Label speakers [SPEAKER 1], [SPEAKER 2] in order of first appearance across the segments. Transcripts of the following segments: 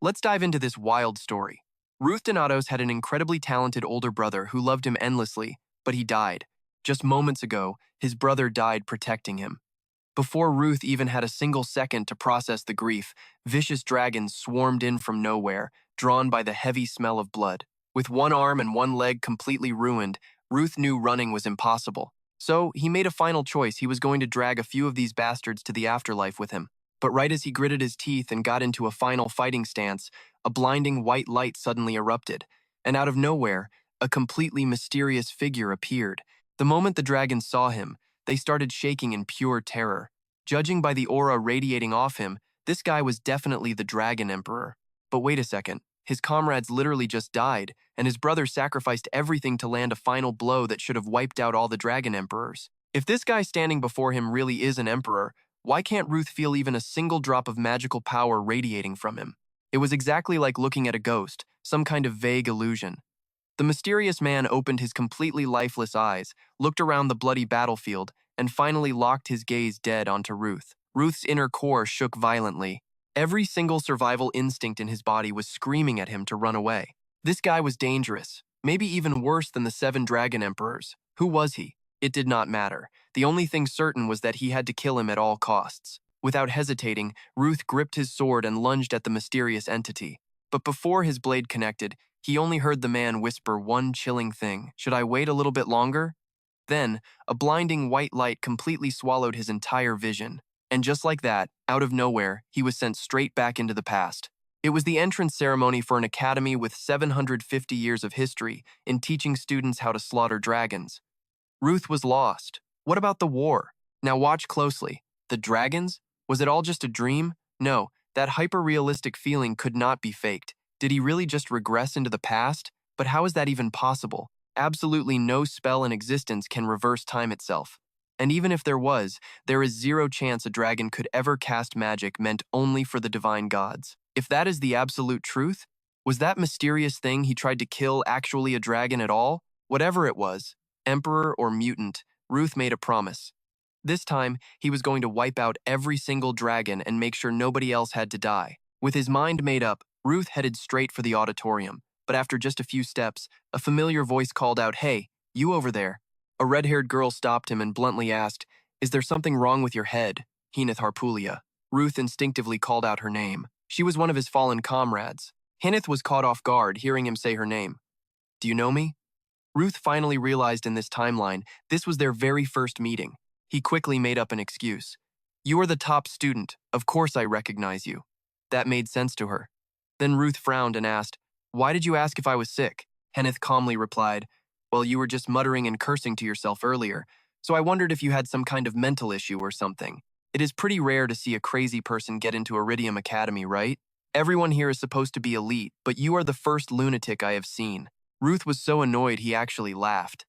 [SPEAKER 1] Let's dive into this wild story. Ruth Denatos had an incredibly talented older brother who loved him endlessly, but he died. Just moments ago, his brother died protecting him. Before Ruth even had a single second to process the grief, vicious dragons swarmed in from nowhere, drawn by the heavy smell of blood. With one arm and one leg completely ruined, Ruth knew running was impossible. So he made a final choice. He was going to drag a few of these bastards to the afterlife with him. But right as he gritted his teeth and got into a final fighting stance, a blinding white light suddenly erupted, and out of nowhere, a completely mysterious figure appeared. The moment the dragons saw him, they started shaking in pure terror. Judging by the aura radiating off him, this guy was definitely the Dragon Emperor. But wait a second, his comrades literally just died, and his brother sacrificed everything to land a final blow that should have wiped out all the Dragon Emperors. If this guy standing before him really is an emperor, why can't Ruth feel even a single drop of magical power radiating from him? It was exactly like looking at a ghost, some kind of vague illusion. The mysterious man opened his completely lifeless eyes, looked around the bloody battlefield, and finally locked his gaze dead onto Ruth. Ruth's inner core shook violently. Every single survival instinct in his body was screaming at him to run away. This guy was dangerous, maybe even worse than the 7 Dragon Emperors. Who was he? It did not matter. The only thing certain was that he had to kill him at all costs. Without hesitating, Ruth gripped his sword and lunged at the mysterious entity. But before his blade connected, he only heard the man whisper one chilling thing. "Should I wait a little bit longer?" Then, a blinding white light completely swallowed his entire vision. And just like that, out of nowhere, he was sent straight back into the past. It was the entrance ceremony for an academy with 750 years of history in teaching students how to slaughter dragons. Ruth was lost. What about the war? Now watch closely. The dragons? Was it all just a dream? No, that hyper-realistic feeling could not be faked. Did he really just regress into the past? But how is that even possible? Absolutely no spell in existence can reverse time itself. And even if there was, there is zero chance a dragon could ever cast magic meant only for the divine gods. If that is the absolute truth, was that mysterious thing he tried to kill actually a dragon at all? Whatever it was, emperor or mutant, Ruth made a promise. This time, he was going to wipe out every single dragon and make sure nobody else had to die. With his mind made up, Ruth headed straight for the auditorium. But after just a few steps, a familiar voice called out, "Hey, you over there." A red-haired girl stopped him and bluntly asked, "Is there something wrong with your head?" "Hinith Harpulia." Ruth instinctively called out her name. She was one of his fallen comrades. Hinith was caught off guard hearing him say her name. "Do you know me?" Ruth finally realized in this timeline this was their very first meeting. He quickly made up an excuse. "You are the top student. Of course I recognize you." That made sense to her. Then Ruth frowned and asked, "Why did you ask if I was sick?" Hinith calmly replied, "Well, you were just muttering and cursing to yourself earlier, so I wondered if you had some kind of mental issue or something. It is pretty rare to see a crazy person get into Arityum Academy, right? Everyone here is supposed to be elite, but you are the first lunatic I have seen." Ruth was so annoyed he actually laughed.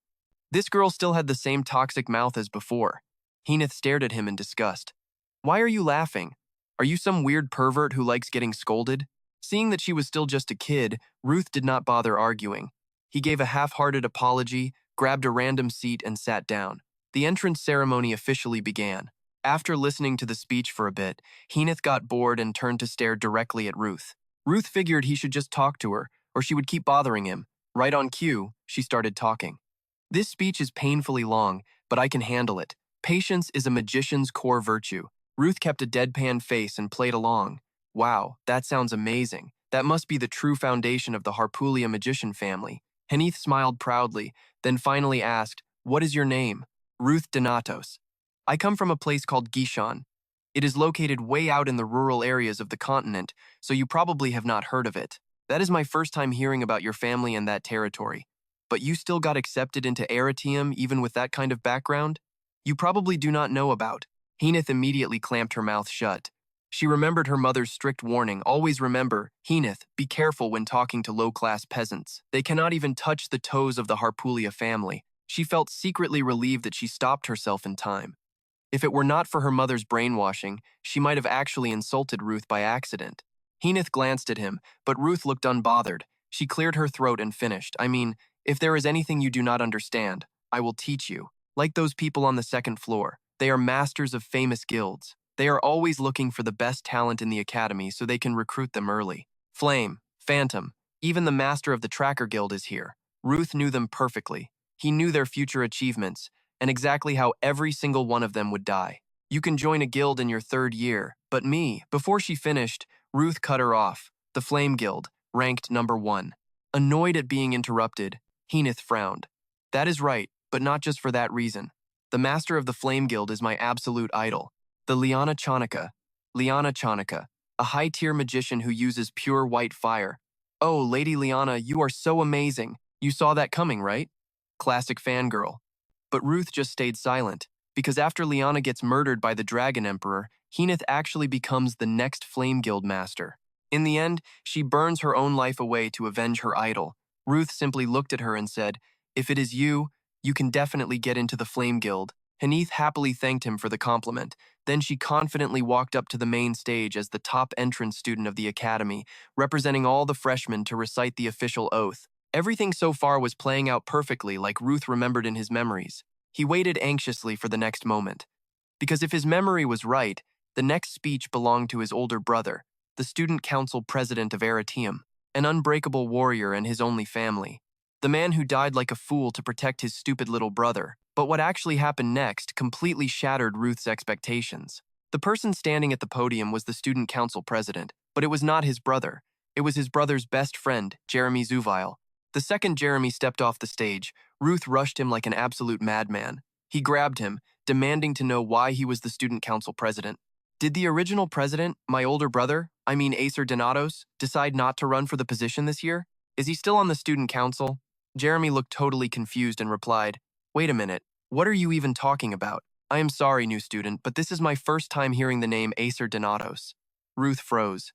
[SPEAKER 1] This girl still had the same toxic mouth as before. Hinith stared at him in disgust. "Why are you laughing? Are you some weird pervert who likes getting scolded?" Seeing that she was still just a kid, Ruth did not bother arguing. He gave a half-hearted apology, grabbed a random seat, and sat down. The entrance ceremony officially began. After listening to the speech for a bit, Hinith got bored and turned to stare directly at Ruth. Ruth figured he should just talk to her, or she would keep bothering him. Right on cue, she started talking. "This speech is painfully long, but I can handle it. Patience is a magician's core virtue." Ruth kept a deadpan face and played along. "Wow, that sounds amazing. That must be the true foundation of the Harpulia magician family." Hinith smiled proudly, then finally asked, "What is your name?" "Ruth Denatos. I come from a place called Gishan. It is located way out in the rural areas of the continent, so you probably have not heard of it. That is my first time hearing about your family and that territory. But you still got accepted into Arityum even with that kind of background? You probably do not know about." Hinith immediately clamped her mouth shut. She remembered her mother's strict warning, "Always remember, Hinith, be careful when talking to low-class peasants. They cannot even touch the toes of the Harpulia family." She felt secretly relieved that she stopped herself in time. If it were not for her mother's brainwashing, she might have actually insulted Ruth by accident. Hinith glanced at him, but Ruth looked unbothered. She cleared her throat and finished, "I mean, if there is anything you do not understand, I will teach you. Like those people on the second floor, they are masters of famous guilds. They are always looking for the best talent in the academy so they can recruit them early. Flame, Phantom, even the master of the Tracker Guild is here. Ruth knew them perfectly. He knew their future achievements, and exactly how every single one of them would die. You can join a guild in your 3rd year, but me. Before she finished, Ruth cut her off. The Flame Guild, ranked number 1. Annoyed at being interrupted, Henith frowned. That is right, but not just for that reason. The master of the Flame Guild is my absolute idol, the Liana Chanaka. Liana Chanaka, a high-tier magician who uses pure white fire. Oh, Lady Liana, you are so amazing. You saw that coming, right? Classic fangirl. But Ruth just stayed silent, because after Liana gets murdered by the Dragon Emperor, Henith actually becomes the next Flame Guild master. In the end, she burns her own life away to avenge her idol. Ruth simply looked at her and said, "If it is you, you can definitely get into the Flame Guild." Henith happily thanked him for the compliment. Then she confidently walked up to the main stage as the top entrance student of the academy, representing all the freshmen to recite the official oath. Everything so far was playing out perfectly, like Ruth remembered in his memories. He waited anxiously for the next moment. Because if his memory was right, the next speech belonged to his older brother, the student council president of Arityum, an unbreakable warrior and his only family. The man who died like a fool to protect his stupid little brother. But what actually happened next completely shattered Ruth's expectations. The person standing at the podium was the student council president, but it was not his brother. It was his brother's best friend, Jeremy Zuvile. The second Jeremy stepped off the stage, Ruth rushed him like an absolute madman. He grabbed him, demanding to know why he was the student council president. Did the original president, my older brother, Ruth Denatos, decide not to run for the position this year? Is he still on the student council? Jeremy looked totally confused and replied, "Wait a minute, what are you even talking about? I am sorry, new student, but this is my first time hearing the name Ruth Denatos." Ruth froze.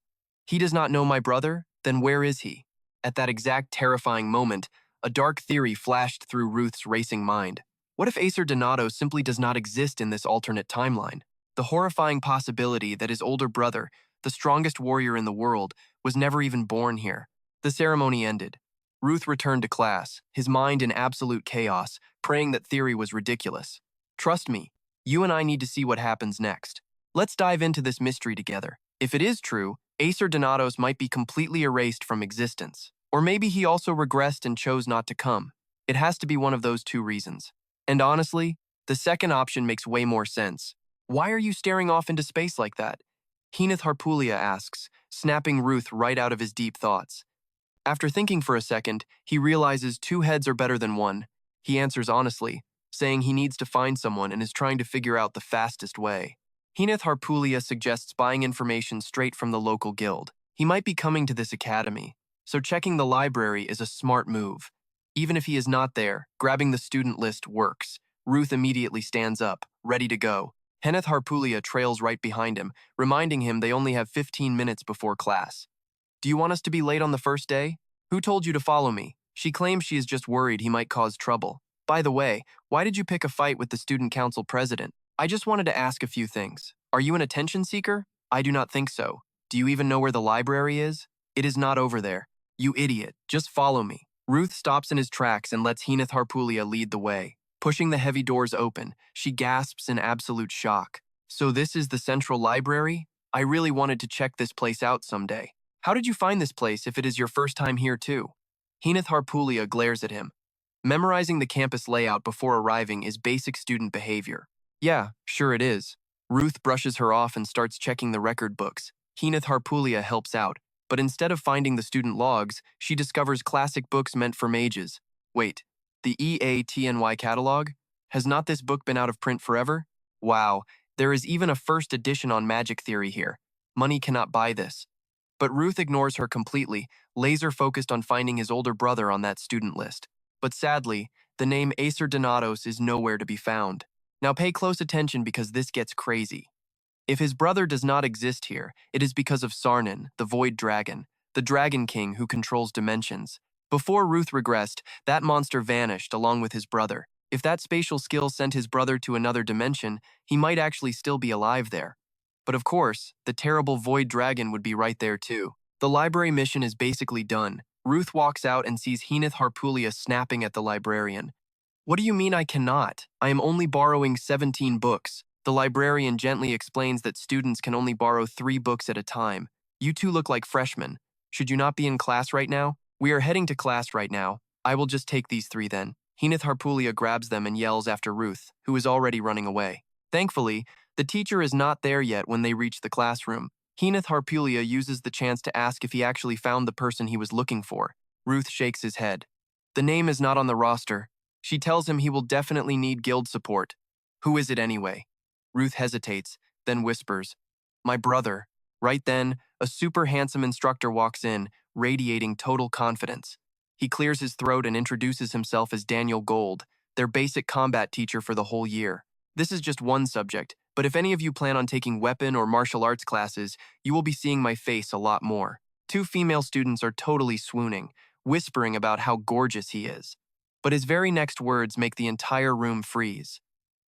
[SPEAKER 1] He does not know my brother? Then where is he? At that exact terrifying moment, a dark theory flashed through Ruth's racing mind. What if Ruth Denatos simply does not exist in this alternate timeline? The horrifying possibility that his older brother, the strongest warrior in the world, was never even born here. The ceremony ended. Ruth returned to class, his mind in absolute chaos, praying that theory was ridiculous. Trust me, you and I need to see what happens next. Let's dive into this mystery together. If it is true, Ruth Denatos might be completely erased from existence. Or maybe he also regressed and chose not to come. It has to be one of those two reasons. And honestly, the second option makes way more sense. Why are you staring off into space like that? Henith Harpulia asks, snapping Ruth right out of his deep thoughts. After thinking for a second, he realizes 2 heads are better than 1. He answers honestly, saying he needs to find someone and is trying to figure out the fastest way. Henith Harpulia suggests buying information straight from the local guild. He might be coming to this academy, so checking the library is a smart move. Even if he is not there, grabbing the student list works. Ruth immediately stands up, ready to go. Henith Harpulia trails right behind him, reminding him they only have 15 minutes before class. "Do you want us to be late on the first day? Who told you to follow me?" She claims she is just worried he might cause trouble. "By the way, why did you pick a fight with the student council president? I just wanted to ask a few things. Are you an attention seeker? I do not think so. Do you even know where the library is? It is not over there. You idiot, just follow me." Ruth stops in his tracks and lets Henith Harpulia lead the way. Pushing the heavy doors open, she gasps in absolute shock. "So this is the central library? I really wanted to check this place out someday. How did you find this place if it is your first time here too?" Henith Harpulia glares at him. Memorizing the campus layout before arriving is basic student behavior. "Yeah, sure it is." Ruth brushes her off and starts checking the record books. Henith Harpulia helps out, but instead of finding the student logs, she discovers classic books meant for mages. Wait, the EATNY catalog? Has not this book been out of print forever? Wow, there is even a first edition on magic theory here. Money cannot buy this. But Ruth ignores her completely, laser-focused on finding his older brother on that student list. But sadly, the name Ruth Denatos is nowhere to be found. Now pay close attention because this gets crazy. If his brother does not exist here, it is because of Sarnan, the Void Dragon, the Dragon King who controls dimensions. Before Ruth regressed, that monster vanished along with his brother. If that spatial skill sent his brother to another dimension, he might actually still be alive there. But of course, the terrible Void Dragon would be right there too. The library mission is basically done. Ruth walks out and sees Henith Harpulia snapping at the librarian. "What do you mean I cannot? I am only borrowing 17 books. The librarian gently explains that students can only borrow 3 books at a time. You two look like freshmen. Should you not be in class right now? We are heading to class right now. I will just take these 3 then. Hinith Harpulia grabs them and yells after Ruth, who is already running away. Thankfully, the teacher is not there yet when they reach the classroom. Hinith Harpulia uses the chance to ask if he actually found the person he was looking for. Ruth shakes his head. The name is not on the roster. She tells him he will definitely need guild support. Who is it anyway? Ruth hesitates, then whispers, "My brother." Right then, a super handsome instructor walks in, radiating total confidence. He clears his throat and introduces himself as Daniel Gold, their basic combat teacher for the whole year. This is just one subject, but if any of you plan on taking weapon or martial arts classes, you will be seeing my face a lot more. 2 female students are totally swooning, whispering about how gorgeous he is. But his very next words make the entire room freeze.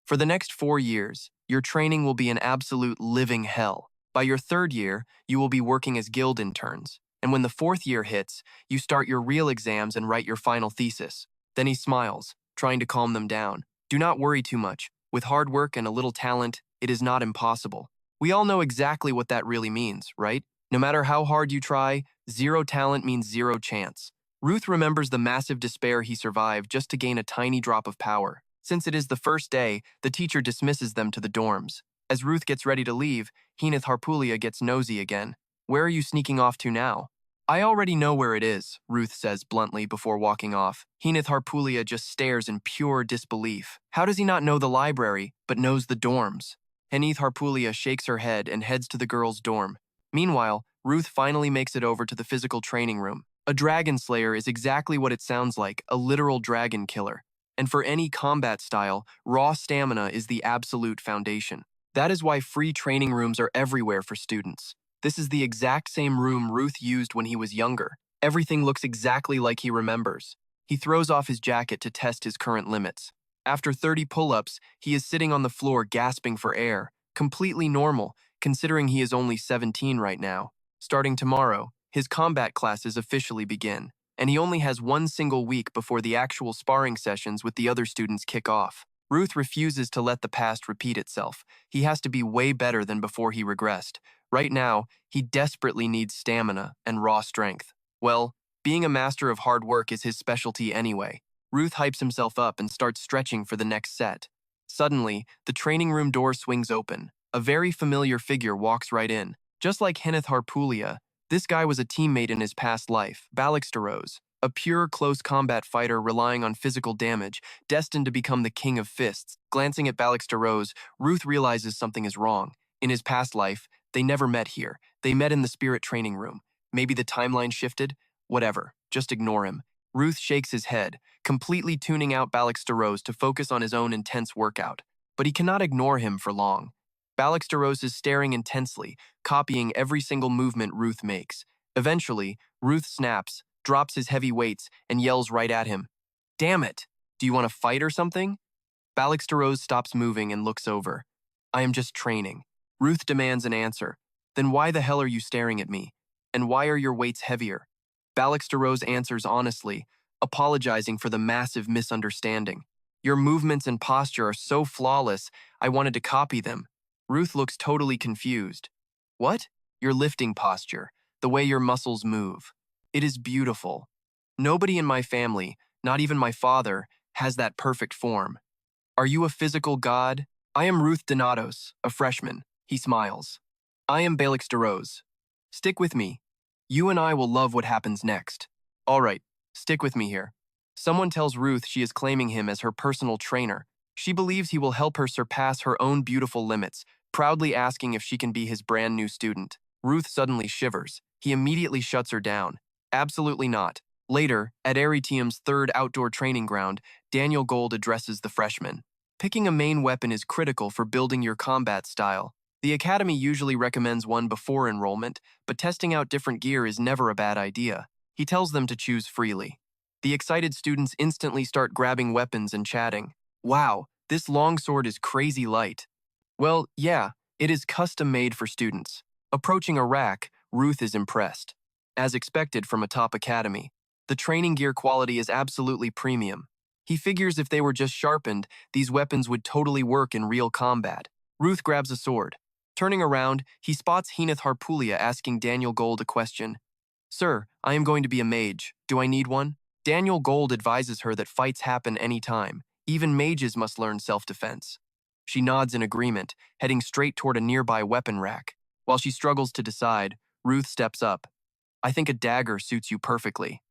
[SPEAKER 1] For the next 4 years, your training will be an absolute living hell. By your 3rd year, you will be working as guild interns. And when the 4th year hits, you start your real exams and write your final thesis. Then he smiles, trying to calm them down. Do not worry too much. With hard work and a little talent, it is not impossible. We all know exactly what that really means, right? No matter how hard you try, 0 talent means 0 chance. Ruth remembers the massive despair he survived just to gain a tiny drop of power. Since it is the first day, the teacher dismisses them to the dorms. As Ruth gets ready to leave, Hinith Harpulia gets nosy again. Where are you sneaking off to now? I already know where it is, Ruth says bluntly before walking off. Hinith Harpulia just stares in pure disbelief. How does he not know the library, but knows the dorms? Hinith Harpulia shakes her head and heads to the girls' dorm. Meanwhile, Ruth finally makes it over to the physical training room. A dragon slayer is exactly what it sounds like, a literal dragon killer. And for any combat style, raw stamina is the absolute foundation. That is why free training rooms are everywhere for students. This is the exact same room Ruth used when he was younger. Everything looks exactly like he remembers. He throws off his jacket to test his current limits. After 30 pull-ups, he is sitting on the floor gasping for air, completely normal, considering he is only 17 right now. Starting tomorrow, his combat classes officially begin, and he only has 1 single week before the actual sparring sessions with the other students kick off. Ruth refuses to let the past repeat itself. He has to be way better than before he regressed. Right now, he desperately needs stamina and raw strength. Well, being a master of hard work is his specialty anyway. Ruth hypes himself up and starts stretching for the next set. Suddenly, the training room door swings open. A very familiar figure walks right in. Just like Hinith Harpulia, this guy was a teammate in his past life, Steroze, a pure close combat fighter relying on physical damage, destined to become the king of fists. Glancing at Steroze, Ruth realizes something is wrong. In his past life, they never met here. They met in the spirit training room. Maybe the timeline shifted? Whatever, just ignore him. Ruth shakes his head, completely tuning out Steroze to focus on his own intense workout. But he cannot ignore him for long. Steroze is staring intensely, copying every single movement Ruth makes. Eventually, Ruth snaps, drops his heavy weights, and yells right at him. Damn it! Do you want to fight or something? Steroze stops moving and looks over. I am just training. Ruth demands an answer. Then why the hell are you staring at me? And why are your weights heavier? Steroze answers honestly, apologizing for the massive misunderstanding. Your movements and posture are so flawless, I wanted to copy them. Ruth looks totally confused. What? Your lifting posture, the way your muscles move. It is beautiful. Nobody in my family, not even my father, has that perfect form. Are you a physical god? I am Ruth Denatos, a freshman. He smiles. I am Steroze. Stick with me. You and I will love what happens next. All right, stick with me here. Someone tells Ruth she is claiming him as her personal trainer. She believes he will help her surpass her own beautiful limits, proudly asking if she can be his brand new student. Ruth suddenly shivers. He immediately shuts her down. Absolutely not. Later, at Arityum's 3rd outdoor training ground, Daniel Gold addresses the freshmen. Picking a main weapon is critical for building your combat style. The academy usually recommends one before enrollment, but testing out different gear is never a bad idea. He tells them to choose freely. The excited students instantly start grabbing weapons and chatting. Wow, this longsword is crazy light. Well, yeah, it is custom-made for students. Approaching a rack, Ruth is impressed. As expected from a top academy, the training gear quality is absolutely premium. He figures if they were just sharpened, these weapons would totally work in real combat. Ruth grabs a sword. Turning around, he spots Hinith Harpulia asking Daniel Gold a question. Sir, I am going to be a mage. Do I need one? Daniel Gold advises her that fights happen any time. Even mages must learn self-defense. She nods in agreement, heading straight toward a nearby weapon rack. While she struggles to decide, Ruth steps up. I think a dagger suits you perfectly.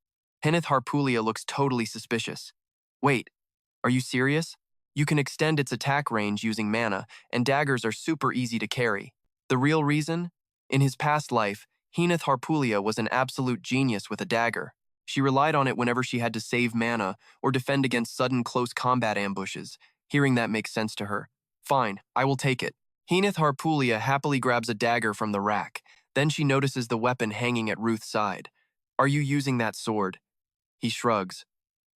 [SPEAKER 1] Kenneth Harpulia looks totally suspicious. Wait, are you serious? You can extend its attack range using mana, and daggers are super easy to carry. The real reason? In his past life, Kenneth Harpulia was an absolute genius with a dagger. She relied on it whenever she had to save mana or defend against sudden close combat ambushes. Hearing that makes sense to her. Fine, I will take it. Kenneth Harpulia happily grabs a dagger from the rack. Then she notices the weapon hanging at Ruth's side. Are you using that sword? He shrugs.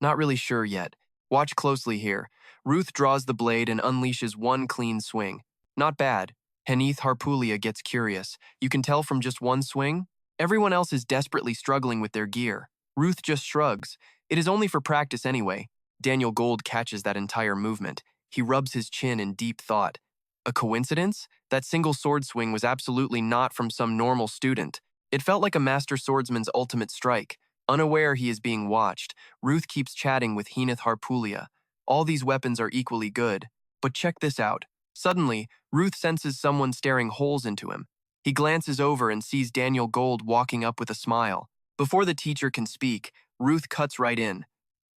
[SPEAKER 1] Not really sure yet. Watch closely here. Ruth draws the blade and unleashes one clean swing. Not bad. Kenneth Harpulia gets curious. You can tell from just one swing? Everyone else is desperately struggling with their gear. Ruth just shrugs. It is only for practice anyway. Daniel Gold catches that entire movement. He rubs his chin in deep thought. A coincidence? That single sword swing was absolutely not from some normal student. It felt like a master swordsman's ultimate strike. Unaware he is being watched, Ruth keeps chatting with Kenneth Harpulia. All these weapons are equally good. But check this out. Suddenly, Ruth senses someone staring holes into him. He glances over and sees Daniel Gold walking up with a smile. Before the teacher can speak, Ruth cuts right in.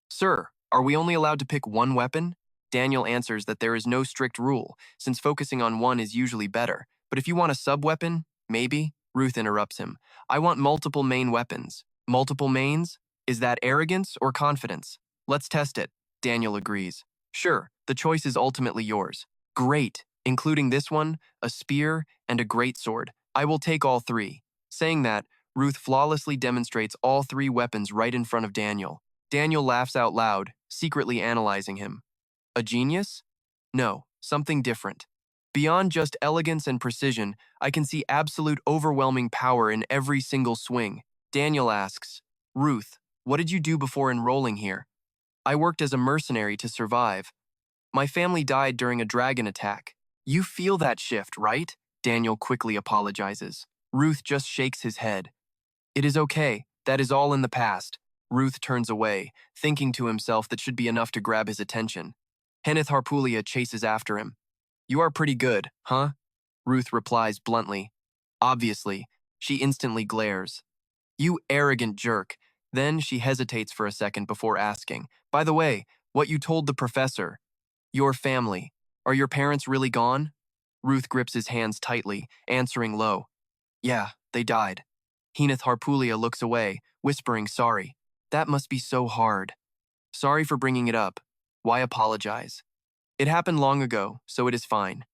[SPEAKER 1] Sir, are we only allowed to pick one weapon? Daniel answers that there is no strict rule, since focusing on one is usually better. But if you want a sub-weapon, maybe? Ruth interrupts him. I want multiple main weapons. Multiple mains? Is that arrogance or confidence? Let's test it. Daniel agrees. Sure, the choice is ultimately yours. Great, including this one, a spear, and a greatsword. I will take all three. Saying that, Ruth flawlessly demonstrates all three weapons right in front of Daniel. Daniel laughs out loud, secretly analyzing him. A genius? No, something different. Beyond just elegance and precision, I can see absolute overwhelming power in every single swing. Daniel asks, Ruth, what did you do before enrolling here? I worked as a mercenary to survive. My family died during a dragon attack. You feel that shift, right? Daniel quickly apologizes. Ruth just shakes his head. It is okay, that is all in the past. Ruth turns away, thinking to himself that should be enough to grab his attention. Kenneth Harpulia chases after him. You are pretty good, huh? Ruth replies bluntly. Obviously, she instantly glares. You arrogant jerk. Then she hesitates for a second before asking, by the way, what you told the professor. Your family. Are your parents really gone? Ruth grips his hands tightly, answering low. Yeah, they died. Kenneth Harpulia looks away, whispering sorry. That must be so hard. Sorry for bringing it up. Why apologize? It happened long ago, so it is fine.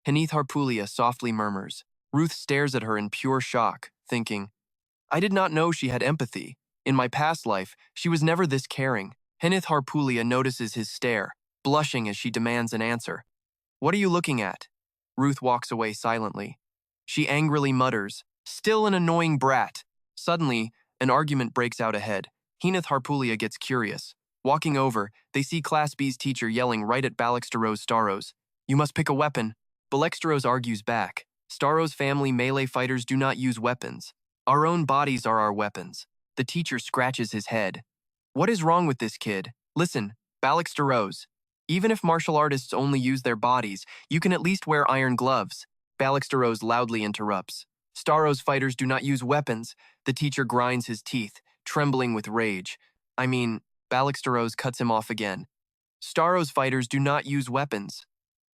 [SPEAKER 1] Kenneth Harpulia softly murmurs. Ruth stares at her in pure shock, thinking, I did not know she had empathy. In my past life, she was never this caring. Kenneth Harpulia notices his stare, blushing as she demands an answer. What are you looking at? Ruth walks away silently. She angrily mutters, Still an annoying brat. Suddenly, an argument breaks out ahead. Kenneth Harpulia gets curious. Walking over, they see Class B's teacher yelling right at Steroze. You must pick a weapon. Steroze argues back. Steroze family melee fighters do not use weapons. Our own bodies are our weapons. The teacher scratches his head. What is wrong with this kid? Listen, Steroze. Even if martial artists only use their bodies, you can at least wear iron gloves. Steroze loudly interrupts. Steroze fighters do not use weapons. The teacher grinds his teeth, trembling with rage. Steroze cuts him off again. Steroze fighters do not use weapons.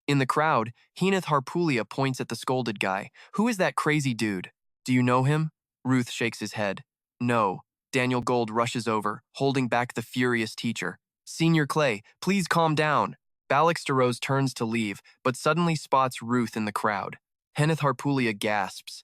[SPEAKER 1] In the crowd, Kenneth Harpulia points at the scolded guy. Who is that crazy dude? Do you know him? Ruth shakes his head. No. Daniel Gold rushes over, holding back the furious teacher. Senior Clay, please calm down. Steroze turns to leave, but suddenly spots Ruth in the crowd. Kenneth Harpulia gasps.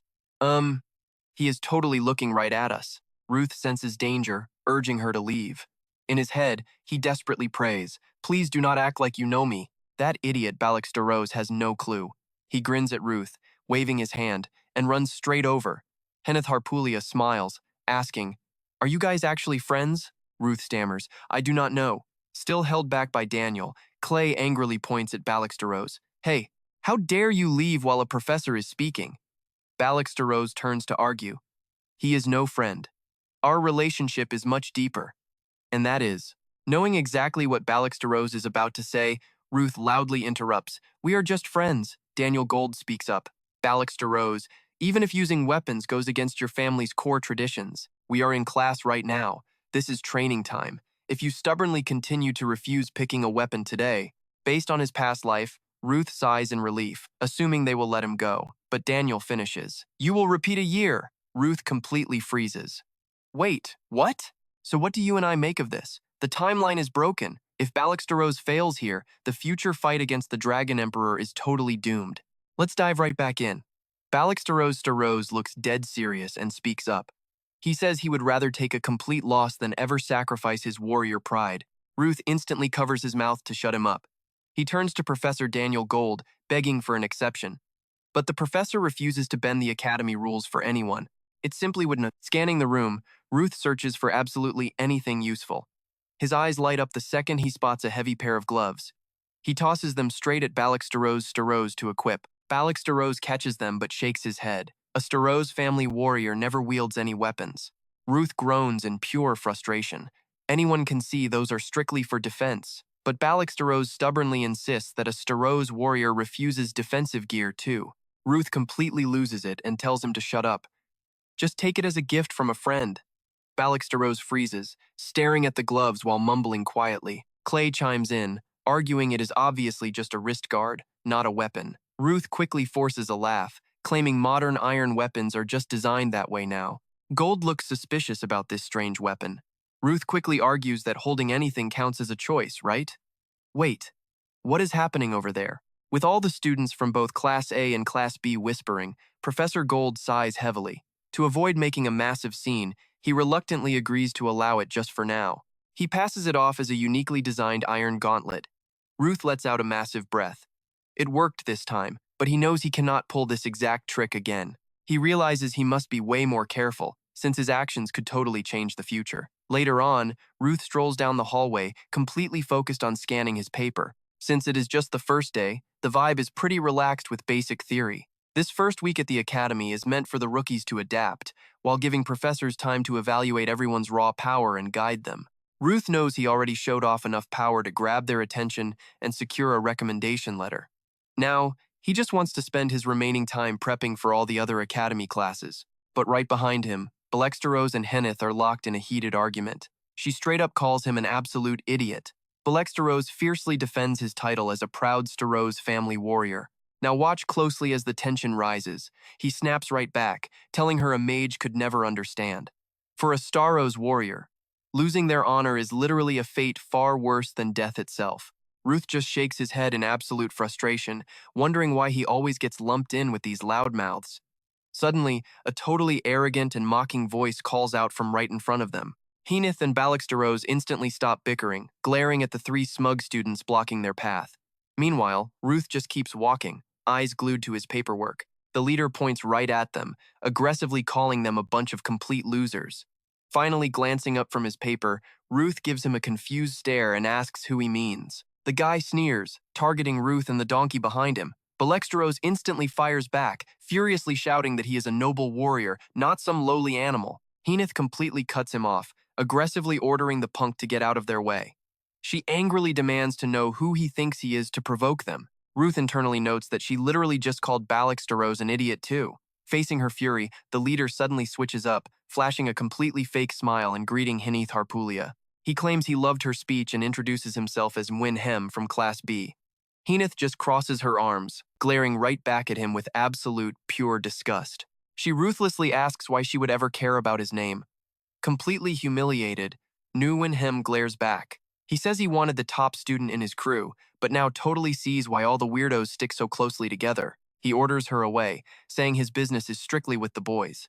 [SPEAKER 1] He is totally looking right at us. Ruth senses danger, urging her to leave. In his head, he desperately prays, Please do not act like you know me. That idiot Steroze has no clue. He grins at Ruth, waving his hand, and runs straight over. Kenneth Harpulia smiles, asking, Are you guys actually friends? Ruth stammers, I do not know. Still held back by Daniel, Clay angrily points at Steroze. Hey, how dare you leave while a professor is speaking? Steroze turns to argue. He is no friend. Our relationship is much deeper. And that is, knowing exactly what Steroze is about to say, Ruth loudly interrupts. We are just friends, Daniel Gold speaks up. Steroze, even if using weapons goes against your family's core traditions, we are in class right now. This is training time. If you stubbornly continue to refuse picking a weapon today, based on his past life, Ruth sighs in relief, assuming they will let him go. But Daniel finishes. You will repeat a year. Ruth completely freezes. Wait, what? So what do you and I make of this? The timeline is broken. If Steroze fails here, the future fight against the Dragon Emperor is totally doomed. Let's dive right back in. Steroze looks dead serious and speaks up. He says he would rather take a complete loss than ever sacrifice his warrior pride. Ruth instantly covers his mouth to shut him up. He turns to Professor Daniel Gold, begging for an exception. But the professor refuses to bend the academy rules for anyone. It simply wouldn't. Scanning the room, Ruth searches for absolutely anything useful. His eyes light up the second he spots a heavy pair of gloves. He tosses them straight at Steroze to equip. Steroze catches them but shakes his head. A Steroze family warrior never wields any weapons. Ruth groans in pure frustration. Anyone can see those are strictly for defense. But Steroze stubbornly insists that a Steroze warrior refuses defensive gear too. Ruth completely loses it and tells him to shut up. Just take it as a gift from a friend. Steroze freezes, staring at the gloves while mumbling quietly. Clay chimes in, arguing it is obviously just a wrist guard, not a weapon. Ruth quickly forces a laugh, claiming modern iron weapons are just designed that way now. Gold looks suspicious about this strange weapon. Ruth quickly argues that holding anything counts as a choice, right? Wait, what is happening over there? With all the students from both Class A and Class B whispering, Professor Gold sighs heavily. To avoid making a massive scene, he reluctantly agrees to allow it just for now. He passes it off as a uniquely designed iron gauntlet. Ruth lets out a massive breath. It worked this time, but he knows he cannot pull this exact trick again. He realizes he must be way more careful, since his actions could totally change the future. Later on, Ruth strolls down the hallway, completely focused on scanning his paper. Since it is just the first day, the vibe is pretty relaxed with basic theory. This first week at the academy is meant for the rookies to adapt, while giving professors time to evaluate everyone's raw power and guide them. Ruth knows he already showed off enough power to grab their attention and secure a recommendation letter. Now, he just wants to spend his remaining time prepping for all the other academy classes. But right behind him, Steroze and Henneth are locked in a heated argument. She straight up calls him an absolute idiot. Steroze fiercely defends his title as a proud Steroze family warrior. Now watch closely as the tension rises. He snaps right back, telling her a mage could never understand. For a Steroze warrior, losing their honor is literally a fate far worse than death itself. Ruth just shakes his head in absolute frustration, wondering why he always gets lumped in with these loudmouths. Suddenly, a totally arrogant and mocking voice calls out from right in front of them. Henneth and Steroze instantly stop bickering, glaring at the three smug students blocking their path. Meanwhile, Ruth just keeps walking, eyes glued to his paperwork. The leader points right at them, aggressively calling them a bunch of complete losers. Finally glancing up from his paper, Ruth gives him a confused stare and asks who he means. The guy sneers, targeting Ruth and the donkey behind him. Steroze instantly fires back, furiously shouting that he is a noble warrior, not some lowly animal. Henneth completely cuts him off, aggressively ordering the punk to get out of their way. She angrily demands to know who he thinks he is to provoke them. Ruth internally notes that she literally just called Steroze an idiot too. Facing her fury, the leader suddenly switches up, flashing a completely fake smile and greeting Henneth Harpulia. He claims he loved her speech and introduces himself as Nguyen Hem from Class B. Henneth just crosses her arms, glaring right back at him with absolute, pure disgust. She ruthlessly asks why she would ever care about his name. Completely humiliated, Nguyen Hem glares back. He says he wanted the top student in his crew, but now totally sees why all the weirdos stick so closely together. He orders her away, saying his business is strictly with the boys.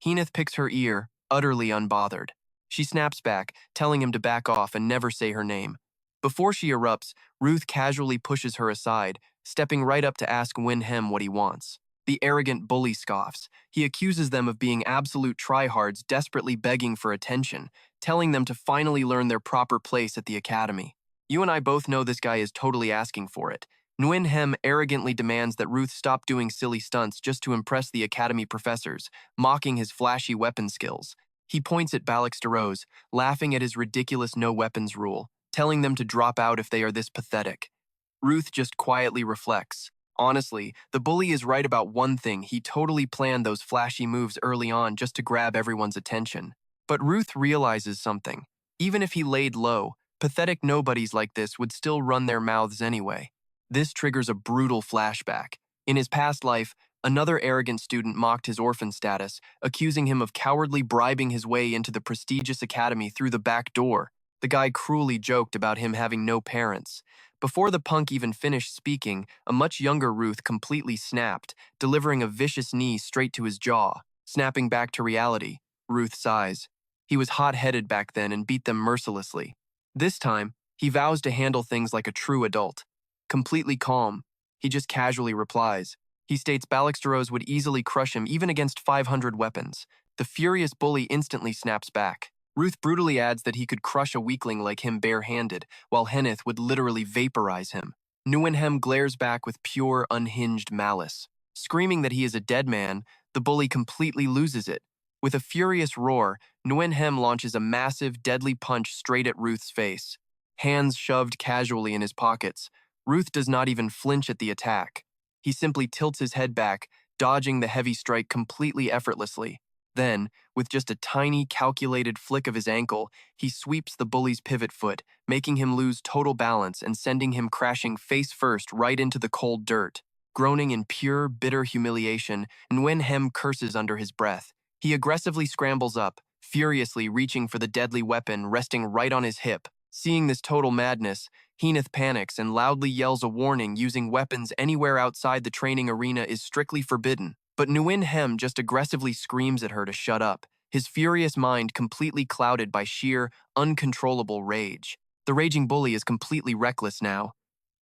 [SPEAKER 1] Henneth picks her ear, utterly unbothered. She snaps back, telling him to back off and never say her name. Before she erupts, Ruth casually pushes her aside, stepping right up to ask Nguyen Hem what he wants. The arrogant bully scoffs. He accuses them of being absolute tryhards desperately begging for attention, telling them to finally learn their proper place at the academy. You and I both know this guy is totally asking for it. Nguyen Hem arrogantly demands that Ruth stop doing silly stunts just to impress the academy professors, mocking his flashy weapon skills. He points at Steroze, laughing at his ridiculous no-weapons rule, telling them to drop out if they are this pathetic. Ruth just quietly reflects. Honestly, the bully is right about one thing: he totally planned those flashy moves early on just to grab everyone's attention. But Ruth realizes something. Even if he laid low, pathetic nobodies like this would still run their mouths anyway. This triggers a brutal flashback. In his past life, another arrogant student mocked his orphan status, accusing him of cowardly bribing his way into the prestigious academy through the back door. The guy cruelly joked about him having no parents. Before the punk even finished speaking, a much younger Ruth completely snapped, delivering a vicious knee straight to his jaw. Snapping back to reality, Ruth sighs. He was hot-headed back then and beat them mercilessly. This time, he vows to handle things like a true adult. Completely calm, he just casually replies. He states Steroze would easily crush him even against 500 weapons. The furious bully instantly snaps back. Ruth brutally adds that he could crush a weakling like him barehanded, while Henneth would literally vaporize him. Nguyen glares back with pure, unhinged malice. Screaming that he is a dead man, the bully completely loses it. With a furious roar, Nguyen launches a massive, deadly punch straight at Ruth's face. Hands shoved casually in his pockets, Ruth does not even flinch at the attack. He simply tilts his head back, dodging the heavy strike completely effortlessly. Then, with just a tiny, calculated flick of his ankle, he sweeps the bully's pivot foot, making him lose total balance and sending him crashing face first right into the cold dirt. Groaning in pure, bitter humiliation, Nguyen curses under his breath. He aggressively scrambles up, furiously reaching for the deadly weapon resting right on his hip. Seeing this total madness, Henneth panics and loudly yells a warning: using weapons anywhere outside the training arena is strictly forbidden. But Nguyen just aggressively screams at her to shut up, his furious mind completely clouded by sheer, uncontrollable rage. The raging bully is completely reckless now.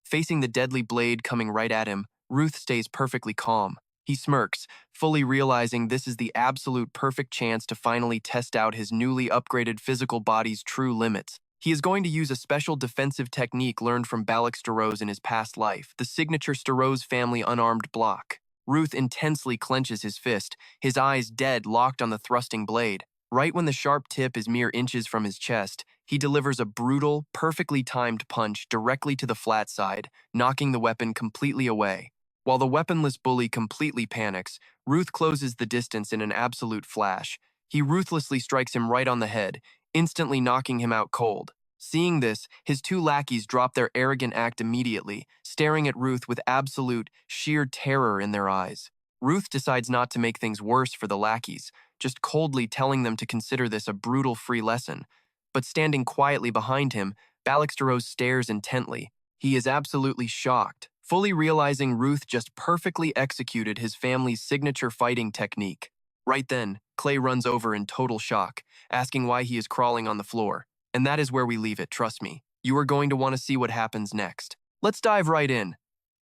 [SPEAKER 1] Facing the deadly blade coming right at him, Ruth stays perfectly calm. He smirks, fully realizing this is the absolute perfect chance to finally test out his newly upgraded physical body's true limits. He is going to use a special defensive technique learned from Steroze in his past life, the signature Steroze family unarmed block. Ruth intensely clenches his fist, his eyes dead locked on the thrusting blade. Right when the sharp tip is mere inches from his chest, he delivers a brutal, perfectly timed punch directly to the flat side, knocking the weapon completely away. While the weaponless bully completely panics, Ruth closes the distance in an absolute flash. He ruthlessly strikes him right on the head, instantly knocking him out cold. Seeing this, his two lackeys drop their arrogant act immediately, staring at Ruth with absolute, sheer terror in their eyes. Ruth decides not to make things worse for the lackeys, just coldly telling them to consider this a brutal free lesson. But standing quietly behind him, Steroze stares intently. He is absolutely shocked, fully realizing Ruth just perfectly executed his family's signature fighting technique. Right then, Clay runs over in total shock, asking why he is crawling on the floor. And that is where we leave it, trust me. You are going to want to see what happens next. Let's dive right in.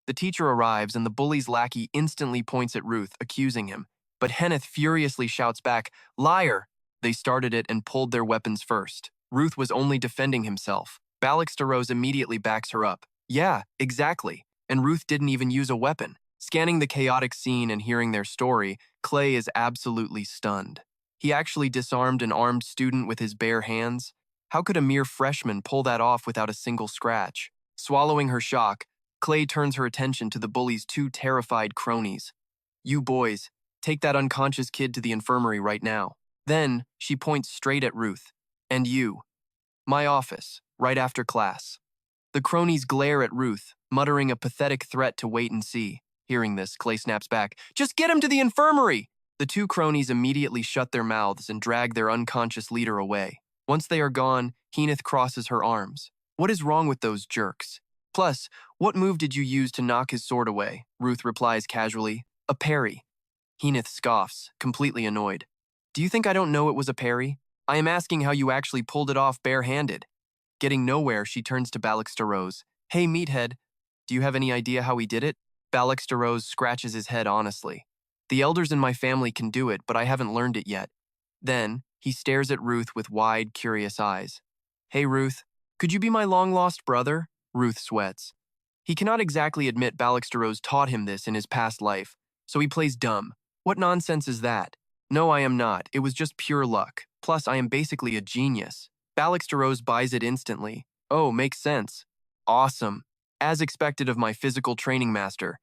[SPEAKER 1] The teacher arrives and the bully's lackey instantly points at Ruth, accusing him. But Henneth furiously shouts back, "Liar!" They started it and pulled their weapons first. Ruth was only defending himself. Steroze immediately backs her up. Yeah, exactly. And Ruth didn't even use a weapon. Scanning the chaotic scene and hearing their story, Clay is absolutely stunned. He actually disarmed an armed student with his bare hands. How could a mere freshman pull that off without a single scratch? Swallowing her shock, Clay turns her attention to the bully's two terrified cronies. "You boys, take that unconscious kid to the infirmary right now." Then, she points straight at Ruth. "And you. My office, right after class." The cronies glare at Ruth, muttering a pathetic threat to wait and see. Hearing this, Clay snaps back, "Just get him to the infirmary!" The two cronies immediately shut their mouths and drag their unconscious leader away. Once they are gone, Henneth crosses her arms. "What is wrong with those jerks? Plus, what move did you use to knock his sword away?" Ruth replies casually, "A parry." Henneth scoffs, completely annoyed. "Do you think I don't know it was a parry? I am asking how you actually pulled it off barehanded." Getting nowhere, she turns to Steroze. "Hey, meathead, do you have any idea how he did it?" Steroze scratches his head honestly. "The elders in my family can do it, but I haven't learned it yet." Then, he stares at Ruth with wide, curious eyes. "Hey, Ruth, could you be my long-lost brother?" Ruth sweats. He cannot exactly admit Steroze taught him this in his past life, so he plays dumb. "What nonsense is that?" "No, I am not. It was just pure luck." Plus, I am basically a genius. Steroze buys it instantly. Oh, makes sense. Awesome. As expected of my physical training master.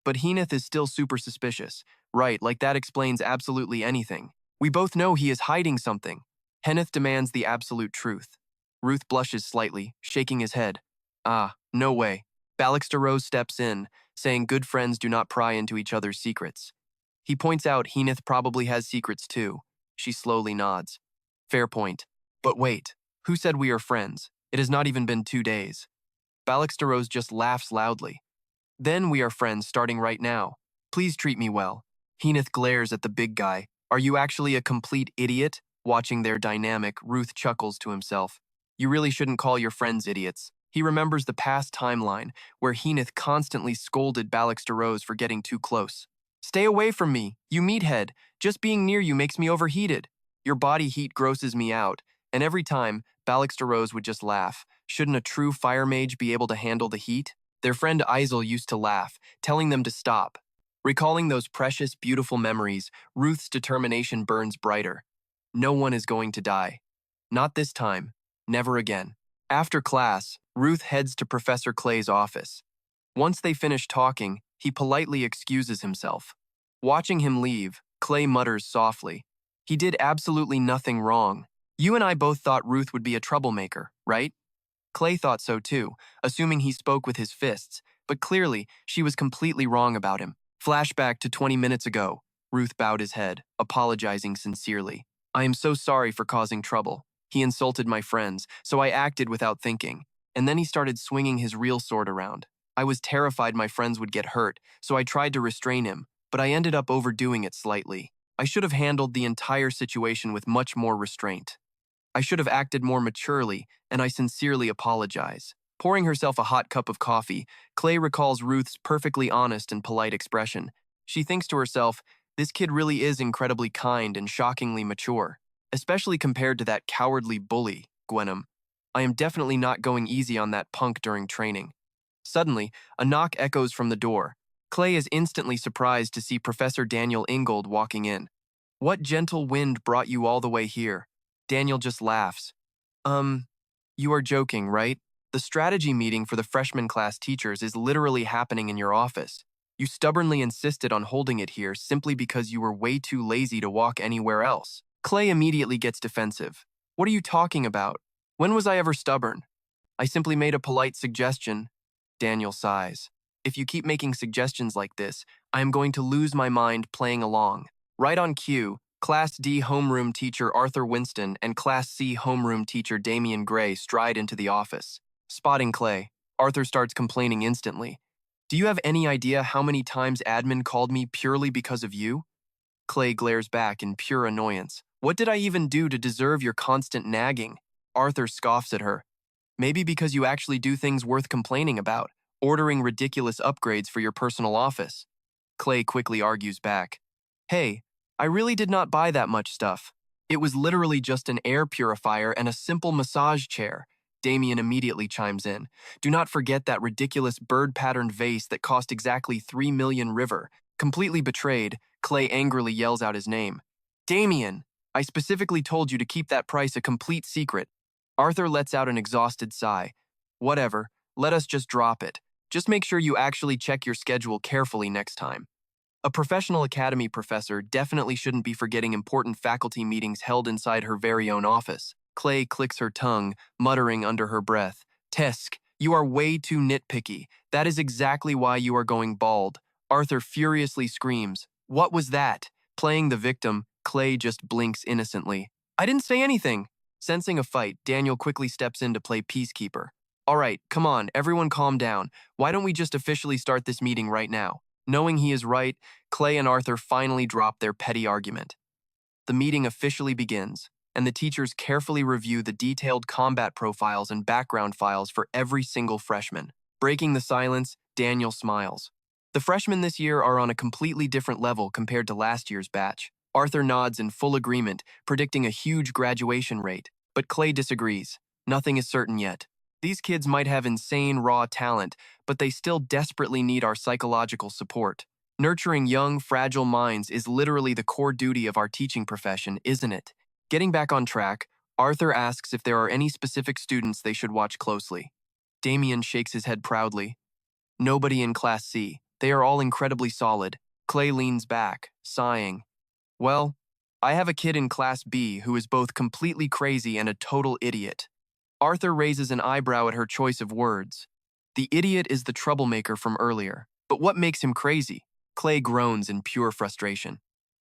[SPEAKER 1] But Heenith is still super suspicious. Right, like that explains absolutely anything. We both know he is hiding something. Heenith demands the absolute truth. Ruth blushes slightly, shaking his head. Ah, no way. Steroze steps in, saying good friends do not pry into each other's secrets. He points out Heenith probably has secrets too. She slowly nods. Fair point. But wait, who said we are friends? It has not even been 2 days. Steroze just laughs loudly. Then we are friends starting right now. Please treat me well. Heenith glares at the big guy. Are you actually a complete idiot? Watching their dynamic, Ruth chuckles to himself. You really shouldn't call your friends idiots. He remembers the past timeline, where Heenith constantly scolded Steroze for getting too close. Stay away from me, you meathead. Just being near you makes me overheated. Your body heat grosses me out. And every time, Steroze would just laugh. Shouldn't a true fire mage be able to handle the heat? Their friend Isel used to laugh, telling them to stop. Recalling those precious, beautiful memories, Ruth's determination burns brighter. No one is going to die. Not this time. Never again. After class, Ruth heads to Professor Clay's office. Once they finish talking, he politely excuses himself. Watching him leave, Clay mutters softly. He did absolutely nothing wrong. You and I both thought Ruth would be a troublemaker, right? Clay thought so too, assuming he spoke with his fists, but clearly she was completely wrong about him. Flashback to 20 minutes ago. Ruth bowed his head, apologizing sincerely. I am so sorry for causing trouble. He insulted my friends, so I acted without thinking. And then he started swinging his real sword around. I was terrified my friends would get hurt, so I tried to restrain him, but I ended up overdoing it slightly. I should have handled the entire situation with much more restraint. I should have acted more maturely, and I sincerely apologize. Pouring herself a hot cup of coffee, Clay recalls Ruth's perfectly honest and polite expression. She thinks to herself, this kid really is incredibly kind and shockingly mature, especially compared to that cowardly bully, Gwenham. I am definitely not going easy on that punk during training. Suddenly, a knock echoes from the door. Clay is instantly surprised to see Professor Daniel Ingold walking in. What gentle wind brought you all the way here? Daniel just laughs. You are joking, right? The strategy meeting for the freshman class teachers is literally happening in your office. You stubbornly insisted on holding it here simply because you were way too lazy to walk anywhere else. Clay immediately gets defensive. What are you talking about? When was I ever stubborn? I simply made a polite suggestion. Daniel sighs. If you keep making suggestions like this, I am going to lose my mind playing along. Right on cue, Class D homeroom teacher Arthur Winston and Class C homeroom teacher Damian Gray stride into the office. Spotting Clay, Arthur starts complaining instantly. Do you have any idea how many times admin called me purely because of you? Clay glares back in pure annoyance. What did I even do to deserve your constant nagging? Arthur scoffs at her. Maybe because you actually do things worth complaining about, ordering ridiculous upgrades for your personal office. Clay quickly argues back. Hey, I really did not buy that much stuff. It was literally just an air purifier and a simple massage chair. Damien immediately chimes in. Do not forget that ridiculous bird-patterned vase that cost exactly 3 million river. Completely betrayed, Clay angrily yells out his name. Damien, I specifically told you to keep that price a complete secret. Arthur lets out an exhausted sigh. Whatever, let us just drop it. Just make sure you actually check your schedule carefully next time. A professional academy professor definitely shouldn't be forgetting important faculty meetings held inside her very own office. Clay clicks her tongue, muttering under her breath. Tesk, you are way too nitpicky. That is exactly why you are going bald. Arthur furiously screams. What was that? Playing the victim, Clay just blinks innocently. I didn't say anything. Sensing a fight, Daniel quickly steps in to play peacekeeper. All right, come on, everyone calm down. Why don't we just officially start this meeting right now? Knowing he is right, Clay and Arthur finally drop their petty argument. The meeting officially begins, and the teachers carefully review the detailed combat profiles and background files for every single freshman. Breaking the silence, Daniel smiles. The freshmen this year are on a completely different level compared to last year's batch. Arthur nods in full agreement, predicting a huge graduation rate, but Clay disagrees. Nothing is certain yet. These kids might have insane raw talent, but they still desperately need our psychological support. Nurturing young, fragile minds is literally the core duty of our teaching profession, isn't it? Getting back on track, Arthur asks if there are any specific students they should watch closely. Damien shakes his head proudly. Nobody in Class C. They are all incredibly solid. Clay leans back, sighing. Well, I have a kid in Class B who is both completely crazy and a total idiot. Arthur raises an eyebrow at her choice of words. The idiot is the troublemaker from earlier. But what makes him crazy? Clay groans in pure frustration.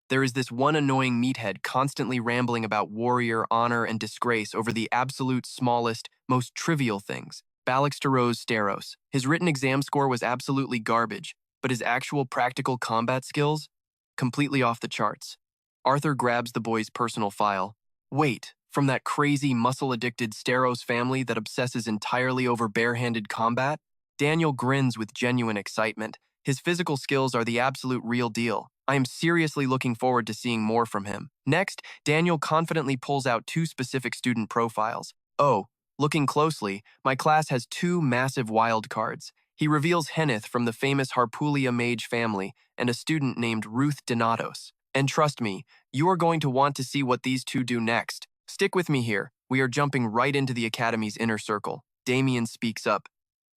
[SPEAKER 1] There is this one annoying meathead constantly rambling about warrior, honor, and disgrace over the absolute smallest, most trivial things. Steroze. His written exam score was absolutely garbage, but his actual practical combat skills? Completely off the charts. Arthur grabs the boy's personal file. Wait, from that crazy, muscle-addicted Steroze family that obsesses entirely over barehanded combat? Daniel grins with genuine excitement. His physical skills are the absolute real deal. I am seriously looking forward to seeing more from him. Next, Daniel confidently pulls out 2 specific student profiles. Oh, looking closely, my class has 2 massive wild cards. He reveals Henneth from the famous Harpoolia mage family and a student named Ruth Denatos. And trust me, you are going to want to see what these 2 do next. Stick with me here. We are jumping right into the Academy's inner circle. Damien speaks up.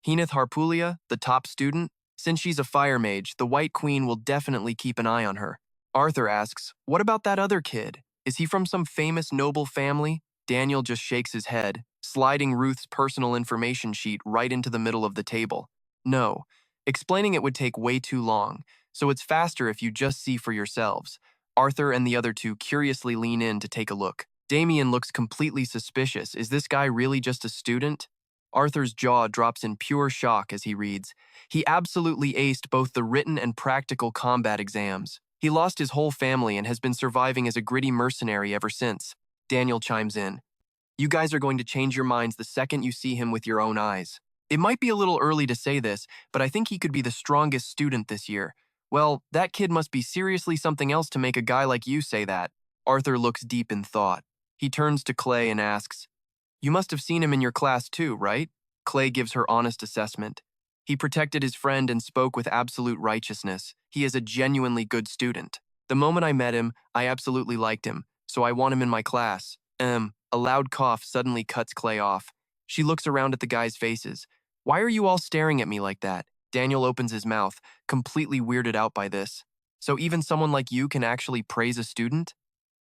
[SPEAKER 1] Henneth Harpoolia, the top student? Since she's a fire mage, the White Queen will definitely keep an eye on her. Arthur asks, what about that other kid? Is he from some famous noble family? Daniel just shakes his head, sliding Ruth's personal information sheet right into the middle of the table. No, explaining it would take way too long, so it's faster if you just see for yourselves. Arthur and the other 2 curiously lean in to take a look. Damien looks completely suspicious. Is this guy really just a student? Arthur's jaw drops in pure shock as he reads. He absolutely aced both the written and practical combat exams. He lost his whole family and has been surviving as a gritty mercenary ever since. Daniel chimes in. You guys are going to change your minds the second you see him with your own eyes. It might be a little early to say this, but I think he could be the strongest student this year. Well, that kid must be seriously something else to make a guy like you say that. Arthur looks deep in thought. He turns to Clay and asks, you must have seen him in your class too, right? Clay gives her honest assessment. He protected his friend and spoke with absolute righteousness. He is a genuinely good student. The moment I met him, I absolutely liked him, so I want him in my class. A loud cough suddenly cuts Clay off. She looks around at the guys' faces. Why are you all staring at me like that? Daniel opens his mouth, completely weirded out by this. So even someone like you can actually praise a student?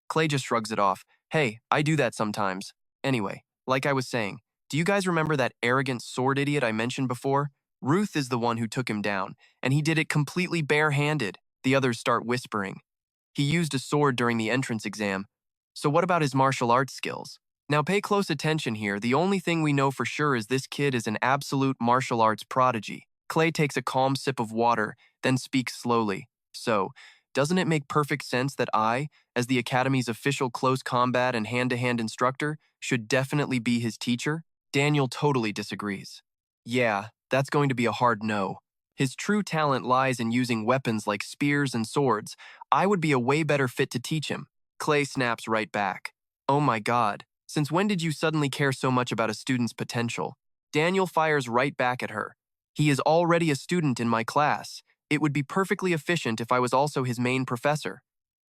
[SPEAKER 1] Clay just shrugs it off. Hey, I do that sometimes. Anyway, like I was saying, do you guys remember that arrogant sword idiot I mentioned before? Ruth is the one who took him down, and he did it completely barehanded. The others start whispering. He used a sword during the entrance exam. So what about his martial arts skills? Now pay close attention here. The only thing we know for sure is this kid is an absolute martial arts prodigy. Clay takes a calm sip of water, then speaks slowly. So, doesn't it make perfect sense that I, as the Academy's official close combat and hand-to-hand instructor, should definitely be his teacher? Daniel totally disagrees. Yeah, that's going to be a hard no. His true talent lies in using weapons like spears and swords. I would be a way better fit to teach him. Clay snaps right back. Oh my God, since when did you suddenly care so much about a student's potential? Daniel fires right back at her. He is already a student in my class. It would be perfectly efficient if I was also his main professor.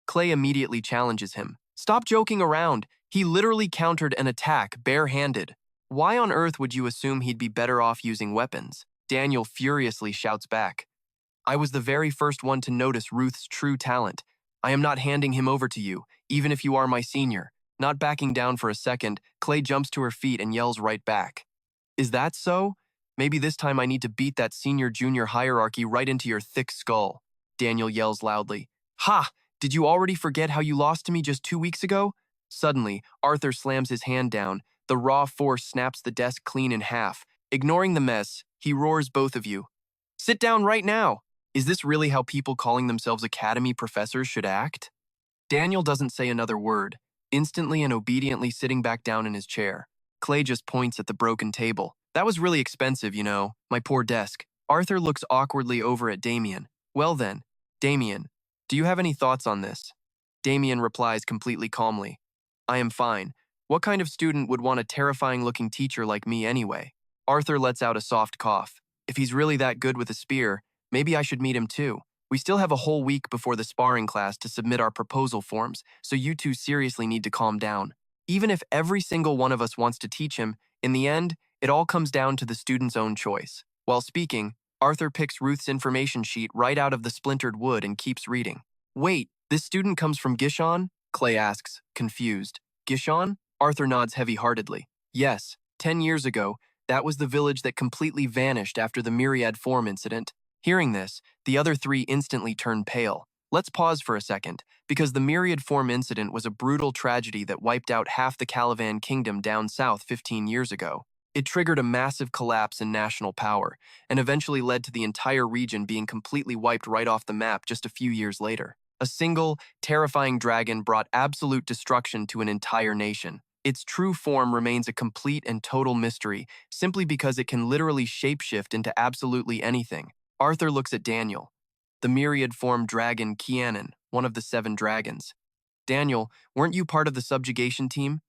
[SPEAKER 1] Clay immediately challenges him. Stop joking around. He literally countered an attack barehanded. Why on earth would you assume he'd be better off using weapons? Daniel furiously shouts back. I was the very first one to notice Ruth's true talent. I am not handing him over to you, even if you are my senior. Not backing down for a second, Clay jumps to her feet and yells right back. Is that so? Maybe this time I need to beat that senior-junior hierarchy right into your thick skull. Daniel yells loudly. Ha! Did you already forget how you lost to me just 2 weeks ago? Suddenly, Arthur slams his hand down. The raw force snaps the desk clean in half. Ignoring the mess, he roars both of you. Sit down right now! Is this really how people calling themselves academy professors should act? Daniel doesn't say another word, instantly and obediently sitting back down in his chair. Clay just points at the broken table. That was really expensive, you know, my poor desk. Arthur looks awkwardly over at Damien. Well then, Damien, do you have any thoughts on this? Damien replies completely calmly. I am fine. What kind of student would want a terrifying-looking teacher like me anyway? Arthur lets out a soft cough. If he's really that good with a spear, maybe I should meet him too. We still have a whole week before the sparring class to submit our proposal forms, so you two seriously need to calm down. Even if every single one of us wants to teach him, in the end, it all comes down to the student's own choice. While speaking, Arthur picks Ruth's information sheet right out of the splintered wood and keeps reading. Wait, this student comes from Gishon? Clay asks, confused. Gishon? Arthur nods heavy-heartedly. Yes, 10 years ago, that was the village that completely vanished after the Myriad Form incident. Hearing this, the other three instantly turn pale. Let's pause for a second, because the Myriad Form incident was a brutal tragedy that wiped out half the Calavan kingdom down south 15 years ago. It triggered a massive collapse in national power, and eventually led to the entire region being completely wiped right off the map just a few years later. A single, terrifying dragon brought absolute destruction to an entire nation. Its true form remains a complete and total mystery, simply because it can literally shapeshift into absolutely anything. Arthur looks at Daniel, the myriad form dragon Kianan, one of the 7 dragons. Daniel, weren't you part of the subjugation team?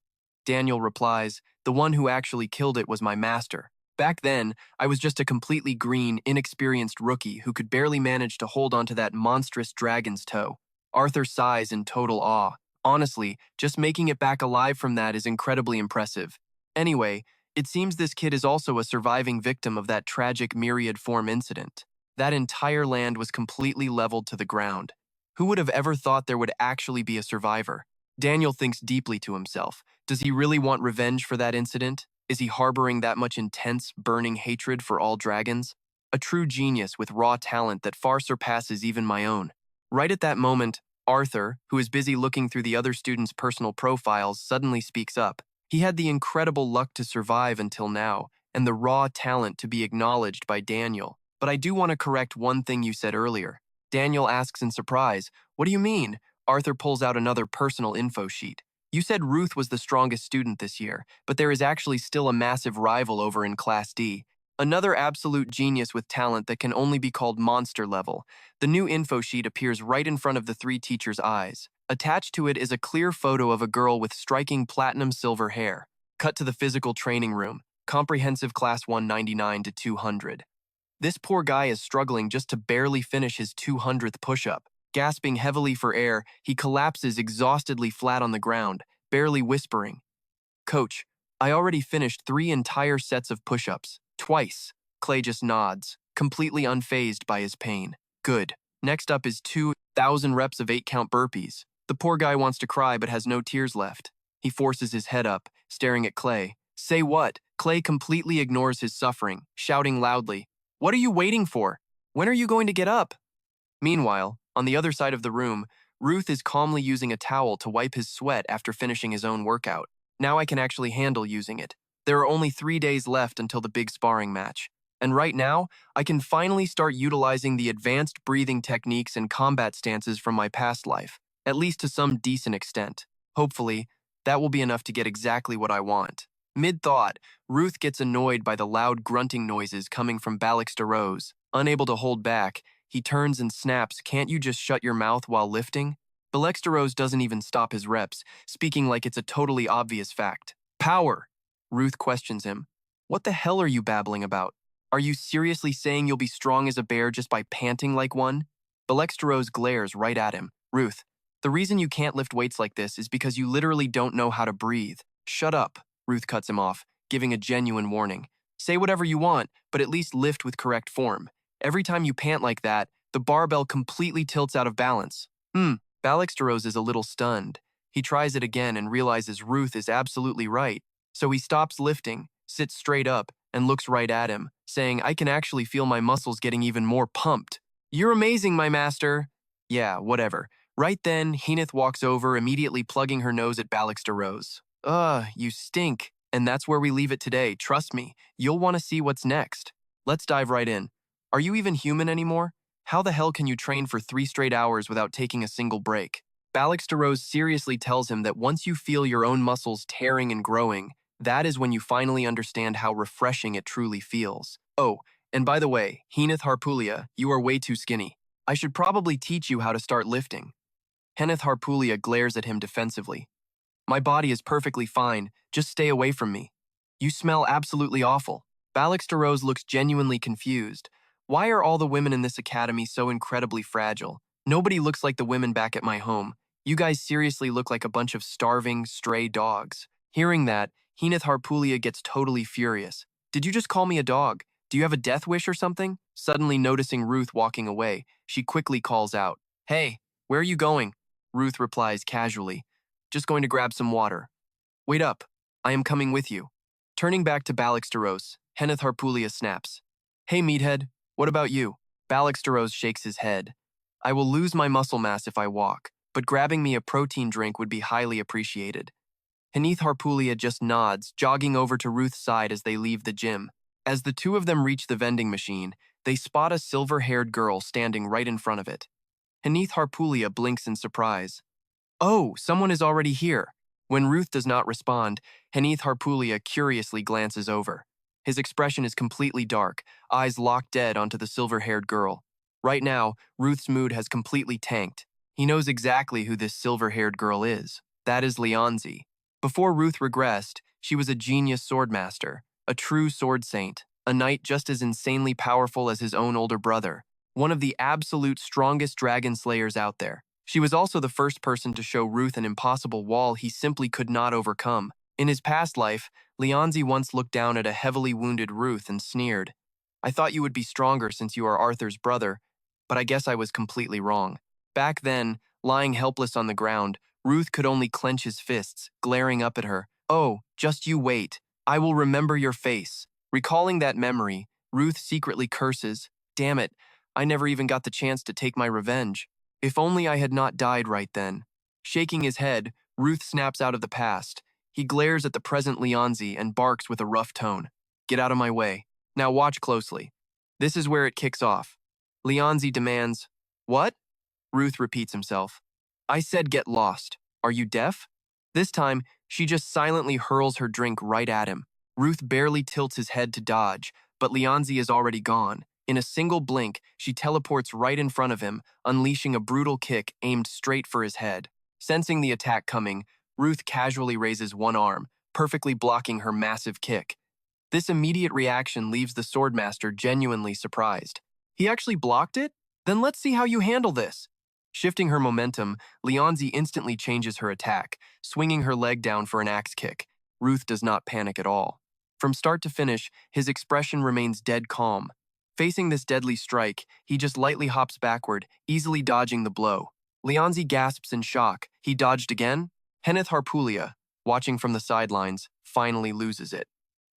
[SPEAKER 1] Daniel replies, the one who actually killed it was my master. Back then, I was just a completely green, inexperienced rookie who could barely manage to hold onto that monstrous dragon's toe. Arthur sighs in total awe. Honestly, just making it back alive from that is incredibly impressive. Anyway, it seems this kid is also a surviving victim of that tragic myriad form incident. That entire land was completely leveled to the ground. Who would have ever thought there would actually be a survivor? Daniel thinks deeply to himself. Does he really want revenge for that incident? Is he harboring that much intense, burning hatred for all dragons? A true genius with raw talent that far surpasses even my own. Right at that moment, Arthur, who is busy looking through the other students' personal profiles, suddenly speaks up. He had the incredible luck to survive until now, and the raw talent to be acknowledged by Daniel. But I do want to correct one thing you said earlier. Daniel asks in surprise, what do you mean? Arthur pulls out another personal info sheet. You said Ruth was the strongest student this year, but there is actually still a massive rival over in Class D. Another absolute genius with talent that can only be called monster level. The new info sheet appears right in front of the 3 teachers' eyes. Attached to it is a clear photo of a girl with striking platinum silver hair. Cut to the physical training room. Comprehensive Class 199 to 200. This poor guy is struggling just to barely finish his 200th push-up. Gasping heavily for air, he collapses exhaustedly flat on the ground, barely whispering. Coach, I already finished 3 entire sets of push-ups. Twice. Clay just nods, completely unfazed by his pain. Good. Next up is 2,000 reps of 8-count burpees. The poor guy wants to cry but has no tears left. He forces his head up, staring at Clay. Say what? Clay completely ignores his suffering, shouting loudly, what are you waiting for? When are you going to get up? Meanwhile, on the other side of the room, Ruth is calmly using a towel to wipe his sweat after finishing his own workout. Now I can actually handle using it. There are only 3 days left until the big sparring match. And right now, I can finally start utilizing the advanced breathing techniques and combat stances from my past life, at least to some decent extent. Hopefully, that will be enough to get exactly what I want. Mid-thought, Ruth gets annoyed by the loud grunting noises coming from Steroze. Unable to hold back, he turns and snaps, can't you just shut your mouth while lifting? Steroze doesn't even stop his reps, speaking like it's a totally obvious fact. Power! Ruth questions him. What the hell are you babbling about? Are you seriously saying you'll be strong as a bear just by panting like one? Steroze glares right at him. Ruth, the reason you can't lift weights like this is because you literally don't know how to breathe. Shut up. Ruth cuts him off, giving a genuine warning. Say whatever you want, but at least lift with correct form. Every time you pant like that, the barbell completely tilts out of balance. Steroze is a little stunned. He tries it again and realizes Ruth is absolutely right. So he stops lifting, sits straight up, and looks right at him, saying, I can actually feel my muscles getting even more pumped. You're amazing, my master. Yeah, whatever. Right then, Heenith walks over, immediately plugging her nose at Steroze. You stink. And that's where we leave it today, trust me. You'll want to see what's next. Let's dive right in. Are you even human anymore? How the hell can you train for 3 straight hours without taking a single break? Steroze seriously tells him that once you feel your own muscles tearing and growing, that is when you finally understand how refreshing it truly feels. Oh, and by the way, Heenith Harpulia, you are way too skinny. I should probably teach you how to start lifting. Heenith Harpulia glares at him defensively. My body is perfectly fine, just stay away from me. You smell absolutely awful. Steroze looks genuinely confused. Why are all the women in this academy so incredibly fragile? Nobody looks like the women back at my home. You guys seriously look like a bunch of starving, stray dogs. Hearing that, Henith Harpulia gets totally furious. Did you just call me a dog? Do you have a death wish or something? Suddenly noticing Ruth walking away, she quickly calls out, "Hey, where are you going?" Ruth replies casually, "Just going to grab some water." "Wait up, I am coming with you." Turning back to Steroze, Henith Harpulia snaps, "Hey meathead, what about you?" Steroze shakes his head. "I will lose my muscle mass if I walk, but grabbing me a protein drink would be highly appreciated." Henith Harpulia just nods, jogging over to Ruth's side as they leave the gym. As the two of them reach the vending machine, they spot a silver-haired girl standing right in front of it. Henith Harpulia blinks in surprise. "Oh, someone is already here." When Ruth does not respond, Henith Harpulia curiously glances over. His expression is completely dark, eyes locked dead onto the silver-haired girl. Right now, Ruth's mood has completely tanked. He knows exactly who this silver-haired girl is. That is Leonzi. Before Ruth regressed, she was a genius swordmaster, a true sword saint, a knight just as insanely powerful as his own older brother, one of the absolute strongest dragon slayers out there. She was also the first person to show Ruth an impossible wall he simply could not overcome. In his past life, Leonzi once looked down at a heavily wounded Ruth and sneered, "I thought you would be stronger since you are Arthur's brother, but I guess I was completely wrong." Back then, lying helpless on the ground, Ruth could only clench his fists, glaring up at her. "Oh, just you wait. I will remember your face." Recalling that memory, Ruth secretly curses, "Damn it, I never even got the chance to take my revenge. If only I had not died right then." Shaking his head, Ruth snaps out of the past. He glares at the present Leonzi and barks with a rough tone. "Get out of my way. Now watch closely." This is where it kicks off. Leonzi demands, "What?" Ruth repeats himself. "I said get lost. Are you deaf?" This time, she just silently hurls her drink right at him. Ruth barely tilts his head to dodge, but Leonzi is already gone. In a single blink, she teleports right in front of him, unleashing a brutal kick aimed straight for his head. Sensing the attack coming, Ruth casually raises one arm, perfectly blocking her massive kick. This immediate reaction leaves the swordmaster genuinely surprised. "He actually blocked it? Then let's see how you handle this." Shifting her momentum, Leonzi instantly changes her attack, swinging her leg down for an axe kick. Ruth does not panic at all. From start to finish, his expression remains dead calm. Facing this deadly strike, he just lightly hops backward, easily dodging the blow. Leonzi gasps in shock. He dodged again? Henith Harpulia, watching from the sidelines, finally loses it.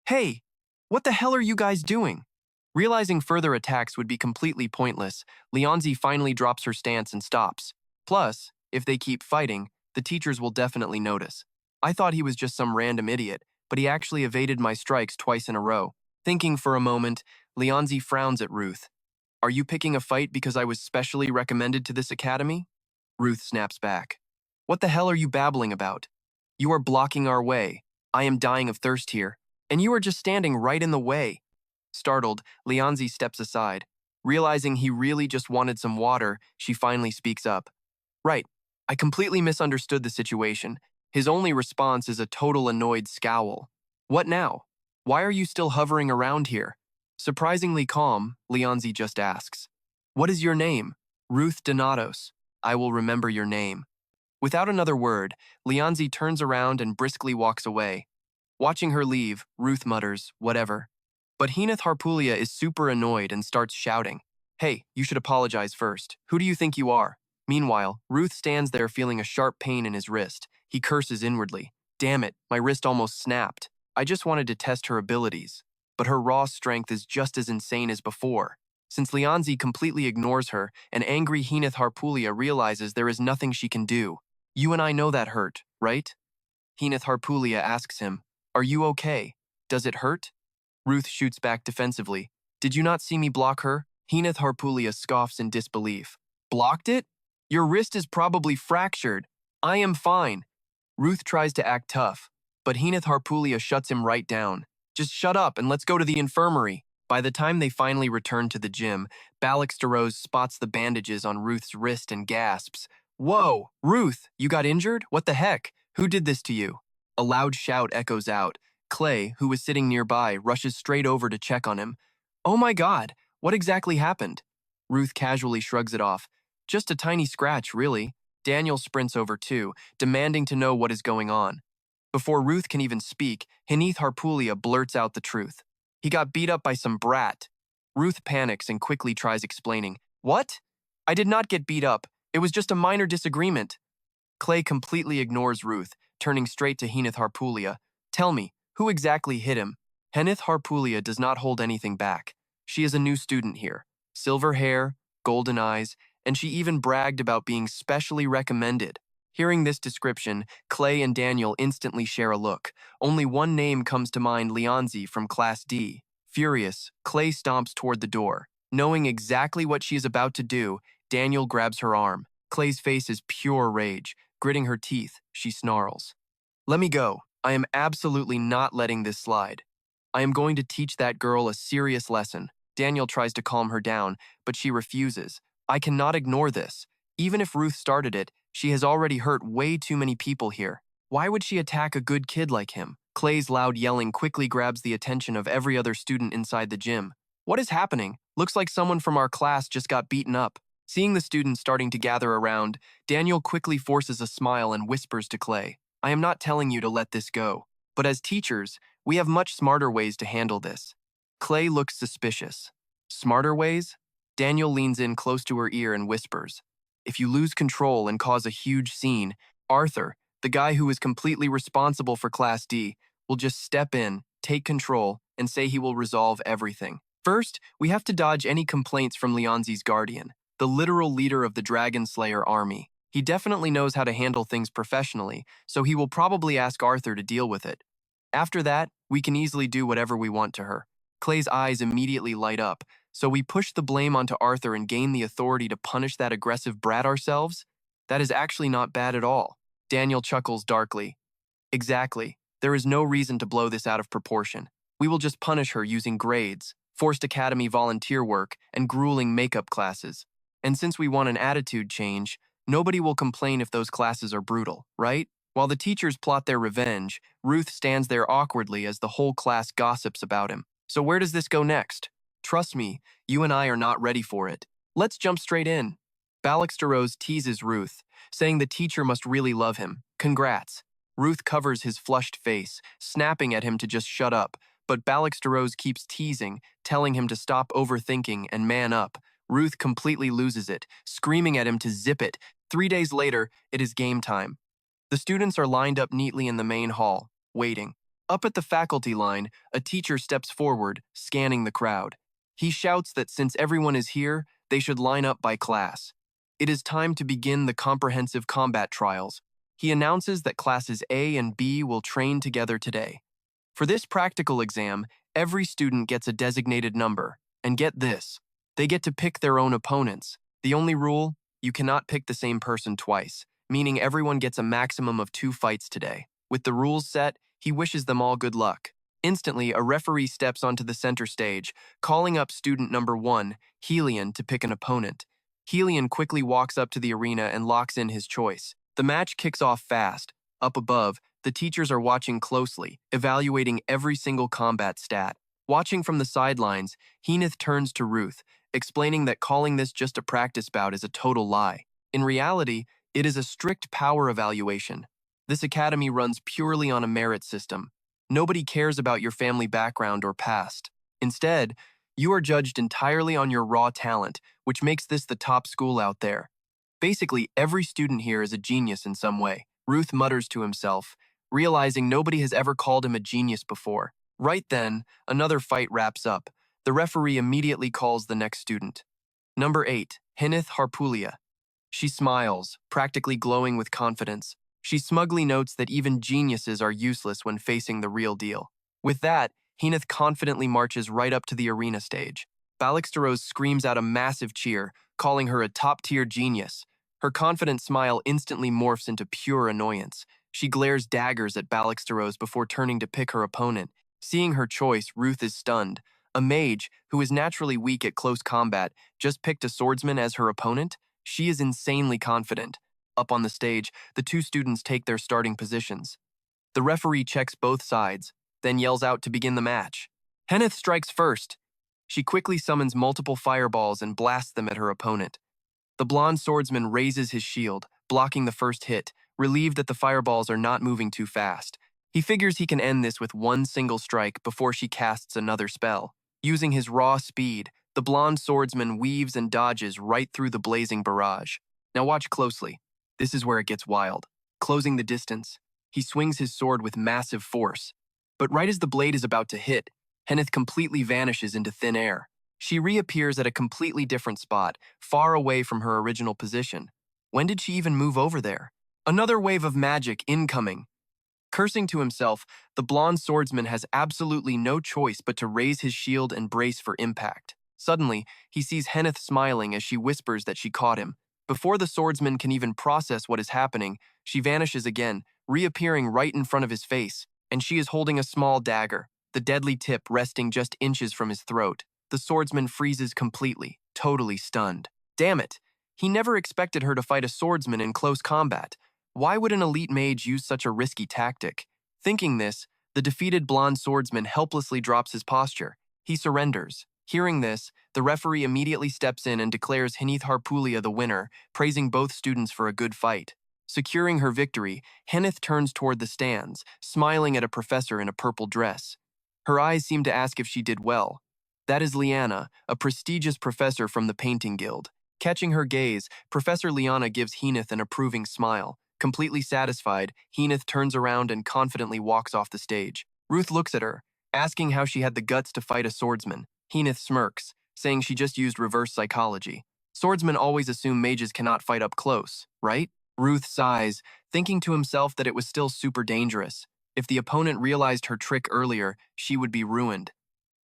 [SPEAKER 1] "Hey, what the hell are you guys doing?" Realizing further attacks would be completely pointless, Leonzi finally drops her stance and stops. Plus, if they keep fighting, the teachers will definitely notice. "I thought he was just some random idiot, but he actually evaded my strikes twice in a row." Thinking for a moment, Leonzi frowns at Ruth. "Are you picking a fight because I was specially recommended to this academy?" Ruth snaps back. "What the hell are you babbling about? You are blocking our way. I am dying of thirst here, and you are just standing right in the way." Startled, Leonzi steps aside. Realizing he really just wanted some water, she finally speaks up. "Right, I completely misunderstood the situation." His only response is a total annoyed scowl. "What now? Why are you still hovering around here?" Surprisingly calm, Leonzi just asks, "What is your name?" "Ruth Denatos. I will remember your name." Without another word, Leonzi turns around and briskly walks away. Watching her leave, Ruth mutters, "Whatever." But Henith Harpulia is super annoyed and starts shouting, "Hey, you should apologize first. Who do you think you are?" Meanwhile, Ruth stands there feeling a sharp pain in his wrist. He curses inwardly. "Damn it, my wrist almost snapped. I just wanted to test her abilities." But her raw strength is just as insane as before. Since Leonzi completely ignores her, an angry Henith Harpulia realizes there is nothing she can do. "You and I know that hurt, right?" Henith Harpulia asks him, "Are you okay? Does it hurt?" Ruth shoots back defensively. "Did you not see me block her?" Henith Harpulia scoffs in disbelief. "Blocked it? Your wrist is probably fractured. I am fine." Ruth tries to act tough, but Henith Harpulia shuts him right down. "Just shut up and let's go to the infirmary." By the time they finally return to the gym, Steroze spots the bandages on Ruth's wrist and gasps, "Whoa, Ruth, you got injured? What the heck? Who did this to you?" A loud shout echoes out. Clay, who was sitting nearby, rushes straight over to check on him. "Oh my God, What exactly happened? Ruth casually shrugs it off. Just a tiny scratch, really. Daniel sprints over too, demanding to know what is going on. Before Ruth can even speak, Hinith Harpulia blurts out the truth. He got beat up by some brat. Ruth panics and quickly tries explaining. What? I did not get beat up. It was just a minor disagreement. Clay completely ignores Ruth, turning straight to Hinith Harpulia. Tell me, who exactly hit him? Hinith Harpulia does not hold anything back. She is a new student here. Silver hair, golden eyes, and she even bragged about being specially recommended. Hearing this description, Clay and Daniel instantly share a look. Only one name comes to mind, Leonzi from Class D. Furious, Clay stomps toward the door. Knowing exactly what she is about to do, Daniel grabs her arm. Clay's face is pure rage. Gritting her teeth, she snarls. Let me go. I am absolutely not letting this slide. I am going to teach that girl a serious lesson. Daniel tries to calm her down, but she refuses. I cannot ignore this. Even if Ruth started it, she has already hurt way too many people here. Why would she attack a good kid like him? Clay's loud yelling quickly grabs the attention of every other student inside the gym. What is happening? Looks like someone from our class just got beaten up. Seeing the students starting to gather around, Daniel quickly forces a smile and whispers to Clay, I am not telling you to let this go, but as teachers, we have much smarter ways to handle this. Clay looks suspicious. Smarter ways? Daniel leans in close to her ear and whispers, if you lose control and cause a huge scene, Arthur, the guy who is completely responsible for Class D, will just step in, take control, and say he will resolve everything. First, we have to dodge any complaints from Leonzi's guardian, the literal leader of the Dragon Slayer army. He definitely knows how to handle things professionally, so he will probably ask Arthur to deal with it. After that, we can easily do whatever we want to her. Clay's eyes immediately light up, so we push the blame onto Arthur and gain the authority to punish that aggressive brat ourselves? That is actually not bad at all. Daniel chuckles darkly. Exactly. There is no reason to blow this out of proportion. We will just punish her using grades, forced academy volunteer work, and grueling makeup classes. And since we want an attitude change, nobody will complain if those classes are brutal, right? While the teachers plot their revenge, Ruth stands there awkwardly as the whole class gossips about him. So where does this go next? Trust me, you and I are not ready for it. Let's jump straight in. Steroze teases Ruth, saying the teacher must really love him. Congrats. Ruth covers his flushed face, snapping at him to just shut up, but Steroze keeps teasing, telling him to stop overthinking and man up. Ruth completely loses it, screaming at him to zip it. 3 days later, it is game time. The students are lined up neatly in the main hall, waiting. Up at the faculty line, a teacher steps forward, scanning the crowd. He shouts that since everyone is here, they should line up by class. It is time to begin the comprehensive combat trials. He announces that classes A and B will train together today. For this practical exam, every student gets a designated number. And get this, they get to pick their own opponents. The only rule, you cannot pick the same person twice, meaning everyone gets a maximum of 2 fights today. With the rules set, he wishes them all good luck. Instantly, a referee steps onto the center stage, calling up student number 1, Helion, to pick an opponent. Helion quickly walks up to the arena and locks in his choice. The match kicks off fast. Up above, the teachers are watching closely, evaluating every single combat stat. Watching from the sidelines, Hinith turns to Ruth, explaining that calling this just a practice bout is a total lie. In reality, it is a strict power evaluation. This academy runs purely on a merit system. Nobody cares about your family background or past. Instead, you are judged entirely on your raw talent, which makes this the top school out there. Basically, every student here is a genius in some way. Ruth mutters to himself, realizing nobody has ever called him a genius before. Right then, another fight wraps up. The referee immediately calls the next student. Number 8, Hinith Harpulia. She smiles, practically glowing with confidence. She smugly notes that even geniuses are useless when facing the real deal. With that, Hinith confidently marches right up to the arena stage. Steroze screams out a massive cheer, calling her a top-tier genius. Her confident smile instantly morphs into pure annoyance. She glares daggers at Steroze before turning to pick her opponent. Seeing her choice, Ruth is stunned. A mage, who is naturally weak at close combat, just picked a swordsman as her opponent? She is insanely confident. Up on the stage, the 2 students take their starting positions. The referee checks both sides, then yells out to begin the match. Hinith strikes first. She quickly summons multiple fireballs and blasts them at her opponent. The blonde swordsman raises his shield, blocking the first hit, relieved that the fireballs are not moving too fast. He figures he can end this with one single strike before she casts another spell. Using his raw speed, the blonde swordsman weaves and dodges right through the blazing barrage. Now watch closely. This is where it gets wild. Closing the distance, he swings his sword with massive force. But right as the blade is about to hit, Henneth completely vanishes into thin air. She reappears at a completely different spot, far away from her original position. When did she even move over there? Another wave of magic incoming. Cursing to himself, the blonde swordsman has absolutely no choice but to raise his shield and brace for impact. Suddenly, he sees Henneth smiling as she whispers that she caught him. Before the swordsman can even process what is happening, she vanishes again, reappearing right in front of his face, and she is holding a small dagger, the deadly tip resting just inches from his throat. The swordsman freezes completely, totally stunned. Damn it! He never expected her to fight a swordsman in close combat. Why would an elite mage use such a risky tactic? Thinking this, the defeated blonde swordsman helplessly drops his posture. He surrenders. Hearing this, the referee immediately steps in and declares Henneth Harpulia the winner, praising both students for a good fight. Securing her victory, Henneth turns toward the stands, smiling at a professor in a purple dress. Her eyes seem to ask if she did well. That is Liana, a prestigious professor from the Painting Guild. Catching her gaze, Professor Liana gives Henneth an approving smile. Completely satisfied, Henneth turns around and confidently walks off the stage. Ruth looks at her, asking how she had the guts to fight a swordsman. Henneth smirks, saying she just used reverse psychology. Swordsmen always assume mages cannot fight up close, right? Ruth sighs, thinking to himself that it was still super dangerous. If the opponent realized her trick earlier, she would be ruined.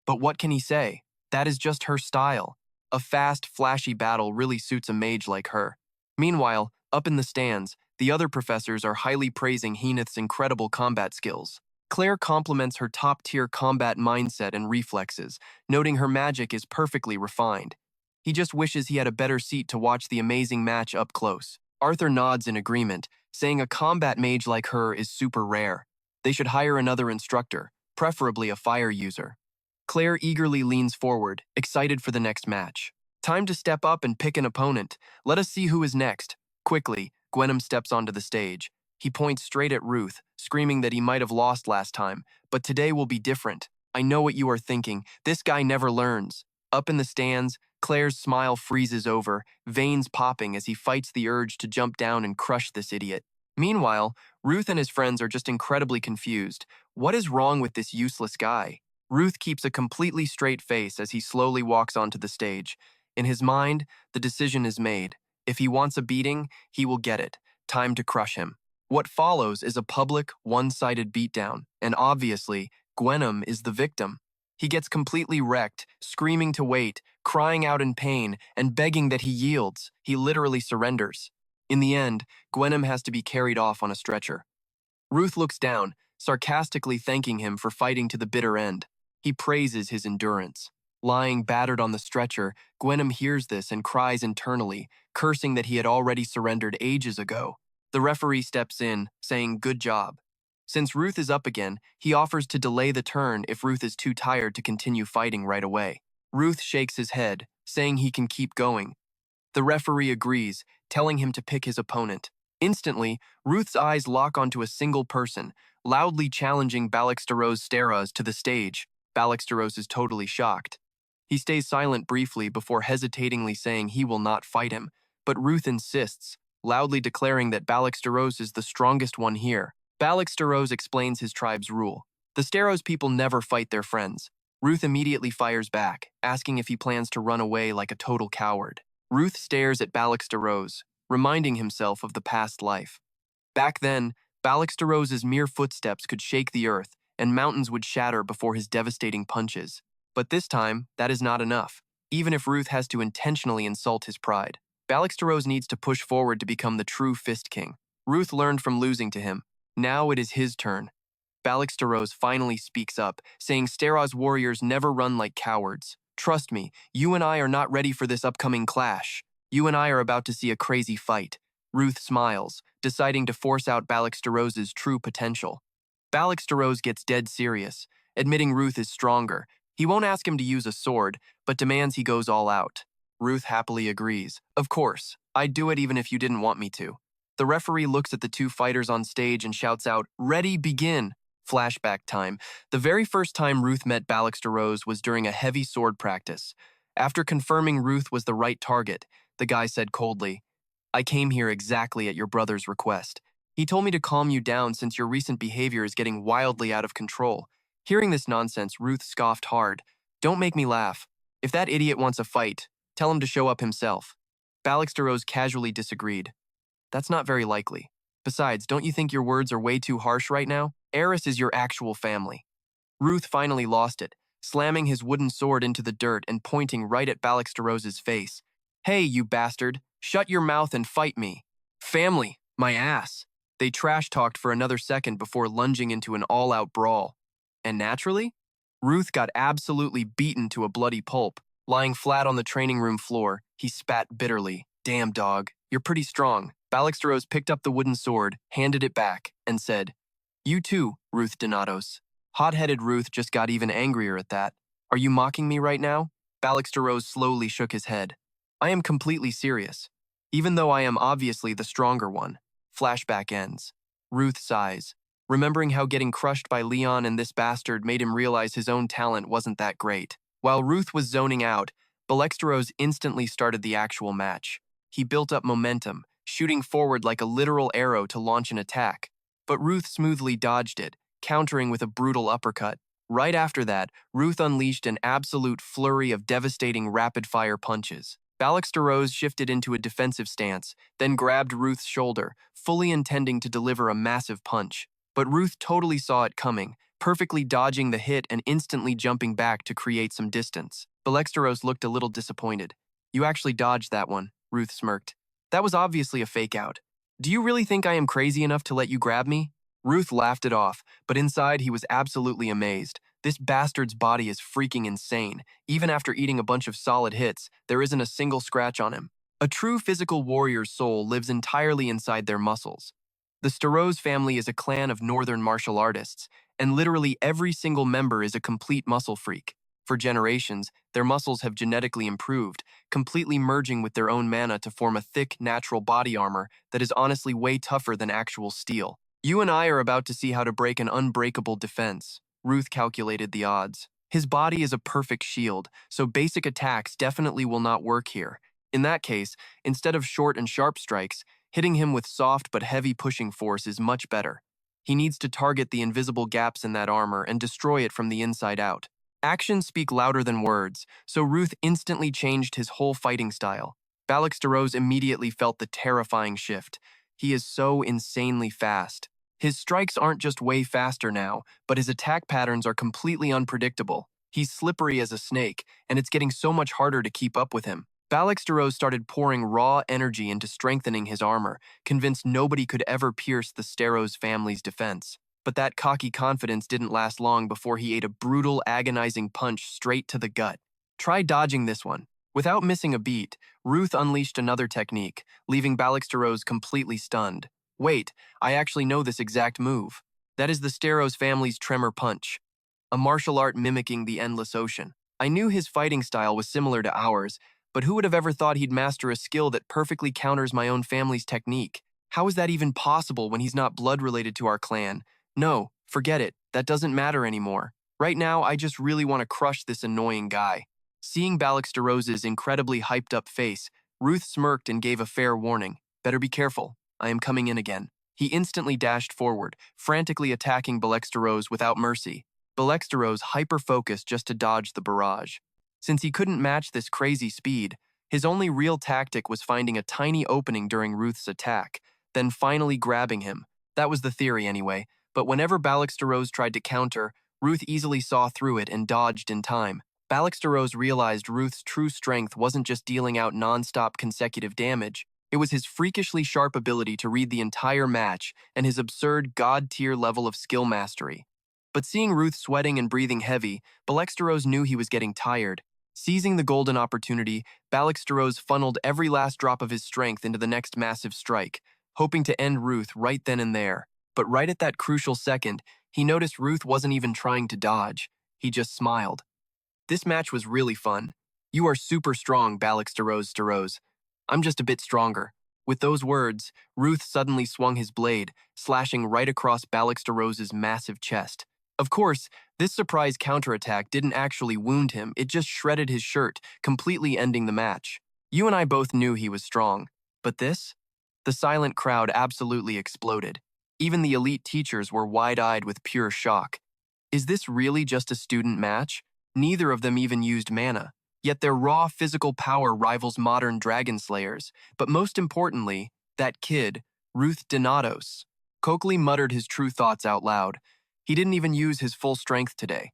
[SPEAKER 1] But what can he say? That is just her style. A fast, flashy battle really suits a mage like her. Meanwhile, up in the stands, the other professors are highly praising Henneth's incredible combat skills. Claire compliments her top-tier combat mindset and reflexes, noting her magic is perfectly refined. He just wishes he had a better seat to watch the amazing match up close. Arthur nods in agreement, saying a combat mage like her is super rare. They should hire another instructor, preferably a fire user. Claire eagerly leans forward, excited for the next match. Time to step up and pick an opponent. Let us see who is next. Quickly, Gwenum steps onto the stage. He points straight at Ruth, screaming that he might have lost last time, but today will be different. I know what you are thinking. This guy never learns. Up in the stands, Claire's smile freezes over, veins popping as he fights the urge to jump down and crush this idiot. Meanwhile, Ruth and his friends are just incredibly confused. What is wrong with this useless guy? Ruth keeps a completely straight face as he slowly walks onto the stage. In his mind, the decision is made. If he wants a beating, he will get it. Time to crush him. What follows is a public, one-sided beatdown, and obviously, Gwenum is the victim. He gets completely wrecked, screaming to wait, crying out in pain, and begging that he yields. He literally surrenders. In the end, Gwenum has to be carried off on a stretcher. Ruth looks down, sarcastically thanking him for fighting to the bitter end. He praises his endurance. Lying battered on the stretcher, Gwenum hears this and cries internally, cursing that he had already surrendered ages ago. The referee steps in, saying, "Good job." Since Ruth is up again, he offers to delay the turn if Ruth is too tired to continue fighting right away. Ruth shakes his head, saying he can keep going. The referee agrees, telling him to pick his opponent. Instantly, Ruth's eyes lock onto a single person, loudly challenging Steroze to the stage. Steroze is totally shocked. He stays silent briefly before hesitatingly saying he will not fight him, but Ruth insists, loudly declaring that Steroze is the strongest one here. Steroze explains his tribe's rule. The Steroze people never fight their friends. Ruth immediately fires back, asking if he plans to run away like a total coward. Ruth stares at Steroze, reminding himself of the past life. Back then, Steroze's mere footsteps could shake the earth, and mountains would shatter before his devastating punches. But this time, that is not enough, even if Ruth has to intentionally insult his pride. Steroze needs to push forward to become the true Fist King. Ruth learned from losing to him. Now it is his turn. Steroze finally speaks up, saying Steroze warriors never run like cowards. Trust me, you and I are not ready for this upcoming clash. You and I are about to see a crazy fight. Ruth smiles, deciding to force out Steroze's true potential. Steroze gets dead serious, admitting Ruth is stronger. He won't ask him to use a sword, but demands he goes all out. Ruth happily agrees. Of course, I'd do it even if you didn't want me to. The referee looks at the two fighters on stage and shouts out, "Ready, begin!" Flashback time. The very first time Ruth met Steroze was during a heavy sword practice. After confirming Ruth was the right target, the guy said coldly, "I came here exactly at your brother's request. He told me to calm you down since your recent behavior is getting wildly out of control." Hearing this nonsense, Ruth scoffed hard. "Don't make me laugh. If that idiot wants a fight, tell him to show up himself." Steroze casually disagreed. "That's not very likely. Besides, don't you think your words are way too harsh right now? Eris is your actual family." Ruth finally lost it, slamming his wooden sword into the dirt and pointing right at Steroze's face. "Hey, you bastard, shut your mouth and fight me." "Family, my ass." They trash-talked for another second before lunging into an all-out brawl. And naturally, Ruth got absolutely beaten to a bloody pulp. Lying flat on the training room floor, he spat bitterly. "Damn, dog, you're pretty strong." Steroze picked up the wooden sword, handed it back, and said, "You too, Ruth Denatos." Hot-headed Ruth just got even angrier at that. "Are you mocking me right now?" Steroze slowly shook his head. "I am completely serious. Even though I am obviously the stronger one." Flashback ends. Ruth sighs, remembering how getting crushed by Leon and this bastard made him realize his own talent wasn't that great. While Ruth was zoning out, Steroze instantly started the actual match. He built up momentum, shooting forward like a literal arrow to launch an attack. But Ruth smoothly dodged it, countering with a brutal uppercut. Right after that, Ruth unleashed an absolute flurry of devastating rapid-fire punches. Steroze shifted into a defensive stance, then grabbed Ruth's shoulder, fully intending to deliver a massive punch. But Ruth totally saw it coming, perfectly dodging the hit and instantly jumping back to create some distance. Steroze looked a little disappointed. "You actually dodged that one," Ruth smirked. "That was obviously a fake-out. Do you really think I am crazy enough to let you grab me?" Ruth laughed it off, but inside he was absolutely amazed. This bastard's body is freaking insane. Even after eating a bunch of solid hits, there isn't a single scratch on him. A true physical warrior's soul lives entirely inside their muscles. The Steroze family is a clan of northern martial artists, and literally every single member is a complete muscle freak. For generations, their muscles have genetically improved, completely merging with their own mana to form a thick, natural body armor that is honestly way tougher than actual steel. "You and I are about to see how to break an unbreakable defense." Ruth calculated the odds. His body is a perfect shield, so basic attacks definitely will not work here. In that case, instead of short and sharp strikes, hitting him with soft but heavy pushing force is much better. He needs to target the invisible gaps in that armor and destroy it from the inside out. Actions speak louder than words, so Ruth instantly changed his whole fighting style. Steroze immediately felt the terrifying shift. He is so insanely fast. His strikes aren't just way faster now, but his attack patterns are completely unpredictable. He's slippery as a snake, and it's getting so much harder to keep up with him. Steroze started pouring raw energy into strengthening his armor, convinced nobody could ever pierce the Steroze family's defense. But that cocky confidence didn't last long before he ate a brutal, agonizing punch straight to the gut. Try dodging this one. Without missing a beat, Ruth unleashed another technique, leaving Steroze completely stunned. "Wait, I actually know this exact move. That is the Steroze family's Tremor Punch, a martial art mimicking the endless ocean. I knew his fighting style was similar to ours, but who would have ever thought he'd master a skill that perfectly counters my own family's technique? How is that even possible when he's not blood-related to our clan? No, forget it. That doesn't matter anymore. Right now, I just really want to crush this annoying guy." Seeing Steroze's incredibly hyped-up face, Ruth smirked and gave a fair warning. "Better be careful. I am coming in again." He instantly dashed forward, frantically attacking Steroze without mercy. Steroze hyper-focused just to dodge the barrage. Since he couldn't match this crazy speed, his only real tactic was finding a tiny opening during Ruth's attack, then finally grabbing him. That was the theory anyway, but whenever Steroze tried to counter, Ruth easily saw through it and dodged in time. Steroze realized Ruth's true strength wasn't just dealing out non-stop consecutive damage. It was his freakishly sharp ability to read the entire match and his absurd god-tier level of skill mastery. But seeing Ruth sweating and breathing heavy, Steroze knew he was getting tired. Seizing the golden opportunity, Steroze funneled every last drop of his strength into the next massive strike, hoping to end Ruth right then and there. But right at that crucial second, he noticed Ruth wasn't even trying to dodge. He just smiled. This match was really fun. You are super strong, Steroze. I'm just a bit stronger. With those words, Ruth suddenly swung his blade, slashing right across Steroze's massive chest. Of course, this surprise counterattack didn't actually wound him, it just shredded his shirt, completely ending the match. You and I both knew he was strong. But this? The silent crowd absolutely exploded. Even the elite teachers were wide-eyed with pure shock. Is this really just a student match? Neither of them even used mana. Yet their raw physical power rivals modern dragon slayers. But most importantly, that kid, Ruth Denatos. Coakley muttered his true thoughts out loud. He didn't even use his full strength today.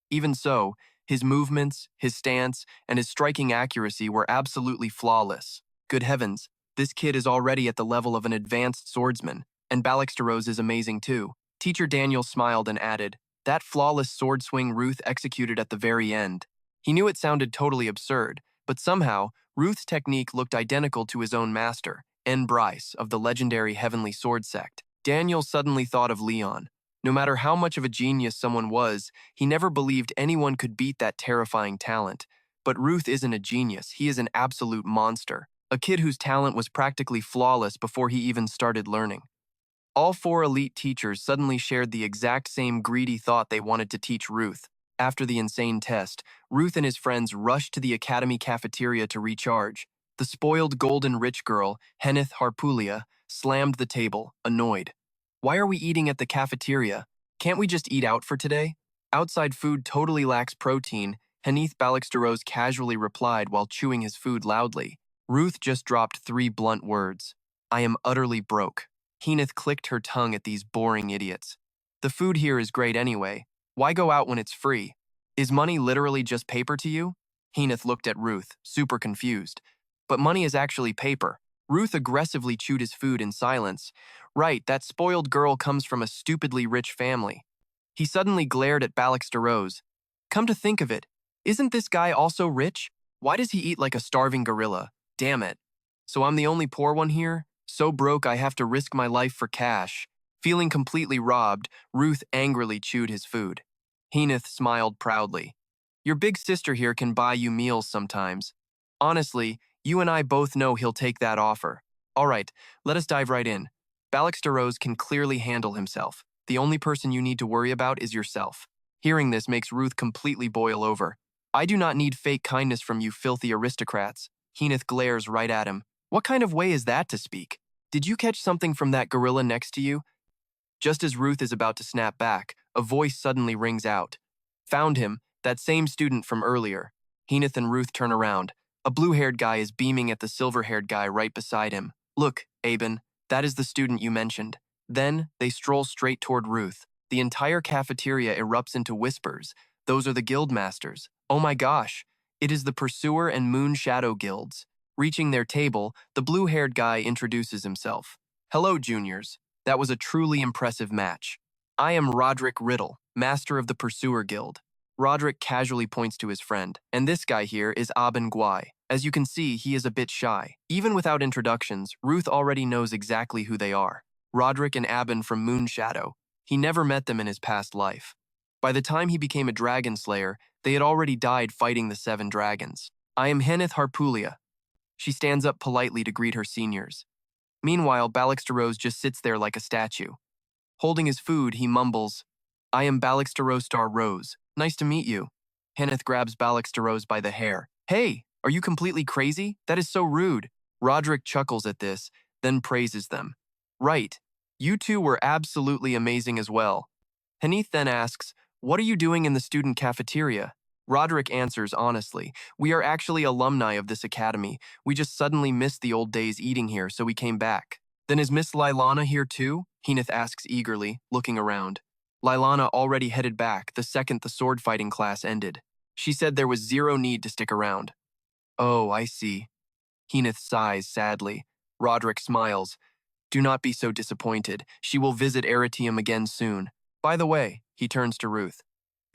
[SPEAKER 1] Even so, his movements, his stance, and his striking accuracy were absolutely flawless. Good heavens, this kid is already at the level of an advanced swordsman, and Steroze is amazing too. Teacher Daniel smiled and added, that flawless sword swing Ruth executed at the very end. He knew it sounded totally absurd, but somehow, Ruth's technique looked identical to his own master, N. Bryce, of the legendary Heavenly Sword Sect. Daniel suddenly thought of Leon. No matter how much of a genius someone was, he never believed anyone could beat that terrifying talent. But Ruth isn't a genius, he is an absolute monster. A kid whose talent was practically flawless before he even started learning. All four elite teachers suddenly shared the exact same greedy thought they wanted to teach Ruth. After the insane test, Ruth and his friends rushed to the academy cafeteria to recharge. The spoiled golden rich girl, Henith Harpulia, slammed the table, annoyed. Why are we eating at the cafeteria? Can't we just eat out for today? Outside food totally lacks protein, Henith Steroze casually replied while chewing his food loudly. Ruth just dropped 3 blunt words. I am utterly broke. Henith clicked her tongue at these boring idiots. The food here is great anyway. Why go out when it's free? Is money literally just paper to you? Henith looked at Ruth, super confused. But money is actually paper. Ruth aggressively chewed his food in silence. Right, that spoiled girl comes from a stupidly rich family. He suddenly glared at Steroze. Come to think of it, isn't this guy also rich? Why does he eat like a starving gorilla? Damn it. So I'm the only poor one here? So broke I have to risk my life for cash. Feeling completely robbed, Ruth angrily chewed his food. Henith smiled proudly. Your big sister here can buy you meals sometimes. Honestly, you and I both know he'll take that offer. All right, let us dive right in. Steroze can clearly handle himself. The only person you need to worry about is yourself. Hearing this makes Ruth completely boil over. I do not need fake kindness from you filthy aristocrats. Henith glares right at him. What kind of way is that to speak? Did you catch something from that gorilla next to you? Just as Ruth is about to snap back, a voice suddenly rings out. Found him, that same student from earlier. Henith and Ruth turn around. A blue-haired guy is beaming at the silver-haired guy right beside him. Look, Aben, that is the student you mentioned. Then, they stroll straight toward Ruth. The entire cafeteria erupts into whispers. Those are the guild masters. Oh my gosh, it is the Pursuer and Moon Shadow guilds. Reaching their table, the blue-haired guy introduces himself. Hello, juniors. That was a truly impressive match. I am Roderick Riddle, master of the Pursuer Guild. Roderick casually points to his friend. And this guy here is Aben Guai. As you can see, he is a bit shy. Even without introductions, Ruth already knows exactly who they are. Roderick and Aben from Moon Shadow. He never met them in his past life. By the time he became a dragon slayer, they had already died fighting the 7 dragons. I am Henith Harpulia. She stands up politely to greet her seniors. Meanwhile, Steroze just sits there like a statue. Holding his food, he mumbles, I am Steroze Star Rose. Nice to meet you. Henith grabs Steroze by the hair. Hey, are you completely crazy? That is so rude. Roderick chuckles at this, then praises them. Right, you two were absolutely amazing as well. Henith then asks, what are you doing in the student cafeteria? Roderick answers honestly, we are actually alumni of this academy. We just suddenly missed the old days eating here, so we came back. Then is Miss Lilana here too? Henith asks eagerly, looking around. Lilana already headed back the second the sword fighting class ended. She said there was zero need to stick around. Oh, I see. Henith sighs sadly. Roderick smiles. Do not be so disappointed. She will visit Arityum again soon. By the way, he turns to Ruth.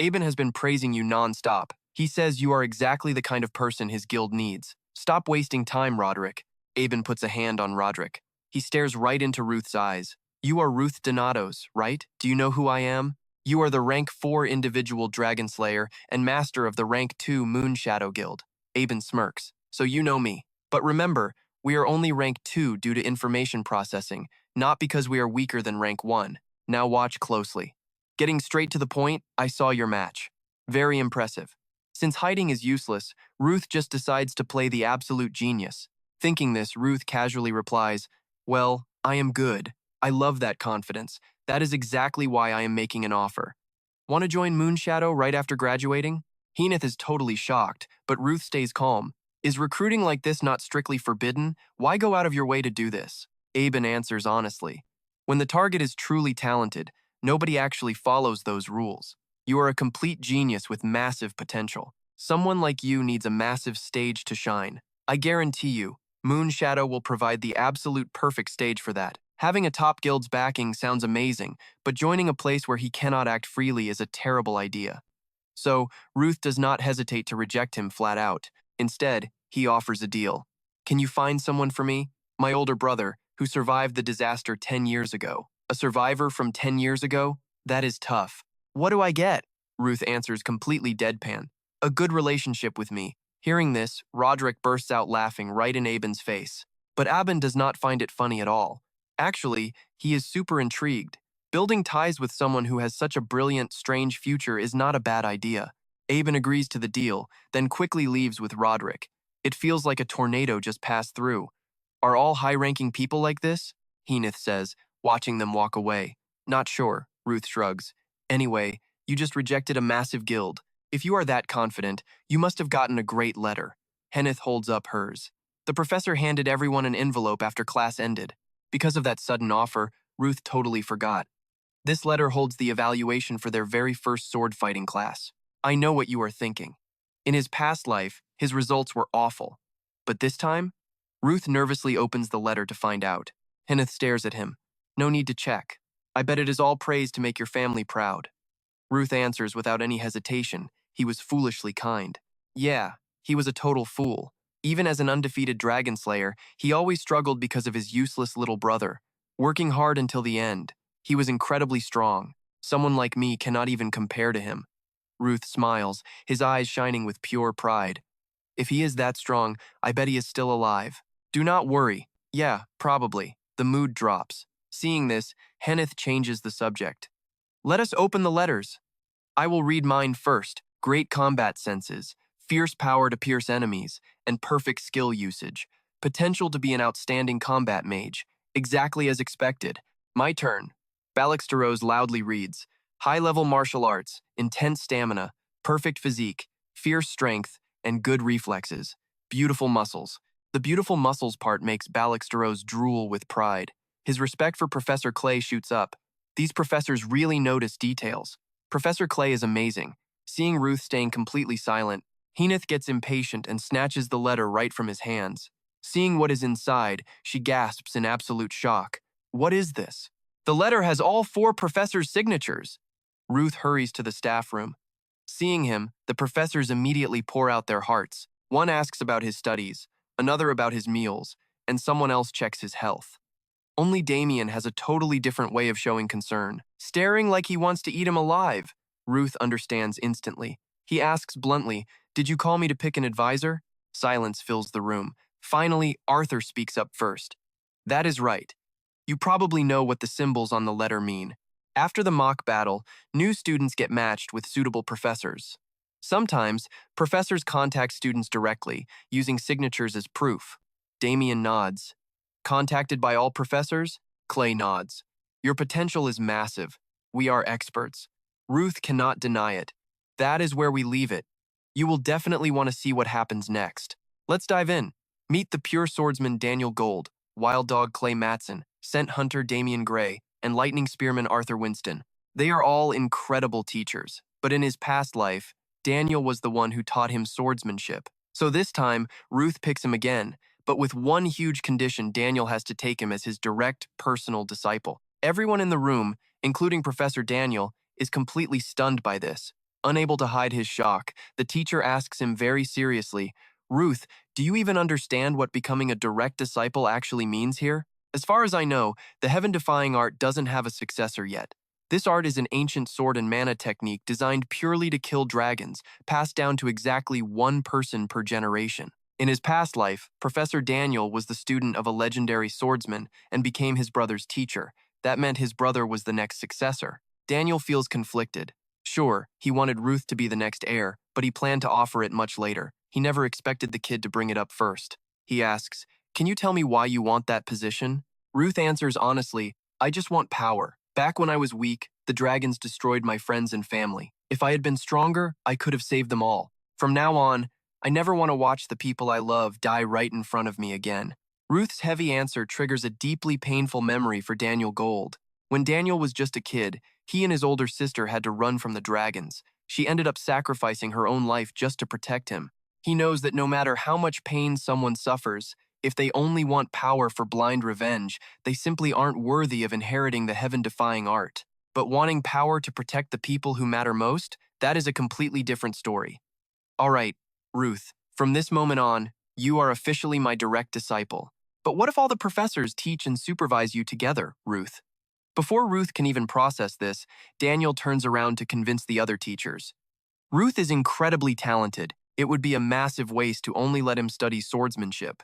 [SPEAKER 1] Aben has been praising you non-stop. He says you are exactly the kind of person his guild needs. Stop wasting time, Roderick. Aben puts a hand on Roderick. He stares right into Ruth's eyes. You are Ruth Denatos, right? Do you know who I am? You are the rank 4 individual dragon slayer and master of the rank 2 Moon Shadow Guild. Aben smirks. So you know me. But remember, we are only rank 2 due to information processing, not because we are weaker than rank 1. Now watch closely. Getting straight to the point, I saw your match. Very impressive. Since hiding is useless, Ruth just decides to play the absolute genius. Thinking this, Ruth casually replies, "Well, I am good. I love that confidence. That is exactly why I am making an offer. Want to join Moonshadow right after graduating?" Heenith is totally shocked, but Ruth stays calm. Is recruiting like this not strictly forbidden? Why go out of your way to do this? Aben answers honestly. When the target is truly talented, nobody actually follows those rules. You are a complete genius with massive potential. Someone like you needs a massive stage to shine. I guarantee you, Moonshadow will provide the absolute perfect stage for that. Having a top guild's backing sounds amazing, but joining a place where he cannot act freely is a terrible idea. So, Ruth does not hesitate to reject him flat out. Instead, he offers a deal. Can you find someone for me? My older brother, who survived the disaster 10 years ago. A survivor from 10 years ago? That is tough. What do I get? Ruth answers completely deadpan. A good relationship with me. Hearing this, Roderick bursts out laughing right in Aben's face. But Aben does not find it funny at all. Actually, he is super intrigued. Building ties with someone who has such a brilliant, strange future is not a bad idea. Aben agrees to the deal, then quickly leaves with Roderick. It feels like a tornado just passed through. Are all high-ranking people like this? Heenith says, watching them walk away. Not sure, Ruth shrugs. Anyway, you just rejected a massive guild. If you are that confident, you must have gotten a great letter. Heenith holds up hers. The professor handed everyone an envelope after class ended. Because of that sudden offer, Ruth totally forgot. This letter holds the evaluation for their very first sword fighting class. I know what you are thinking. In his past life, his results were awful. But this time? Ruth nervously opens the letter to find out. Heenith stares at him. No need to check. I bet it is all praise to make your family proud. Ruth answers without any hesitation. He was foolishly kind. Yeah, he was a total fool. Even as an undefeated dragon slayer, he always struggled because of his useless little brother. Working hard until the end, he was incredibly strong. Someone like me cannot even compare to him. Ruth smiles, his eyes shining with pure pride. If he is that strong, I bet he is still alive. Do not worry. Yeah, probably. The mood drops. Seeing this, Heenith changes the subject. Let us open the letters. I will read mine first. Great combat senses, fierce power to pierce enemies, and perfect skill usage. Potential to be an outstanding combat mage. Exactly as expected. My turn. Steroze loudly reads. High-level martial arts, intense stamina, perfect physique, fierce strength, and good reflexes. Beautiful muscles. The beautiful muscles part makes Steroze drool with pride. His respect for Professor Clay shoots up. These professors really notice details. Professor Clay is amazing. Seeing Ruth staying completely silent, Heenith gets impatient and snatches the letter right from his hands. Seeing what is inside, she gasps in absolute shock. What is this? The letter has all 4 professors' signatures. Ruth hurries to the staff room. Seeing him, the professors immediately pour out their hearts. One asks about his studies, another about his meals, and someone else checks his health. Only Damien has a totally different way of showing concern, staring like he wants to eat him alive. Ruth understands instantly. He asks bluntly, "Did you call me to pick an advisor?" Silence fills the room. Finally, Arthur speaks up first. That is right. You probably know what the symbols on the letter mean. After the mock battle, new students get matched with suitable professors. Sometimes, professors contact students directly, using signatures as proof. Damien nods. Contacted by all professors? Clay nods. Your potential is massive. We are experts. Ruth cannot deny it. That is where we leave it. You will definitely want to see what happens next. Let's dive in. Meet the pure swordsman Daniel Gold, wild dog Clay Matson, scent hunter Damian Gray, and lightning spearman Arthur Winston. They are all incredible teachers, but in his past life, Daniel was the one who taught him swordsmanship. So this time, Ruth picks him again, but with one huge condition: Daniel has to take him as his direct, personal disciple. Everyone in the room, including Professor Daniel, is completely stunned by this. Unable to hide his shock, the teacher asks him very seriously, "Ruth, do you even understand what becoming a direct disciple actually means here? As far as I know, the heaven-defying art doesn't have a successor yet." This art is an ancient sword and mana technique designed purely to kill dragons, passed down to exactly one person per generation. In his past life, Professor Daniel was the student of a legendary swordsman and became his brother's teacher. That meant his brother was the next successor. Daniel feels conflicted. Sure, he wanted Ruth to be the next heir, but he planned to offer it much later. He never expected the kid to bring it up first. He asks, "Can you tell me why you want that position?" Ruth answers honestly, "I just want power. Back when I was weak, the dragons destroyed my friends and family. If I had been stronger, I could have saved them all. From now on, I never want to watch the people I love die right in front of me again." Ruth's heavy answer triggers a deeply painful memory for Daniel Gold. When Daniel was just a kid, he and his older sister had to run from the dragons. She ended up sacrificing her own life just to protect him. He knows that no matter how much pain someone suffers, if they only want power for blind revenge, they simply aren't worthy of inheriting the heaven-defying art. But wanting power to protect the people who matter most, that is a completely different story. All right, Ruth, from this moment on, you are officially my direct disciple. But what if all the professors teach and supervise you together, Ruth? Before Ruth can even process this, Daniel turns around to convince the other teachers. Ruth is incredibly talented. It would be a massive waste to only let him study swordsmanship.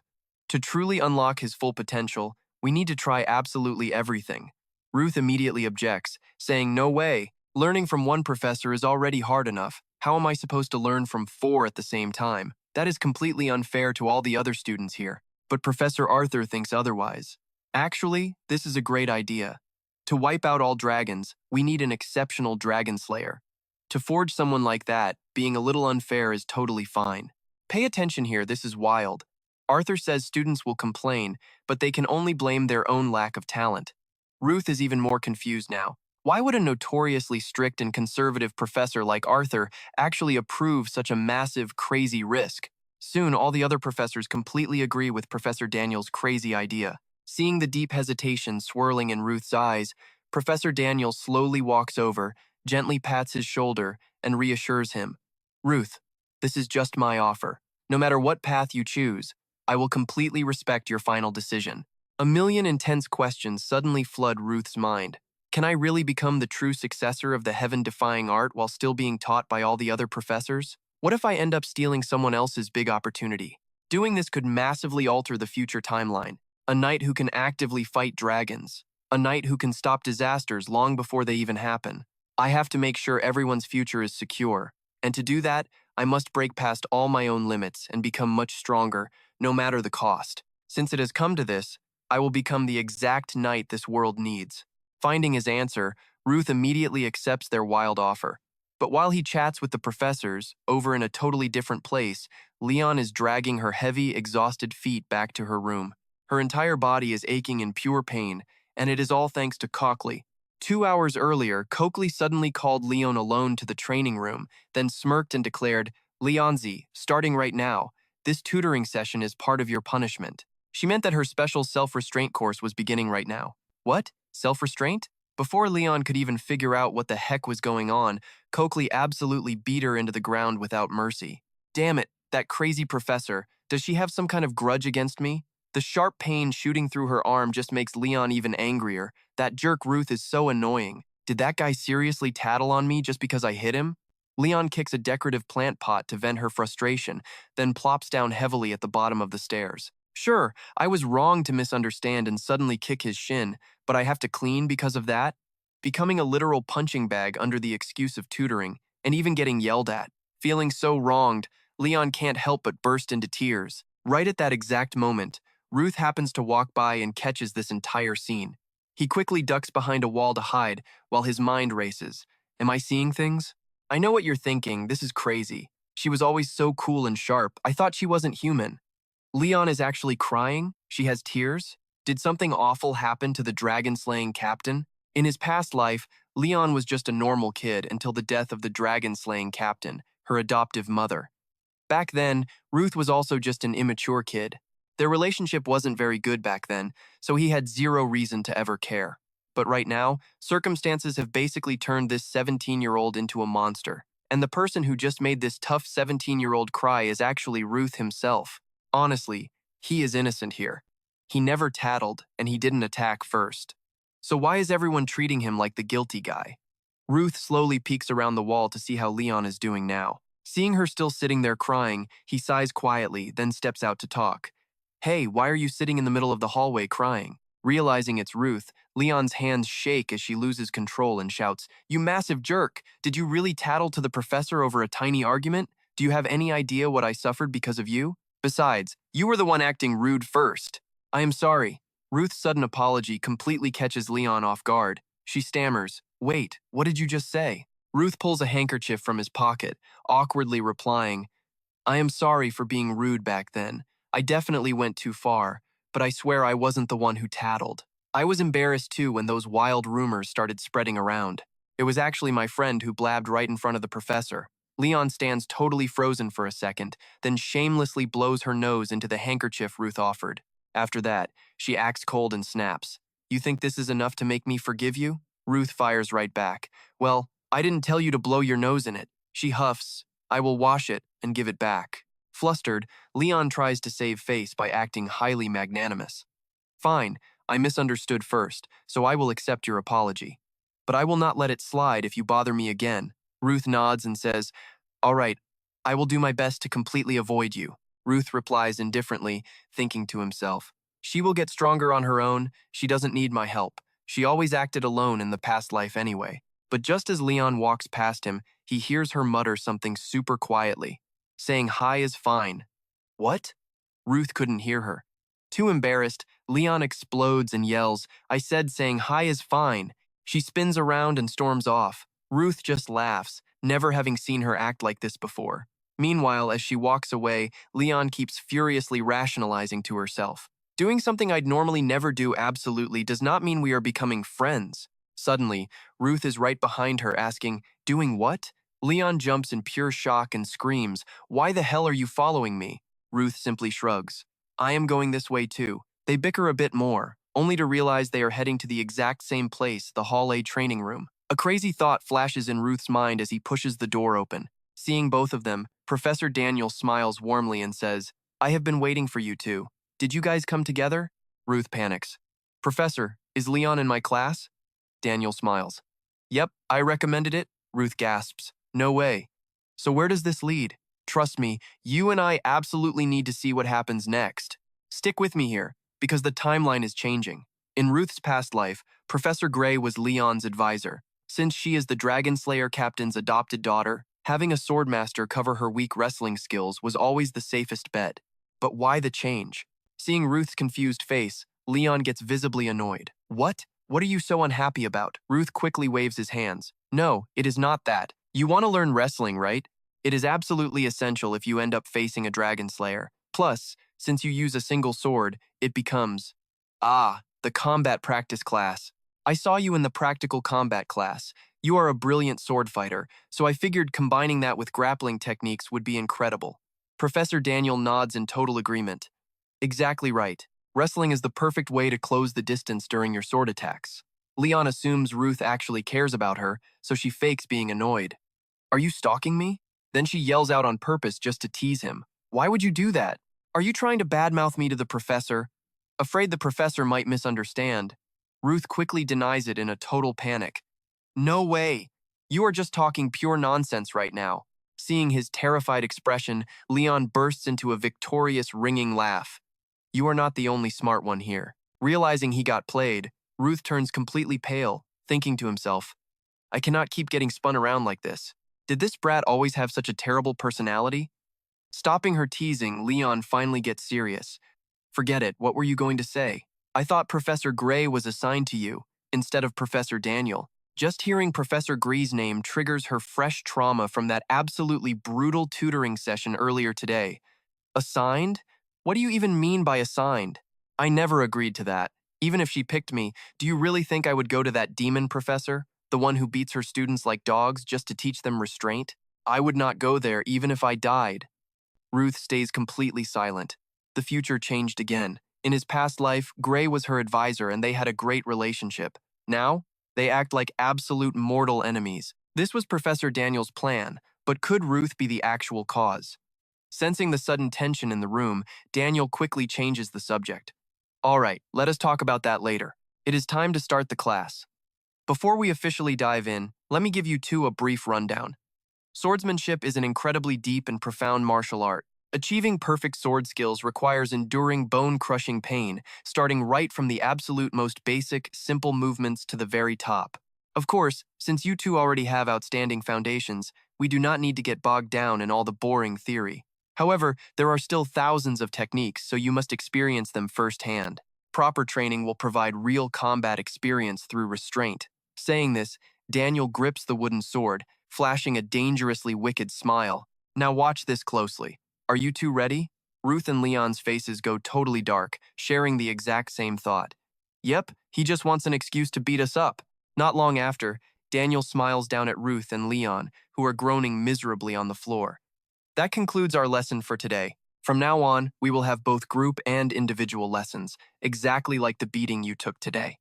[SPEAKER 1] To truly unlock his full potential, we need to try absolutely everything. Ruth immediately objects, saying, "No way. Learning from one professor is already hard enough. How am I supposed to learn from 4 at the same time? That is completely unfair to all the other students here." But Professor Arthur thinks otherwise. Actually, this is a great idea. To wipe out all dragons, we need an exceptional dragon slayer. To forge someone like that, being a little unfair is totally fine. Pay attention here, this is wild. Arthur says students will complain, but they can only blame their own lack of talent. Ruth is even more confused now. Why would a notoriously strict and conservative professor like Arthur actually approve such a massive, crazy risk? Soon, all the other professors completely agree with Professor Daniel's crazy idea. Seeing the deep hesitation swirling in Ruth's eyes, Professor Daniel slowly walks over, gently pats his shoulder, and reassures him. "Ruth, this is just my offer. No matter what path you choose, I will completely respect your final decision." A million intense questions suddenly flood Ruth's mind. Can I really become the true successor of the heaven-defying art while still being taught by all the other professors? What if I end up stealing someone else's big opportunity? Doing this could massively alter the future timeline. A knight who can actively fight dragons. A knight who can stop disasters long before they even happen. I have to make sure everyone's future is secure. And to do that, I must break past all my own limits and become much stronger, no matter the cost. Since it has come to this, I will become the exact knight this world needs. Finding his answer, Ruth immediately accepts their wild offer. But while he chats with the professors, over in a totally different place, Leon is dragging her heavy, exhausted feet back to her room. Her entire body is aching in pure pain, and it is all thanks to Coakley. 2 hours earlier, Coakley suddenly called Leon alone to the training room, then smirked and declared, "Leonzi, starting right now, this tutoring session is part of your punishment." She meant that her special self-restraint course was beginning right now. What? Self-restraint? Before Leon could even figure out what the heck was going on, Coakley absolutely beat her into the ground without mercy. Damn it, that crazy professor. Does she have some kind of grudge against me? The sharp pain shooting through her arm just makes Leon even angrier. That jerk Ruth is so annoying. Did that guy seriously tattle on me just because I hit him? Leon kicks a decorative plant pot to vent her frustration, then plops down heavily at the bottom of the stairs. Sure, I was wrong to misunderstand and suddenly kick his shin, but I have to clean because of that? Becoming a literal punching bag under the excuse of tutoring, and even getting yelled at. Feeling so wronged, Leon can't help but burst into tears. Right at that exact moment, Ruth happens to walk by and catches this entire scene. He quickly ducks behind a wall to hide while his mind races. Am I seeing things? I know what you're thinking, this is crazy. She was always so cool and sharp, I thought she wasn't human. Leon is actually crying? She has tears? Did something awful happen to the dragon-slaying captain? In his past life, Leon was just a normal kid until the death of the dragon-slaying captain, her adoptive mother. Back then, Ruth was also just an immature kid. Their relationship wasn't very good back then, so he had zero reason to ever care. But right now, circumstances have basically turned this 17-year-old into a monster. And the person who just made this tough 17-year-old cry is actually Ruth himself. Honestly, he is innocent here. He never tattled, and he didn't attack first. So why is everyone treating him like the guilty guy? Ruth slowly peeks around the wall to see how Leon is doing now. Seeing her still sitting there crying, he sighs quietly, then steps out to talk. Hey, why are you sitting in the middle of the hallway crying? Realizing it's Ruth, Leon's hands shake as she loses control and shouts, You massive jerk! Did you really tattle to the professor over a tiny argument? Do you have any idea what I suffered because of you? Besides, you were the one acting rude first. I am sorry. Ruth's sudden apology completely catches Leon off guard. She stammers, Wait, what did you just say? Ruth pulls a handkerchief from his pocket, awkwardly replying, I am sorry for being rude back then. I definitely went too far, but I swear I wasn't the one who tattled. I was embarrassed too when those wild rumors started spreading around. It was actually my friend who blabbed right in front of the professor. Leon stands totally frozen for a second, then shamelessly blows her nose into the handkerchief Ruth offered. After that, she acts cold and snaps. You think this is enough to make me forgive you? Ruth fires right back. Well, I didn't tell you to blow your nose in it. She huffs. I will wash it and give it back. Flustered, Leon tries to save face by acting highly magnanimous. Fine, I misunderstood first, so I will accept your apology. But I will not let it slide if you bother me again. Ruth nods and says, All right, I will do my best to completely avoid you. Ruth replies indifferently, thinking to himself, She will get stronger on her own. She doesn't need my help. She always acted alone in the past life anyway. But just as Leon walks past him, he hears her mutter something super quietly, saying hi is fine. What? Ruth couldn't hear her. Too embarrassed, Leon explodes and yells, I said saying hi is fine. She spins around and storms off. Ruth just laughs, never having seen her act like this before. Meanwhile, as she walks away, Leon keeps furiously rationalizing to herself. Doing something I'd normally never do absolutely does not mean we are becoming friends. Suddenly, Ruth is right behind her asking, Doing what? Leon jumps in pure shock and screams, Why the hell are you following me? Ruth simply shrugs. I am going this way too. They bicker a bit more, only to realize they are heading to the exact same place, the Hall A training room. A crazy thought flashes in Ruth's mind as he pushes the door open. Seeing both of them, Professor Daniel smiles warmly and says, I have been waiting for you two. Did you guys come together? Ruth panics. Professor, is Leon in my class? Daniel smiles. Yep, I recommended it, Ruth gasps. No way. So where does this lead? Trust me, you and I absolutely need to see what happens next. Stick with me here, because the timeline is changing. In Ruth's past life, Professor Gray was Leon's advisor. Since she is the Dragon Slayer captain's adopted daughter, having a swordmaster cover her weak wrestling skills was always the safest bet. But why the change? Seeing Ruth's confused face, Leon gets visibly annoyed. What? What are you so unhappy about? Ruth quickly waves his hands. No, it is not that. You want to learn wrestling, right? It is absolutely essential if you end up facing a dragon slayer. Plus, since you use a single sword, it becomes… the combat practice class. I saw you in the practical combat class. You are a brilliant sword fighter, so I figured combining that with grappling techniques would be incredible. Professor Daniel nods in total agreement. Exactly right. Wrestling is the perfect way to close the distance during your sword attacks. Leon assumes Ruth actually cares about her, so she fakes being annoyed. Are you stalking me? Then she yells out on purpose just to tease him. Why would you do that? Are you trying to badmouth me to the professor? Afraid the professor might misunderstand. Ruth quickly denies it in a total panic. No way. You are just talking pure nonsense right now. Seeing his terrified expression, Leon bursts into a victorious, ringing laugh. You are not the only smart one here. Realizing he got played, Ruth turns completely pale, thinking to himself, I cannot keep getting spun around like this. Did this brat always have such a terrible personality? Stopping her teasing, Leon finally gets serious. Forget it, what were you going to say? I thought Professor Gray was assigned to you, instead of Professor Daniel. Just hearing Professor Gray's name triggers her fresh trauma from that absolutely brutal tutoring session earlier today. Assigned? What do you even mean by assigned? I never agreed to that. Even if she picked me, do you really think I would go to that demon professor? The one who beats her students like dogs just to teach them restraint? I would not go there even if I died. Ruth stays completely silent. The future changed again. In his past life, Gray was her advisor and they had a great relationship. Now, they act like absolute mortal enemies. This was Professor Daniel's plan, but could Ruth be the actual cause? Sensing the sudden tension in the room, Daniel quickly changes the subject. All right, let us talk about that later. It is time to start the class. Before we officially dive in, let me give you a brief rundown. Swordsmanship is an incredibly deep and profound martial art. Achieving perfect sword skills requires enduring bone-crushing pain, starting right from the absolute most basic, simple movements to the very top. Of course, since you two already have outstanding foundations, we do not need to get bogged down in all the boring theory. However, there are still thousands of techniques, so you must experience them firsthand. Proper training will provide real combat experience through restraint. Saying this, Daniel grips the wooden sword, flashing a dangerously wicked smile. Now watch this closely. Are you two ready? Ruth and Leon's faces go totally dark, sharing the exact same thought. Yep, he just wants an excuse to beat us up. Not long after, Daniel smiles down at Ruth and Leon, who are groaning miserably on the floor. That concludes our lesson for today. From now on, we will have both group and individual lessons, exactly like the beating you took today.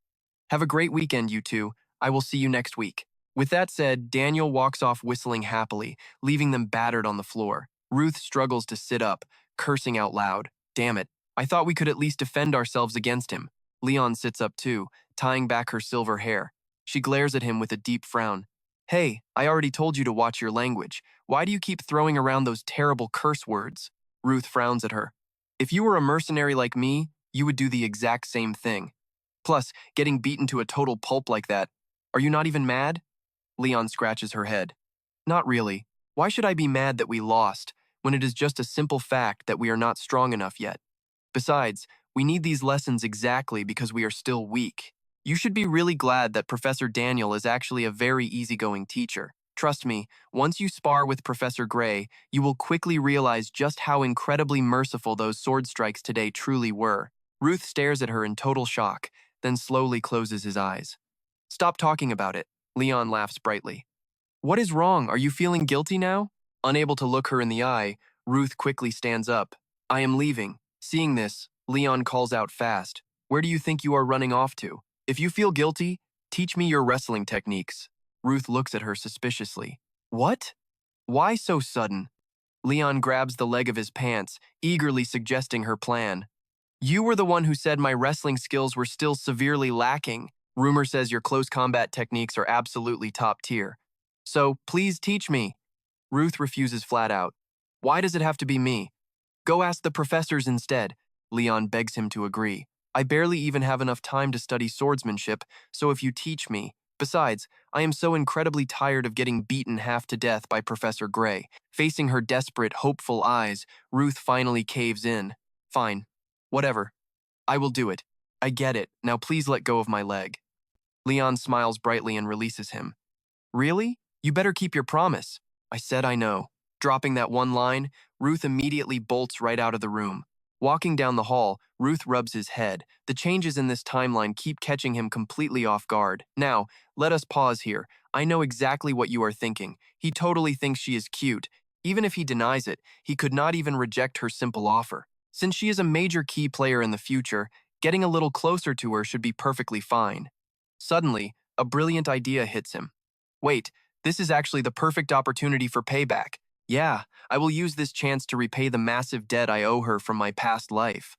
[SPEAKER 1] Have a great weekend, you two. I will see you next week. With that said, Daniel walks off whistling happily, leaving them battered on the floor. Ruth struggles to sit up, cursing out loud. Damn it, I thought we could at least defend ourselves against him. Leon sits up too, tying back her silver hair. She glares at him with a deep frown. Hey, I already told you to watch your language. Why do you keep throwing around those terrible curse words? Ruth frowns at her. If you were a mercenary like me, you would do the exact same thing. Plus, getting beaten to a total pulp like that, are you not even mad? Leon scratches her head. Not really. Why should I be mad that we lost, when it is just a simple fact that we are not strong enough yet? Besides, we need these lessons exactly because we are still weak. You should be really glad that Professor Daniel is actually a very easygoing teacher. Trust me, once you spar with Professor Gray, you will quickly realize just how incredibly merciful those sword strikes today truly were. Ruth stares at her in total shock, then slowly closes his eyes. Stop talking about it. Leon laughs brightly. What is wrong? Are you feeling guilty now? Unable to look her in the eye, Ruth quickly stands up. I am leaving. Seeing this, Leon calls out fast. Where do you think you are running off to? If you feel guilty, teach me your wrestling techniques. Ruth looks at her suspiciously. What? Why so sudden? Leon grabs the leg of his pants, eagerly suggesting her plan. You were the one who said my wrestling skills were still severely lacking. Rumor says your close combat techniques are absolutely top tier. So, please teach me. Ruth refuses flat out. Why does it have to be me? Go ask the professors instead. Leon begs him to agree. I barely even have enough time to study swordsmanship, so if you teach me. Besides, I am so incredibly tired of getting beaten half to death by Professor Gray. Facing her desperate, hopeful eyes, Ruth finally caves in. Fine. Whatever. I will do it. I get it. Now please let go of my leg. Leon smiles brightly and releases him. Really? You better keep your promise. I said I know. Dropping that one line, Ruth immediately bolts right out of the room. Walking down the hall, Ruth rubs his head. The changes in this timeline keep catching him completely off guard. Now, let us pause here. I know exactly what you are thinking. He totally thinks she is cute. Even if he denies it, he could not even reject her simple offer. Since she is a major key player in the future, getting a little closer to her should be perfectly fine. Suddenly, a brilliant idea hits him. Wait, this is actually the perfect opportunity for payback. Yeah, I will use this chance to repay the massive debt I owe her from my past life.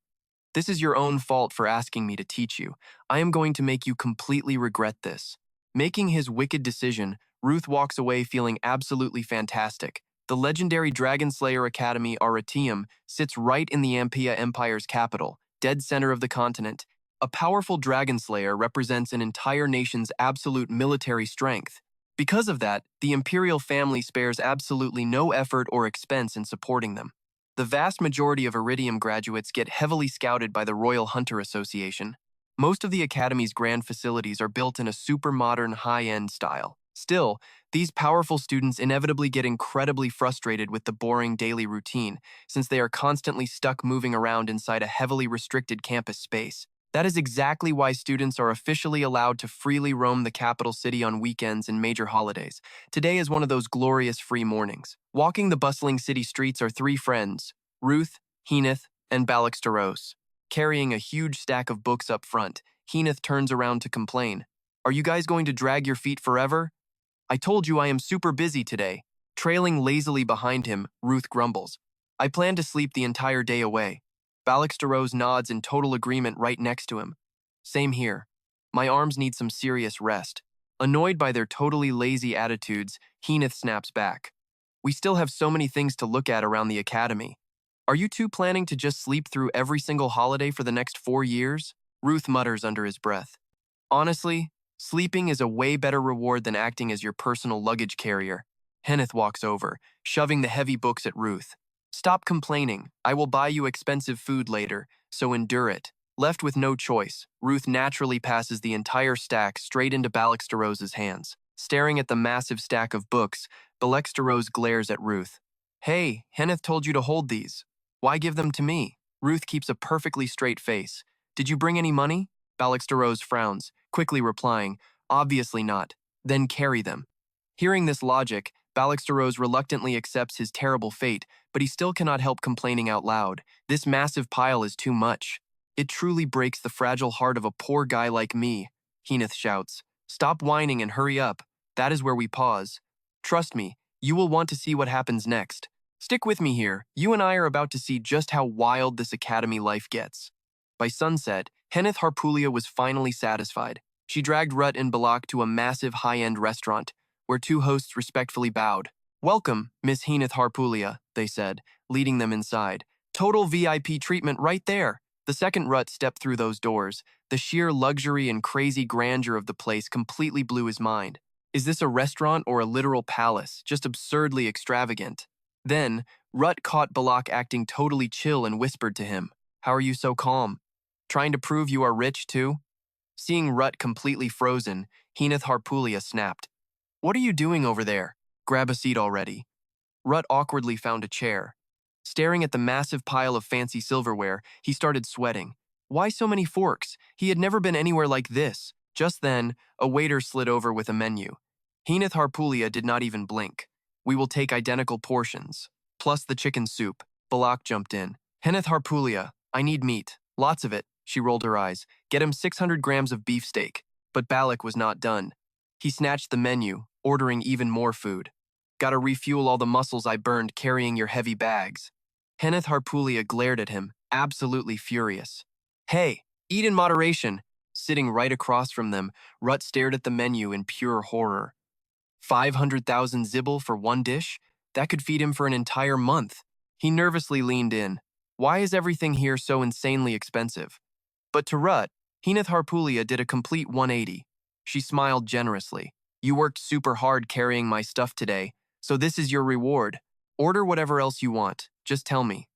[SPEAKER 1] This is your own fault for asking me to teach you. I am going to make you completely regret this. Making his wicked decision, Ruth walks away feeling absolutely fantastic. The legendary Dragon Slayer Academy Arityum sits right in the Ampia Empire's capital, dead center of the continent. A powerful Dragon Slayer represents an entire nation's absolute military strength. Because of that, the imperial family spares absolutely no effort or expense in supporting them. The vast majority of Arityum graduates get heavily scouted by the Royal Hunter Association. Most of the Academy's grand facilities are built in a super modern, high-end style. Still, these powerful students inevitably get incredibly frustrated with the boring daily routine, since they are constantly stuck moving around inside a heavily restricted campus space. That is exactly why students are officially allowed to freely roam the capital city on weekends and major holidays. Today is one of those glorious free mornings. Walking the bustling city streets are three friends, Ruth, Heneth, and Steroze. Carrying a huge stack of books up front, Heneth turns around to complain. Are you guys going to drag your feet forever? I told you I am super busy today. Trailing lazily behind him, Ruth grumbles. I plan to sleep the entire day away. Steroze nods in total agreement right next to him. Same here. My arms need some serious rest. Annoyed by their totally lazy attitudes, Heenith snaps back. We still have so many things to look at around the academy. Are you two planning to just sleep through every single holiday for the next 4 years? Ruth mutters under his breath. Honestly, sleeping is a way better reward than acting as your personal luggage carrier. Heenith walks over, shoving the heavy books at Ruth. Stop complaining. I will buy you expensive food later, so endure it. Left with no choice, Ruth naturally passes the entire stack straight into Steroze's hands. Staring at the massive stack of books, Steroze glares at Ruth. Hey, Heenith told you to hold these. Why give them to me? Ruth keeps a perfectly straight face. Did you bring any money? Steroze frowns, quickly replying, obviously not. Then carry them. Hearing this logic, Steroze reluctantly accepts his terrible fate, but he still cannot help complaining out loud. This massive pile is too much. It truly breaks the fragile heart of a poor guy like me, Heenith shouts. Stop whining and hurry up. That is where we pause. Trust me, you will want to see what happens next. Stick with me here. You and I are about to see just how wild this academy life gets. By sunset, Heenith Harpulia was finally satisfied. She dragged Ruth and Balak to a massive high-end restaurant, where two hosts respectfully bowed. Welcome, Miss Heenith Harpulia, they said, leading them inside. Total VIP treatment right there. The second Ruth stepped through those doors. The sheer luxury and crazy grandeur of the place completely blew his mind. Is this a restaurant or a literal palace? Just absurdly extravagant. Then, Ruth caught Balak acting totally chill and whispered to him, How are you so calm? Trying to prove you are rich too? Seeing Ruth completely frozen, Heenith Harpulia snapped. What are you doing over there? Grab a seat already. Ruth awkwardly found a chair. Staring at the massive pile of fancy silverware, he started sweating. Why so many forks? He had never been anywhere like this. Just then, a waiter slid over with a menu. Heenith Harpulia did not even blink. We will take identical portions. Plus the chicken soup. Balak jumped in. Heenith Harpulia, I need meat. Lots of it. She rolled her eyes. Get him 600 grams of beefsteak. But Balak was not done. He snatched the menu, ordering even more food. Gotta refuel all the muscles I burned carrying your heavy bags. Heenith Harpulia glared at him, absolutely furious. Hey, eat in moderation. Sitting right across from them, Ruth stared at the menu in pure horror. 500,000 zibble for one dish? That could feed him for an entire month. He nervously leaned in. Why is everything here so insanely expensive? But to Ruth, Heenith Harpulia did a complete 180. She smiled generously. You worked super hard carrying my stuff today, so this is your reward. Order whatever else you want. Just tell me.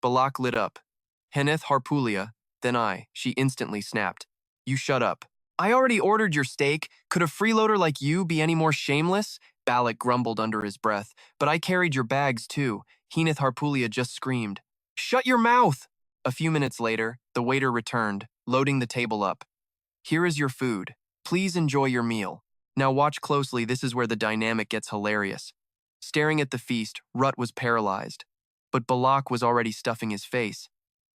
[SPEAKER 1] Balak lit up. Heenith Harpulia, then she instantly snapped. You shut up. I already ordered your steak. Could a freeloader like you be any more shameless? Balak grumbled under his breath. But I carried your bags too. Heenith Harpulia just screamed. Shut your mouth! A few minutes later, the waiter returned, loading the table up. Here is your food. Please enjoy your meal. Now watch closely, this is where the dynamic gets hilarious. Staring at the feast, Ruth was paralyzed. But Balak was already stuffing his face.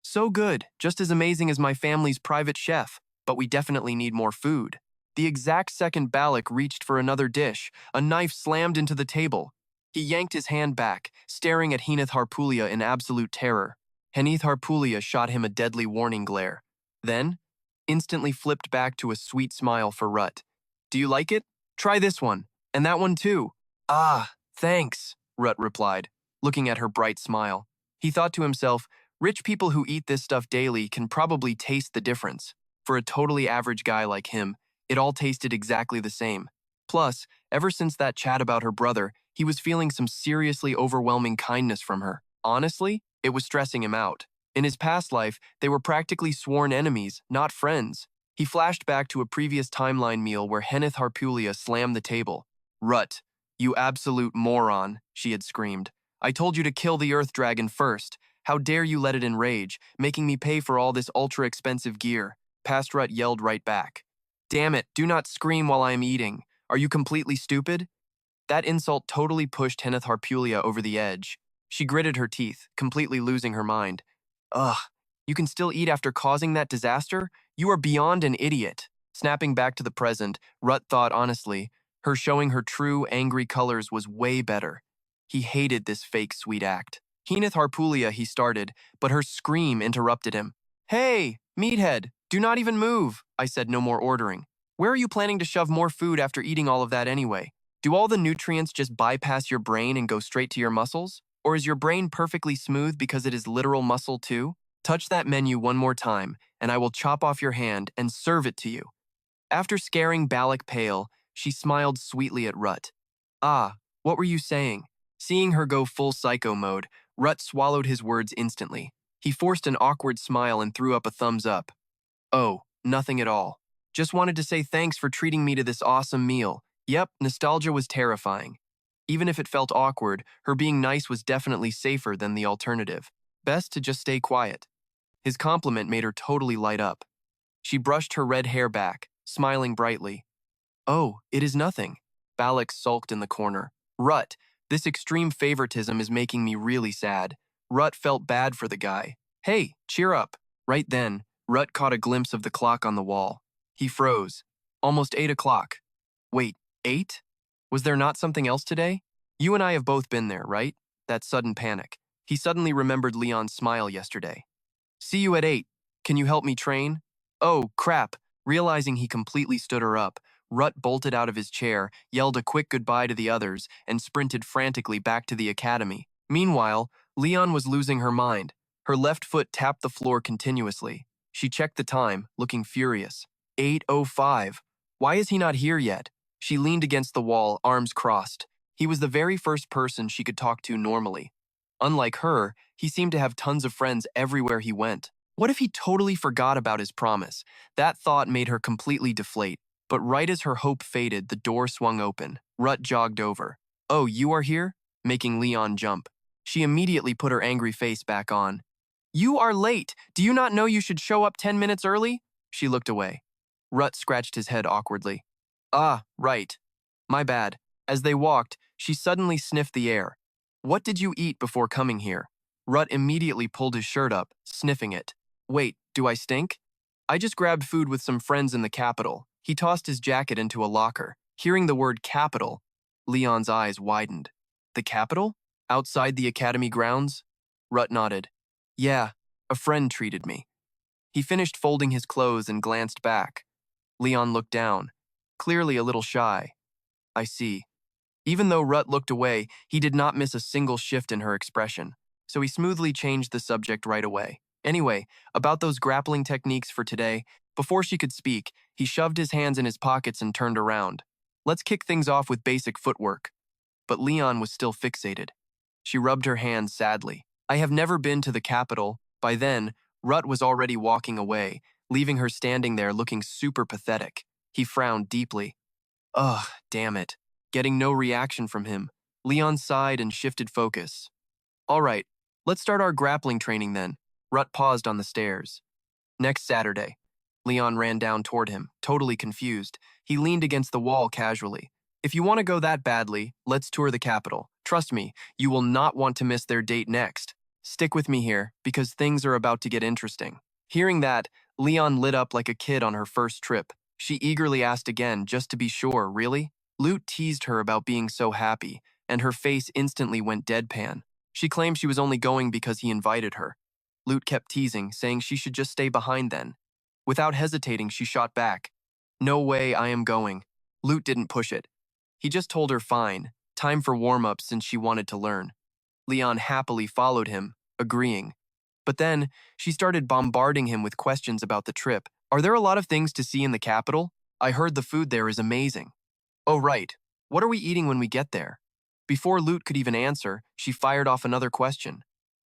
[SPEAKER 1] So good, just as amazing as my family's private chef, but we definitely need more food. The exact second Balak reached for another dish, a knife slammed into the table. He yanked his hand back, staring at Heenith Harpulia in absolute terror. Heenith Harpulia shot him a deadly warning glare. Then, instantly flipped back to a sweet smile for Ruth. Do you like it? Try this one, and that one too. Ah, thanks, Ruth replied, looking at her bright smile. He thought to himself, rich people who eat this stuff daily can probably taste the difference. For a totally average guy like him, it all tasted exactly the same. Plus, ever since that chat about her brother, he was feeling some seriously overwhelming kindness from her. Honestly, it was stressing him out. In his past life, they were practically sworn enemies, not friends. He flashed back to a previous timeline meal where Heenith Harpulia slammed the table. Ruth, you absolute moron, she had screamed. I told you to kill the Earth Dragon first. How dare you let it enrage, making me pay for all this ultra-expensive gear. Past Ruth yelled right back. Damn it, do not scream while I am eating. Are you completely stupid? That insult totally pushed Heenith Harpulia over the edge. She gritted her teeth, completely losing her mind. Ugh, you can still eat after causing that disaster? You are beyond an idiot. Snapping back to the present, Ruth thought honestly, her showing her true angry colors was way better. He hated this fake sweet act. Heenith Harpulia, he started, but her scream interrupted him. Hey, meathead, Do not even move, I said, no more ordering. Where are you planning to shove more food after eating all of that anyway? Do all the nutrients just bypass your brain and go straight to your muscles? Or is your brain perfectly smooth because it is literal muscle too? Touch that menu one more time, and I will chop off your hand and serve it to you. After scaring Balak pale, she smiled sweetly at Rut. Ah, what were you saying? Seeing her go full psycho mode, Rut swallowed his words instantly. He forced an awkward smile and threw up a thumbs up. Oh, nothing at all. Just wanted to say thanks for treating me to this awesome meal. Yep, nostalgia was terrifying. Even if it felt awkward, her being nice was definitely safer than the alternative. Best to just stay quiet. His compliment made her totally light up. She brushed her red hair back, smiling brightly. Oh, it is nothing. Balak sulked in the corner. Rut, this extreme favoritism is making me really sad. Rut felt bad for the guy. Hey, cheer up. Right then, Rut caught a glimpse of the clock on the wall. He froze. Almost 8 o'clock. Wait, 8? Was there not something else today? You and I have both been there, right? That sudden panic. He suddenly remembered Leon's smile yesterday. See you at 8. Can you help me train? Oh, crap. Realizing he completely stood her up, Rut bolted out of his chair, yelled a quick goodbye to the others, and sprinted frantically back to the academy. Meanwhile, Leon was losing her mind. Her left foot tapped the floor continuously. She checked the time, looking furious. 8:05. Why is he not here yet? She leaned against the wall, arms crossed. He was the very first person she could talk to normally. Unlike her, he seemed to have tons of friends everywhere he went. What if he totally forgot about his promise? That thought made her completely deflate. But right as her hope faded, the door swung open. Rut jogged over. Oh, you are here? Making Leon jump. She immediately put her angry face back on. You are late. Do you not know you should show up 10 minutes early? She looked away. Rut scratched his head awkwardly. Ah, right. My bad. As they walked, she suddenly sniffed the air. What did you eat before coming here? Rut immediately pulled his shirt up, sniffing it. Wait, do I stink? I just grabbed food with some friends in the capital. He tossed his jacket into a locker. Hearing the word capital, Leon's eyes widened. The capital? Outside the academy grounds? Rut nodded. Yeah, a friend treated me. He finished folding his clothes and glanced back. Leon looked down, clearly a little shy. I see. Even though Rut looked away, he did not miss a single shift in her expression, so he smoothly changed the subject right away. Anyway, about those grappling techniques for today, before she could speak, he shoved his hands in his pockets and turned around. Let's kick things off with basic footwork. But Leon was still fixated. She rubbed her hands sadly. I have never been to the capital. By then, Rut was already walking away, leaving her standing there looking super pathetic. He frowned deeply. Ugh, damn it. Getting no reaction from him. Leon sighed and shifted focus. All right, let's start our grappling training then. Rut paused on the stairs. Next Saturday. Leon ran down toward him, totally confused. He leaned against the wall casually. If you want to go that badly, let's tour the capital. Trust me, you will not want to miss their date next. Stick with me here, because things are about to get interesting. Hearing that, Leon lit up like a kid on her first trip. She eagerly asked again, just to be sure, really? Lute teased her about being so happy, and her face instantly went deadpan. She claimed she was only going because he invited her. Lute kept teasing, saying she should just stay behind then. Without hesitating, she shot back. No way, I am going. Lute didn't push it. He just told her fine, time for warm-up since she wanted to learn. Leon happily followed him, agreeing. But then, she started bombarding him with questions about the trip. Are there a lot of things to see in the capital? I heard the food there is amazing. Oh right, what are we eating when we get there? Before Lute could even answer, she fired off another question.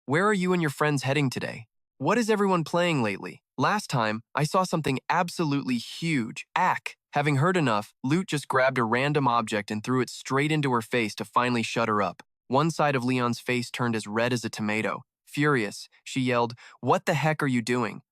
[SPEAKER 1] Where are you and your friends heading today? What is everyone playing lately? Last time, I saw something absolutely huge. Ack! Having heard enough, Lute just grabbed a random object and threw it straight into her face to finally shut her up. One side of Leon's face turned as red as a tomato. Furious, she yelled, "What the heck are you doing?"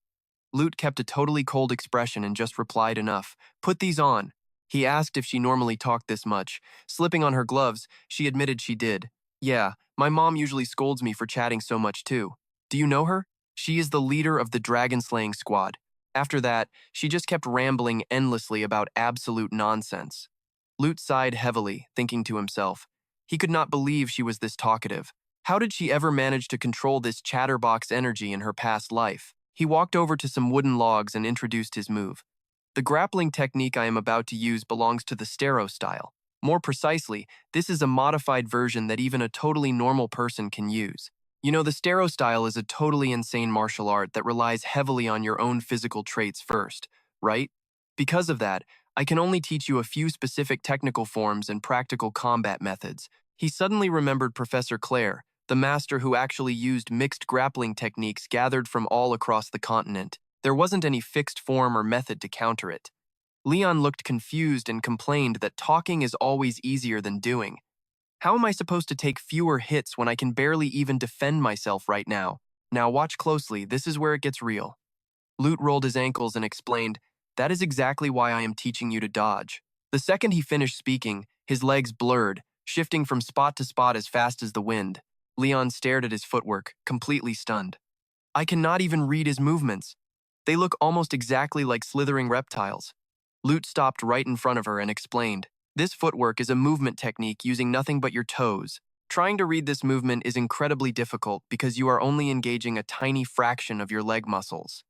[SPEAKER 1] Lute kept a totally cold expression and just replied enough. Put these on. He asked if she normally talked this much. Slipping on her gloves, she admitted she did. Yeah, my mom usually scolds me for chatting so much too. Do you know her? She is the leader of the dragon-slaying squad. After that, she just kept rambling endlessly about absolute nonsense. Lute sighed heavily, thinking to himself. He could not believe she was this talkative. How did she ever manage to control this chatterbox energy in her past life? He walked over to some wooden logs and introduced his move. The grappling technique I am about to use belongs to the Steroze style. More precisely, this is a modified version that even a totally normal person can use. You know, the Steroze style is a totally insane martial art that relies heavily on your own physical traits first, right? Because of that, I can only teach you a few specific technical forms and practical combat methods. He suddenly remembered Professor Claire, the master who actually used mixed grappling techniques gathered from all across the continent. There wasn't any fixed form or method to counter it. Leon looked confused and complained that talking is always easier than doing. How am I supposed to take fewer hits when I can barely even defend myself right now? Now watch closely, this is where it gets real. Lute rolled his ankles and explained, "That is exactly why I am teaching you to dodge." The second he finished speaking, his legs blurred, shifting from spot to spot as fast as the wind. Leon stared at his footwork, completely stunned. I cannot even read his movements. They look almost exactly like slithering reptiles. Lute stopped right in front of her and explained, "This footwork is a movement technique using nothing but your toes. Trying to read this movement is incredibly difficult because you are only engaging a tiny fraction of your leg muscles."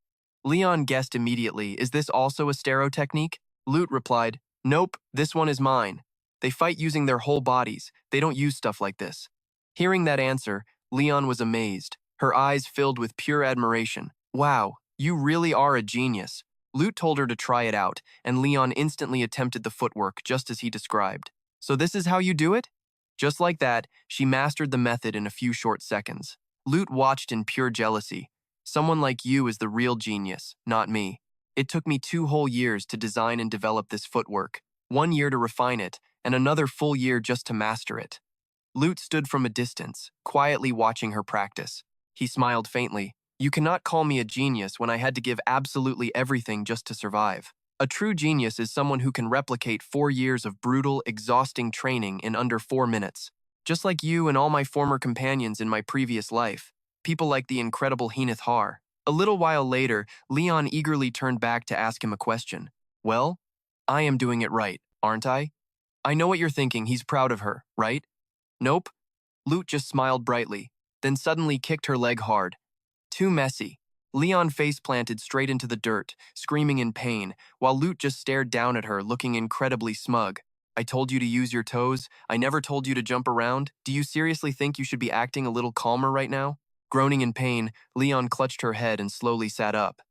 [SPEAKER 1] Leon guessed immediately, "Is this also a Stero technique?" Lute replied, "Nope, this one is mine. They fight using their whole bodies. They don't use stuff like this." Hearing that answer, Leon was amazed, her eyes filled with pure admiration. "Wow, you really are a genius." Lute told her to try it out, and Leon instantly attempted the footwork just as he described. "So this is how you do it?" Just like that, she mastered the method in a few short seconds. Lute watched in pure jealousy. "Someone like you is the real genius, not me. It took me 2 whole years to design and develop this footwork, 1 year to refine it, and another full year just to master it." Lute stood from a distance, quietly watching her practice. He smiled faintly. "You cannot call me a genius when I had to give absolutely everything just to survive. A true genius is someone who can replicate 4 years of brutal, exhausting training in under 4 minutes. Just like you and all my former companions in my previous life. People like the incredible Henith Har." A little while later, Leon eagerly turned back to ask him a question. "Well, I am doing it right, aren't I?" "I know what you're thinking, he's proud of her, right?" "Nope." Lute just smiled brightly, then suddenly kicked her leg hard. Too messy. Leon face-planted straight into the dirt, screaming in pain, while Lute just stared down at her, looking incredibly smug. "I told you to use your toes. I never told you to jump around. Do you seriously think you should be acting a little calmer right now?" Groaning in pain, Leon clutched her head and slowly sat up.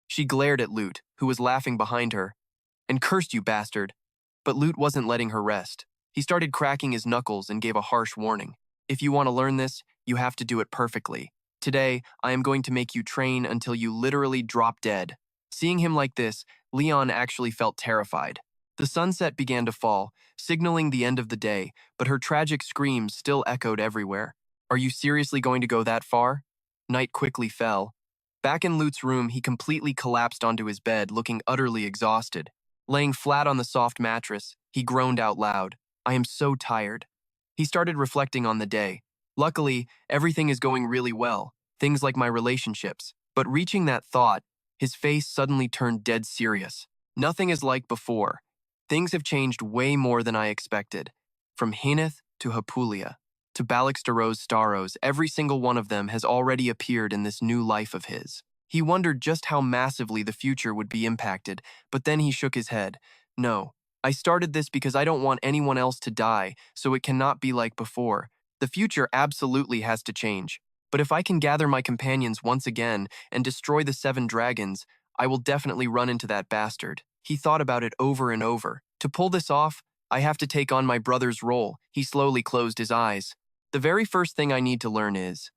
[SPEAKER 1] She glared at Lute, who was laughing behind her. "And cursed you, bastard." But Lute wasn't letting her rest. He started cracking his knuckles and gave a harsh warning. "If you want to learn this, you have to do it perfectly. Today, I am going to make you train until you literally drop dead." Seeing him like this, Leon actually felt terrified. The sunset began to fall, signaling the end of the day, but her tragic screams still echoed everywhere. "Are you seriously going to go that far?" Night quickly fell. Back in Lute's room, he completely collapsed onto his bed, looking utterly exhausted. Laying flat on the soft mattress, he groaned out loud. "I am so tired." He started reflecting on the day. Luckily, everything is going really well, things like my relationships. But reaching that thought, his face suddenly turned dead serious. "Nothing is like before. Things have changed way more than I expected. From Hineth to Hapulia, to Steroze Staros, every single one of them has already appeared in this new life of his." He wondered just how massively the future would be impacted, but then he shook his head. "No, I started this because I don't want anyone else to die, so it cannot be like before. The future absolutely has to change. But if I can gather my companions once again and destroy the 7 dragons, I will definitely run into that bastard." He thought about it over and over. "To pull this off, I have to take on my brother's role." He slowly closed his eyes. "The very first thing I need to learn is..."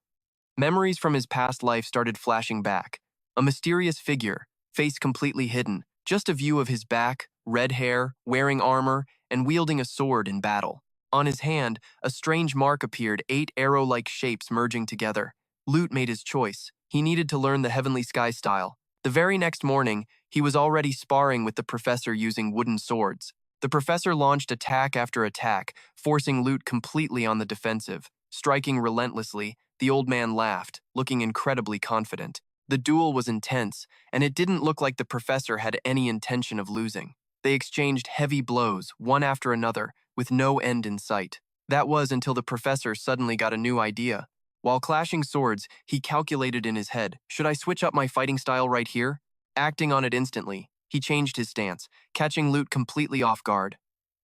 [SPEAKER 1] Memories from his past life started flashing back. A mysterious figure, face completely hidden, just a view of his back, red hair, wearing armor, and wielding a sword in battle. On his hand, a strange mark appeared, 8 arrow-like shapes merging together. Lute made his choice. He needed to learn the Heavenly Sky style. The very next morning, he was already sparring with the professor using wooden swords. The professor launched attack after attack, forcing Lute completely on the defensive. Striking relentlessly, the old man laughed, looking incredibly confident. The duel was intense, and it didn't look like the professor had any intention of losing. They exchanged heavy blows, one after another, with no end in sight. That was until the professor suddenly got a new idea. While clashing swords, he calculated in his head, should I switch up my fighting style right here? Acting on it instantly, he changed his stance, catching Lute completely off guard.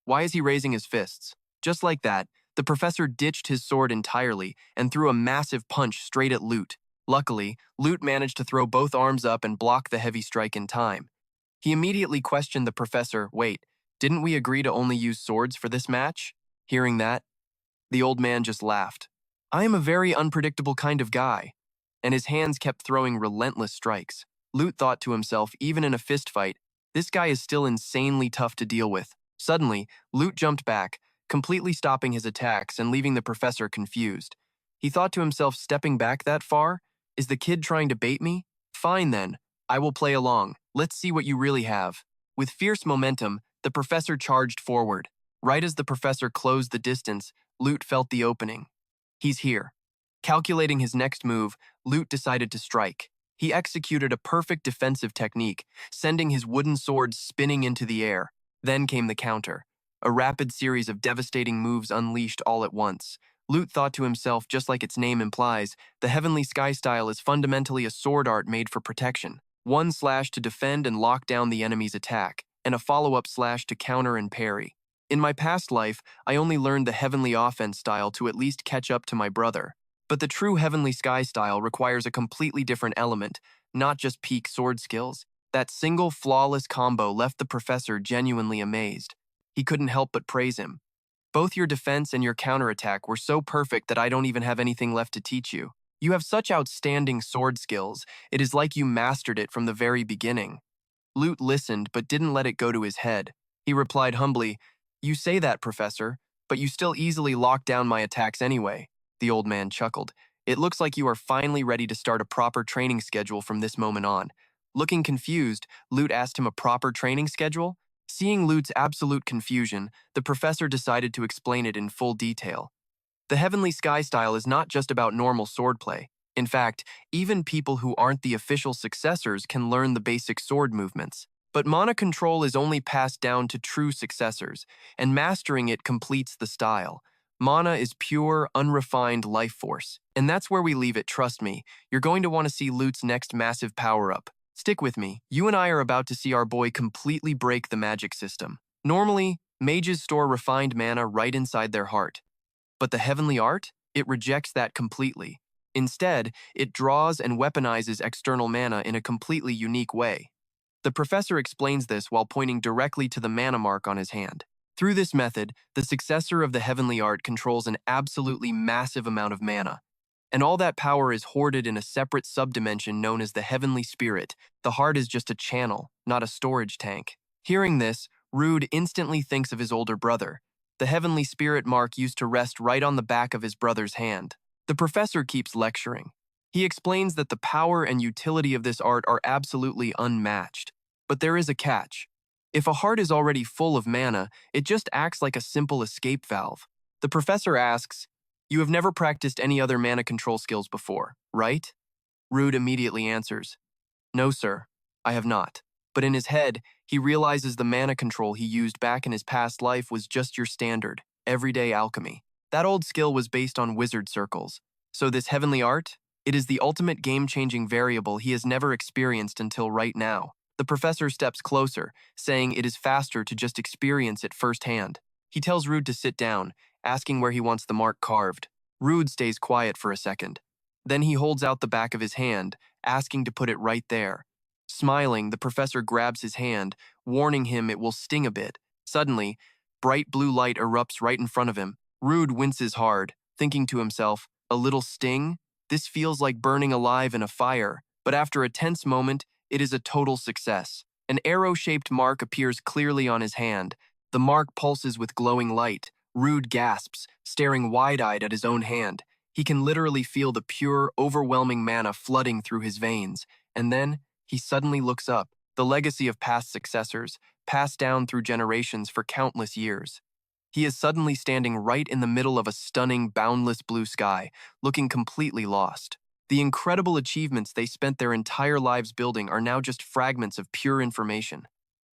[SPEAKER 1] Why is he raising his fists? Just like that, the professor ditched his sword entirely and threw a massive punch straight at Lute. Luckily, Lute managed to throw both arms up and block the heavy strike in time. He immediately questioned the professor, wait, didn't we agree to only use swords for this match? Hearing that, the old man just laughed. I am a very unpredictable kind of guy. And his hands kept throwing relentless strikes. Lute thought to himself, even in a fistfight, this guy is still insanely tough to deal with. Suddenly, Lute jumped back, completely stopping his attacks and leaving the professor confused. He thought to himself, stepping back that far? Is the kid trying to bait me? Fine then, I will play along. Let's see what you really have. With fierce momentum, the professor charged forward. Right as the professor closed the distance, Lute felt the opening. He's here. Calculating his next move, Lute decided to strike. He executed a perfect defensive technique, sending his wooden sword spinning into the air. Then came the counter. A rapid series of devastating moves unleashed all at once. Lute thought to himself, just like its name implies, the Heavenly Sky style is fundamentally a sword art made for protection. One slash to defend and lock down the enemy's attack, and a follow-up slash to counter and parry. In my past life, I only learned the Heavenly Offense style to at least catch up to my brother. But the true Heavenly Sky style requires a completely different element, not just peak sword skills. That single flawless combo left the professor genuinely amazed. He couldn't help but praise him. Both your defense and your counterattack were so perfect that I don't even have anything left to teach you. You have such outstanding sword skills, it is like you mastered it from the very beginning. Lute listened but didn't let it go to his head. He replied humbly, you say that, Professor, but you still easily lock down my attacks anyway. The old man chuckled. It looks like you are finally ready to start a proper training schedule from this moment on. Looking confused, Lute asked him a proper training schedule? Seeing Lute's absolute confusion, the professor decided to explain it in full detail. The Heavenly Sky style is not just about normal swordplay. In fact, even people who aren't the official successors can learn the basic sword movements. But mana control is only passed down to true successors, and mastering it completes the style. Mana is pure, unrefined life force. And that's where we leave it, trust me. You're going to want to see Lute's next massive power-up. Stick with me. You and I are about to see our boy completely break the magic system. Normally, mages store refined mana right inside their heart. But the heavenly art? It rejects that completely. Instead, it draws and weaponizes external mana in a completely unique way. The professor explains this while pointing directly to the mana mark on his hand. Through this method, the successor of the heavenly art controls an absolutely massive amount of mana. And all that power is hoarded in a separate subdimension known as the heavenly spirit. The heart is just a channel, not a storage tank. Hearing this, Rude instantly thinks of his older brother. The heavenly spirit mark used to rest right on the back of his brother's hand. The professor keeps lecturing. He explains that the power and utility of this art are absolutely unmatched. But there is a catch. If a heart is already full of mana, it just acts like a simple escape valve. The professor asks, you have never practiced any other mana control skills before, right? Rude immediately answers, no sir, I have not. But in his head, he realizes the mana control he used back in his past life was just your standard, everyday alchemy. That old skill was based on wizard circles. So this heavenly art? It is the ultimate game-changing variable he has never experienced until right now. The professor steps closer, saying it is faster to just experience it firsthand. He tells Rude to sit down, asking where he wants the mark carved. Rude stays quiet for a second. Then he holds out the back of his hand, asking to put it right there. Smiling, the professor grabs his hand, warning him it will sting a bit. Suddenly, bright blue light erupts right in front of him. Rude winces hard, thinking to himself, a little sting? This feels like burning alive in a fire. But after a tense moment, it is a total success. An arrow-shaped mark appears clearly on his hand. The mark pulses with glowing light. Rude gasps, staring wide-eyed at his own hand. He can literally feel the pure, overwhelming mana flooding through his veins. And then, he suddenly looks up, the legacy of past successors, passed down through generations for countless years. He is suddenly standing right in the middle of a stunning, boundless blue sky, looking completely lost. The incredible achievements they spent their entire lives building are now just fragments of pure information.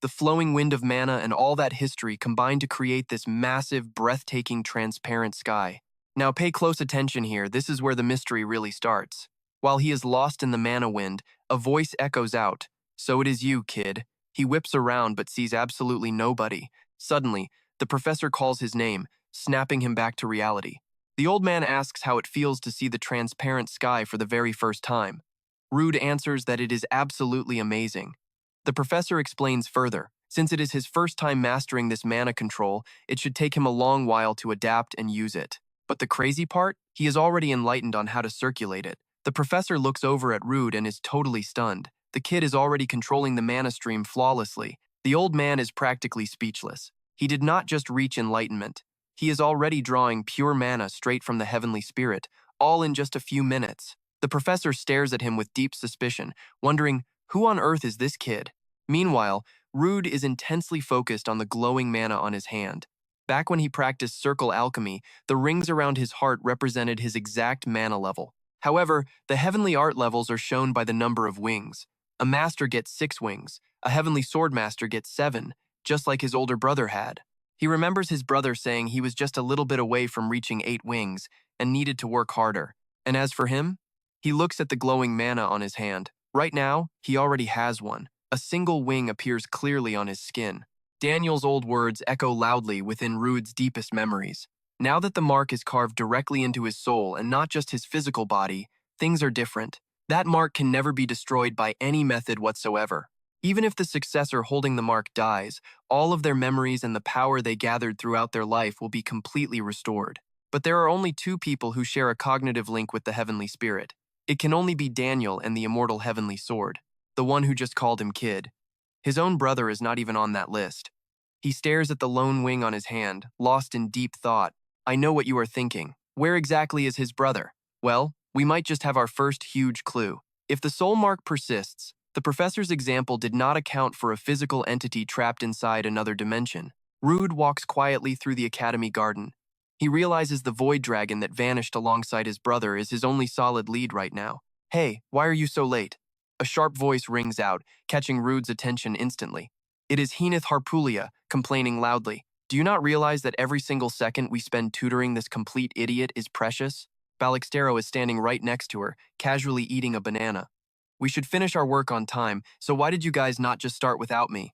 [SPEAKER 1] The flowing wind of mana and all that history combine to create this massive, breathtaking, transparent sky. Now pay close attention here, this is where the mystery really starts. While he is lost in the mana wind, a voice echoes out, "So it is you, kid." He whips around but sees absolutely nobody. Suddenly, the professor calls his name, snapping him back to reality. The old man asks how it feels to see the transparent sky for the very first time. Rude answers that it is absolutely amazing. The professor explains further, since it is his first time mastering this mana control, it should take him a long while to adapt and use it. But the crazy part? He is already enlightened on how to circulate it. The professor looks over at Rude and is totally stunned. The kid is already controlling the mana stream flawlessly. The old man is practically speechless. He did not just reach enlightenment. He is already drawing pure mana straight from the heavenly spirit, all in just a few minutes. The professor stares at him with deep suspicion, wondering, who on earth is this kid? Meanwhile, Rude is intensely focused on the glowing mana on his hand. Back when he practiced circle alchemy, the rings around his heart represented his exact mana level. However, the heavenly art levels are shown by the number of wings. A master gets 6 wings, a heavenly swordmaster gets 7, just like his older brother had. He remembers his brother saying he was just a little bit away from reaching 8 wings and needed to work harder. And as for him, he looks at the glowing mana on his hand. Right now, he already has one. A single wing appears clearly on his skin. Daniel's old words echo loudly within Rude's deepest memories. Now that the mark is carved directly into his soul and not just his physical body, things are different. That mark can never be destroyed by any method whatsoever. Even if the successor holding the mark dies, all of their memories and the power they gathered throughout their life will be completely restored. But there are only 2 people who share a cognitive link with the heavenly spirit. It can only be Daniel and the immortal heavenly sword, the one who just called him kid. His own brother is not even on that list. He stares at the lone wing on his hand, lost in deep thought. I know what you are thinking. Where exactly is his brother? Well, we might just have our first huge clue. If the soul mark persists, the professor's example did not account for a physical entity trapped inside another dimension. Rude walks quietly through the academy garden. He realizes the void dragon that vanished alongside his brother is his only solid lead right now. Hey, why are you so late? A sharp voice rings out, catching Rude's attention instantly. It is Henith Harpulia, complaining loudly. Do you not realize that every single second we spend tutoring this complete idiot is precious? Balixtero is standing right next to her, casually eating a banana. We should finish our work on time, so why did you guys not just start without me?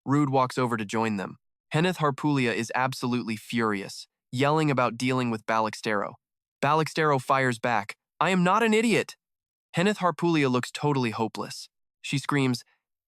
[SPEAKER 1] Rude walks over to join them. Henith Harpulia is absolutely furious, yelling about dealing with Balixtero. Balixtero fires back. I am not an idiot! Henith Harpulia looks totally hopeless. She screams,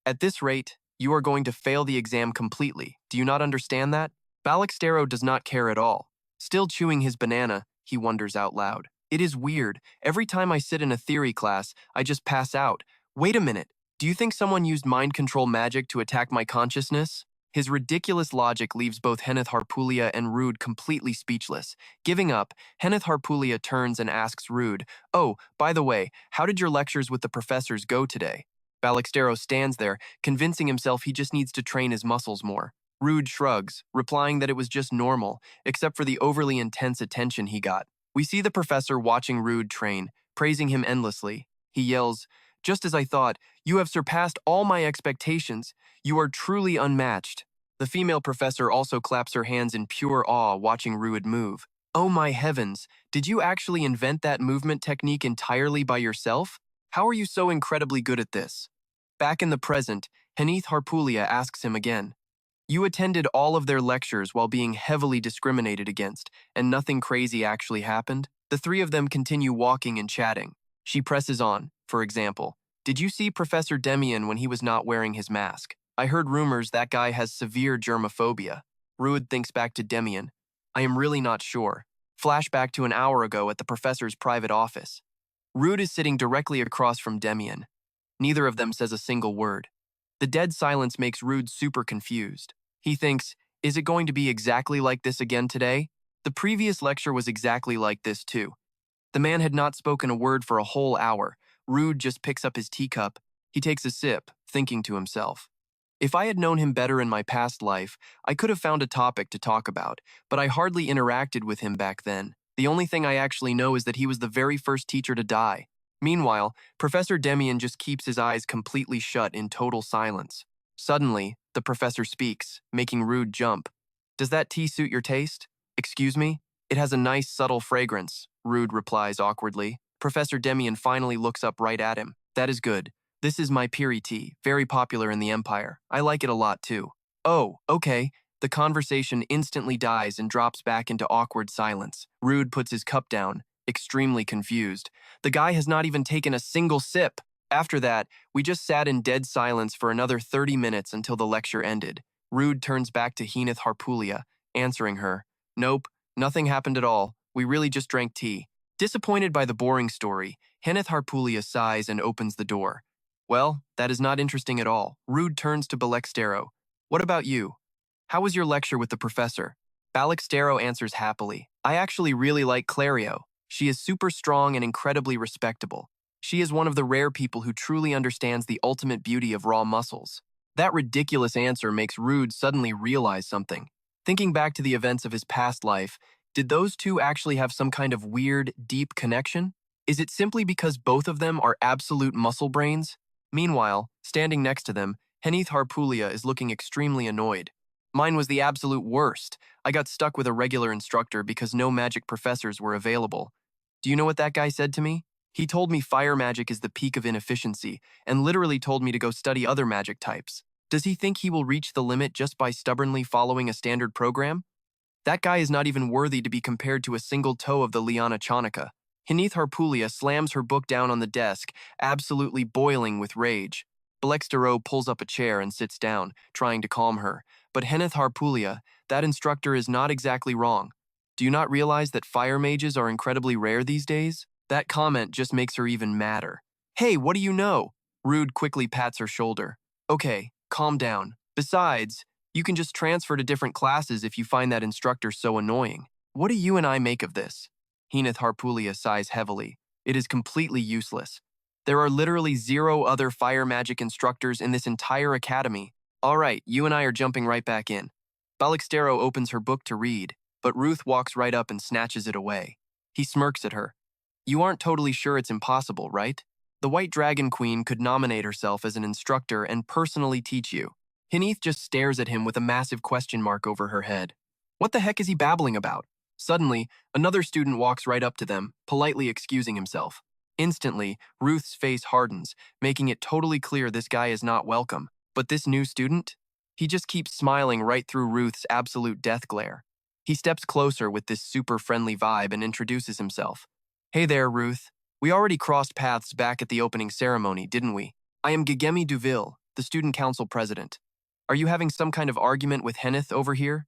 [SPEAKER 1] at this rate, you are going to fail the exam completely. Do you not understand that? Balixtero does not care at all. Still chewing his banana, he wonders out loud. It is weird. Every time I sit in a theory class, I just pass out. Wait a minute. Do you think someone used mind control magic to attack my consciousness? His ridiculous logic leaves both Henith Harpulia and Rude completely speechless. Giving up, Henith Harpulia turns and asks Rude, oh, by the way, how did your lectures with the professors go today? Balixtero stands there, convincing himself he just needs to train his muscles more. Rude shrugs, replying that it was just normal, except for the overly intense attention he got. We see the professor watching Rude train, praising him endlessly. He yells, just as I thought, you have surpassed all my expectations. You are truly unmatched. The female professor also claps her hands in pure awe watching Rude move. Oh my heavens, did you actually invent that movement technique entirely by yourself? How are you so incredibly good at this? Back in the present, Henith Harpulia asks him again. You attended all of their lectures while being heavily discriminated against, and nothing crazy actually happened? The 3 of them continue walking and chatting. She presses on, for example. Did you see Professor Demian when he was not wearing his mask? I heard rumors that guy has severe germophobia. Rude thinks back to Demian. I am really not sure. Flashback to an hour ago at the professor's private office. Rude is sitting directly across from Demian. Neither of them says a single word. The dead silence makes Rude super confused. He thinks, is it going to be exactly like this again today? The previous lecture was exactly like this too. The man had not spoken a word for a whole hour. Rude just picks up his teacup. He takes a sip, thinking to himself. If I had known him better in my past life, I could have found a topic to talk about, but I hardly interacted with him back then. The only thing I actually know is that he was the very first teacher to die. Meanwhile, Professor Demian just keeps his eyes completely shut in total silence. Suddenly, the professor speaks, making Rude jump. Does that tea suit your taste? Excuse me? It has a nice, subtle fragrance, Rude replies awkwardly. Professor Demian finally looks up right at him. That is good. This is my Piri tea, very popular in the Empire. I like it a lot too. Oh, okay. The conversation instantly dies and drops back into awkward silence. Rude puts his cup down, extremely confused. The guy has not even taken a single sip. After that, we just sat in dead silence for another 30 minutes until the lecture ended. Rude turns back to Henith Harpulia, answering her. Nope, nothing happened at all. We really just drank tea. Disappointed by the boring story, Henith Harpulia sighs and opens the door. Well, that is not interesting at all. Rude turns to Balextero. What about you? How was your lecture with the professor? Balextero answers happily. I actually really like Clario. She is super strong and incredibly respectable. She is one of the rare people who truly understands the ultimate beauty of raw muscles. That ridiculous answer makes Rude suddenly realize something. Thinking back to the events of his past life, did those two actually have some kind of weird, deep connection? Is it simply because both of them are absolute muscle brains? Meanwhile, standing next to them, Henith Harpulia is looking extremely annoyed. Mine was the absolute worst. I got stuck with a regular instructor because no magic professors were available. Do you know what that guy said to me? He told me fire magic is the peak of inefficiency, and literally told me to go study other magic types. Does he think he will reach the limit just by stubbornly following a standard program? That guy is not even worthy to be compared to a single toe of the Liana Chanaka. Henith Harpulia slams her book down on the desk, absolutely boiling with rage. Balextero pulls up a chair and sits down, trying to calm her. But Henith Harpulia, that instructor is not exactly wrong. Do you not realize that fire mages are incredibly rare these days? That comment just makes her even madder. Hey, what do you know? Rude quickly pats her shoulder. Okay, calm down. Besides, you can just transfer to different classes if you find that instructor so annoying. What do you and I make of this? Henith Harpulia sighs heavily. It is completely useless. There are literally 0 other fire magic instructors in this entire academy. All right, you and I are jumping right back in. Balextero opens her book to read, but Ruth walks right up and snatches it away. He smirks at her. You aren't totally sure it's impossible, right? The White Dragon Queen could nominate herself as an instructor and personally teach you. Henith just stares at him with a massive question mark over her head. What the heck is he babbling about? Suddenly, another student walks right up to them, politely excusing himself. Instantly, Ruth's face hardens, making it totally clear this guy is not welcome. But this new student? He just keeps smiling right through Ruth's absolute death glare. He steps closer with this super friendly vibe and introduces himself. Hey there, Ruth. We already crossed paths back at the opening ceremony, didn't we? I am Gigemi Duville, the student council president. Are you having some kind of argument with Henith over here?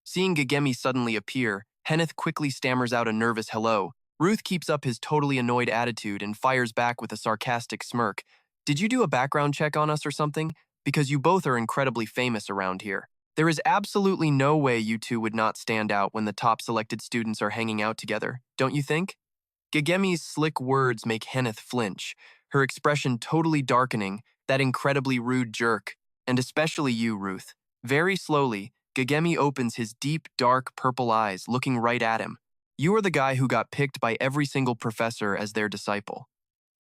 [SPEAKER 1] Seeing Gigemi suddenly appear, Henith quickly stammers out a nervous hello. Ruth keeps up his totally annoyed attitude and fires back with a sarcastic smirk. Did you do a background check on us or something? Because you both are incredibly famous around here. There is absolutely no way you two would not stand out when the top selected students are hanging out together, don't you think? Gigemi's slick words make Henith flinch, her expression totally darkening, that incredibly rude jerk, and especially you, Ruth. Very slowly, Gigemi opens his deep, dark purple eyes, looking right at him. You are the guy who got picked by every single professor as their disciple.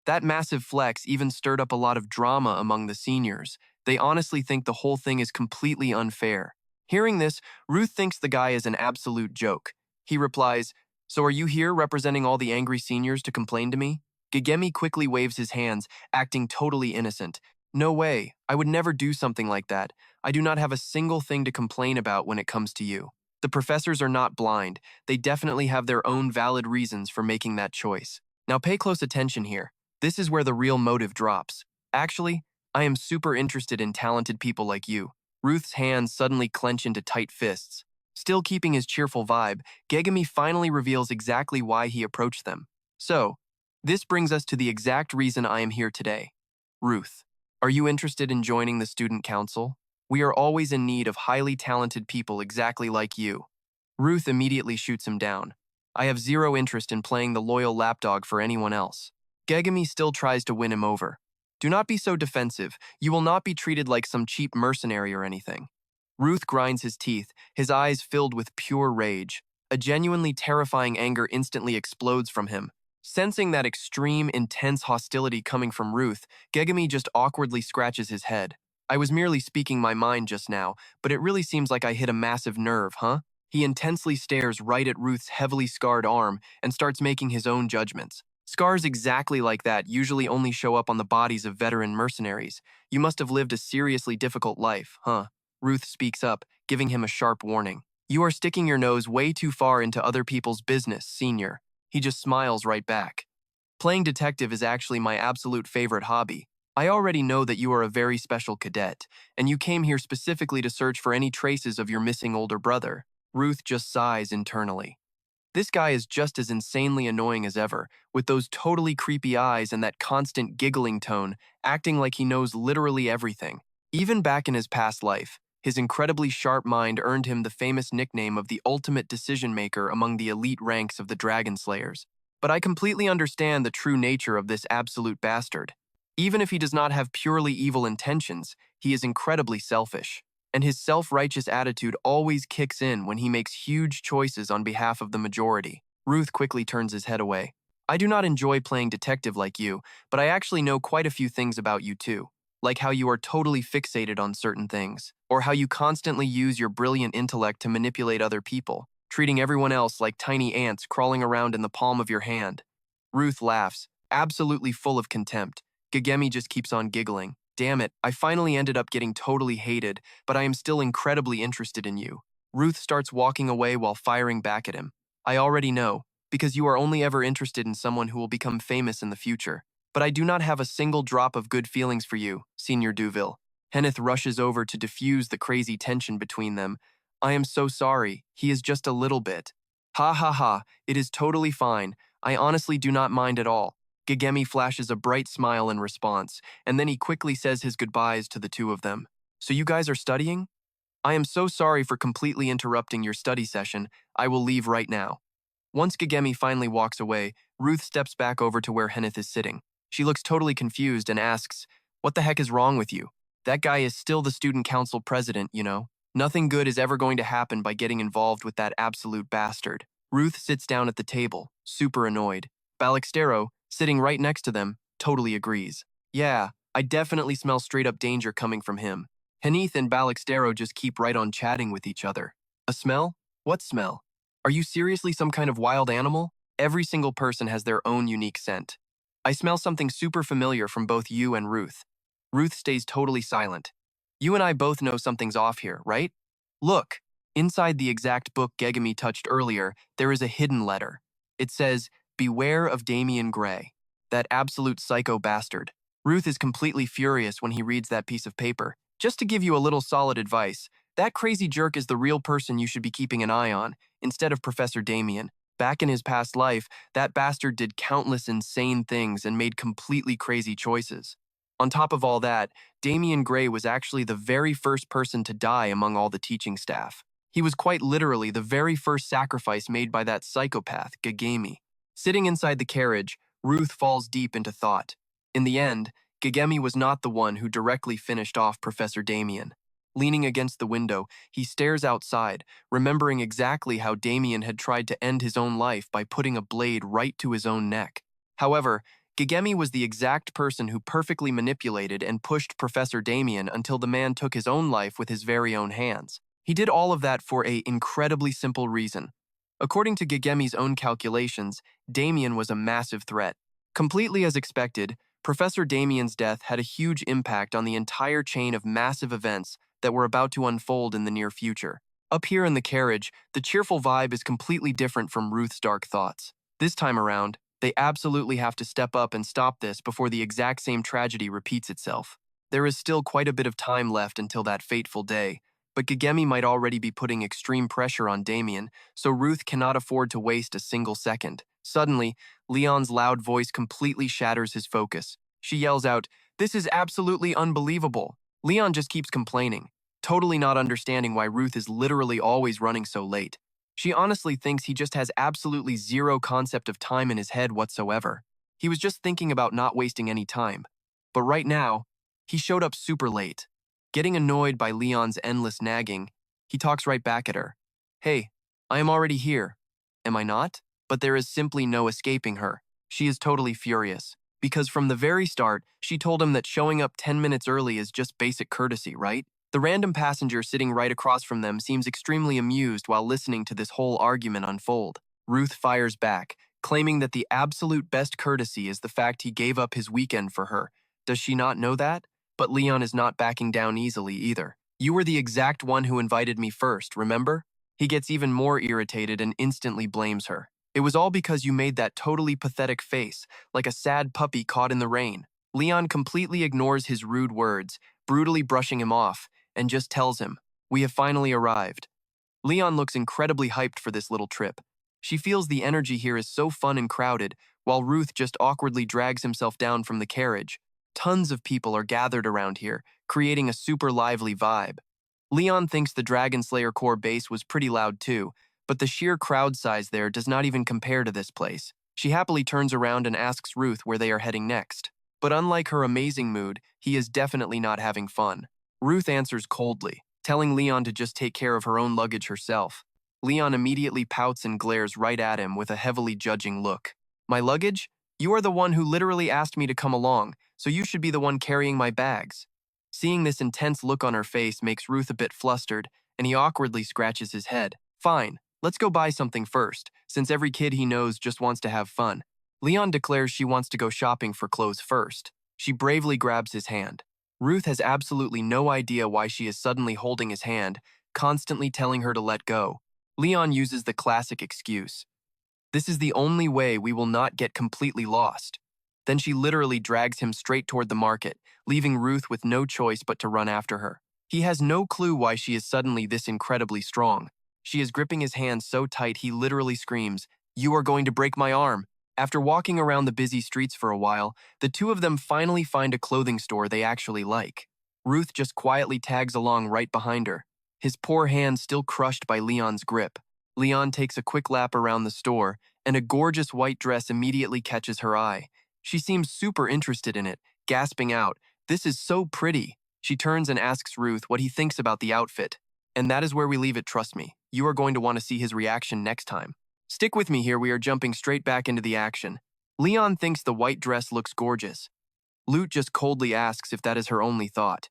[SPEAKER 1] That massive flex even stirred up a lot of drama among the seniors. They honestly think the whole thing is completely unfair. Hearing this, Ruth thinks the guy is an absolute joke. He replies, So are you here representing all the angry seniors to complain to me? Gigemi quickly waves his hands, acting totally innocent. No way, I would never do something like that. I do not have a single thing to complain about when it comes to you. The professors are not blind. They definitely have their own valid reasons for making that choice. Now pay close attention here. This is where the real motive drops. Actually, I am super interested in talented people like you. Ruth's hands suddenly clench into tight fists. Still keeping his cheerful vibe, Gigemi finally reveals exactly why he approached them. So, this brings us to the exact reason I am here today. Ruth, are you interested in joining the student council? We are always in need of highly talented people exactly like you. Ruth immediately shoots him down. I have zero interest in playing the loyal lapdog for anyone else. Gigemi still tries to win him over. Do not be so defensive. You will not be treated like some cheap mercenary or anything. Ruth grinds his teeth, his eyes filled with pure rage. A genuinely terrifying anger instantly explodes from him. Sensing that extreme, intense hostility coming from Ruth, Gigemi just awkwardly scratches his head. I was merely speaking my mind just now, but it really seems like I hit a massive nerve, huh? He intensely stares right at Ruth's heavily scarred arm and starts making his own judgments. Scars exactly like that usually only show up on the bodies of veteran mercenaries. You must have lived a seriously difficult life, huh? Ruth speaks up, giving him a sharp warning. You are sticking your nose way too far into other people's business, senior. He just smiles right back. Playing detective is actually my absolute favorite hobby. I already know that you are a very special cadet, and you came here specifically to search for any traces of your missing older brother. Ruth just sighs internally. This guy is just as insanely annoying as ever, with those totally creepy eyes and that constant giggling tone, acting like he knows literally everything. Even back in his past life, his incredibly sharp mind earned him the famous nickname of the ultimate decision-maker among the elite ranks of the Dragon Slayers. But I completely understand the true nature of this absolute bastard. Even if he does not have purely evil intentions, he is incredibly selfish. And his self-righteous attitude always kicks in when he makes huge choices on behalf of the majority. Ruth quickly turns his head away. I do not enjoy playing detective like you, but I actually know quite a few things about you too. Like how you are totally fixated on certain things, or how you constantly use your brilliant intellect to manipulate other people, treating everyone else like tiny ants crawling around in the palm of your hand. Ruth laughs, absolutely full of contempt. Gagemi just keeps on giggling. Damn it, I finally ended up getting totally hated, but I am still incredibly interested in you. Ruth starts walking away while firing back at him. I already know, because you are only ever interested in someone who will become famous in the future. But I do not have a single drop of good feelings for you, Senior Duville. Henneth rushes over to diffuse the crazy tension between them. I am so sorry, he is just a little bit. Ha ha ha, it is totally fine. I honestly do not mind at all. Gagemi flashes a bright smile in response, and then he quickly says his goodbyes to the two of them. So you guys are studying? I am so sorry for completely interrupting your study session. I will leave right now. Once Gagemi finally walks away, Ruth steps back over to where Henneth is sitting. She looks totally confused and asks, what the heck is wrong with you? That guy is still the student council president, you know. Nothing good is ever going to happen by getting involved with that absolute bastard. Ruth sits down at the table, super annoyed. Balixtero, sitting right next to them, totally agrees. Yeah, I definitely smell straight-up danger coming from him. Henneth and Balixtero just keep right on chatting with each other. A smell? What smell? Are you seriously some kind of wild animal? Every single person has their own unique scent. I smell something super familiar from both you and Ruth. Ruth stays totally silent. You and I both know something's off here, right? Look, inside the exact book Gagemi touched earlier, there is a hidden letter. It says, beware of Damian Gray, that absolute psycho bastard. Ruth is completely furious when he reads that piece of paper. Just to give you a little solid advice, that crazy jerk is the real person you should be keeping an eye on, instead of Professor Damian. Back in his past life, that bastard did countless insane things and made completely crazy choices. On top of all that, Damian Gray was actually the very first person to die among all the teaching staff. He was quite literally the very first sacrifice made by that psychopath, Gagemi. Sitting inside the carriage, Ruth falls deep into thought. In the end, Gagemi was not the one who directly finished off Professor Damian. Leaning against the window, he stares outside, remembering exactly how Damian had tried to end his own life by putting a blade right to his own neck. However, Gagemi was the exact person who perfectly manipulated and pushed Professor Damian until the man took his own life with his very own hands. He did all of that for an incredibly simple reason. According to Gagemi's own calculations, Damian was a massive threat. Completely as expected, Professor Damian's death had a huge impact on the entire chain of massive events that were about to unfold in the near future. Up here in the carriage, the cheerful vibe is completely different from Ruth's dark thoughts. This time around, they absolutely have to step up and stop this before the exact same tragedy repeats itself. There is still quite a bit of time left until that fateful day, but Gagemi might already be putting extreme pressure on Damian, so Ruth cannot afford to waste a single second. Suddenly, Leon's loud voice completely shatters his focus. She yells out, "This is absolutely unbelievable." Leon just keeps complaining, totally not understanding why Ruth is literally always running so late. She honestly thinks he just has absolutely zero concept of time in his head whatsoever. He was just thinking about not wasting any time. But right now, he showed up super late. Getting annoyed by Leon's endless nagging, he talks right back at her. Hey, I am already here. Am I not? But there is simply no escaping her. She is totally furious. Because from the very start, she told him that showing up 10 minutes early is just basic courtesy, right? The random passenger sitting right across from them seems extremely amused while listening to this whole argument unfold. Ruth fires back, claiming that the absolute best courtesy is the fact he gave up his weekend for her. Does she not know that? But Leon is not backing down easily either. You were the exact one who invited me first, remember? He gets even more irritated and instantly blames her. It was all because you made that totally pathetic face, like a sad puppy caught in the rain. Leon completely ignores his rude words, brutally brushing him off, and just tells him, "We have finally arrived." Leon looks incredibly hyped for this little trip. She feels the energy here is so fun and crowded, while Ruth just awkwardly drags himself down from the carriage. Tons of people are gathered around here, creating a super lively vibe. Leon thinks the Dragon Slayer core base was pretty loud too, but the sheer crowd size there does not even compare to this place. She happily turns around and asks Ruth where they are heading next. But unlike her amazing mood, he is definitely not having fun. Ruth answers coldly, telling Leon to just take care of her own luggage herself. Leon immediately pouts and glares right at him with a heavily judging look. "My luggage? You are the one who literally asked me to come along, so you should be the one carrying my bags." Seeing this intense look on her face makes Ruth a bit flustered, and he awkwardly scratches his head. "Fine, let's go buy something first, since every kid he knows just wants to have fun." Leon declares she wants to go shopping for clothes first. She bravely grabs his hand. Ruth has absolutely no idea why she is suddenly holding his hand, constantly telling her to let go. Leon uses the classic excuse. "This is the only way we will not get completely lost." Then she literally drags him straight toward the market, leaving Ruth with no choice but to run after her. He has no clue why she is suddenly this incredibly strong. She is gripping his hand so tight he literally screams, "You are going to break my arm." After walking around the busy streets for a while, the two of them finally find a clothing store they actually like. Ruth just quietly tags along right behind her, his poor hand still crushed by Leon's grip. Leon takes a quick lap around the store, and a gorgeous white dress immediately catches her eye. She seems super interested in it, gasping out, "This is so pretty." She turns and asks Ruth what he thinks about the outfit. And that is where we leave it, trust me. You are going to want to see his reaction next time. Stick with me here, we are jumping straight back into the action. Leon thinks the white dress looks gorgeous. Lute just coldly asks if that is her only thought.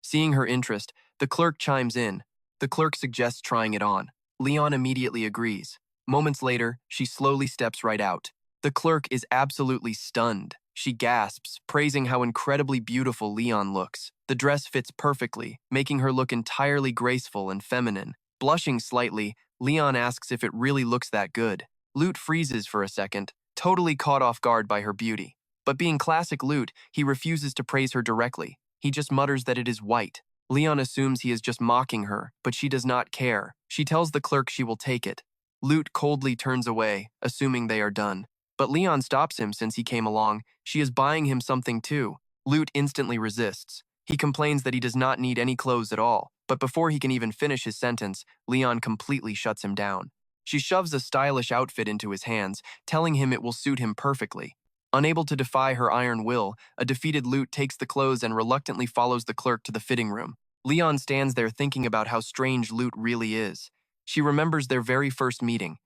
[SPEAKER 1] Seeing her interest, the clerk chimes in. The clerk suggests trying it on. Leon immediately agrees. Moments later, she slowly steps right out. The clerk is absolutely stunned. She gasps, praising how incredibly beautiful Leon looks. The dress fits perfectly, making her look entirely graceful and feminine. Blushing slightly, Leon asks if it really looks that good. Lute freezes for a second, totally caught off guard by her beauty. But being classic Lute, he refuses to praise her directly. He just mutters that it is white. Leon assumes he is just mocking her, but she does not care. She tells the clerk she will take it. Lute coldly turns away, assuming they are done. But Leon stops him since he came along. She is buying him something too. Lute instantly resists. He complains that he does not need any clothes at all. But before he can even finish his sentence, Leon completely shuts him down. She shoves a stylish outfit into his hands, telling him it will suit him perfectly. Unable to defy her iron will, a defeated Lute takes the clothes and reluctantly follows the clerk to the fitting room. Leon stands there thinking about how strange Lute really is. She remembers their very first meeting.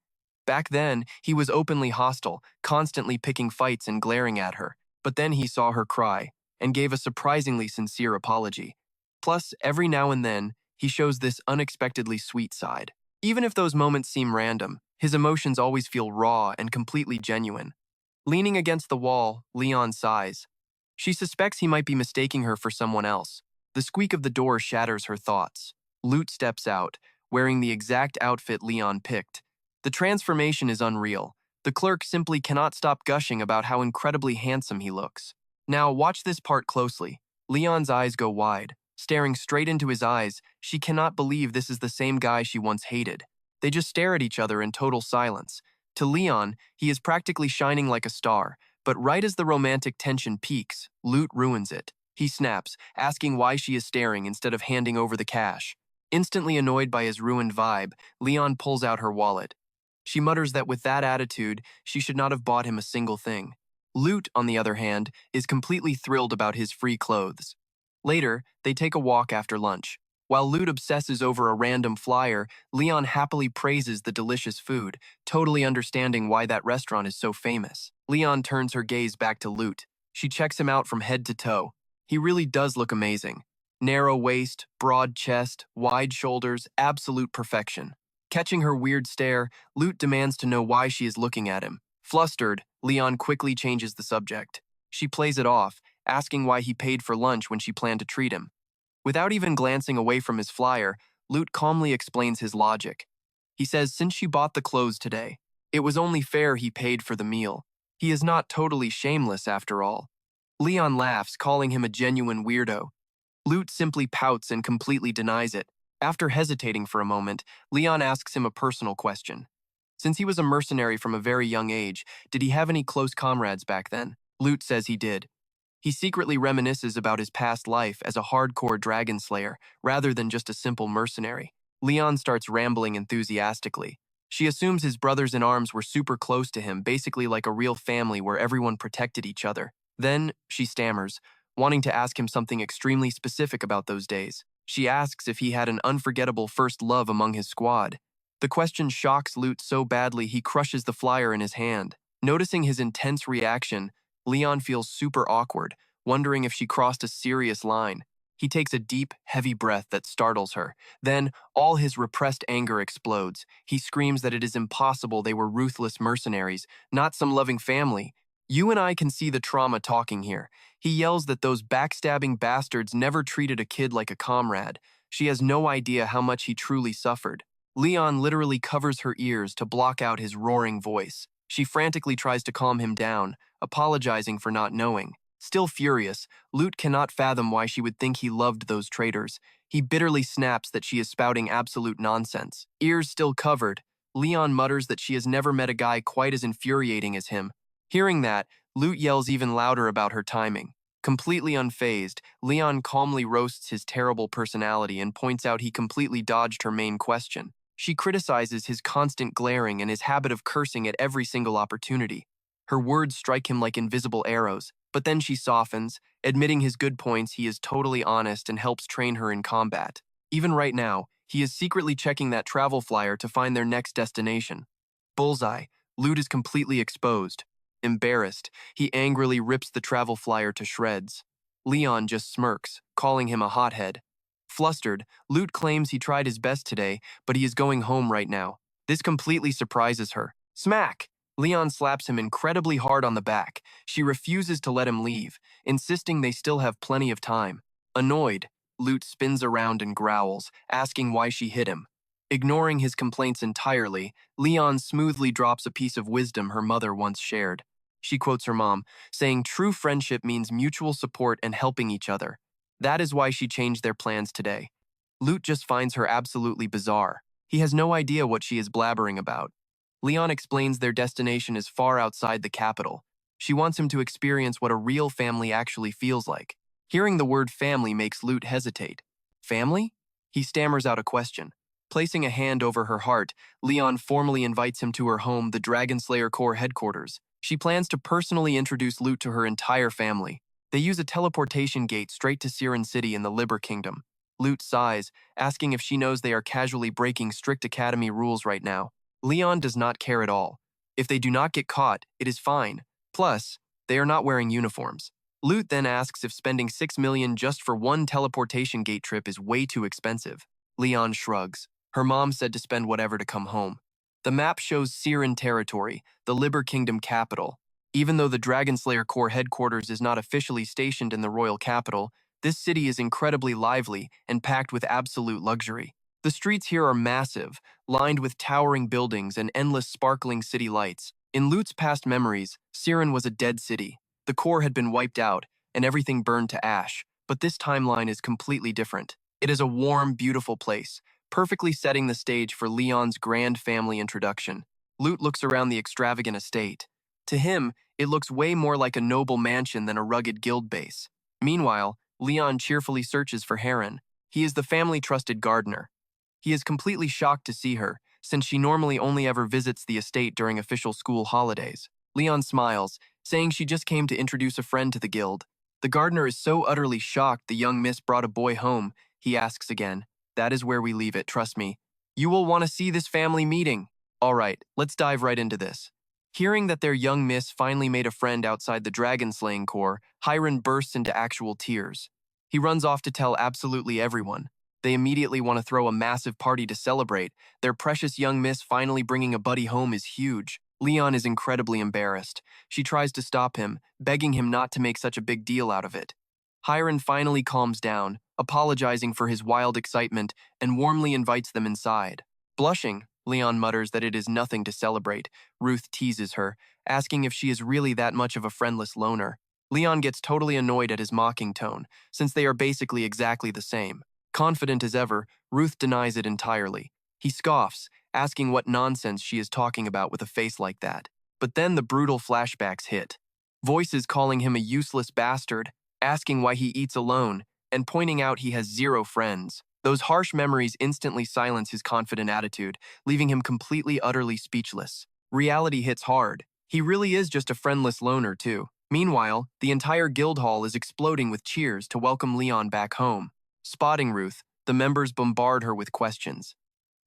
[SPEAKER 1] Back then, he was openly hostile, constantly picking fights and glaring at her. But then he saw her cry, and gave a surprisingly sincere apology. Plus, every now and then, he shows this unexpectedly sweet side. Even if those moments seem random, his emotions always feel raw and completely genuine. Leaning against the wall, Leon sighs. She suspects he might be mistaking her for someone else. The squeak of the door shatters her thoughts. Lute steps out, wearing the exact outfit Leon picked. The transformation is unreal. The clerk simply cannot stop gushing about how incredibly handsome he looks. Now, watch this part closely. Leon's eyes go wide. Staring straight into his eyes, she cannot believe this is the same guy she once hated. They just stare at each other in total silence. To Leon, he is practically shining like a star, but right as the romantic tension peaks, Lute ruins it. He snaps, asking why she is staring instead of handing over the cash. Instantly annoyed by his ruined vibe, Leon pulls out her wallet. She mutters that with that attitude, she should not have bought him a single thing. Lute, on the other hand, is completely thrilled about his free clothes. Later, they take a walk after lunch. While Lute obsesses over a random flyer, Leon happily praises the delicious food, totally understanding why that restaurant is so famous. Leon turns her gaze back to Lute. She checks him out from head to toe. He really does look amazing. Narrow waist, broad chest, wide shoulders, absolute perfection. Catching her weird stare, Lute demands to know why she is looking at him. Flustered, Leon quickly changes the subject. She plays it off, asking why he paid for lunch when she planned to treat him. Without even glancing away from his flyer, Lute calmly explains his logic. He says since she bought the clothes today, it was only fair he paid for the meal. He is not totally shameless after all. Leon laughs, calling him a genuine weirdo. Lute simply pouts and completely denies it. After hesitating for a moment, Leon asks him a personal question. Since he was a mercenary from a very young age, did he have any close comrades back then? Lute says he did. He secretly reminisces about his past life as a hardcore dragon slayer rather than just a simple mercenary. Leon starts rambling enthusiastically. She assumes his brothers in arms were super close to him, basically like a real family where everyone protected each other. Then, she stammers, wanting to ask him something extremely specific about those days. She asks if he had an unforgettable first love among his squad. The question shocks Lute so badly he crushes the flyer in his hand. Noticing his intense reaction, Leon feels super awkward, wondering if she crossed a serious line. He takes a deep, heavy breath that startles her. Then, all his repressed anger explodes. He screams that it is impossible they were ruthless mercenaries, not some loving family. You and I can see the trauma talking here. He yells that those backstabbing bastards never treated a kid like a comrade. She has no idea how much he truly suffered. Leon literally covers her ears to block out his roaring voice. She frantically tries to calm him down, apologizing for not knowing. Still furious, Lute cannot fathom why she would think he loved those traitors. He bitterly snaps that she is spouting absolute nonsense. Ears still covered, Leon mutters that she has never met a guy quite as infuriating as him. Hearing that, Lute yells even louder about her timing. Completely unfazed, Leon calmly roasts his terrible personality and points out he completely dodged her main question. She criticizes his constant glaring and his habit of cursing at every single opportunity. Her words strike him like invisible arrows, but then she softens, admitting his good points. He is totally honest and helps train her in combat. Even right now, he is secretly checking that travel flyer to find their next destination. Bullseye, Lute is completely exposed. Embarrassed, he angrily rips the travel flyer to shreds. Leon just smirks, calling him a hothead. Flustered, Lute claims he tried his best today, but he is going home right now. This completely surprises her. Smack! Leon slaps him incredibly hard on the back. She refuses to let him leave, insisting they still have plenty of time. Annoyed, Lute spins around and growls, asking why she hit him. Ignoring his complaints entirely, Leon smoothly drops a piece of wisdom her mother once shared. She quotes her mom, saying true friendship means mutual support and helping each other. That is why she changed their plans today. Lute just finds her absolutely bizarre. He has no idea what she is blabbering about. Leon explains their destination is far outside the capital. She wants him to experience what a real family actually feels like. Hearing the word family makes Lute hesitate. Family? He stammers out a question. Placing a hand over her heart, Leon formally invites him to her home, the Dragon Slayer Corps headquarters. She plans to personally introduce Lute to her entire family. They use a teleportation gate straight to Siren City in the Liber Kingdom. Lute sighs, asking if she knows they are casually breaking strict academy rules right now. Leon does not care at all. If they do not get caught, it is fine. Plus, they are not wearing uniforms. Lute then asks if spending 6 million just for one teleportation gate trip is way too expensive. Leon shrugs. Her mom said to spend whatever to come home. The map shows Siren territory, the Liber Kingdom capital. Even though the Dragon Slayer Corps headquarters is not officially stationed in the royal capital, this city is incredibly lively and packed with absolute luxury. The streets here are massive, lined with towering buildings and endless sparkling city lights. In Lute's past memories, Siren was a dead city. The core had been wiped out, and everything burned to ash. But this timeline is completely different. It is a warm, beautiful place, perfectly setting the stage for Leon's grand family introduction. Lute looks around the extravagant estate. To him, it looks way more like a noble mansion than a rugged guild base. Meanwhile, Leon cheerfully searches for Heron. He is the family-trusted gardener. He is completely shocked to see her, since she normally only ever visits the estate during official school holidays. Leon smiles, saying she just came to introduce a friend to the guild. The gardener is so utterly shocked the young miss brought a boy home, he asks again. That is where we leave it, trust me. You will want to see this family meeting. All right, let's dive right into this. Hearing that their young miss finally made a friend outside the dragon-slaying corps, Hiron bursts into actual tears. He runs off to tell absolutely everyone. They immediately want to throw a massive party to celebrate. Their precious young miss finally bringing a buddy home is huge. Leon is incredibly embarrassed. She tries to stop him, begging him not to make such a big deal out of it. Hiram finally calms down, apologizing for his wild excitement, and warmly invites them inside. Blushing, Leon mutters that it is nothing to celebrate. Ruth teases her, asking if she is really that much of a friendless loner. Leon gets totally annoyed at his mocking tone, since they are basically exactly the same. Confident as ever, Ruth denies it entirely. He scoffs, asking what nonsense she is talking about with a face like that. But then the brutal flashbacks hit. Voices calling him a useless bastard, asking why he eats alone, and pointing out he has 0 friends. Those harsh memories instantly silence his confident attitude, leaving him completely utterly speechless. Reality hits hard. He really is just a friendless loner, too. Meanwhile, the entire guild hall is exploding with cheers to welcome Leon back home. Spotting Ruth, the members bombard her with questions.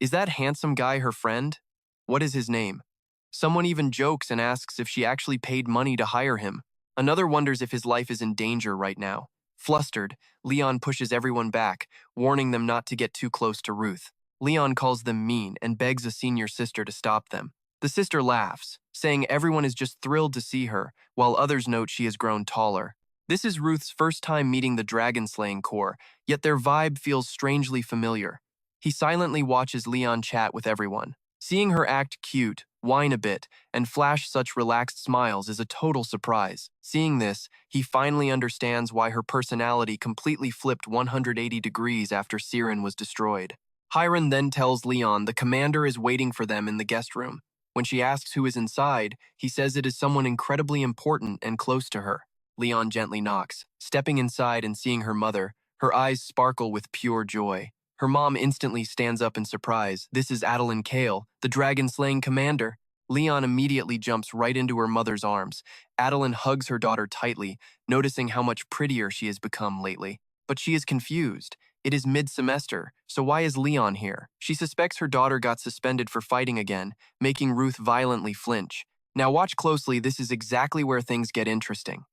[SPEAKER 1] Is that handsome guy her friend? What is his name? Someone even jokes and asks if she actually paid money to hire him. Another wonders if his life is in danger right now. Flustered, Leon pushes everyone back, warning them not to get too close to Ruth. Leon calls them mean and begs a senior sister to stop them. The sister laughs, saying everyone is just thrilled to see her, while others note she has grown taller. This is Ruth's first time meeting the dragon-slaying corps, yet their vibe feels strangely familiar. He silently watches Leon chat with everyone. Seeing her act cute, whine a bit, and flash such relaxed smiles is a total surprise. Seeing this, he finally understands why her personality completely flipped 180 degrees after Siren was destroyed. Hiram then tells Leon the commander is waiting for them in the guest room. When she asks who is inside, he says it is someone incredibly important and close to her. Leon gently knocks. Stepping inside and seeing her mother, her eyes sparkle with pure joy. Her mom instantly stands up in surprise. This is Adeline Kale, the dragon-slaying commander. Leon immediately jumps right into her mother's arms. Adeline hugs her daughter tightly, noticing how much prettier she has become lately. But she is confused. It is mid-semester, so why is Leon here? She suspects her daughter got suspended for fighting again, making Ruth violently flinch. Now watch closely, this is exactly where things get interesting.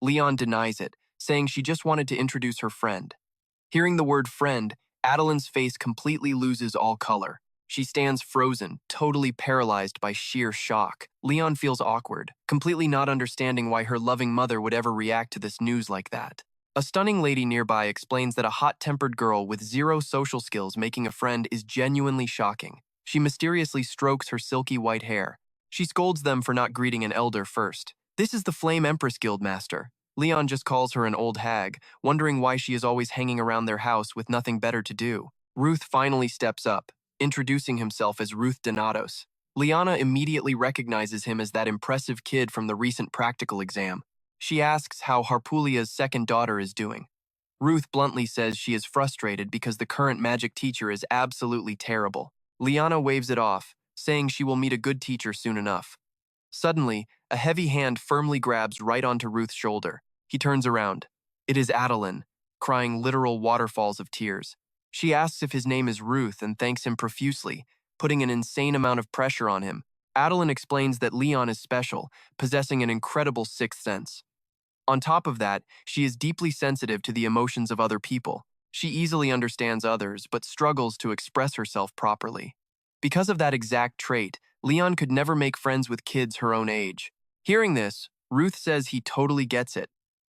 [SPEAKER 1] Leon denies it, saying she just wanted to introduce her friend. Hearing the word friend, Adeline's face completely loses all color. She stands frozen, totally paralyzed by sheer shock. Leon feels awkward, completely not understanding why her loving mother would ever react to this news like that. A stunning lady nearby explains that a hot-tempered girl with 0 social skills making a friend is genuinely shocking. She mysteriously strokes her silky white hair. She scolds them for not greeting an elder first. This is the Flame Empress Guildmaster. Leon just calls her an old hag, wondering why she is always hanging around their house with nothing better to do. Ruth finally steps up, introducing himself as Ruth Denatos. Liana immediately recognizes him as that impressive kid from the recent practical exam. She asks how Harpulia's second daughter is doing. Ruth bluntly says she is frustrated because the current magic teacher is absolutely terrible. Liana waves it off, saying she will meet a good teacher soon enough. Suddenly, a heavy hand firmly grabs right onto Ruth's shoulder. He turns around. It is Adeline, crying literal waterfalls of tears. She asks if his name is Ruth and thanks him profusely, putting an insane amount of pressure on him. Adeline explains that Leon is special, possessing an incredible sixth sense. On top of that, she is deeply sensitive to the emotions of other people. She easily understands others, but struggles to express herself properly. Because of that exact trait, Leon could never make friends with kids her own age. Hearing this, Ruth says he totally gets it.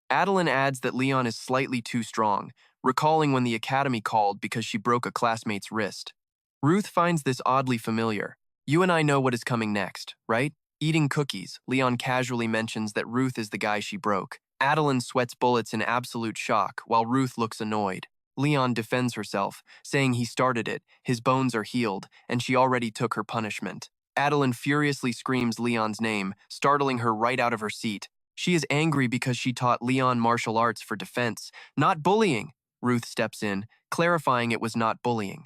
[SPEAKER 1] Adeline adds that Leon is slightly too strong, recalling when the academy called because she broke a classmate's wrist. Ruth finds this oddly familiar. You and I know what is coming next, right? Eating cookies, Leon casually mentions that Ruth is the guy she broke. Adeline sweats bullets in absolute shock, while Ruth looks annoyed. Leon defends herself, saying he started it, his bones are healed, and she already took her punishment. Adeline furiously screams Leon's name, startling her right out of her seat. She is angry because she taught Leon martial arts for defense, not bullying. Ruth steps in, clarifying it was not bullying.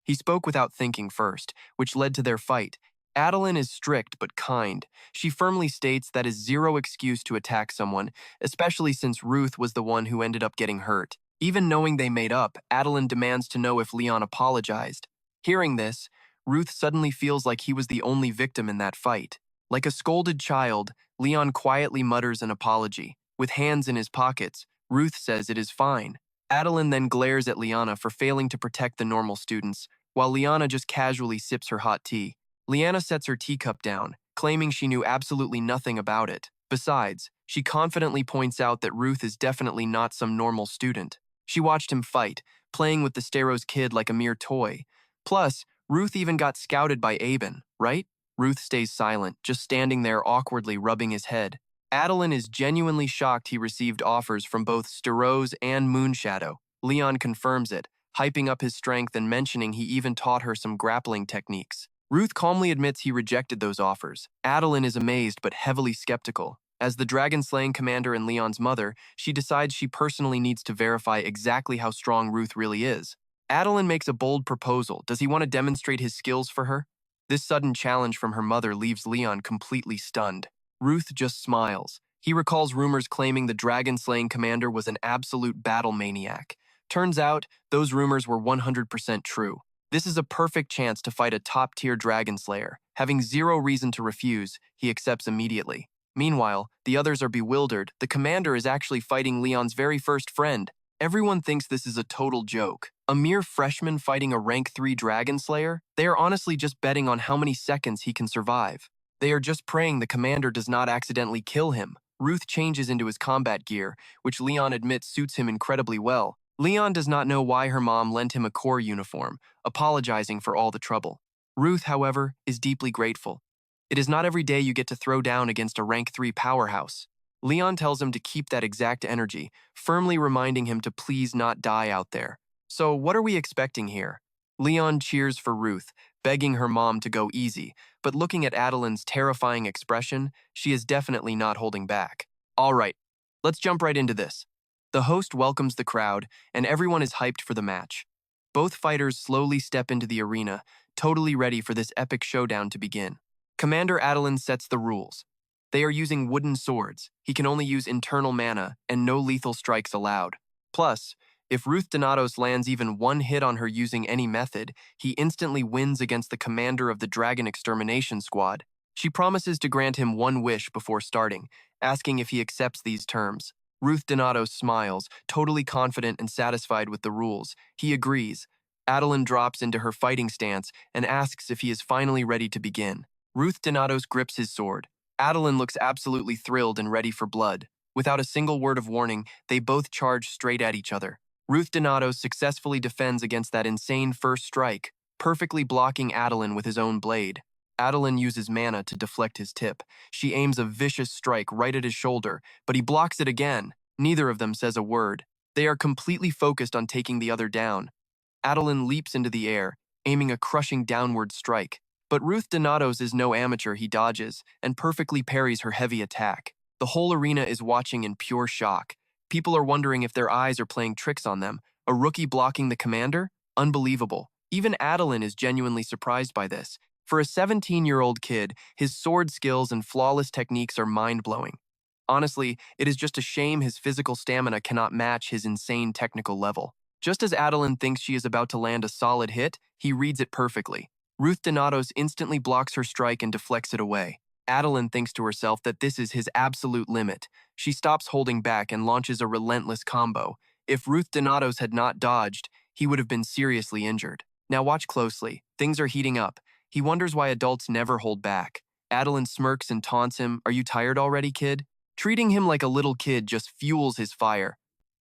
[SPEAKER 1] He spoke without thinking first, which led to their fight. Adeline is strict but kind. She firmly states that is 0 excuse to attack someone, especially since Ruth was the one who ended up getting hurt. Even knowing they made up, Adeline demands to know if Leon apologized. Hearing this, Ruth suddenly feels like he was the only victim in that fight. Like a scolded child, Leon quietly mutters an apology. With hands in his pockets, Ruth says it is fine. Adeline then glares at Liana for failing to protect the normal students, while Liana just casually sips her hot tea. Liana sets her teacup down, claiming she knew absolutely nothing about it. Besides, she confidently points out that Ruth is definitely not some normal student. She watched him fight, playing with the Steroze kid like a mere toy. Plus, Ruth even got scouted by Aben, right? Ruth stays silent, just standing there awkwardly rubbing his head. Adeline is genuinely shocked he received offers from both Steroze and Moonshadow. Leon confirms it, hyping up his strength and mentioning he even taught her some grappling techniques. Ruth calmly admits he rejected those offers. Adeline is amazed but heavily skeptical. As the dragon-slaying commander and Leon's mother, she decides she personally needs to verify exactly how strong Ruth really is. Adeline makes a bold proposal. Does he want to demonstrate his skills for her? This sudden challenge from her mother leaves Leon completely stunned. Ruth just smiles. He recalls rumors claiming the dragon-slaying commander was an absolute battle maniac. Turns out, those rumors were 100% true. This is a perfect chance to fight a top-tier dragon slayer. Having zero reason to refuse, he accepts immediately. Meanwhile, the others are bewildered. The commander is actually fighting Leon's very first friend. Everyone thinks this is a total joke. A mere freshman fighting a rank 3 dragon slayer? They are honestly just betting on how many seconds he can survive. They are just praying the commander does not accidentally kill him. Ruth changes into his combat gear, which Leon admits suits him incredibly well. Leon does not know why her mom lent him a corps uniform, apologizing for all the trouble. Ruth, however, is deeply grateful. It is not every day you get to throw down against a rank 3 powerhouse. Leon tells him to keep that exact energy, firmly reminding him to please not die out there. So what are we expecting here? Leon cheers for Ruth, begging her mom to go easy, but looking at Adeline's terrifying expression, she is definitely not holding back. All right, let's jump right into this. The host welcomes the crowd, and everyone is hyped for the match. Both fighters slowly step into the arena, totally ready for this epic showdown to begin. Commander Adeline sets the rules. They are using wooden swords. He can only use internal mana, and no lethal strikes allowed. Plus, if Ruth Denatos lands even one hit on her using any method, he instantly wins against the commander of the Dragon Extermination Squad. She promises to grant him one wish before starting, asking if he accepts these terms. Ruth Denatos smiles, totally confident and satisfied with the rules. He agrees. Adeline drops into her fighting stance and asks if he is finally ready to begin. Ruth Denatos grips his sword. Adeline looks absolutely thrilled and ready for blood. Without a single word of warning, they both charge straight at each other. Ruth Denatos successfully defends against that insane first strike, perfectly blocking Adeline with his own blade. Adeline uses mana to deflect his tip. She aims a vicious strike right at his shoulder, but he blocks it again. Neither of them says a word. They are completely focused on taking the other down. Adeline leaps into the air, aiming a crushing downward strike. But Ruth Denatos is no amateur. He dodges and perfectly parries her heavy attack. The whole arena is watching in pure shock. People are wondering if their eyes are playing tricks on them. A rookie blocking the commander? Unbelievable. Even Adeline is genuinely surprised by this. For a 17-year-old kid, his sword skills and flawless techniques are mind-blowing. Honestly, it is just a shame his physical stamina cannot match his insane technical level. Just as Adeline thinks she is about to land a solid hit, he reads it perfectly. Ruth Denatos instantly blocks her strike and deflects it away. Adeline thinks to herself that this is his absolute limit. She stops holding back and launches a relentless combo. If Ruth Denatos had not dodged, he would have been seriously injured. Now watch closely. Things are heating up. He wonders why adults never hold back. Adeline smirks and taunts him, "Are you tired already, kid?" Treating him like a little kid just fuels his fire.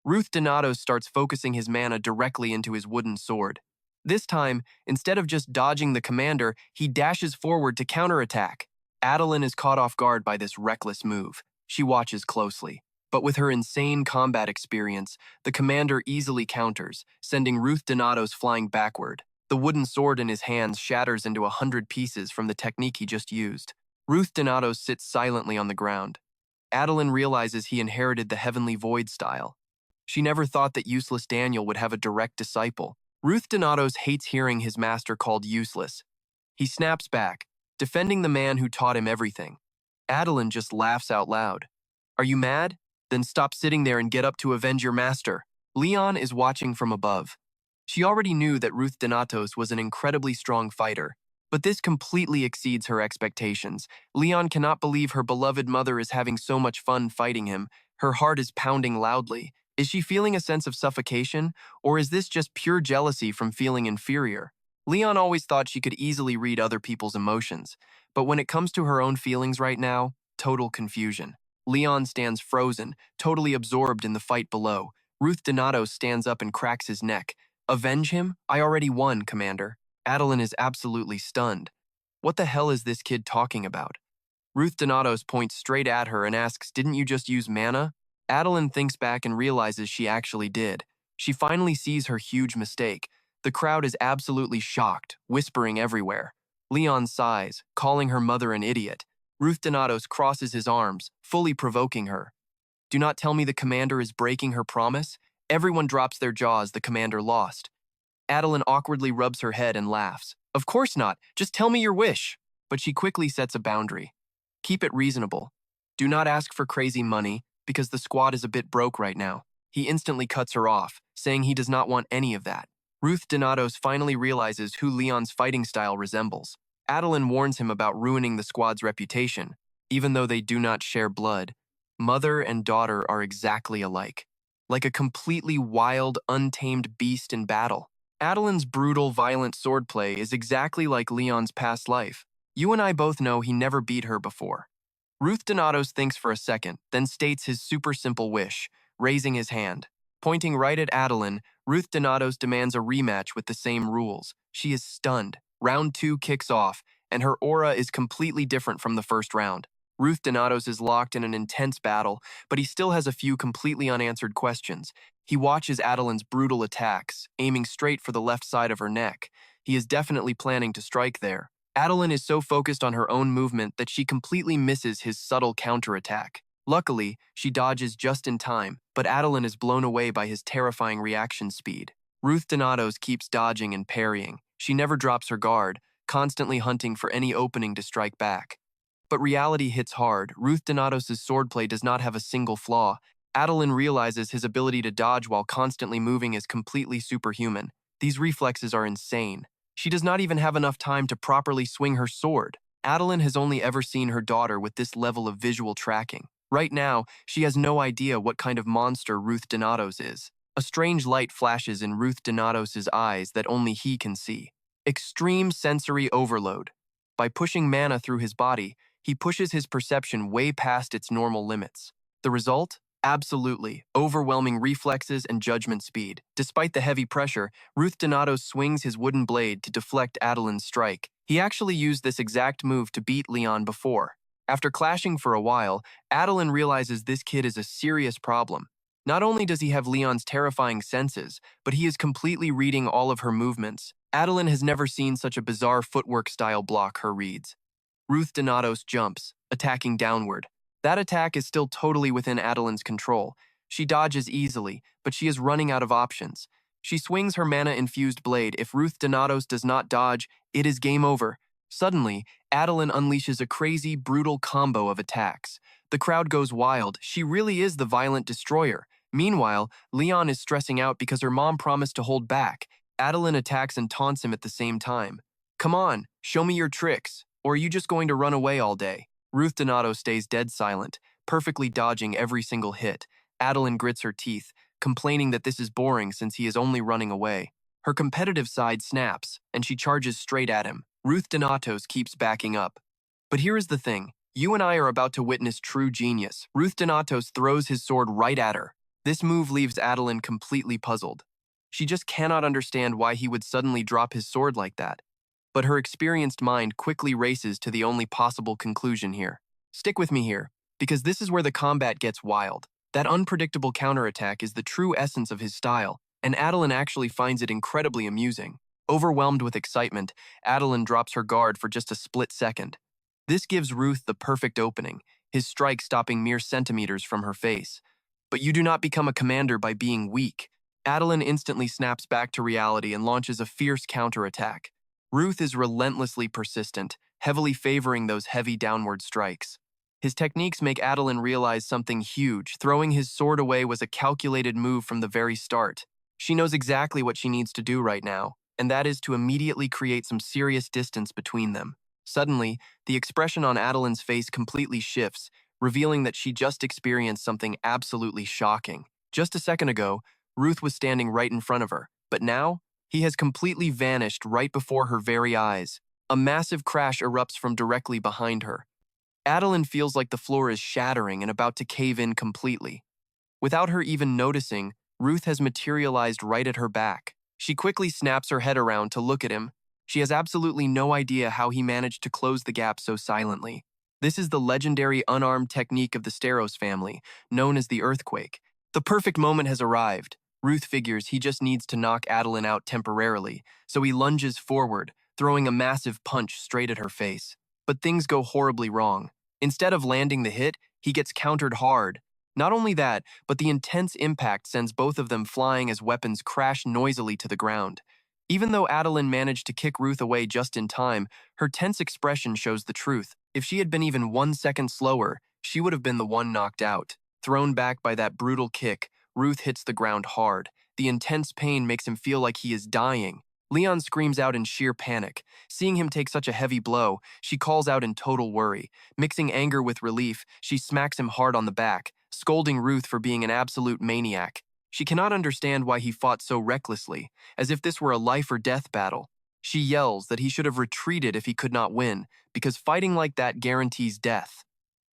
[SPEAKER 1] Ruth Denatos starts focusing his mana directly into his wooden sword. This time, instead of just dodging the commander, he dashes forward to counterattack. Adeline is caught off guard by this reckless move. She watches closely. But with her insane combat experience, the commander easily counters, sending Ruth Denatos flying backward. The wooden sword in his hands shatters into 100 pieces from the technique he just used. Ruth Denatos sits silently on the ground. Adeline realizes he inherited the Heavenly Void style. She never thought that Useless Daniel would have a direct disciple. Ruth Denatos hates hearing his master called useless. He snaps back, defending the man who taught him everything. Adeline just laughs out loud. "Are you mad? Then stop sitting there and get up to avenge your master." Leon is watching from above. She already knew that Ruth Denatos was an incredibly strong fighter, but this completely exceeds her expectations. Leon cannot believe her beloved mother is having so much fun fighting him. Her heart is pounding loudly. Is she feeling a sense of suffocation, or is this just pure jealousy from feeling inferior? Leon always thought she could easily read other people's emotions, but when it comes to her own feelings right now, total confusion. Leon stands frozen, totally absorbed in the fight below. Ruth Denatos stands up and cracks his neck. Avenge him? I already won, Commander. Adeline is absolutely stunned. What the hell is this kid talking about? Ruth Denatos points straight at her and asks, didn't you just use mana? Adeline thinks back and realizes she actually did. She finally sees her huge mistake. The crowd is absolutely shocked, whispering everywhere. Leon sighs, calling her mother an idiot. Ruth Denatos crosses his arms, fully provoking her. Do not tell me the commander is breaking her promise? Everyone drops their jaws, the commander lost. Adeline awkwardly rubs her head and laughs. Of course not, just tell me your wish. But she quickly sets a boundary. Keep it reasonable. Do not ask for crazy money, because the squad is a bit broke right now. He instantly cuts her off, saying he does not want any of that. Ruth Denatos finally realizes who Leon's fighting style resembles. Adeline warns him about ruining the squad's reputation, even though they do not share blood. Mother and daughter are exactly alike, like a completely wild, untamed beast in battle. Adeline's brutal, violent swordplay is exactly like Leon's past life. You and I both know he never beat her before. Ruth Denatos thinks for a second, then states his super simple wish, raising his hand. Pointing right at Adeline, Ruth Denatos demands a rematch with the same rules. She is stunned. Round 2 kicks off, and her aura is completely different from the first round. Ruth Denatos is locked in an intense battle, but he still has a few completely unanswered questions. He watches Adeline's brutal attacks, aiming straight for the left side of her neck. He is definitely planning to strike there. Adeline is so focused on her own movement that she completely misses his subtle counterattack. Luckily, she dodges just in time, but Adeline is blown away by his terrifying reaction speed. Ruth Denatos keeps dodging and parrying. She never drops her guard, constantly hunting for any opening to strike back. But reality hits hard. Ruth Denatos' swordplay does not have a single flaw. Adeline realizes his ability to dodge while constantly moving is completely superhuman. These reflexes are insane. She does not even have enough time to properly swing her sword. Adeline has only ever seen her daughter with this level of visual tracking. Right now, she has no idea what kind of monster Ruth Denatos is. A strange light flashes in Ruth Denatos' eyes that only he can see. Extreme sensory overload. By pushing mana through his body, he pushes his perception way past its normal limits. The result? Absolutely overwhelming reflexes and judgment speed. Despite the heavy pressure, Ruth Denatos swings his wooden blade to deflect Adeline's strike. He actually used this exact move to beat Leon before. After clashing for a while, Adeline realizes this kid is a serious problem. Not only does he have Leon's terrifying senses, but he is completely reading all of her movements. Adeline has never seen such a bizarre footwork style block her reads. Ruth Denatos jumps, attacking downward. That attack is still totally within Adeline's control. She dodges easily, but she is running out of options. She swings her mana-infused blade. If Ruth Denatos does not dodge, it is game over. Suddenly, Adeline unleashes a crazy, brutal combo of attacks. The crowd goes wild. She really is the violent destroyer. Meanwhile, Leon is stressing out because her mom promised to hold back. Adeline attacks and taunts him at the same time. Come on, show me your tricks, or are you just going to run away all day? Ruth Denatos stays dead silent, perfectly dodging every single hit. Adeline grits her teeth, complaining that this is boring since he is only running away. Her competitive side snaps, and she charges straight at him. Ruth Denatos keeps backing up. But here is the thing. You and I are about to witness true genius. Ruth Denatos throws his sword right at her. This move leaves Adeline completely puzzled. She just cannot understand why he would suddenly drop his sword like that. But her experienced mind quickly races to the only possible conclusion here. Stick with me here, because this is where the combat gets wild. That unpredictable counterattack is the true essence of his style, and Adeline actually finds it incredibly amusing. Overwhelmed with excitement, Adeline drops her guard for just a split second. This gives Ruth the perfect opening, his strike stopping mere centimeters from her face. But you do not become a commander by being weak. Adeline instantly snaps back to reality and launches a fierce counterattack. Ruth is relentlessly persistent, heavily favoring those heavy downward strikes. His techniques make Adeline realize something huge. Throwing his sword away was a calculated move from the very start. She knows exactly what she needs to do right now, and that is to immediately create some serious distance between them. Suddenly, the expression on Adeline's face completely shifts, revealing that she just experienced something absolutely shocking. Just a second ago, Ruth was standing right in front of her, but now, he has completely vanished right before her very eyes. A massive crash erupts from directly behind her. Adeline feels like the floor is shattering and about to cave in completely. Without her even noticing, Ruth has materialized right at her back. She quickly snaps her head around to look at him. She has absolutely no idea how he managed to close the gap so silently. This is the legendary unarmed technique of the Steroze family, known as the earthquake. The perfect moment has arrived. Ruth figures he just needs to knock Adeline out temporarily, so he lunges forward, throwing a massive punch straight at her face. But things go horribly wrong. Instead of landing the hit, he gets countered hard. Not only that, but the intense impact sends both of them flying as weapons crash noisily to the ground. Even though Adeline managed to kick Ruth away just in time, her tense expression shows the truth. If she had been even 1 second slower, she would have been the one knocked out. Thrown back by that brutal kick, Ruth hits the ground hard. The intense pain makes him feel like he is dying. Leon screams out in sheer panic. Seeing him take such a heavy blow, she calls out in total worry. Mixing anger with relief, she smacks him hard on the back, scolding Ruth for being an absolute maniac. She cannot understand why he fought so recklessly, as if this were a life or death battle. She yells that he should have retreated if he could not win, because fighting like that guarantees death.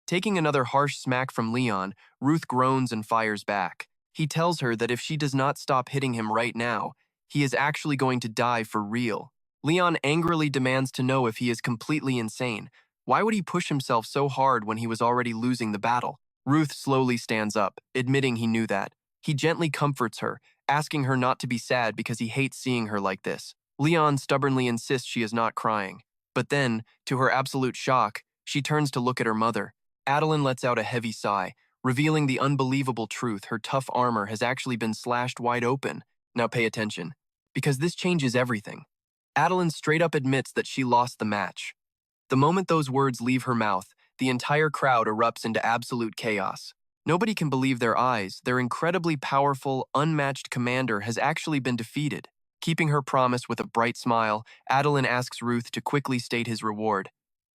[SPEAKER 1] Taking another harsh smack from Leon, Ruth groans and fires back. He tells her that if she does not stop hitting him right now, he is actually going to die for real. Leon angrily demands to know if he is completely insane. Why would he push himself so hard when he was already losing the battle? Ruth slowly stands up, admitting he knew that. He gently comforts her, asking her not to be sad because he hates seeing her like this. Leon stubbornly insists she is not crying. But then, to her absolute shock, she turns to look at her mother. Adeline lets out a heavy sigh, revealing the unbelievable truth: her tough armor has actually been slashed wide open. Now pay attention, because this changes everything. Adeline straight up admits that she lost the match. The moment those words leave her mouth, the entire crowd erupts into absolute chaos. Nobody can believe their eyes. Their incredibly powerful, unmatched commander has actually been defeated. Keeping her promise with a bright smile, Adeline asks Ruth to quickly state his reward.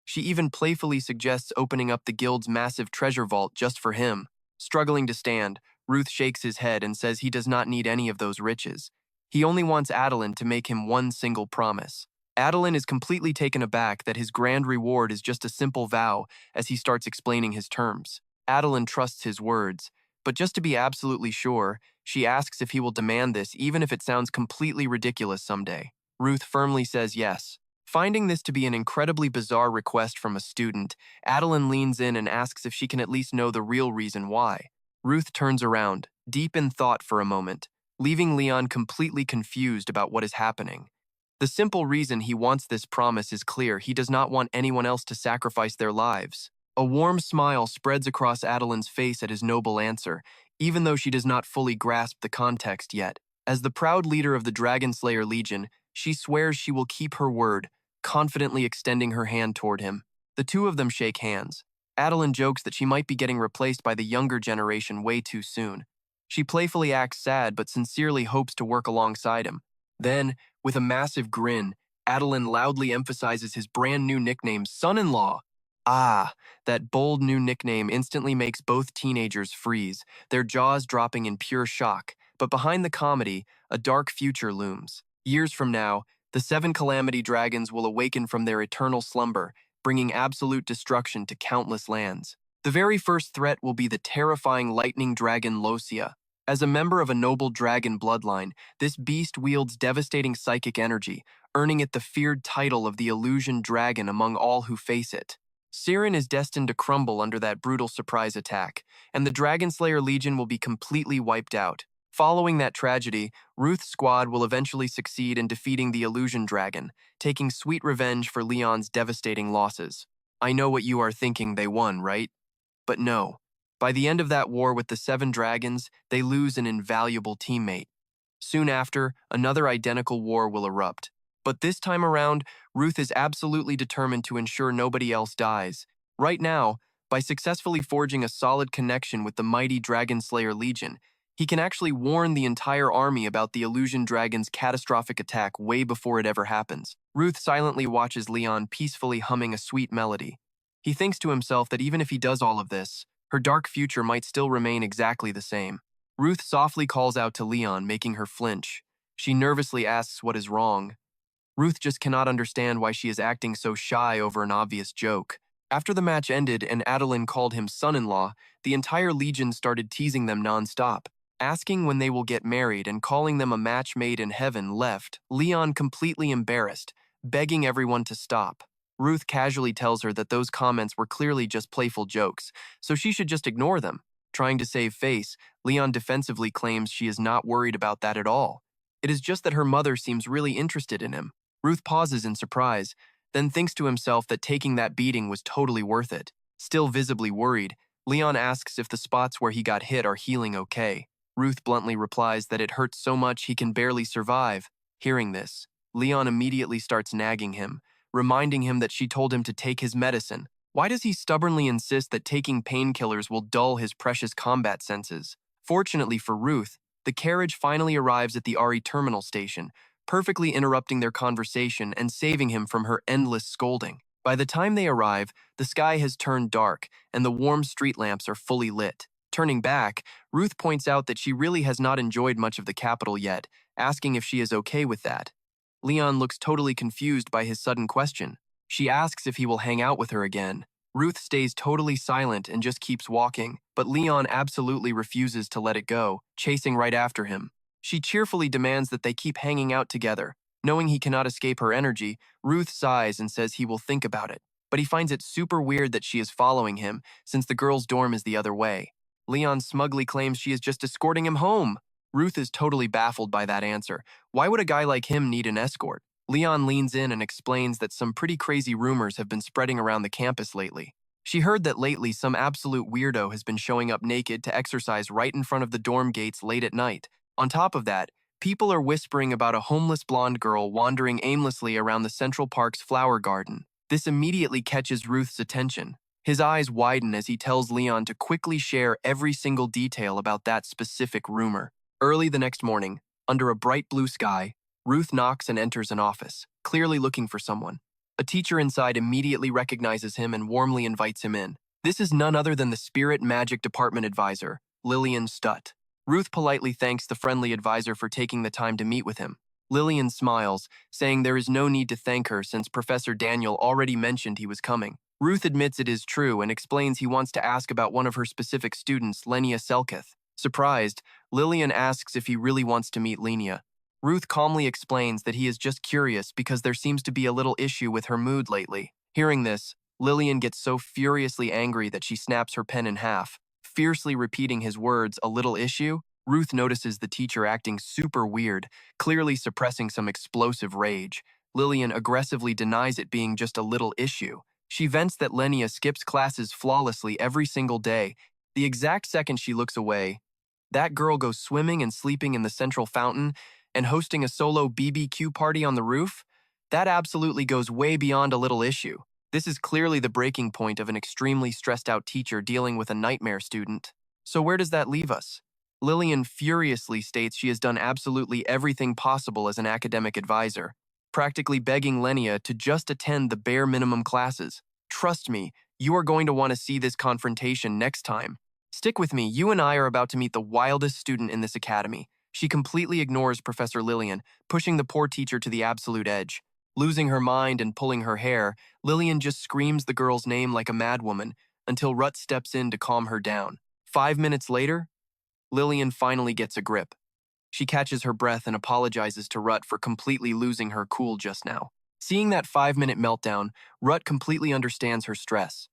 [SPEAKER 1] She even playfully suggests opening up the guild's massive treasure vault just for him. Struggling to stand, Ruth shakes his head and says he does not need any of those riches. He only wants Adeline to make him one single promise. Adeline is completely taken aback that his grand reward is just a simple vow as he starts explaining his terms. Adeline trusts his words, but just to be absolutely sure, she asks if he will demand this even if it sounds completely ridiculous someday. Ruth firmly says yes. Finding this to be an incredibly bizarre request from a student, Adeline leans in and asks if she can at least know the real reason why. Ruth turns around, deep in thought for a moment, leaving Leon completely confused about what is happening. The simple reason he wants this promise is clear: he does not want anyone else to sacrifice their lives. A warm smile spreads across Adeline's face at his noble answer, even though she does not fully grasp the context yet. As the proud leader of the Dragon Slayer Legion, she swears she will keep her word, confidently extending her hand toward him. The two of them shake hands. Adeline jokes that she might be getting replaced by the younger generation way too soon. She playfully acts sad but sincerely hopes to work alongside him. Then, with a massive grin, Adeline loudly emphasizes his brand new nickname, son-in-law. Ah, that bold new nickname instantly makes both teenagers freeze, their jaws dropping in pure shock. But behind the comedy, a dark future looms. Years from now, the 7 Calamity Dragons will awaken from their eternal slumber, bringing absolute destruction to countless lands. The very first threat will be the terrifying lightning dragon Losia. As a member of a noble dragon bloodline, this beast wields devastating psychic energy, earning it the feared title of the Illusion Dragon among all who face it. Siren is destined to crumble under that brutal surprise attack, and the Dragon Slayer Legion will be completely wiped out. Following that tragedy, Ruth's squad will eventually succeed in defeating the Illusion Dragon, taking sweet revenge for Leon's devastating losses. I know what you are thinking: they won, right? But no. By the end of that war with the 7 dragons, they lose an invaluable teammate. Soon after, another identical war will erupt. But this time around, Ruth is absolutely determined to ensure nobody else dies. Right now, by successfully forging a solid connection with the mighty Dragon Slayer Legion, he can actually warn the entire army about the Illusion Dragon's catastrophic attack way before it ever happens. Ruth silently watches Leon peacefully humming a sweet melody. He thinks to himself that even if he does all of this, her dark future might still remain exactly the same. Ruth softly calls out to Leon, making her flinch. She nervously asks what is wrong. Ruth just cannot understand why she is acting so shy over an obvious joke. After the match ended and Adeline called him son-in-law, the entire Legion started teasing them non-stop. Asking when they will get married and calling them a match made in heaven left, Leon completely embarrassed, begging everyone to stop. Ruth casually tells her that those comments were clearly just playful jokes, so she should just ignore them. Trying to save face, Leon defensively claims she is not worried about that at all. It is just that her mother seems really interested in him. Ruth pauses in surprise, then thinks to himself that taking that beating was totally worth it. Still visibly worried, Leon asks if the spots where he got hit are healing okay. Ruth bluntly replies that it hurts so much he can barely survive. Hearing this, Leon immediately starts nagging him, reminding him that she told him to take his medicine. Why does he stubbornly insist that taking painkillers will dull his precious combat senses? Fortunately for Ruth, the carriage finally arrives at the RE terminal station, perfectly interrupting their conversation and saving him from her endless scolding. By the time they arrive, the sky has turned dark and the warm street lamps are fully lit. Turning back, Ruth points out that she really has not enjoyed much of the capital yet, asking if she is okay with that. Leon looks totally confused by his sudden question. She asks if he will hang out with her again. Ruth stays totally silent and just keeps walking, but Leon absolutely refuses to let it go, chasing right after him. She cheerfully demands that they keep hanging out together. Knowing he cannot escape her energy, Ruth sighs and says he will think about it. But he finds it super weird that she is following him, since the girls' dorm is the other way. Leon smugly claims she is just escorting him home. Ruth is totally baffled by that answer. Why would a guy like him need an escort? Leon leans in and explains that some pretty crazy rumors have been spreading around the campus lately. She heard that lately some absolute weirdo has been showing up naked to exercise right in front of the dorm gates late at night. On top of that, people are whispering about a homeless blonde girl wandering aimlessly around the Central Park's flower garden. This immediately catches Ruth's attention. His eyes widen as he tells Leon to quickly share every single detail about that specific rumor. Early the next morning, under a bright blue sky, Ruth knocks and enters an office, clearly looking for someone. A teacher inside immediately recognizes him and warmly invites him in. This is none other than the Spirit Magic Department advisor, Lillian Stutt. Ruth politely thanks the friendly advisor for taking the time to meet with him. Lillian smiles, saying there is no need to thank her since Professor Daniel already mentioned he was coming. Ruth admits it is true and explains he wants to ask about one of her specific students, Lenia Selketh. Surprised, Lillian asks if he really wants to meet Lenia. Ruth calmly explains that he is just curious because there seems to be a little issue with her mood lately. Hearing this, Lillian gets so furiously angry that she snaps her pen in half. Fiercely repeating his words, "a little issue," Ruth notices the teacher acting super weird, clearly suppressing some explosive rage. Lillian aggressively denies it being just a little issue. She vents that Lenia skips classes flawlessly every single day. The exact second she looks away, that girl goes swimming and sleeping in the central fountain and hosting a solo BBQ party on the roof. That absolutely goes way beyond a little issue. This is clearly the breaking point of an extremely stressed out teacher dealing with a nightmare student. So where does that leave us? Lillian furiously states she has done absolutely everything possible as an academic advisor, practically begging Lenia to just attend the bare minimum classes. Trust me, you are going to want to see this confrontation next time. Stick with me, you and I are about to meet the wildest student in this academy. She completely ignores Professor Lillian, pushing the poor teacher to the absolute edge. Losing her mind and pulling her hair, Lillian just screams the girl's name like a madwoman until Rut steps in to calm her down. 5 minutes later, Lillian finally gets a grip. She catches her breath and apologizes to Rut for completely losing her cool just now. Seeing that 5-minute meltdown, Rut completely understands her stress.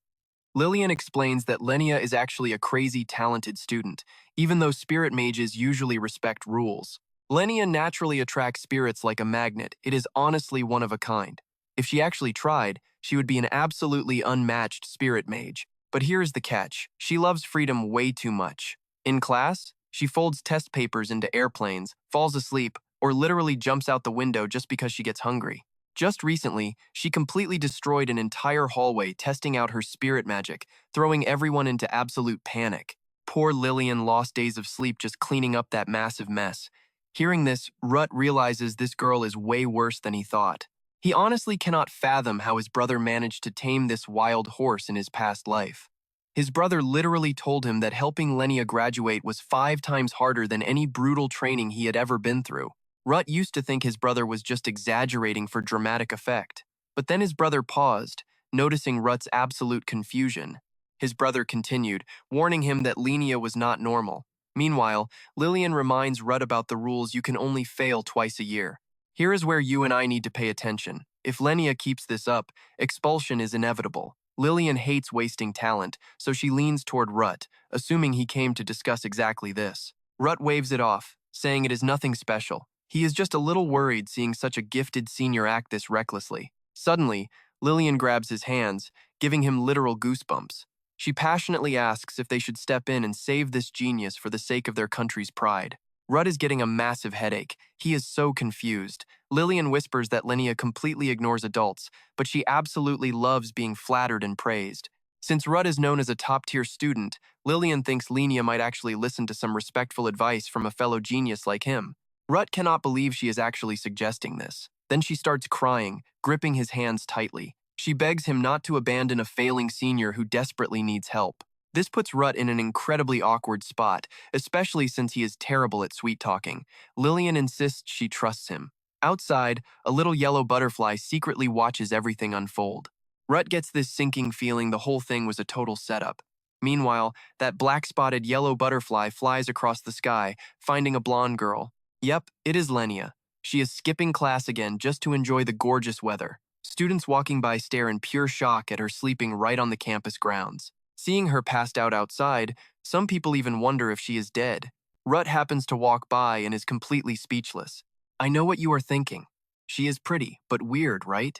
[SPEAKER 1] Lillian explains that Lenia is actually a crazy talented student, even though spirit mages usually respect rules. Lenia naturally attracts spirits like a magnet. It is honestly one of a kind. If she actually tried, she would be an absolutely unmatched spirit mage. But here's the catch. She loves freedom way too much. In class, she folds test papers into airplanes, falls asleep, or literally jumps out the window just because she gets hungry. Just recently, she completely destroyed an entire hallway testing out her spirit magic, throwing everyone into absolute panic. Poor Lillian lost days of sleep just cleaning up that massive mess. Hearing this, Rut realizes this girl is way worse than he thought. He honestly cannot fathom how his brother managed to tame this wild horse in his past life. His brother literally told him that helping Lenia graduate was 5 times harder than any brutal training he had ever been through. Ruth used to think his brother was just exaggerating for dramatic effect. But then his brother paused, noticing Ruth's absolute confusion. His brother continued, warning him that Lenia was not normal. Meanwhile, Lillian reminds Ruth about the rules: you can only fail twice a year. Here is where you and I need to pay attention. If Lenia keeps this up, expulsion is inevitable. Lillian hates wasting talent, so she leans toward Ruth, assuming he came to discuss exactly this. Ruth waves it off, saying it is nothing special. He is just a little worried seeing such a gifted senior act this recklessly. Suddenly, Lillian grabs his hands, giving him literal goosebumps. She passionately asks if they should step in and save this genius for the sake of their country's pride. Ruth is getting a massive headache. He is so confused. Lillian whispers that Lenia completely ignores adults, but she absolutely loves being flattered and praised. Since Ruth is known as a top-tier student, Lillian thinks Lenia might actually listen to some respectful advice from a fellow genius like him. Ruth cannot believe she is actually suggesting this. Then she starts crying, gripping his hands tightly. She begs him not to abandon a failing senior who desperately needs help. This puts Ruth in an incredibly awkward spot, especially since he is terrible at sweet-talking. Lillian insists she trusts him. Outside, a little yellow butterfly secretly watches everything unfold. Ruth gets this sinking feeling the whole thing was a total setup. Meanwhile, that black-spotted yellow butterfly flies across the sky, finding a blonde girl. Yep, it is Lenia. She is skipping class again just to enjoy the gorgeous weather. Students walking by stare in pure shock at her sleeping right on the campus grounds. Seeing her passed out outside, some people even wonder if she is dead. Ruth happens to walk by and is completely speechless. I know what you are thinking. She is pretty, but weird, right?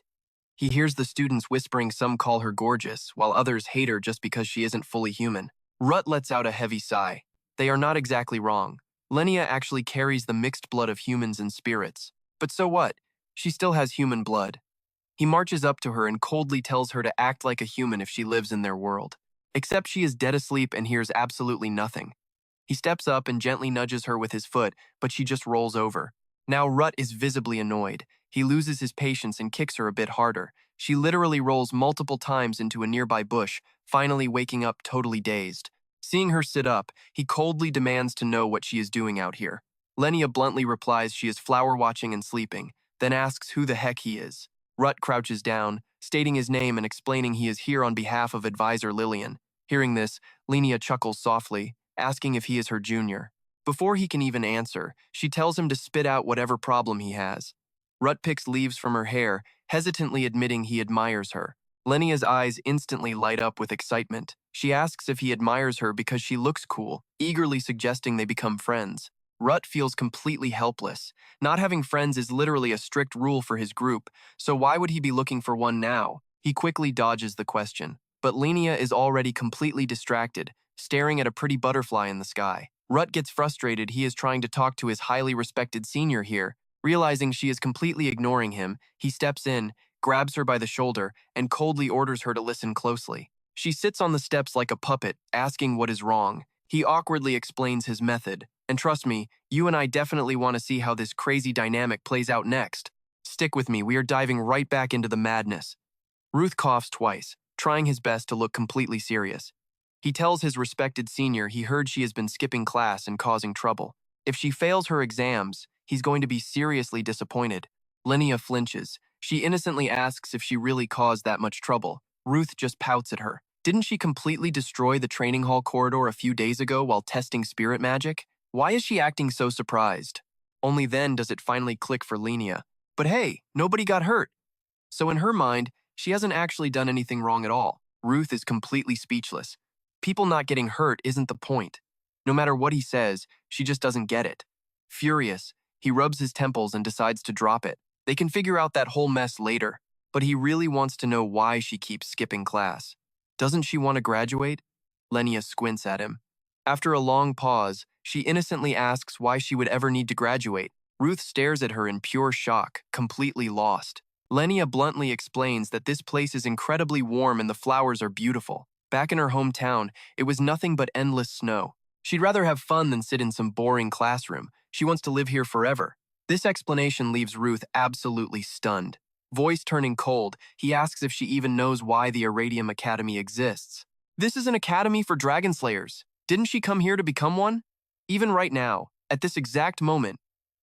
[SPEAKER 1] He hears the students whispering some call her gorgeous, while others hate her just because she isn't fully human. Ruth lets out a heavy sigh. They are not exactly wrong. Lenia actually carries the mixed blood of humans and spirits. But so what? She still has human blood. He marches up to her and coldly tells her to act like a human if she lives in their world. Except she is dead asleep and hears absolutely nothing. He steps up and gently nudges her with his foot, but she just rolls over. Now Ruth is visibly annoyed. He loses his patience and kicks her a bit harder. She literally rolls multiple times into a nearby bush, finally waking up totally dazed. Seeing her sit up, he coldly demands to know what she is doing out here. Lenia bluntly replies she is flower watching and sleeping, then asks who the heck he is. Ruth crouches down, stating his name and explaining he is here on behalf of advisor Lillian. Hearing this, Lenia chuckles softly, asking if he is her junior. Before he can even answer, she tells him to spit out whatever problem he has. Ruth picks leaves from her hair, hesitantly admitting he admires her. Lenia's eyes instantly light up with excitement. She asks if he admires her because she looks cool, eagerly suggesting they become friends. Ruth feels completely helpless. Not having friends is literally a strict rule for his group, so why would he be looking for one now? He quickly dodges the question. But Lenia is already completely distracted, staring at a pretty butterfly in the sky. Ruth gets frustrated he is trying to talk to his highly respected senior here. Realizing she is completely ignoring him, he steps in, grabs her by the shoulder, and coldly orders her to listen closely. She sits on the steps like a puppet, asking what is wrong. He awkwardly explains his method. And trust me, you and I definitely want to see how this crazy dynamic plays out next. Stick with me, we are diving right back into the madness. Ruth coughs twice, trying his best to look completely serious. He tells his respected senior he heard she has been skipping class and causing trouble. If she fails her exams, he's going to be seriously disappointed. Lenia flinches. She innocently asks if she really caused that much trouble. Ruth just pouts at her. Didn't she completely destroy the training hall corridor a few days ago while testing spirit magic? Why is she acting so surprised? Only then does it finally click for Lenia. But hey, nobody got hurt. So in her mind, she hasn't actually done anything wrong at all. Ruth is completely speechless. People not getting hurt isn't the point. No matter what he says, she just doesn't get it. Furious, he rubs his temples and decides to drop it. They can figure out that whole mess later, but he really wants to know why she keeps skipping class. Doesn't she want to graduate? Lenia squints at him. After a long pause, she innocently asks why she would ever need to graduate. Ruth stares at her in pure shock, completely lost. Lenia bluntly explains that this place is incredibly warm and the flowers are beautiful. Back in her hometown, it was nothing but endless snow. She'd rather have fun than sit in some boring classroom. She wants to live here forever. This explanation leaves Ruth absolutely stunned. Voice turning cold, he asks if she even knows why the Arityum Academy exists. This is an academy for dragon slayers. Didn't she come here to become one? Even right now, at this exact moment,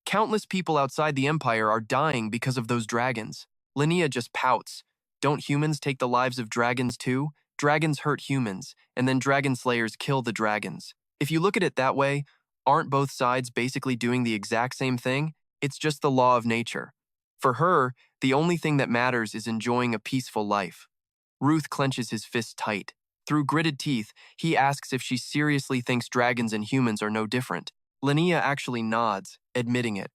[SPEAKER 1] countless people outside the Empire are dying because of those dragons. Linnea just pouts. Don't humans take the lives of dragons too? Dragons hurt humans, and then dragon slayers kill the dragons. If you look at it that way, aren't both sides basically doing the exact same thing? It's just the law of nature. For her, the only thing that matters is enjoying a peaceful life. Ruth clenches his fist tight. Through gritted teeth, he asks if she seriously thinks dragons and humans are no different. Linnea actually nods, admitting it.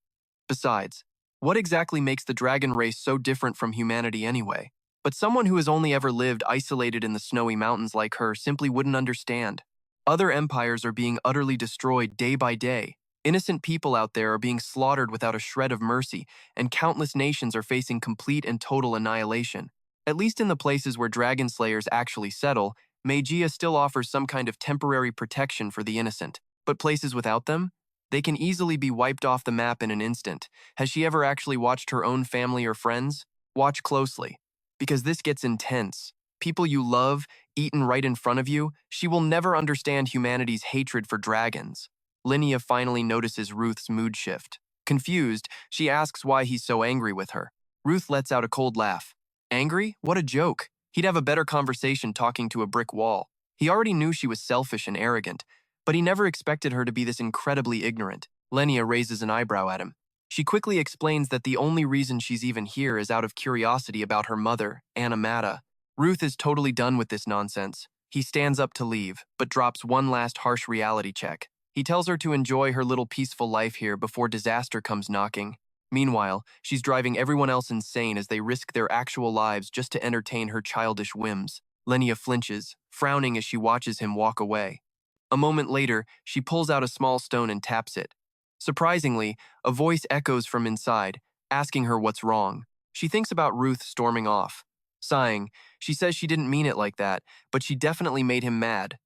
[SPEAKER 1] Besides, what exactly makes the dragon race so different from humanity anyway? But someone who has only ever lived isolated in the snowy mountains like her simply wouldn't understand. Other empires are being utterly destroyed day by day. Innocent people out there are being slaughtered without a shred of mercy, and countless nations are facing complete and total annihilation. At least in the places where dragon slayers actually settle, Magia still offers some kind of temporary protection for the innocent. But places without them? They can easily be wiped off the map in an instant. Has she ever actually watched her own family or friends? Watch closely. Because this gets intense. People you love, eaten right in front of you, she will never understand humanity's hatred for dragons. Linnea finally notices Ruth's mood shift. Confused, she asks why he's so angry with her. Ruth lets out a cold laugh. Angry? What a joke. He'd have a better conversation talking to a brick wall. He already knew she was selfish and arrogant, but he never expected her to be this incredibly ignorant. Linnea raises an eyebrow at him. She quickly explains that the only reason she's even here is out of curiosity about her mother, Anamata. Ruth is totally done with this nonsense. He stands up to leave, but drops one last harsh reality check. He tells her to enjoy her little peaceful life here before disaster comes knocking. Meanwhile, she's driving everyone else insane as they risk their actual lives just to entertain her childish whims. Linnea flinches, frowning as she watches him walk away. A moment later, she pulls out a small stone and taps it. Surprisingly, a voice echoes from inside, asking her what's wrong. She thinks about Ruth storming off. Sighing, she says she didn't mean it like that, but she definitely made him mad.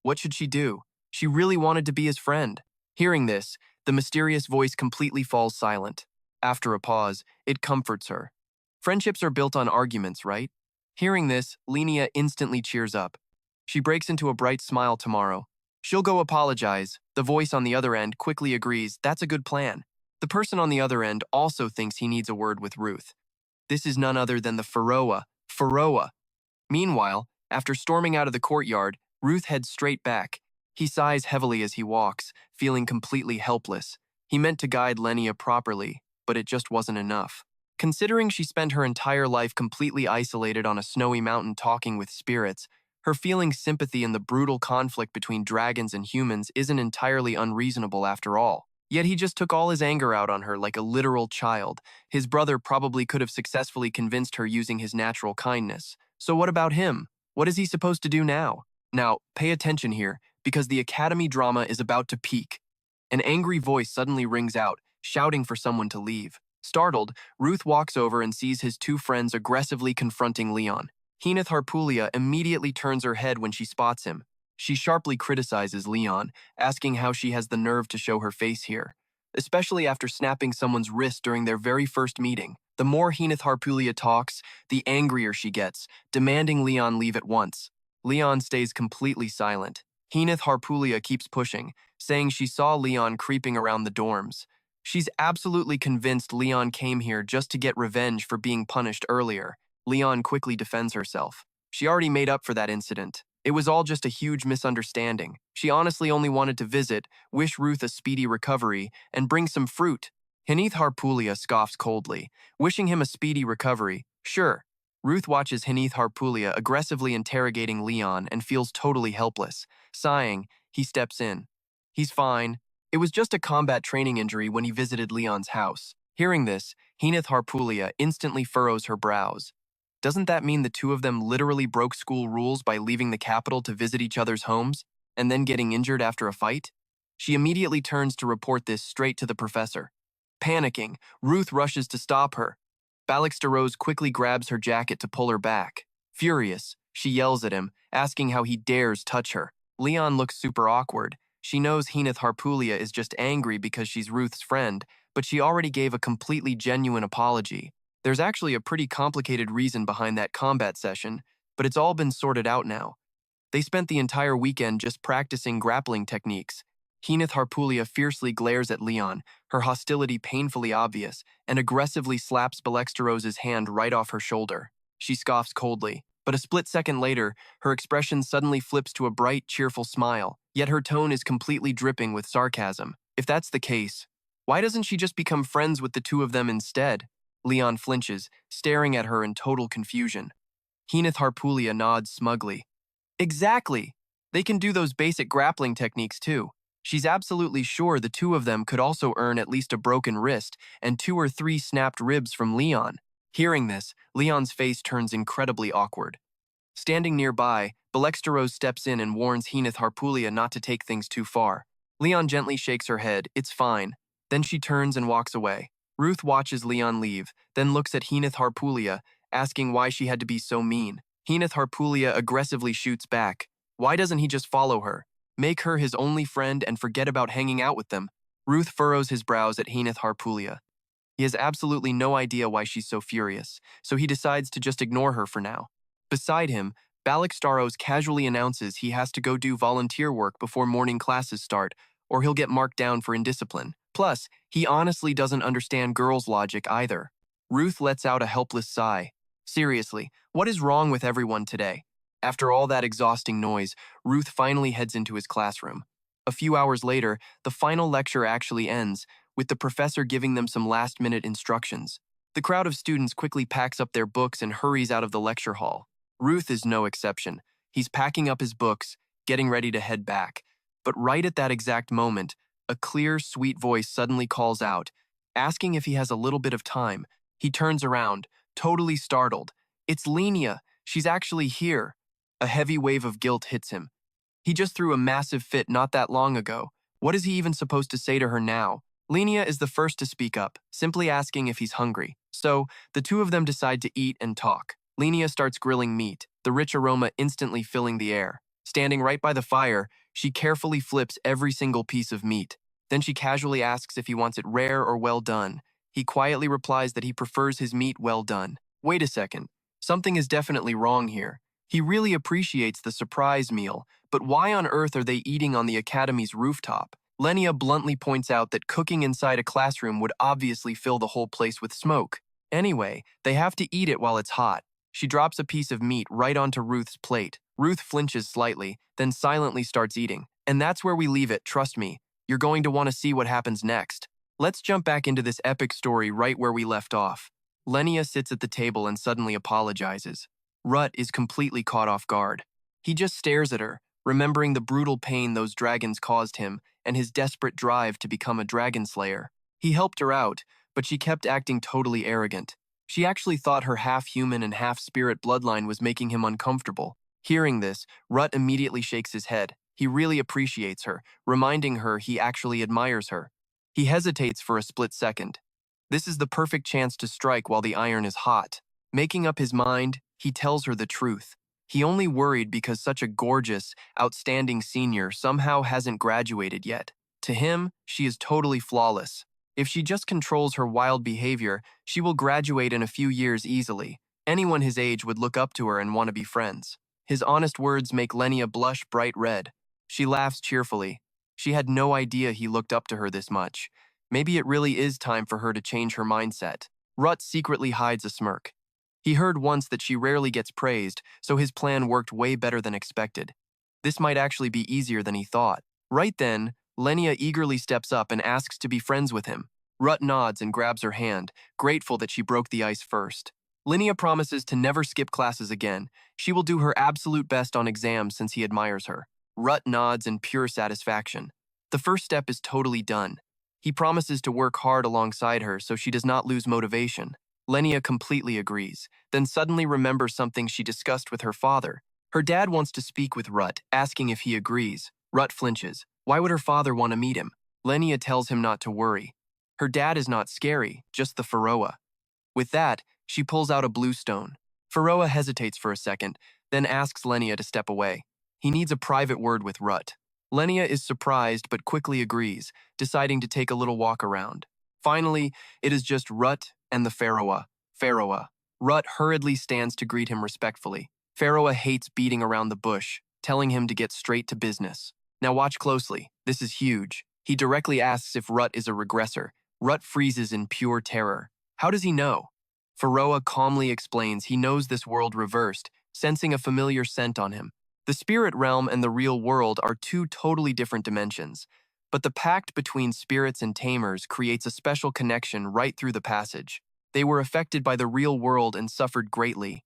[SPEAKER 1] What should she do? She really wanted to be his friend. Hearing this, the mysterious voice completely falls silent. After a pause, it comforts her. Friendships are built on arguments, right? Hearing this, Linnea instantly cheers up. She breaks into a bright smile tomorrow. She'll go apologize. The voice on the other end quickly agrees that's a good plan. The person on the other end also thinks he needs a word with Ruth. This is none other than the Pharaoh. Meanwhile, after storming out of the courtyard, Ruth heads straight back. He sighs heavily as he walks, feeling completely helpless. He meant to guide Linnea properly, but it just wasn't enough. Considering she spent her entire life completely isolated on a snowy mountain talking with spirits, her feeling sympathy in the brutal conflict between dragons and humans isn't entirely unreasonable after all. Yet he just took all his anger out on her like a literal child. His brother probably could have successfully convinced her using his natural kindness. So what about him? What is he supposed to do now? Now, pay attention here, because the Academy drama is about to peak. An angry voice suddenly rings out, shouting for someone to leave. Startled, Ruth walks over and sees his two friends aggressively confronting Leon. Henith Harpulia immediately turns her head when she spots him. She sharply criticizes Leon, asking how she has the nerve to show her face here, especially after snapping someone's wrist during their very first meeting. The more Henith Harpulia talks, the angrier she gets, demanding Leon leave at once. Leon stays completely silent. Henith Harpulia keeps pushing, saying she saw Leon creeping around the dorms. She's absolutely convinced Leon came here just to get revenge for being punished earlier. Leon quickly defends herself. She already made up for that incident. It was all just a huge misunderstanding. She honestly only wanted to visit, wish Ruth a speedy recovery, and bring some fruit. Henith Harpulia scoffs coldly, wishing him a speedy recovery. Sure. Ruth watches Henith Harpulia aggressively interrogating Leon and feels totally helpless. Sighing, he steps in. He's fine. It was just a combat training injury when he visited Leon's house. Hearing this, Henith Harpulia instantly furrows her brows. Doesn't that mean the two of them literally broke school rules by leaving the capital to visit each other's homes, and then getting injured after a fight? She immediately turns to report this straight to the professor. Panicking, Ruth rushes to stop her. Steroze quickly grabs her jacket to pull her back. Furious, she yells at him, asking how he dares touch her. Leon looks super awkward. She knows Henith Harpulia is just angry because she's Ruth's friend, but she already gave a completely genuine apology. There's actually a pretty complicated reason behind that combat session, but it's all been sorted out now. They spent the entire weekend just practicing grappling techniques. Kenneth Harpulia fiercely glares at Leon, her hostility painfully obvious, and aggressively slaps Steroze's hand right off her shoulder. She scoffs coldly, but a split second later, her expression suddenly flips to a bright, cheerful smile, yet her tone is completely dripping with sarcasm. If that's the case, why doesn't she just become friends with the two of them instead? Leon flinches, staring at her in total confusion. Kenneth Harpulia nods smugly. Exactly! They can do those basic grappling techniques too. She's absolutely sure the two of them could also earn at least a broken wrist and 2 or 3 snapped ribs from Leon. Hearing this, Leon's face turns incredibly awkward. Standing nearby, Steroze steps in and warns Kenneth Harpulia not to take things too far. Leon gently shakes her head, it's fine. Then she turns and walks away. Ruth watches Leon leave, then looks at Kenneth Harpulia, asking why she had to be so mean. Kenneth Harpulia aggressively shoots back. Why doesn't he just follow her? Make her his only friend and forget about hanging out with them. Ruth furrows his brows at Kenneth Harpulia. He has absolutely no idea why she's so furious, so he decides to just ignore her for now. Beside him, Steroze casually announces he has to go do volunteer work before morning classes start, or he'll get marked down for indiscipline. Plus, he honestly doesn't understand girls' logic either. Ruth lets out a helpless sigh. Seriously, what is wrong with everyone today? After all that exhausting noise, Ruth finally heads into his classroom. A few hours later, the final lecture actually ends, with the professor giving them some last-minute instructions. The crowd of students quickly packs up their books and hurries out of the lecture hall. Ruth is no exception. He's packing up his books, getting ready to head back. But right at that exact moment, a clear, sweet voice suddenly calls out, asking if he has a little bit of time. He turns around, totally startled. It's Lenia. She's actually here. A heavy wave of guilt hits him. He just threw a massive fit not that long ago. What is he even supposed to say to her now? Lenia is the first to speak up, simply asking if he's hungry. So, the two of them decide to eat and talk. Lenia starts grilling meat, the rich aroma instantly filling the air. Standing right by the fire, she carefully flips every single piece of meat. Then she casually asks if he wants it rare or well done. He quietly replies that he prefers his meat well done. Wait a second. Something is definitely wrong here. He really appreciates the surprise meal, but why on earth are they eating on the academy's rooftop? Lenia bluntly points out that cooking inside a classroom would obviously fill the whole place with smoke. Anyway, they have to eat it while it's hot. She drops a piece of meat right onto Ruth's plate. Ruth flinches slightly, then silently starts eating. And that's where we leave it, trust me. You're going to want to see what happens next. Let's jump back into this epic story right where we left off. Lenia sits at the table and suddenly apologizes. Ruth is completely caught off guard. He just stares at her, remembering the brutal pain those dragons caused him and his desperate drive to become a dragon slayer. He helped her out, but she kept acting totally arrogant. She actually thought her half-human and half-spirit bloodline was making him uncomfortable. Hearing this, Ruth immediately shakes his head. He really appreciates her, reminding her he actually admires her. He hesitates for a split second. This is the perfect chance to strike while the iron is hot. Making up his mind, he tells her the truth. He only worried because such a gorgeous, outstanding senior somehow hasn't graduated yet. To him, she is totally flawless. If she just controls her wild behavior, she will graduate in a few years easily. Anyone his age would look up to her and want to be friends. His honest words make Lenia blush bright red. She laughs cheerfully. She had no idea he looked up to her this much. Maybe it really is time for her to change her mindset. Ruth secretly hides a smirk. He heard once that she rarely gets praised, so his plan worked way better than expected. This might actually be easier than he thought. Right then, Lenia eagerly steps up and asks to be friends with him. Ruth nods and grabs her hand, grateful that she broke the ice first. Lenia promises to never skip classes again. She will do her absolute best on exams since he admires her. Ruth nods in pure satisfaction. The first step is totally done. He promises to work hard alongside her so she does not lose motivation. Lenia completely agrees, then suddenly remembers something she discussed with her father. Her dad wants to speak with Ruth, asking if he agrees. Ruth flinches. Why would her father want to meet him? Lenia tells him not to worry. Her dad is not scary, just the Pharaoh. With that, she pulls out a blue stone. Pharaoh hesitates for a second, then asks Lenia to step away. He needs a private word with Ruth. Lenia is surprised but quickly agrees, deciding to take a little walk around. Finally, it is just Ruth and the Pharaoh. Ruth hurriedly stands to greet him respectfully. Pharaoh hates beating around the bush. telling him to get straight to business. Now watch closely. This is huge. He directly asks if Rut is a regressor. Rut freezes in pure terror. How does he know? Pharaoh calmly explains he knows this world reversed, sensing a familiar scent on him. The spirit realm and the real world are two totally different dimensions, but the pact between spirits and tamers creates a special connection right through the passage. They were affected by the real world and suffered greatly.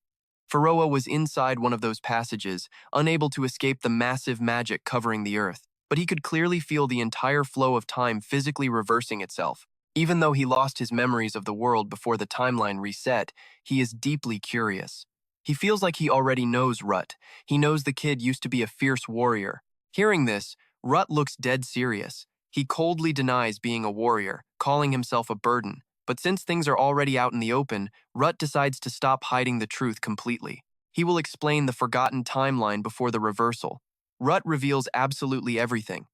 [SPEAKER 1] Pharaoh was inside one of those passages, unable to escape the massive magic covering the earth, but he could clearly feel the entire flow of time physically reversing itself. Even though he lost his memories of the world before the timeline reset, he is deeply curious. He feels like he already knows Rut. He knows the kid used to be a fierce warrior. Hearing this, Rut looks dead serious. He coldly denies being a warrior, calling himself a burden. But since things are already out in the open, Rut decides to stop hiding the truth completely. He will explain the forgotten timeline before the reversal. Rut reveals absolutely everything.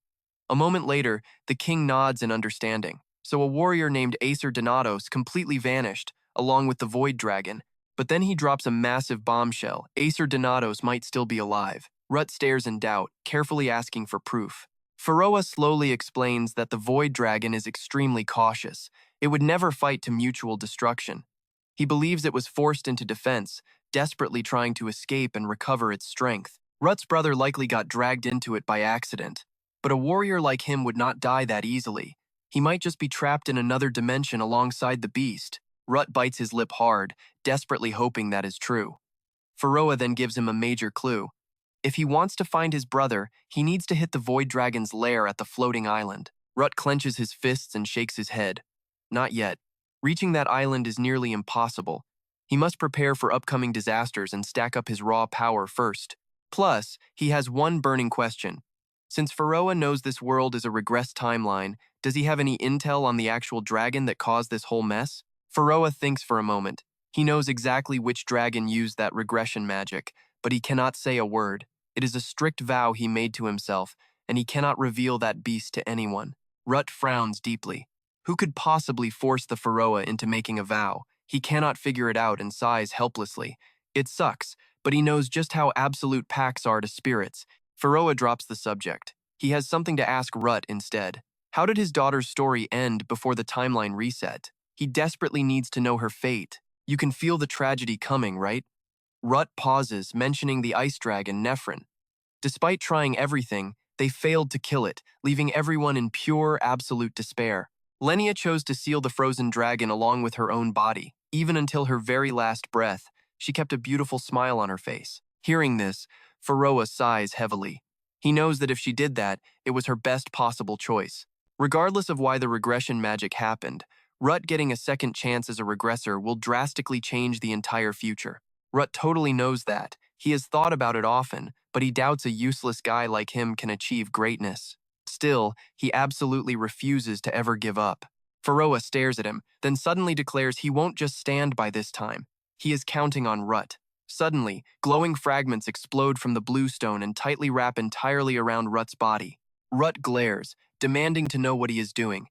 [SPEAKER 1] A moment later, the king nods in understanding. So a warrior named Ruth Denatos completely vanished, along with the Void Dragon. But then he drops a massive bombshell. Ruth Denatos might still be alive. Rut stares in doubt, carefully asking for proof. Pharaoh slowly explains that the Void Dragon is extremely cautious. It would never fight to mutual destruction. He believes it was forced into defense, desperately trying to escape and recover its strength. Rut's brother likely got dragged into it by accident. But a warrior like him would not die that easily. He might just be trapped in another dimension alongside the beast. Rut bites his lip hard, desperately hoping that is true. Pharaoh then gives him a major clue. If he wants to find his brother, he needs to hit the Void Dragon's lair at the floating island. Rut clenches his fists and shakes his head. Not yet. Reaching that island is nearly impossible. He must prepare for upcoming disasters and stack up his raw power first. Plus, he has one burning question. Since Pharaoh knows this world is a regressed timeline, does he have any intel on the actual dragon that caused this whole mess? Pharaoh thinks for a moment. He knows exactly which dragon used that regression magic, but he cannot say a word. It is a strict vow he made to himself, and he cannot reveal that beast to anyone. Rut frowns deeply. Who could possibly force the Pharaoh into making a vow? He cannot figure it out and sighs helplessly. It sucks, but he knows just how absolute pacts are to spirits. Pharaoh drops the subject. He has something to ask Rut instead. How did his daughter's story end before the timeline reset? He desperately needs to know her fate. You can feel the tragedy coming, right? Rut pauses, mentioning the ice dragon, Nephrin. Despite trying everything, they failed to kill it, leaving everyone in pure, absolute despair. Lenia chose to seal the frozen dragon along with her own body. Even until her very last breath, she kept a beautiful smile on her face. Hearing this, Pharaoh sighs heavily. He knows that if she did that, it was her best possible choice. Regardless of why the regression magic happened, Rut getting a second chance as a regressor will drastically change the entire future. Rut totally knows that. He has thought about it often, but he doubts a useless guy like him can achieve greatness. Still, he absolutely refuses to ever give up. Pharaoh stares at him, then suddenly declares he won't just stand by this time. He is counting on Rut. Suddenly, glowing fragments explode from the blue stone and tightly wrap entirely around Rut's body. Rut glares, demanding to know what he is doing.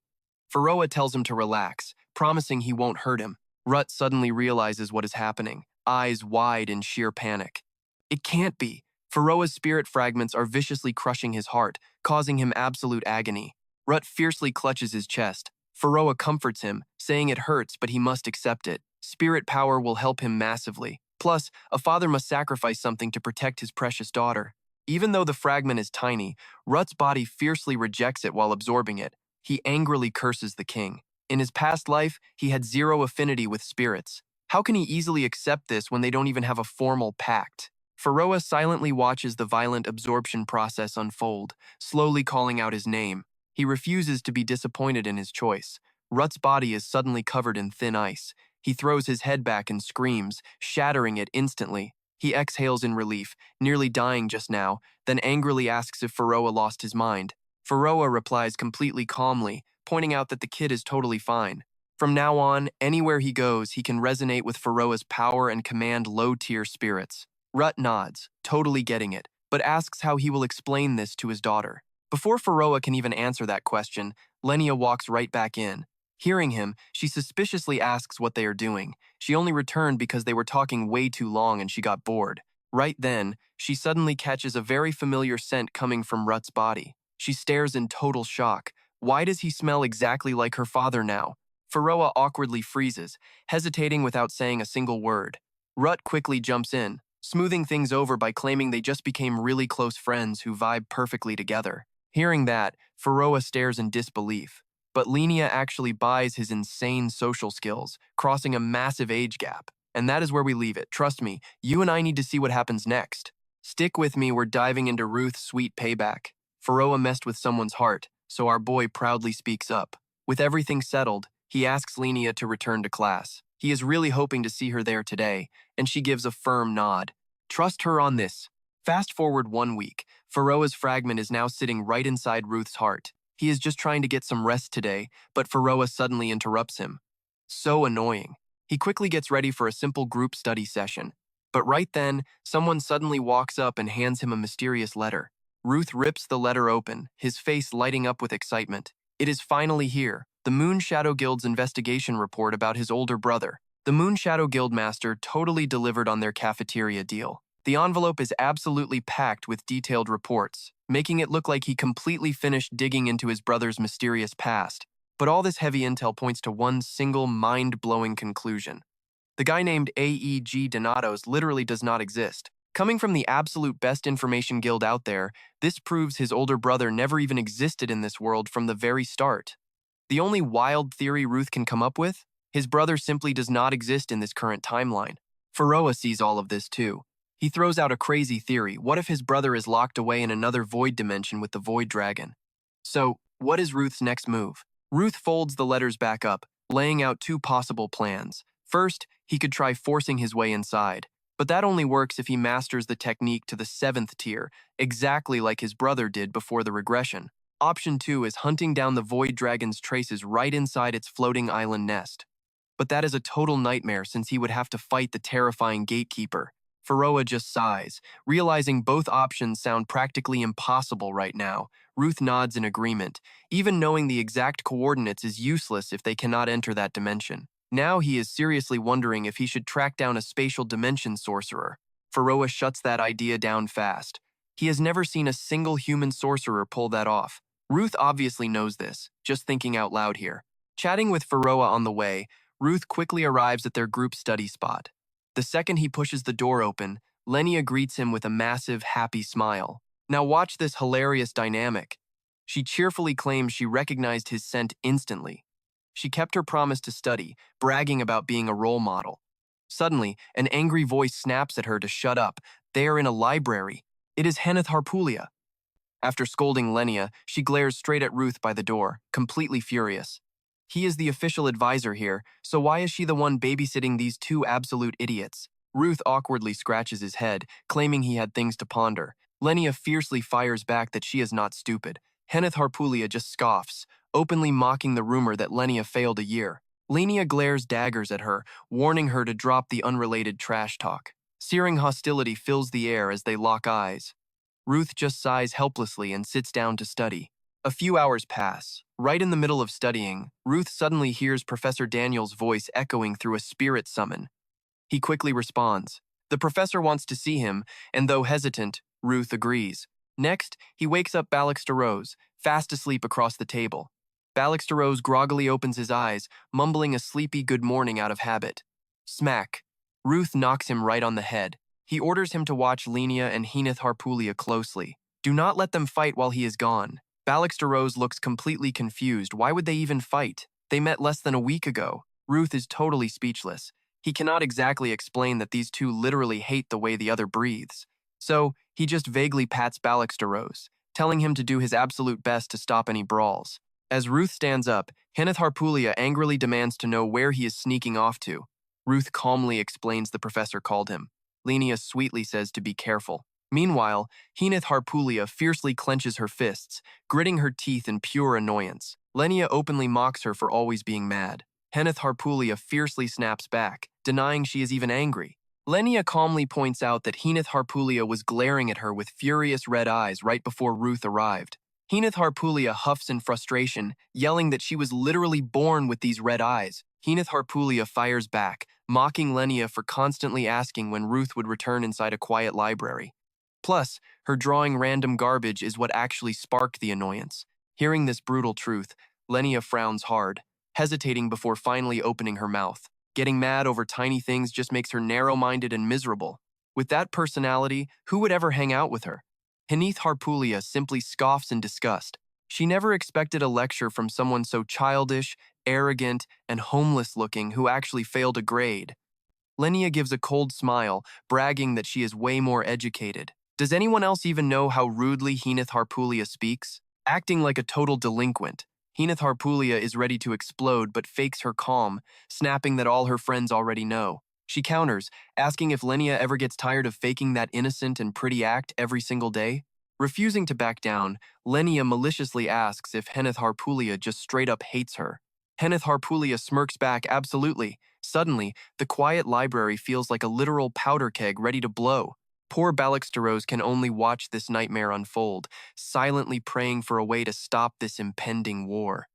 [SPEAKER 1] Pharaoh tells him to relax, promising he won't hurt him. Rut suddenly realizes what is happening, eyes wide in sheer panic. It can't be. Pharaoh's spirit fragments are viciously crushing his heart, causing him absolute agony. Rut fiercely clutches his chest. Pharaoh comforts him, saying it hurts but he must accept it. Spirit power will help him massively. Plus, a father must sacrifice something to protect his precious daughter. Even though the fragment is tiny, Rut's body fiercely rejects it while absorbing it. He angrily curses the king. In his past life, he had zero affinity with spirits. How can he easily accept this when they don't even have a formal pact? Pharaoh silently watches the violent absorption process unfold, slowly calling out his name. He refuses to be disappointed in his choice. Rut's body is suddenly covered in thin ice. He throws his head back and screams, shattering it instantly. He exhales in relief, nearly dying just now, then angrily asks if Pharaoh lost his mind. Pharaoh replies completely calmly, pointing out that the kid is totally fine. From now on, anywhere he goes, he can resonate with Pharaoh's power and command low-tier spirits. Rut nods, totally getting it, but asks how he will explain this to his daughter. Before Pharaoh can even answer that question, Lenia walks right back in. Hearing him, she suspiciously asks what they are doing. She only returned because they were talking way too long and she got bored. Right then, she suddenly catches a very familiar scent coming from Rut's body. She stares in total shock. Why does he smell exactly like her father now? Faroa awkwardly freezes, hesitating without saying a single word. Rut quickly jumps in, smoothing things over by claiming they just became really close friends who vibe perfectly together. Hearing that, Faroa stares in disbelief. But Lenia actually buys his insane social skills, crossing a massive age gap. And that is where we leave it. Trust me, you and I need to see what happens next. Stick with me, we're diving into Ruth's sweet payback. Faroa messed with someone's heart, so our boy proudly speaks up. With everything settled, he asks Lenia to return to class. He is really hoping to see her there today, and she gives a firm nod. Trust her on this. Fast forward 1 week, Faroa's fragment is now sitting right inside Ruth's heart. He is just trying to get some rest today, but Faroa suddenly interrupts him. So annoying. He quickly gets ready for a simple group study session. But right then, someone suddenly walks up and hands him a mysterious letter. Ruth rips the letter open, his face lighting up with excitement. It is finally here, the Moon Shadow Guild's investigation report about his older brother. The Moon Shadow Guildmaster totally delivered on their cafeteria deal. The envelope is absolutely packed with detailed reports, making it look like he completely finished digging into his brother's mysterious past. But all this heavy intel points to one single mind-blowing conclusion. The guy named Ruth Denatos literally does not exist. Coming from the absolute best information guild out there, this proves his older brother never even existed in this world from the very start. The only wild theory Ruth can come up with? His brother simply does not exist in this current timeline. Faroa sees all of this too. He throws out a crazy theory. What if his brother is locked away in another void dimension with the Void Dragon? So, what is Ruth's next move? Ruth folds the letters back up, laying out two possible plans. First, he could try forcing his way inside. But that only works if he masters the technique to the 7th tier, exactly like his brother did before the regression. Option 2 is hunting down the Void Dragon's traces right inside its floating island nest. But that is a total nightmare since he would have to fight the terrifying gatekeeper. Faroa just sighs, realizing both options sound practically impossible right now. Ruth nods in agreement. Even knowing the exact coordinates is useless if they cannot enter that dimension. Now he is seriously wondering if he should track down a spatial dimension sorcerer. Faroa shuts that idea down fast. He has never seen a single human sorcerer pull that off. Ruth obviously knows this, just thinking out loud here. Chatting with Faroa on the way, Ruth quickly arrives at their group study spot. The second he pushes the door open, Lenia greets him with a massive, happy smile. Now watch this hilarious dynamic. She cheerfully claims she recognized his scent instantly. She kept her promise to study, bragging about being a role model. Suddenly, an angry voice snaps at her to shut up. They are in a library. It is Heneth Harpulia. After scolding Lenia, she glares straight at Ruth by the door, completely furious. He is the official advisor here, so why is she the one babysitting these two absolute idiots? Ruth awkwardly scratches his head, claiming he had things to ponder. Lenia fiercely fires back that she is not stupid. Heneth Harpulia just scoffs, openly mocking the rumor that Lenia failed a year. Lenia glares daggers at her, warning her to drop the unrelated trash talk. Searing hostility fills the air as they lock eyes. Ruth just sighs helplessly and sits down to study. A few hours pass. Right in the middle of studying, Ruth suddenly hears Professor Daniel's voice echoing through a spirit summon. He quickly responds. The professor wants to see him, and though hesitant, Ruth agrees. Next, he wakes up Steroze, fast asleep across the table. Steroze groggily opens his eyes, mumbling a sleepy good morning out of habit. Smack. Ruth knocks him right on the head. He orders him to watch Lenia and Heneth Harpulia closely. Do not let them fight while he is gone. Steroze looks completely confused. Why would they even fight? They met less than a week ago. Ruth is totally speechless. He cannot exactly explain that these two literally hate the way the other breathes. So, he just vaguely pats Steroze, telling him to do his absolute best to stop any brawls. As Ruth stands up, Heneth Harpulia angrily demands to know where he is sneaking off to. Ruth calmly explains the professor called him. Lenia sweetly says to be careful. Meanwhile, Heneth Harpulia fiercely clenches her fists, gritting her teeth in pure annoyance. Lenia openly mocks her for always being mad. Heneth Harpulia fiercely snaps back, denying she is even angry. Lenia calmly points out that Heneth Harpulia was glaring at her with furious red eyes right before Ruth arrived. Heneth Harpulia huffs in frustration, yelling that she was literally born with these red eyes. Heneth Harpulia fires back, mocking Lenia for constantly asking when Ruth would return inside a quiet library. Plus, her drawing random garbage is what actually sparked the annoyance. Hearing this brutal truth, Lenia frowns hard, hesitating before finally opening her mouth. Getting mad over tiny things just makes her narrow-minded and miserable. With that personality, who would ever hang out with her? Hinith Harpulia simply scoffs in disgust. She never expected a lecture from someone so childish, arrogant, and homeless-looking who actually failed a grade. Lenia gives a cold smile, bragging that she is way more educated. Does anyone else even know how rudely Hinith Harpulia speaks? Acting like a total delinquent, Hinith Harpulia is ready to explode but fakes her calm, snapping that all her friends already know. She counters, asking if Lenia ever gets tired of faking that innocent and pretty act every single day. Refusing to back down, Lenia maliciously asks if Hinith Harpulia just straight up hates her. Hinith Harpulia smirks back, absolutely. Suddenly, the quiet library feels like a literal powder keg ready to blow. Poor Steroze can only watch this nightmare unfold, silently praying for a way to stop this impending war.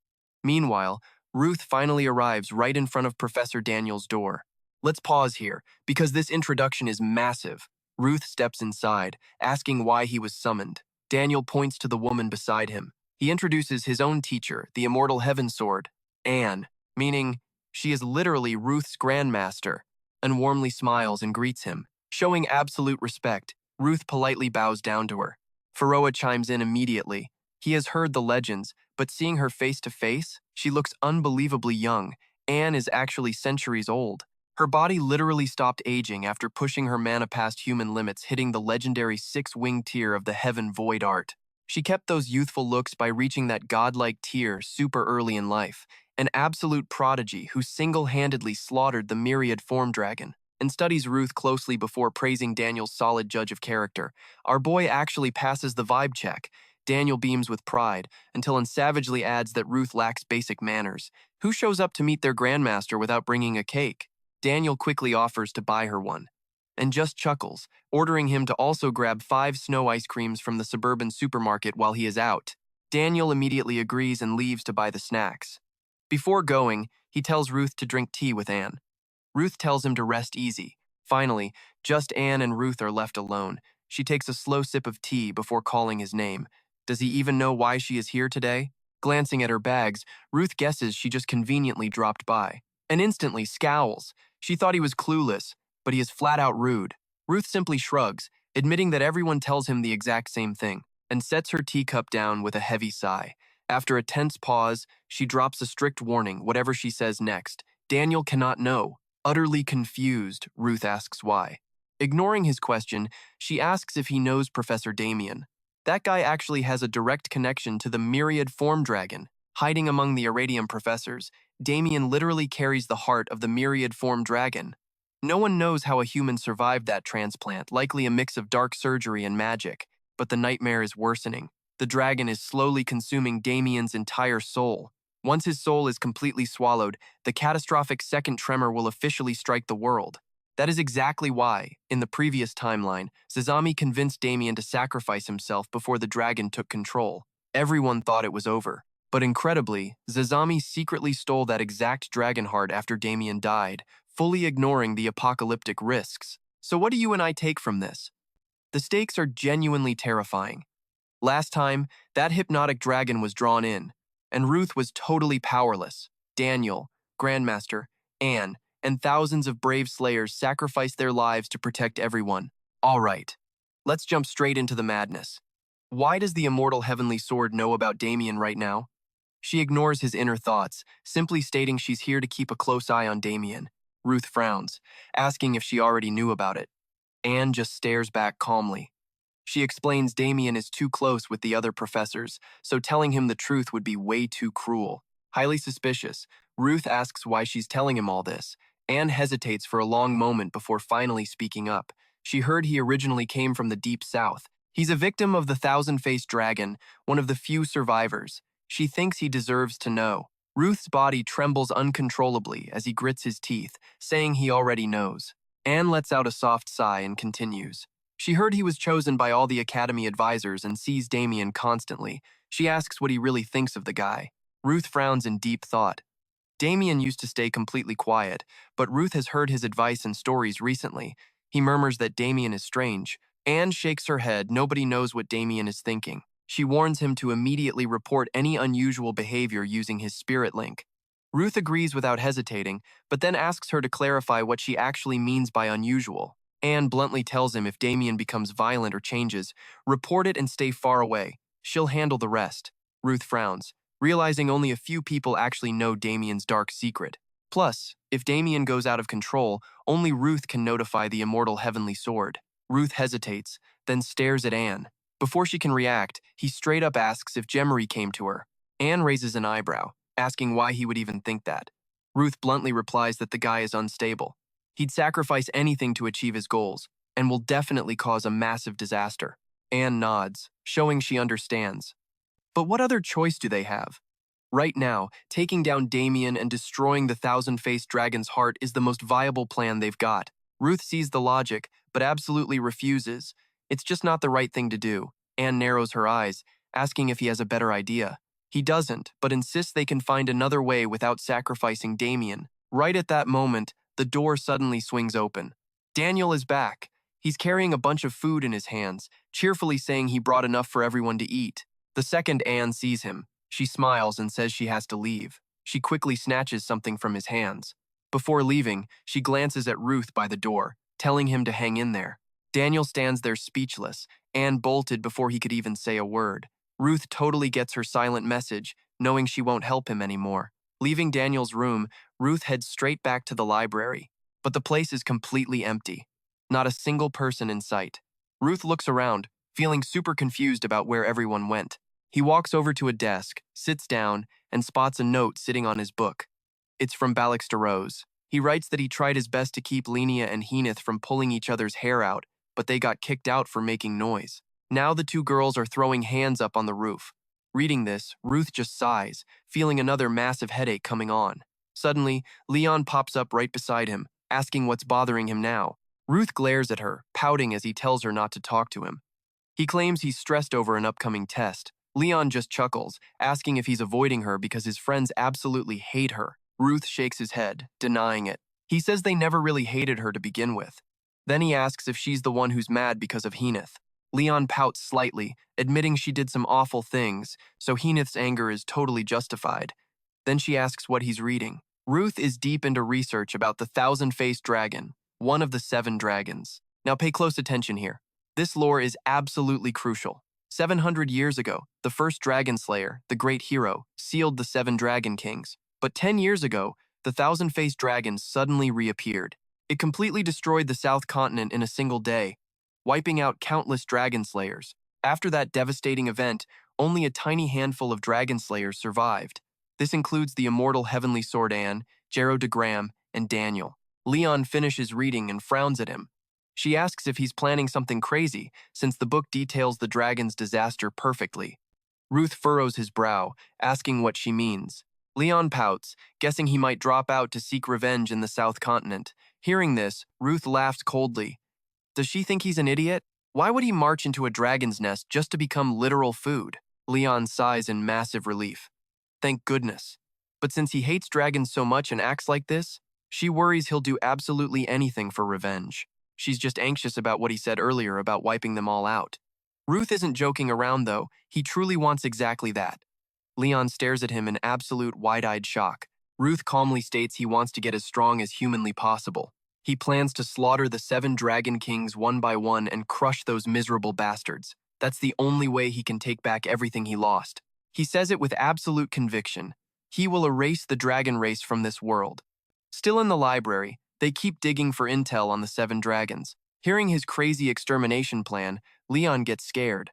[SPEAKER 1] Meanwhile, Ruth finally arrives right in front of Professor Daniel's door. Let's pause here, because this introduction is massive. Ruth steps inside, asking why he was summoned. Daniel points to the woman beside him. He introduces his own teacher, the immortal Heaven Sword, Anne, meaning she is literally Ruth's grandmaster, and warmly smiles and greets him. Showing absolute respect, Ruth politely bows down to her. Pharoah chimes in immediately. He has heard the legends, but seeing her face to face, she looks unbelievably young. Anne is actually centuries old. Her body literally stopped aging after pushing her mana past human limits, hitting the legendary six-winged tier of the Heaven Void art. She kept those youthful looks by reaching that godlike tier super early in life, an absolute prodigy who single-handedly slaughtered the myriad form dragon. And studies Ruth closely before praising Daniel's solid judge of character. Our boy actually passes the vibe check. Daniel beams with pride, until savagely adds that Ruth lacks basic manners. Who shows up to meet their grandmaster without bringing a cake? Daniel quickly offers to buy her one, and just chuckles, ordering him to also grab 5 snow ice creams from the suburban supermarket while he is out. Daniel immediately agrees and leaves to buy the snacks. Before going, he tells Ruth to drink tea with Anne. Ruth tells him to rest easy. Finally, just Anne and Ruth are left alone. She takes a slow sip of tea before calling his name. Does he even know why she is here today? Glancing at her bags, Ruth guesses she just conveniently dropped by, and instantly scowls. She thought he was clueless, but he is flat out rude. Ruth simply shrugs, admitting that everyone tells him the exact same thing, and sets her teacup down with a heavy sigh. After a tense pause, she drops a strict warning, whatever she says next. Daniel cannot know. Utterly confused, Ruth asks why. Ignoring his question, she asks if he knows Professor Damien. That guy actually has a direct connection to the myriad form dragon. Hiding among the Arityum professors, Damien literally carries the heart of the myriad form dragon. No one knows how a human survived that transplant, likely a mix of dark surgery and magic, but the nightmare is worsening. The dragon is slowly consuming Damien's entire soul. Once his soul is completely swallowed, the catastrophic second tremor will officially strike the world. That is exactly why, in the previous timeline, Zazami convinced Damien to sacrifice himself before the dragon took control. Everyone thought it was over. But incredibly, Zazami secretly stole that exact dragon heart after Damien died, fully ignoring the apocalyptic risks. So what do you and I take from this? The stakes are genuinely terrifying. Last time, that hypnotic dragon was drawn in, and Ruth was totally powerless. Daniel, Grandmaster, Anne, and thousands of brave slayers sacrificed their lives to protect everyone. All right, let's jump straight into the madness. Why does the immortal heavenly sword know about Damien right now? She ignores his inner thoughts, simply stating she's here to keep a close eye on Damien. Ruth frowns, asking if she already knew about it. Anne just stares back calmly. She explains Damien is too close with the other professors, so telling him the truth would be way too cruel. Highly suspicious, Ruth asks why she's telling him all this. Anne hesitates for a long moment before finally speaking up. She heard he originally came from the Deep South. He's a victim of the Thousand-Faced Dragon, one of the few survivors. She thinks he deserves to know. Ruth's body trembles uncontrollably as he grits his teeth, saying he already knows. Anne lets out a soft sigh and continues. She heard he was chosen by all the Academy advisors and sees Damien constantly. She asks what he really thinks of the guy. Ruth frowns in deep thought. Damien used to stay completely quiet, but Ruth has heard his advice and stories recently. He murmurs that Damien is strange. Anne shakes her head. Nobody knows what Damien is thinking. She warns him to immediately report any unusual behavior using his spirit link. Ruth agrees without hesitating, but then asks her to clarify what she actually means by unusual. Anne bluntly tells him if Damien becomes violent or changes, report it and stay far away. She'll handle the rest. Ruth frowns, realizing only a few people actually know Damien's dark secret. Plus, if Damien goes out of control, only Ruth can notify the immortal heavenly sword. Ruth hesitates, then stares at Anne. Before she can react, he straight up asks if Gemery came to her. Anne raises an eyebrow, asking why he would even think that. Ruth bluntly replies that the guy is unstable. He'd sacrifice anything to achieve his goals, and will definitely cause a massive disaster. Anne nods, showing she understands. But what other choice do they have? Right now, taking down Damien and destroying the thousand-faced dragon's heart is the most viable plan they've got. Ruth sees the logic, but absolutely refuses. It's just not the right thing to do. Anne narrows her eyes, asking if he has a better idea. He doesn't, but insists they can find another way without sacrificing Damien. Right at that moment, the door suddenly swings open. Daniel is back. He's carrying a bunch of food in his hands, cheerfully saying he brought enough for everyone to eat. The second Anne sees him, she smiles and says she has to leave. She quickly snatches something from his hands. Before leaving, she glances at Ruth by the door, telling him to hang in there. Daniel stands there speechless. Anne bolted before he could even say a word. Ruth totally gets her silent message, knowing she won't help him anymore. Leaving Daniel's room, Ruth heads straight back to the library. But the place is completely empty. Not a single person in sight. Ruth looks around, feeling super confused about where everyone went. He walks over to a desk, sits down, and spots a note sitting on his book. It's from Steroze. He writes that he tried his best to keep Lenia and Henith from pulling each other's hair out, but they got kicked out for making noise. Now the two girls are throwing hands up on the roof. Reading this, Ruth just sighs, feeling another massive headache coming on. Suddenly, Leon pops up right beside him, asking what's bothering him now. Ruth glares at her, pouting as he tells her not to talk to him. He claims he's stressed over an upcoming test. Leon just chuckles, asking if he's avoiding her because his friends absolutely hate her. Ruth shakes his head, denying it. He says they never really hated her to begin with. Then he asks if she's the one who's mad because of Henith. Leon pouts slightly, admitting she did some awful things, so Henith's anger is totally justified. Then she asks what he's reading. Ruth is deep into research about the thousand-faced dragon, one of the 7 dragons. Now pay close attention here. This lore is absolutely crucial. 700 years ago, the first dragon slayer, the great hero, sealed the 7 dragon kings. But 10 years ago, the thousand-faced dragon suddenly reappeared. It completely destroyed the South Continent in a single day, wiping out countless dragon slayers. After that devastating event, only a tiny handful of dragon slayers survived. This includes the immortal heavenly sword Anne, Jero de Graham, and Daniel. Leon finishes reading and frowns at him. She asks if he's planning something crazy, since the book details the dragon's disaster perfectly. Ruth furrows his brow, asking what she means. Leon pouts, guessing he might drop out to seek revenge in the South Continent. Hearing this, Ruth laughs coldly. Does she think he's an idiot? Why would he march into a dragon's nest just to become literal food? Leon sighs in massive relief. Thank goodness. But since he hates dragons so much and acts like this, she worries he'll do absolutely anything for revenge. She's just anxious about what he said earlier about wiping them all out. Ruth isn't joking around, though. He truly wants exactly that. Leon stares at him in absolute wide-eyed shock. Ruth calmly states he wants to get as strong as humanly possible. He plans to slaughter the 7 dragon kings one by one and crush those miserable bastards. That's the only way he can take back everything he lost. He says it with absolute conviction. He will erase the dragon race from this world. Still in the library, they keep digging for intel on the 7 dragons. Hearing his crazy extermination plan, Leon gets scared.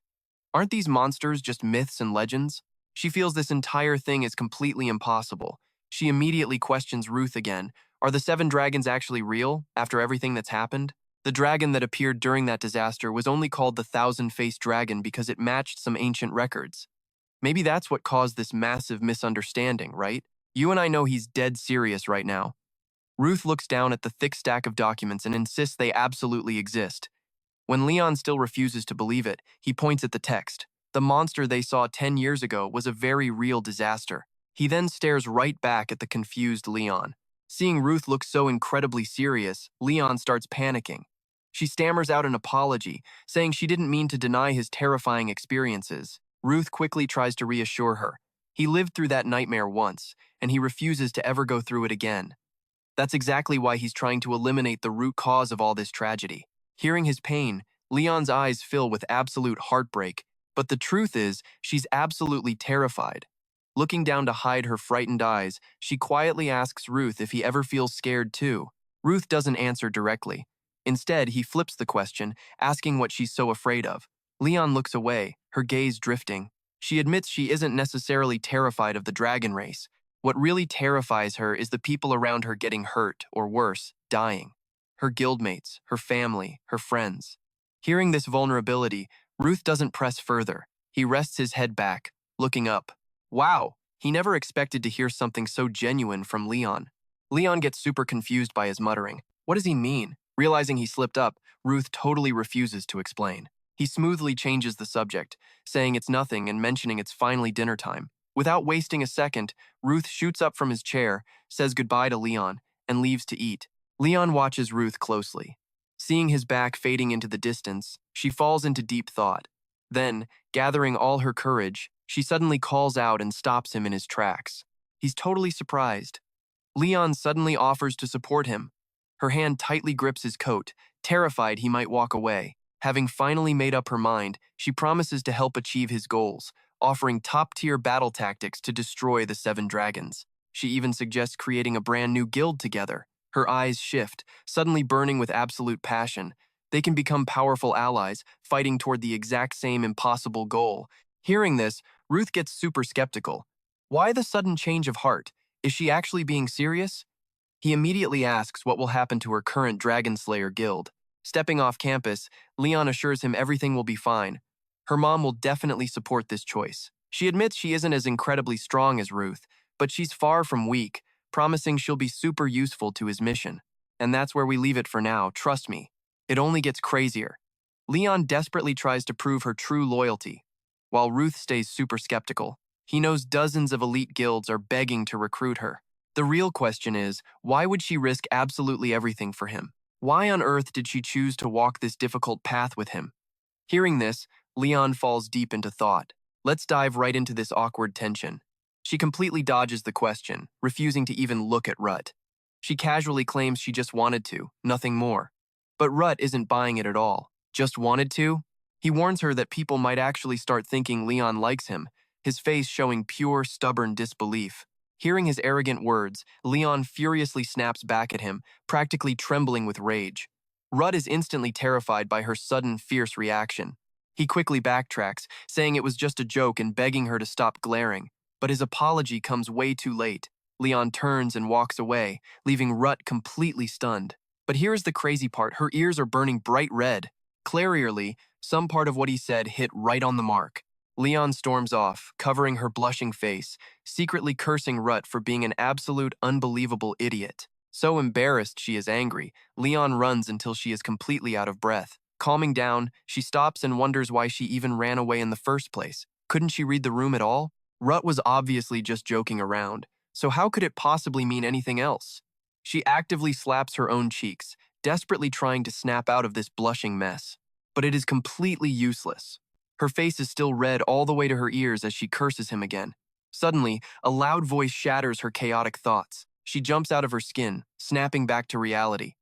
[SPEAKER 1] Aren't these monsters just myths and legends? She feels this entire thing is completely impossible. She immediately questions Ruth again. Are the 7 dragons actually real, after everything that's happened? The dragon that appeared during that disaster was only called the thousand-faced dragon because it matched some ancient records. Maybe that's what caused this massive misunderstanding, right? You and I know he's dead serious right now. Ruth looks down at the thick stack of documents and insists they absolutely exist. When Leon still refuses to believe it, he points at the text. The monster they saw 10 years ago was a very real disaster. He then stares right back at the confused Leon. Seeing Ruth look so incredibly serious, Leon starts panicking. She stammers out an apology, saying she didn't mean to deny his terrifying experiences. Ruth quickly tries to reassure her. He lived through that nightmare once, and he refuses to ever go through it again. That's exactly why he's trying to eliminate the root cause of all this tragedy. Hearing his pain, Leon's eyes fill with absolute heartbreak, but the truth is, she's absolutely terrified. Looking down to hide her frightened eyes, she quietly asks Ruth if he ever feels scared too. Ruth doesn't answer directly. Instead, he flips the question, asking what she's so afraid of. Leon looks away, her gaze drifting. She admits she isn't necessarily terrified of the dragon race. What really terrifies her is the people around her getting hurt, or worse, dying. Her guildmates, her family, her friends. Hearing this vulnerability, Ruth doesn't press further. He rests his head back, looking up. Wow, he never expected to hear something so genuine from Leon. Leon gets super confused by his muttering. What does he mean? Realizing he slipped up, Ruth totally refuses to explain. He smoothly changes the subject, saying it's nothing and mentioning it's finally dinner time. Without wasting a second, Ruth shoots up from his chair, says goodbye to Leon, and leaves to eat. Leon watches Ruth closely. Seeing his back fading into the distance, she falls into deep thought. Then, gathering all her courage, she suddenly calls out and stops him in his tracks. He's totally surprised. Leon suddenly offers to support him. Her hand tightly grips his coat, terrified he might walk away. Having finally made up her mind, she promises to help achieve his goals, offering top-tier battle tactics to destroy the 7 dragons. She even suggests creating a brand new guild together. Her eyes shift, suddenly burning with absolute passion. They can become powerful allies, fighting toward the exact same impossible goal. Hearing this, Ruth gets super skeptical. Why the sudden change of heart? Is she actually being serious? He immediately asks what will happen to her current Dragon Slayer guild. Stepping off campus, Leon assures him everything will be fine. Her mom will definitely support this choice. She admits she isn't as incredibly strong as Ruth, but she's far from weak, promising she'll be super useful to his mission. And that's where we leave it for now, trust me. It only gets crazier. Leon desperately tries to prove her true loyalty, while Ruth stays super skeptical. He knows dozens of elite guilds are begging to recruit her. The real question is, why would she risk absolutely everything for him? Why on earth did she choose to walk this difficult path with him? Hearing this, Leon falls deep into thought. Let's dive right into this awkward tension. She completely dodges the question, refusing to even look at Ruth. She casually claims she just wanted to, nothing more. But Ruth isn't buying it at all. Just wanted to? He warns her that people might actually start thinking Leon likes him, his face showing pure, stubborn disbelief. Hearing his arrogant words, Leon furiously snaps back at him, practically trembling with rage. Ruth is instantly terrified by her sudden, fierce reaction. He quickly backtracks, saying it was just a joke and begging her to stop glaring. But his apology comes way too late. Leon turns and walks away, leaving Ruth completely stunned. But here's the crazy part, her ears are burning bright red. Clarierly, some part of what he said hit right on the mark. Leon storms off, covering her blushing face, secretly cursing Ruth for being an absolute, unbelievable idiot. So embarrassed she is angry, Leon runs until she is completely out of breath. Calming down, she stops and wonders why she even ran away in the first place. Couldn't she read the room at all? Ruth was obviously just joking around, so how could it possibly mean anything else? She actively slaps her own cheeks, desperately trying to snap out of this blushing mess. But it is completely useless. Her face is still red all the way to her ears as she curses him again. Suddenly, a loud voice shatters her chaotic thoughts. She jumps out of her skin, snapping back to reality.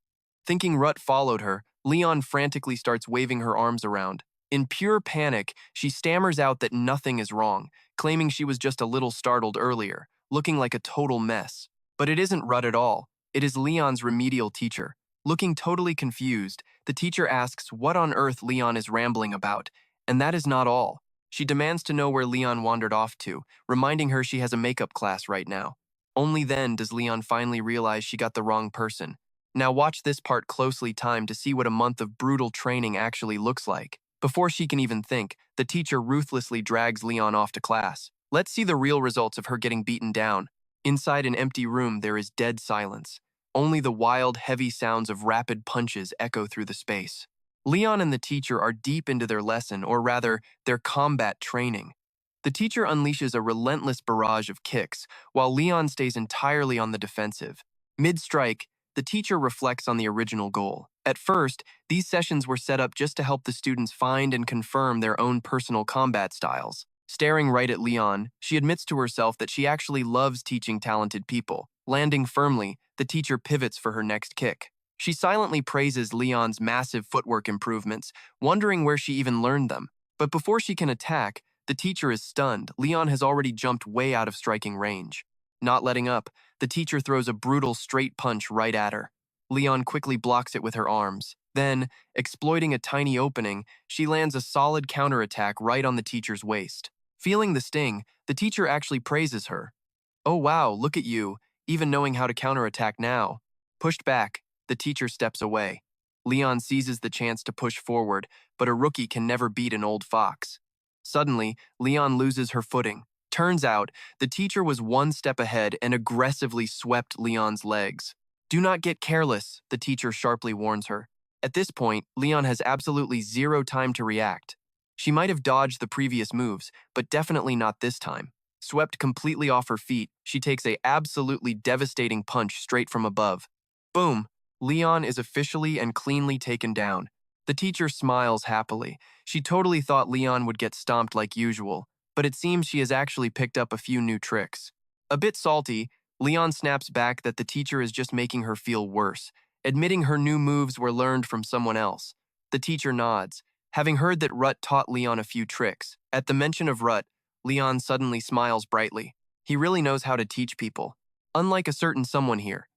[SPEAKER 1] Thinking Ruth followed her, Leon frantically starts waving her arms around. In pure panic, she stammers out that nothing is wrong, claiming she was just a little startled earlier, looking like a total mess. But it isn't Ruth at all. It is Leon's remedial teacher. Looking totally confused, the teacher asks what on earth Leon is rambling about, and that is not all. She demands to know where Leon wandered off to, reminding her she has a makeup class right now. Only then does Leon finally realize she got the wrong person. Now watch this part closely timed to see what a month of brutal training actually looks like. Before she can even think, the teacher ruthlessly drags Leon off to class. Let's see the real results of her getting beaten down. Inside an empty room, there is dead silence. Only the wild, heavy sounds of rapid punches echo through the space. Leon and the teacher are deep into their lesson, or rather, their combat training. The teacher unleashes a relentless barrage of kicks, while Leon stays entirely on the defensive. Mid-strike, the teacher reflects on the original goal. At first, these sessions were set up just to help the students find and confirm their own personal combat styles. Staring right at Leon, she admits to herself that she actually loves teaching talented people. Landing firmly, the teacher pivots for her next kick. She silently praises Leon's massive footwork improvements, wondering where she even learned them. But before she can attack, the teacher is stunned. Leon has already jumped way out of striking range. Not letting up, the teacher throws a brutal straight punch right at her. Leon quickly blocks it with her arms. Then, exploiting a tiny opening, she lands a solid counterattack right on the teacher's waist. Feeling the sting, the teacher actually praises her. "Oh wow, look at you, even knowing how to counterattack now." Pushed back, the teacher steps away. Leon seizes the chance to push forward, but a rookie can never beat an old fox. Suddenly, Leon loses her footing. Turns out, the teacher was one step ahead and aggressively swept Leon's legs. "Do not get careless," the teacher sharply warns her. At this point, Leon has absolutely zero time to react. She might have dodged the previous moves, but definitely not this time. Swept completely off her feet, she takes a absolutely devastating punch straight from above. Boom! Leon is officially and cleanly taken down. The teacher smiles happily. She totally thought Leon would get stomped like usual, but it seems she has actually picked up a few new tricks. A bit salty, Leon snaps back that the teacher is just making her feel worse, admitting her new moves were learned from someone else. The teacher nods, having heard that Ruth taught Leon a few tricks. At the mention of Ruth, Leon suddenly smiles brightly. He really knows how to teach people, unlike a certain someone here.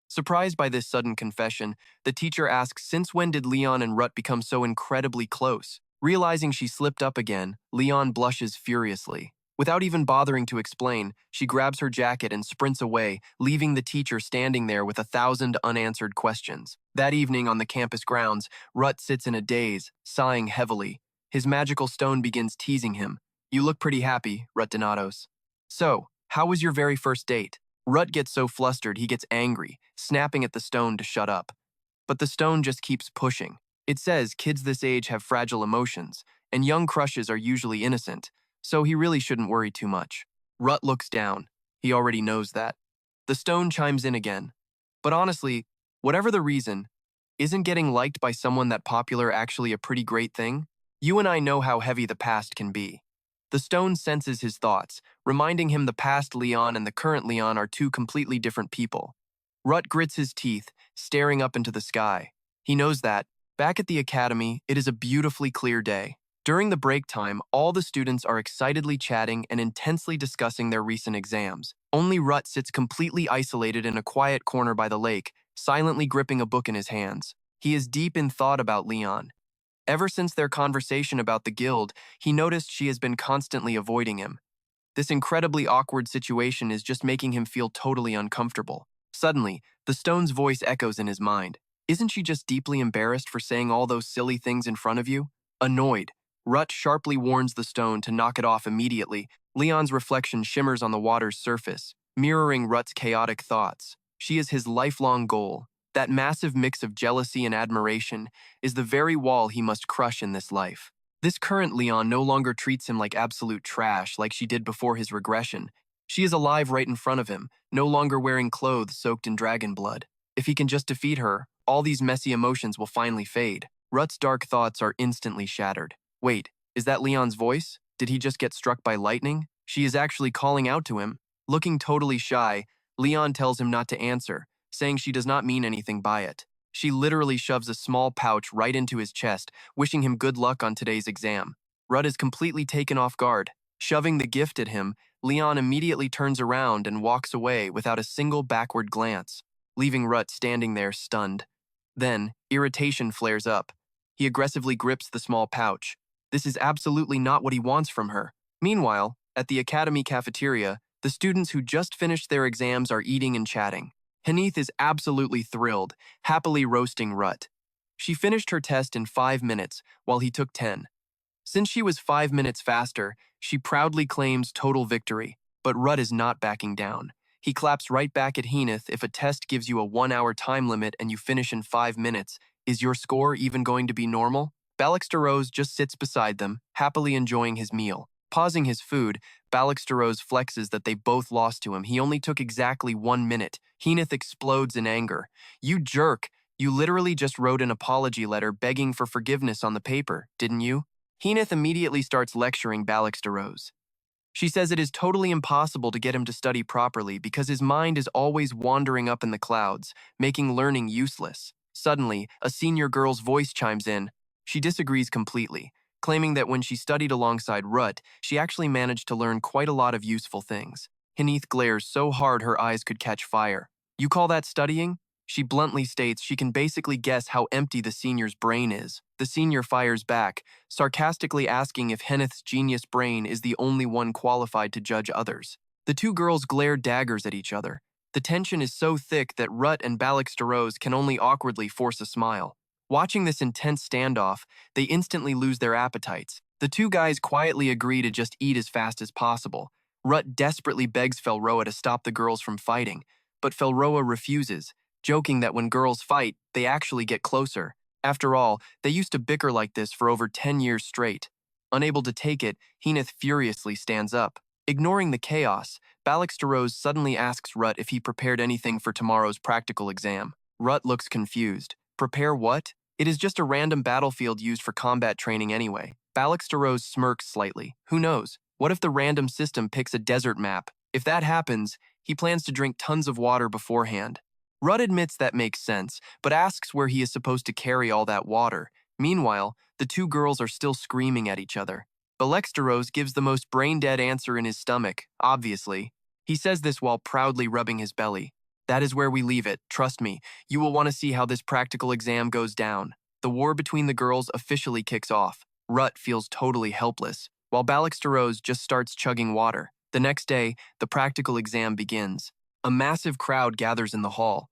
[SPEAKER 1] Surprised by this sudden confession, the teacher asks since when did Leon and Ruth become so incredibly close. Realizing she slipped up again, Leon blushes furiously. Without even bothering to explain, she grabs her jacket and sprints away, leaving the teacher standing there with 1,000 unanswered questions. That evening on the campus grounds, Ruth sits in a daze, sighing heavily. His magical stone begins teasing him. "You look pretty happy, Ruth Denatos. So, how was your very first date?" Ruth gets so flustered he gets angry, snapping at the stone to shut up. But the stone just keeps pushing. It says kids this age have fragile emotions, and young crushes are usually innocent, so he really shouldn't worry too much. Ruth looks down. He already knows that. The stone chimes in again. But honestly, whatever the reason, isn't getting liked by someone that popular actually a pretty great thing? You and I know how heavy the past can be. The stone senses his thoughts, reminding him the past Leon and the current Leon are two completely different people. Ruth grits his teeth, staring up into the sky. He knows that, back at the academy, it is a beautifully clear day. During the break time, all the students are excitedly chatting and intensely discussing their recent exams. Only Ruth sits completely isolated in a quiet corner by the lake, silently gripping a book in his hands. He is deep in thought about Leon. Ever since their conversation about the guild, he noticed she has been constantly avoiding him. This incredibly awkward situation is just making him feel totally uncomfortable. Suddenly, the stone's voice echoes in his mind. "Isn't she just deeply embarrassed for saying all those silly things in front of you?" Annoyed, Ruth sharply warns the stone to knock it off immediately. Leon's reflection shimmers on the water's surface, mirroring Ruth's chaotic thoughts. She is his lifelong goal. That massive mix of jealousy and admiration is the very wall he must crush in this life. This current Leon no longer treats him like absolute trash like she did before his regression. She is alive right in front of him, no longer wearing clothes soaked in dragon blood. If he can just defeat her, all these messy emotions will finally fade. Ruth's dark thoughts are instantly shattered. Wait, is that Leon's voice? Did he just get struck by lightning? She is actually calling out to him. Looking totally shy, Leon tells him not to answer, saying she does not mean anything by it. She literally shoves a small pouch right into his chest, wishing him good luck on today's exam. Ruth is completely taken off guard. Shoving the gift at him, Leon immediately turns around and walks away without a single backward glance, leaving Ruth standing there stunned. Then, irritation flares up. He aggressively grips the small pouch. This is absolutely not what he wants from her. Meanwhile, at the academy cafeteria, the students who just finished their exams are eating and chatting. Hanith is absolutely thrilled, happily roasting Ruth. She finished her test in 5 minutes, while he took 10. Since she was 5 minutes faster, she proudly claims total victory, but Ruth is not backing down. He claps right back at Hanith. If a test gives you a 1-hour time limit and you finish in 5 minutes, is your score even going to be normal? Steroze just sits beside them, happily enjoying his meal. Pausing his food, Steroze flexes that they both lost to him. He only took exactly 1 minute. Hinith explodes in anger. You jerk! You literally just wrote an apology letter begging for forgiveness on the paper, didn't you? Hinith immediately starts lecturing Steroze. She says it is totally impossible to get him to study properly because his mind is always wandering up in the clouds, making learning useless. Suddenly, a senior girl's voice chimes in. She disagrees completely, claiming that when she studied alongside Ruth, she actually managed to learn quite a lot of useful things. Hinith glares so hard her eyes could catch fire. You call that studying? She bluntly states she can basically guess how empty the senior's brain is. The senior fires back, sarcastically asking if Hinith's genius brain is the only one qualified to judge others. The two girls glare daggers at each other. The tension is so thick that Ruth and Steroze can only awkwardly force a smile. Watching this intense standoff, they instantly lose their appetites. The two guys quietly agree to just eat as fast as possible. Ruth desperately begs Felroa to stop the girls from fighting, but Felroa refuses, joking that when girls fight, they actually get closer. After all, they used to bicker like this for over 10 years straight. Unable to take it, Hinith furiously stands up. Ignoring the chaos, Steroze suddenly asks Ruth if he prepared anything for tomorrow's practical exam. Ruth looks confused. Prepare what? It is just a random battlefield used for combat training anyway. Steroze smirks slightly. Who knows? What if the random system picks a desert map? If that happens, he plans to drink tons of water beforehand. Ruth admits that makes sense, but asks where he is supposed to carry all that water. Meanwhile, the two girls are still screaming at each other. Steroze gives the most brain-dead answer in his stomach, obviously. He says this while proudly rubbing his belly. That is where we leave it, trust me. You will want to see how this practical exam goes down. The war between the girls officially kicks off. Ruth feels totally helpless, while Steroze just starts chugging water. The next day, the practical exam begins. A massive crowd gathers in the hall.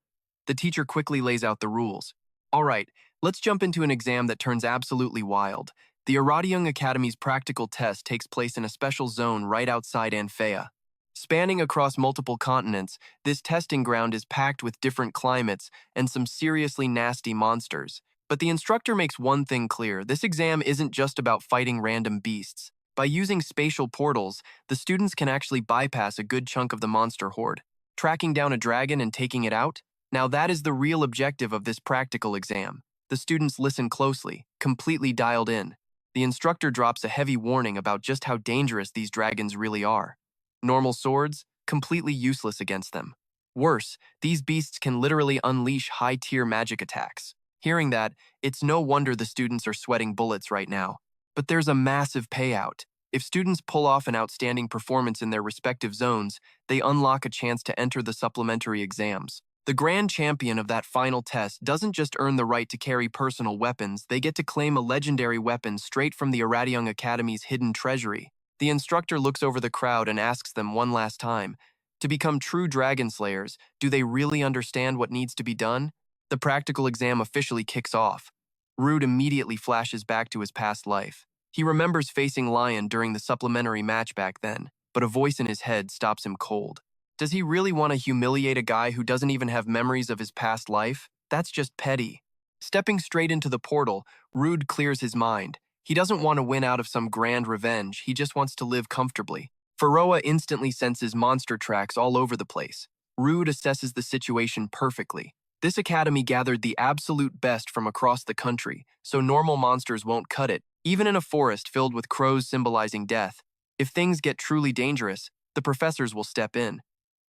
[SPEAKER 1] The teacher quickly lays out the rules. All right, let's jump into an exam that turns absolutely wild. The Arityum Academy's practical test takes place in a special zone right outside Anphea. Spanning across multiple continents, this testing ground is packed with different climates and some seriously nasty monsters. But the instructor makes one thing clear: this exam isn't just about fighting random beasts. By using spatial portals, the students can actually bypass a good chunk of the monster horde. Tracking down a dragon and taking it out? Now that is the real objective of this practical exam. The students listen closely, completely dialed in. The instructor drops a heavy warning about just how dangerous these dragons really are. Normal swords? Completely useless against them. Worse, these beasts can literally unleash high-tier magic attacks. Hearing that, it's no wonder the students are sweating bullets right now. But there's a massive payout. If students pull off an outstanding performance in their respective zones, they unlock a chance to enter the supplementary exams. The grand champion of that final test doesn't just earn the right to carry personal weapons, they get to claim a legendary weapon straight from the Arityum Academy's hidden treasury. The instructor looks over the crowd and asks them one last time, to become true dragon slayers, do they really understand what needs to be done? The practical exam officially kicks off. Ruth immediately flashes back to his past life. He remembers facing Lion during the supplementary match back then, but a voice in his head stops him cold. Does he really want to humiliate a guy who doesn't even have memories of his past life? That's just petty. Stepping straight into the portal, Ruth clears his mind. He doesn't want to win out of some grand revenge, he just wants to live comfortably. Felroa instantly senses monster tracks all over the place. Ruth assesses the situation perfectly. This academy gathered the absolute best from across the country, so normal monsters won't cut it, even in a forest filled with crows symbolizing death. If things get truly dangerous, the professors will step in.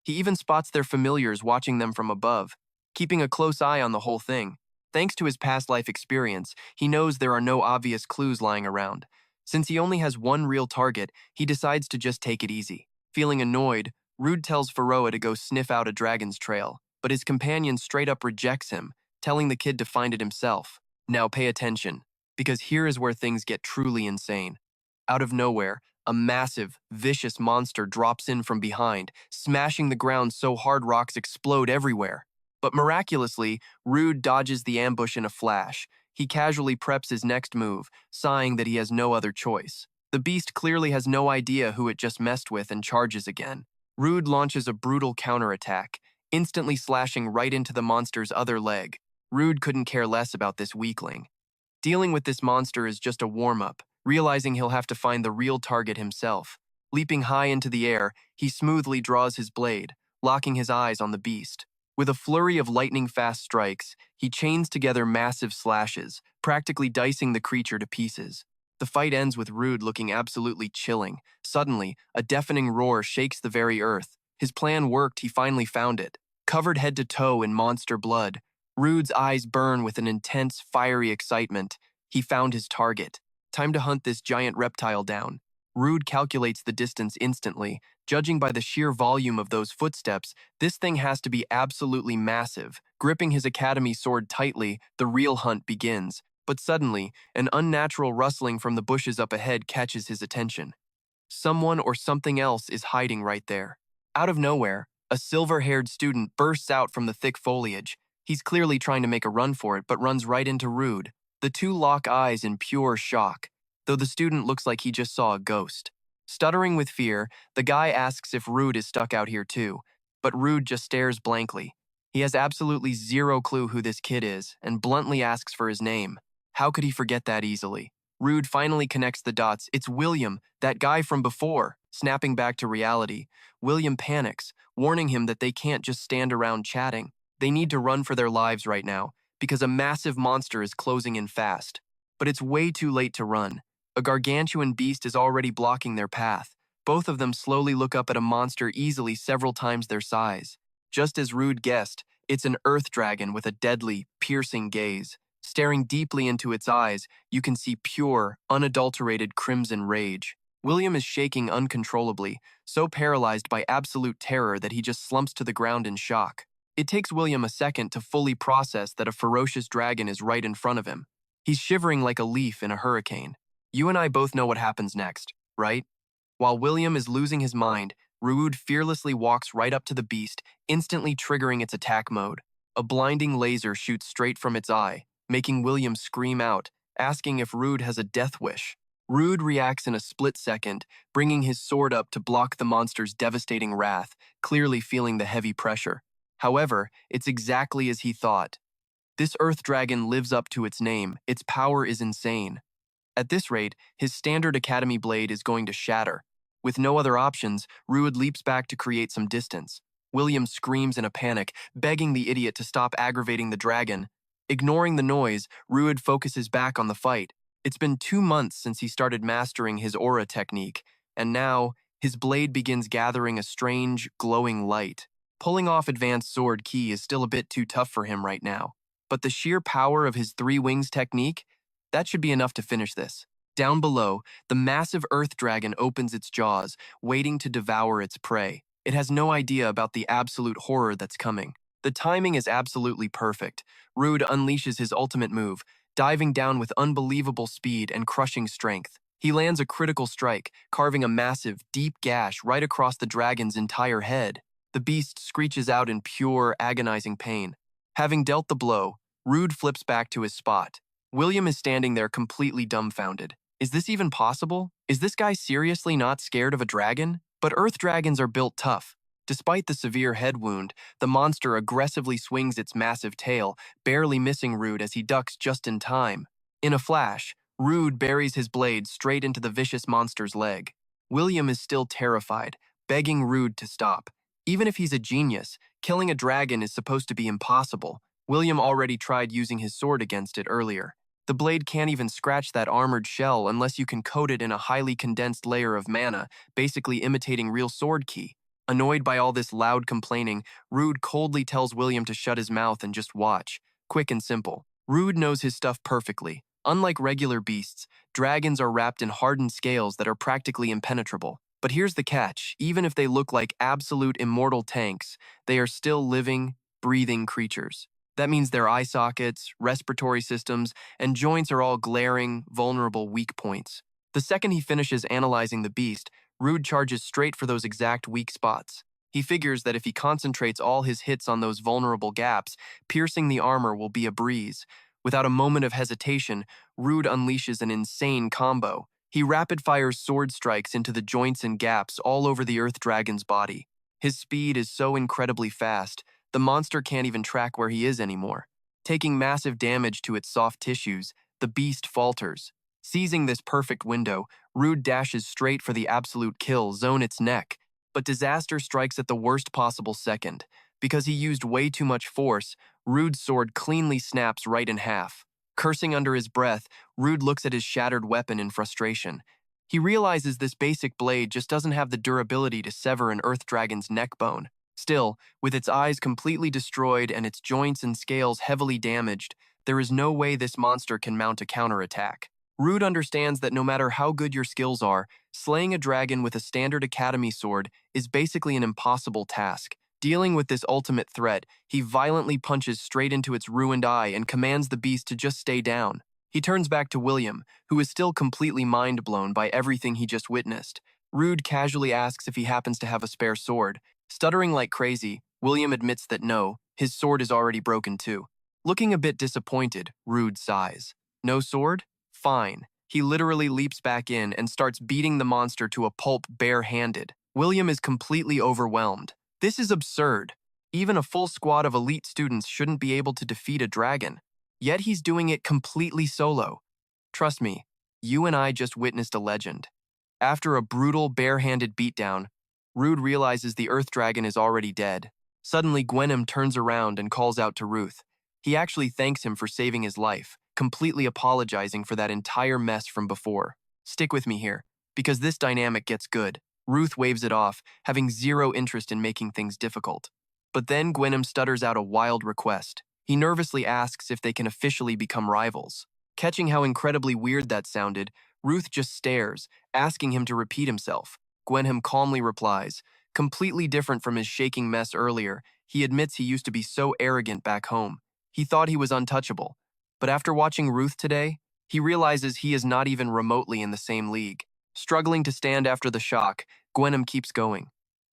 [SPEAKER 1] He even spots their familiars watching them from above, keeping a close eye on the whole thing. Thanks to his past life experience, he knows there are no obvious clues lying around. Since he only has one real target, he decides to just take it easy. Feeling annoyed, Ruth tells Felroa to go sniff out a dragon's trail, but his companion straight up rejects him, telling the kid to find it himself. Now pay attention, because here is where things get truly insane. Out of nowhere, a massive, vicious monster drops in from behind, smashing the ground so hard rocks explode everywhere. But miraculously, Ruth dodges the ambush in a flash. He casually preps his next move, sighing that he has no other choice. The beast clearly has no idea who it just messed with and charges again. Ruth launches a brutal counterattack, instantly slashing right into the monster's other leg. Ruth couldn't care less about this weakling. Dealing with this monster is just a warm-up. realizing he'll have to find the real target himself. Leaping high into the air, he smoothly draws his blade, locking his eyes on the beast. With a flurry of lightning-fast strikes, he chains together massive slashes, practically dicing the creature to pieces. The fight ends with Rude looking absolutely chilling. Suddenly, a deafening roar shakes the very earth. His plan worked, he finally found it. Covered head to toe in monster blood, Rude's eyes burn with an intense, fiery excitement. He found his target. Time to hunt this giant reptile down. Rude calculates the distance instantly. Judging by the sheer volume of those footsteps, this thing has to be absolutely massive. Gripping his academy sword tightly, the real hunt begins. But suddenly, an unnatural rustling from the bushes up ahead catches his attention. Someone or something else is hiding right there. Out of nowhere, a silver-haired student bursts out from the thick foliage. He's clearly trying to make a run for it, but runs right into Rude. The two lock eyes in pure shock, though the student looks like he just saw a ghost. Stuttering with fear, the guy asks if Rude is stuck out here too, but Rude just stares blankly. He has absolutely zero clue who this kid is, and bluntly asks for his name. How could he forget that easily? Rude finally connects the dots. It's William, that guy from before. Snapping back to reality, William panics, warning him that they can't just stand around chatting. They need to run for their lives right now, because a massive monster is closing in fast. But it's way too late to run. A gargantuan beast is already blocking their path. Both of them slowly look up at a monster easily several times their size. Just as Rude guessed, it's an earth dragon with a deadly, piercing gaze. Staring deeply into its eyes, you can see pure, unadulterated crimson rage. William is shaking uncontrollably, so paralyzed by absolute terror that he just slumps to the ground in shock. It takes William a second to fully process that a ferocious dragon is right in front of him. He's shivering like a leaf in a hurricane. You and I both know what happens next, right? While William is losing his mind, Rude fearlessly walks right up to the beast, instantly triggering its attack mode. A blinding laser shoots straight from its eye, making William scream out, asking if Rude has a death wish. Rude reacts in a split second, bringing his sword up to block the monster's devastating wrath, clearly feeling the heavy pressure. However, it's exactly as he thought. This earth dragon lives up to its name. Its power is insane. At this rate, his standard academy blade is going to shatter. With no other options, Rude leaps back to create some distance. William screams in a panic, begging the idiot to stop aggravating the dragon. Ignoring the noise, Rude focuses back on the fight. It's been 2 months since he started mastering his aura technique, and now, his blade begins gathering a strange, glowing light. Pulling off advanced sword ki is still a bit too tough for him right now. But the sheer power of his 3 wings technique, that should be enough to finish this. Down below, the massive earth dragon opens its jaws, waiting to devour its prey. It has no idea about the absolute horror that's coming. The timing is absolutely perfect. Rude unleashes his ultimate move, diving down with unbelievable speed and crushing strength. He lands a critical strike, carving a massive, deep gash right across the dragon's entire head. The beast screeches out in pure, agonizing pain. Having dealt the blow, Rude flips back to his spot. William is standing there completely dumbfounded. Is this even possible? Is this guy seriously not scared of a dragon? But earth dragons are built tough. Despite the severe head wound, the monster aggressively swings its massive tail, barely missing Rude as he ducks just in time. In a flash, Rude buries his blade straight into the vicious monster's leg. William is still terrified, begging Rude to stop. Even if he's a genius, killing a dragon is supposed to be impossible. William already tried using his sword against it earlier. The blade can't even scratch that armored shell unless you can coat it in a highly condensed layer of mana, basically imitating real sword ki. Annoyed by all this loud complaining, Rude coldly tells William to shut his mouth and just watch. Quick and simple. Rude knows his stuff perfectly. Unlike regular beasts, dragons are wrapped in hardened scales that are practically impenetrable. But here's the catch. Even if they look like absolute immortal tanks, they are still living, breathing creatures. That means their eye sockets, respiratory systems, and joints are all glaring, vulnerable weak points. The second he finishes analyzing the beast, Rude charges straight for those exact weak spots. He figures that if he concentrates all his hits on those vulnerable gaps, piercing the armor will be a breeze. Without a moment of hesitation, Rude unleashes an insane combo. He rapid-fires sword strikes into the joints and gaps all over the earth dragon's body. His speed is so incredibly fast, the monster can't even track where he is anymore. Taking massive damage to its soft tissues, the beast falters. Seizing this perfect window, Rude dashes straight for the absolute kill, zone its neck. But disaster strikes at the worst possible second. Because he used way too much force, Rude's sword cleanly snaps right in half. Cursing under his breath, Rude looks at his shattered weapon in frustration. He realizes this basic blade just doesn't have the durability to sever an earth dragon's neck bone. Still, with its eyes completely destroyed and its joints and scales heavily damaged, there is no way this monster can mount a counterattack. Rude understands that no matter how good your skills are, slaying a dragon with a standard academy sword is basically an impossible task. Dealing with this ultimate threat, he violently punches straight into its ruined eye and commands the beast to just stay down. He turns back to William, who is still completely mind-blown by everything he just witnessed. Rude casually asks if he happens to have a spare sword. Stuttering like crazy, William admits that no, his sword is already broken too. Looking a bit disappointed, Rude sighs. No sword? Fine. He literally leaps back in and starts beating the monster to a pulp barehanded. William is completely overwhelmed. This is absurd. Even a full squad of elite students shouldn't be able to defeat a dragon. Yet he's doing it completely solo. Trust me, you and I just witnessed a legend. After a brutal barehanded beatdown, Rude realizes the earth dragon is already dead. Suddenly, Gwenem turns around and calls out to Ruth. He actually thanks him for saving his life, completely apologizing for that entire mess from before. Stick with me here, because this dynamic gets good. Ruth waves it off, having zero interest in making things difficult. But then Gwenem stutters out a wild request. He nervously asks if they can officially become rivals. Catching how incredibly weird that sounded, Ruth just stares, asking him to repeat himself. Gwenem calmly replies. Completely different from his shaking mess earlier, he admits he used to be so arrogant back home. He thought he was untouchable. But after watching Ruth today, he realizes he is not even remotely in the same league. Struggling to stand after the shock, Gwenem keeps going.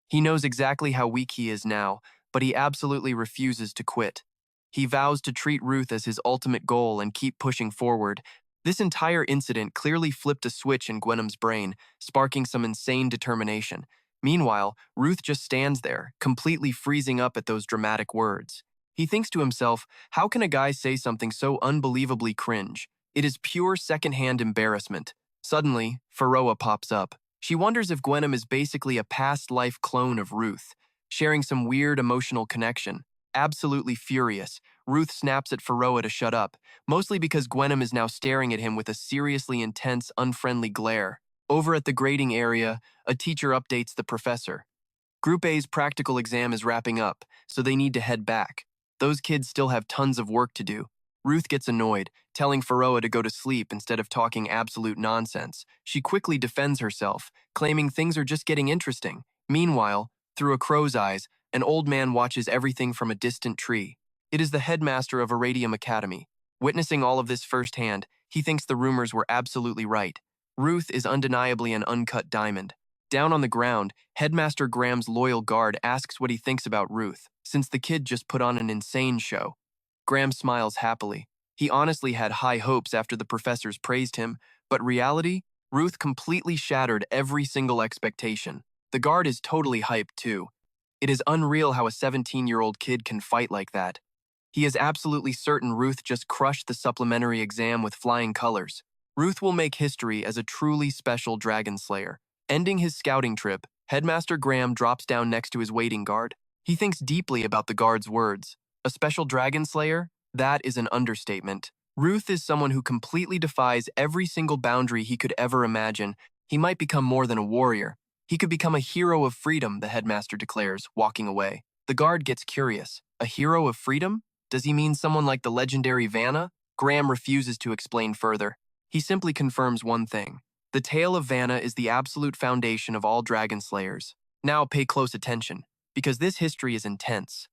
[SPEAKER 1] He knows exactly how weak he is now, but he absolutely refuses to quit. He vows to treat Ruth as his ultimate goal and keep pushing forward. This entire incident clearly flipped a switch in Gwenem's brain, sparking some insane determination. Meanwhile, Ruth just stands there, completely freezing up at those dramatic words. He thinks to himself, how can a guy say something so unbelievably cringe? It is pure secondhand embarrassment. Suddenly, Faroa pops up. She wonders if Gwenem is basically a past life clone of Ruth, sharing some weird emotional connection. Absolutely furious, Ruth snaps at Faroa to shut up, mostly because Gwenem is now staring at him with a seriously intense, unfriendly glare. Over at the grading area, a teacher updates the professor. Group A's practical exam is wrapping up, so they need to head back. Those kids still have tons of work to do. Ruth gets annoyed, telling Faroa to go to sleep instead of talking absolute nonsense. She quickly defends herself, claiming things are just getting interesting. Meanwhile, through a crow's eyes, an old man watches everything from a distant tree. It is the headmaster of Arityum Academy. Witnessing all of this firsthand, he thinks the rumors were absolutely right. Ruth is undeniably an uncut diamond. Down on the ground, Headmaster Graham's loyal guard asks what he thinks about Ruth, since the kid just put on an insane show. Graham smiles happily. He honestly had high hopes after the professors praised him, but reality? Ruth completely shattered every single expectation. The guard is totally hyped too. It is unreal how a 17-year-old kid can fight like that. He is absolutely certain Ruth just crushed the supplementary exam with flying colors. Ruth will make history as a truly special dragon slayer. Ending his scouting trip, Headmaster Graham drops down next to his waiting guard. He thinks deeply about the guard's words. A special dragon slayer? That is an understatement. Ruth is someone who completely defies every single boundary he could ever imagine. He might become more than a warrior. He could become a hero of freedom, the headmaster declares, walking away. The guard gets curious. A hero of freedom? Does he mean someone like the legendary Vanna? Graham refuses to explain further. He simply confirms one thing. The tale of Vanna is the absolute foundation of all dragon slayers. Now pay close attention, because this history is intense.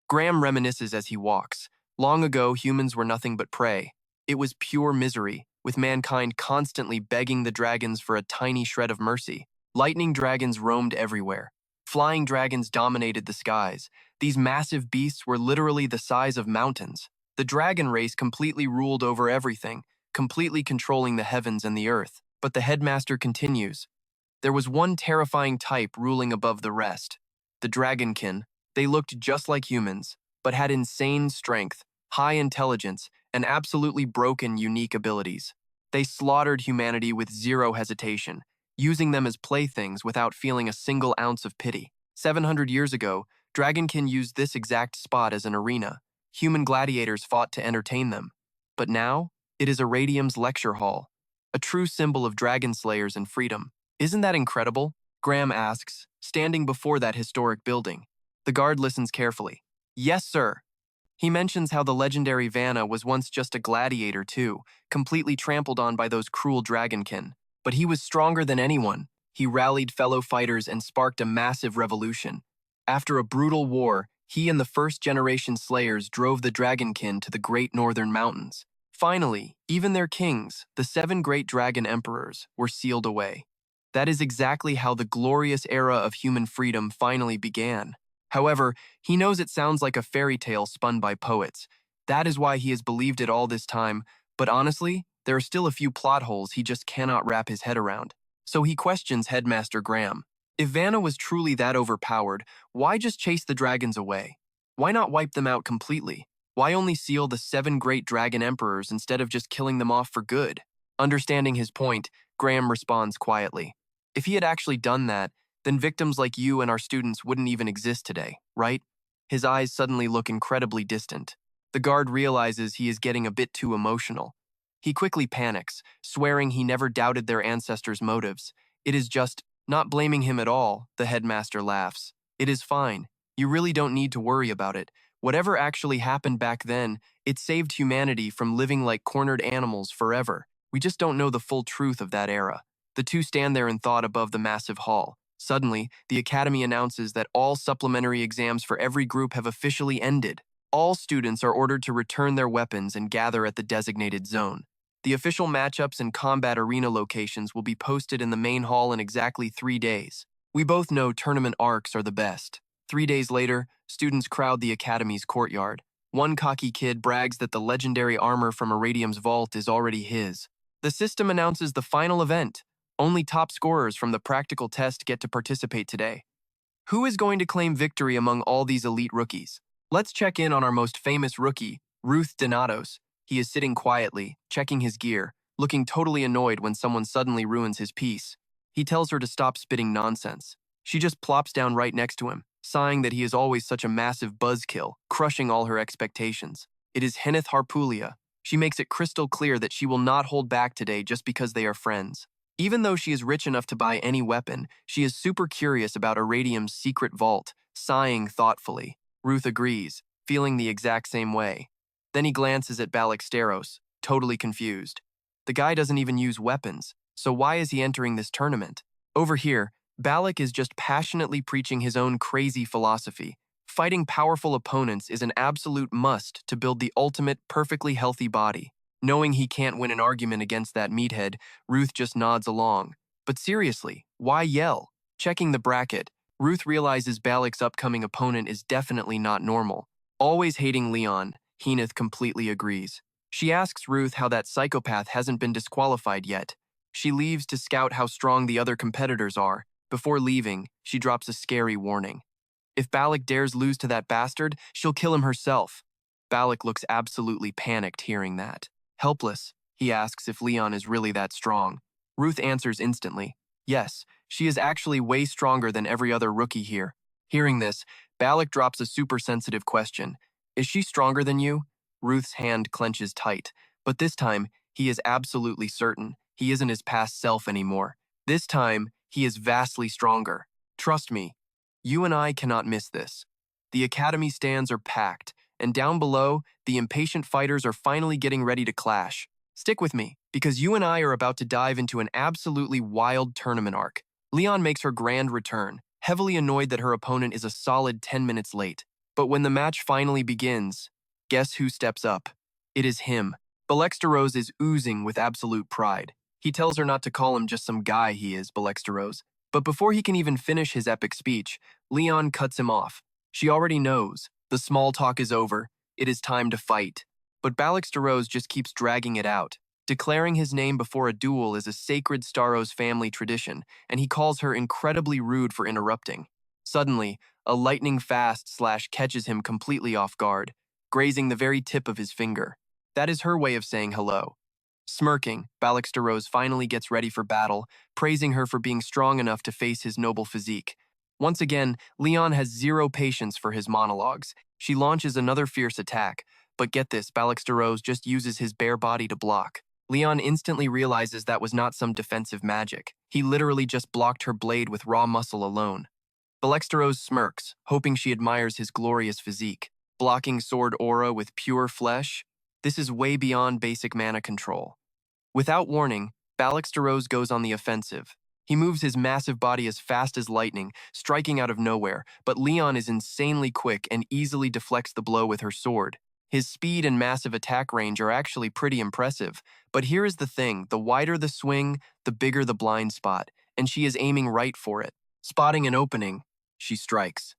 [SPEAKER 1] Graham reminisces as he walks. Long ago, humans were nothing but prey. It was pure misery, with mankind constantly begging the dragons for a tiny shred of mercy. Lightning dragons roamed everywhere. Flying dragons dominated the skies. These massive beasts were literally the size of mountains. The dragon race completely ruled over everything, completely controlling the heavens and the earth. But the headmaster continues. There was one terrifying type ruling above the rest. The dragonkin. They looked just like humans, but had insane strength, high intelligence, and absolutely broken unique abilities. They slaughtered humanity with zero hesitation, using them as playthings without feeling a single ounce of pity. 700 years ago, Dragonkin used this exact spot as an arena. Human gladiators fought to entertain them. But now, it is Arityum's lecture hall, a true symbol of dragon slayers and freedom. Isn't that incredible? Graham asks, standing before that historic building. The guard listens carefully. Yes, sir. He mentions how the legendary Vanna was once just a gladiator too, completely trampled on by those cruel dragonkin. But he was stronger than anyone. He rallied fellow fighters and sparked a massive revolution. After a brutal war, he and the first-generation slayers drove the dragonkin to the great northern mountains. Finally, even their kings, the 7 great dragon emperors, were sealed away. That is exactly how the glorious era of human freedom finally began. However, he knows it sounds like a fairy tale spun by poets. That is why he has believed it all this time, but honestly, there are still a few plot holes he just cannot wrap his head around. So he questions Headmaster Graham. If Vanna was truly that overpowered, why just chase the dragons away? Why not wipe them out completely? Why only seal the 7 great dragon emperors instead of just killing them off for good? Understanding his point, Graham responds quietly. If he had actually done that, then victims like you and our students wouldn't even exist today, right? His eyes suddenly look incredibly distant. The guard realizes he is getting a bit too emotional. He quickly panics, swearing he never doubted their ancestors' motives. It is just, not blaming him at all, the headmaster laughs. It is fine. You really don't need to worry about it. Whatever actually happened back then, it saved humanity from living like cornered animals forever. We just don't know the full truth of that era. The two stand there in thought above the massive hall. Suddenly, the Academy announces that all supplementary exams for every group have officially ended. All students are ordered to return their weapons and gather at the designated zone. The official matchups and combat arena locations will be posted in the main hall in exactly 3 days. We both know tournament arcs are the best. 3 days later, students crowd the Academy's courtyard. One cocky kid brags that the legendary armor from Arityum's vault is already his. The system announces the final event. Only top scorers from the practical test get to participate today. Who is going to claim victory among all these elite rookies? Let's check in on our most famous rookie, Ruth Denatos. He is sitting quietly, checking his gear, looking totally annoyed when someone suddenly ruins his piece. He tells her to stop spitting nonsense. She just plops down right next to him, sighing that he is always such a massive buzzkill, crushing all her expectations. It is Henneth Harpulia. She makes it crystal clear that she will not hold back today just because they are friends. Even though she is rich enough to buy any weapon, she is super curious about Arityum's secret vault, sighing thoughtfully. Ruth agrees, feeling the exact same way. Then he glances at Steroze, totally confused. The guy doesn't even use weapons, so why is he entering this tournament? Over here, Balak is just passionately preaching his own crazy philosophy. Fighting powerful opponents is an absolute must to build the ultimate, perfectly healthy body. Knowing he can't win an argument against that meathead, Ruth just nods along. But seriously, why yell? Checking the bracket, Ruth realizes Balak's upcoming opponent is definitely not normal. Always hating Leon, Henneth completely agrees. She asks Ruth how that psychopath hasn't been disqualified yet. She leaves to scout how strong the other competitors are. Before leaving, she drops a scary warning. If Balak dares lose to that bastard, she'll kill him herself. Balak looks absolutely panicked hearing that. Helpless, he asks if Leon is really that strong. Ruth answers instantly. Yes, she is actually way stronger than every other rookie here. Hearing this, Balak drops a super sensitive question. Is she stronger than you? Ruth's hand clenches tight, but this time, he is absolutely certain. He isn't his past self anymore. This time, he is vastly stronger. Trust me, you and I cannot miss this. The Academy stands are packed, and down below, the impatient fighters are finally getting ready to clash. Stick with me, because you and I are about to dive into an absolutely wild tournament arc. Leon makes her grand return, heavily annoyed that her opponent is a solid 10 minutes late. But when the match finally begins, guess who steps up? It is him. Steroze is oozing with absolute pride. He tells her not to call him just some guy he is, Steroze. But before he can even finish his epic speech, Leon cuts him off. She already knows. The small talk is over. It is time to fight. But Steroze just keeps dragging it out. Declaring his name before a duel is a sacred Steroze family tradition, and he calls her incredibly rude for interrupting. Suddenly, a lightning-fast slash catches him completely off guard, grazing the very tip of his finger. That is her way of saying hello. Smirking, Steroze finally gets ready for battle, praising her for being strong enough to face his noble physique. Once again, Leon has zero patience for his monologues. She launches another fierce attack, but get this, Steroze just uses his bare body to block. Leon instantly realizes that was not some defensive magic. He literally just blocked her blade with raw muscle alone. Steroze smirks, hoping she admires his glorious physique. Blocking sword aura with pure flesh? This is way beyond basic mana control. Without warning, Steroze goes on the offensive. He moves his massive body as fast as lightning, striking out of nowhere, but Leon is insanely quick and easily deflects the blow with her sword. His speed and massive attack range are actually pretty impressive, but here is the thing, the wider the swing, the bigger the blind spot, and she is aiming right for it. Spotting an opening, she strikes.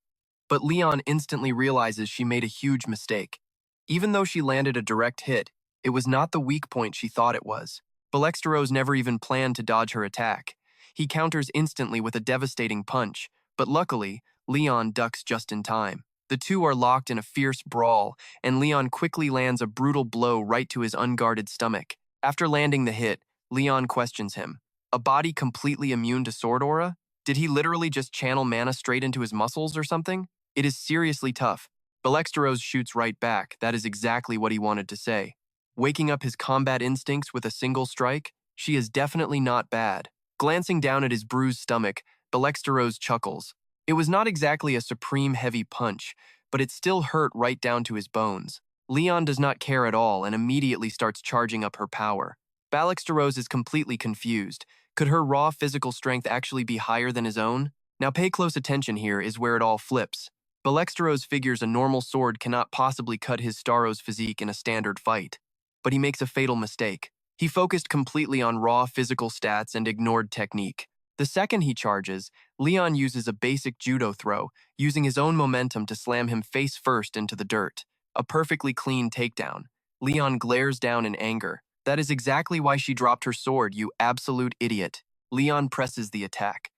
[SPEAKER 1] But Leon instantly realizes she made a huge mistake. Even though she landed a direct hit, it was not the weak point she thought it was. Steroze never even planned to dodge her attack. He counters instantly with a devastating punch, but luckily, Leon ducks just in time. The two are locked in a fierce brawl, and Leon quickly lands a brutal blow right to his unguarded stomach. After landing the hit, Leon questions him. A body completely immune to sword aura? Did he literally just channel mana straight into his muscles or something? It is seriously tough. Steroze shoots right back. That is exactly what he wanted to say. Waking up his combat instincts with a single strike? She is definitely not bad. Glancing down at his bruised stomach, Steroze chuckles. It was not exactly a supreme heavy punch, but it still hurt right down to his bones. Leon does not care at all and immediately starts charging up her power. Steroze is completely confused. Could her raw physical strength actually be higher than his own? Now pay close attention here is where it all flips. Steroze figures a normal sword cannot possibly cut his Steroze physique in a standard fight. But he makes a fatal mistake. He focused completely on raw physical stats and ignored technique. The second he charges, Leon uses a basic judo throw, using his own momentum to slam him face first into the dirt. A perfectly clean takedown. Leon glares down in anger. That is exactly why she dropped her sword, you absolute idiot. Leon presses the attack.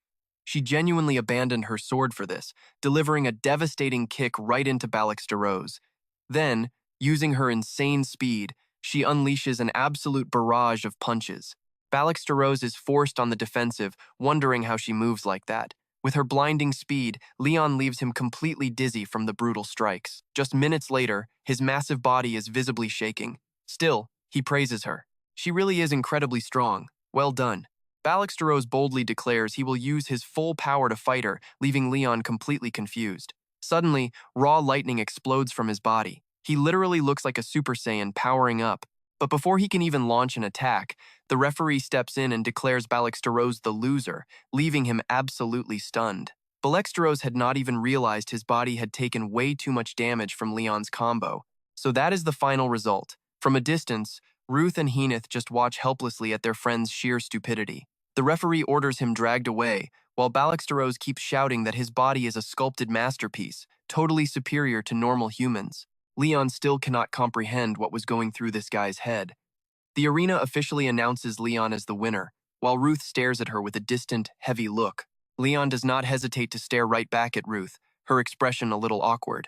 [SPEAKER 1] She genuinely abandoned her sword for this, delivering a devastating kick right into Steroze. Then, using her insane speed, she unleashes an absolute barrage of punches. Steroze is forced on the defensive, wondering how she moves like that. With her blinding speed, Leon leaves him completely dizzy from the brutal strikes. Just minutes later, his massive body is visibly shaking. Still, he praises her. She really is incredibly strong. Well done. Steroze boldly declares he will use his full power to fight her, leaving Leon completely confused. Suddenly, raw lightning explodes from his body. He literally looks like a Super Saiyan powering up. But before he can even launch an attack, the referee steps in and declares Steroze the loser, leaving him absolutely stunned. Steroze had not even realized his body had taken way too much damage from Leon's combo. So that is the final result. From a distance, Ruth and Heenith just watch helplessly at their friend's sheer stupidity. The referee orders him dragged away, while Steroze keeps shouting that his body is a sculpted masterpiece, totally superior to normal humans. Leon still cannot comprehend what was going through this guy's head. The arena officially announces Leon as the winner, while Ruth stares at her with a distant, heavy look. Leon does not hesitate to stare right back at Ruth, her expression a little awkward.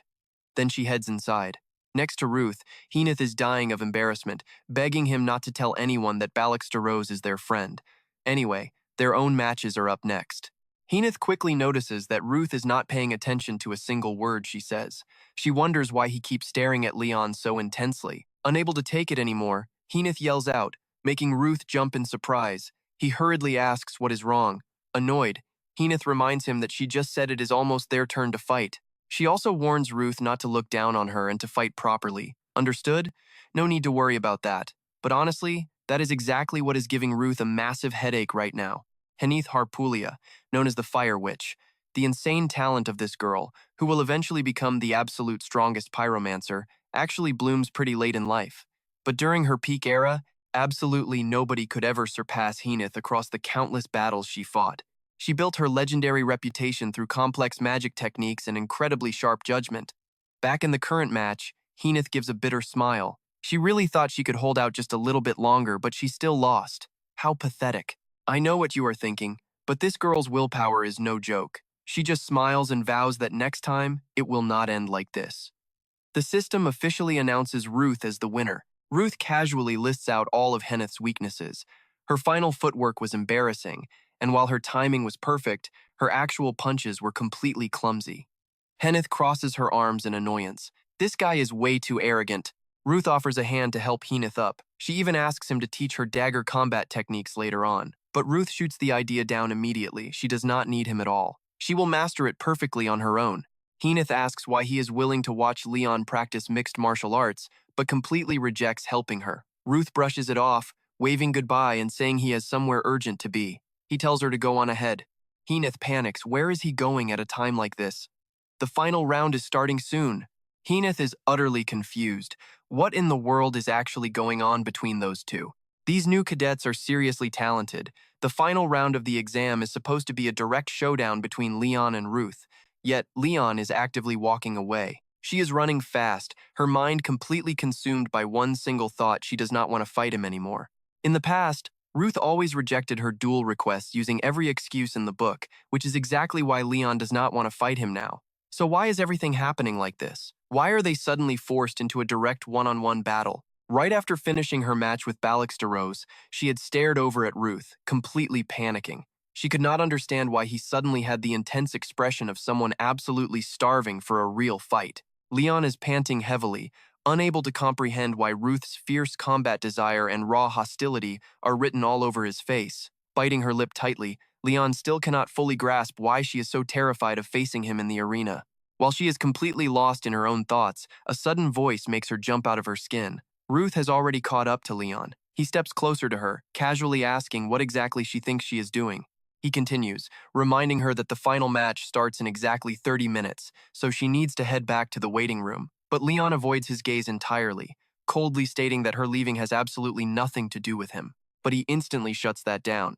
[SPEAKER 1] Then she heads inside. Next to Ruth, Heenith is dying of embarrassment, begging him not to tell anyone that Steroze is their friend. Anyway, their own matches are up next. Heenith quickly notices that Ruth is not paying attention to a single word she says. She wonders why he keeps staring at Leon so intensely. Unable to take it anymore, Heenith yells out, making Ruth jump in surprise. He hurriedly asks what is wrong. Annoyed, Heenith reminds him that she just said it is almost their turn to fight. She also warns Ruth not to look down on her and to fight properly. Understood? No need to worry about that. But honestly, that is exactly what is giving Ruth a massive headache right now. Heenith Harpulia, known as the Fire Witch, the insane talent of this girl, who will eventually become the absolute strongest pyromancer, actually blooms pretty late in life. But during her peak era, absolutely nobody could ever surpass Heenith across the countless battles she fought. She built her legendary reputation through complex magic techniques and incredibly sharp judgment. Back in the current match, Heenith gives a bitter smile. She really thought she could hold out just a little bit longer, but she still lost. How pathetic. I know what you are thinking, but this girl's willpower is no joke. She just smiles and vows that next time, it will not end like this. The system officially announces Ruth as the winner, Ruth casually lists out all of Henneth's weaknesses. Her final footwork was embarrassing, and while her timing was perfect, her actual punches were completely clumsy. Henneth crosses her arms in annoyance. This guy is way too arrogant. Ruth offers a hand to help Henneth up. She even asks him to teach her dagger combat techniques later on. But Ruth shoots the idea down immediately. She does not need him at all. She will master it perfectly on her own. Henneth asks why he is willing to watch Leon practice mixed martial arts, but completely rejects helping her. Ruth brushes it off, waving goodbye and saying he has somewhere urgent to be. He tells her to go on ahead. Henneth panics. Where is he going at a time like this? The final round is starting soon. Henneth is utterly confused. What in the world is actually going on between those two? These new cadets are seriously talented. The final round of the exam is supposed to be a direct showdown between Leon and Ruth. Yet, Leon is actively walking away. She is running fast, her mind completely consumed by one single thought: she does not want to fight him anymore. In the past, Ruth always rejected her duel requests using every excuse in the book, which is exactly why Leon does not want to fight him now. So why is everything happening like this? Why are they suddenly forced into a direct one-on-one battle? Right after finishing her match with Steroze, she had stared over at Ruth, completely panicking. She could not understand why he suddenly had the intense expression of someone absolutely starving for a real fight. Leon is panting heavily, unable to comprehend why Ruth's fierce combat desire and raw hostility are written all over his face. Biting her lip tightly, Leon still cannot fully grasp why she is so terrified of facing him in the arena. While she is completely lost in her own thoughts, a sudden voice makes her jump out of her skin. Ruth has already caught up to Leon. He steps closer to her, casually asking what exactly she thinks she is doing. He continues, reminding her that the final match starts in exactly 30 minutes, so she needs to head back to the waiting room. But Leon avoids his gaze entirely, coldly stating that her leaving has absolutely nothing to do with him. But he instantly shuts that down.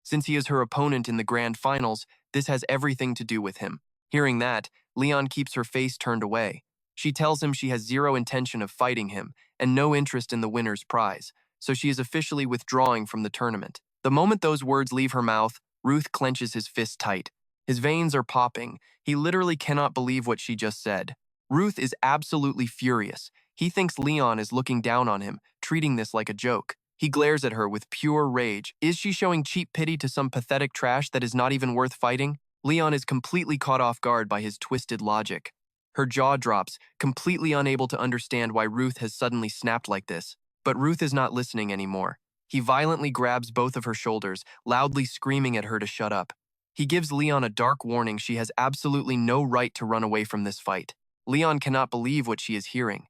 [SPEAKER 1] Since he is her opponent in the grand finals, this has everything to do with him. Hearing that, Leon keeps her face turned away. She tells him she has zero intention of fighting him and no interest in the winner's prize, so she is officially withdrawing from the tournament. The moment those words leave her mouth, Ruth clenches his fist tight. His veins are popping. He literally cannot believe what she just said. Ruth is absolutely furious. He thinks Leon is looking down on him, treating this like a joke. He glares at her with pure rage. Is she showing cheap pity to some pathetic trash that is not even worth fighting? Leon is completely caught off guard by his twisted logic. Her jaw drops, completely unable to understand why Ruth has suddenly snapped like this. But Ruth is not listening anymore. He violently grabs both of her shoulders, loudly screaming at her to shut up. He gives Leon a dark warning she has absolutely no right to run away from this fight. Leon cannot believe what she is hearing.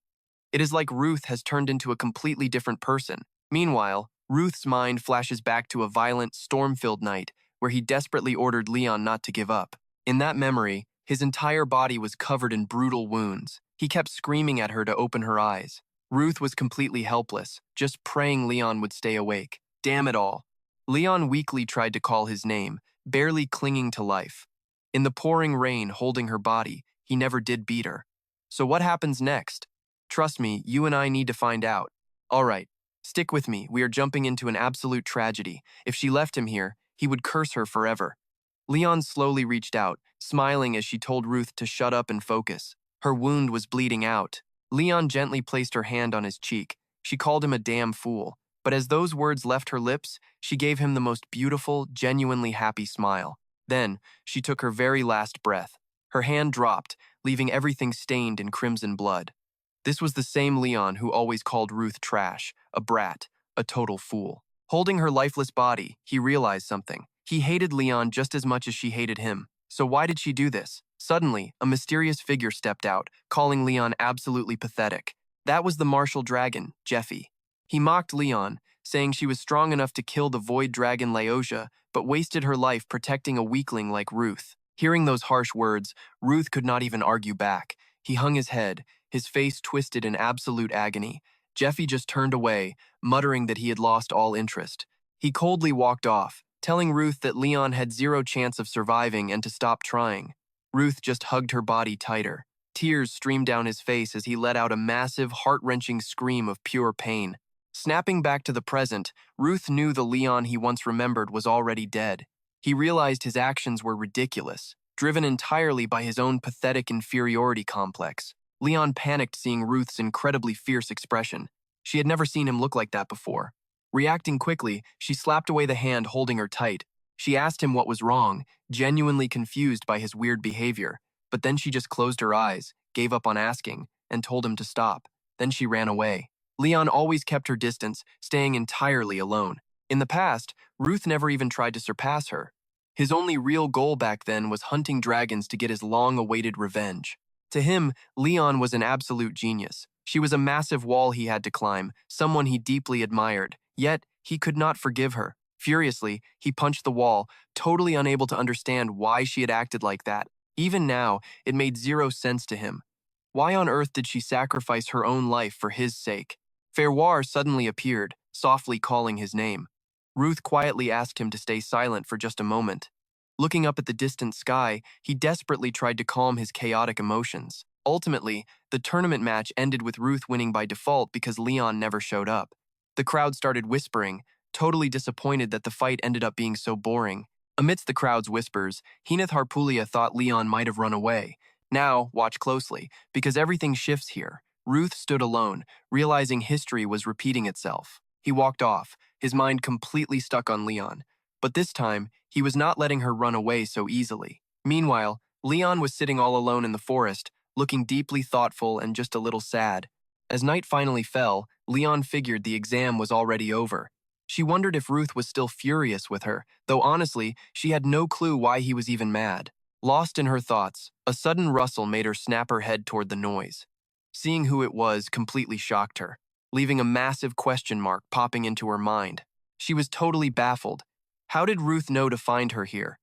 [SPEAKER 1] It is like Ruth has turned into a completely different person. Meanwhile, Ruth's mind flashes back to a violent, storm-filled night where he desperately ordered Leon not to give up. In that memory, his entire body was covered in brutal wounds. He kept screaming at her to open her eyes. Ruth was completely helpless, just praying Leon would stay awake. Damn it all. Leon weakly tried to call his name, barely clinging to life. In the pouring rain holding her body, he never did beat her. So what happens next? Trust me, you and I need to find out. All right, stick with me. We are jumping into an absolute tragedy. If she left him here, he would curse her forever. Leon slowly reached out, smiling as she told Ruth to shut up and focus. Her wound was bleeding out. Leon gently placed her hand on his cheek. She called him a damn fool, but as those words left her lips, she gave him the most beautiful, genuinely happy smile. Then, she took her very last breath. Her hand dropped, leaving everything stained in crimson blood. This was the same Leon who always called Ruth trash, a brat, a total fool. Holding her lifeless body, he realized something. He hated Leon just as much as she hated him. So why did she do this? Suddenly, a mysterious figure stepped out, calling Leon absolutely pathetic. That was the martial dragon, Jeffy. He mocked Leon, saying she was strong enough to kill the void dragon Laosia, but wasted her life protecting a weakling like Ruth. Hearing those harsh words, Ruth could not even argue back. He hung his head, his face twisted in absolute agony. Jeffy just turned away, muttering that he had lost all interest. He coldly walked off, telling Ruth that Leon had zero chance of surviving and to stop trying. Ruth just hugged her body tighter. Tears streamed down his face as he let out a massive, heart-wrenching scream of pure pain. Snapping back to the present, Ruth knew the Leon he once remembered was already dead. He realized his actions were ridiculous, driven entirely by his own pathetic inferiority complex. Leon panicked seeing Ruth's incredibly fierce expression. She had never seen him look like that before. Reacting quickly, she slapped away the hand holding her tight. She asked him what was wrong, genuinely confused by his weird behavior, but then she just closed her eyes, gave up on asking, and told him to stop. Then she ran away. Leon always kept her distance, staying entirely alone. In the past, Ruth never even tried to surpass her. His only real goal back then was hunting dragons to get his long-awaited revenge. To him, Leon was an absolute genius. She was a massive wall he had to climb, someone he deeply admired. Yet, he could not forgive her. Furiously, he punched the wall, totally unable to understand why she had acted like that. Even now, it made zero sense to him. Why on earth did she sacrifice her own life for his sake? Ferroir suddenly appeared, softly calling his name. Ruth quietly asked him to stay silent for just a moment. Looking up at the distant sky, he desperately tried to calm his chaotic emotions. Ultimately, the tournament match ended with Ruth winning by default because Leon never showed up. The crowd started whispering, totally disappointed that the fight ended up being so boring. Amidst the crowd's whispers, Hineth Harpulia thought Leon might have run away. Now, watch closely, because everything shifts here. Ruth stood alone, realizing history was repeating itself. He walked off, his mind completely stuck on Leon. But this time, he was not letting her run away so easily. Meanwhile, Leon was sitting all alone in the forest, looking deeply thoughtful and just a little sad. As night finally fell, Leon figured the exam was already over. She wondered if Ruth was still furious with her, though honestly, she had no clue why he was even mad. Lost in her thoughts, a sudden rustle made her snap her head toward the noise. Seeing who it was completely shocked her, leaving a massive question mark popping into her mind. She was totally baffled. How did Ruth know to find her here?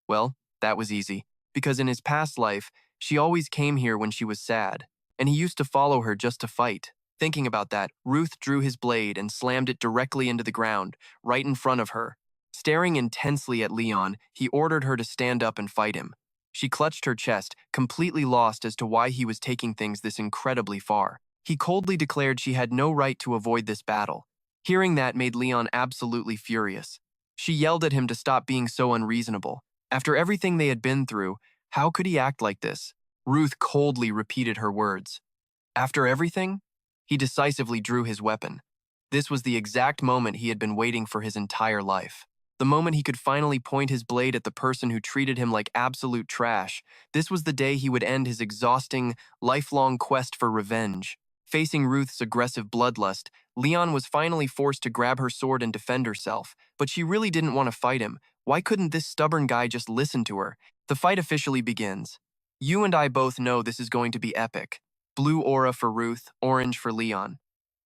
[SPEAKER 1] Well, that was easy, because in his past life, she always came here when she was sad, and he used to follow her just to fight. Thinking about that, Ruth drew his blade and slammed it directly into the ground, right in front of her. Staring intensely at Leon, he ordered her to stand up and fight him. She clutched her chest, completely lost as to why he was taking things this incredibly far. He coldly declared she had no right to avoid this battle. Hearing that made Leon absolutely furious. She yelled at him to stop being so unreasonable. After everything they had been through, how could he act like this? Ruth coldly repeated her words. After everything? He decisively drew his weapon. This was the exact moment he had been waiting for his entire life. The moment he could finally point his blade at the person who treated him like absolute trash. This was the day he would end his exhausting, lifelong quest for revenge. Facing Ruth's aggressive bloodlust, Leon was finally forced to grab her sword and defend herself, but she really didn't want to fight him. Why couldn't this stubborn guy just listen to her? The fight officially begins. You and I both know this is going to be epic. Blue aura for Ruth, orange for Leon.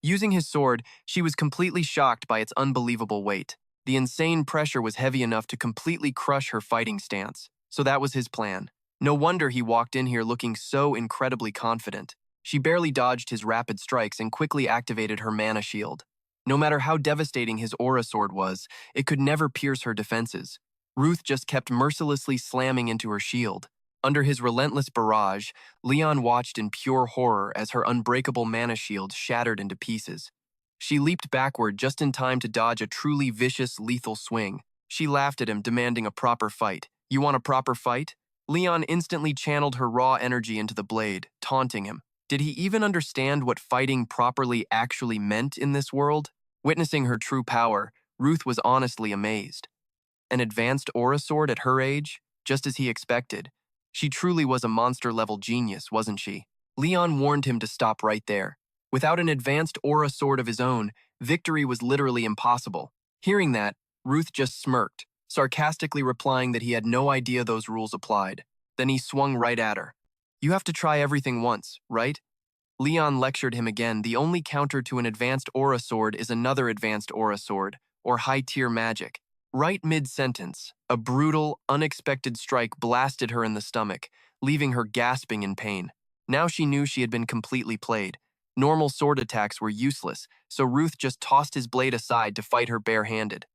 [SPEAKER 1] Using his sword, she was completely shocked by its unbelievable weight. The insane pressure was heavy enough to completely crush her fighting stance. So that was his plan. No wonder he walked in here looking so incredibly confident. She barely dodged his rapid strikes and quickly activated her mana shield. No matter how devastating his aura sword was, it could never pierce her defenses. Ruth just kept mercilessly slamming into her shield. Under his relentless barrage, Leon watched in pure horror as her unbreakable mana shield shattered into pieces. She leaped backward just in time to dodge a truly vicious, lethal swing. She laughed at him, demanding a proper fight. You want a proper fight? Leon instantly channeled her raw energy into the blade, taunting him. Did he even understand what fighting properly actually meant in this world? Witnessing her true power, Ruth was honestly amazed. An advanced aura sword at her age? Just as he expected. She truly was a monster-level genius, wasn't she? Leon warned him to stop right there. Without an advanced aura sword of his own, victory was literally impossible. Hearing that, Ruth just smirked, sarcastically replying that he had no idea those rules applied. Then he swung right at her. You have to try everything once, right? Leon lectured him again. The only counter to an advanced aura sword is another advanced aura sword, or high-tier magic. Right mid-sentence, a brutal, unexpected strike blasted her in the stomach, leaving her gasping in pain. Now she knew she had been completely played. Normal sword attacks were useless, so Ruth just tossed his blade aside to fight her barehanded.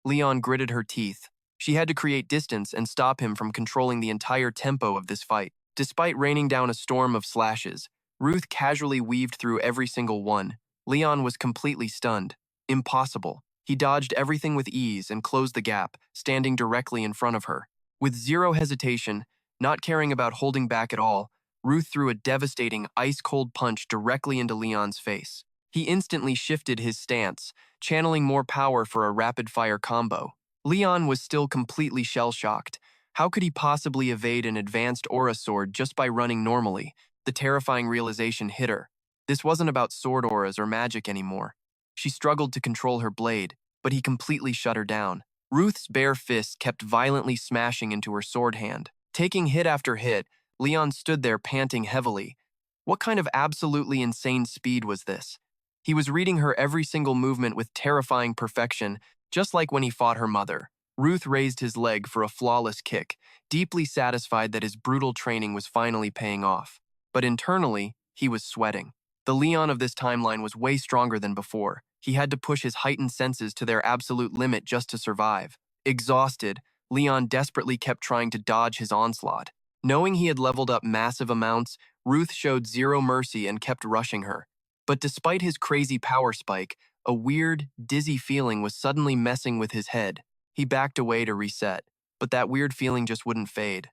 [SPEAKER 1] Leon gritted her teeth. She had to create distance and stop him from controlling the entire tempo of this fight. Despite raining down a storm of slashes, Ruth casually weaved through every single one. Leon was completely stunned. Impossible. He dodged everything with ease and closed the gap, standing directly in front of her. With zero hesitation, not caring about holding back at all, Ruth threw a devastating, ice-cold punch directly into Leon's face. He instantly shifted his stance, channeling more power for a rapid-fire combo. Leon was still completely shell-shocked. How could he possibly evade an advanced aura sword just by running normally? The terrifying realization hit her. This wasn't about sword auras or magic anymore. She struggled to control her blade, but he completely shut her down. Ruth's bare fist kept violently smashing into her sword hand. Taking hit after hit, Leon stood there panting heavily. What kind of absolutely insane speed was this? He was reading her every single movement with terrifying perfection, just like when he fought her mother. Ruth raised his leg for a flawless kick, deeply satisfied that his brutal training was finally paying off. But internally, he was sweating. The Leon of this timeline was way stronger than before. He had to push his heightened senses to their absolute limit just to survive. Exhausted, Leon desperately kept trying to dodge his onslaught. Knowing he had leveled up massive amounts, Ruth showed zero mercy and kept rushing her. But despite his crazy power spike, a weird, dizzy feeling was suddenly messing with his head. He backed away to reset, but that weird feeling just wouldn't fade.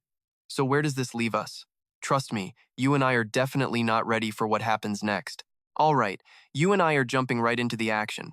[SPEAKER 1] So where does this leave us? Trust me, you and I are definitely not ready for what happens next. All right, you and I are jumping right into the action.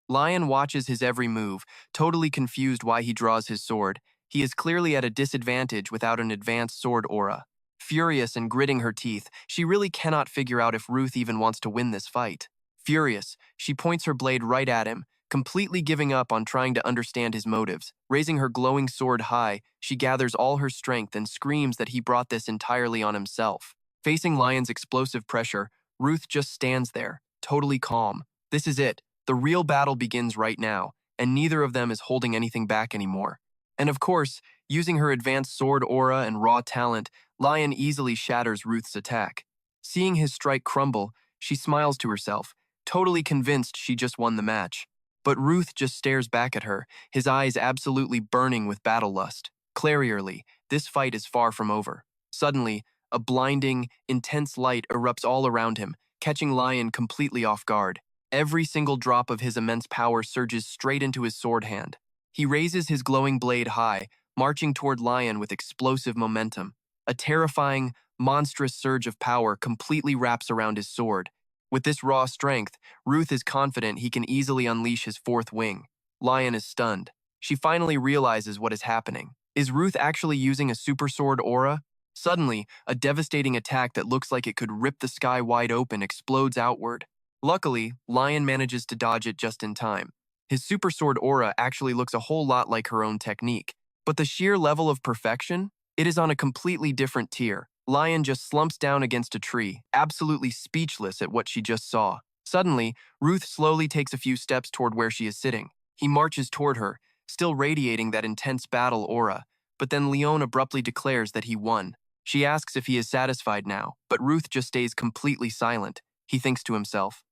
[SPEAKER 1] Lion watches his every move, totally confused why he draws his sword. He is clearly at a disadvantage without an advanced sword aura. Furious and gritting her teeth, she really cannot figure out if Ruth even wants to win this fight. Furious, she points her blade right at him, completely giving up on trying to understand his motives. Raising her glowing sword high, she gathers all her strength and screams that he brought this entirely on himself. Facing Lion's explosive pressure, Ruth just stands there, totally calm. This is it. The real battle begins right now, and neither of them is holding anything back anymore. And of course, using her advanced sword aura and raw talent, Lion easily shatters Ruth's attack. Seeing his strike crumble, she smiles to herself, totally convinced she just won the match. But Ruth just stares back at her, his eyes absolutely burning with battle lust. Clearly, this fight is far from over. Suddenly, a blinding, intense light erupts all around him, catching Lion completely off guard. Every single drop of his immense power surges straight into his sword hand. He raises his glowing blade high, marching toward Lion with explosive momentum. A terrifying, monstrous surge of power completely wraps around his sword. With this raw strength, Ruth is confident he can easily unleash his fourth wing. Lion is stunned. She finally realizes what is happening. Is Ruth actually using a super sword aura? Suddenly, a devastating attack that looks like it could rip the sky wide open explodes outward. Luckily, Lion manages to dodge it just in time. His super sword aura actually looks a whole lot like her own technique. But the sheer level of perfection? It is on a completely different tier. Lion just slumps down against a tree, absolutely speechless at what she just saw. Suddenly, Ruth slowly takes a few steps toward where she is sitting. He marches toward her, still radiating that intense battle aura, but then Leon abruptly declares that he won. She asks if he is satisfied now, but Ruth just stays completely silent. He thinks to himself,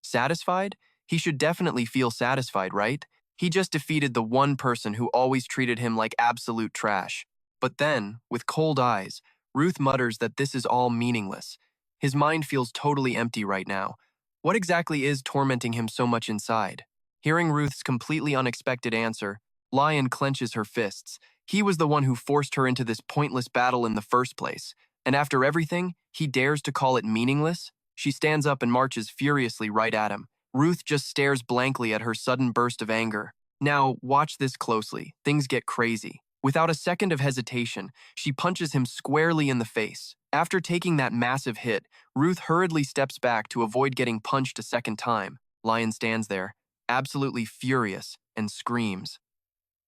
[SPEAKER 1] satisfied? He should definitely feel satisfied, right? He just defeated the one person who always treated him like absolute trash. But then, with cold eyes, Ruth mutters that this is all meaningless. His mind feels totally empty right now. What exactly is tormenting him so much inside? Hearing Ruth's completely unexpected answer, Lion clenches her fists. He was the one who forced her into this pointless battle in the first place. And after everything, he dares to call it meaningless? She stands up and marches furiously right at him. Ruth just stares blankly at her sudden burst of anger. Now, watch this closely. Things get crazy. Without a second of hesitation, she punches him squarely in the face. After taking that massive hit, Ruth hurriedly steps back to avoid getting punched a second time. Lion stands there, absolutely furious, and screams.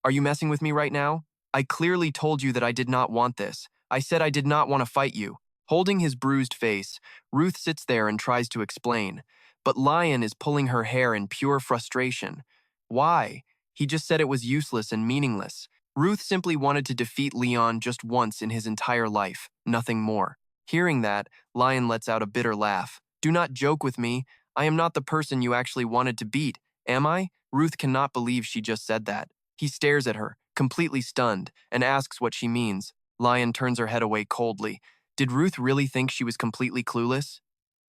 [SPEAKER 1] Are you messing with me right now? I clearly told you that I did not want this. I said I did not want to fight you. Holding his bruised face, Ruth sits there and tries to explain. But Lion is pulling her hair in pure frustration. Why? He just said it was useless and meaningless. Ruth simply wanted to defeat Leon just once in his entire life, nothing more. Hearing that, Lion lets out a bitter laugh. Do not joke with me. I am not the person you actually wanted to beat, am I? Ruth cannot believe she just said that. He stares at her, completely stunned, and asks what she means. Lion turns her head away coldly. Did Ruth really think she was completely clueless?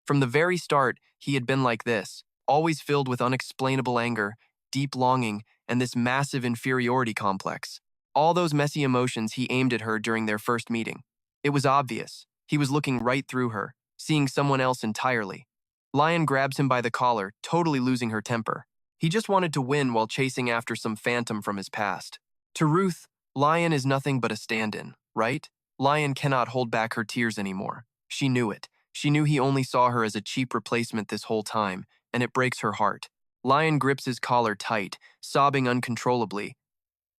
[SPEAKER 1] From the very start, he had been like this, always filled with unexplainable anger, deep longing, and this massive inferiority complex. All those messy emotions he aimed at her during their first meeting. It was obvious. He was looking right through her, seeing someone else entirely. Lion grabs him by the collar, totally losing her temper. He just wanted to win while chasing after some phantom from his past. To Ruth, Lion is nothing but a stand-in, right? Lion cannot hold back her tears anymore. She knew it. She knew he only saw her as a cheap replacement this whole time, and it breaks her heart. Lion grips his collar tight, sobbing uncontrollably.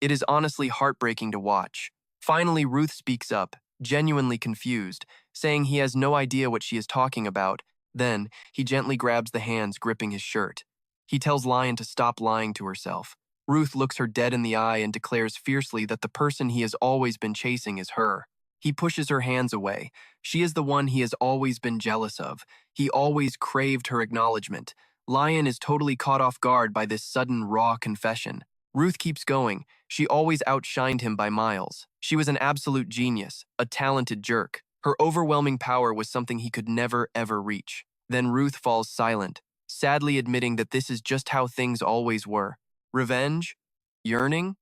[SPEAKER 1] It is honestly heartbreaking to watch. Finally, Ruth speaks up, genuinely confused, saying he has no idea what she is talking about. Then, he gently grabs the hands gripping his shirt. He tells Lion to stop lying to herself. Ruth looks her dead in the eye and declares fiercely that the person he has always been chasing is her. He pushes her hands away. She is the one he has always been jealous of. He always craved her acknowledgement. Lion is totally caught off guard by this sudden, raw confession. Ruth keeps going. She always outshined him by miles. She was an absolute genius, a talented jerk. Her overwhelming power was something he could never, ever reach. Then Ruth falls silent, sadly admitting that this is just how things always were. Revenge? Yearning?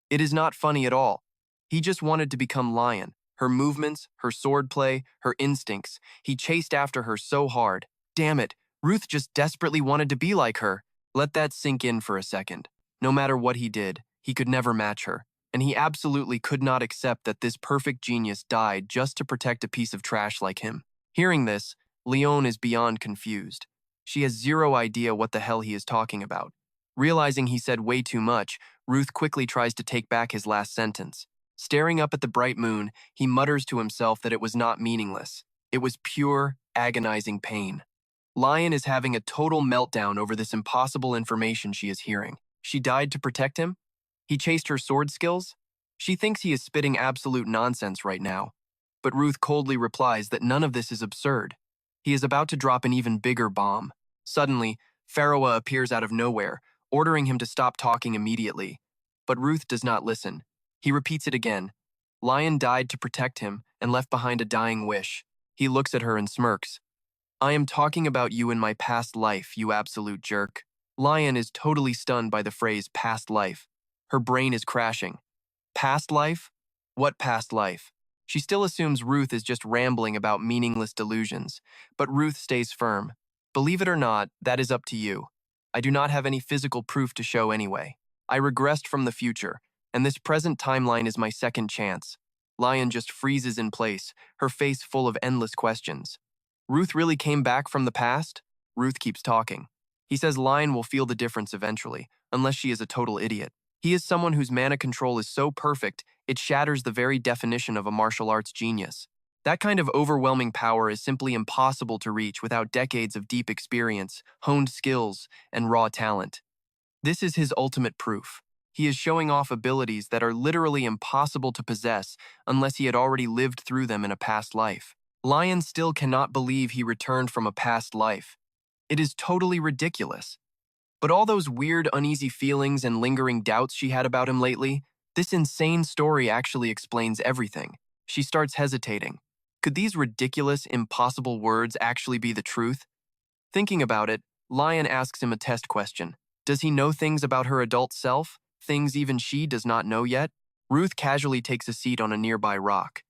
[SPEAKER 1] It is not funny at all. He just wanted to become Lion. Her movements, her swordplay, her instincts. He chased after her so hard. Damn it, Ruth just desperately wanted to be like her. Let that sink in for a second. No matter what he did, he could never match her. And he absolutely could not accept that this perfect genius died just to protect a piece of trash like him. Hearing this, Leon is beyond confused. She has zero idea what the hell he is talking about. Realizing he said way too much, Ruth quickly tries to take back his last sentence. Staring up at the bright moon, he mutters to himself that it was not meaningless. It was pure, agonizing pain. Lion is having a total meltdown over this impossible information she is hearing. She died to protect him? He chased her sword skills? She thinks he is spitting absolute nonsense right now. But Ruth coldly replies that none of this is absurd. He is about to drop an even bigger bomb. Suddenly, Pharaoh appears out of nowhere, ordering him to stop talking immediately. But Ruth does not listen. He repeats it again. Lion died to protect him and left behind a dying wish. He looks at her and smirks. I am talking about you in my past life, you absolute jerk. Lion is totally stunned by the phrase past life. Her brain is crashing. Past life? What past life? She still assumes Ruth is just rambling about meaningless delusions, but Ruth stays firm. Believe it or not, that is up to you. I do not have any physical proof to show anyway. I regressed from the future, and this present timeline is my second chance. Lion just freezes in place, her face full of endless questions. Ruth really came back from the past? Ruth keeps talking. He says Lion will feel the difference eventually, unless she is a total idiot. He is someone whose mana control is so perfect, it shatters the very definition of a martial arts genius. That kind of overwhelming power is simply impossible to reach without decades of deep experience, honed skills, and raw talent. This is his ultimate proof. He is showing off abilities that are literally impossible to possess unless he had already lived through them in a past life. Lion still cannot believe he returned from a past life. It is totally ridiculous. But all those weird, uneasy feelings and lingering doubts she had about him lately, this insane story actually explains everything. She starts hesitating. Could these ridiculous, impossible words actually be the truth? Thinking about it, Lion asks him a test question. Does he know things about her adult self? Things even she does not know yet? Ruth casually takes a seat on a nearby rock.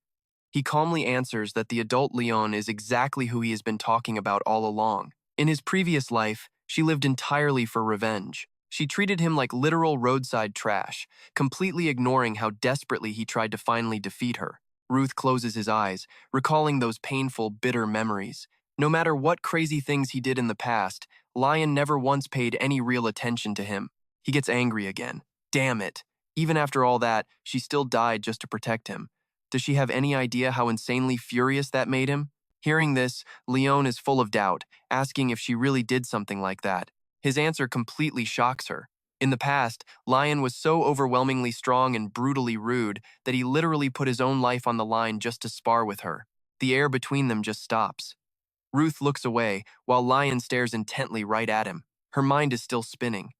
[SPEAKER 1] He calmly answers that the adult Leon is exactly who he has been talking about all along. In his previous life, she lived entirely for revenge. She treated him like literal roadside trash, completely ignoring how desperately he tried to finally defeat her. Ruth closes his eyes, recalling those painful, bitter memories. No matter what crazy things he did in the past, Lion never once paid any real attention to him. He gets angry again. Damn it. Even after all that, she still died just to protect him. Does she have any idea how insanely furious that made him? Hearing this, Leon is full of doubt, asking if she really did something like that. His answer completely shocks her. In the past, Lion was so overwhelmingly strong and brutally rude that he literally put his own life on the line just to spar with her. The air between them just stops. Ruth looks away, while Lion stares intently right at him. Her mind is still spinning.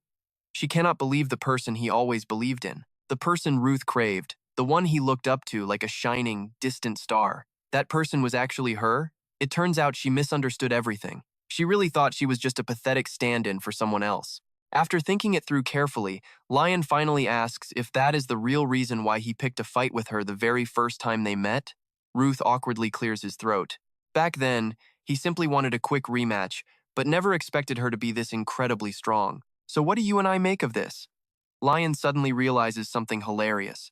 [SPEAKER 1] She cannot believe the person he always believed in. The person Ruth craved, the one he looked up to like a shining, distant star. That person was actually her? It turns out she misunderstood everything. She really thought she was just a pathetic stand-in for someone else. After thinking it through carefully, Lion finally asks if that is the real reason why he picked a fight with her the very first time they met. Ruth awkwardly clears his throat. Back then, he simply wanted a quick rematch, but never expected her to be this incredibly strong. So what do you and I make of this? Lion suddenly realizes something hilarious.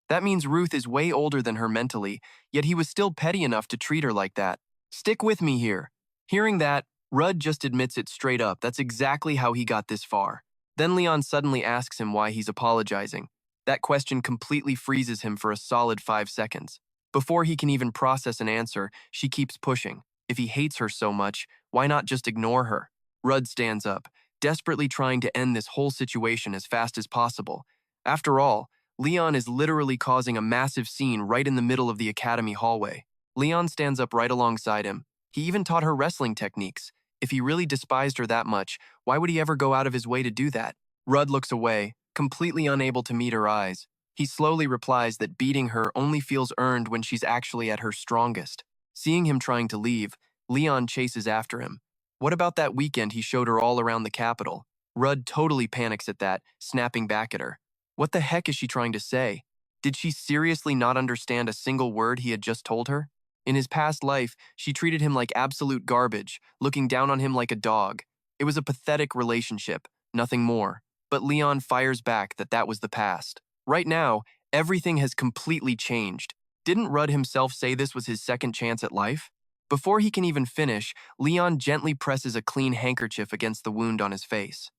[SPEAKER 1] That means Ruth is way older than her mentally, yet he was still petty enough to treat her like that. Stick with me here. Hearing that, Rudd just admits it straight up. That's exactly how he got this far. Then Leon suddenly asks him why he's apologizing. That question completely freezes him for a solid 5 seconds. Before he can even process an answer, she keeps pushing. If he hates her so much, why not just ignore her? Rudd stands up, desperately trying to end this whole situation as fast as possible. After all, Leon is literally causing a massive scene right in the middle of the academy hallway. Leon stands up right alongside him. He even taught her wrestling techniques. If he really despised her that much, why would he ever go out of his way to do that? Rudd looks away, completely unable to meet her eyes. He slowly replies that beating her only feels earned when she's actually at her strongest. Seeing him trying to leave, Leon chases after him. What about that weekend he showed her all around the capital? Rudd totally panics at that, snapping back at her. What the heck is she trying to say? Did she seriously not understand a single word he had just told her? In his past life, she treated him like absolute garbage, looking down on him like a dog. It was a pathetic relationship, nothing more. But Leon fires back that that was the past. Right now, everything has completely changed. Didn't Rudd himself say this was his second chance at life? Before he can even finish, Leon gently presses a clean handkerchief against the wound on his face.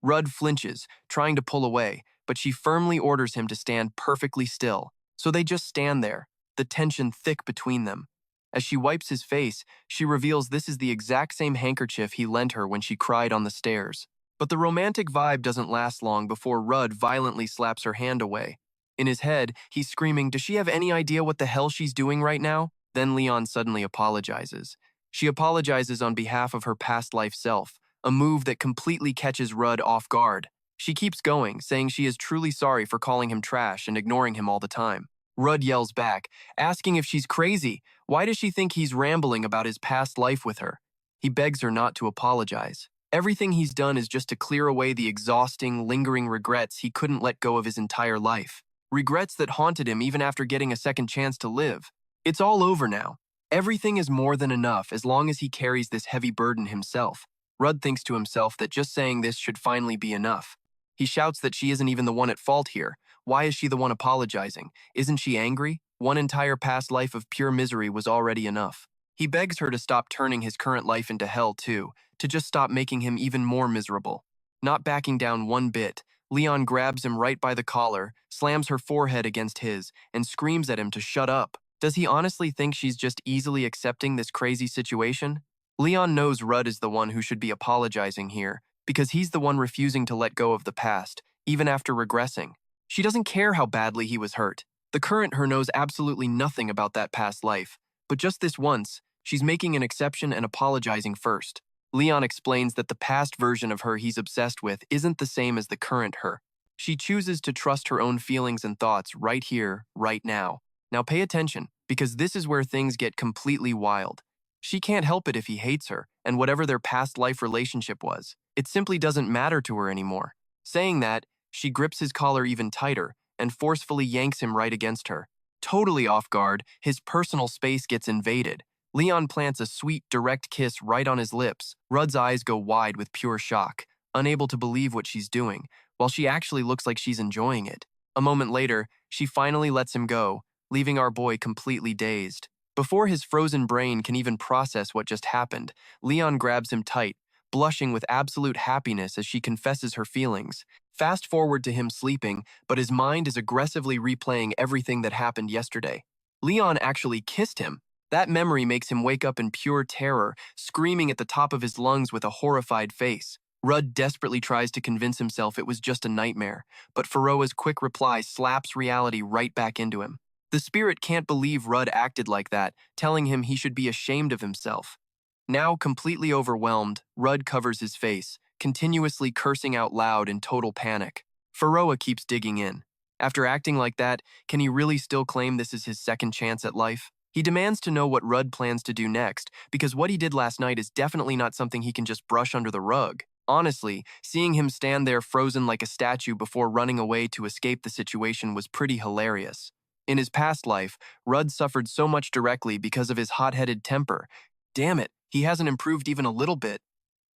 [SPEAKER 1] Rudd flinches, trying to pull away, but she firmly orders him to stand perfectly still. So they just stand there, the tension thick between them. As she wipes his face, she reveals this is the exact same handkerchief he lent her when she cried on the stairs. But the romantic vibe doesn't last long before Rudd violently slaps her hand away. In his head, he's screaming, does she have any idea what the hell she's doing right now? Then Leon suddenly apologizes. She apologizes on behalf of her past life self, a move that completely catches Rudd off guard. She keeps going, saying she is truly sorry for calling him trash and ignoring him all the time. Rudd yells back, asking if she's crazy. Why does she think he's rambling about his past life with her? He begs her not to apologize. Everything he's done is just to clear away the exhausting, lingering regrets he couldn't let go of his entire life. Regrets that haunted him even after getting a second chance to live. It's all over now. Everything is more than enough as long as he carries this heavy burden himself. Rudd thinks to himself that just saying this should finally be enough. He shouts that she isn't even the one at fault here. Why is she the one apologizing? Isn't she angry? One entire past life of pure misery was already enough. He begs her to stop turning his current life into hell too, to just stop making him even more miserable. Not backing down one bit, Leon grabs him right by the collar, slams her forehead against his, and screams at him to shut up. Does he honestly think she's just easily accepting this crazy situation? Leon knows Rudd is the one who should be apologizing here, because he's the one refusing to let go of the past, even after regressing. She doesn't care how badly he was hurt. The current her knows absolutely nothing about that past life. But just this once, she's making an exception and apologizing first. Leon explains that the past version of her he's obsessed with isn't the same as the current her. She chooses to trust her own feelings and thoughts right here, right now. Now pay attention, because this is where things get completely wild. She can't help it if he hates her, and whatever their past life relationship was, it simply doesn't matter to her anymore. Saying that, she grips his collar even tighter and forcefully yanks him right against her. Totally off guard, his personal space gets invaded. Leon plants a sweet, direct kiss right on his lips. Rudd's eyes go wide with pure shock, unable to believe what she's doing, while she actually looks like she's enjoying it. A moment later, she finally lets him go, leaving our boy completely dazed. Before his frozen brain can even process what just happened, Leon grabs him tight, blushing with absolute happiness as she confesses her feelings. Fast forward to him sleeping, but his mind is aggressively replaying everything that happened yesterday. Leon actually kissed him. That memory makes him wake up in pure terror, screaming at the top of his lungs with a horrified face. Rudd desperately tries to convince himself it was just a nightmare, but Faroa's quick reply slaps reality right back into him. The spirit can't believe Rudd acted like that, telling him he should be ashamed of himself. Now completely overwhelmed, Rudd covers his face, continuously cursing out loud in total panic. Faroa keeps digging in. After acting like that, can he really still claim this is his second chance at life? He demands to know what Rudd plans to do next, because what he did last night is definitely not something he can just brush under the rug. Honestly, seeing him stand there frozen like a statue before running away to escape the situation was pretty hilarious. In his past life, Rudd suffered so much directly because of his hot-headed temper. Damn it, he hasn't improved even a little bit.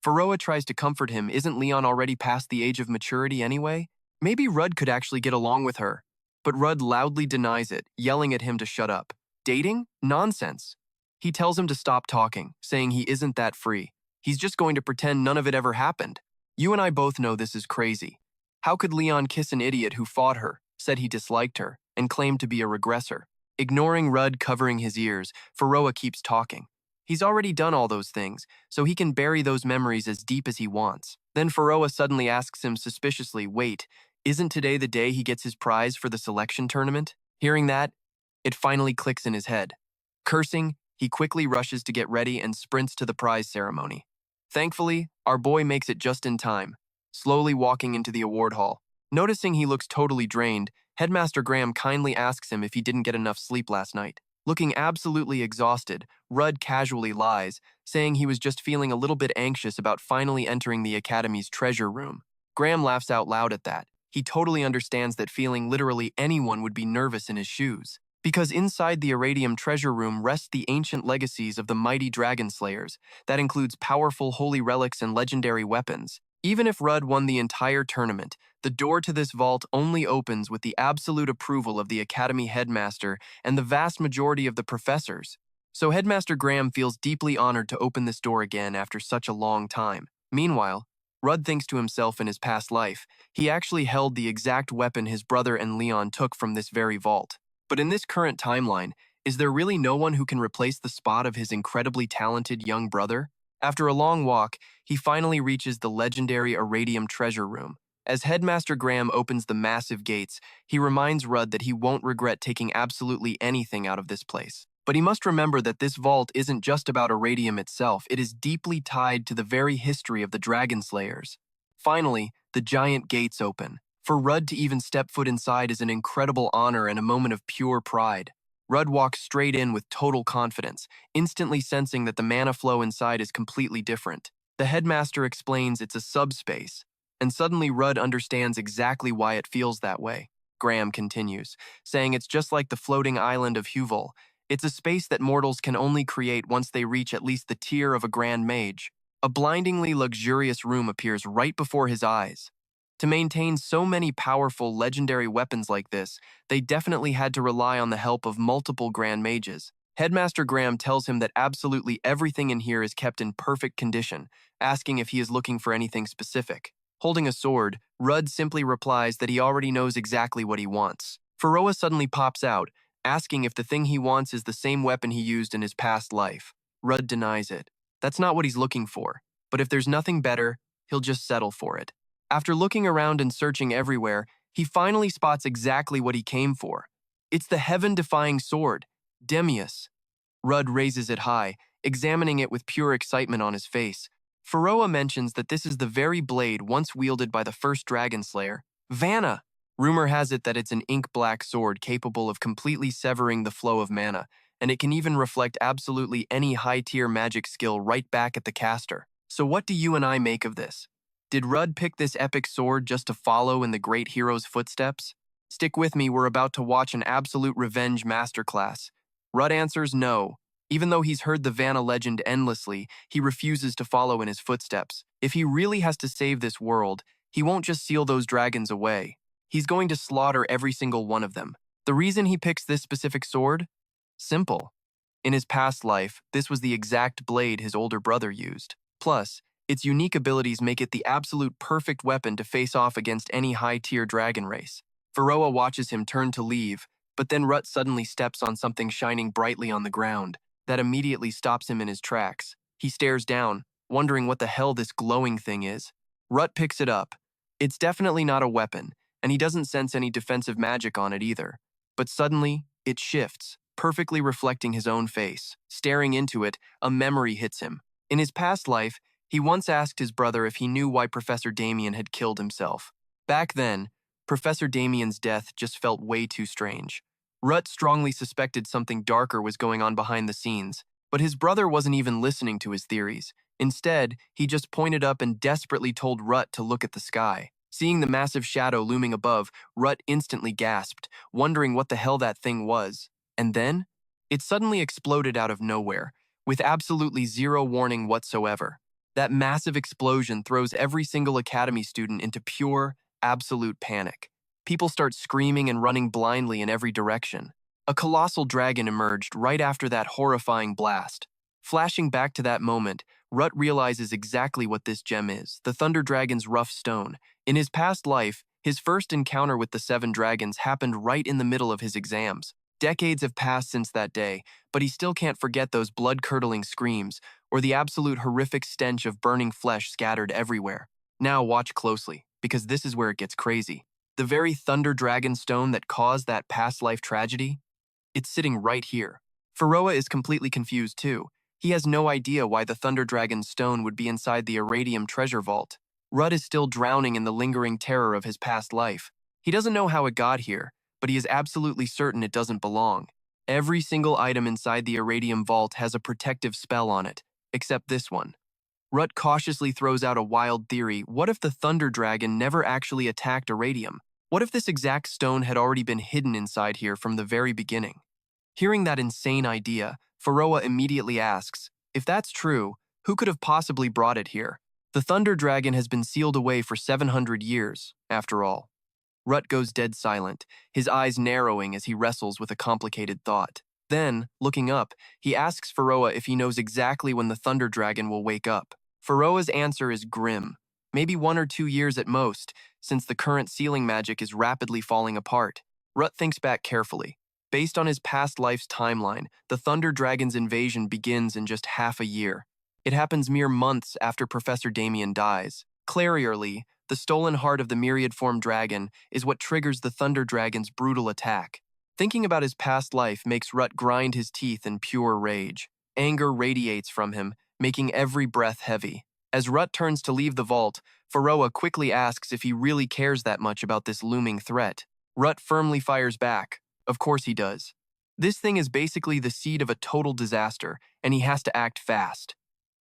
[SPEAKER 1] Pharoah tries to comfort him. Isn't Leon already past the age of maturity anyway? Maybe Rudd could actually get along with her. But Rudd loudly denies it, yelling at him to shut up. Dating? Nonsense. He tells him to stop talking, saying he isn't that free. He's just going to pretend none of it ever happened. You and I both know this is crazy. How could Leon kiss an idiot who fought her, said he disliked her, and claimed to be a regressor? Ignoring Rudd covering his ears, Pharoah keeps talking. He's already done all those things, so he can bury those memories as deep as he wants. Then Pharoah suddenly asks him suspiciously, wait, isn't today the day he gets his prize for the selection tournament? Hearing that, it finally clicks in his head. Cursing, he quickly rushes to get ready and sprints to the prize ceremony. Thankfully, our boy makes it just in time, slowly walking into the award hall. Noticing he looks totally drained, Headmaster Graham kindly asks him if he didn't get enough sleep last night. Looking absolutely exhausted, Rudd casually lies, saying he was just feeling a little bit anxious about finally entering the Academy's treasure room. Graham laughs out loud at that. He totally understands that feeling literally anyone would be nervous in his shoes. Because inside the Arityum treasure room rest the ancient legacies of the mighty dragon slayers. That includes powerful holy relics and legendary weapons. Even if Rudd won the entire tournament, the door to this vault only opens with the absolute approval of the Academy headmaster and the vast majority of the professors. So Headmaster Graham feels deeply honored to open this door again after such a long time. Meanwhile, Rudd thinks to himself in his past life, he actually held the exact weapon his brother and Leon took from this very vault. But in this current timeline, is there really no one who can replace the spot of his incredibly talented young brother? After a long walk, he finally reaches the legendary Arityum treasure room. As Headmaster Graham opens the massive gates, he reminds Rudd that he won't regret taking absolutely anything out of this place. But he must remember that this vault isn't just about Arityum itself, it is deeply tied to the very history of the Dragon Slayers. Finally, the giant gates open. For Rudd to even step foot inside is an incredible honor and a moment of pure pride. Rudd walks straight in with total confidence, instantly sensing that the mana flow inside is completely different. The headmaster explains it's a subspace, and suddenly Rudd understands exactly why it feels that way. Graham continues, saying it's just like the floating island of Huval. It's a space that mortals can only create once they reach at least the tier of a grand mage. A blindingly luxurious room appears right before his eyes. To maintain so many powerful legendary weapons like this, they definitely had to rely on the help of multiple grand mages. Headmaster Graham tells him that absolutely everything in here is kept in perfect condition, asking if he is looking for anything specific. Holding a sword, Rudd simply replies that he already knows exactly what he wants. Pharoah suddenly pops out, asking if the thing he wants is the same weapon he used in his past life. Rudd denies it. That's not what he's looking for, but if there's nothing better, he'll just settle for it. After looking around and searching everywhere, he finally spots exactly what he came for. It's the heaven-defying sword, Demius. Rudd raises it high, examining it with pure excitement on his face. Pharoah mentions that this is the very blade once wielded by the first dragon slayer, Vanna. Rumor has it that it's an ink-black sword capable of completely severing the flow of mana, and it can even reflect absolutely any high-tier magic skill right back at the caster. So what do you and I make of this? Did Rudd pick this epic sword just to follow in the great hero's footsteps? Stick with me, we're about to watch an absolute revenge masterclass. Rudd answers no. Even though he's heard the Vanna legend endlessly, he refuses to follow in his footsteps. If he really has to save this world, he won't just seal those dragons away. He's going to slaughter every single one of them. The reason he picks this specific sword? Simple. In his past life, this was the exact blade his older brother used. Plus, its unique abilities make it the absolute perfect weapon to face off against any high-tier dragon race. Pharoah watches him turn to leave, but then Rudd suddenly steps on something shining brightly on the ground. That immediately stops him in his tracks. He stares down, wondering what the hell this glowing thing is. Rudd picks it up. It's definitely not a weapon, and he doesn't sense any defensive magic on it either. But suddenly, it shifts, perfectly reflecting his own face. Staring into it, a memory hits him. In his past life, he once asked his brother if he knew why Professor Damien had killed himself. Back then, Professor Damien's death just felt way too strange. Rudd strongly suspected something darker was going on behind the scenes, but his brother wasn't even listening to his theories. Instead, he just pointed up and desperately told Rudd to look at the sky. Seeing the massive shadow looming above, Rudd instantly gasped, wondering what the hell that thing was. And then, it suddenly exploded out of nowhere, with absolutely zero warning whatsoever. That massive explosion throws every single Academy student into pure, absolute panic. People start screaming and running blindly in every direction. A colossal dragon emerged right after that horrifying blast. Flashing back to that moment, Rut realizes exactly what this gem is, the Thunder Dragon's rough stone. In his past life, his first encounter with the Seven Dragons happened right in the middle of his exams. Decades have passed since that day, but he still can't forget those blood-curdling screams or the absolute horrific stench of burning flesh scattered everywhere. Now watch closely, because this is where it gets crazy. The very Thunder Dragon stone that caused that past life tragedy? It's sitting right here. Pharaoh is completely confused too. He has no idea why the Thunder Dragon stone would be inside the Arityum treasure vault. Rudd is still drowning in the lingering terror of his past life. He doesn't know how it got here, but he is absolutely certain it doesn't belong. Every single item inside the Arityum vault has a protective spell on it, except this one. Rudd cautiously throws out a wild theory. What if the Thunder Dragon never actually attacked Arityum? What if this exact stone had already been hidden inside here from the very beginning? Hearing that insane idea, Pharaoh immediately asks, if that's true, who could have possibly brought it here? The Thunder Dragon has been sealed away for 700 years, after all. Rut goes dead silent, his eyes narrowing as he wrestles with a complicated thought. Then, looking up, he asks Pharaoh if he knows exactly when the Thunder Dragon will wake up. Pharaoh's answer is grim. Maybe 1 or 2 years at most, since the current sealing magic is rapidly falling apart. Rut thinks back carefully. Based on his past life's timeline, the Thunder Dragon's invasion begins in just half a year. It happens mere months after Professor Damien dies. Clariously, the stolen heart of the myriad-form dragon is what triggers the Thunder Dragon's brutal attack. Thinking about his past life makes Rut grind his teeth in pure rage. Anger radiates from him, making every breath heavy. As Rut turns to leave the vault, Pharaoh quickly asks if he really cares that much about this looming threat. Rut firmly fires back. Of course he does. This thing is basically the seed of a total disaster, and he has to act fast.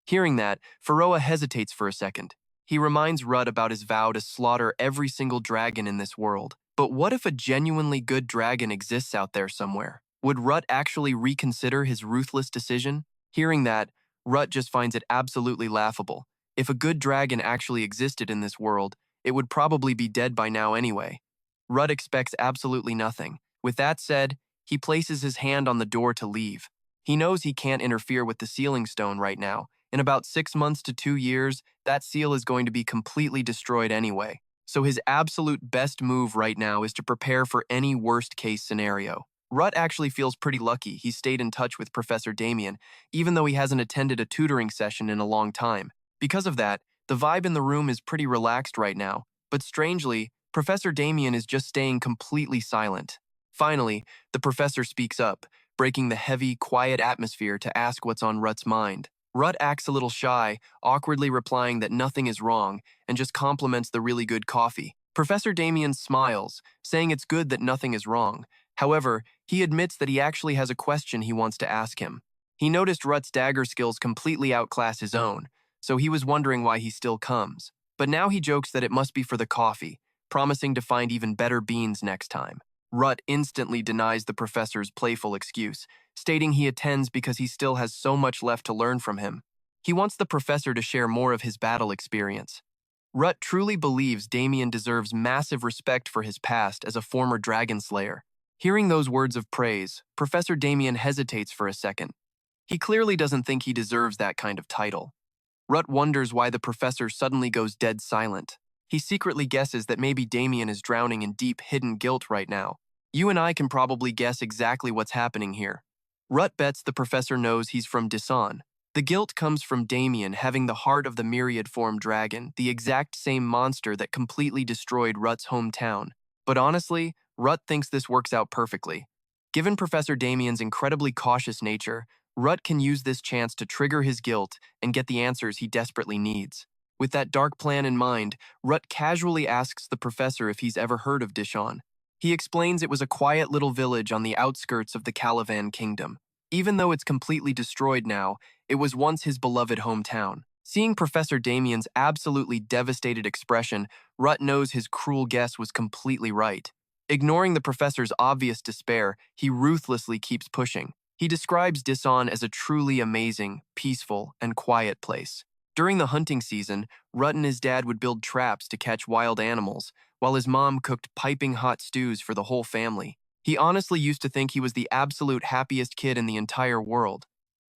[SPEAKER 1] Hearing that, Pharaoh hesitates for a second. He reminds Rut about his vow to slaughter every single dragon in this world. But what if a genuinely good dragon exists out there somewhere? Would Rut actually reconsider his ruthless decision? Hearing that, Rut just finds it absolutely laughable. If a good dragon actually existed in this world, it would probably be dead by now anyway. Rut expects absolutely nothing. With that said, he places his hand on the door to leave. He knows he can't interfere with the sealing stone right now. In about 6 months to 2 years, that seal is going to be completely destroyed anyway. So his absolute best move right now is to prepare for any worst-case scenario. Rut actually feels pretty lucky he stayed in touch with Professor Damien, even though he hasn't attended a tutoring session in a long time. Because of that, the vibe in the room is pretty relaxed right now, but strangely, Professor Damien is just staying completely silent. Finally, the professor speaks up, breaking the heavy, quiet atmosphere to ask what's on Rut's mind. Rut acts a little shy, awkwardly replying that nothing is wrong, and just compliments the really good coffee. Professor Damien smiles, saying it's good that nothing is wrong. However, he admits that he actually has a question he wants to ask him. He noticed Rut's dagger skills completely outclass his own, so he was wondering why he still comes. But now he jokes that it must be for the coffee, promising to find even better beans next time. Rut instantly denies the professor's playful excuse, stating he attends because he still has so much left to learn from him. He wants the professor to share more of his battle experience. Rut truly believes Damien deserves massive respect for his past as a former dragon slayer. Hearing those words of praise, Professor Damien hesitates for a second. He clearly doesn't think he deserves that kind of title. Rut wonders why the professor suddenly goes dead silent. He secretly guesses that maybe Damien is drowning in deep, hidden guilt right now. You and I can probably guess exactly what's happening here. Rut bets the professor knows he's from Disan. The guilt comes from Damien having the heart of the myriad-form dragon, the exact same monster that completely destroyed Rut's hometown. But honestly, Rut thinks this works out perfectly. Given Professor Damien's incredibly cautious nature, Rut can use this chance to trigger his guilt and get the answers he desperately needs. With that dark plan in mind, Rut casually asks the professor if he's ever heard of Dishan. He explains it was a quiet little village on the outskirts of the Calavan kingdom. Even though it's completely destroyed now, it was once his beloved hometown. Seeing Professor Damien's absolutely devastated expression, Rut knows his cruel guess was completely right. Ignoring the professor's obvious despair, he ruthlessly keeps pushing. He describes Disan as a truly amazing, peaceful, and quiet place. During the hunting season, Ruth and his dad would build traps to catch wild animals, while his mom cooked piping hot stews for the whole family. He honestly used to think he was the absolute happiest kid in the entire world.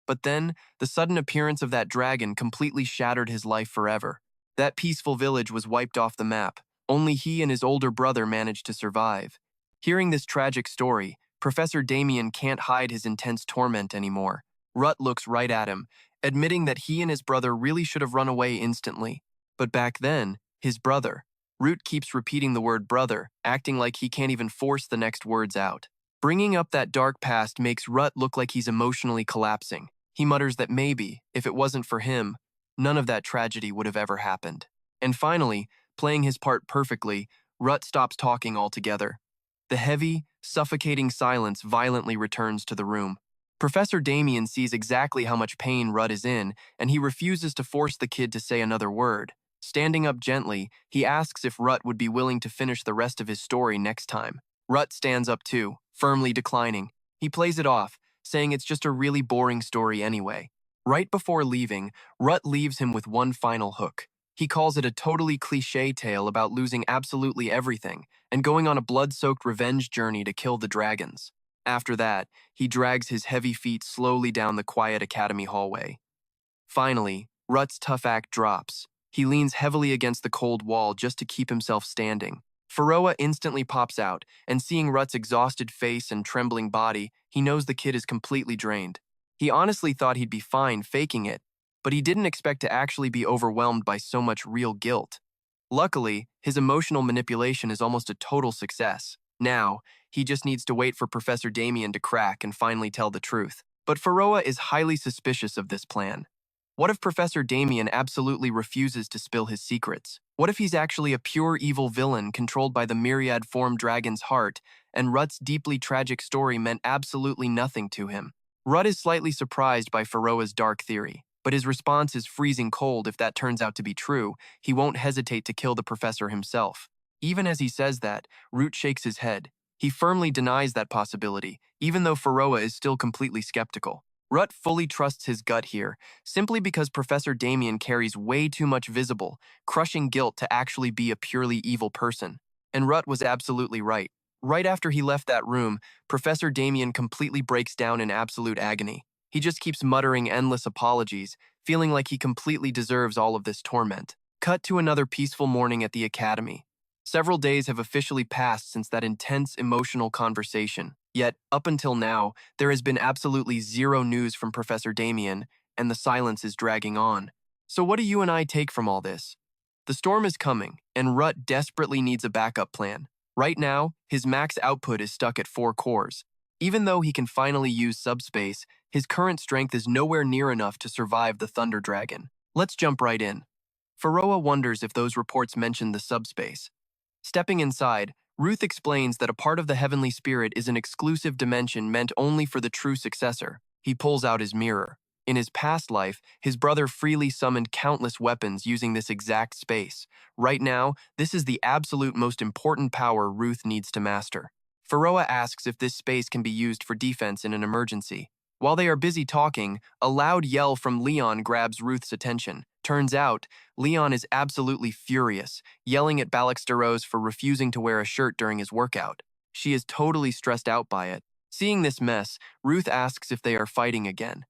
[SPEAKER 1] But then, the sudden appearance of that dragon completely shattered his life forever. That peaceful village was wiped off the map. Only he and his older brother managed to survive. Hearing this tragic story, Professor Damien can't hide his intense torment anymore. Ruth looks right at him, admitting that he and his brother really should have run away instantly. But back then, his brother. Ruth keeps repeating the word brother, acting like he can't even force the next words out. Bringing up that dark past makes Ruth look like he's emotionally collapsing. He mutters that maybe, if it wasn't for him, none of that tragedy would have ever happened. And finally, playing his part perfectly, Ruth stops talking altogether. The heavy, suffocating silence violently returns to the room. Professor Damien sees exactly how much pain Ruth is in, and he refuses to force the kid to say another word. Standing up gently, he asks if Ruth would be willing to finish the rest of his story next time. Ruth stands up too, firmly declining. He plays it off, saying it's just a really boring story anyway. Right before leaving, Ruth leaves him with one final hook. He calls it a totally cliché tale about losing absolutely everything and going on a blood-soaked revenge journey to kill the dragons. After that, he drags his heavy feet slowly down the quiet academy hallway. Finally, Ruth's tough act drops. He leans heavily against the cold wall just to keep himself standing. Faroa instantly pops out, and seeing Ruth's exhausted face and trembling body, he knows the kid is completely drained. He honestly thought he'd be fine faking it, but he didn't expect to actually be overwhelmed by so much real guilt. Luckily, his emotional manipulation is almost a total success. Now, he just needs to wait for Professor Damien to crack and finally tell the truth. But Faroa is highly suspicious of this plan. What if Professor Damien absolutely refuses to spill his secrets? What if he's actually a pure evil villain controlled by the myriad-formed dragon's heart, and Ruth's deeply tragic story meant absolutely nothing to him? Ruth is slightly surprised by Faroa's dark theory, but his response is freezing cold. If that turns out to be true, he won't hesitate to kill the professor himself. Even as he says that, Ruth shakes his head. He firmly denies that possibility, even though Faroa is still completely skeptical. Ruth fully trusts his gut here, simply because Professor Damien carries way too much visible, crushing guilt to actually be a purely evil person. And Ruth was absolutely right. Right after he left that room, Professor Damien completely breaks down in absolute agony. He just keeps muttering endless apologies, feeling like he completely deserves all of this torment. Cut to another peaceful morning at the academy. Several days have officially passed since that intense emotional conversation. Yet, up until now, there has been absolutely zero news from Professor Damien, and the silence is dragging on. So what do you and I take from all this? The storm is coming, and Ruth desperately needs a backup plan. Right now, his max output is stuck at 4 cores. Even though he can finally use subspace, his current strength is nowhere near enough to survive the Thunder Dragon. Let's jump right in. Faroa wonders if those reports mention the subspace. Stepping inside, Ruth explains that a part of the heavenly spirit is an exclusive dimension meant only for the true successor. He pulls out his mirror. In his past life, his brother freely summoned countless weapons using this exact space. Right now, this is the absolute most important power Ruth needs to master. Faroa asks if this space can be used for defense in an emergency. While they are busy talking, a loud yell from Leon grabs Ruth's attention. Turns out, Leon is absolutely furious, yelling at Steroze for refusing to wear a shirt during his workout. She is totally stressed out by it. Seeing this mess, Ruth asks if they are fighting again.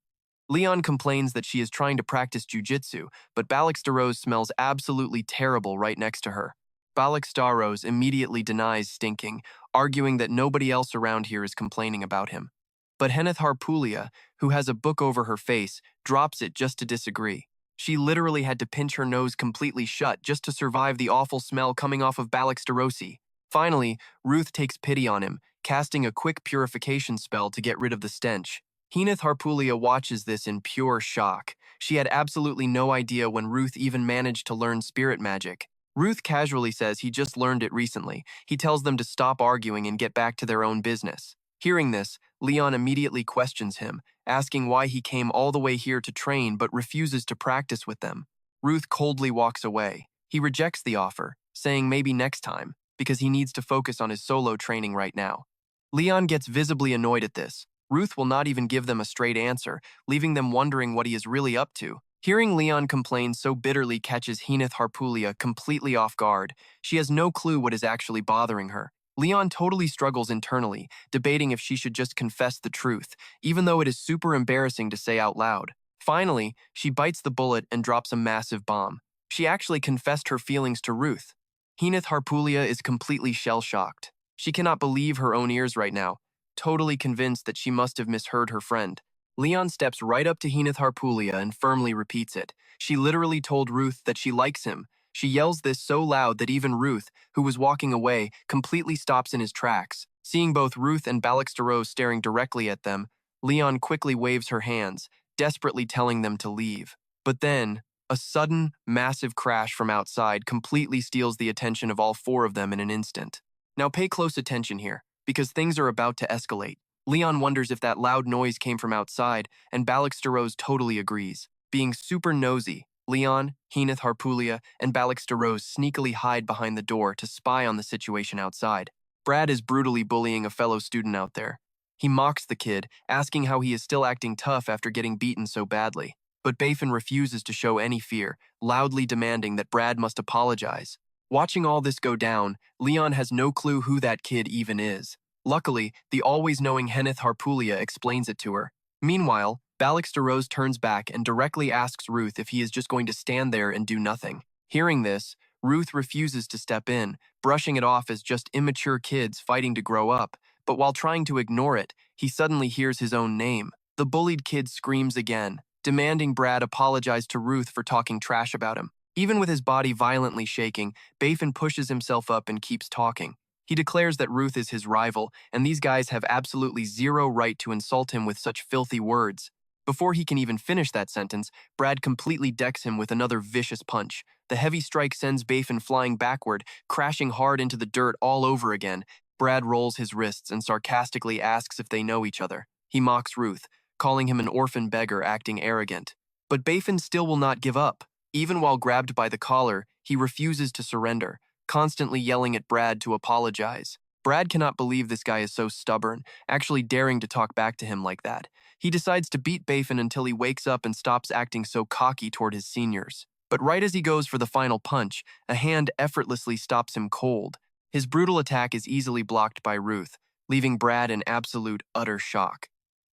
[SPEAKER 1] Leon complains that she is trying to practice jujitsu, but Steroze smells absolutely terrible right next to her. Steroze immediately denies stinking, arguing that nobody else around here is complaining about him. But Heneth Harpulia, who has a book over her face, drops it just to disagree. She literally had to pinch her nose completely shut just to survive the awful smell coming off of Steroze. Finally, Ruth takes pity on him, casting a quick purification spell to get rid of the stench. Heneth Harpulia watches this in pure shock. She had absolutely no idea when Ruth even managed to learn spirit magic. Ruth casually says he just learned it recently. He tells them to stop arguing and get back to their own business. Hearing this, Leon immediately questions him, asking why he came all the way here to train but refuses to practice with them. Ruth coldly walks away. He rejects the offer, saying maybe next time, because he needs to focus on his solo training right now. Leon gets visibly annoyed at this. Ruth will not even give them a straight answer, leaving them wondering what he is really up to. Hearing Leon complain so bitterly catches Henith Harpulia completely off guard. She has no clue what is actually bothering her. Leon totally struggles internally, debating if she should just confess the truth, even though it is super embarrassing to say out loud. Finally, she bites the bullet and drops a massive bomb. She actually confessed her feelings to Ruth. Henith Harpulia is completely shell-shocked. She cannot believe her own ears right now, totally convinced that she must have misheard her friend. Leon steps right up to Henith Harpulia and firmly repeats it. She literally told Ruth that she likes him. She yells this so loud that even Ruth, who was walking away, completely stops in his tracks. Seeing both Ruth and Steroze staring directly at them, Leon quickly waves her hands, desperately telling them to leave. But then, a sudden, massive crash from outside completely steals the attention of all four of them in an instant. Now pay close attention here, because things are about to escalate. Leon wonders if that loud noise came from outside, and Steroze totally agrees. Being super nosy, Leon, Henith Harpulia, and Steroze sneakily hide behind the door to spy on the situation outside. Brad is brutally bullying a fellow student out there. He mocks the kid, asking how he is still acting tough after getting beaten so badly. But Bafin refuses to show any fear, loudly demanding that Brad must apologize. Watching all this go down, Leon has no clue who that kid even is. Luckily, the always-knowing Henith Harpulia explains it to her. Meanwhile, Steroze turns back and directly asks Ruth if he is just going to stand there and do nothing. Hearing this, Ruth refuses to step in, brushing it off as just immature kids fighting to grow up. But while trying to ignore it, he suddenly hears his own name. The bullied kid screams again, demanding Brad apologize to Ruth for talking trash about him. Even with his body violently shaking, Bafin pushes himself up and keeps talking. He declares that Ruth is his rival, and these guys have absolutely zero right to insult him with such filthy words. Before he can even finish that sentence, Brad completely decks him with another vicious punch. The heavy strike sends Bafin flying backward, crashing hard into the dirt all over again. Brad rolls his wrists and sarcastically asks if they know each other. He mocks Ruth, calling him an orphan beggar acting arrogant. But Bafin still will not give up. Even while grabbed by the collar, he refuses to surrender, constantly yelling at Brad to apologize. Brad cannot believe this guy is so stubborn, actually daring to talk back to him like that. He decides to beat Bafin until he wakes up and stops acting so cocky toward his seniors. But right as he goes for the final punch, a hand effortlessly stops him cold. His brutal attack is easily blocked by Ruth, leaving Brad in absolute, utter shock.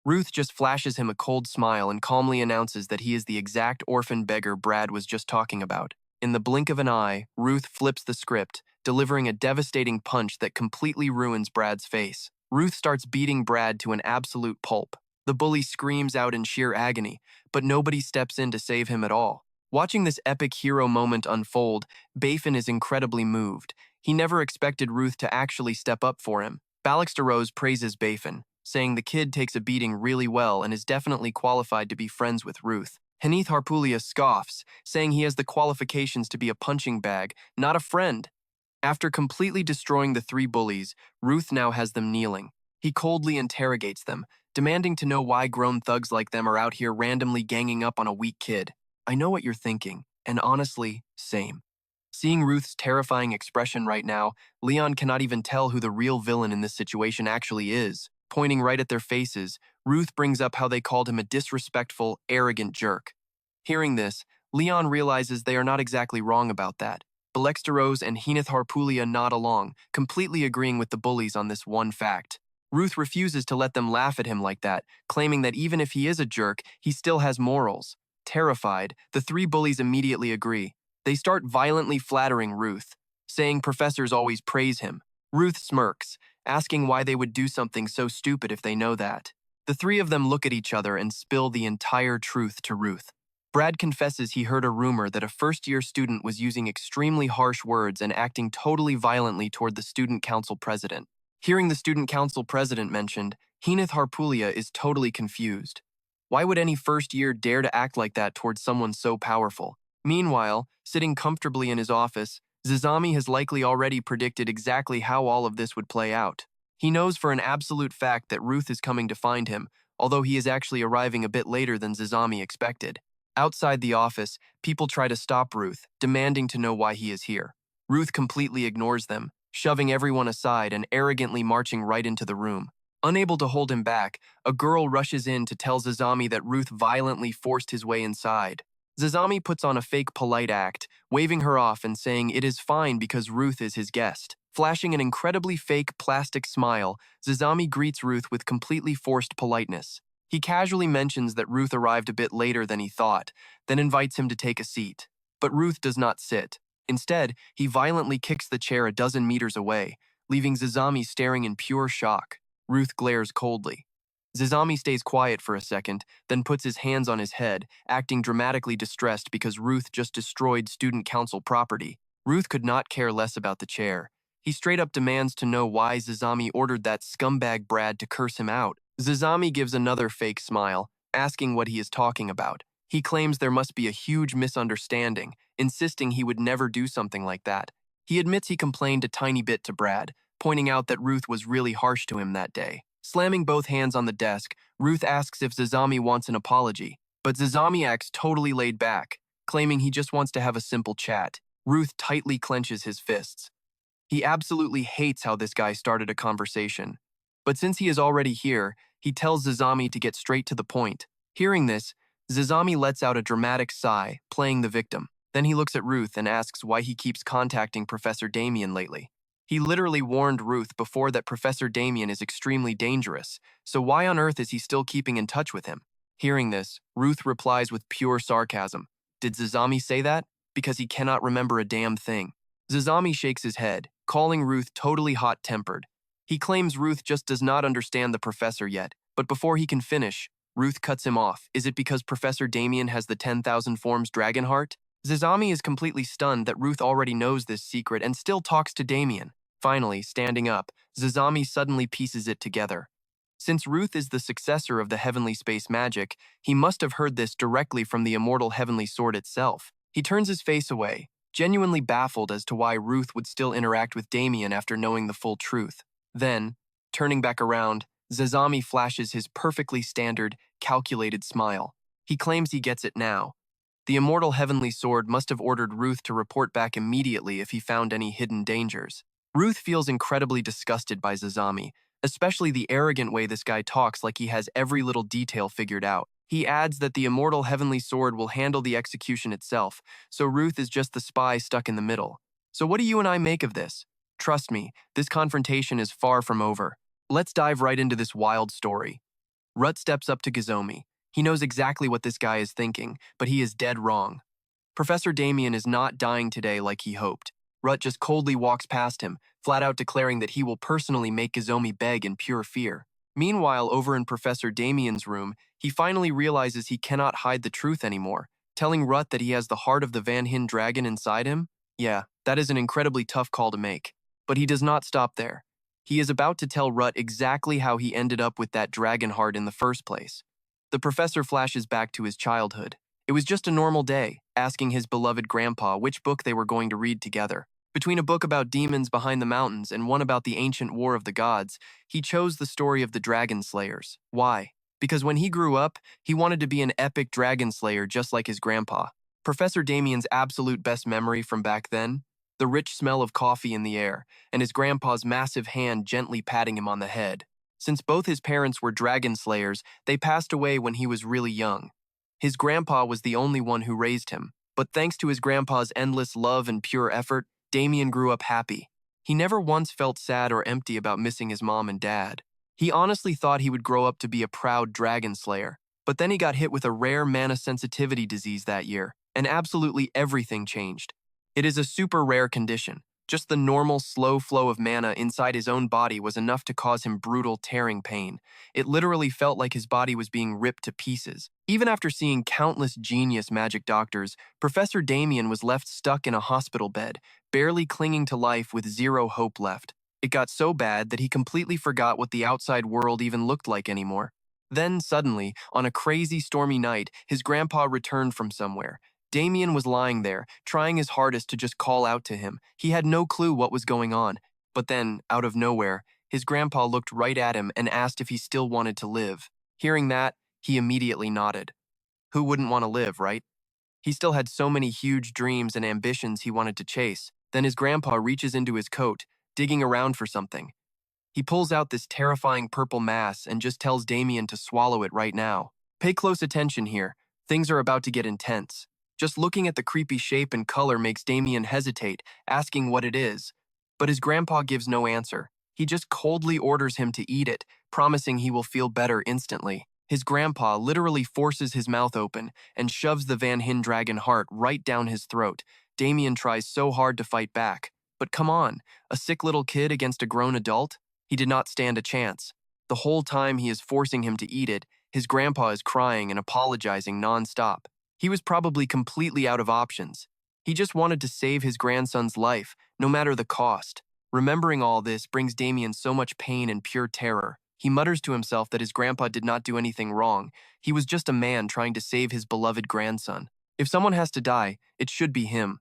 [SPEAKER 1] Ruth just flashes him a cold smile and calmly announces that he is the exact orphan beggar Brad was just talking about. In the blink of an eye, Ruth flips the script, delivering a devastating punch that completely ruins Brad's face. Ruth starts beating Brad to an absolute pulp. The bully screams out in sheer agony, but nobody steps in to save him at all. Watching this epic hero moment unfold, Bafin is incredibly moved. He never expected Ruth to actually step up for him. Steroze praises Bafin, saying the kid takes a beating really well and is definitely qualified to be friends with Ruth. Henith Harpulia scoffs, saying he has the qualifications to be a punching bag, not a friend. After completely destroying the three bullies, Ruth now has them kneeling. He coldly interrogates them, demanding to know why grown thugs like them are out here randomly ganging up on a weak kid. I know what you're thinking, and honestly, same. Seeing Ruth's terrifying expression right now, Leon cannot even tell who the real villain in this situation actually is. Pointing right at their faces, Ruth brings up how they called him a disrespectful, arrogant jerk. Hearing this, Leon realizes they are not exactly wrong about that. Steroze and Henith Harpulia nod along, completely agreeing with the bullies on this one fact. Ruth refuses to let them laugh at him like that, claiming that even if he is a jerk, he still has morals. Terrified, the three bullies immediately agree. They start violently flattering Ruth, saying professors always praise him. Ruth smirks, asking why they would do something so stupid if they know that. The three of them look at each other and spill the entire truth to Ruth. Brad confesses he heard a rumor that a first-year student was using extremely harsh words and acting totally violently toward the student council president. Hearing the student council president mentioned, Henith Harpulia is totally confused. Why would any first-year dare to act like that towards someone so powerful? Meanwhile, sitting comfortably in his office, Zizami has likely already predicted exactly how all of this would play out. He knows for an absolute fact that Ruth is coming to find him, although he is actually arriving a bit later than Zizami expected. Outside the office, people try to stop Ruth, demanding to know why he is here. Ruth completely ignores them, shoving everyone aside and arrogantly marching right into the room. Unable to hold him back, a girl rushes in to tell Zizami that Ruth violently forced his way inside. Zazami puts on a fake polite act, waving her off and saying it is fine because Ruth is his guest. Flashing an incredibly fake plastic smile, Zazami greets Ruth with completely forced politeness. He casually mentions that Ruth arrived a bit later than he thought, then invites him to take a seat. But Ruth does not sit. Instead, he violently kicks the chair a dozen meters away, leaving Zazami staring in pure shock. Ruth glares coldly. Zazami stays quiet for a second, then puts his hands on his head, acting dramatically distressed because Ruth just destroyed student council property. Ruth could not care less about the chair. He straight up demands to know why Zazami ordered that scumbag Brad to curse him out. Zazami gives another fake smile, asking what he is talking about. He claims there must be a huge misunderstanding, insisting he would never do something like that. He admits he complained a tiny bit to Brad, pointing out that Ruth was really harsh to him that day. Slamming both hands on the desk, Ruth asks if Zazami wants an apology, but Zazami acts totally laid back, claiming he just wants to have a simple chat. Ruth tightly clenches his fists. He absolutely hates how this guy started a conversation. But since he is already here, he tells Zazami to get straight to the point. Hearing this, Zazami lets out a dramatic sigh, playing the victim. Then he looks at Ruth and asks why he keeps contacting Professor Damien lately. He literally warned Ruth before that Professor Damien is extremely dangerous, so why on earth is he still keeping in touch with him? Hearing this, Ruth replies with pure sarcasm. Did Zazami say that? Because he cannot remember a damn thing. Zazami shakes his head, calling Ruth totally hot-tempered. He claims Ruth just does not understand the professor yet, but before he can finish, Ruth cuts him off. Is it because Professor Damien has the 10,000 forms dragon heart? Zazami is completely stunned that Ruth already knows this secret and still talks to Damien. Finally, standing up, Zazami suddenly pieces it together. Since Ruth is the successor of the heavenly space magic, he must have heard this directly from the immortal heavenly sword itself. He turns his face away, genuinely baffled as to why Ruth would still interact with Damien after knowing the full truth. Then, turning back around, Zazami flashes his perfectly standard, calculated smile. He claims he gets it now. The immortal heavenly sword must have ordered Ruth to report back immediately if he found any hidden dangers. Ruth feels incredibly disgusted by Zazami, especially the arrogant way this guy talks like he has every little detail figured out. He adds that the immortal heavenly sword will handle the execution itself, so Ruth is just the spy stuck in the middle. So what do you and I make of this? Trust me, this confrontation is far from over. Let's dive right into this wild story. Rut steps up to Gazomi. He knows exactly what this guy is thinking, but he is dead wrong. Professor Damien is not dying today like he hoped. Rut just coldly walks past him, flat out declaring that he will personally make Gazomi beg in pure fear. Meanwhile, over in Professor Damien's room, he finally realizes he cannot hide the truth anymore, telling Rut that he has the heart of the Van Hin dragon inside him. Yeah, that is an incredibly tough call to make. But he does not stop there. He is about to tell Rut exactly how he ended up with that dragon heart in the first place. The professor flashes back to his childhood. It was just a normal day, asking his beloved grandpa which book they were going to read together. Between a book about demons behind the mountains and one about the ancient war of the gods, he chose the story of the dragon slayers. Why? Because when he grew up, he wanted to be an epic dragon slayer just like his grandpa. Professor Damien's absolute best memory from back then? The rich smell of coffee in the air, and his grandpa's massive hand gently patting him on the head. Since both his parents were dragon slayers, they passed away when he was really young. His grandpa was the only one who raised him, but thanks to his grandpa's endless love and pure effort, Damien grew up happy. He never once felt sad or empty about missing his mom and dad. He honestly thought he would grow up to be a proud dragon slayer, but then he got hit with a rare mana sensitivity disease that year, and absolutely everything changed. It is a super rare condition. Just the normal, slow flow of mana inside his own body was enough to cause him brutal, tearing pain. It literally felt like his body was being ripped to pieces. Even after seeing countless genius magic doctors, Professor Damien was left stuck in a hospital bed, barely clinging to life with zero hope left. It got so bad that he completely forgot what the outside world even looked like anymore. Then, suddenly, on a crazy stormy night, his grandpa returned from somewhere. Damien was lying there, trying his hardest to just call out to him. He had no clue what was going on. But then, out of nowhere, his grandpa looked right at him and asked if he still wanted to live. Hearing that, he immediately nodded. Who wouldn't want to live, right? He still had so many huge dreams and ambitions he wanted to chase. Then his grandpa reaches into his coat, digging around for something. He pulls out this terrifying purple mass and just tells Damien to swallow it right now. Pay close attention here. Things are about to get intense. Just looking at the creepy shape and color makes Damien hesitate, asking what it is. But his grandpa gives no answer. He just coldly orders him to eat it, promising he will feel better instantly. His grandpa literally forces his mouth open and shoves the Van Hin dragon heart right down his throat. Damien tries so hard to fight back. But come on, a sick little kid against a grown adult? He did not stand a chance. The whole time he is forcing him to eat it, his grandpa is crying and apologizing non-stop. He was probably completely out of options. He just wanted to save his grandson's life, no matter the cost. Remembering all this brings Damien so much pain and pure terror. He mutters to himself that his grandpa did not do anything wrong. He was just a man trying to save his beloved grandson. If someone has to die, it should be him.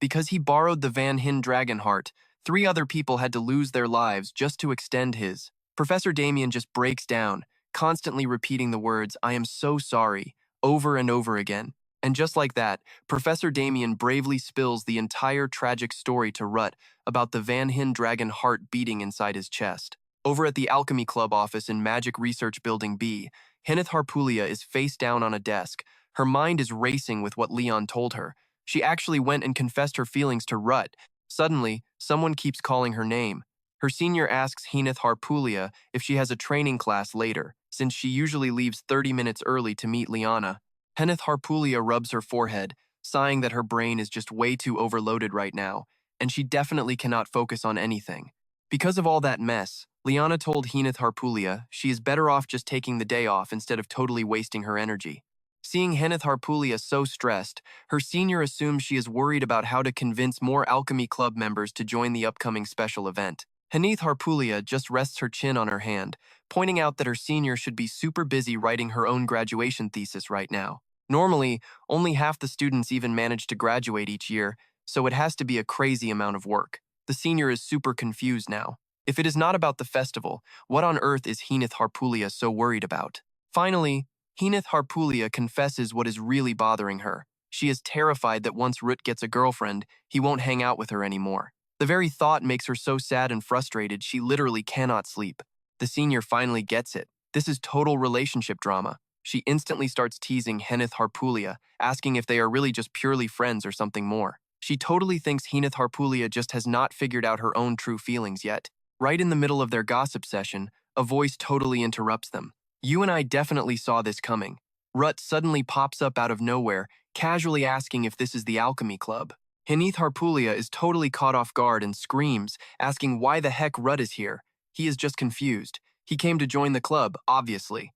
[SPEAKER 1] Because he borrowed the Van Hin dragon heart, 3 other people had to lose their lives just to extend his. Professor Damien just breaks down, constantly repeating the words, "I am so sorry," over and over again. And just like that, Professor Damien bravely spills the entire tragic story to Ruth about the Van Hin dragon heart beating inside his chest. Over at the Alchemy Club office in Magic Research Building B, Hinith Harpulia is face down on a desk. Her mind is racing with what Leon told her. She actually went and confessed her feelings to Ruth. Suddenly, someone keeps calling her name. Her senior asks Hinith Harpulia if she has a training class later, since she usually leaves 30 minutes early to meet Liana. Hinith Harpulia rubs her forehead, sighing that her brain is just way too overloaded right now, and she definitely cannot focus on anything. Because of all that mess, Liana told Hinith Harpulia she is better off just taking the day off instead of totally wasting her energy. Seeing Hinith Harpulia so stressed, her senior assumes she is worried about how to convince more Alchemy Club members to join the upcoming special event. Hinith Harpulia just rests her chin on her hand, pointing out that her senior should be super busy writing her own graduation thesis right now. Normally, only half the students even manage to graduate each year, so it has to be a crazy amount of work. The senior is super confused now. If it is not about the festival, what on earth is Hinith Harpulia so worried about? Finally, Hinith Harpulia confesses what is really bothering her. She is terrified that once Ruth gets a girlfriend, he won't hang out with her anymore. The very thought makes her so sad and frustrated she literally cannot sleep. The senior finally gets it. This is total relationship drama. She instantly starts teasing Hinith Harpulia, asking if they are really just purely friends or something more. She totally thinks Hinith Harpulia just has not figured out her own true feelings yet. Right in the middle of their gossip session, a voice totally interrupts them. You and I definitely saw this coming. Ruth suddenly pops up out of nowhere, casually asking if this is the Alchemy Club. Hinith Harpulia is totally caught off guard and screams, asking why the heck Ruth is here. He is just confused. He came to join the club, obviously.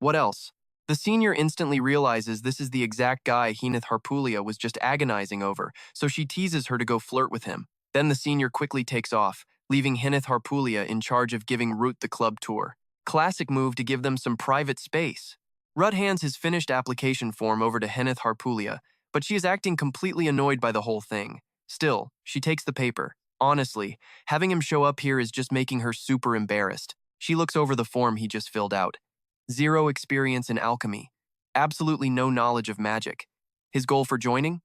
[SPEAKER 1] What else? The senior instantly realizes this is the exact guy Hinith Harpulia was just agonizing over, so she teases her to go flirt with him. Then the senior quickly takes off, leaving Hinith Harpulia in charge of giving Ruth the club tour. Classic move to give them some private space. Ruth hands his finished application form over to Hinith Harpulia, but she is acting completely annoyed by the whole thing. Still, she takes the paper. Honestly, having him show up here is just making her super embarrassed. She looks over the form he just filled out. 0 experience in alchemy. Absolutely no knowledge of magic. His goal for joining?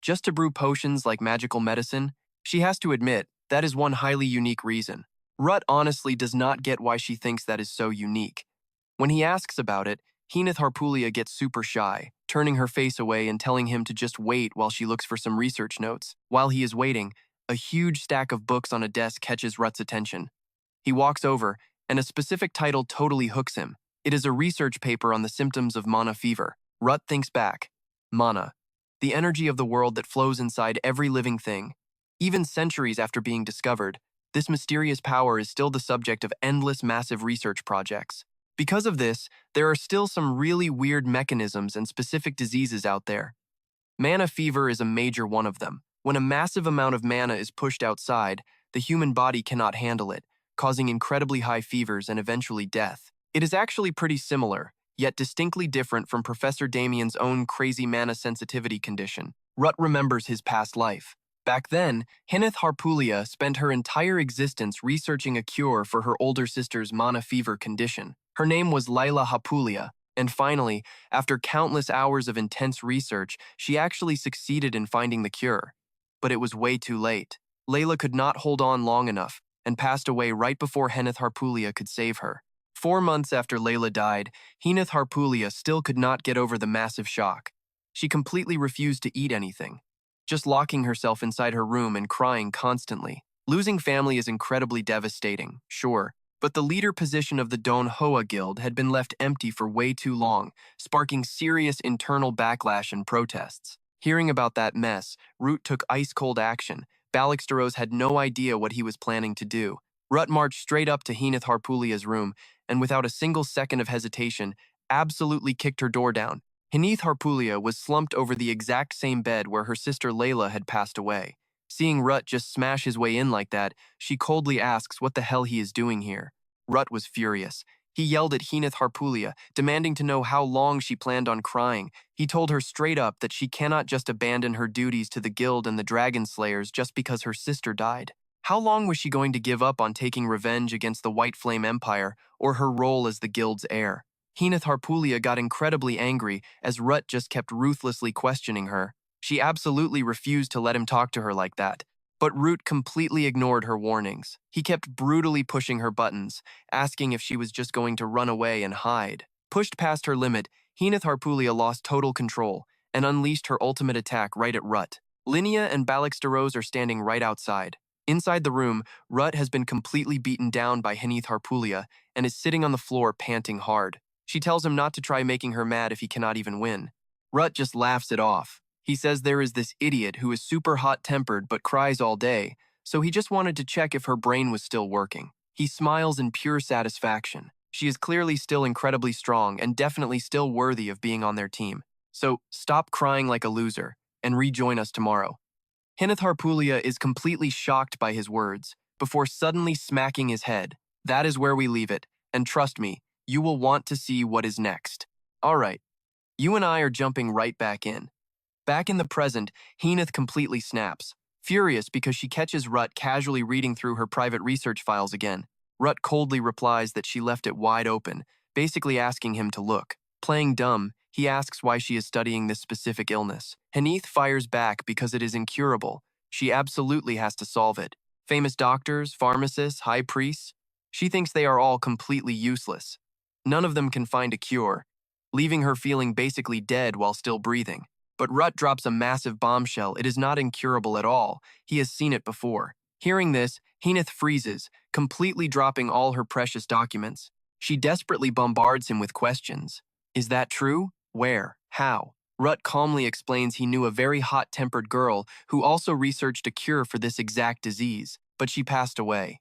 [SPEAKER 1] Just to brew potions like magical medicine? She has to admit, that is one highly unique reason. Ruth honestly does not get why she thinks that is so unique. When he asks about it, Hinith Harpulia gets super shy, turning her face away and telling him to just wait while she looks for some research notes. While he is waiting, a huge stack of books on a desk catches Ruth's attention. He walks over, and a specific title totally hooks him. It is a research paper on the symptoms of mana fever. Ruth thinks back. Mana. The energy of the world that flows inside every living thing. Even centuries after being discovered, this mysterious power is still the subject of endless massive research projects. Because of this, there are still some really weird mechanisms and specific diseases out there. Mana fever is a major one of them. When a massive amount of mana is pushed outside, the human body cannot handle it, causing incredibly high fevers and eventually death. It is actually pretty similar, yet distinctly different from Professor Damien's own crazy mana sensitivity condition. Ruth remembers his past life. Back then, Hinith Harpulia spent her entire existence researching a cure for her older sister's mana fever condition. Her name was Layla Harpulia, and finally, after countless hours of intense research, she actually succeeded in finding the cure. But it was way too late. Layla could not hold on long enough and passed away right before Hinith Harpulia could save her. 4 months after Layla died, Hinith Harpulia still could not get over the massive shock. She completely refused to eat anything, just locking herself inside her room and crying constantly. Losing family is incredibly devastating, sure, but the leader position of the Don Hoa Guild had been left empty for way too long, sparking serious internal backlash and protests. Hearing about that mess, Root took ice-cold action. Steroze had no idea what he was planning to do. Rut marched straight up to Heenith Harpulia's room, and without a single second of hesitation, absolutely kicked her door down. Heenith Harpulia was slumped over the exact same bed where her sister Layla had passed away. Seeing Rut just smash his way in like that, she coldly asks what the hell he is doing here. Rut was furious. He yelled at Heenith Harpulia, demanding to know how long she planned on crying. He told her straight up that she cannot just abandon her duties to the guild and the dragon slayers just because her sister died. How long was she going to give up on taking revenge against the White Flame Empire or her role as the guild's heir? Heenith Harpulia got incredibly angry as Rut just kept ruthlessly questioning her. She absolutely refused to let him talk to her like that. But Root completely ignored her warnings. He kept brutally pushing her buttons, asking if she was just going to run away and hide. Pushed past her limit, Heenith Harpulia lost total control and unleashed her ultimate attack right at Rut. Linnea and Steroze are standing right outside. Inside the room, Rut has been completely beaten down by Heenith Harpulia and is sitting on the floor panting hard. She tells him not to try making her mad if he cannot even win. Rut just laughs it off. He says there is this idiot who is super hot-tempered but cries all day, so he just wanted to check if her brain was still working. He smiles in pure satisfaction. She is clearly still incredibly strong and definitely still worthy of being on their team. So stop crying like a loser and rejoin us tomorrow. Heenith Harpulia is completely shocked by his words, before suddenly smacking his head. That is where we leave it, and trust me, you will want to see what is next. Alright, you and I are jumping right back in. Back in the present, Heenith completely snaps, furious because she catches Rut casually reading through her private research files again. Rut coldly replies that she left it wide open, basically asking him to look. Playing dumb, he asks why she is studying this specific illness. Heenith fires back because it is incurable. She absolutely has to solve it. Famous doctors, pharmacists, high priests, she thinks they are all completely useless. None of them can find a cure, leaving her feeling basically dead while still breathing. But Rut drops a massive bombshell. It is not incurable at all. He has seen it before. Hearing this, Heenith freezes, completely dropping all her precious documents. She desperately bombards him with questions. Is that true? Where? How? Rut calmly explains he knew a very hot-tempered girl who also researched a cure for this exact disease, but she passed away.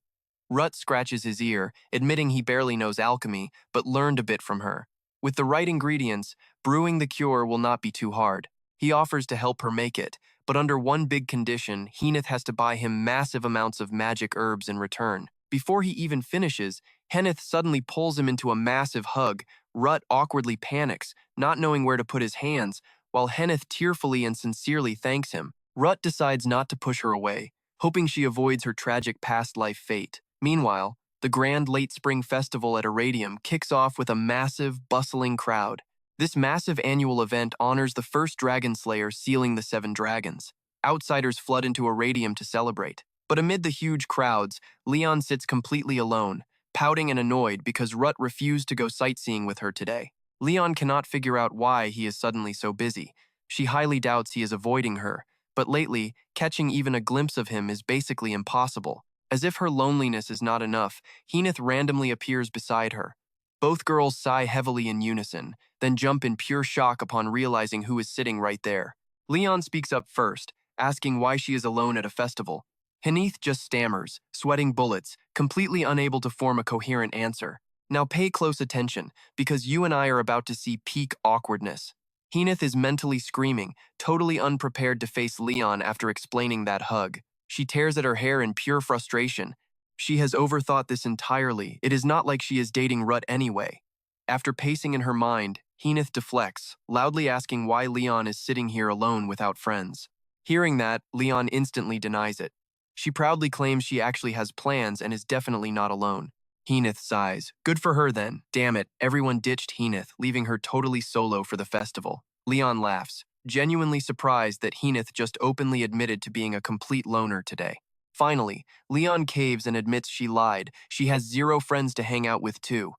[SPEAKER 1] Rut scratches his ear, admitting he barely knows alchemy, but learned a bit from her. With the right ingredients, brewing the cure will not be too hard. He offers to help her make it, but under one big condition, Heenith has to buy him massive amounts of magic herbs in return. Before he even finishes, Heenith suddenly pulls him into a massive hug. Rut awkwardly panics, not knowing where to put his hands, while Heenith tearfully and sincerely thanks him. Rut decides not to push her away, hoping she avoids her tragic past life fate. Meanwhile, the grand late spring festival at Arityum kicks off with a massive, bustling crowd. This massive annual event honors the first dragon slayer sealing the 7 dragons. Outsiders flood into Arityum to celebrate. But amid the huge crowds, Leon sits completely alone, pouting and annoyed because Rut refused to go sightseeing with her today. Leon cannot figure out why he is suddenly so busy. She highly doubts he is avoiding her, but lately, catching even a glimpse of him is basically impossible. As if her loneliness is not enough, Heenith randomly appears beside her. Both girls sigh heavily in unison, then jump in pure shock upon realizing who is sitting right there. Leon speaks up first, asking why she is alone at a festival. Heenith just stammers, sweating bullets, completely unable to form a coherent answer. Now pay close attention, because you and I are about to see peak awkwardness. Heenith is mentally screaming, totally unprepared to face Leon after explaining that hug. She tears at her hair in pure frustration. She has overthought this entirely. It is not like she is dating Rut anyway. After pacing in her mind, Heenith deflects, loudly asking why Leon is sitting here alone without friends. Hearing that, Leon instantly denies it. She proudly claims she actually has plans and is definitely not alone. Heenith sighs. Good for her then. Damn it, everyone ditched Heenith, leaving her totally solo for the festival. Leon laughs, genuinely surprised that Heenith just openly admitted to being a complete loner today. Finally, Leon caves and admits she lied. She has 0 friends to hang out with too.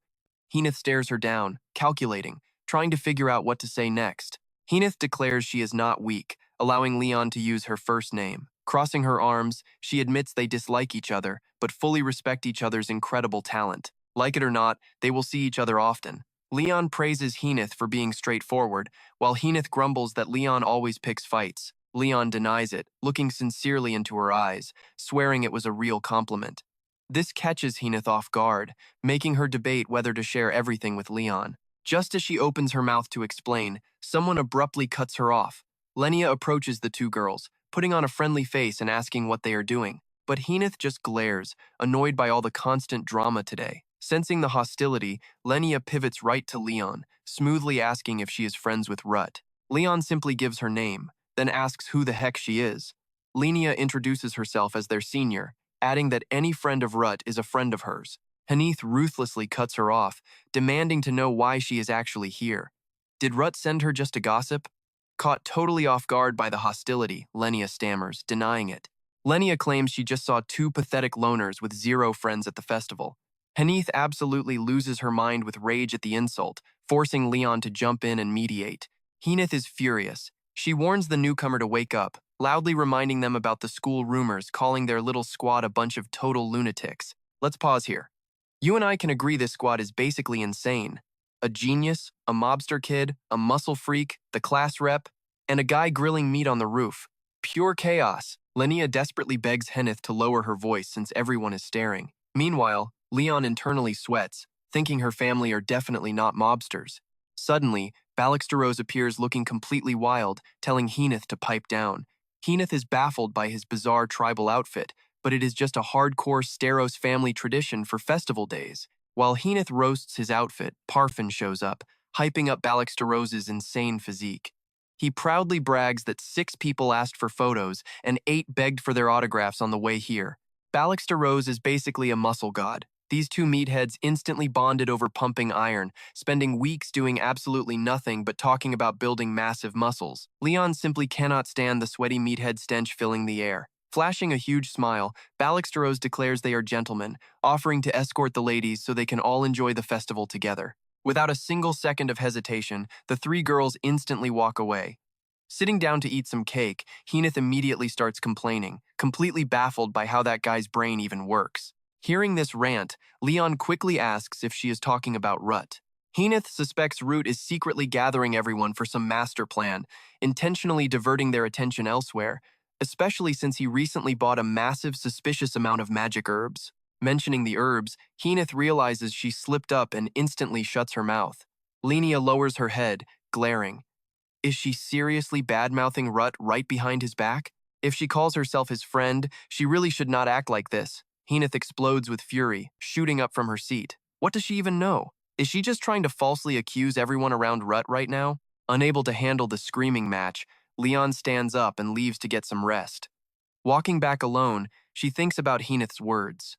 [SPEAKER 1] Heenith stares her down, calculating, trying to figure out what to say next. Hinith declares she is not weak, allowing Leon to use her first name. Crossing her arms, she admits they dislike each other, but fully respect each other's incredible talent. Like it or not, they will see each other often. Leon praises Hinith for being straightforward, while Hinith grumbles that Leon always picks fights. Leon denies it, looking sincerely into her eyes, swearing it was a real compliment. This catches Hinith off guard, making her debate whether to share everything with Leon. Just as she opens her mouth to explain, someone abruptly cuts her off. Lenia approaches the two girls, putting on a friendly face and asking what they are doing. But Hinith just glares, annoyed by all the constant drama today. Sensing the hostility, Lenia pivots right to Leon, smoothly asking if she is friends with Rut. Leon simply gives her name, then asks who the heck she is. Lenia introduces herself as their senior, adding that any friend of Rut is a friend of hers. Hinith ruthlessly cuts her off, demanding to know why she is actually here. Did Rut send her just to gossip? Caught totally off guard by the hostility, Lenia stammers, denying it. Lenia claims she just saw two pathetic loners with zero friends at the festival. Hinith absolutely loses her mind with rage at the insult, forcing Leon to jump in and mediate. Hinith is furious. She warns the newcomer to wake up, loudly reminding them about the school rumors, calling their little squad a bunch of total lunatics. Let's pause here. You and I can agree this squad is basically insane. A genius, a mobster kid, a muscle freak, the class rep, and a guy grilling meat on the roof. Pure chaos. Lenia desperately begs Hinith to lower her voice since everyone is staring. Meanwhile, Leon internally sweats, thinking her family are definitely not mobsters. Suddenly, Steroze appears looking completely wild, telling Hinith to pipe down. Hinith is baffled by his bizarre tribal outfit, but it is just a hardcore Steroze family tradition for festival days. While Hinith roasts his outfit, Parfin shows up, hyping up Steroze's insane physique. He proudly brags that 6 people asked for photos and 8 begged for their autographs on the way here. Steroze is basically a muscle god. These two meatheads instantly bonded over pumping iron, spending weeks doing absolutely nothing but talking about building massive muscles. Leon simply cannot stand the sweaty meathead stench filling the air. Flashing a huge smile, Steroze declares they are gentlemen, offering to escort the ladies so they can all enjoy the festival together. Without a single second of hesitation, the 3 girls instantly walk away. Sitting down to eat some cake, Hinith immediately starts complaining, completely baffled by how that guy's brain even works. Hearing this rant, Leon quickly asks if she is talking about Rut. Hinith suspects Root is secretly gathering everyone for some master plan, intentionally diverting their attention elsewhere, especially since he recently bought a massive suspicious amount of magic herbs. Mentioning the herbs, Hinith realizes she slipped up and instantly shuts her mouth. Lenia lowers her head, glaring. Is she seriously bad-mouthing Rut right behind his back? If she calls herself his friend, she really should not act like this. Hinith explodes with fury, shooting up from her seat. What does she even know? Is she just trying to falsely accuse everyone around Rut right now? Unable to handle the screaming match, Leon stands up and leaves to get some rest. Walking back alone, she thinks about Hinith's words.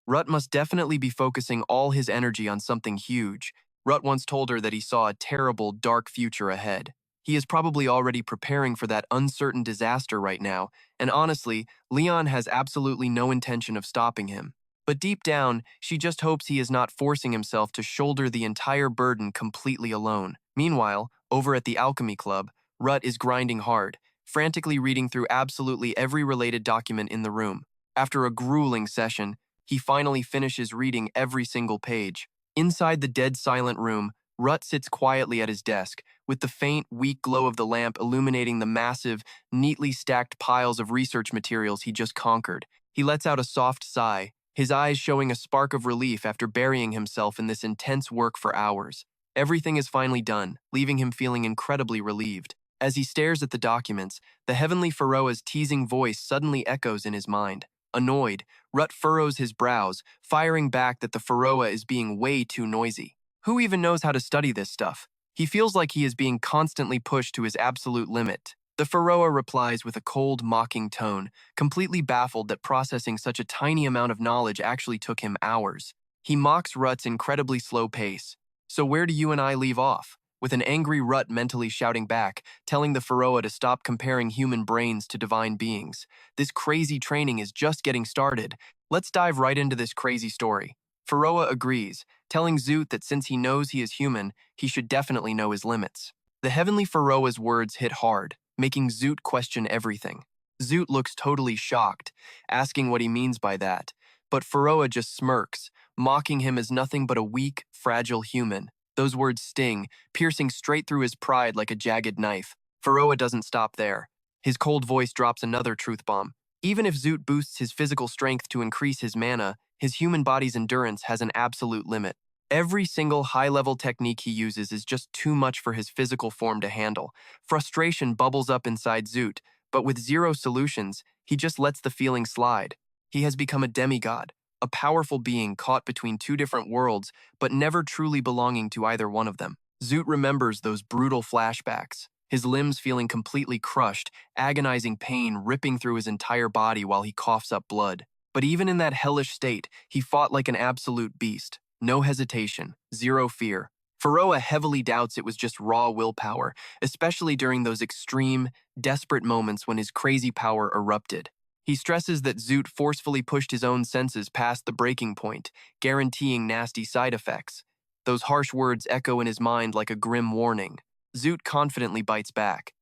[SPEAKER 1] Rut must definitely be focusing all his energy on something huge. Rut once told her that he saw a terrible, dark future ahead. He is probably already preparing for that uncertain disaster right now, and honestly, Leon has absolutely no intention of stopping him. But deep down, she just hopes he is not forcing himself to shoulder the entire burden completely alone. Meanwhile, over at the Alchemy Club, Rut is grinding hard, frantically reading through absolutely every related document in the room. After a grueling session, he finally finishes reading every single page. Inside the dead silent room, Rut sits quietly at his desk, with the faint, weak glow of the lamp illuminating the massive, neatly stacked piles of research materials he just conquered. He lets out a soft sigh, his eyes showing a spark of relief after burying himself in this intense work for hours. Everything is finally done, leaving him feeling incredibly relieved. As he stares at the documents, the heavenly Pharaoh's teasing voice suddenly echoes in his mind. Annoyed, Rut furrows his brows, firing back that the Pharaoh is being way too noisy. Who even knows how to study this stuff? He feels like he is being constantly pushed to his absolute limit. The Pharaoh replies with a cold, mocking tone, completely baffled that processing such a tiny amount of knowledge actually took him hours. He mocks Rut's incredibly slow pace. So where do you and I leave off? With an angry Rut mentally shouting back, telling the Pharaoh to stop comparing human brains to divine beings. This crazy training is just getting started. Let's dive right into this crazy story. Pharaoh agrees, telling Zoot that since he knows he is human, he should definitely know his limits. The heavenly Pharaoh's words hit hard, making Zoot question everything. Zoot looks totally shocked, asking what he means by that, but Pharaoh just smirks, mocking him as nothing but a weak, fragile human. Those words sting, piercing straight through his pride like a jagged knife. Pharaoh doesn't stop there. His cold voice drops another truth bomb. Even if Zoot boosts his physical strength to increase his mana, his human body's endurance has an absolute limit. Every single high-level technique he uses is just too much for his physical form to handle. Frustration bubbles up inside Zoot, but with zero solutions, he just lets the feeling slide. He has become a demigod, a powerful being caught between two different worlds, but never truly belonging to either one of them. Zoot remembers those brutal flashbacks, his limbs feeling completely crushed, agonizing pain ripping through his entire body while he coughs up blood. But even in that hellish state, he fought like an absolute beast. No hesitation, zero fear. Pharaoh heavily doubts it was just raw willpower, especially during those extreme, desperate moments when his crazy power erupted. He stresses that Zoot forcefully pushed his own senses past the breaking point, guaranteeing nasty side effects. Those harsh words echo in his mind like a grim warning. Zoot confidently bites back.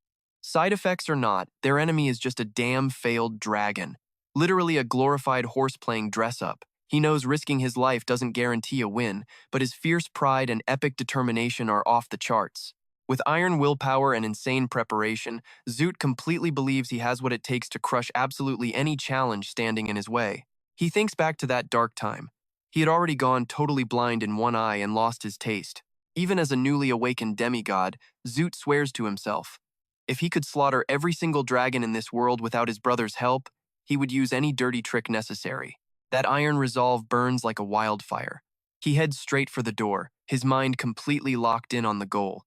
[SPEAKER 1] Side effects or not, their enemy is just a damn failed dragon. Literally a glorified horse-playing dress-up. He knows risking his life doesn't guarantee a win, but his fierce pride and epic determination are off the charts. With iron willpower and insane preparation, Zoot completely believes he has what it takes to crush absolutely any challenge standing in his way. He thinks back to that dark time. He had already gone totally blind in one eye and lost his taste. Even as a newly awakened demigod, Zoot swears to himself. If he could slaughter every single dragon in this world without his brother's help, he would use any dirty trick necessary. That iron resolve burns like a wildfire. He heads straight for the door, his mind completely locked in on the goal.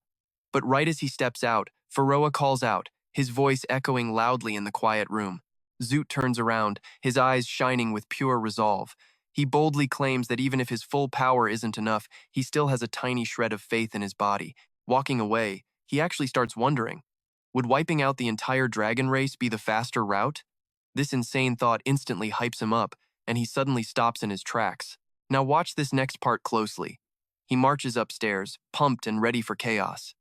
[SPEAKER 1] But right as he steps out, Pharaoh calls out, his voice echoing loudly in the quiet room. Zoot turns around, his eyes shining with pure resolve. He boldly claims that even if his full power isn't enough, he still has a tiny shred of faith in his body. Walking away, he actually starts wondering, would wiping out the entire dragon race be the faster route? This insane thought instantly hypes him up, and he suddenly stops in his tracks. Now watch this next part closely. He marches upstairs, pumped and ready for chaos.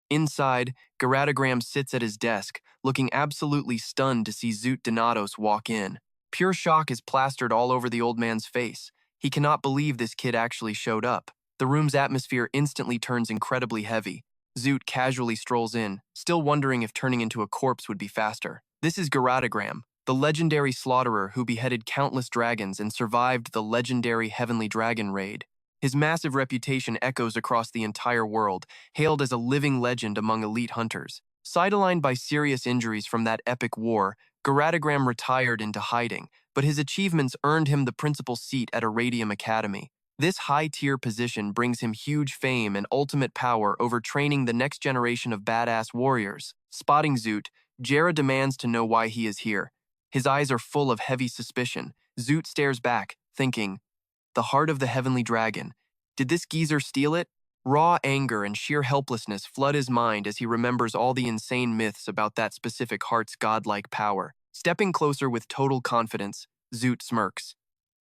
[SPEAKER 1] Inside, Garadagram sits at his desk, looking absolutely stunned to see Ruth Denatos walk in. Pure shock is plastered all over the old man's face. He cannot believe this kid actually showed up. The room's atmosphere instantly turns incredibly heavy. Zoot casually strolls in, still wondering if turning into a corpse would be faster. This is Garadagram, the legendary slaughterer who beheaded countless dragons and survived the legendary Heavenly Dragon raid. His massive reputation echoes across the entire world, hailed as a living legend among elite hunters. Sidelined by serious injuries from that epic war, Garadagram retired into hiding, but his achievements earned him the principal seat at Arityum Academy. This high-tier position brings him huge fame and ultimate power over training the next generation of badass warriors. Spotting Zoot, Jera demands to know why he is here. His eyes are full of heavy suspicion. Zoot stares back, thinking, the heart of the Heavenly Dragon. Did this geezer steal it? Raw anger and sheer helplessness flood his mind as he remembers all the insane myths about that specific heart's godlike power. Stepping closer with total confidence, Zoot smirks.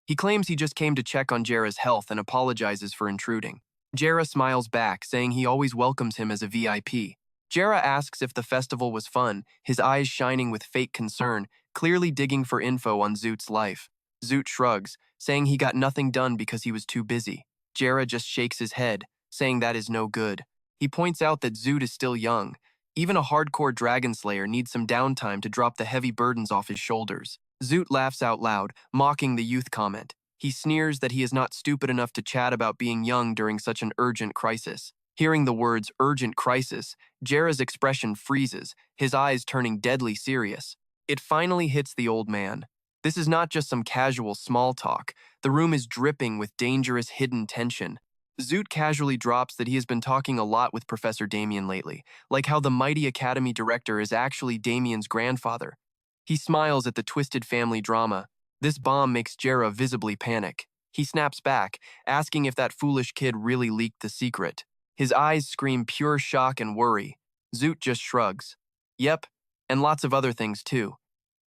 [SPEAKER 1] He claims he just came to check on Jera's health and apologizes for intruding. Jera smiles back, saying he always welcomes him as a VIP. Jera asks if the festival was fun, his eyes shining with fake concern, clearly digging for info on Zoot's life. Zoot shrugs, saying he got nothing done because he was too busy. Jera just shakes his head, saying that is no good. He points out that Zoot is still young. Even a hardcore dragon slayer needs some downtime to drop the heavy burdens off his shoulders. Zoot laughs out loud, mocking the youth comment. He sneers that he is not stupid enough to chat about being young during such an urgent crisis. Hearing the words urgent crisis, Jera's expression freezes, his eyes turning deadly serious. It finally hits the old man. This is not just some casual small talk. The room is dripping with dangerous hidden tension. Zoot casually drops that he has been talking a lot with Professor Damien lately, like how the mighty Academy director is actually Damien's grandfather. He smiles at the twisted family drama. This bomb makes Jera visibly panic. He snaps back, asking if that foolish kid really leaked the secret. His eyes scream pure shock and worry. Zoot just shrugs. Yep, and lots of other things too.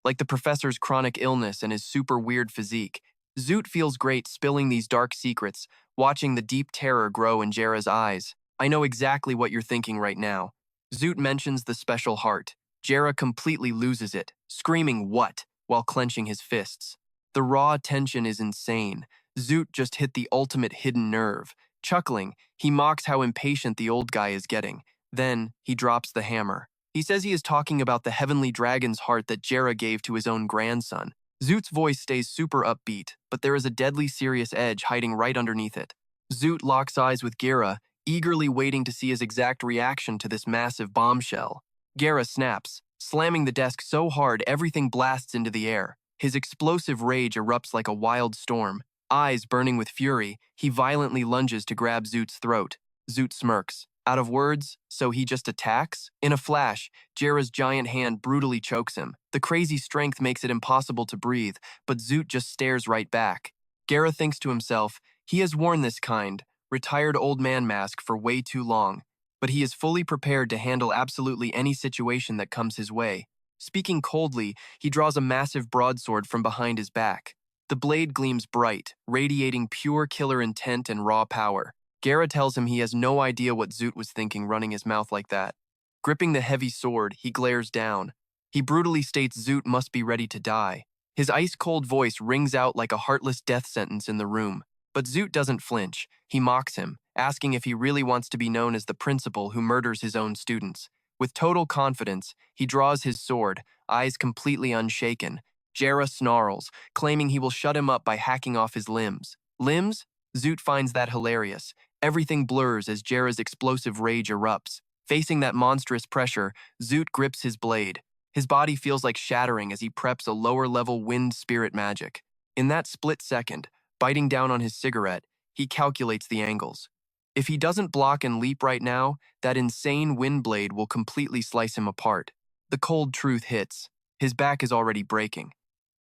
[SPEAKER 1] Like the professor's chronic illness and his super weird physique. Zoot feels great spilling these dark secrets, watching the deep terror grow in Jera's eyes. I know exactly what you're thinking right now. Zoot mentions the special heart. Jera completely loses it, screaming "what?" while clenching his fists. The raw tension is insane. Zoot just hit the ultimate hidden nerve. Chuckling, he mocks how impatient the old guy is getting. Then, he drops the hammer. He says he is talking about the heavenly dragon's heart that Jera gave to his own grandson. Zoot's voice stays super upbeat, but there is a deadly serious edge hiding right underneath it. Zoot locks eyes with Jera, eagerly waiting to see his exact reaction to this massive bombshell. Jera snaps, slamming the desk so hard everything blasts into the air. His explosive rage erupts like a wild storm. Eyes burning with fury, he violently lunges to grab Zoot's throat. Zoot smirks. Out of words, so he just attacks? In a flash, Jera's giant hand brutally chokes him. The crazy strength makes it impossible to breathe, but Zoot just stares right back. Jera thinks to himself, he has worn this kind, retired old man mask for way too long, but he is fully prepared to handle absolutely any situation that comes his way. Speaking coldly, he draws a massive broadsword from behind his back. The blade gleams bright, radiating pure killer intent and raw power. Jera tells him he has no idea what Zoot was thinking running his mouth like that. Gripping the heavy sword, he glares down. He brutally states Zoot must be ready to die. His ice-cold voice rings out like a heartless death sentence in the room. But Zoot doesn't flinch. He mocks him, asking if he really wants to be known as the principal who murders his own students. With total confidence, he draws his sword, eyes completely unshaken. Jera snarls, claiming he will shut him up by hacking off his limbs. Limbs? Zoot finds that hilarious. Everything blurs as Jera's explosive rage erupts. Facing that monstrous pressure, Zoot grips his blade. His body feels like shattering as he preps a lower-level wind spirit magic. In that split second, biting down on his cigarette, he calculates the angles. If he doesn't block and leap right now, that insane wind blade will completely slice him apart. The cold truth hits. His back is already breaking.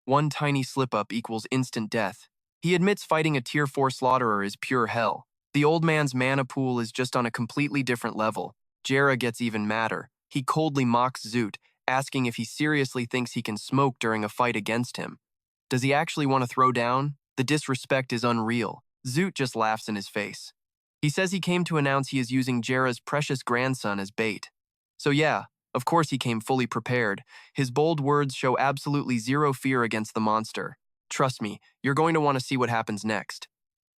[SPEAKER 1] One tiny slip-up equals instant death. He admits fighting a Tier 4 slaughterer is pure hell. The old man's mana pool is just on a completely different level. Jera gets even madder. He coldly mocks Zoot, asking if he seriously thinks he can smoke during a fight against him. Does he actually want to throw down? The disrespect is unreal. Zoot just laughs in his face. He says he came to announce he is using Jera's precious grandson as bait. So yeah, of course he came fully prepared. His bold words show absolutely zero fear against the monster. Trust me, you're going to want to see what happens next.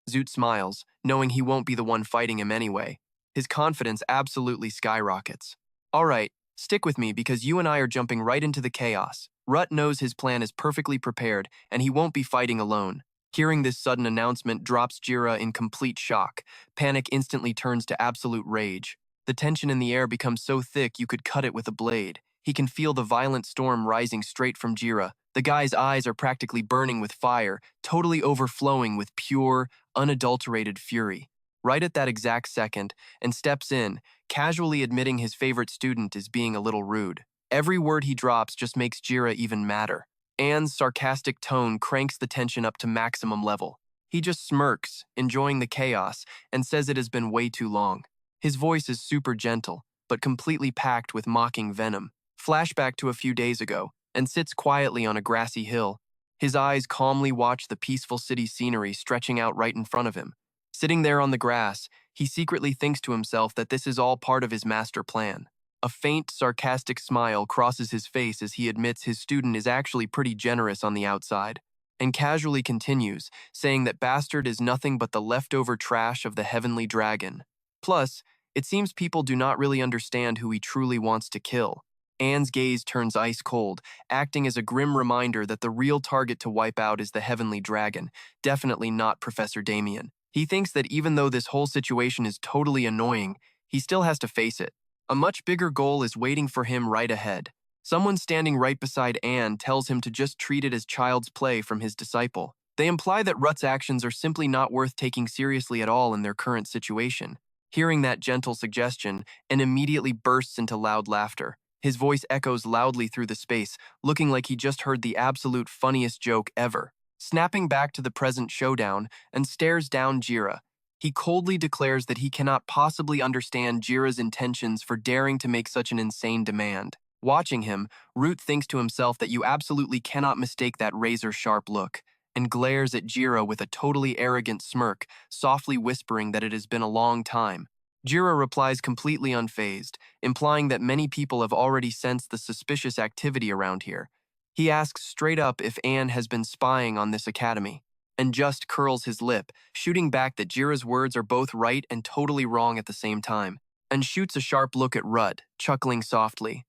[SPEAKER 1] Zoot smiles, knowing he won't be the one fighting him anyway. His confidence absolutely skyrockets. All right, stick with me because you and I are jumping right into the chaos. Ruth knows his plan is perfectly prepared, and he won't be fighting alone. Hearing this sudden announcement drops Jera in complete shock. Panic instantly turns to absolute rage. The tension in the air becomes so thick you could cut it with a blade. He can feel the violent storm rising straight from Jera. The guy's eyes are practically burning with fire, totally overflowing with pure, unadulterated fury. Right at that exact second, and steps in, casually admitting his favorite student is being a little rude. Every word he drops just makes Jera even madder. Anne's sarcastic tone cranks the tension up to maximum level. He just smirks, enjoying the chaos, and says it has been way too long. His voice is super gentle, but completely packed with mocking venom. Flashback to a few days ago, and sits quietly on a grassy hill. His eyes calmly watch the peaceful city scenery stretching out right in front of him. Sitting there on the grass, he secretly thinks to himself that this is all part of his master plan. A faint, sarcastic smile crosses his face as he admits his student is actually pretty generous on the outside, and casually continues, saying that Bastard is nothing but the leftover trash of the heavenly dragon. Plus, it seems people do not really understand who he truly wants to kill. Anne's gaze turns ice cold, acting as a grim reminder that the real target to wipe out is the heavenly dragon, definitely not Professor Damien. He thinks that even though this whole situation is totally annoying, he still has to face it. A much bigger goal is waiting for him right ahead. Someone standing right beside Anne tells him to just treat it as child's play from his disciple. They imply that Ruth's actions are simply not worth taking seriously at all in their current situation. Hearing that gentle suggestion, Anne immediately bursts into loud laughter. His voice echoes loudly through the space, looking like he just heard the absolute funniest joke ever. Snapping back to the present showdown, and stares down Jera. He coldly declares that he cannot possibly understand Jira's intentions for daring to make such an insane demand. Watching him, Ruth thinks to himself that you absolutely cannot mistake that razor-sharp look, and glares at Jira with a totally arrogant smirk, softly whispering that it has been a long time. Jira replies completely unfazed, implying that many people have already sensed the suspicious activity around here. He asks straight up if Anne has been spying on this academy, and just curls his lip, shooting back that Jira's words are both right and totally wrong at the same time, and shoots a sharp look at Rudd, chuckling softly.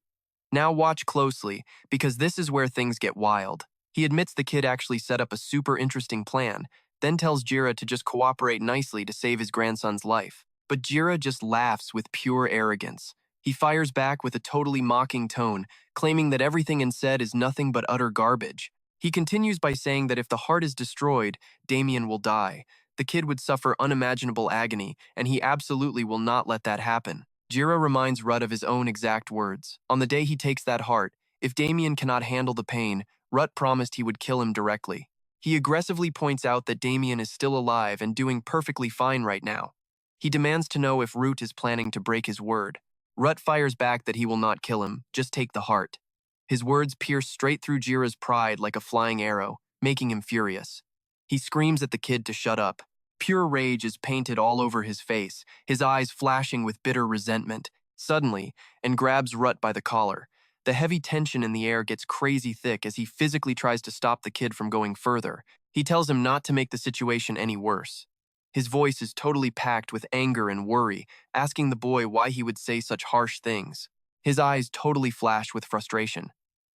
[SPEAKER 1] Now watch closely, because this is where things get wild. He admits the kid actually set up a super interesting plan, then tells Jira to just cooperate nicely to save his grandson's life. But Jira just laughs with pure arrogance. He fires back with a totally mocking tone, claiming that everything said is nothing but utter garbage. He continues by saying that if the heart is destroyed, Damien will die. The kid would suffer unimaginable agony, and he absolutely will not let that happen. Jira reminds Rudd of his own exact words. On the day he takes that heart, if Damien cannot handle the pain, Rudd promised he would kill him directly. He aggressively points out that Damien is still alive and doing perfectly fine right now. He demands to know if Root is planning to break his word. Rutt fires back that he will not kill him, just take the heart. His words pierce straight through Jira's pride like a flying arrow, making him furious. He screams at the kid to shut up. Pure rage is painted all over his face, his eyes flashing with bitter resentment. Suddenly, and grabs Rutt by the collar. The heavy tension in the air gets crazy thick as he physically tries to stop the kid from going further. He tells him not to make the situation any worse. His voice is totally packed with anger and worry, asking the boy why he would say such harsh things. His eyes totally flash with frustration.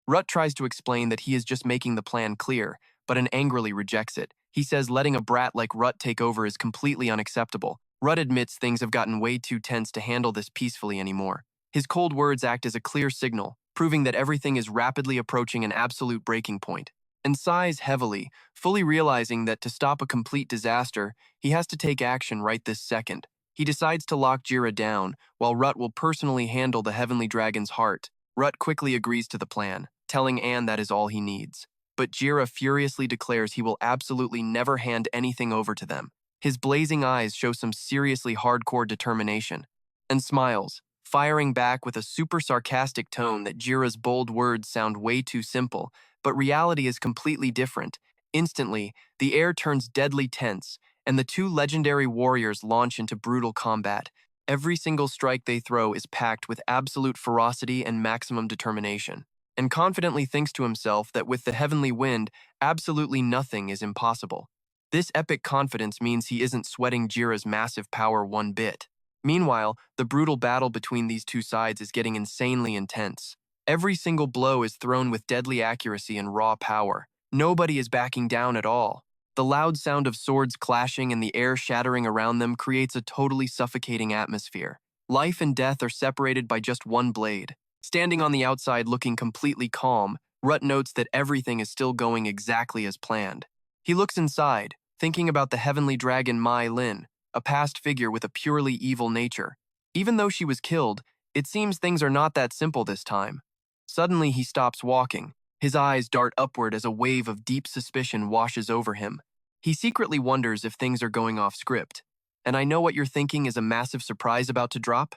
[SPEAKER 1] Rutt tries to explain that he is just making the plan clear, but angrily rejects it. He says letting a brat like Rutt take over is completely unacceptable. Rutt admits things have gotten way too tense to handle this peacefully anymore. His cold words act as a clear signal, proving that everything is rapidly approaching an absolute breaking point. And sighs heavily, fully realizing that to stop a complete disaster, he has to take action right this second. He decides to lock Jira down, while Rutt will personally handle the Heavenly Dragon's heart. Rutt quickly agrees to the plan, telling Anne that is all he needs. But Jira furiously declares he will absolutely never hand anything over to them. His blazing eyes show some seriously hardcore determination, and smiles, firing back with a super sarcastic tone that Jira's bold words sound way too simple, but reality is completely different. Instantly, the air turns deadly tense, and the two legendary warriors launch into brutal combat. Every single strike they throw is packed with absolute ferocity and maximum determination, and confidently thinks to himself that with the heavenly wind, absolutely nothing is impossible. This epic confidence means he isn't sweating Jira's massive power one bit. Meanwhile, the brutal battle between these two sides is getting insanely intense. Every single blow is thrown with deadly accuracy and raw power. Nobody is backing down at all. The loud sound of swords clashing and the air shattering around them creates a totally suffocating atmosphere. Life and death are separated by just one blade. Standing on the outside looking completely calm, Rutt notes that everything is still going exactly as planned. He looks inside, thinking about the heavenly dragon Mai Lin, a past figure with a purely evil nature. Even though she was killed, it seems things are not that simple this time. Suddenly he stops walking. His eyes dart upward as a wave of deep suspicion washes over him. He secretly wonders if things are going off script. And I know what you're thinking is a massive surprise about to drop?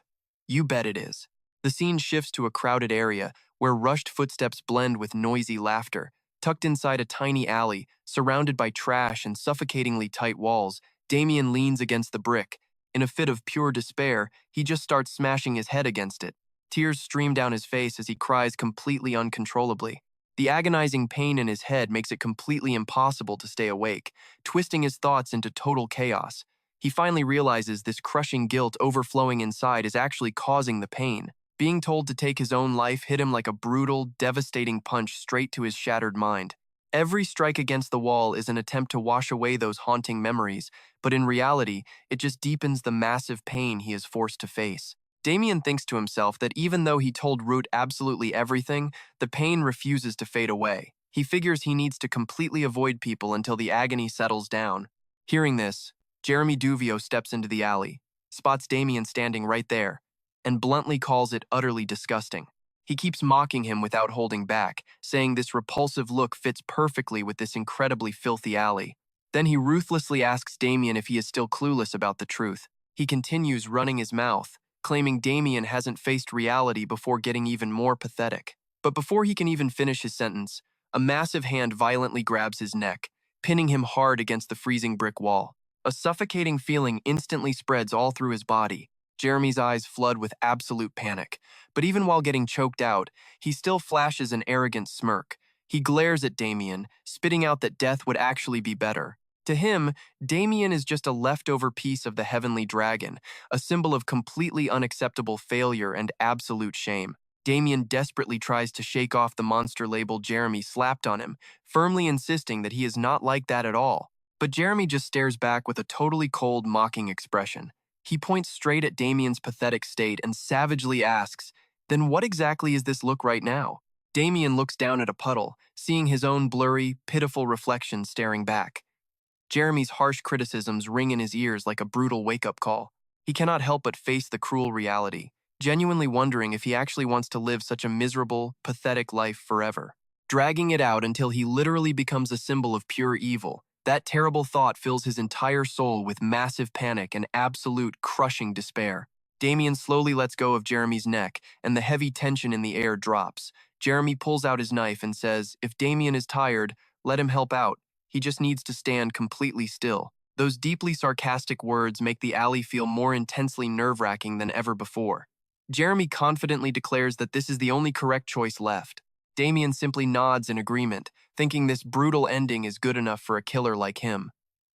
[SPEAKER 1] You bet it is. The scene shifts to a crowded area where rushed footsteps blend with noisy laughter. Tucked inside a tiny alley, surrounded by trash and suffocatingly tight walls, Damien leans against the brick. In a fit of pure despair, he just starts smashing his head against it. Tears stream down his face as he cries completely uncontrollably. The agonizing pain in his head makes it completely impossible to stay awake, twisting his thoughts into total chaos. He finally realizes this crushing guilt overflowing inside is actually causing the pain. Being told to take his own life hit him like a brutal, devastating punch straight to his shattered mind. Every strike against the wall is an attempt to wash away those haunting memories, but in reality, it just deepens the massive pain he is forced to face. Damien thinks to himself that even though he told Root absolutely everything, the pain refuses to fade away. He figures he needs to completely avoid people until the agony settles down. Hearing this, Jeremy Duvio steps into the alley, spots Damien standing right there, and bluntly calls it utterly disgusting. He keeps mocking him without holding back, saying this repulsive look fits perfectly with this incredibly filthy alley. Then he ruthlessly asks Damien if he is still clueless about the truth. He continues running his mouth, claiming Damien hasn't faced reality before getting even more pathetic. But before he can even finish his sentence, a massive hand violently grabs his neck, pinning him hard against the freezing brick wall. A suffocating feeling instantly spreads all through his body. Jeremy's eyes flood with absolute panic. But even while getting choked out, he still flashes an arrogant smirk. He glares at Damien, spitting out that death would actually be better. To him, Damien is just a leftover piece of the heavenly dragon, a symbol of completely unacceptable failure and absolute shame. Damien desperately tries to shake off the monster label Jeremy slapped on him, firmly insisting that he is not like that at all. But Jeremy just stares back with a totally cold, mocking expression. He points straight at Damien's pathetic state and savagely asks, "Then what exactly is this look right now?" Damien looks down at a puddle, seeing his own blurry, pitiful reflection staring back. Jeremy's harsh criticisms ring in his ears like a brutal wake-up call. He cannot help but face the cruel reality, genuinely wondering if he actually wants to live such a miserable, pathetic life forever. Dragging it out until he literally becomes a symbol of pure evil, that terrible thought fills his entire soul with massive panic and absolute, crushing despair. Damien slowly lets go of Jeremy's neck, and the heavy tension in the air drops. Jeremy pulls out his knife and says, "If Damien is tired, let him help out. He just needs to stand completely still." Those deeply sarcastic words make the alley feel more intensely nerve-wracking than ever before. Jeremy confidently declares that this is the only correct choice left. Damien simply nods in agreement, thinking this brutal ending is good enough for a killer like him.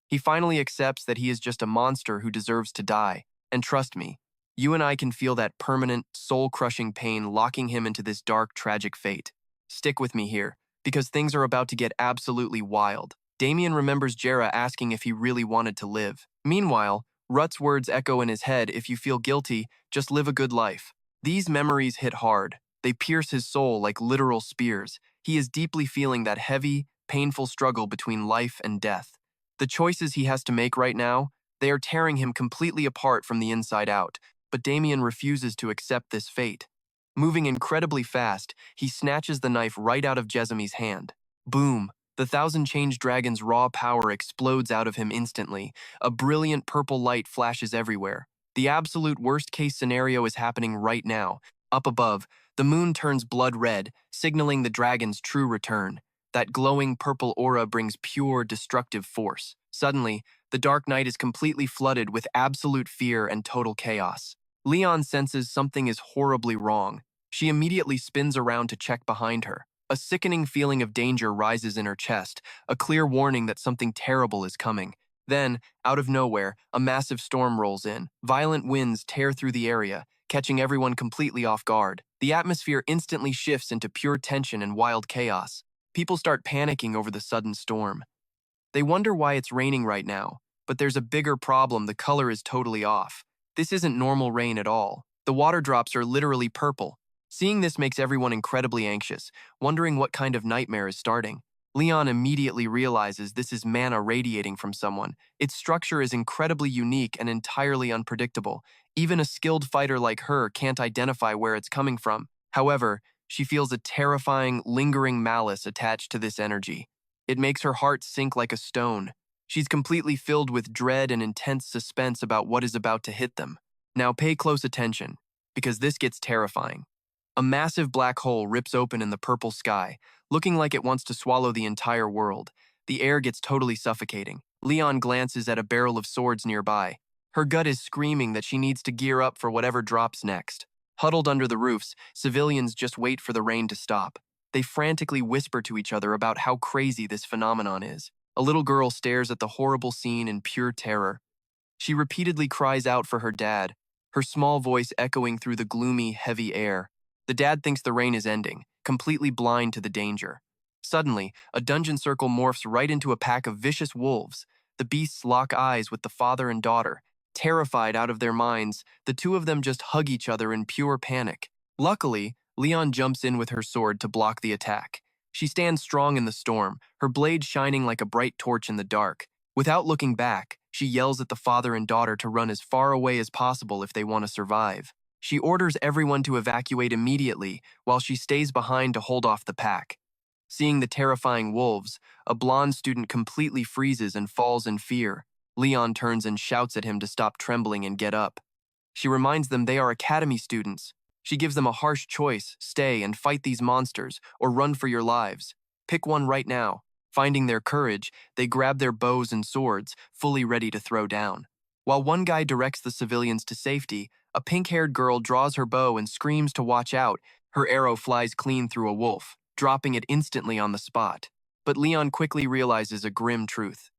[SPEAKER 1] He finally accepts that he is just a monster who deserves to die, and trust me, you and I can feel that permanent, soul-crushing pain locking him into this dark, tragic fate. Stick with me here, because things are about to get absolutely wild. Damien remembers Jera asking if he really wanted to live. Meanwhile, Rut's words echo in his head, "If you feel guilty, just live a good life." These memories hit hard. They pierce his soul like literal spears. He is deeply feeling that heavy, painful struggle between life and death. The choices he has to make right now, they are tearing him completely apart from the inside out, but Damien refuses to accept this fate. Moving incredibly fast, he snatches the knife right out of Jessami's hand. Boom! The Thousand Change Dragon's raw power explodes out of him instantly. A brilliant purple light flashes everywhere. The absolute worst-case scenario is happening right now. Up above, the moon turns blood red, signaling the dragon's true return. That glowing purple aura brings pure, destructive force. Suddenly, the dark night is completely flooded with absolute fear and total chaos. Leon senses something is horribly wrong. She immediately spins around to check behind her. A sickening feeling of danger rises in her chest, a clear warning that something terrible is coming. Then, out of nowhere, a massive storm rolls in. Violent winds tear through the area, catching everyone completely off guard. The atmosphere instantly shifts into pure tension and wild chaos. People start panicking over the sudden storm. They wonder why it's raining right now, but there's a bigger problem: the color is totally off. This isn't normal rain at all. The water drops are literally purple. Seeing this makes everyone incredibly anxious, wondering what kind of nightmare is starting. Leon immediately realizes this is mana radiating from someone. Its structure is incredibly unique and entirely unpredictable. Even a skilled fighter like her can't identify where it's coming from. However, she feels a terrifying, lingering malice attached to this energy. It makes her heart sink like a stone. She's completely filled with dread and intense suspense about what is about to hit them. Now pay close attention, because this gets terrifying. A massive black hole rips open in the purple sky, looking like it wants to swallow the entire world. The air gets totally suffocating. Leon glances at a barrel of swords nearby. Her gut is screaming that she needs to gear up for whatever drops next. Huddled under the roofs, civilians just wait for the rain to stop. They frantically whisper to each other about how crazy this phenomenon is. A little girl stares at the horrible scene in pure terror. She repeatedly cries out for her dad, her small voice echoing through the gloomy, heavy air. The dad thinks the rain is ending, completely blind to the danger. Suddenly, a dungeon circle morphs right into a pack of vicious wolves. The beasts lock eyes with the father and daughter. Terrified out of their minds, the two of them just hug each other in pure panic. Luckily, Leon jumps in with her sword to block the attack. She stands strong in the storm, her blade shining like a bright torch in the dark. Without looking back, she yells at the father and daughter to run as far away as possible if they want to survive. She orders everyone to evacuate immediately while she stays behind to hold off the pack. Seeing the terrifying wolves, a blonde student completely freezes and falls in fear. Leon turns and shouts at him to stop trembling and get up. She reminds them they are academy students. She gives them a harsh choice: stay and fight these monsters, or run for your lives. Pick one right now. Finding their courage, they grab their bows and swords, fully ready to throw down. While one guy directs the civilians to safety, a pink-haired girl draws her bow and screams to watch out. Her arrow flies clean through a wolf, dropping it instantly on the spot. But Leon quickly realizes a grim truth.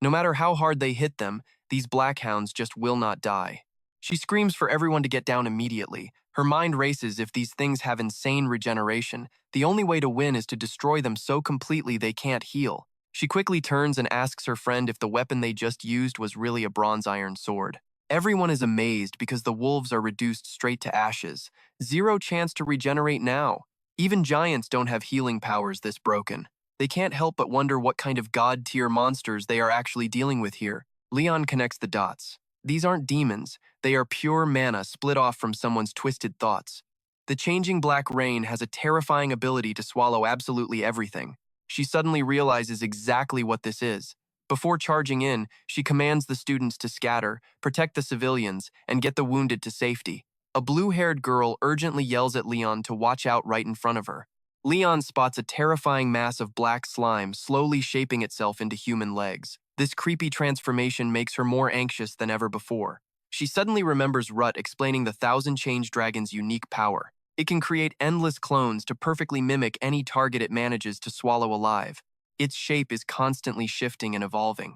[SPEAKER 1] No matter how hard they hit them, these black hounds just will not die. She screams for everyone to get down immediately. Her mind races. If these things have insane regeneration, the only way to win is to destroy them so completely they can't heal. She quickly turns and asks her friend if the weapon they just used was really a bronze iron sword. Everyone is amazed because the wolves are reduced straight to ashes. Zero chance to regenerate now. Even giants don't have healing powers this broken. They can't help but wonder what kind of god-tier monsters they are actually dealing with here. Leon connects the dots. These aren't demons. They are pure mana split off from someone's twisted thoughts. The changing black rain has a terrifying ability to swallow absolutely everything. She suddenly realizes exactly what this is. Before charging in, she commands the students to scatter, protect the civilians, and get the wounded to safety. A blue-haired girl urgently yells at Leon to watch out right in front of her. Leon spots a terrifying mass of black slime slowly shaping itself into human legs. This creepy transformation makes her more anxious than ever before. She suddenly remembers Ruth explaining the Thousand Change Dragon's unique power. It can create endless clones to perfectly mimic any target it manages to swallow alive. Its shape is constantly shifting and evolving.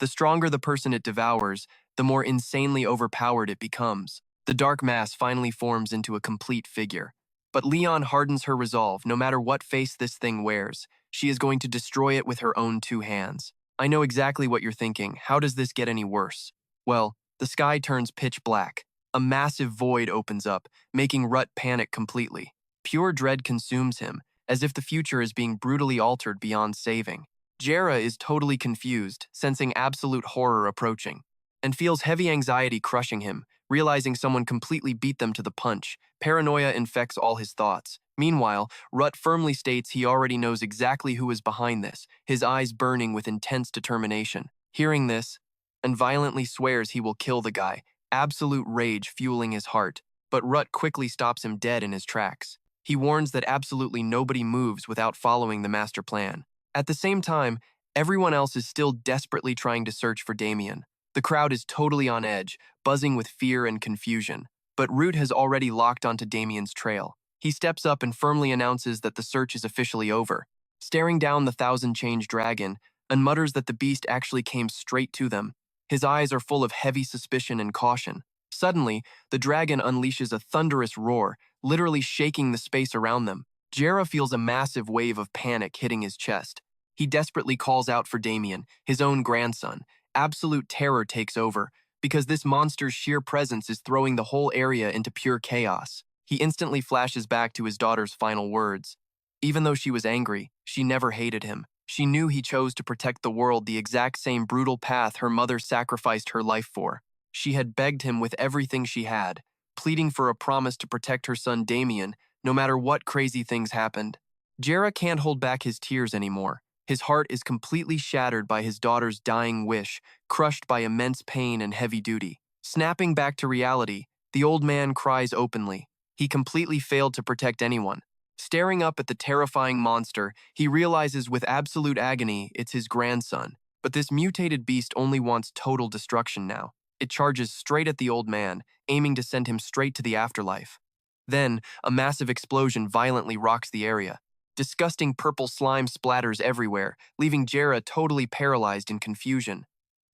[SPEAKER 1] The stronger the person it devours, the more insanely overpowered it becomes. The dark mass finally forms into a complete figure. But Leon hardens her resolve. No matter what face this thing wears, she is going to destroy it with her own two hands. I know exactly what you're thinking. How does this get any worse? Well, the sky turns pitch black. A massive void opens up, making Ruth panic completely. Pure dread consumes him, as if the future is being brutally altered beyond saving. Jera is totally confused, sensing absolute horror approaching, and feels heavy anxiety crushing him, realizing someone completely beat them to the punch. Paranoia infects all his thoughts. Meanwhile, Ruth firmly states he already knows exactly who is behind this, his eyes burning with intense determination. Hearing this, and violently swears he will kill the guy, absolute rage fueling his heart. But Ruth quickly stops him dead in his tracks. He warns that absolutely nobody moves without following the master plan. At the same time, everyone else is still desperately trying to search for Damien. The crowd is totally on edge, buzzing with fear and confusion. But Ruth has already locked onto Damien's trail. He steps up and firmly announces that the search is officially over, staring down the Thousand Change Dragon, and mutters that the beast actually came straight to them. His eyes are full of heavy suspicion and caution. Suddenly, the dragon unleashes a thunderous roar, literally shaking the space around them. Jera feels a massive wave of panic hitting his chest. He desperately calls out for Damien, his own grandson. Absolute terror takes over, because this monster's sheer presence is throwing the whole area into pure chaos. He instantly flashes back to his daughter's final words. Even though she was angry, she never hated him. She knew he chose to protect the world the exact same brutal path her mother sacrificed her life for. She had begged him with everything she had, pleading for a promise to protect her son Damien, no matter what crazy things happened. Jera can't hold back his tears anymore. His heart is completely shattered by his daughter's dying wish, crushed by immense pain and heavy duty. Snapping back to reality, the old man cries openly. He completely failed to protect anyone. Staring up at the terrifying monster, he realizes with absolute agony it's his grandson. But this mutated beast only wants total destruction now. It charges straight at the old man, aiming to send him straight to the afterlife. Then, a massive explosion violently rocks the area. Disgusting purple slime splatters everywhere, leaving Jera totally paralyzed in confusion.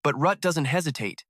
[SPEAKER 1] But Ruth doesn't hesitate.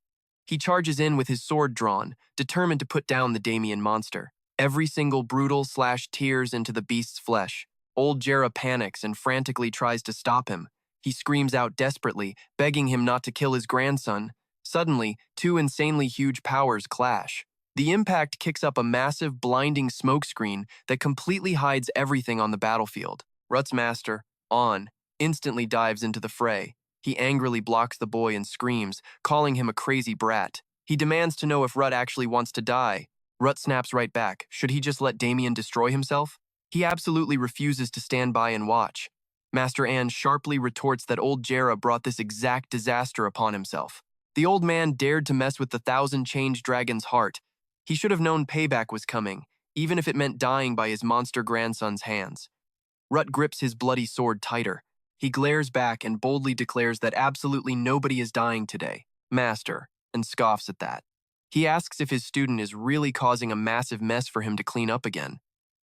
[SPEAKER 1] He charges in with his sword drawn, determined to put down the Damien monster. Every single brutal slash tears into the beast's flesh. Old Jera panics and frantically tries to stop him. He screams out desperately, begging him not to kill his grandson. Suddenly, two insanely huge powers clash. The impact kicks up a massive, blinding smokescreen that completely hides everything on the battlefield. Ruth's master, On, instantly dives into the fray. He angrily blocks the boy and screams, calling him a crazy brat. He demands to know if Ruth actually wants to die. Ruth snaps right back. Should he just let Damien destroy himself? He absolutely refuses to stand by and watch. Master An sharply retorts that old Jera brought this exact disaster upon himself. The old man dared to mess with the Thousand Change Dragon's heart. He should have known payback was coming, even if it meant dying by his monster grandson's hands. Ruth grips his bloody sword tighter. He glares back and boldly declares that absolutely nobody is dying today. Master, and scoffs at that. He asks if his student is really causing a massive mess for him to clean up again.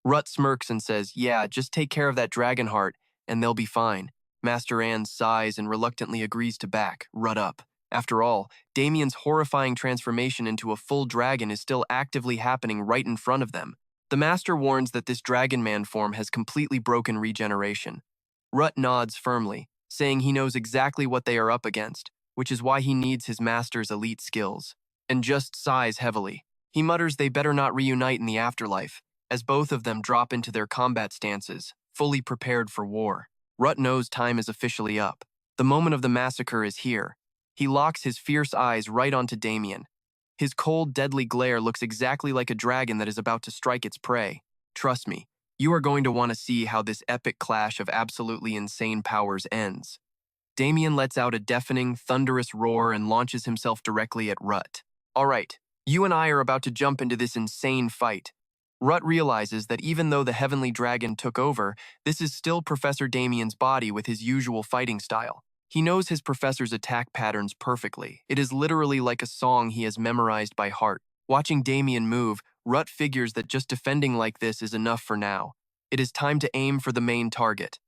[SPEAKER 1] Rut smirks and says, "Yeah, just take care of that dragon heart, and they'll be fine." Master Ann sighs and reluctantly agrees to back Rut up. After all, Damien's horrifying transformation into a full dragon is still actively happening right in front of them. The Master warns that this Dragon Man form has completely broken regeneration. Rut nods firmly, saying he knows exactly what they are up against, which is why he needs his Master's elite skills, and just sighs heavily. He mutters they better not reunite in the afterlife, as both of them drop into their combat stances, fully prepared for war. Rut knows time is officially up. The moment of the massacre is here. He locks his fierce eyes right onto Damien. His cold, deadly glare looks exactly like a dragon that is about to strike its prey. Trust me, you are going to want to see how this epic clash of absolutely insane powers ends. Damien lets out a deafening, thunderous roar and launches himself directly at Rut. All right, you and I are about to jump into this insane fight. Rut realizes that even though the heavenly dragon took over, this is still Professor Damien's body with his usual fighting style. He knows his professor's attack patterns perfectly. It is literally like a song he has memorized by heart. Watching Damien move, Rut figures that just defending like this is enough for now. It is time to aim for the main target.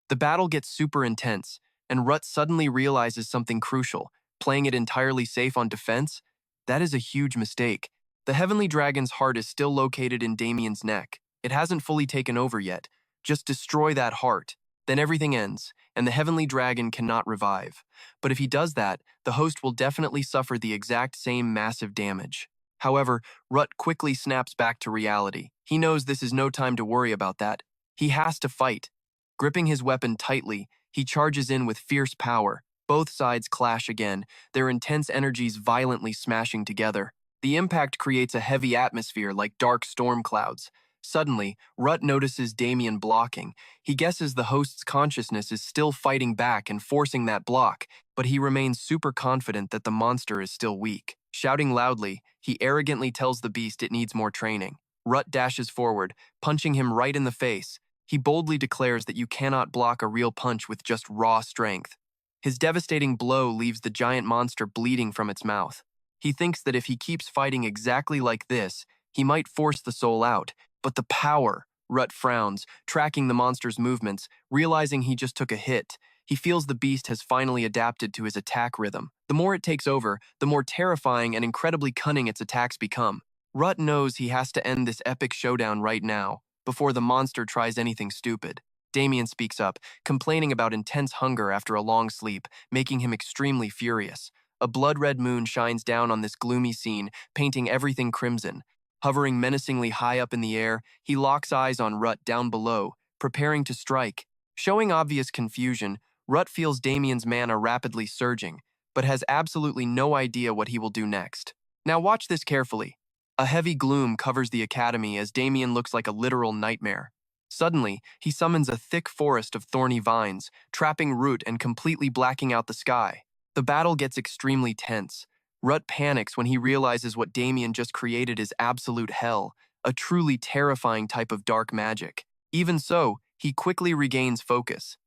[SPEAKER 1] The battle gets super intense, and Rut suddenly realizes something crucial. Playing it entirely safe on defense? That is a huge mistake. The heavenly dragon's heart is still located in Damien's neck. It hasn't fully taken over yet. Just destroy that heart. Then everything ends, and the heavenly dragon cannot revive. But if he does that, the host will definitely suffer the exact same massive damage. However, Rut quickly snaps back to reality. He knows this is no time to worry about that. He has to fight. Gripping his weapon tightly, he charges in with fierce power. Both sides clash again, their intense energies violently smashing together. The impact creates a heavy atmosphere like dark storm clouds. Suddenly, Rut notices Damien blocking. He guesses the host's consciousness is still fighting back and forcing that block, but he remains super confident that the monster is still weak. Shouting loudly, he arrogantly tells the beast it needs more training. Rut dashes forward, punching him right in the face. He boldly declares that you cannot block a real punch with just raw strength. His devastating blow leaves the giant monster bleeding from its mouth. He thinks that if he keeps fighting exactly like this, he might force the soul out. But the power, Rut frowns, tracking the monster's movements, realizing he just took a hit. He feels the beast has finally adapted to his attack rhythm. The more it takes over, the more terrifying and incredibly cunning its attacks become. Rut knows he has to end this epic showdown right now, before the monster tries anything stupid. Damien speaks up, complaining about intense hunger after a long sleep, making him extremely furious. A blood-red moon shines down on this gloomy scene, painting everything crimson. Hovering menacingly high up in the air, he locks eyes on Rut down below, preparing to strike. Showing obvious confusion, Rut feels Damien's mana rapidly surging, but has absolutely no idea what he will do next. Now watch this carefully. A heavy gloom covers the academy as Damien looks like a literal nightmare. Suddenly, he summons a thick forest of thorny vines, trapping Root and completely blacking out the sky. The battle gets extremely tense. Rut panics when he realizes what Damien just created is absolute hell, a truly terrifying type of dark magic. Even so, he quickly regains focus.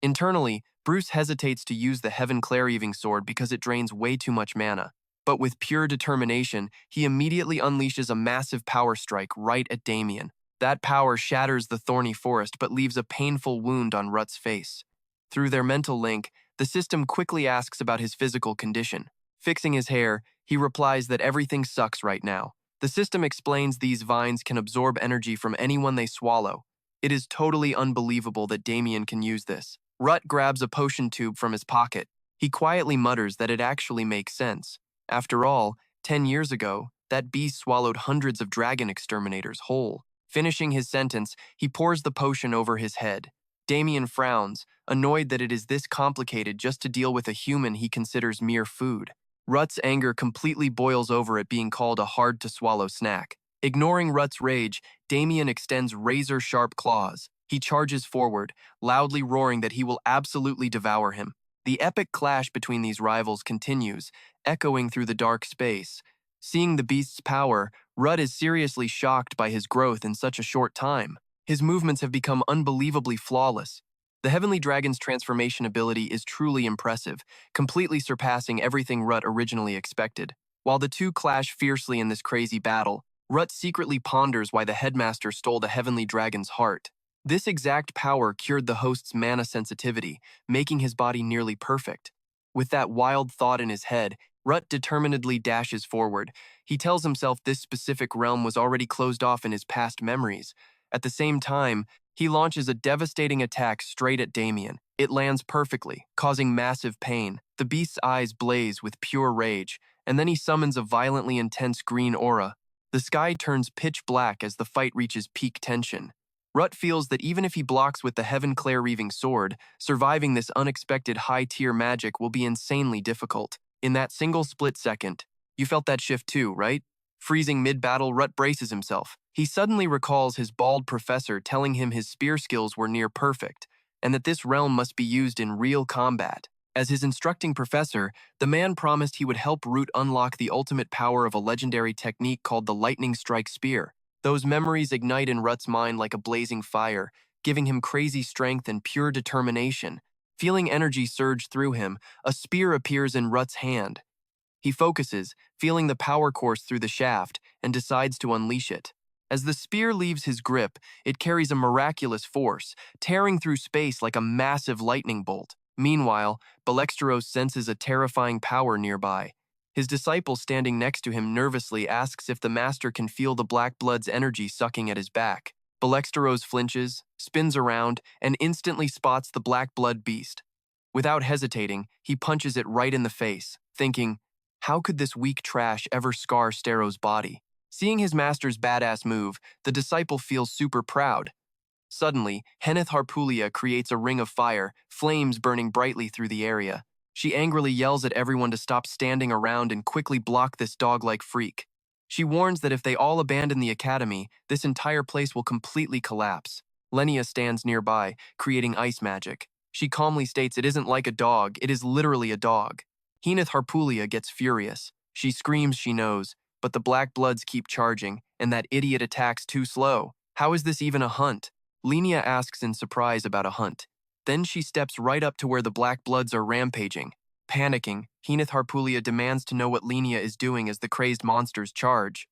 [SPEAKER 1] Internally, Bruce hesitates to use the Heaven Clairweaving Sword because it drains way too much mana. But with pure determination, he immediately unleashes a massive power strike right at Damien. That power shatters the thorny forest but leaves a painful wound on Rut's face. Through their mental link, the system quickly asks about his physical condition. Fixing his hair, he replies that everything sucks right now. The system explains these vines can absorb energy from anyone they swallow. It is totally unbelievable that Damien can use this. Rut grabs a potion tube from his pocket. He quietly mutters that it actually makes sense. After all, 10 years ago, that beast swallowed hundreds of dragon exterminators whole. Finishing his sentence, he pours the potion over his head. Damien frowns, annoyed that it is this complicated just to deal with a human he considers mere food. Rut's anger completely boils over at being called a hard-to-swallow snack. Ignoring Rut's rage, Damien extends razor-sharp claws. He charges forward, loudly roaring that he will absolutely devour him. The epic clash between these rivals continues, echoing through the dark space. Seeing the beast's power, Rut is seriously shocked by his growth in such a short time. His movements have become unbelievably flawless. The Heavenly Dragon's transformation ability is truly impressive, completely surpassing everything Rut originally expected. While the two clash fiercely in this crazy battle, Rut secretly ponders why the headmaster stole the heavenly dragon's heart. This exact power cured the host's mana sensitivity, making his body nearly perfect. With that wild thought in his head, Rut determinedly dashes forward. He tells himself this specific realm was already closed off in his past memories. At the same time, he launches a devastating attack straight at Damien. It lands perfectly, causing massive pain. The beast's eyes blaze with pure rage, and then he summons a violently intense green aura. The sky turns pitch black as the fight reaches peak tension. Rut feels that even if he blocks with the heaven-clair-reaving sword, surviving this unexpected high-tier magic will be insanely difficult. In that single split second, you felt that shift too, right? Freezing mid-battle, Rut braces himself. He suddenly recalls his bald professor telling him his spear skills were near perfect, and that this realm must be used in real combat. As his instructing professor, the man promised he would help Root unlock the ultimate power of a legendary technique called the Lightning Strike Spear. Those memories ignite in Rut's mind like a blazing fire, giving him crazy strength and pure determination. Feeling energy surge through him, a spear appears in Rut's hand. He focuses, feeling the power course through the shaft, and decides to unleash it. As the spear leaves his grip, it carries a miraculous force, tearing through space like a massive lightning bolt. Meanwhile, Balexteros senses a terrifying power nearby. His disciple standing next to him nervously asks if the master can feel the black blood's energy sucking at his back. Balexteros flinches, spins around, and instantly spots the black blood beast. Without hesitating, he punches it right in the face, thinking, how could this weak trash ever scar Steroze's body? Seeing his master's badass move, the disciple feels super proud. Suddenly, Heneth Harpulia creates a ring of fire, flames burning brightly through the area. She angrily yells at everyone to stop standing around and quickly block this dog-like freak. She warns that if they all abandon the academy, this entire place will completely collapse. Lenia stands nearby, creating ice magic. She calmly states it isn't like a dog, it is literally a dog. Heneth Harpulia gets furious. She screams she knows, but the black bloods keep charging, and that idiot attacks too slow. How is this even a hunt? Lenia asks in surprise about a hunt. Then she steps right up to where the black bloods are rampaging. Panicking, Heneth Harpulia demands to know what Lenia is doing as the crazed monsters charge.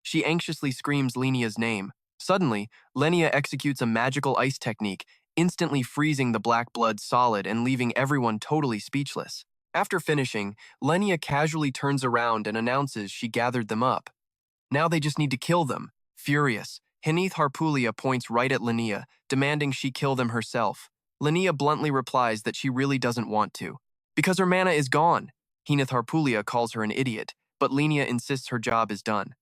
[SPEAKER 1] She anxiously screams Lenia's name. Suddenly, Lenia executes a magical ice technique, instantly freezing the black blood solid and leaving everyone totally speechless. After finishing, Lenia casually turns around and announces she gathered them up. Now they just need to kill them. Furious, Heneth Harpulia points right at Lenia, demanding she kill them herself. Lenia bluntly replies that she really doesn't want to. Because her mana is gone. Heneth Harpulia calls her an idiot, but Lenia insists her job is done.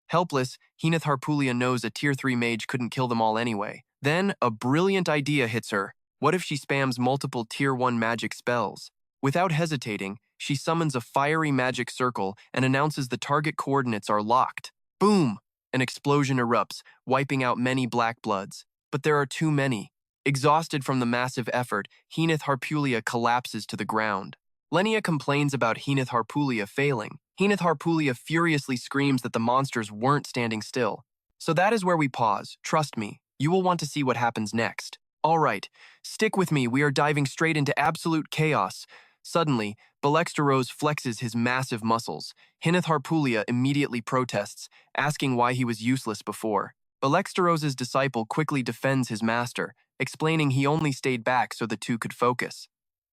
[SPEAKER 1] Helpless, Heneth Harpulia knows a Tier 3 mage couldn't kill them all anyway. Then, a brilliant idea hits her. What if she spams multiple Tier 1 magic spells? Without hesitating, she summons a fiery magic circle and announces the target coordinates are locked. Boom! An explosion erupts, wiping out many black bloods. But there are too many. Exhausted from the massive effort, Heneth Harpulia collapses to the ground. Lenia complains about Heneth Harpulia failing. Heneth Harpulia furiously screams that the monsters weren't standing still. So that is where we pause. Trust me, you will want to see what happens next. All right, stick with me, we are diving straight into absolute chaos. Suddenly, Balexteros flexes his massive muscles. Heneth Harpulia immediately protests, asking why he was useless before. Balexteros's disciple quickly defends his master, explaining he only stayed back so the two could focus.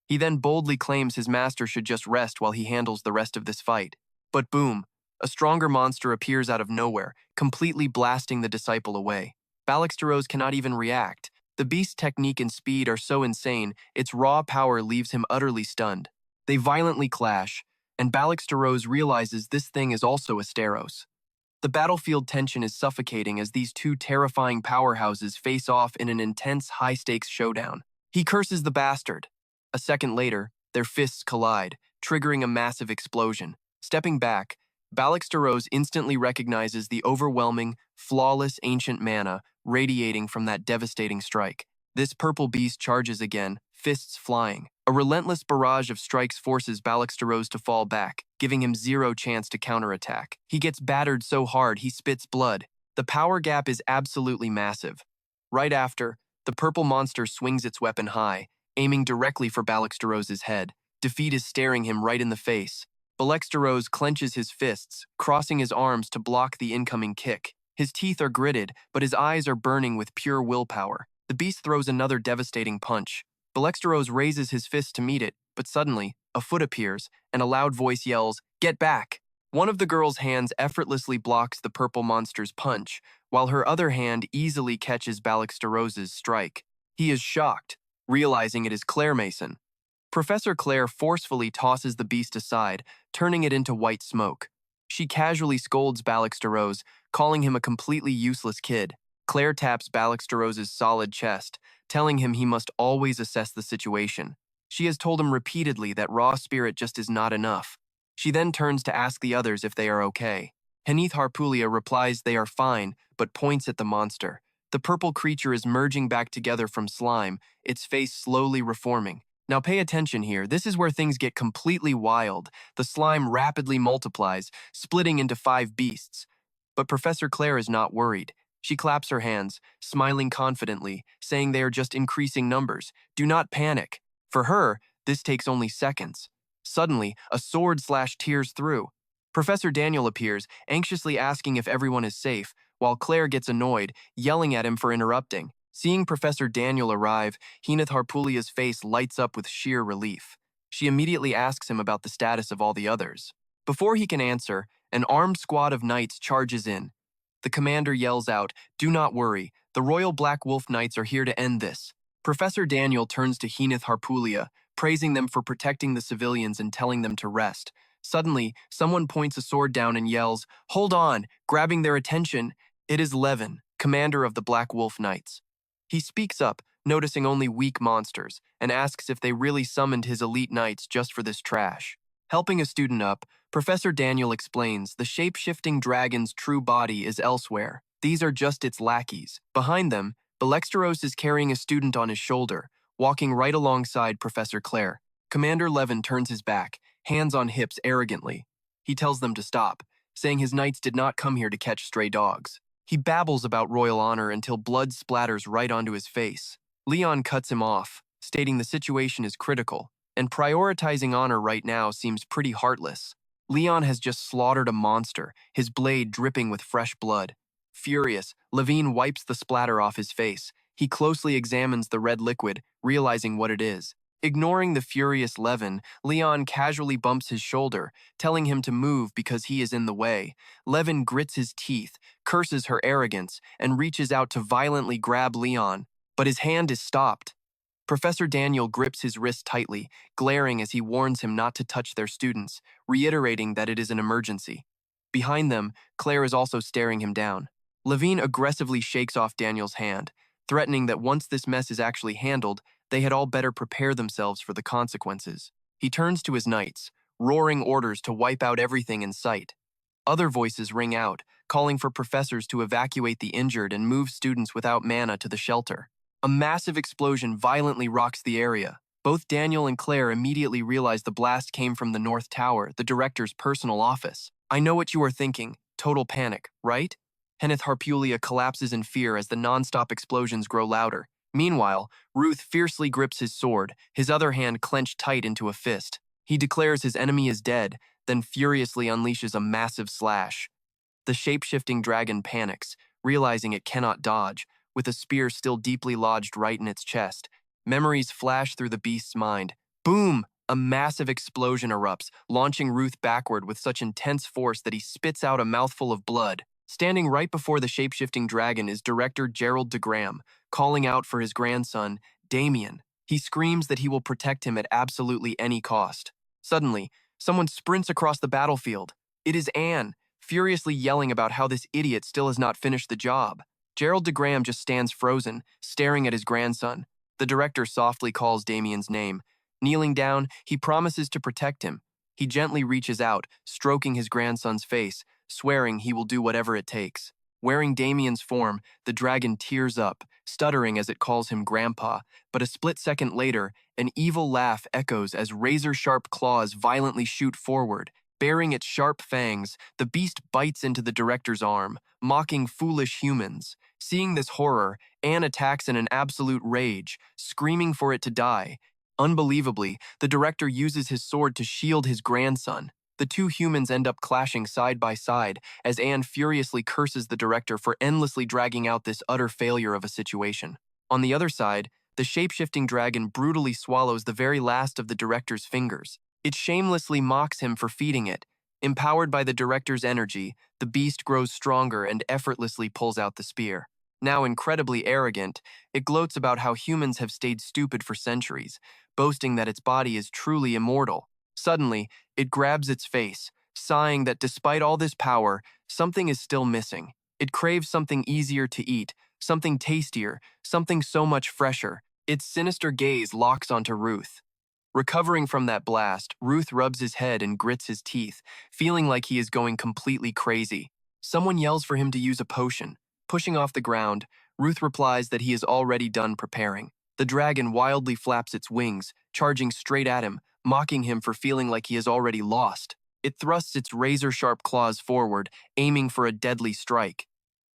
[SPEAKER 1] He then boldly claims his master should just rest while he handles the rest of this fight. But boom, a stronger monster appears out of nowhere, completely blasting the disciple away. Balexteros cannot even react. The beast's technique and speed are so insane, its raw power leaves him utterly stunned. They violently clash, and Balexteros realizes this thing is also a Steroze. The battlefield tension is suffocating as these two terrifying powerhouses face off in an intense, high-stakes showdown. He curses the bastard. A second later, their fists collide, triggering a massive explosion. Stepping back, Balexteros instantly recognizes the overwhelming, flawless ancient mana radiating from that devastating strike. This purple beast charges again, fists flying. A relentless barrage of strikes forces Balexteros to fall back, giving him zero chance to counterattack. He gets battered so hard he spits blood. The power gap is absolutely massive. Right after, the purple monster swings its weapon high, aiming directly for Balexteros's head. Defeat is staring him right in the face. Steroze clenches his fists, crossing his arms to block the incoming kick. His teeth are gritted, but his eyes are burning with pure willpower. The beast throws another devastating punch. Steroze raises his fist to meet it, but suddenly, a foot appears, and a loud voice yells, "Get back!" One of the girl's hands effortlessly blocks the purple monster's punch, while her other hand easily catches Steroze's strike. He is shocked, realizing it is Claire Mason. Professor Claire forcefully tosses the beast aside, turning it into white smoke. She casually scolds Steroze, calling him a completely useless kid. Claire taps Steroze's solid chest, telling him he must always assess the situation. She has told him repeatedly that raw spirit just is not enough. She then turns to ask the others if they are okay. Harpulia replies they are fine, but points at the monster. The purple creature is merging back together from slime, its face slowly reforming. Now pay attention here, this is where things get completely wild. The slime rapidly multiplies, splitting into 5 beasts. But Professor Claire is not worried. She claps her hands, smiling confidently, saying they are just increasing numbers. Do not panic. For her, this takes only seconds. Suddenly, a sword tears through. Professor Daniel appears, anxiously asking if everyone is safe, while Claire gets annoyed, yelling at him for interrupting. Seeing Professor Daniel arrive, Harpulia's face lights up with sheer relief. She immediately asks him about the status of all the others. Before he can answer, an armed squad of knights charges in. The commander yells out, "Do not worry, the Royal Black Wolf Knights are here to end this." Professor Daniel turns to Harpulia, praising them for protecting the civilians and telling them to rest. Suddenly, someone points a sword down and yells, "Hold on!" Grabbing their attention, it is Levin, commander of the Black Wolf Knights. He speaks up, noticing only weak monsters, and asks if they really summoned his elite knights just for this trash. Helping a student up, Professor Daniel explains the shape-shifting dragon's true body is elsewhere. These are just its lackeys. Behind them, Steroze is carrying a student on his shoulder, walking right alongside Professor Claire. Commander Levin turns his back, hands on hips arrogantly. He tells them to stop, saying his knights did not come here to catch stray dogs. He babbles about royal honor until blood splatters right onto his face. Leon cuts him off, stating the situation is critical, and prioritizing honor right now seems pretty heartless. Leon has just slaughtered a monster, his blade dripping with fresh blood. Furious, Levine wipes the splatter off his face. He closely examines the red liquid, realizing what it is. Ignoring the furious Levin, Leon casually bumps his shoulder, telling him to move because he is in the way. Levin grits his teeth, curses her arrogance, and reaches out to violently grab Leon, but his hand is stopped. Professor Daniel grips his wrist tightly, glaring as he warns him not to touch their students, reiterating that it is an emergency. Behind them, Claire is also staring him down. Levine aggressively shakes off Daniel's hand, threatening that once this mess is actually handled, they had all better prepare themselves for the consequences. He turns to his knights, roaring orders to wipe out everything in sight. Other voices ring out, calling for professors to evacuate the injured and move students without mana to the shelter. A massive explosion violently rocks the area. Both Daniel and Claire immediately realize the blast came from the North Tower, the director's personal office. I know what you are thinking. Total panic, right? Harpulia collapses in fear as the non-stop explosions grow louder. Meanwhile, Ruth fiercely grips his sword, his other hand clenched tight into a fist. He declares his enemy is dead, then furiously unleashes a massive slash. The shape-shifting dragon panics, realizing it cannot dodge, with a spear still deeply lodged right in its chest. Memories flash through the beast's mind. Boom! A massive explosion erupts, launching Ruth backward with such intense force that he spits out a mouthful of blood. Standing right before the shape-shifting dragon is director Gerald DeGram, calling out for his grandson, Damien. He screams that he will protect him at absolutely any cost. Suddenly, someone sprints across the battlefield. It is Anne, furiously yelling about how this idiot still has not finished the job. Gerald DeGram just stands frozen, staring at his grandson. The director softly calls Damien's name. Kneeling down, he promises to protect him. He gently reaches out, stroking his grandson's face, swearing he will do whatever it takes. Wearing Damien's form, the dragon tears up, stuttering as it calls him Grandpa, but a split second later, an evil laugh echoes as razor-sharp claws violently shoot forward. Baring its sharp fangs, the beast bites into the director's arm, mocking foolish humans. Seeing this horror, Anne attacks in an absolute rage, screaming for it to die. Unbelievably, the director uses his sword to shield his grandson. The two humans end up clashing side by side as Anne furiously curses the director for endlessly dragging out this utter failure of a situation. On the other side, the shape-shifting dragon brutally swallows the very last of the director's fingers. It shamelessly mocks him for feeding it. Empowered by the director's energy, the beast grows stronger and effortlessly pulls out the spear. Now incredibly arrogant, it gloats about how humans have stayed stupid for centuries, boasting that its body is truly immortal. Suddenly, it grabs its face, sighing that despite all this power, something is still missing. It craves something easier to eat, something tastier, something so much fresher. Its sinister gaze locks onto Ruth. Recovering from that blast, Ruth rubs his head and grits his teeth, feeling like he is going completely crazy. Someone yells for him to use a potion. Pushing off the ground, Ruth replies that he is already done preparing. The dragon wildly flaps its wings, charging straight at him, mocking him for feeling like he has already lost. It thrusts its razor-sharp claws forward, aiming for a deadly strike.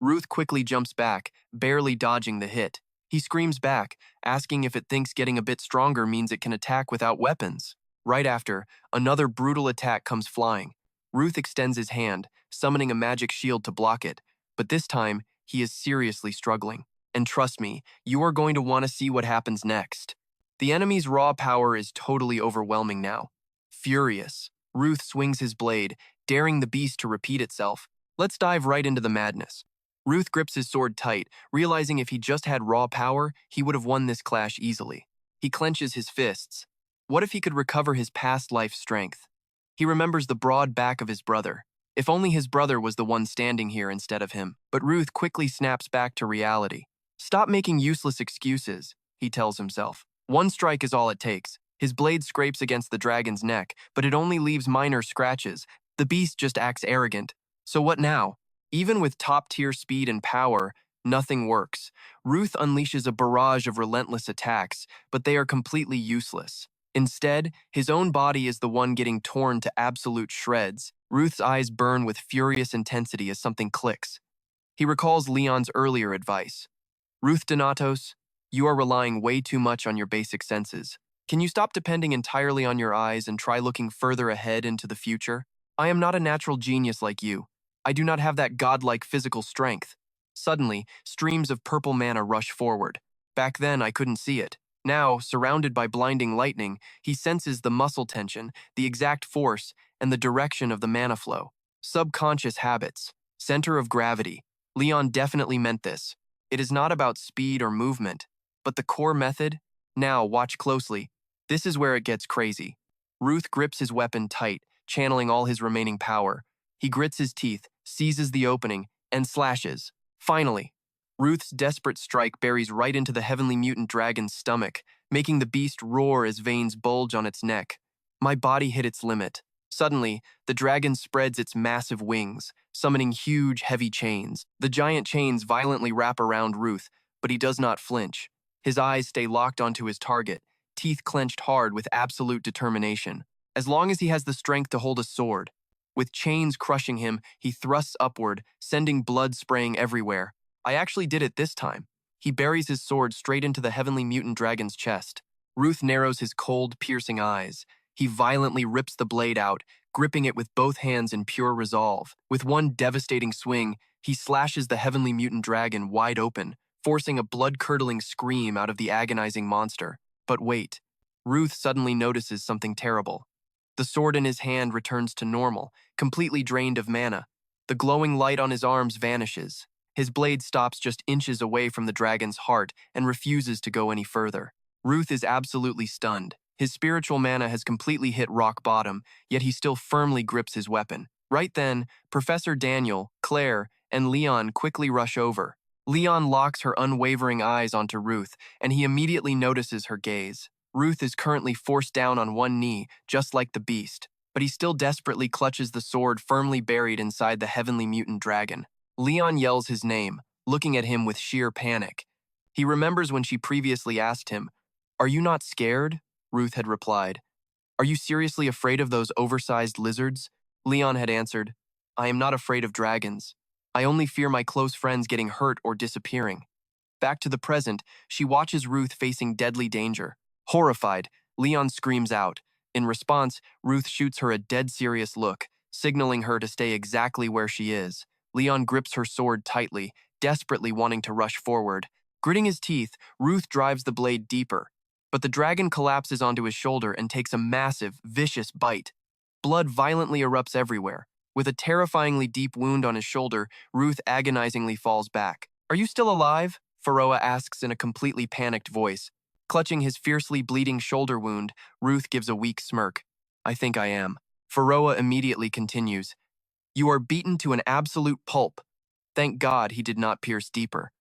[SPEAKER 1] Ruth quickly jumps back, barely dodging the hit. He screams back, asking if it thinks getting a bit stronger means it can attack without weapons. Right after, another brutal attack comes flying. Ruth extends his hand, summoning a magic shield to block it, but this time, he is seriously struggling. And trust me, you are going to want to see what happens next. The enemy's raw power is totally overwhelming now. Furious, Ruth swings his blade, daring the beast to repeat itself. Let's dive right into the madness. Ruth grips his sword tight, realizing if he just had raw power, he would have won this clash easily. He clenches his fists. What if he could recover his past life strength? He remembers the broad back of his brother. If only his brother was the one standing here instead of him. But Ruth quickly snaps back to reality. Stop making useless excuses, he tells himself. One strike is all it takes. His blade scrapes against the dragon's neck, but it only leaves minor scratches. The beast just acts arrogant. So what now? Even with top-tier speed and power, nothing works. Ruth unleashes a barrage of relentless attacks, but they are completely useless. Instead, his own body is the one getting torn to absolute shreds. Ruth's eyes burn with furious intensity as something clicks. He recalls Leon's earlier advice. Ruth Denatos, you are relying way too much on your basic senses. Can you stop depending entirely on your eyes and try looking further ahead into the future? I am not a natural genius like you. I do not have that godlike physical strength. Suddenly, streams of purple mana rush forward. Back then, I couldn't see it. Now, surrounded by blinding lightning, he senses the muscle tension, the exact force, and the direction of the mana flow. Subconscious habits. Center of gravity. Leon definitely meant this. It is not about speed or movement, but the core method? Now, watch closely. This is where it gets crazy. Ruth grips his weapon tight, channeling all his remaining power. He grits his teeth, seizes the opening, and slashes. Finally, Ruth's desperate strike buries right into the heavenly mutant dragon's stomach, making the beast roar as veins bulge on its neck. My body hit its limit. Suddenly, the dragon spreads its massive wings, summoning huge, heavy chains. The giant chains violently wrap around Ruth, but he does not flinch. His eyes stay locked onto his target, teeth clenched hard with absolute determination. As long as he has the strength to hold a sword. With chains crushing him, he thrusts upward, sending blood spraying everywhere. I actually did it this time. He buries his sword straight into the heavenly mutant dragon's chest. Ruth narrows his cold, piercing eyes. He violently rips the blade out, gripping it with both hands in pure resolve. With one devastating swing, he slashes the heavenly mutant dragon wide open, forcing a blood-curdling scream out of the agonizing monster. But wait, Ruth suddenly notices something terrible. The sword in his hand returns to normal, completely drained of mana. The glowing light on his arms vanishes. His blade stops just inches away from the dragon's heart and refuses to go any further. Ruth is absolutely stunned. His spiritual mana has completely hit rock bottom, yet he still firmly grips his weapon. Right then, Professor Daniel, Claire, and Leon quickly rush over. Leon locks her unwavering eyes onto Ruth, and he immediately notices her gaze. Ruth is currently forced down on one knee, just like the beast, but he still desperately clutches the sword firmly buried inside the heavenly mutant dragon. Leon yells his name, looking at him with sheer panic. He remembers when she previously asked him, "Are you not scared?" Ruth had replied. "Are you seriously afraid of those oversized lizards?" Leon had answered, "I am not afraid of dragons. I only fear my close friends getting hurt or disappearing." Back to the present, she watches Ruth facing deadly danger. Horrified, Leon screams out, In response, Ruth shoots her a dead serious look, signaling her to stay exactly where she is. Leon grips her sword tightly, desperately wanting to rush forward. Gritting his teeth, Ruth drives the blade deeper, but the dragon collapses onto his shoulder and takes a massive, vicious bite. Blood violently erupts everywhere. With a terrifyingly deep wound on his shoulder, Ruth agonizingly falls back. "Are you still alive?" Pharoah asks in a completely panicked voice. Clutching his fiercely bleeding shoulder wound, Ruth gives a weak smirk. "I think I am." Pharoah immediately continues. "You are beaten to an absolute pulp." Thank God he did not pierce deeper.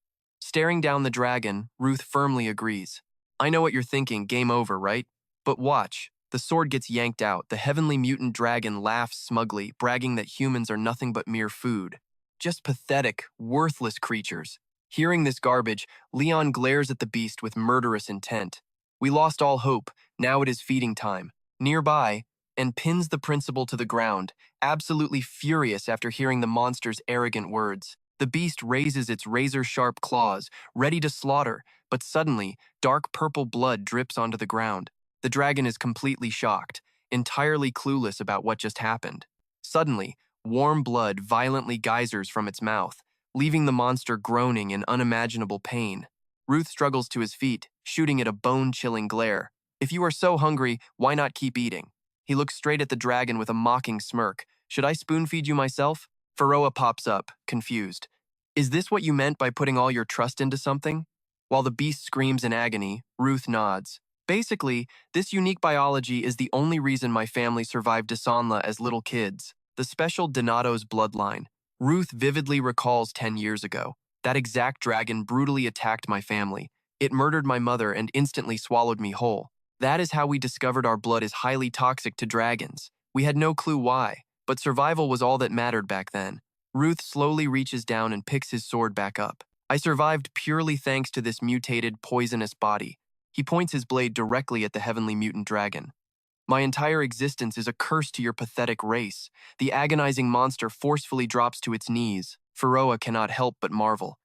[SPEAKER 1] Staring down the dragon, Ruth firmly agrees. "I know what you're thinking, game over, right? But watch." The sword gets yanked out. The heavenly mutant dragon laughs smugly, bragging that humans are nothing but mere food. Just pathetic, worthless creatures. Hearing this garbage, Leon glares at the beast with murderous intent. "We lost all hope. Now it is feeding time." Nearby, and pins the principal to the ground, absolutely furious after hearing the monster's arrogant words. The beast raises its razor-sharp claws, ready to slaughter, but suddenly, dark purple blood drips onto the ground. The dragon is completely shocked, entirely clueless about what just happened. Suddenly, warm blood violently geysers from its mouth, leaving the monster groaning in unimaginable pain. Ruth struggles to his feet, shooting it a bone-chilling glare. "If you are so hungry, why not keep eating?" He looks straight at the dragon with a mocking smirk. "Should I spoon-feed you myself?" Pharoah pops up, confused. "Is this what you meant by putting all your trust into something?" While the beast screams in agony, Ruth nods. "Basically, this unique biology is the only reason my family survived Dasanla as little kids. The special Denatos bloodline." Ruth vividly recalls 10 years ago. That exact dragon brutally attacked my family. It murdered my mother and instantly swallowed me whole. That is how we discovered our blood is highly toxic to dragons. We had no clue why, but survival was all that mattered back then. Ruth slowly reaches down and picks his sword back up. "I survived purely thanks to this mutated, poisonous body." He points his blade directly at the heavenly mutant dragon. "My entire existence is a curse to your pathetic race." The agonizing monster forcefully drops to its knees. Pharoah cannot help but marvel.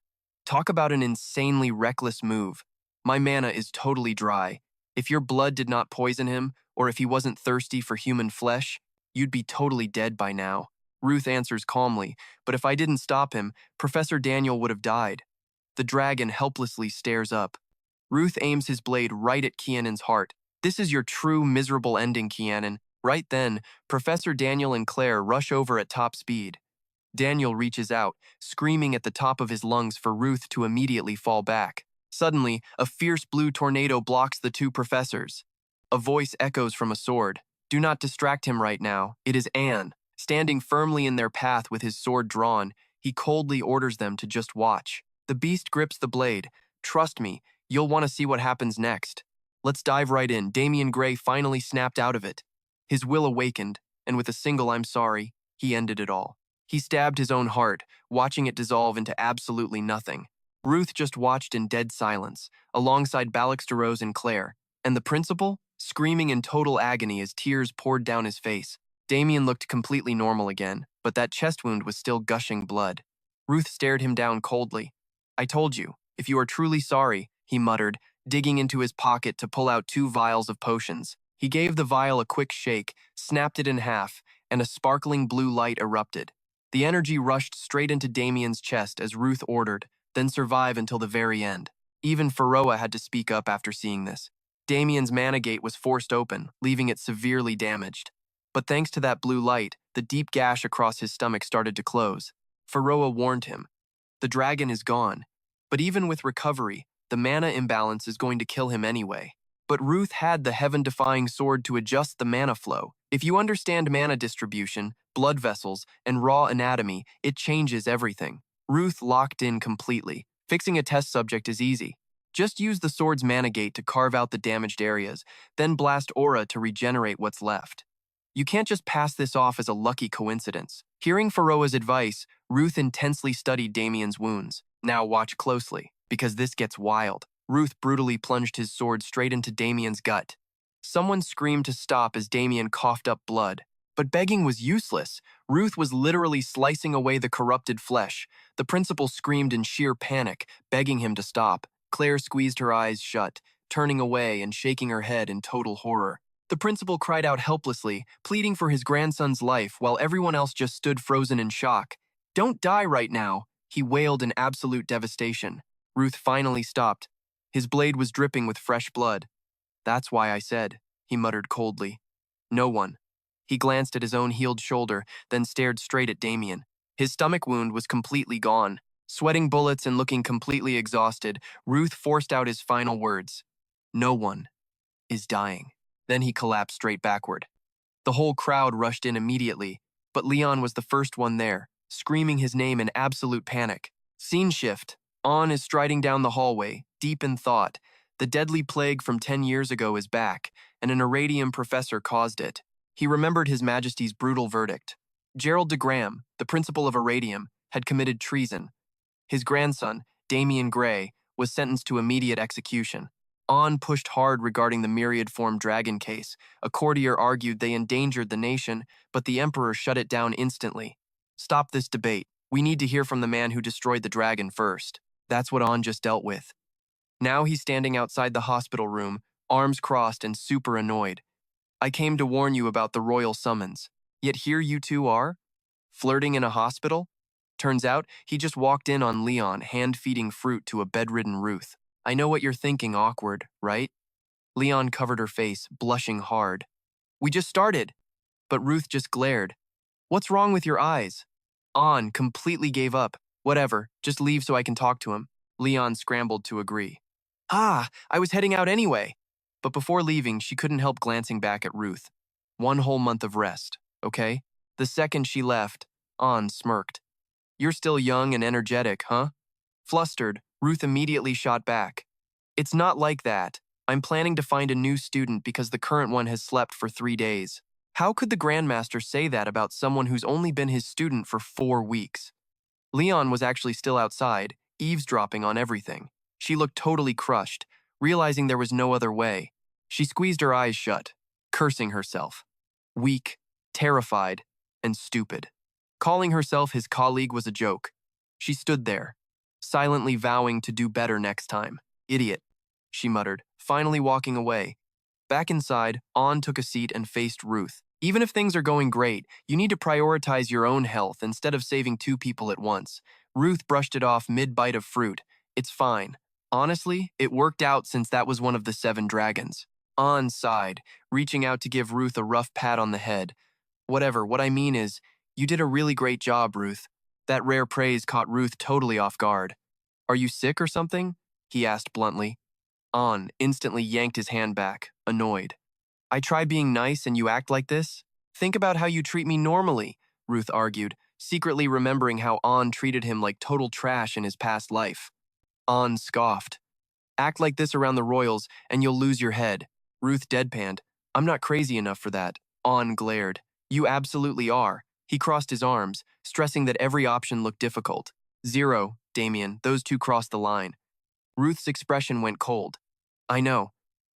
[SPEAKER 1] Talk about an insanely reckless move. My mana is totally dry. If your blood did not poison him, or if he wasn't thirsty for human flesh, you'd be totally dead by now. Ruth answers calmly, "But if I didn't stop him, Professor Daniel would have died." The dragon helplessly stares up. Ruth aims his blade right at Kianan's heart. "This is your true miserable ending, Kianan." Right then, Professor Daniel and Claire rush over at top speed. Daniel reaches out, screaming at the top of his lungs for Ruth to immediately fall back. Suddenly, a fierce blue tornado blocks the two professors. A voice echoes from a sword. "Do not distract him right now. It is Anne." Standing firmly in their path with his sword drawn, he coldly orders them to just watch. The beast grips the blade. "Trust me, you'll want to see what happens next." Let's dive right in. Damian Gray finally snapped out of it. His will awakened, and with a single "I'm sorry," he ended it all. He stabbed his own heart, watching it dissolve into absolutely nothing. Ruth just watched in dead silence, alongside Steroze and Claire, and the principal, screaming in total agony as tears poured down his face. Damian looked completely normal again, but that chest wound was still gushing blood. Ruth stared him down coldly. "I told you, if you are truly sorry," he muttered, digging into his pocket to pull out 2 vials of potions. He gave the vial a quick shake, snapped it in half, and a sparkling blue light erupted. The energy rushed straight into Damian's chest as Ruth ordered, "Then survive until the very end." Even Pharoah had to speak up after seeing this. Damian's mana gate was forced open, leaving it severely damaged. But thanks to that blue light, the deep gash across his stomach started to close. Pharoah warned him. The dragon is gone. But even with recovery, the mana imbalance is going to kill him anyway. But Ruth had the heaven-defying sword to adjust the mana flow. If you understand mana distribution, blood vessels, and raw anatomy, it changes everything. Ruth locked in completely. Fixing a test subject is easy. Just use the sword's mana gate to carve out the damaged areas, then blast aura to regenerate what's left. You can't just pass this off as a lucky coincidence. Hearing Pharoah's advice, Ruth intensely studied Damian's wounds. Now watch closely, because this gets wild. Ruth brutally plunged his sword straight into Damian's gut. Someone screamed to stop as Damian coughed up blood. But begging was useless. Ruth was literally slicing away the corrupted flesh. The principal screamed in sheer panic, begging him to stop. Claire squeezed her eyes shut, turning away and shaking her head in total horror. The principal cried out helplessly, pleading for his grandson's life while everyone else just stood frozen in shock. "Don't die right now," he wailed in absolute devastation. Ruth finally stopped. His blade was dripping with fresh blood. "That's why I said," he muttered coldly. "No one." He glanced at his own healed shoulder, then stared straight at Damien. His stomach wound was completely gone. Sweating bullets and looking completely exhausted, Ruth forced out his final words. "No one is dying." Then he collapsed straight backward. The whole crowd rushed in immediately, but Leon was the first one there, screaming his name in absolute panic. Scene shift. On is striding down the hallway, deep in thought. The deadly plague from 10 years ago is back, and an Arityum professor caused it. He remembered His Majesty's brutal verdict. Gerald de Graham, the principal of Arityum, had committed treason. His grandson, Damien Gray, was sentenced to immediate execution. On pushed hard regarding the myriad form dragon case. A courtier argued they endangered the nation, but the emperor shut it down instantly. "Stop this debate. We need to hear from the man who destroyed the dragon first." That's what On just dealt with. Now he's standing outside the hospital room, arms crossed and super annoyed. "I came to warn you about the royal summons. Yet here you two are? Flirting in a hospital?" Turns out, he just walked in on Leon hand-feeding fruit to a bedridden Ruth. "I know what you're thinking, awkward, right?" Leon covered her face, blushing hard. "We just started." But Ruth just glared. "What's wrong with your eyes?" On completely gave up. "Whatever, just leave so I can talk to him." Leon scrambled to agree. I was heading out anyway." But before leaving, she couldn't help glancing back at Ruth. 1 whole month of rest, okay? The second she left, On smirked. "You're still young and energetic, huh?" Flustered, Ruth immediately shot back. "It's not like that. I'm planning to find a new student because the current one has slept for 3 days." How could the Grandmaster say that about someone who's only been his student for 4 weeks? Leon was actually still outside, eavesdropping on everything. She looked totally crushed, realizing there was no other way. She squeezed her eyes shut, cursing herself. Weak, terrified, and stupid. Calling herself his colleague was a joke. She stood there, silently vowing to do better next time. "Idiot," she muttered, finally walking away. Back inside, On took a seat and faced Ruth. "Even if things are going great, you need to prioritize your own health instead of saving 2 people at once." Ruth brushed it off mid-bite of fruit. "It's fine. Honestly, it worked out since that was one of the 7 dragons." On sighed, reaching out to give Ruth a rough pat on the head. "Whatever, what I mean is, you did a really great job, Ruth." That rare praise caught Ruth totally off guard. "Are you sick or something?" he asked bluntly. On instantly yanked his hand back, annoyed. "I try being nice and you act like this? Think about how you treat me normally," Ruth argued, secretly remembering how On treated him like total trash in his past life. On scoffed. "Act like this around the royals and you'll lose your head." Ruth deadpanned. "I'm not crazy enough for that." On glared. "You absolutely are." He crossed his arms, stressing that every option looked difficult. "0, Damien, those 2 crossed the line." Ruth's expression went cold. "I know.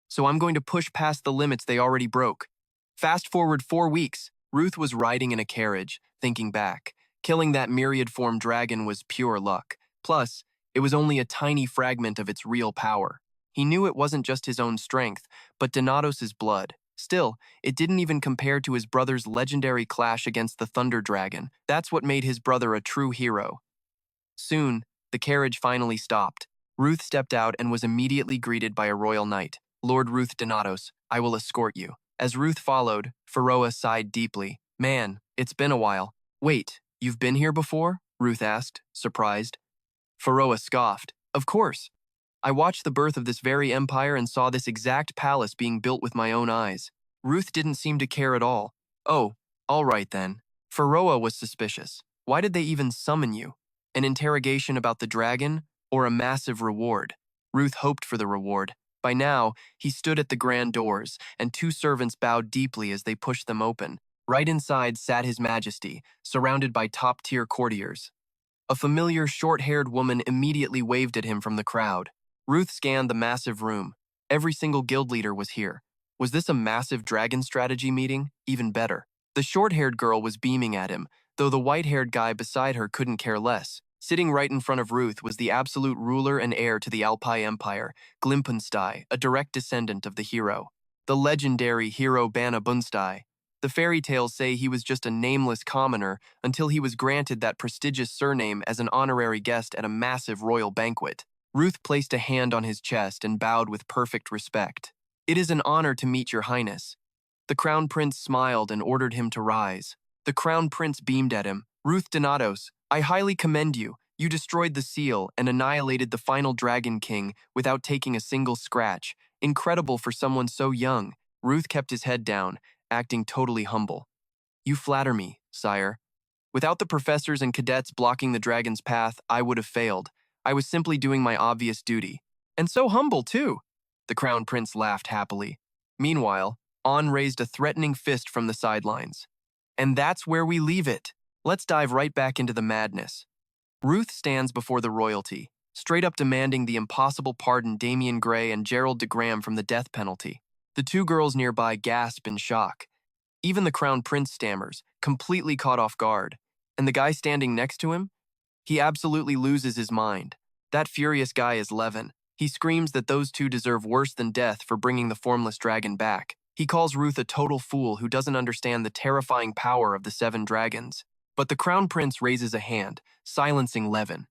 [SPEAKER 1] So I'm going to push past the limits they already broke." Fast forward 4 weeks, Ruth was riding in a carriage, thinking back. Killing that myriad form dragon was pure luck. Plus, it was only a tiny fragment of its real power. He knew it wasn't just his own strength, but Denatos' blood. Still, it didn't even compare to his brother's legendary clash against the Thunder Dragon. That's what made his brother a true hero. Soon, the carriage finally stopped. Ruth stepped out and was immediately greeted by a royal knight. "Lord Ruth Denatos, I will escort you." As Ruth followed, Pharoah sighed deeply. "Man, it's been a while." "Wait, you've been here before?" Ruth asked, surprised. Pharoah scoffed. "Of course. I watched the birth of this very empire and saw this exact palace being built with my own eyes." Ruth didn't seem to care at all. "Oh, all right then." Pharoah was suspicious. Why did they even summon you? An interrogation about the dragon, or a massive reward? Ruth hoped for the reward. By now, he stood at the grand doors, and 2 servants bowed deeply as they pushed them open. Right inside sat His Majesty, surrounded by top-tier courtiers. A familiar, short-haired woman immediately waved at him from the crowd. Ruth scanned the massive room. Every single guild leader was here. Was this a massive dragon strategy meeting? Even better. The short-haired girl was beaming at him, though the white-haired guy beside her couldn't care less. Sitting right in front of Ruth was the absolute ruler and heir to the Alpai Empire, Glimpenstein, a direct descendant of the hero. the legendary hero Bana Bunstai. The fairy tales say he was just a nameless commoner until he was granted that prestigious surname as an honorary guest at a massive royal banquet. Ruth placed a hand on his chest and bowed with perfect respect. "It is an honor to meet your highness." The crown prince smiled and ordered him to rise. The crown prince beamed at him. "Ruth Denatos, I highly commend you. You destroyed the seal and annihilated the final Dragon King without taking a single scratch. Incredible for someone so young." Ruth kept his head down, acting totally humble. "You flatter me, sire. Without the professors and cadets blocking the dragon's path, I would have failed. I was simply doing my obvious duty. And so humble, too." The crown prince laughed happily. Meanwhile, An raised a threatening fist from the sidelines. "And that's where we leave it. Let's dive right back into the madness." Ruth stands before the royalty, straight up demanding the impossible pardon Damian Gray and Gerald de Graham from the death penalty. The two girls nearby gasp in shock. Even the crown prince stammers, completely caught off guard. And the guy standing next to him? He absolutely loses his mind. That furious guy is Levin. He screams that those two deserve worse than death for bringing the formless dragon back. He calls Ruth a total fool who doesn't understand the terrifying power of the 7 dragons. But the crown prince raises a hand, silencing Levin.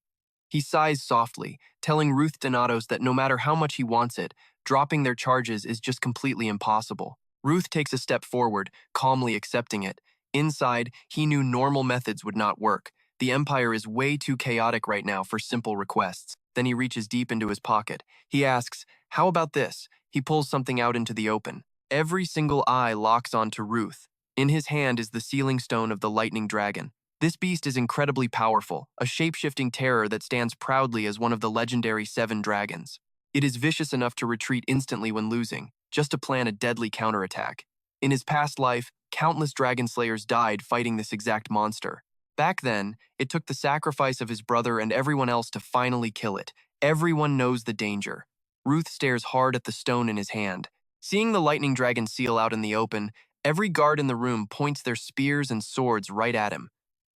[SPEAKER 1] He sighs softly, telling Ruth Denatos that no matter how much he wants it, dropping their charges is just completely impossible. Ruth takes a step forward, calmly accepting it. Inside, he knew normal methods would not work. The Empire is way too chaotic right now for simple requests. Then he reaches deep into his pocket. He asks, "How about this?" He pulls something out into the open. Every single eye locks onto Ruth. In his hand is the sealing stone of the lightning dragon. This beast is incredibly powerful, a shape-shifting terror that stands proudly as one of the legendary 7 dragons. It is vicious enough to retreat instantly when losing, just to plan a deadly counterattack. In his past life, countless dragon slayers died fighting this exact monster. Back then, it took the sacrifice of his brother and everyone else to finally kill it. Everyone knows the danger. Ruth stares hard at the stone in his hand. Seeing the lightning dragon seal out in the open, every guard in the room points their spears and swords right at him.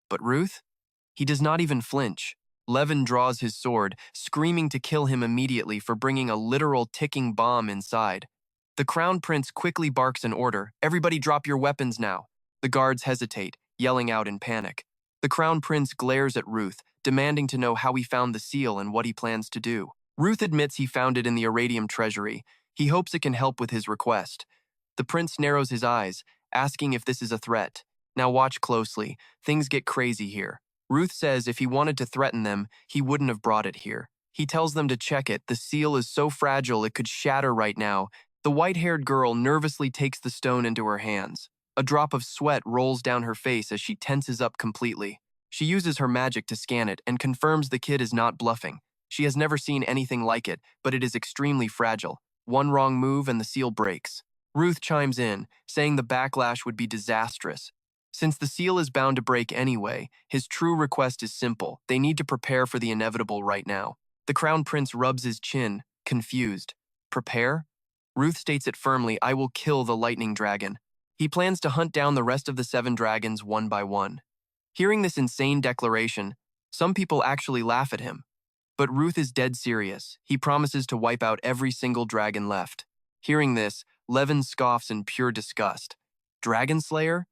[SPEAKER 1] But Ruth? He does not even flinch. Levin draws his sword, screaming to kill him immediately for bringing a literal ticking bomb inside. The crown prince quickly barks an order, "Everybody drop your weapons now." The guards hesitate, yelling out in panic. The crown prince glares at Ruth, demanding to know how he found the seal and what he plans to do. Ruth admits he found it in the Arityum treasury. He hopes it can help with his request. The prince narrows his eyes, asking if this is a threat. Now watch closely. Things get crazy here. Ruth says if he wanted to threaten them, he wouldn't have brought it here. He tells them to check it. The seal is so fragile it could shatter right now. The white-haired girl nervously takes the stone into her hands. A drop of sweat rolls down her face as she tenses up completely. She uses her magic to scan it and confirms the kid is not bluffing. She has never seen anything like it, but it is extremely fragile. One wrong move and the seal breaks. Ruth chimes in, saying the backlash would be disastrous. Since the seal is bound to break anyway, his true request is simple. They need to prepare for the inevitable right now. The crown prince rubs his chin, confused. Prepare? Ruth states it firmly, "I will kill the lightning dragon." He plans to hunt down the rest of the 7 dragons one by one. Hearing this insane declaration, some people actually laugh at him. But Ruth is dead serious. He promises to wipe out every single dragon left. Hearing this, Levin scoffs in pure disgust. Dragon Slayer?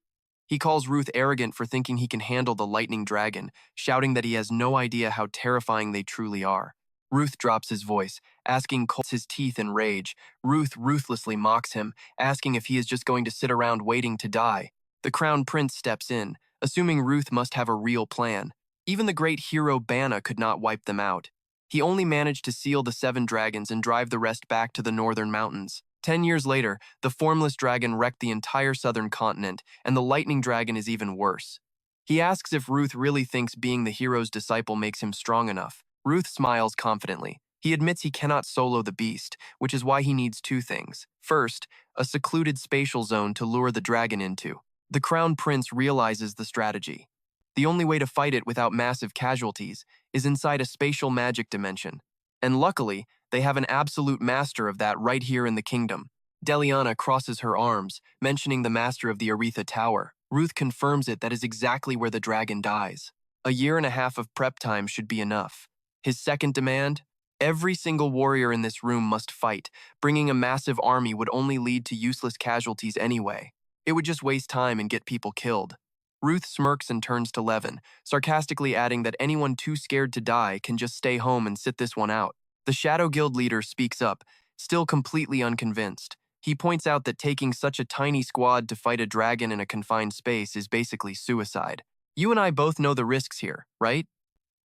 [SPEAKER 1] He calls Ruth arrogant for thinking he can handle the lightning dragon, shouting that he has no idea how terrifying they truly are. Ruth drops his voice, asking his teeth in rage. Ruth ruthlessly mocks him, asking if he is just going to sit around waiting to die. The crown prince steps in, assuming Ruth must have a real plan. Even the great hero Bana could not wipe them out. He only managed to seal the 7 dragons and drive the rest back to the northern mountains. 10 years later, the formless dragon wrecked the entire southern continent, and the lightning dragon is even worse. He asks if Ruth really thinks being the hero's disciple makes him strong enough. Ruth smiles confidently. He admits he cannot solo the beast, which is why he needs 2 things. First, a secluded spatial zone to lure the dragon into. The crown prince realizes the strategy. The only way to fight it without massive casualties is inside a spatial magic dimension. And luckily, they have an absolute master of that right here in the kingdom. Deliana crosses her arms, mentioning the master of the Aretha Tower. Ruth confirms that is exactly where the dragon dies. A year and a half of prep time should be enough. His second demand? Every single warrior in this room must fight. Bringing a massive army would only lead to useless casualties anyway. It would just waste time and get people killed. Ruth smirks and turns to Levin, sarcastically adding that anyone too scared to die can just stay home and sit this one out. The Shadow Guild leader speaks up, still completely unconvinced. He points out that taking such a tiny squad to fight a dragon in a confined space is basically suicide. You and I both know the risks here, right?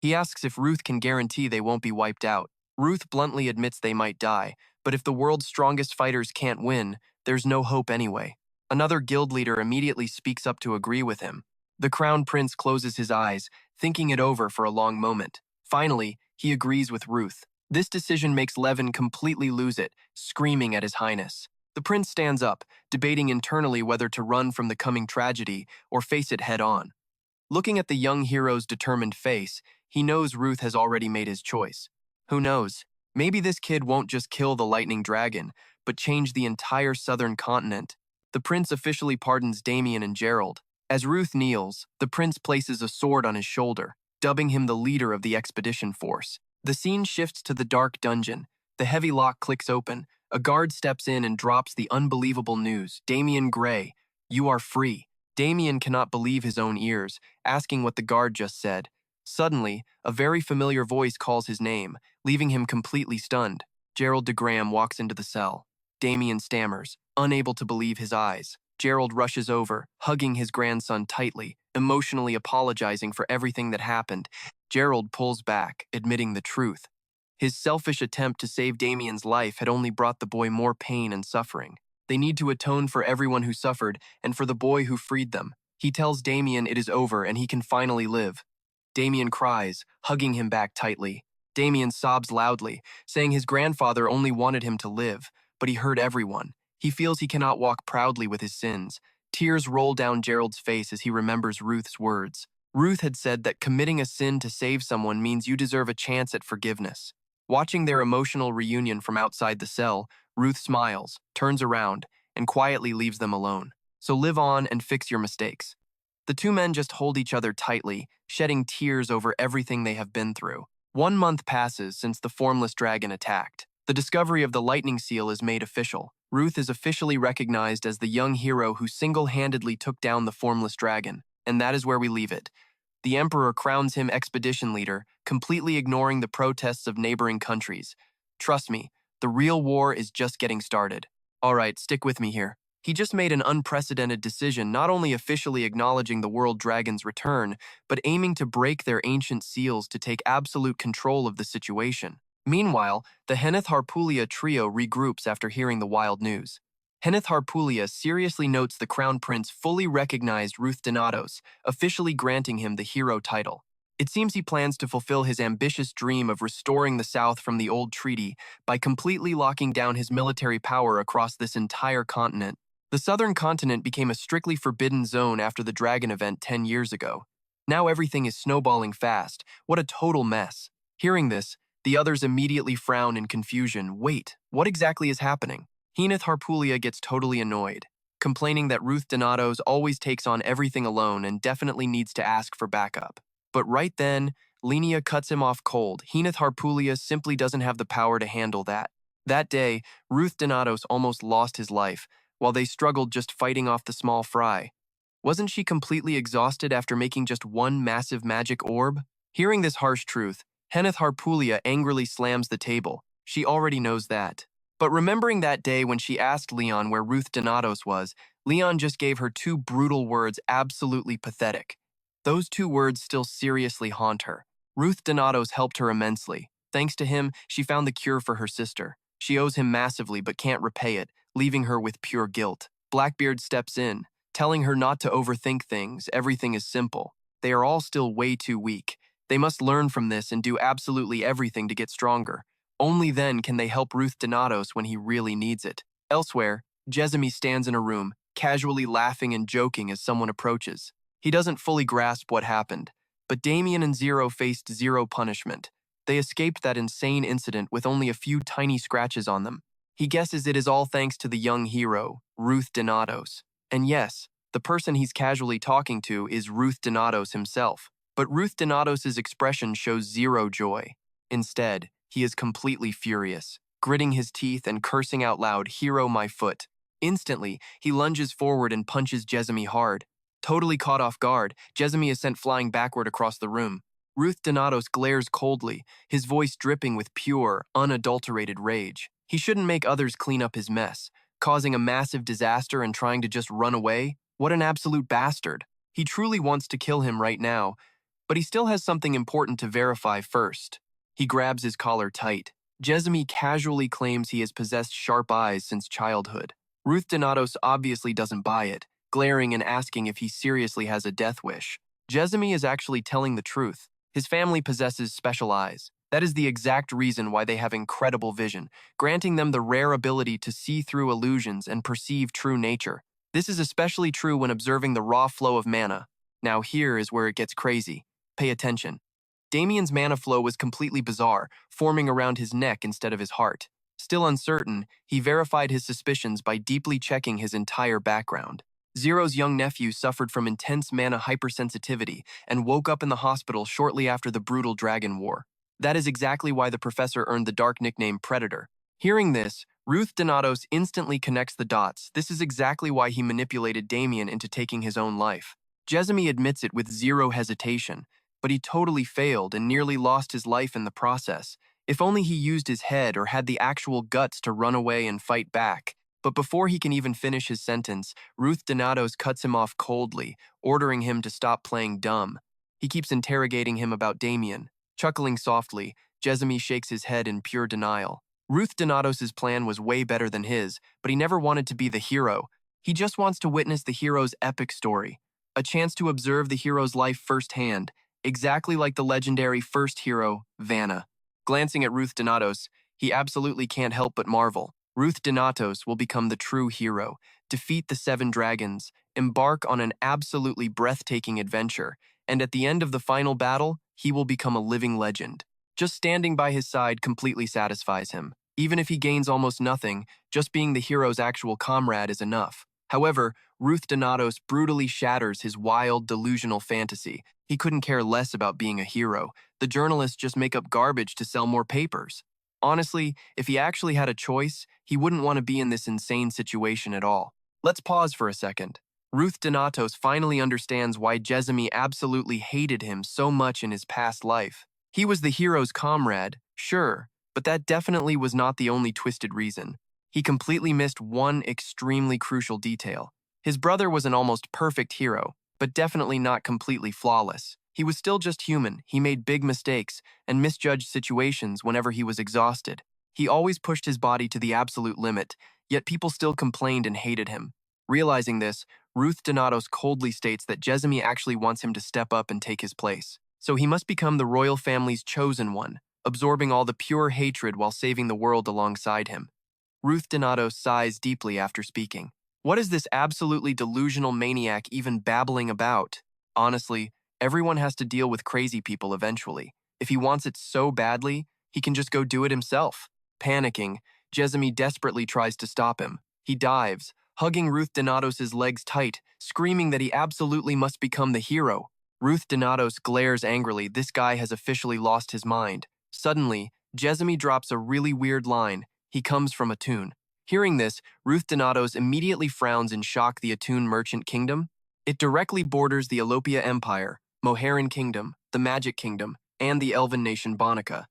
[SPEAKER 1] He asks if Ruth can guarantee they won't be wiped out. Ruth bluntly admits they might die, but if the world's strongest fighters can't win, there's no hope anyway. Another guild leader immediately speaks up to agree with him. The Crown Prince closes his eyes, thinking it over for a long moment. Finally, he agrees with Ruth. This decision makes Levin completely lose it, screaming at His Highness. The prince stands up, debating internally whether to run from the coming tragedy or face it head-on. Looking at the young hero's determined face, he knows Ruth has already made his choice. Who knows? Maybe this kid won't just kill the lightning dragon, but change the entire southern continent. The prince officially pardons Damien and Gerald. As Ruth kneels, the prince places a sword on his shoulder, dubbing him the leader of the expedition force. The scene shifts to the dark dungeon. The heavy lock clicks open. A guard steps in and drops the unbelievable news. Damien Gray, you are free. Damien cannot believe his own ears, asking what the guard just said. Suddenly, a very familiar voice calls his name, leaving him completely stunned. Gerald de Graham walks into the cell. Damien stammers, unable to believe his eyes. Gerald rushes over, hugging his grandson tightly, emotionally apologizing for everything that happened. Gerald pulls back, admitting the truth. His selfish attempt to save Damien's life had only brought the boy more pain and suffering. They need to atone for everyone who suffered and for the boy who freed them. He tells Damien it is over and he can finally live. Damien cries, hugging him back tightly. Damien sobs loudly, saying his grandfather only wanted him to live, but he hurt everyone. He feels he cannot walk proudly with his sins. Tears roll down Gerald's face as he remembers Ruth's words. Ruth had said that committing a sin to save someone means you deserve a chance at forgiveness. Watching their emotional reunion from outside the cell, Ruth smiles, turns around, and quietly leaves them alone. So live on and fix your mistakes. The two men just hold each other tightly, shedding tears over everything they have been through. 1 month passes since the formless dragon attacked. The discovery of the lightning seal is made official. Ruth is officially recognized as the young hero who single-handedly took down the formless dragon, and that is where we leave it. The Emperor crowns him expedition leader, completely ignoring the protests of neighboring countries. Trust me, the real war is just getting started. Alright, stick with me here. He just made an unprecedented decision, not only officially acknowledging the world dragon's return, but aiming to break their ancient seals to take absolute control of the situation. Meanwhile, the Henneth Harpulia trio regroups after hearing the wild news. Henneth Harpulia seriously notes the Crown Prince fully recognized Ruth Denatos, officially granting him the hero title. It seems he plans to fulfill his ambitious dream of restoring the South from the old treaty by completely locking down his military power across this entire continent. The southern continent became a strictly forbidden zone after the dragon event 10 years ago. Now everything is snowballing fast. What a total mess. Hearing this, the others immediately frown in confusion. Wait, what exactly is happening? Henneth Harpulia gets totally annoyed, complaining that Ruth Denatos always takes on everything alone and definitely needs to ask for backup. But right then, Linnea cuts him off cold. Henneth Harpulia simply doesn't have the power to handle that. That day, Ruth Denatos almost lost his life, while they struggled just fighting off the small fry. Wasn't she completely exhausted after making just one massive magic orb? Hearing this harsh truth, Henneth Harpulia angrily slams the table. She already knows that. But remembering that day when she asked Leon where Ruth Denatos was, Leon just gave her 2 brutal words, absolutely pathetic. Those 2 words still seriously haunt her. Ruth Denatos helped her immensely. Thanks to him, she found the cure for her sister. She owes him massively but can't repay it, leaving her with pure guilt. Blackbeard steps in, telling her not to overthink things. Everything is simple. They are all still way too weak. They must learn from this and do absolutely everything to get stronger. Only then can they help Ruth Denatos when he really needs it. Elsewhere, Jezemy stands in a room, casually laughing and joking as someone approaches. He doesn't fully grasp what happened, but Damien and Zero faced zero punishment. They escaped that insane incident with only a few tiny scratches on them. He guesses it is all thanks to the young hero, Ruth Denatos. And yes, the person he's casually talking to is Ruth Denatos himself. But Ruth Denatos' expression shows zero joy. Instead, he is completely furious, gritting his teeth and cursing out loud, "Hero, my foot." Instantly, he lunges forward and punches Jezumi hard. Totally caught off guard, Jezumi is sent flying backward across the room. Ruth Denatos glares coldly, his voice dripping with pure, unadulterated rage. He shouldn't make others clean up his mess, causing a massive disaster and trying to just run away. What an absolute bastard. He truly wants to kill him right now, but he still has something important to verify first. He grabs his collar tight. Jezumi casually claims he has possessed sharp eyes since childhood. Ruth Denatos obviously doesn't buy it, glaring and asking if he seriously has a death wish. Jezumi is actually telling the truth. His family possesses special eyes. That is the exact reason why they have incredible vision, granting them the rare ability to see through illusions and perceive true nature. This is especially true when observing the raw flow of mana. Now here is where it gets crazy. Pay attention. Damien's mana flow was completely bizarre, forming around his neck instead of his heart. Still uncertain, he verified his suspicions by deeply checking his entire background. Zero's young nephew suffered from intense mana hypersensitivity and woke up in the hospital shortly after the brutal Dragon War. That is exactly why the professor earned the dark nickname Predator. Hearing this, Ruth Denatos instantly connects the dots. This is exactly why he manipulated Damien into taking his own life. Jezumi admits it with zero hesitation, but he totally failed and nearly lost his life in the process. If only he used his head or had the actual guts to run away and fight back. But before he can even finish his sentence, Ruth Denatos cuts him off coldly, ordering him to stop playing dumb. He keeps interrogating him about Damien. Chuckling softly, Jezumi shakes his head in pure denial. Ruth Denatos' plan was way better than his, but he never wanted to be the hero. He just wants to witness the hero's epic story. A chance to observe the hero's life firsthand, exactly like the legendary first hero, Vanna. Glancing at Ruth Denatos, he absolutely can't help but marvel. Ruth Denatos will become the true hero, defeat the 7 dragons, embark on an absolutely breathtaking adventure, and at the end of the final battle, he will become a living legend. Just standing by his side completely satisfies him. Even if he gains almost nothing, just being the hero's actual comrade is enough. However, Ruth Denatos brutally shatters his wild, delusional fantasy. He couldn't care less about being a hero. The journalists just make up garbage to sell more papers. Honestly, if he actually had a choice, he wouldn't want to be in this insane situation at all. Let's pause for a second. Ruth Denatos finally understands why Jezumi absolutely hated him so much in his past life. He was the hero's comrade, sure, but that definitely was not the only twisted reason. He completely missed one extremely crucial detail. His brother was an almost perfect hero, but definitely not completely flawless. He was still just human. He made big mistakes and misjudged situations whenever he was exhausted. He always pushed his body to the absolute limit, yet people still complained and hated him. Realizing this, Ruth Denatos coldly states that Jezumi actually wants him to step up and take his place. So he must become the royal family's chosen one, absorbing all the pure hatred while saving the world alongside him. Ruth Denatos sighs deeply after speaking. What is this absolutely delusional maniac even babbling about? Honestly, everyone has to deal with crazy people eventually. If he wants it so badly, he can just go do it himself. Panicking, Jezumi desperately tries to stop him. He dives, hugging Ruth Denatos' legs tight, screaming that he absolutely must become the hero. Ruth Denatos glares angrily. This guy has officially lost his mind. Suddenly, Jezumi drops a really weird line. He comes from Atun. Hearing this, Ruth Denatos immediately frowns in shock. The Atun merchant kingdom? It directly borders the Elopia Empire, Moharan Kingdom, the Magic Kingdom, and the Elven nation Bonica.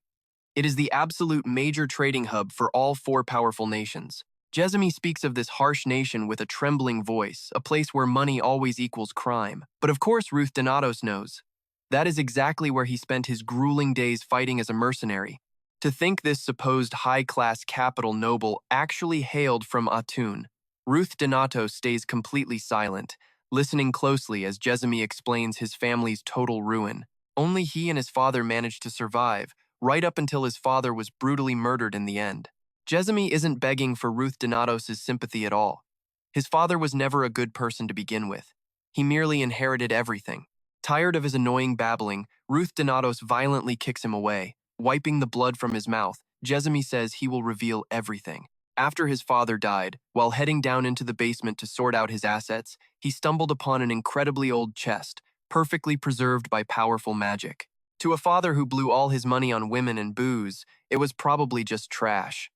[SPEAKER 1] It is the absolute major trading hub for all 4 powerful nations. Jezumi speaks of this harsh nation with a trembling voice, a place where money always equals crime. But of course Ruth Denatos knows. That is exactly where he spent his grueling days fighting as a mercenary. To think this supposed high-class capital noble actually hailed from Atun. Ruth Denatos stays completely silent, listening closely as Jezumi explains his family's total ruin. Only he and his father managed to survive, right up until his father was brutally murdered in the end. Jezumi isn't begging for Ruth Denatos' sympathy at all. His father was never a good person to begin with. He merely inherited everything. Tired of his annoying babbling, Ruth Denatos violently kicks him away. Wiping the blood from his mouth, Jezumi says he will reveal everything. After his father died, while heading down into the basement to sort out his assets, he stumbled upon an incredibly old chest, perfectly preserved by powerful magic. To a father who blew all his money on women and booze, it was probably just trash.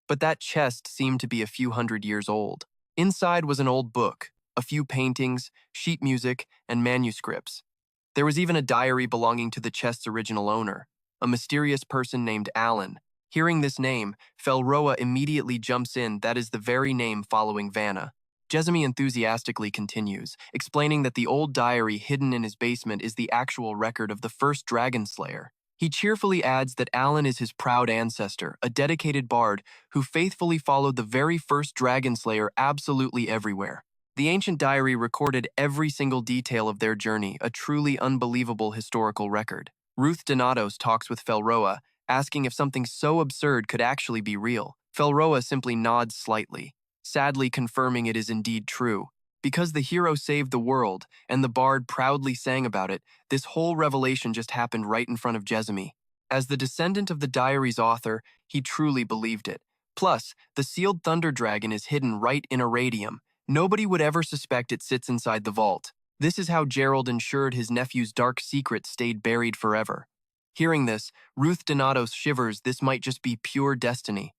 [SPEAKER 1] But that chest seemed to be a few hundred years old. Inside was an old book, a few paintings, sheet music, and manuscripts. There was even a diary belonging to the chest's original owner, a mysterious person named Alan. Hearing this name, Felroa immediately jumps in. That is the very name following Vanna. Jezemy enthusiastically continues, explaining that the old diary hidden in his basement is the actual record of the first dragon slayer. He cheerfully adds that Alan is his proud ancestor, a dedicated bard who faithfully followed the very first dragon slayer absolutely everywhere. The ancient diary recorded every single detail of their journey, a truly unbelievable historical record. Ruth Denatos talks with Felroa, asking if something so absurd could actually be real. Felroa simply nods slightly, sadly confirming it is indeed true. Because the hero saved the world, and the bard proudly sang about it, this whole revelation just happened right in front of Jezemy. As the descendant of the diary's author, he truly believed it. Plus, the sealed thunder dragon is hidden right in Arityum. Nobody would ever suspect it sits inside the vault. This is how Gerald ensured his nephew's dark secret stayed buried forever. Hearing this, Ruth Denatos shivers. This might just be pure destiny,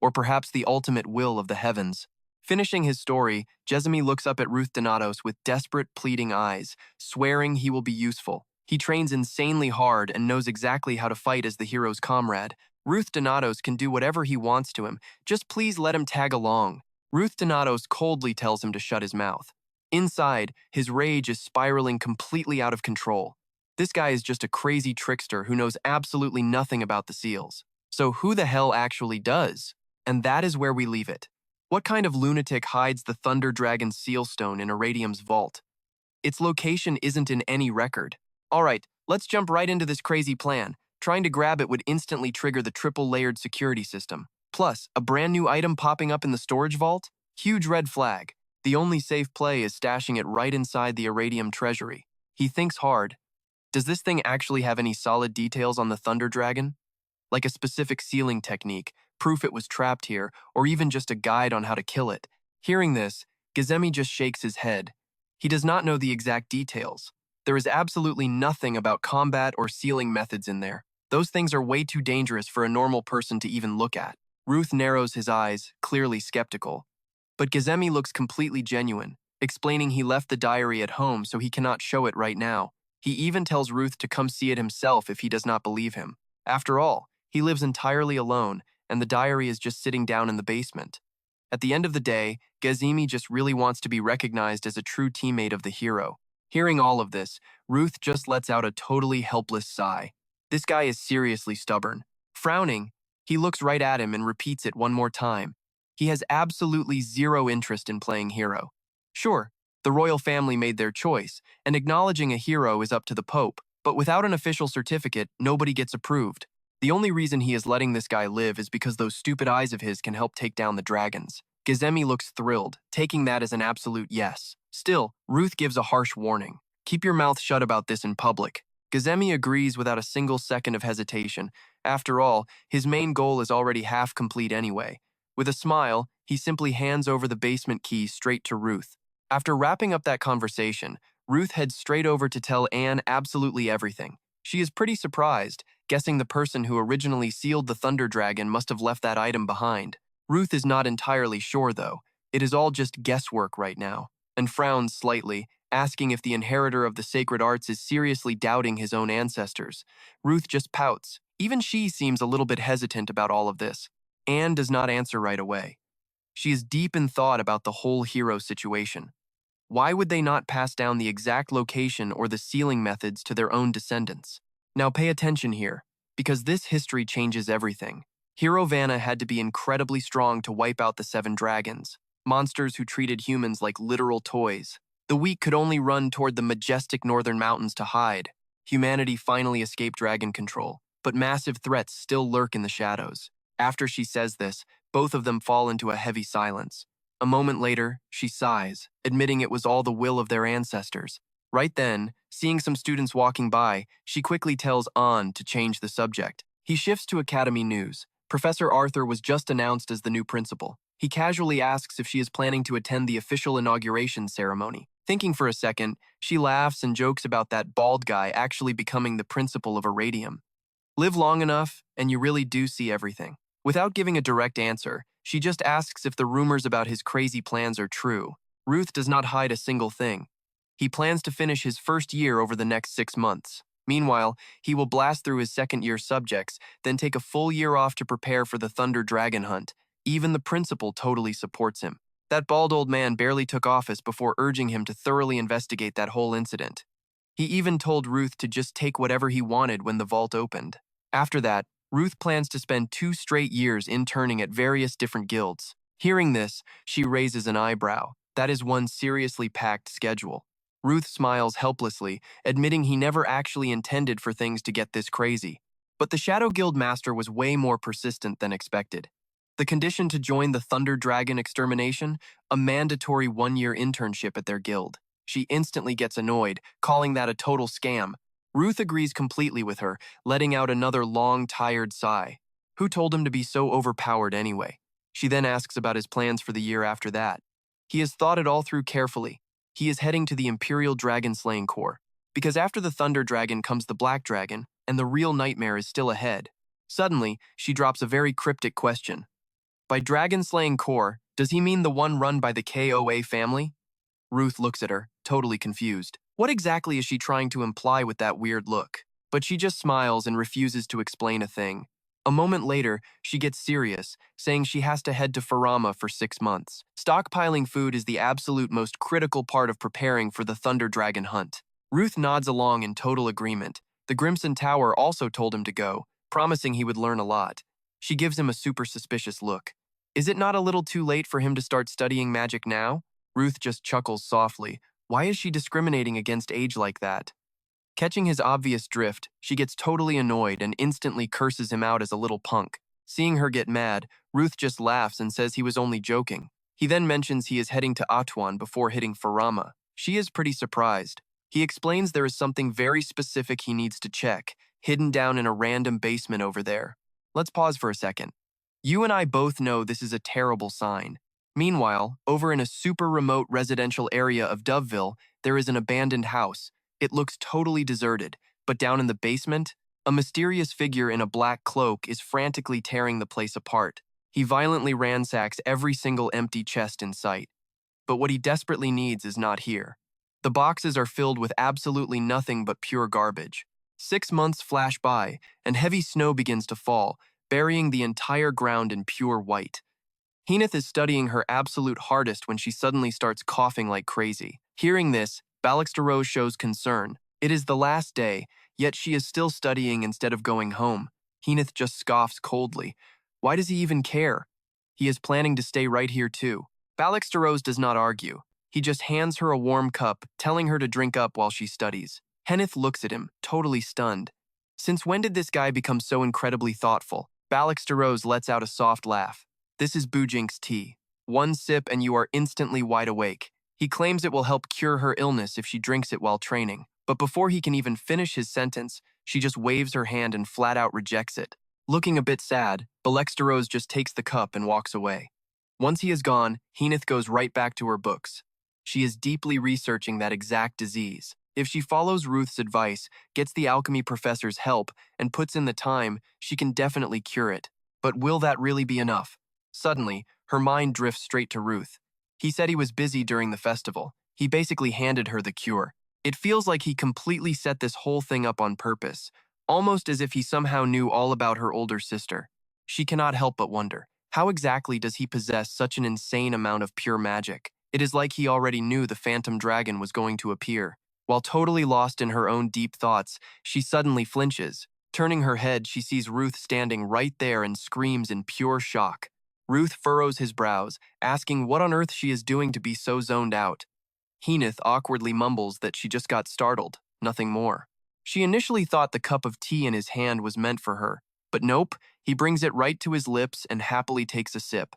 [SPEAKER 1] or perhaps the ultimate will of the heavens. Finishing his story, Jezemy looks up at Ruth Denatos with desperate, pleading eyes, swearing he will be useful. He trains insanely hard and knows exactly how to fight as the hero's comrade. Ruth Denatos can do whatever he wants to him, just please let him tag along. Ruth Denatos coldly tells him to shut his mouth. Inside, his rage is spiraling completely out of control. This guy is just a crazy trickster who knows absolutely nothing about the seals. So who the hell actually does? And that is where we leave it. What kind of lunatic hides the Thunder Dragon seal stone in Arityum's vault? Its location isn't in any record. Alright, let's jump right into this crazy plan. Trying to grab it would instantly trigger the triple-layered security system. Plus, a brand new item popping up in the storage vault? Huge red flag. The only safe play is stashing it right inside the Arityum treasury. He thinks hard. Does this thing actually have any solid details on the Thunder Dragon? Like a specific sealing technique, proof it was trapped here, or even just a guide on how to kill it? Hearing this, Jezemy just shakes his head. He does not know the exact details. There is absolutely nothing about combat or sealing methods in there. Those things are way too dangerous for a normal person to even look at. Ruth narrows his eyes, clearly skeptical. But Jezemy looks completely genuine, explaining he left the diary at home so he cannot show it right now. He even tells Ruth to come see it himself if he does not believe him. After all, he lives entirely alone, and the diary is just sitting down in the basement. At the end of the day, Jezemy just really wants to be recognized as a true teammate of the hero. Hearing all of this, Ruth just lets out a totally helpless sigh. This guy is seriously stubborn. Frowning, he looks right at him and repeats it one more time. He has absolutely zero interest in playing hero. Sure, the royal family made their choice, and acknowledging a hero is up to the Pope, but without an official certificate, nobody gets approved. The only reason he is letting this guy live is because those stupid eyes of his can help take down the dragons. Jezemy looks thrilled, taking that as an absolute yes. Still, Ruth gives a harsh warning. Keep your mouth shut about this in public. Jezemy agrees without a single second of hesitation. After all, his main goal is already half complete anyway. With a smile, he simply hands over the basement key straight to Ruth. After wrapping up that conversation, Ruth heads straight over to tell Anne absolutely everything. She is pretty surprised, guessing the person who originally sealed the Thunder Dragon must have left that item behind. Ruth is not entirely sure, though. It is all just guesswork right now, and frowns slightly, asking if the inheritor of the sacred arts is seriously doubting his own ancestors. Ruth just pouts. Even she seems a little bit hesitant about all of this. Anne does not answer right away. She is deep in thought about the whole hero situation. Why would they not pass down the exact location or the sealing methods to their own descendants? Now pay attention here, because this history changes everything. Hero Vanna had to be incredibly strong to wipe out the 7 dragons, monsters who treated humans like literal toys. The weak could only run toward the majestic northern mountains to hide. Humanity finally escaped dragon control, but massive threats still lurk in the shadows. After she says this, both of them fall into a heavy silence. A moment later, she sighs, admitting it was all the will of their ancestors. Right then, seeing some students walking by, she quickly tells An to change the subject. He shifts to Academy news. Professor Arthur was just announced as the new principal. He casually asks if she is planning to attend the official inauguration ceremony. Thinking for a second, she laughs and jokes about that bald guy actually becoming the principal of Arityum. Live long enough, and you really do see everything. Without giving a direct answer, she just asks if the rumors about his crazy plans are true. Ruth does not hide a single thing. He plans to finish his first year over the next 6 months. Meanwhile, he will blast through his second-year subjects, then take a full year off to prepare for the Thunder Dragon hunt. Even the principal totally supports him. That bald old man barely took office before urging him to thoroughly investigate that whole incident. He even told Ruth to just take whatever he wanted when the vault opened. After that, Ruth plans to spend 2 straight years interning at various different guilds. Hearing this, she raises an eyebrow. That is one seriously packed schedule. Ruth smiles helplessly, admitting he never actually intended for things to get this crazy. But the Shadow Guild Master was way more persistent than expected. The condition to join the Thunder Dragon extermination? A mandatory 1-year internship at their guild. She instantly gets annoyed, calling that a total scam. Ruth agrees completely with her, letting out another long, tired sigh. Who told him to be so overpowered anyway? She then asks about his plans for the year after that. He has thought it all through carefully. He is heading to the Imperial Dragon Slaying Corps, because after the Thunder Dragon comes the Black Dragon, and the real nightmare is still ahead. Suddenly, she drops a very cryptic question. By Dragon Slaying Corps, does he mean the one run by the KOA family? Ruth looks at her, totally confused. What exactly is she trying to imply with that weird look? But she just smiles and refuses to explain a thing. A moment later, she gets serious, saying she has to head to Farama for 6 months. Stockpiling food is the absolute most critical part of preparing for the Thunder Dragon hunt. Ruth nods along in total agreement. The Grimson Tower also told him to go, promising he would learn a lot. She gives him a super suspicious look. Is it not a little too late for him to start studying magic now? Ruth just chuckles softly. Why is she discriminating against age like that? Catching his obvious drift, she gets totally annoyed and instantly curses him out as a little punk. Seeing her get mad, Ruth just laughs and says he was only joking. He then mentions he is heading to Atuan before hitting Farama. She is pretty surprised. He explains there is something very specific he needs to check, hidden down in a random basement over there. Let's pause for a second. You and I both know this is a terrible sign. Meanwhile, over in a super remote residential area of Doveville, there is an abandoned house. It looks totally deserted, but down in the basement, a mysterious figure in a black cloak is frantically tearing the place apart. He violently ransacks every single empty chest in sight. But what he desperately needs is not here. The boxes are filled with absolutely nothing but pure garbage. 6 months flash by, and heavy snow begins to fall, burying the entire ground in pure white. Henith is studying her absolute hardest when she suddenly starts coughing like crazy. Hearing this, Steroze shows concern. It is the last day, yet she is still studying instead of going home. Henith just scoffs coldly. Why does he even care? He is planning to stay right here too. Steroze does not argue. He just hands her a warm cup, telling her to drink up while she studies. Henith looks at him, totally stunned. Since when did this guy become so incredibly thoughtful? Steroze lets out a soft laugh. This is Bujink's tea. 1 sip and you are instantly wide awake. He claims it will help cure her illness if she drinks it while training. But before he can even finish his sentence, she just waves her hand and flat out rejects it. Looking a bit sad, Steroze just takes the cup and walks away. Once he is gone, Henith goes right back to her books. She is deeply researching that exact disease. If she follows Ruth's advice, gets the alchemy professor's help, and puts in the time, she can definitely cure it. But will that really be enough? Suddenly, her mind drifts straight to Ruth. He said he was busy during the festival. He basically handed her the cure. It feels like he completely set this whole thing up on purpose, almost as if he somehow knew all about her older sister. She cannot help but wonder, how exactly does he possess such an insane amount of pure magic? It is like he already knew the Phantom Dragon was going to appear. While totally lost in her own deep thoughts, she suddenly flinches. Turning her head, she sees Ruth standing right there and screams in pure shock. Ruth furrows his brows, asking what on earth she is doing to be so zoned out. Henith awkwardly mumbles that she just got startled, nothing more. She initially thought the cup of tea in his hand was meant for her, but nope, he brings it right to his lips and happily takes a sip.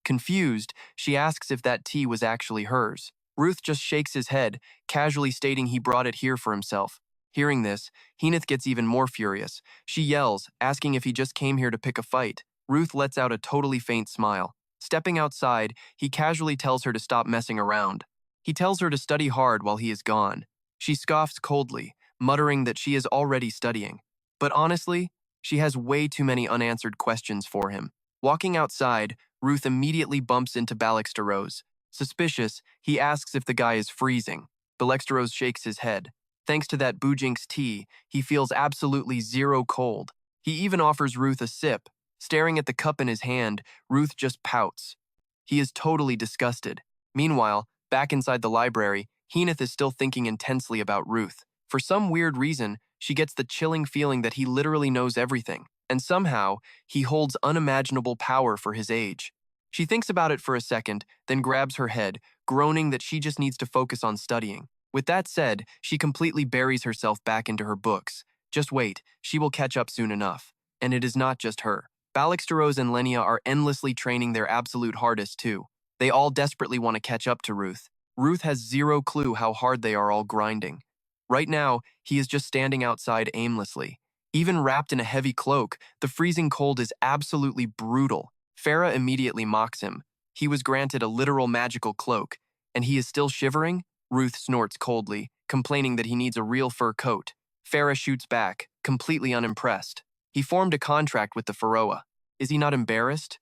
[SPEAKER 1] Confused, she asks if that tea was actually hers. Ruth just shakes his head, casually stating he brought it here for himself. Hearing this, Henith gets even more furious. She yells, asking if he just came here to pick a fight. Ruth lets out a totally faint smile. Stepping outside, he casually tells her to stop messing around. He tells her to study hard while he is gone. She scoffs coldly, muttering that she is already studying. But honestly, she has way too many unanswered questions for him. Walking outside, Ruth immediately bumps into Steroze. Suspicious, he asks if the guy is freezing. Steroze shakes his head. Thanks to that Bujinx tea, he feels absolutely zero cold. He even offers Ruth a sip. Staring at the cup in his hand, Ruth just pouts. He is totally disgusted. Meanwhile, back inside the library, Heenith is still thinking intensely about Ruth. For some weird reason, she gets the chilling feeling that he literally knows everything, and somehow, he holds unimaginable power for his age. She thinks about it for a second, then grabs her head, groaning that she just needs to focus on studying. With that said, she completely buries herself back into her books. Just wait, she will catch up soon enough. And it is not just her. Steroze and Lenia are endlessly training their absolute hardest too. They all desperately want to catch up to Ruth. Ruth has zero clue how hard they are all grinding. Right now, he is just standing outside aimlessly. Even wrapped in a heavy cloak, the freezing cold is absolutely brutal. Farah immediately mocks him. He was granted a literal magical cloak, and he is still shivering? Ruth snorts coldly, complaining that he needs a real fur coat. Farah shoots back, completely unimpressed. He formed a contract with the Pharaoh. Is he not embarrassed?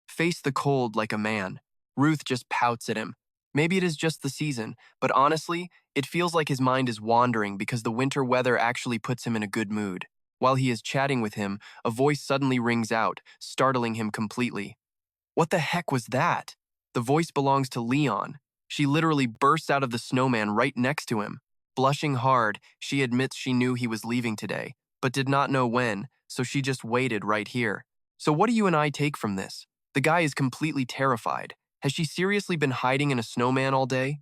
[SPEAKER 1] Face the cold like a man. Ruth just pouts at him. Maybe it is just the season, but honestly, it feels like his mind is wandering because the winter weather actually puts him in a good mood. While he is chatting with him, a voice suddenly rings out, startling him completely. What the heck was that? The voice belongs to Leon. She literally bursts out of the snowman right next to him. Blushing hard, she admits she knew he was leaving today, but did not know when, so she just waited right here. So what do you and I take from this? The guy is completely terrified. Has she seriously been hiding in a snowman all day?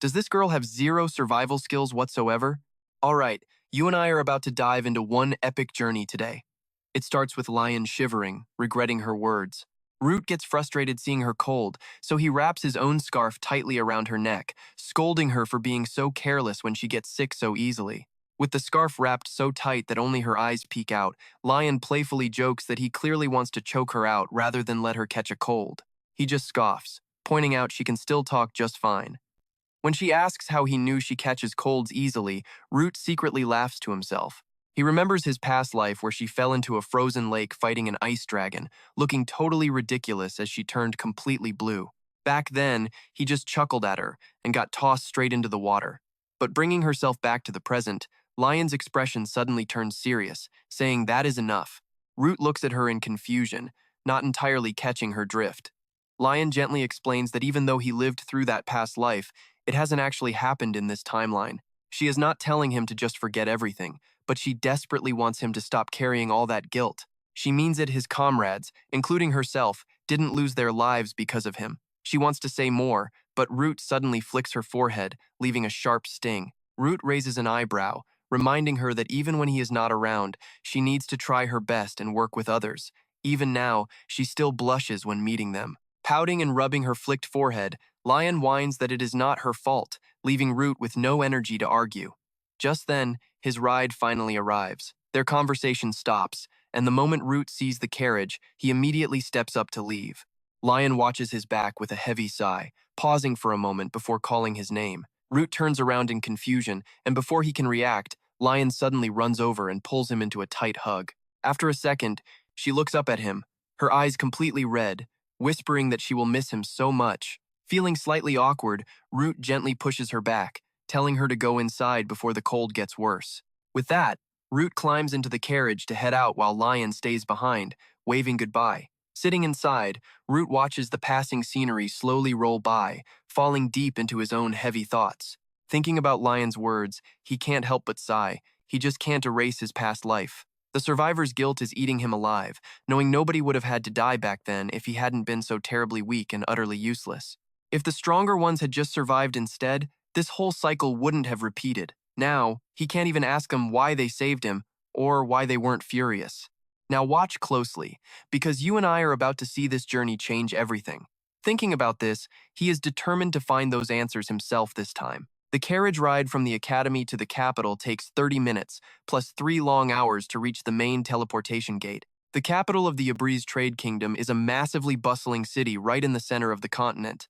[SPEAKER 1] Does this girl have zero survival skills whatsoever? All right, you and I are about to dive into one epic journey today. It starts with Lion shivering, regretting her words. Root gets frustrated seeing her cold, so he wraps his own scarf tightly around her neck, scolding her for being so careless when she gets sick so easily. With the scarf wrapped so tight that only her eyes peek out, Lion playfully jokes that he clearly wants to choke her out rather than let her catch a cold. He just scoffs, pointing out she can still talk just fine. When she asks how he knew she catches colds easily, Root secretly laughs to himself. He remembers his past life where she fell into a frozen lake fighting an ice dragon, looking totally ridiculous as she turned completely blue. Back then, he just chuckled at her and got tossed straight into the water. But bringing herself back to the present, Lion's expression suddenly turns serious, saying that is enough. Root looks at her in confusion, not entirely catching her drift. Lion gently explains that even though he lived through that past life, it hasn't actually happened in this timeline. She is not telling him to just forget everything, but she desperately wants him to stop carrying all that guilt. She means that his comrades, including herself, didn't lose their lives because of him. She wants to say more, but Root suddenly flicks her forehead, leaving a sharp sting. Root raises an eyebrow, reminding her that even when he is not around, she needs to try her best and work with others. Even now, she still blushes when meeting them. Pouting and rubbing her flicked forehead, Lion whines that it is not her fault, leaving Root with no energy to argue. Just then, his ride finally arrives. Their conversation stops, and the moment Root sees the carriage, he immediately steps up to leave. Lion watches his back with a heavy sigh, pausing for a moment before calling his name. Root turns around in confusion, and before he can react, Lion suddenly runs over and pulls him into a tight hug. After a second, she looks up at him, her eyes completely red, whispering that she will miss him so much. Feeling slightly awkward, Root gently pushes her back, telling her to go inside before the cold gets worse. With that, Root climbs into the carriage to head out while Lion stays behind, waving goodbye. Sitting inside, Root watches the passing scenery slowly roll by, falling deep into his own heavy thoughts. Thinking about Lion's words, he can't help but sigh. He just can't erase his past life. The survivor's guilt is eating him alive, knowing nobody would have had to die back then if he hadn't been so terribly weak and utterly useless. If the stronger ones had just survived instead, this whole cycle wouldn't have repeated. Now, he can't even ask them why they saved him, or why they weren't furious. Now watch closely, because you and I are about to see this journey change everything. Thinking about this, he is determined to find those answers himself this time. The carriage ride from the academy to the capital takes 30 minutes, plus 3 long hours to reach the main teleportation gate. The capital of the Abriz Trade Kingdom is a massively bustling city right in the center of the continent.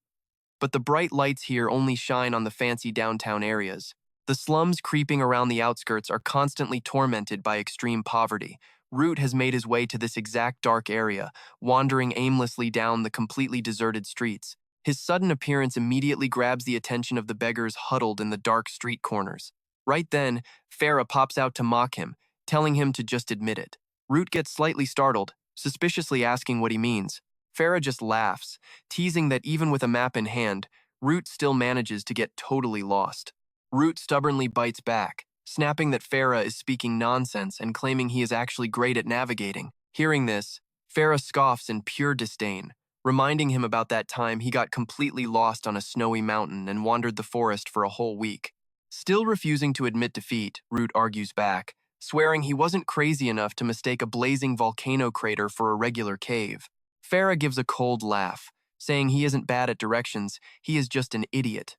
[SPEAKER 1] But the bright lights here only shine on the fancy downtown areas. The slums creeping around the outskirts are constantly tormented by extreme poverty. Root has made his way to this exact dark area, wandering aimlessly down the completely deserted streets. His sudden appearance immediately grabs the attention of the beggars huddled in the dark street corners. Right then, Farah pops out to mock him, telling him to just admit it. Root gets slightly startled, suspiciously asking what he means. Farah just laughs, teasing that even with a map in hand, Root still manages to get totally lost. Root stubbornly bites back, snapping that Farah is speaking nonsense and claiming he is actually great at navigating. Hearing this, Farah scoffs in pure disdain, reminding him about that time he got completely lost on a snowy mountain and wandered the forest for a whole week. Still refusing to admit defeat, Root argues back, swearing he wasn't crazy enough to mistake a blazing volcano crater for a regular cave. Farah gives a cold laugh, saying he isn't bad at directions, he is just an idiot.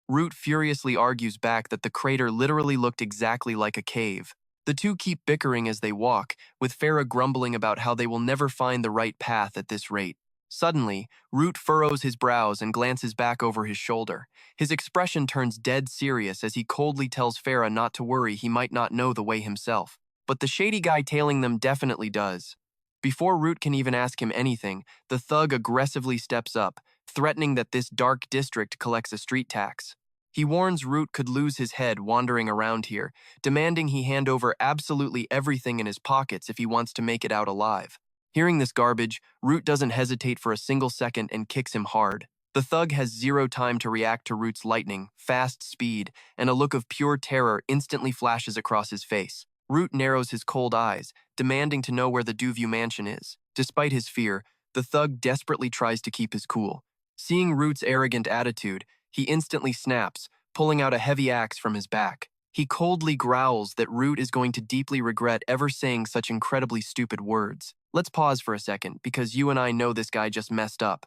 [SPEAKER 1] Root furiously argues back that the crater literally looked exactly like a cave. The two keep bickering as they walk, with Farah grumbling about how they will never find the right path at this rate. Suddenly, Root furrows his brows and glances back over his shoulder. His expression turns dead serious as he coldly tells Farah not to worry, he might not know the way himself. But the shady guy tailing them definitely does. Before Root can even ask him anything, the thug aggressively steps up, threatening that this dark district collects a street tax. He warns Root could lose his head wandering around here, demanding he hand over absolutely everything in his pockets if he wants to make it out alive. Hearing this garbage, Root doesn't hesitate for a single second and kicks him hard. The thug has zero time to react to Root's lightning, fast speed, and a look of pure terror instantly flashes across his face. Root narrows his cold eyes, demanding to know where the Duview mansion is. Despite his fear, the thug desperately tries to keep his cool. Seeing Root's arrogant attitude, he instantly snaps, pulling out a heavy axe from his back. He coldly growls that Root is going to deeply regret ever saying such incredibly stupid words. Let's pause for a second, because you and I know this guy just messed up.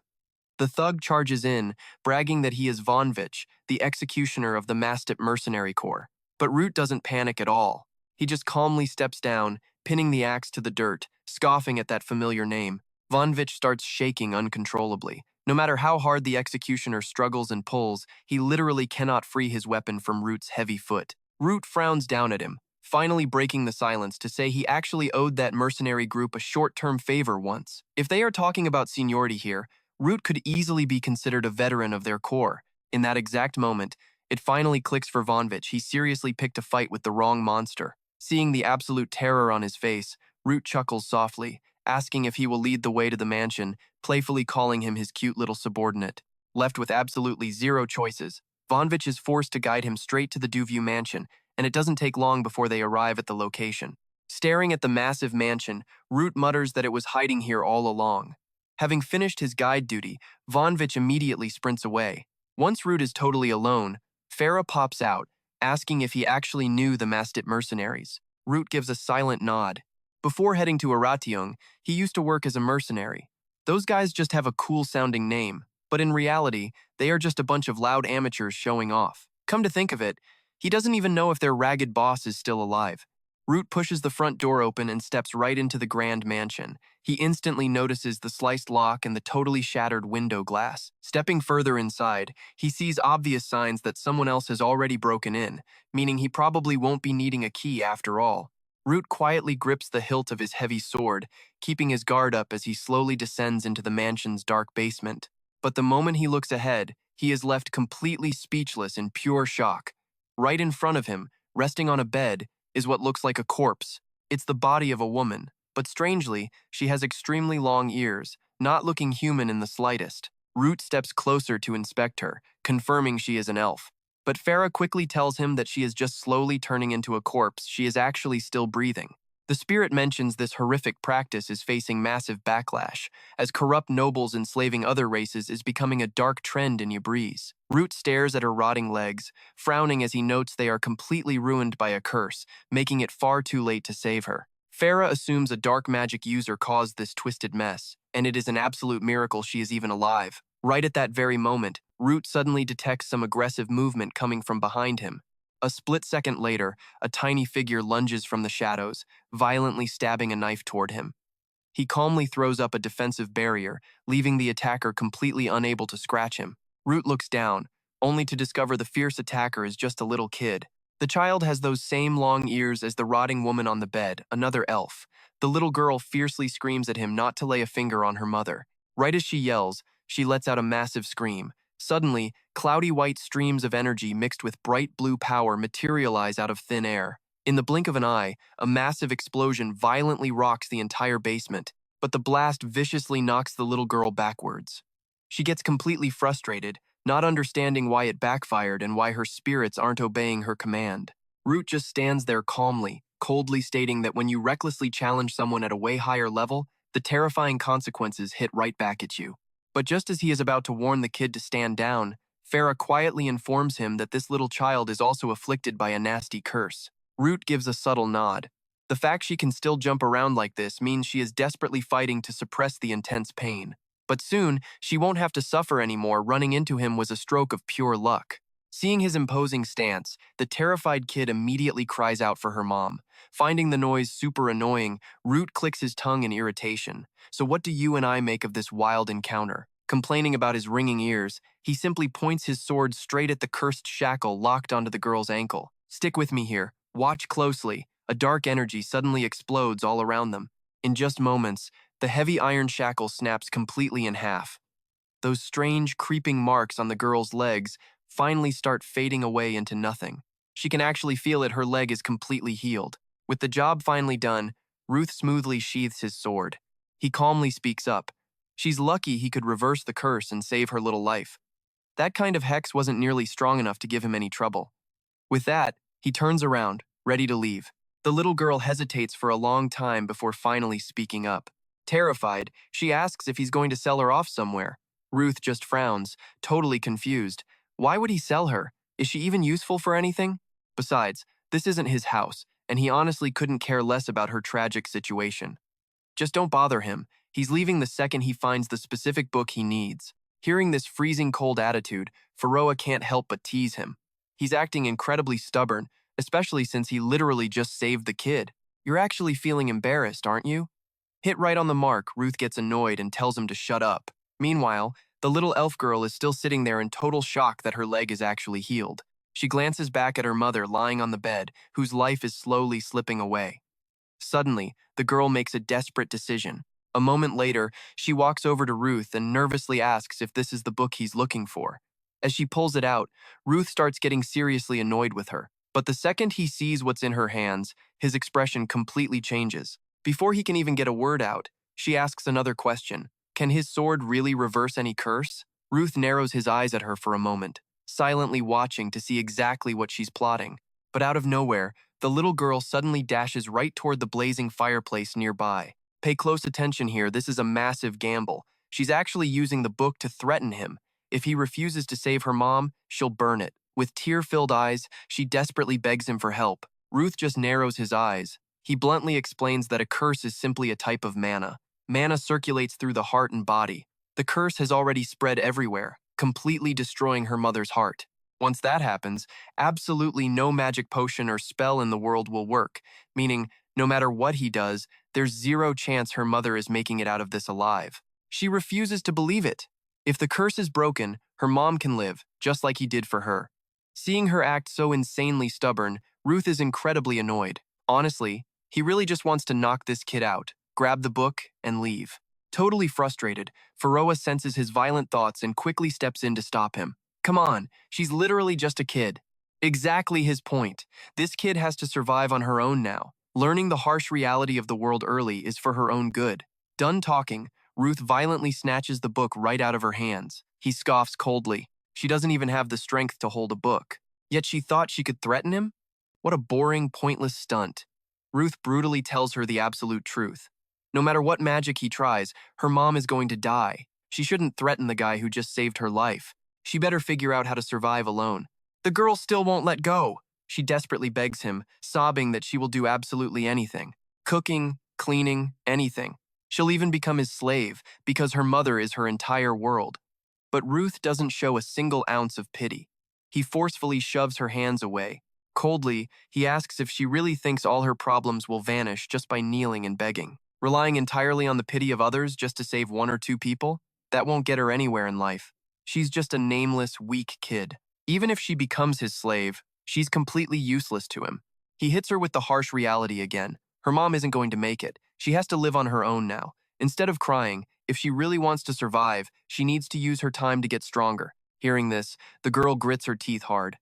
[SPEAKER 1] The thug charges in, bragging that he is Vonvich, the executioner of the Mastip Mercenary Corps. But Root doesn't panic at all. He just calmly steps down, pinning the axe to the dirt, scoffing at that familiar name. Vonvich starts shaking uncontrollably. No matter how hard the executioner struggles and pulls, he literally cannot free his weapon from Root's heavy foot. Root frowns down at him, finally breaking the silence to say he actually owed that mercenary group a short-term favor once. If they are talking about seniority here, Root could easily be considered a veteran of their corps. In that exact moment, it finally clicks for Vonvich. He seriously picked a fight with the wrong monster. Seeing the absolute terror on his face, Root chuckles softly, asking if he will lead the way to the mansion, playfully calling him his cute little subordinate. Left with absolutely zero choices, Vonvich is forced to guide him straight to the Duview mansion, and it doesn't take long before they arrive at the location. Staring at the massive mansion, Root mutters that it was hiding here all along. Having finished his guide duty, Vonvich immediately sprints away. Once Root is totally alone, Farah pops out, asking if he actually knew the Mastip mercenaries. Root gives a silent nod. Before heading to Arityum, he used to work as a mercenary. Those guys just have a cool-sounding name, but in reality, they are just a bunch of loud amateurs showing off. Come to think of it, he doesn't even know if their ragged boss is still alive. Root pushes the front door open and steps right into the grand mansion. He instantly notices the sliced lock and the totally shattered window glass. Stepping further inside, he sees obvious signs that someone else has already broken in, meaning he probably won't be needing a key after all. Root quietly grips the hilt of his heavy sword, keeping his guard up as he slowly descends into the mansion's dark basement. But the moment he looks ahead, he is left completely speechless in pure shock. Right in front of him, resting on a bed, is what looks like a corpse. It's the body of a woman, but strangely, she has extremely long ears, not looking human in the slightest. Root steps closer to inspect her, confirming she is an elf. But Farah quickly tells him that she is just slowly turning into a corpse, she is actually still breathing. The spirit mentions this horrific practice is facing massive backlash, as corrupt nobles enslaving other races is becoming a dark trend in Ybriz. Root stares at her rotting legs, frowning as he notes they are completely ruined by a curse, making it far too late to save her. Farah assumes a dark magic user caused this twisted mess, and it is an absolute miracle she is even alive. Right at that very moment, Root suddenly detects some aggressive movement coming from behind him. A split second later, a tiny figure lunges from the shadows, violently stabbing a knife toward him. He calmly throws up a defensive barrier, leaving the attacker completely unable to scratch him. Ruth looks down, only to discover the fierce attacker is just a little kid. The child has those same long ears as the rotting woman on the bed, another elf. The little girl fiercely screams at him not to lay a finger on her mother. Right as she yells, she lets out a massive scream. Suddenly, cloudy white streams of energy mixed with bright blue power materialize out of thin air. In the blink of an eye, a massive explosion violently rocks the entire basement, but the blast viciously knocks the little girl backwards. She gets completely frustrated, not understanding why it backfired and why her spirits aren't obeying her command. Root just stands there calmly, coldly stating that when you recklessly challenge someone at a way higher level, the terrifying consequences hit right back at you. But just as he is about to warn the kid to stand down, Farah quietly informs him that this little child is also afflicted by a nasty curse. Root gives a subtle nod. The fact she can still jump around like this means she is desperately fighting to suppress the intense pain. But soon, she won't have to suffer anymore. Running into him was a stroke of pure luck. Seeing his imposing stance, the terrified kid immediately cries out for her mom. Finding the noise super annoying, Root clicks his tongue in irritation. So what do you and I make of this wild encounter? Complaining about his ringing ears, he simply points his sword straight at the cursed shackle locked onto the girl's ankle. Stick with me here. Watch closely. A dark energy suddenly explodes all around them. In just moments, the heavy iron shackle snaps completely in half. Those strange, creeping marks on the girl's legs finally start fading away into nothing. She can actually feel it, her leg is completely healed. With the job finally done, Ruth smoothly sheaths his sword. He calmly speaks up. She's lucky he could reverse the curse and save her little life. That kind of hex wasn't nearly strong enough to give him any trouble. With that, he turns around, ready to leave. The little girl hesitates for a long time before finally speaking up. Terrified, she asks if he's going to sell her off somewhere. Ruth just frowns, totally confused. Why would he sell her? Is she even useful for anything? Besides, this isn't his house, and he honestly couldn't care less about her tragic situation. Just don't bother him. He's leaving the second he finds the specific book he needs. Hearing this freezing cold attitude, Faroa can't help but tease him. He's acting incredibly stubborn, especially since he literally just saved the kid. You're actually feeling embarrassed, aren't you? Hit right on the mark, Ruth gets annoyed and tells him to shut up. Meanwhile, the little elf girl is still sitting there in total shock that her leg is actually healed. She glances back at her mother lying on the bed, whose life is slowly slipping away. Suddenly, the girl makes a desperate decision. A moment later, she walks over to Ruth and nervously asks if this is the book he's looking for. As she pulls it out, Ruth starts getting seriously annoyed with her. But the second he sees what's in her hands, his expression completely changes. Before he can even get a word out, she asks another question. Can his sword really reverse any curse? Ruth narrows his eyes at her for a moment, silently watching to see exactly what she's plotting. But out of nowhere, the little girl suddenly dashes right toward the blazing fireplace nearby. Pay close attention here, this is a massive gamble. She's actually using the book to threaten him. If he refuses to save her mom, she'll burn it. With tear-filled eyes, she desperately begs him for help. Ruth just narrows his eyes. He bluntly explains that a curse is simply a type of mana. Mana circulates through the heart and body. The curse has already spread everywhere, completely destroying her mother's heart. Once that happens, absolutely no magic potion or spell in the world will work, meaning no matter what he does, there's zero chance her mother is making it out of this alive. She refuses to believe it. If the curse is broken, her mom can live, just like he did for her. Seeing her act so insanely stubborn, Ruth is incredibly annoyed. Honestly, he really just wants to knock this kid out, grab the book, and leave. Totally frustrated, Faroa senses his violent thoughts and quickly steps in to stop him. Come on, she's literally just a kid. Exactly his point. This kid has to survive on her own now. Learning the harsh reality of the world early is for her own good. Done talking, Ruth violently snatches the book right out of her hands. He scoffs coldly. She doesn't even have the strength to hold a book. Yet she thought she could threaten him? What a boring, pointless stunt. Ruth brutally tells her the absolute truth. No matter what magic he tries, her mom is going to die. She shouldn't threaten the guy who just saved her life. She better figure out how to survive alone. The girl still won't let go. She desperately begs him, sobbing that she will do absolutely anything. Cooking, cleaning, anything. She'll even become his slave because her mother is her entire world. But Ruth doesn't show a single ounce of pity. He forcefully shoves her hands away. Coldly, he asks if she really thinks all her problems will vanish just by kneeling and begging. Relying entirely on the pity of others just to save one or two people? That won't get her anywhere in life. She's just a nameless, weak kid. Even if she becomes his slave, she's completely useless to him. He hits her with the harsh reality again. Her mom isn't going to make it. She has to live on her own now. Instead of crying, if she really wants to survive, she needs to use her time to get stronger. Hearing this, the girl grits her teeth hard.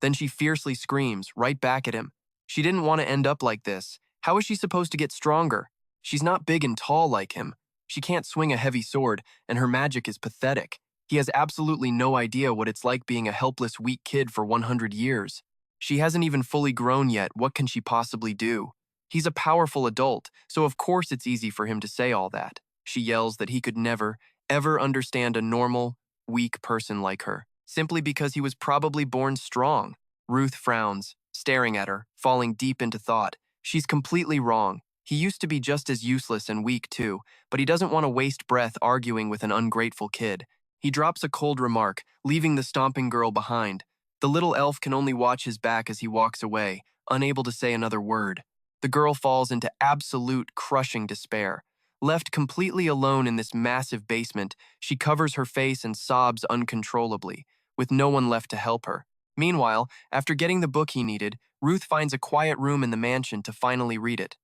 [SPEAKER 1] Then she fiercely screams, right back at him. She didn't want to end up like this. How is she supposed to get stronger? She's not big and tall like him. She can't swing a heavy sword, and her magic is pathetic. He has absolutely no idea what it's like being a helpless, weak kid for 100 years. She hasn't even fully grown yet. What can she possibly do? He's a powerful adult, so of course it's easy for him to say all that. She yells that he could never, ever understand a normal, weak person like her, simply because he was probably born strong. Ruth frowns, staring at her, falling deep into thought. She's completely wrong. He used to be just as useless and weak too, but he doesn't want to waste breath arguing with an ungrateful kid. He drops a cold remark, leaving the stomping girl behind. The little elf can only watch his back as he walks away, unable to say another word. The girl falls into absolute, crushing despair. Left completely alone in this massive basement, she covers her face and sobs uncontrollably, with no one left to help her. Meanwhile, after getting the book he needed, Ruth finds a quiet room in the mansion to finally read it.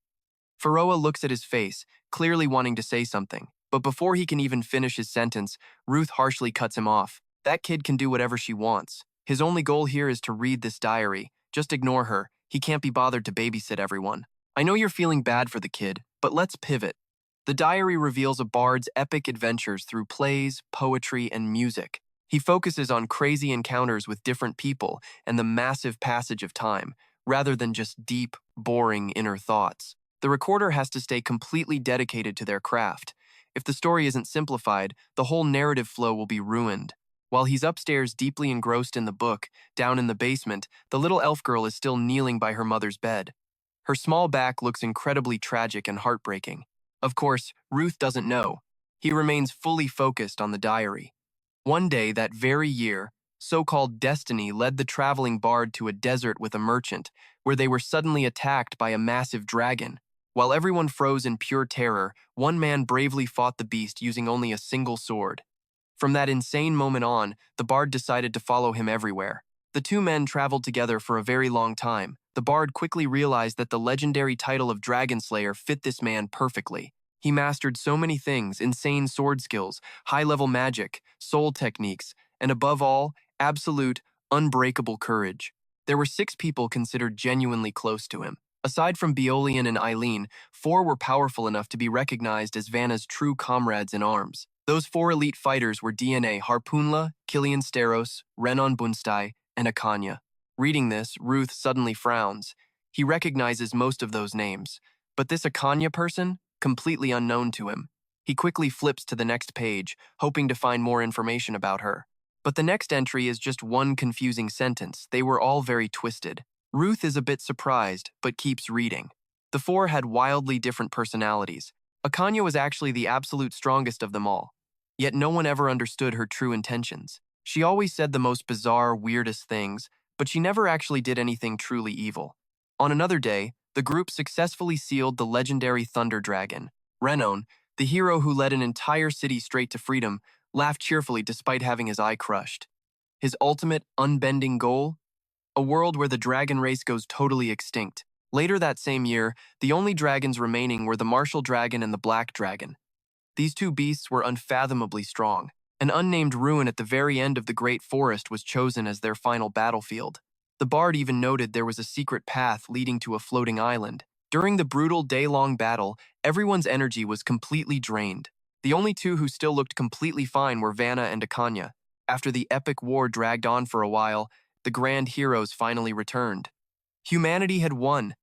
[SPEAKER 1] Pharoah looks at his face, clearly wanting to say something, but before he can even finish his sentence, Ruth harshly cuts him off. That kid can do whatever she wants. His only goal here is to read this diary. Just ignore her. He can't be bothered to babysit everyone. I know you're feeling bad for the kid, but let's pivot. The diary reveals a bard's epic adventures through plays, poetry, and music. He focuses on crazy encounters with different people and the massive passage of time, rather than just deep, boring inner thoughts. The recorder has to stay completely dedicated to their craft. If the story isn't simplified, the whole narrative flow will be ruined. While he's upstairs deeply engrossed in the book, down in the basement, the little elf girl is still kneeling by her mother's bed. Her small back looks incredibly tragic and heartbreaking. Of course, Ruth doesn't know. He remains fully focused on the diary. One day that very year, so-called destiny led the traveling bard to a desert with a merchant, where they were suddenly attacked by a massive dragon. While everyone froze in pure terror, one man bravely fought the beast using only a single sword. From that insane moment on, the bard decided to follow him everywhere. The two men traveled together for a very long time. The bard quickly realized that the legendary title of Dragon Slayer fit this man perfectly. He mastered so many things: insane sword skills, high-level magic, soul techniques, and above all, absolute, unbreakable courage. There were 6 people considered genuinely close to him. Aside from Beolian and Eileen, 4 were powerful enough to be recognized as Vanna's true comrades in arms. Those 4 elite fighters were DNA Harpoonla, Killian Steroze, Renon Bunstai, and Akanya. Reading this, Ruth suddenly frowns. He recognizes most of those names, but this Akanya person? Completely unknown to him. He quickly flips to the next page, hoping to find more information about her. But the next entry is just one confusing sentence. They were all very twisted. Ruth is a bit surprised, but keeps reading. The 4 had wildly different personalities. Akanya was actually the absolute strongest of them all. Yet no one ever understood her true intentions. She always said the most bizarre, weirdest things, but she never actually did anything truly evil. On another day, the group successfully sealed the legendary Thunder Dragon. Renon, the hero who led an entire city straight to freedom, laughed cheerfully despite having his eye crushed. His ultimate, unbending goal? A world where the dragon race goes totally extinct. Later that same year, the only dragons remaining were the Martial Dragon and the Black Dragon. These 2 beasts were unfathomably strong. An unnamed ruin at the very end of the Great Forest was chosen as their final battlefield. The bard even noted there was a secret path leading to a floating island. During the brutal day-long battle, everyone's energy was completely drained. The only 2 who still looked completely fine were Vanna and Akanya. After the epic war dragged on for a while, the grand heroes finally returned. Humanity had won.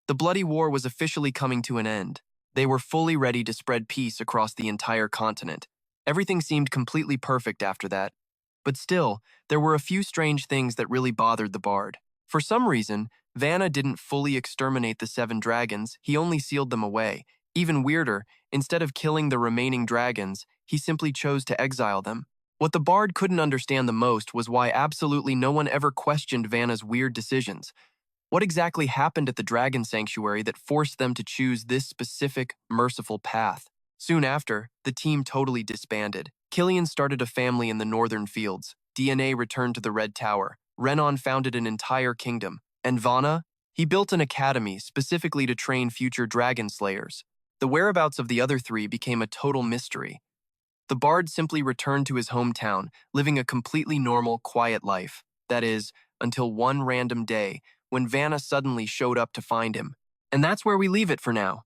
[SPEAKER 1] The bloody war was officially coming to an end. They were fully ready to spread peace across the entire continent. Everything seemed completely perfect after that. But still, there were a few strange things that really bothered the bard. For some reason, Vanna didn't fully exterminate the 7 dragons, he only sealed them away. Even weirder, instead of killing the remaining dragons, he simply chose to exile them. What the bard couldn't understand the most was why absolutely no one ever questioned Vanna's weird decisions. What exactly happened at the Dragon Sanctuary that forced them to choose this specific, merciful path? Soon after, the team totally disbanded. Killian started a family in the northern fields. DNA returned to the Red Tower. Renan founded an entire kingdom. And Vana? He built an academy specifically to train future dragon slayers. The whereabouts of the other three became a total mystery. The bard simply returned to his hometown, living a completely normal, quiet life. That is, until one random day, when Vanna suddenly showed up to find him. And that's where we leave it for now.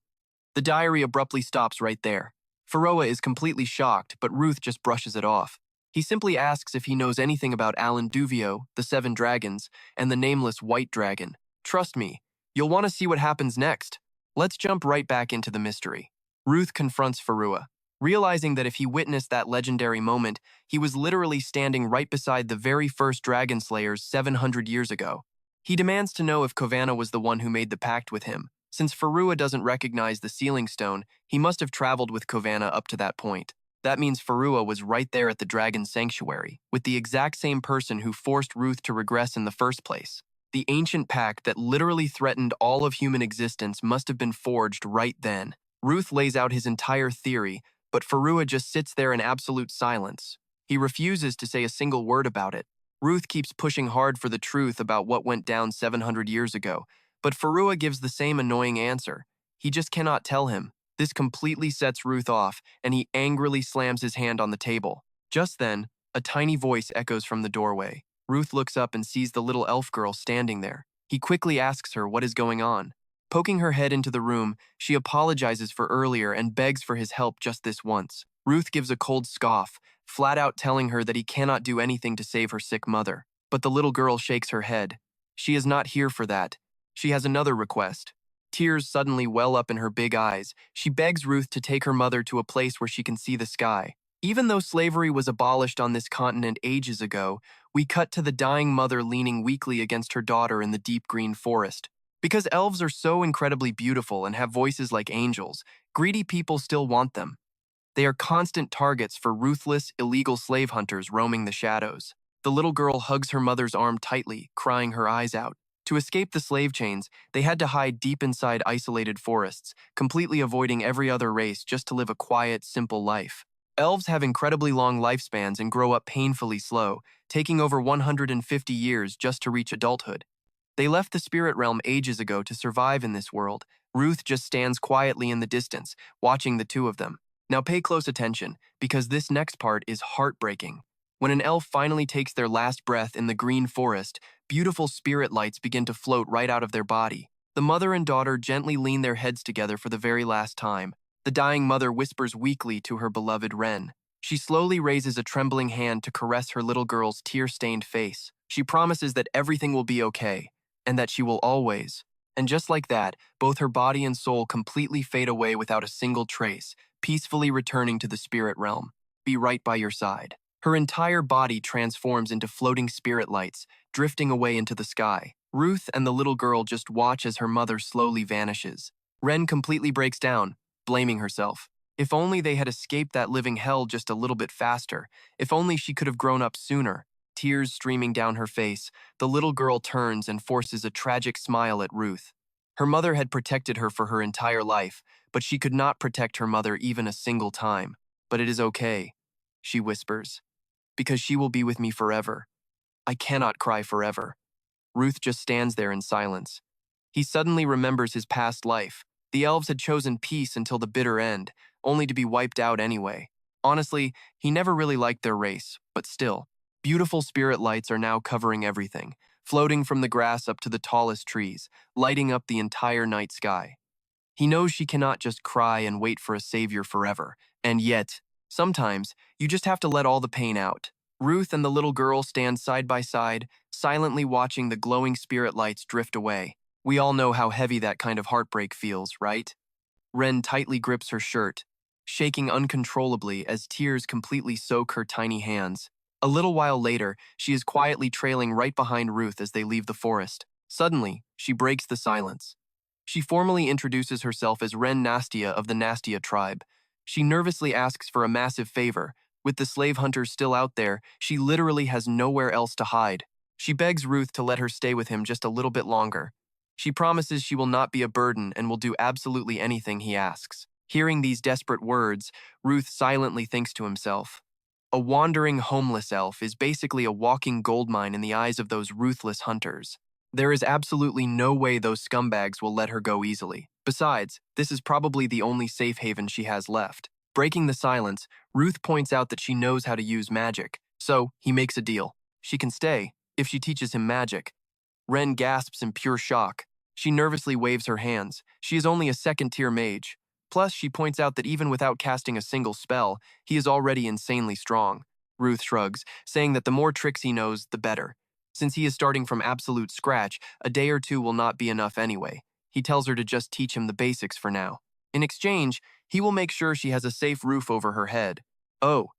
[SPEAKER 1] The diary abruptly stops right there. Faroa is completely shocked, but Ruth just brushes it off. He simply asks if he knows anything about Alan Duvio, the Seven Dragons, and the nameless White Dragon. Trust me, you'll want to see what happens next. Let's jump right back into the mystery. Ruth confronts Faroa, realizing that if he witnessed that legendary moment, he was literally standing right beside the very first dragon slayers 700 years ago. He demands to know if Kovanna was the one who made the pact with him. Since Faroa doesn't recognize the sealing stone, he must have traveled with Kovanna up to that point. That means Faroa was right there at the dragon sanctuary, with the exact same person who forced Ruth to regress in the first place. The ancient pact that literally threatened all of human existence must have been forged right then. Ruth lays out his entire theory, but Faroa just sits there in absolute silence. He refuses to say a single word about it. Ruth keeps pushing hard for the truth about what went down 700 years ago, but Faroa gives the same annoying answer. He just cannot tell him. This completely sets Ruth off, and he angrily slams his hand on the table. Just then, a tiny voice echoes from the doorway. Ruth looks up and sees the little elf girl standing there. He quickly asks her what is going on. Poking her head into the room, she apologizes for earlier and begs for his help just this once. Ruth gives a cold scoff, flat out telling her that he cannot do anything to save her sick mother. But the little girl shakes her head. She is not here for that. She has another request. Tears suddenly well up in her big eyes. She begs Ruth to take her mother to a place where she can see the sky. Even though slavery was abolished on this continent ages ago, we cut to the dying mother leaning weakly against her daughter in the deep green forest. Because elves are so incredibly beautiful and have voices like angels, greedy people still want them. They are constant targets for ruthless, illegal slave hunters roaming the shadows. The little girl hugs her mother's arm tightly, crying her eyes out. To escape the slave chains, they had to hide deep inside isolated forests, completely avoiding every other race just to live a quiet, simple life. Elves have incredibly long lifespans and grow up painfully slow, taking over 150 years just to reach adulthood. They left the spirit realm ages ago to survive in this world. Ruth just stands quietly in the distance, watching the two of them. Now pay close attention, because this next part is heartbreaking. When an elf finally takes their last breath in the green forest, beautiful spirit lights begin to float right out of their body. The mother and daughter gently lean their heads together for the very last time. The dying mother whispers weakly to her beloved Ren. She slowly raises a trembling hand to caress her little girl's tear-stained face. She promises that everything will be okay, and that she will always. And just like that, both her body and soul completely fade away without a single trace, peacefully returning to the spirit realm. Be right by your side. Her entire body transforms into floating spirit lights, drifting away into the sky. Ruth and the little girl just watch as her mother slowly vanishes. Ren completely breaks down, blaming herself. If only they had escaped that living hell just a little bit faster. If only she could have grown up sooner. Tears streaming down her face, the little girl turns and forces a tragic smile at Ruth. Her mother had protected her for her entire life, but she could not protect her mother even a single time. But it is okay, she whispers, because she will be with me forever. I cannot cry forever. Ruth just stands there in silence. He suddenly remembers his past life. The elves had chosen peace until the bitter end, only to be wiped out anyway. Honestly, he never really liked their race, but still. Beautiful spirit lights are now covering everything, floating from the grass up to the tallest trees, lighting up the entire night sky. He knows she cannot just cry and wait for a savior forever, and yet, sometimes, you just have to let all the pain out. Ruth and the little girl stand side by side, silently watching the glowing spirit lights drift away. We all know how heavy that kind of heartbreak feels, right? Ren tightly grips her shirt, shaking uncontrollably as tears completely soak her tiny hands. A little while later, she is quietly trailing right behind Ruth as they leave the forest. Suddenly, she breaks the silence. She formally introduces herself as Ren Nastia of the Nastia tribe. She nervously asks for a massive favor. With the slave hunters still out there, she literally has nowhere else to hide. She begs Ruth to let her stay with him just a little bit longer. She promises she will not be a burden and will do absolutely anything he asks. Hearing these desperate words, Ruth silently thinks to himself, A wandering homeless elf is basically a walking goldmine in the eyes of those ruthless hunters. There is absolutely no way those scumbags will let her go easily. Besides, this is probably the only safe haven she has left. Breaking the silence, Ruth points out that she knows how to use magic, so he makes a deal. She can stay if she teaches him magic. Ren gasps in pure shock. She nervously waves her hands. She is only a second-tier mage. Plus, she points out that even without casting a single spell, he is already insanely strong. Ruth shrugs, saying that the more tricks he knows, the better. Since he is starting from absolute scratch, a day or two will not be enough anyway. He tells her to just teach him the basics for now. In exchange, he will make sure she has a safe roof over her head. Oh,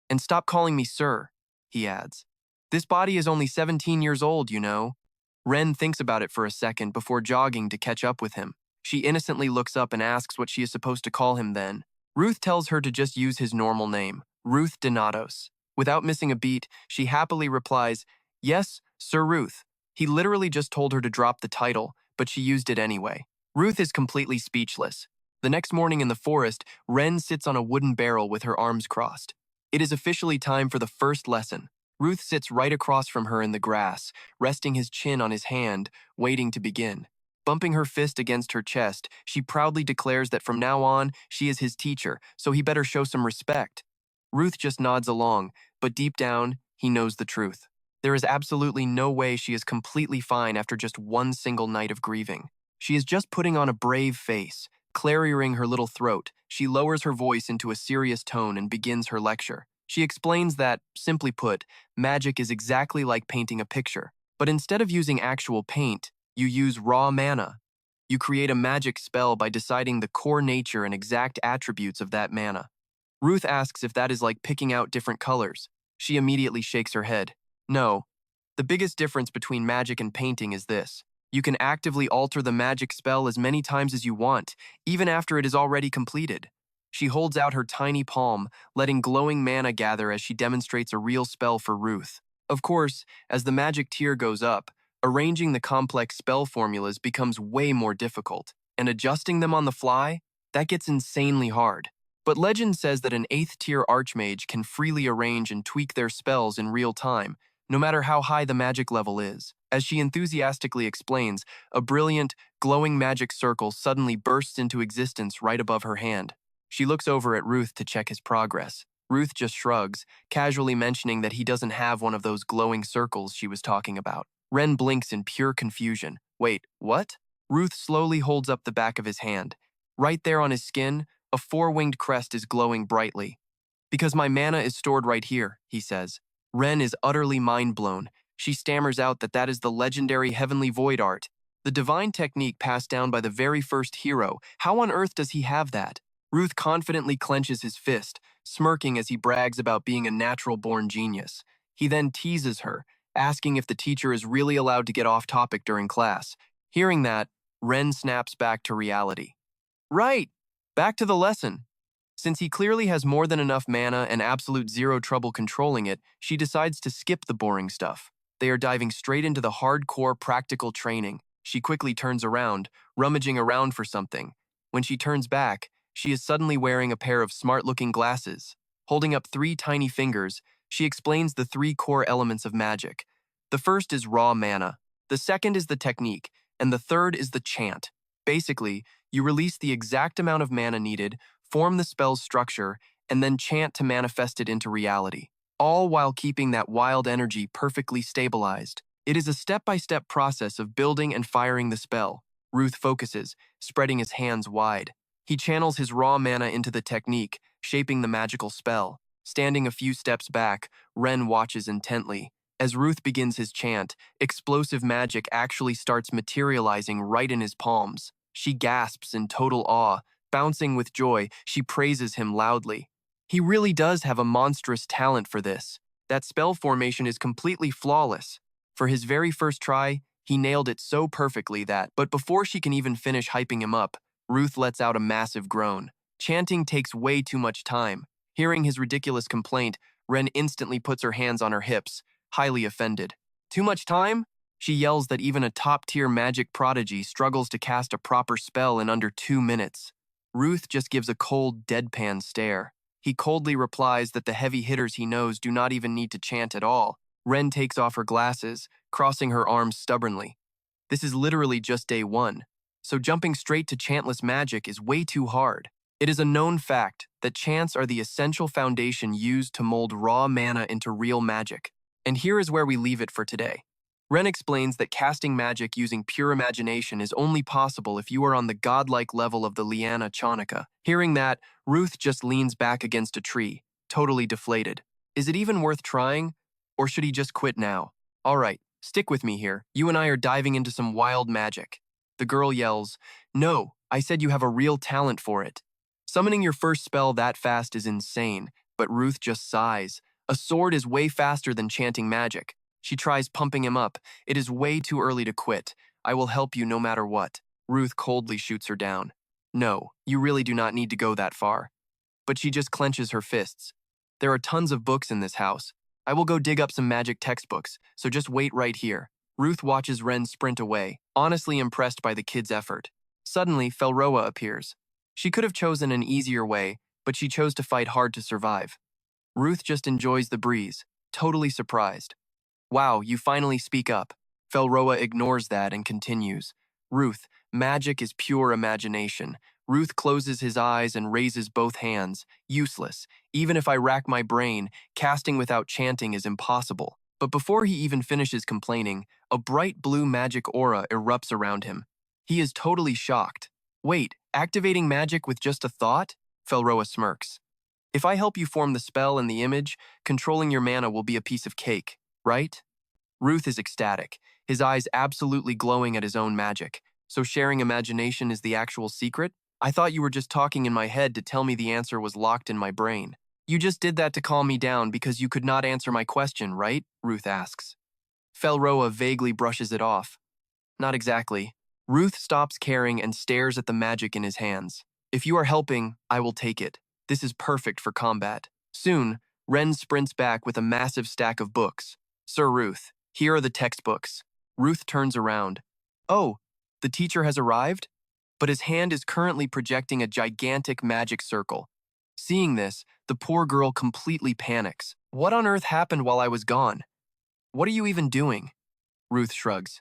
[SPEAKER 1] and stop calling me sir, he adds. This body is only 17 years old, you know. Ren thinks about it for a second before jogging to catch up with him. She innocently looks up and asks what she is supposed to call him then. Ruth tells her to just use his normal name, Ruth Denatos. Without missing a beat, she happily replies, "Yes, Sir Ruth." He literally just told her to drop the title, but she used it anyway. Ruth is completely speechless. The next morning in the forest, Ren sits on a wooden barrel with her arms crossed. It is officially time for the first lesson. Ruth sits right across from her in the grass, resting his chin on his hand, waiting to begin. Bumping her fist against her chest, she proudly declares that from now on, she is his teacher, so he better show some respect. Ruth just nods along, but deep down, he knows the truth. There is absolutely no way she is completely fine after just one single night of grieving. She is just putting on a brave face. Clearing her little throat, she lowers her voice into a serious tone and begins her lecture. She explains that, simply put, magic is exactly like painting a picture. But instead of using actual paint, you use raw mana. You create a magic spell by deciding the core nature and exact attributes of that mana. Ruth asks if that is like picking out different colors. She immediately shakes her head. No. The biggest difference between magic and painting is this. You can actively alter the magic spell as many times as you want, even after it is already completed. She holds out her tiny palm, letting glowing mana gather as she demonstrates a real spell for Ruth. Of course, as the magic tier goes up, arranging the complex spell formulas becomes way more difficult, and adjusting them on the fly, that gets insanely hard. But legend says that an 8th tier archmage can freely arrange and tweak their spells in real time, no matter how high the magic level is. As she enthusiastically explains, a brilliant, glowing magic circle suddenly bursts into existence right above her hand. She looks over at Ruth to check his progress. Ruth just shrugs, casually mentioning that he doesn't have one of those glowing circles she was talking about. Ren blinks in pure confusion. Wait, what? Ruth slowly holds up the back of his hand. Right there on his skin, a 4-winged crest is glowing brightly. Because my mana is stored right here, he says. Ren is utterly mind-blown. She stammers out that that is the legendary Heavenly Void art, the divine technique passed down by the very first hero. How on earth does he have that? Ruth confidently clenches his fist, smirking as he brags about being a natural-born genius. He then teases her, asking if the teacher is really allowed to get off topic during class. Hearing that, Ren snaps back to reality. Right, back to the lesson. Since he clearly has more than enough mana and absolute zero trouble controlling it, she decides to skip the boring stuff. They are diving straight into the hardcore practical training. She quickly turns around, rummaging around for something. When she turns back, she is suddenly wearing a pair of smart-looking glasses. Holding up 3 tiny fingers, she explains the 3 core elements of magic. The first is raw mana, the second is the technique, and the third is the chant. Basically, you release the exact amount of mana needed, form the spell's structure, and then chant to manifest it into reality, all while keeping that wild energy perfectly stabilized. It is a step-by-step process of building and firing the spell. Ruth focuses, spreading his hands wide. He channels his raw mana into the technique, shaping the magical spell. Standing a few steps back, Ren watches intently. As Ruth begins his chant, explosive magic actually starts materializing right in his palms. She gasps in total awe. Bouncing with joy, she praises him loudly. He really does have a monstrous talent for this. That spell formation is completely flawless. For his very first try, he nailed it so perfectly that, but before she can even finish hyping him up, Ruth lets out a massive groan. Chanting takes way too much time. Hearing his ridiculous complaint, Ren instantly puts her hands on her hips, highly offended. Too much time? She yells that even a top-tier magic prodigy struggles to cast a proper spell in under 2 minutes. Ruth just gives a cold, deadpan stare. He coldly replies that the heavy hitters he knows do not even need to chant at all. Ren takes off her glasses, crossing her arms stubbornly. This is literally just day one, so jumping straight to chantless magic is way too hard. It is a known fact that chants are the essential foundation used to mold raw mana into real magic. And here is where we leave it for today. Ren explains that casting magic using pure imagination is only possible if you are on the godlike level of the Liana Chanaka. Hearing that, Ruth just leans back against a tree, totally deflated. Is it even worth trying? Or should he just quit now? All right, stick with me here. You and I are diving into some wild magic. The girl yells, "No, I said you have a real talent for it." Summoning your first spell that fast is insane, but Ruth just sighs. A sword is way faster than chanting magic. She tries pumping him up. It is way too early to quit. I will help you no matter what. Ruth coldly shoots her down. No, you really do not need to go that far. But she just clenches her fists. There are tons of books in this house. I will go dig up some magic textbooks, so just wait right here. Ruth watches Ren sprint away, honestly impressed by the kid's effort. Suddenly, Felroa appears. She could have chosen an easier way, but she chose to fight hard to survive. Ruth just enjoys the breeze, totally surprised. Wow, you finally speak up. Felroa ignores that and continues. Ruth, magic is pure imagination. Ruth closes his eyes and raises both hands. Useless. Even if I rack my brain, casting without chanting is impossible. But before he even finishes complaining, a bright blue magic aura erupts around him. He is totally shocked. Wait, activating magic with just a thought? Felroa smirks. If I help you form the spell and the image, controlling your mana will be a piece of cake, right? Ruth is ecstatic, his eyes absolutely glowing at his own magic. So sharing imagination is the actual secret? I thought you were just talking in my head to tell me the answer was locked in my brain. You just did that to calm me down because you could not answer my question, right? Ruth asks. Felroa vaguely brushes it off. Not exactly. Ruth stops caring and stares at the magic in his hands. If you are helping, I will take it. This is perfect for combat. Soon, Ren sprints back with a massive stack of books. Sir Ruth, here are the textbooks. Ruth turns around. Oh, the teacher has arrived? But his hand is currently projecting a gigantic magic circle. Seeing this, the poor girl completely panics. What on earth happened while I was gone? What are you even doing? Ruth shrugs.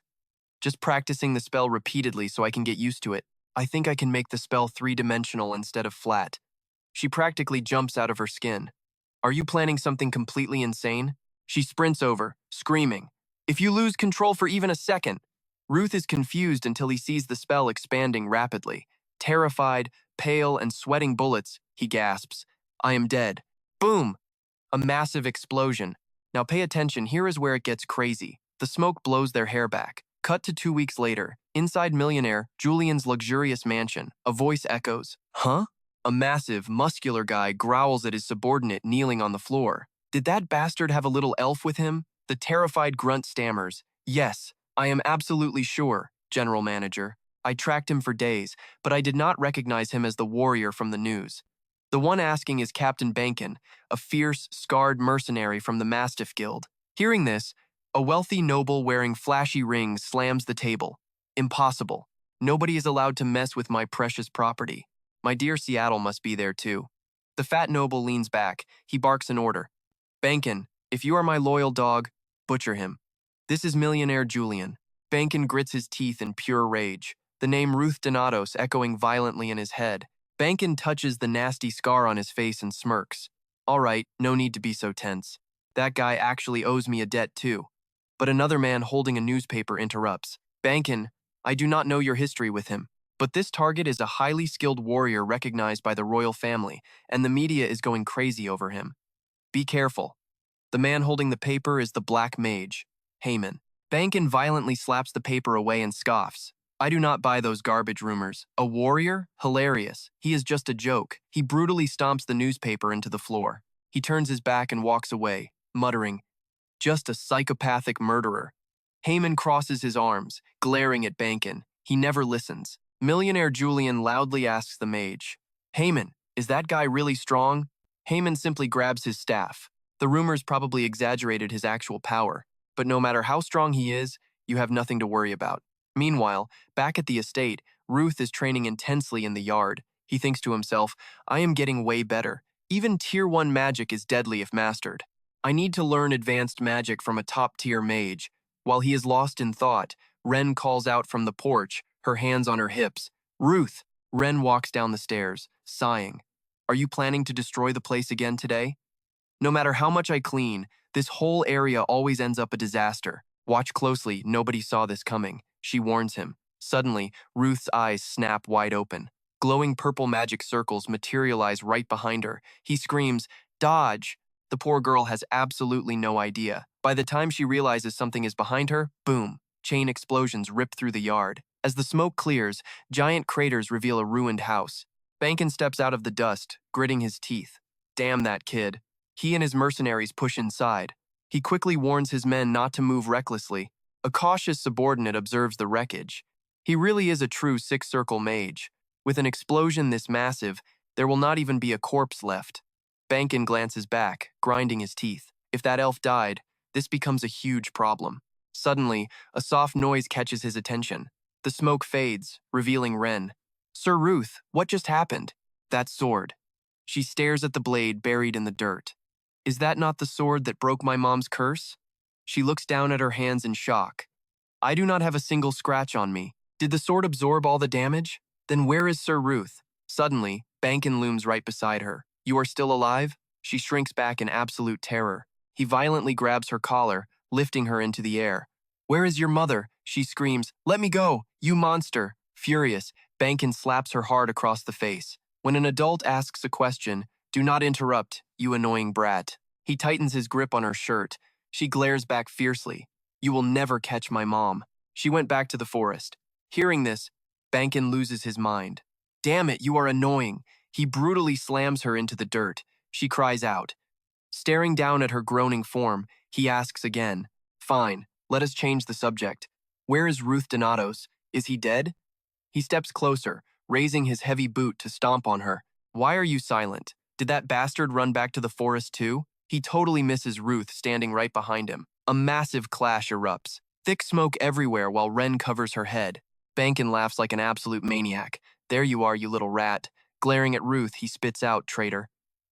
[SPEAKER 1] Just practicing the spell repeatedly so I can get used to it. I think I can make the spell three-dimensional instead of flat. She practically jumps out of her skin. Are you planning something completely insane? She sprints over, screaming. If you lose control for even a second. Ruth is confused until he sees the spell expanding rapidly. Terrified, pale, and sweating bullets, he gasps, I am dead. Boom! A massive explosion. Now pay attention, here is where it gets crazy. The smoke blows their hair back. Cut to 2 weeks later, inside millionaire Julian's luxurious mansion, a voice echoes, Huh? A massive, muscular guy growls at his subordinate kneeling on the floor. Did that bastard have a little elf with him? The terrified grunt stammers. Yes, I am absolutely sure, General Manager. I tracked him for days, but I did not recognize him as the warrior from the news. The one asking is Captain Bankin, a fierce, scarred mercenary from the Mastiff Guild. Hearing this, a wealthy noble wearing flashy rings slams the table. Impossible. Nobody is allowed to mess with my precious property. My dear Seattle must be there too. The fat noble leans back. He barks an order. Bankin, if you are my loyal dog, butcher him. This is millionaire Julian. Bankin grits his teeth in pure rage, the name Ruth Denatos echoing violently in his head. Bankin touches the nasty scar on his face and smirks. All right, no need to be so tense. That guy actually owes me a debt too. But another man holding a newspaper interrupts. Bankin, I do not know your history with him, but this target is a highly skilled warrior recognized by the royal family, and the media is going crazy over him. Be careful. The man holding the paper is the Black Mage, Heyman. Bankin violently slaps the paper away and scoffs. I do not buy those garbage rumors. A warrior? Hilarious. He is just a joke. He brutally stomps the newspaper into the floor. He turns his back and walks away, muttering, just a psychopathic murderer. Heyman crosses his arms, glaring at Bankin. He never listens. Millionaire Julian loudly asks the mage, Heyman, is that guy really strong? Heyman simply grabs his staff. The rumors probably exaggerated his actual power, but no matter how strong he is, you have nothing to worry about. Meanwhile, back at the estate, Ruth is training intensely in the yard. He thinks to himself, I am getting way better. Even Tier 1 magic is deadly if mastered. I need to learn advanced magic from a top-tier mage. While he is lost in thought, Ren calls out from the porch, her hands on her hips. Ruth! Ren walks down the stairs, sighing. Are you planning to destroy the place again today? No matter how much I clean, this whole area always ends up a disaster. Watch closely, nobody saw this coming, she warns him. Suddenly, Ruth's eyes snap wide open. Glowing purple magic circles materialize right behind her. He screams, "Dodge!" The poor girl has absolutely no idea. By the time she realizes something is behind her, boom, chain explosions rip through the yard. As the smoke clears, giant craters reveal a ruined house. Bankin steps out of the dust, gritting his teeth. Damn that kid. He and his mercenaries push inside. He quickly warns his men not to move recklessly. A cautious subordinate observes the wreckage. He really is a true six-circle mage. With an explosion this massive, there will not even be a corpse left. Bankin glances back, grinding his teeth. If that elf died, this becomes a huge problem. Suddenly, a soft noise catches his attention. The smoke fades, revealing Ren. "Sir Ruth, what just happened?" "That sword." She stares at the blade buried in the dirt. "Is that not the sword that broke my mom's curse?" She looks down at her hands in shock. "I do not have a single scratch on me. Did the sword absorb all the damage? Then where is Sir Ruth?" Suddenly, Bankin looms right beside her. "You are still alive?" She shrinks back in absolute terror. He violently grabs her collar, lifting her into the air. "Where is your mother?" She screams. "Let me go, you monster!" Furious, Bankin slaps her hard across the face. When an adult asks a question, do not interrupt, you annoying brat. He tightens his grip on her shirt. She glares back fiercely. "You will never catch my mom." She went back to the forest. Hearing this, Bankin loses his mind. "Damn it, you are annoying." He brutally slams her into the dirt. She cries out. Staring down at her groaning form, he asks again. "Fine, let us change the subject. Where is Ruth Denatos? Is he dead?" He steps closer, raising his heavy boot to stomp on her. "Why are you silent? Did that bastard run back to the forest too?" He totally misses Ruth standing right behind him. A massive clash erupts. Thick smoke everywhere while Ren covers her head. Bankin laughs like an absolute maniac. "There you are, you little rat." Glaring at Ruth, he spits out, "Traitor."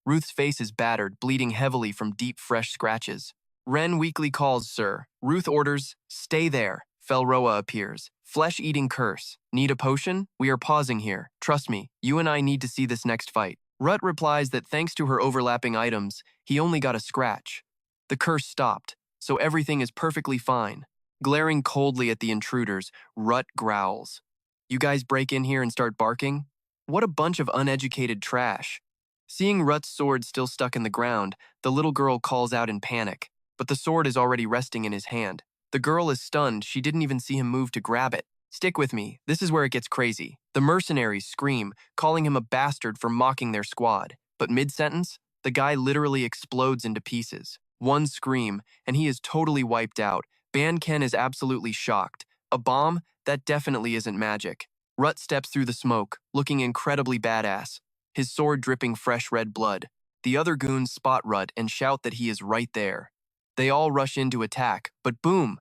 [SPEAKER 1] Ruth's face is battered, bleeding heavily from deep, fresh scratches. Ren weakly calls, "Sir." Ruth orders, "Stay there." Felroa appears. "Flesh-eating curse. Need a potion? We are pausing here. Trust me, you and I need to see this next fight." Rut replies that thanks to her overlapping items, he only got a scratch. The curse stopped, so everything is perfectly fine. Glaring coldly at the intruders, Rut growls. "You guys break in here and start barking? What a bunch of uneducated trash." Seeing Rut's sword still stuck in the ground, the little girl calls out in panic, but the sword is already resting in his hand. The girl is stunned, she didn't even see him move to grab it. "Stick with me, this is where it gets crazy." The mercenaries scream, calling him a bastard for mocking their squad. But mid-sentence, the guy literally explodes into pieces. One scream, and he is totally wiped out. Ban-Ken is absolutely shocked. A bomb? That definitely isn't magic. Rut steps through the smoke, looking incredibly badass, his sword dripping fresh red blood. The other goons spot Rut and shout that he is right there. They all rush in to attack, but boom!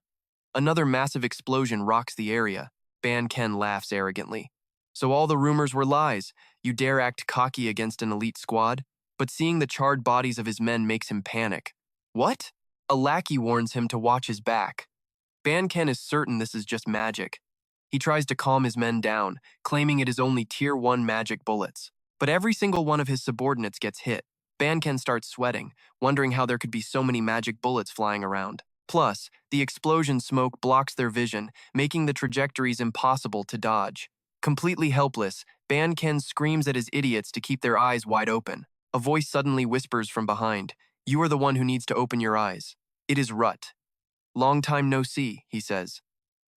[SPEAKER 1] Another massive explosion rocks the area. Ban-Ken laughs arrogantly. "So all the rumors were lies. You dare act cocky against an elite squad?" But seeing the charred bodies of his men makes him panic. "What?" A lackey warns him to watch his back. Ban-Ken is certain this is just magic. He tries to calm his men down, claiming it is only Tier 1 magic bullets. But every single one of his subordinates gets hit. Ban-Ken starts sweating, wondering how there could be so many magic bullets flying around. Plus, the explosion smoke blocks their vision, making the trajectories impossible to dodge. Completely helpless, Ban-Ken screams at his idiots to keep their eyes wide open. A voice suddenly whispers from behind, "You are the one who needs to open your eyes." It is Rut. "Long time no see," he says.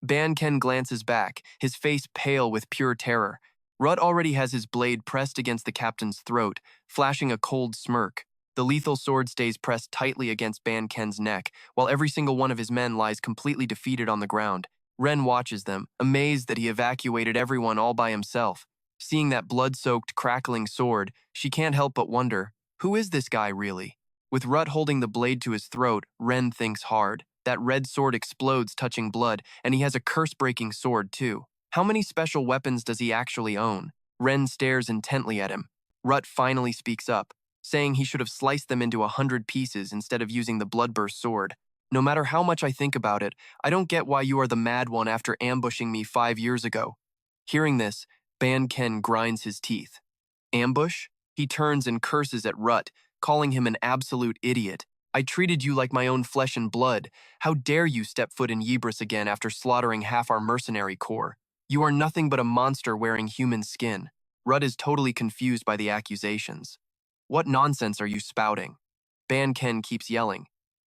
[SPEAKER 1] Ban-Ken glances back, his face pale with pure terror. Rut already has his blade pressed against the captain's throat, flashing a cold smirk. The lethal sword stays pressed tightly against Ban-Ken's neck, while every single one of his men lies completely defeated on the ground. Ren watches them, amazed that he evacuated everyone all by himself. Seeing that blood-soaked, crackling sword, she can't help but wonder, who is this guy really? With Rut holding the blade to his throat, Ren thinks hard. That red sword explodes, touching blood, and he has a curse-breaking sword too. How many special weapons does he actually own? Ren stares intently at him. Rut finally speaks up. saying he should have sliced them into 100 pieces instead of using the bloodburst sword. No matter how much I think about it, I don't get why you are the mad one after ambushing me 5 years ago. Hearing this, Ban Ken grinds his teeth. Ambush? He turns and curses at Rut, calling him an absolute idiot. I treated you like my own flesh and blood. How dare you step foot in Ybris again after slaughtering half our mercenary corps? You are nothing but a monster wearing human skin. Rut is totally confused by the accusations. What nonsense are you spouting? Ban Ken keeps yelling.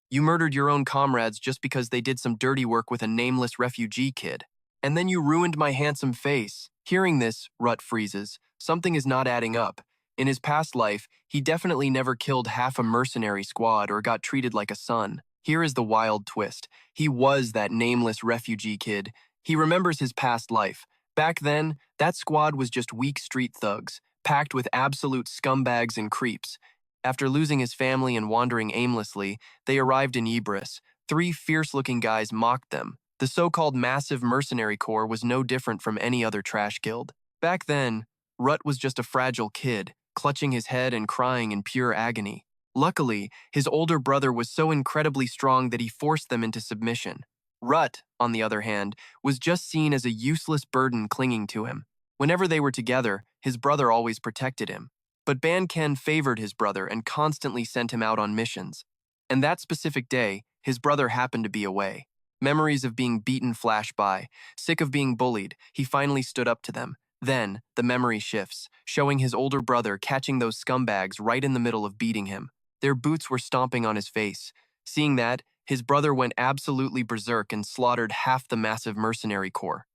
[SPEAKER 1] You murdered your own comrades just because they did some dirty work with a nameless refugee kid. And then you ruined my handsome face. Hearing this, Rut freezes. Something is not adding up. In his past life, he definitely never killed half a mercenary squad or got treated like a son. Here is the wild twist. He was that nameless refugee kid. He remembers his past life. Back then, that squad was just weak street thugs, packed with absolute scumbags and creeps. After losing his family and wandering aimlessly, they arrived in Ybris. 3 fierce-looking guys mocked them. The so-called massive mercenary corps was no different from any other trash guild. Back then, Rut was just a fragile kid, clutching his head and crying in pure agony. Luckily, his older brother was so incredibly strong that he forced them into submission. Rut, on the other hand, was just seen as a useless burden clinging to him. Whenever they were together, his brother always protected him. But Ban Ken favored his brother and constantly sent him out on missions. And that specific day, his brother happened to be away. Memories of being beaten flash by. Sick of being bullied, he finally stood up to them. Then, the memory shifts, showing his older brother catching those scumbags right in the middle of beating him. Their boots were stomping on his face. Seeing that, his brother went absolutely berserk and slaughtered half the massive mercenary corps.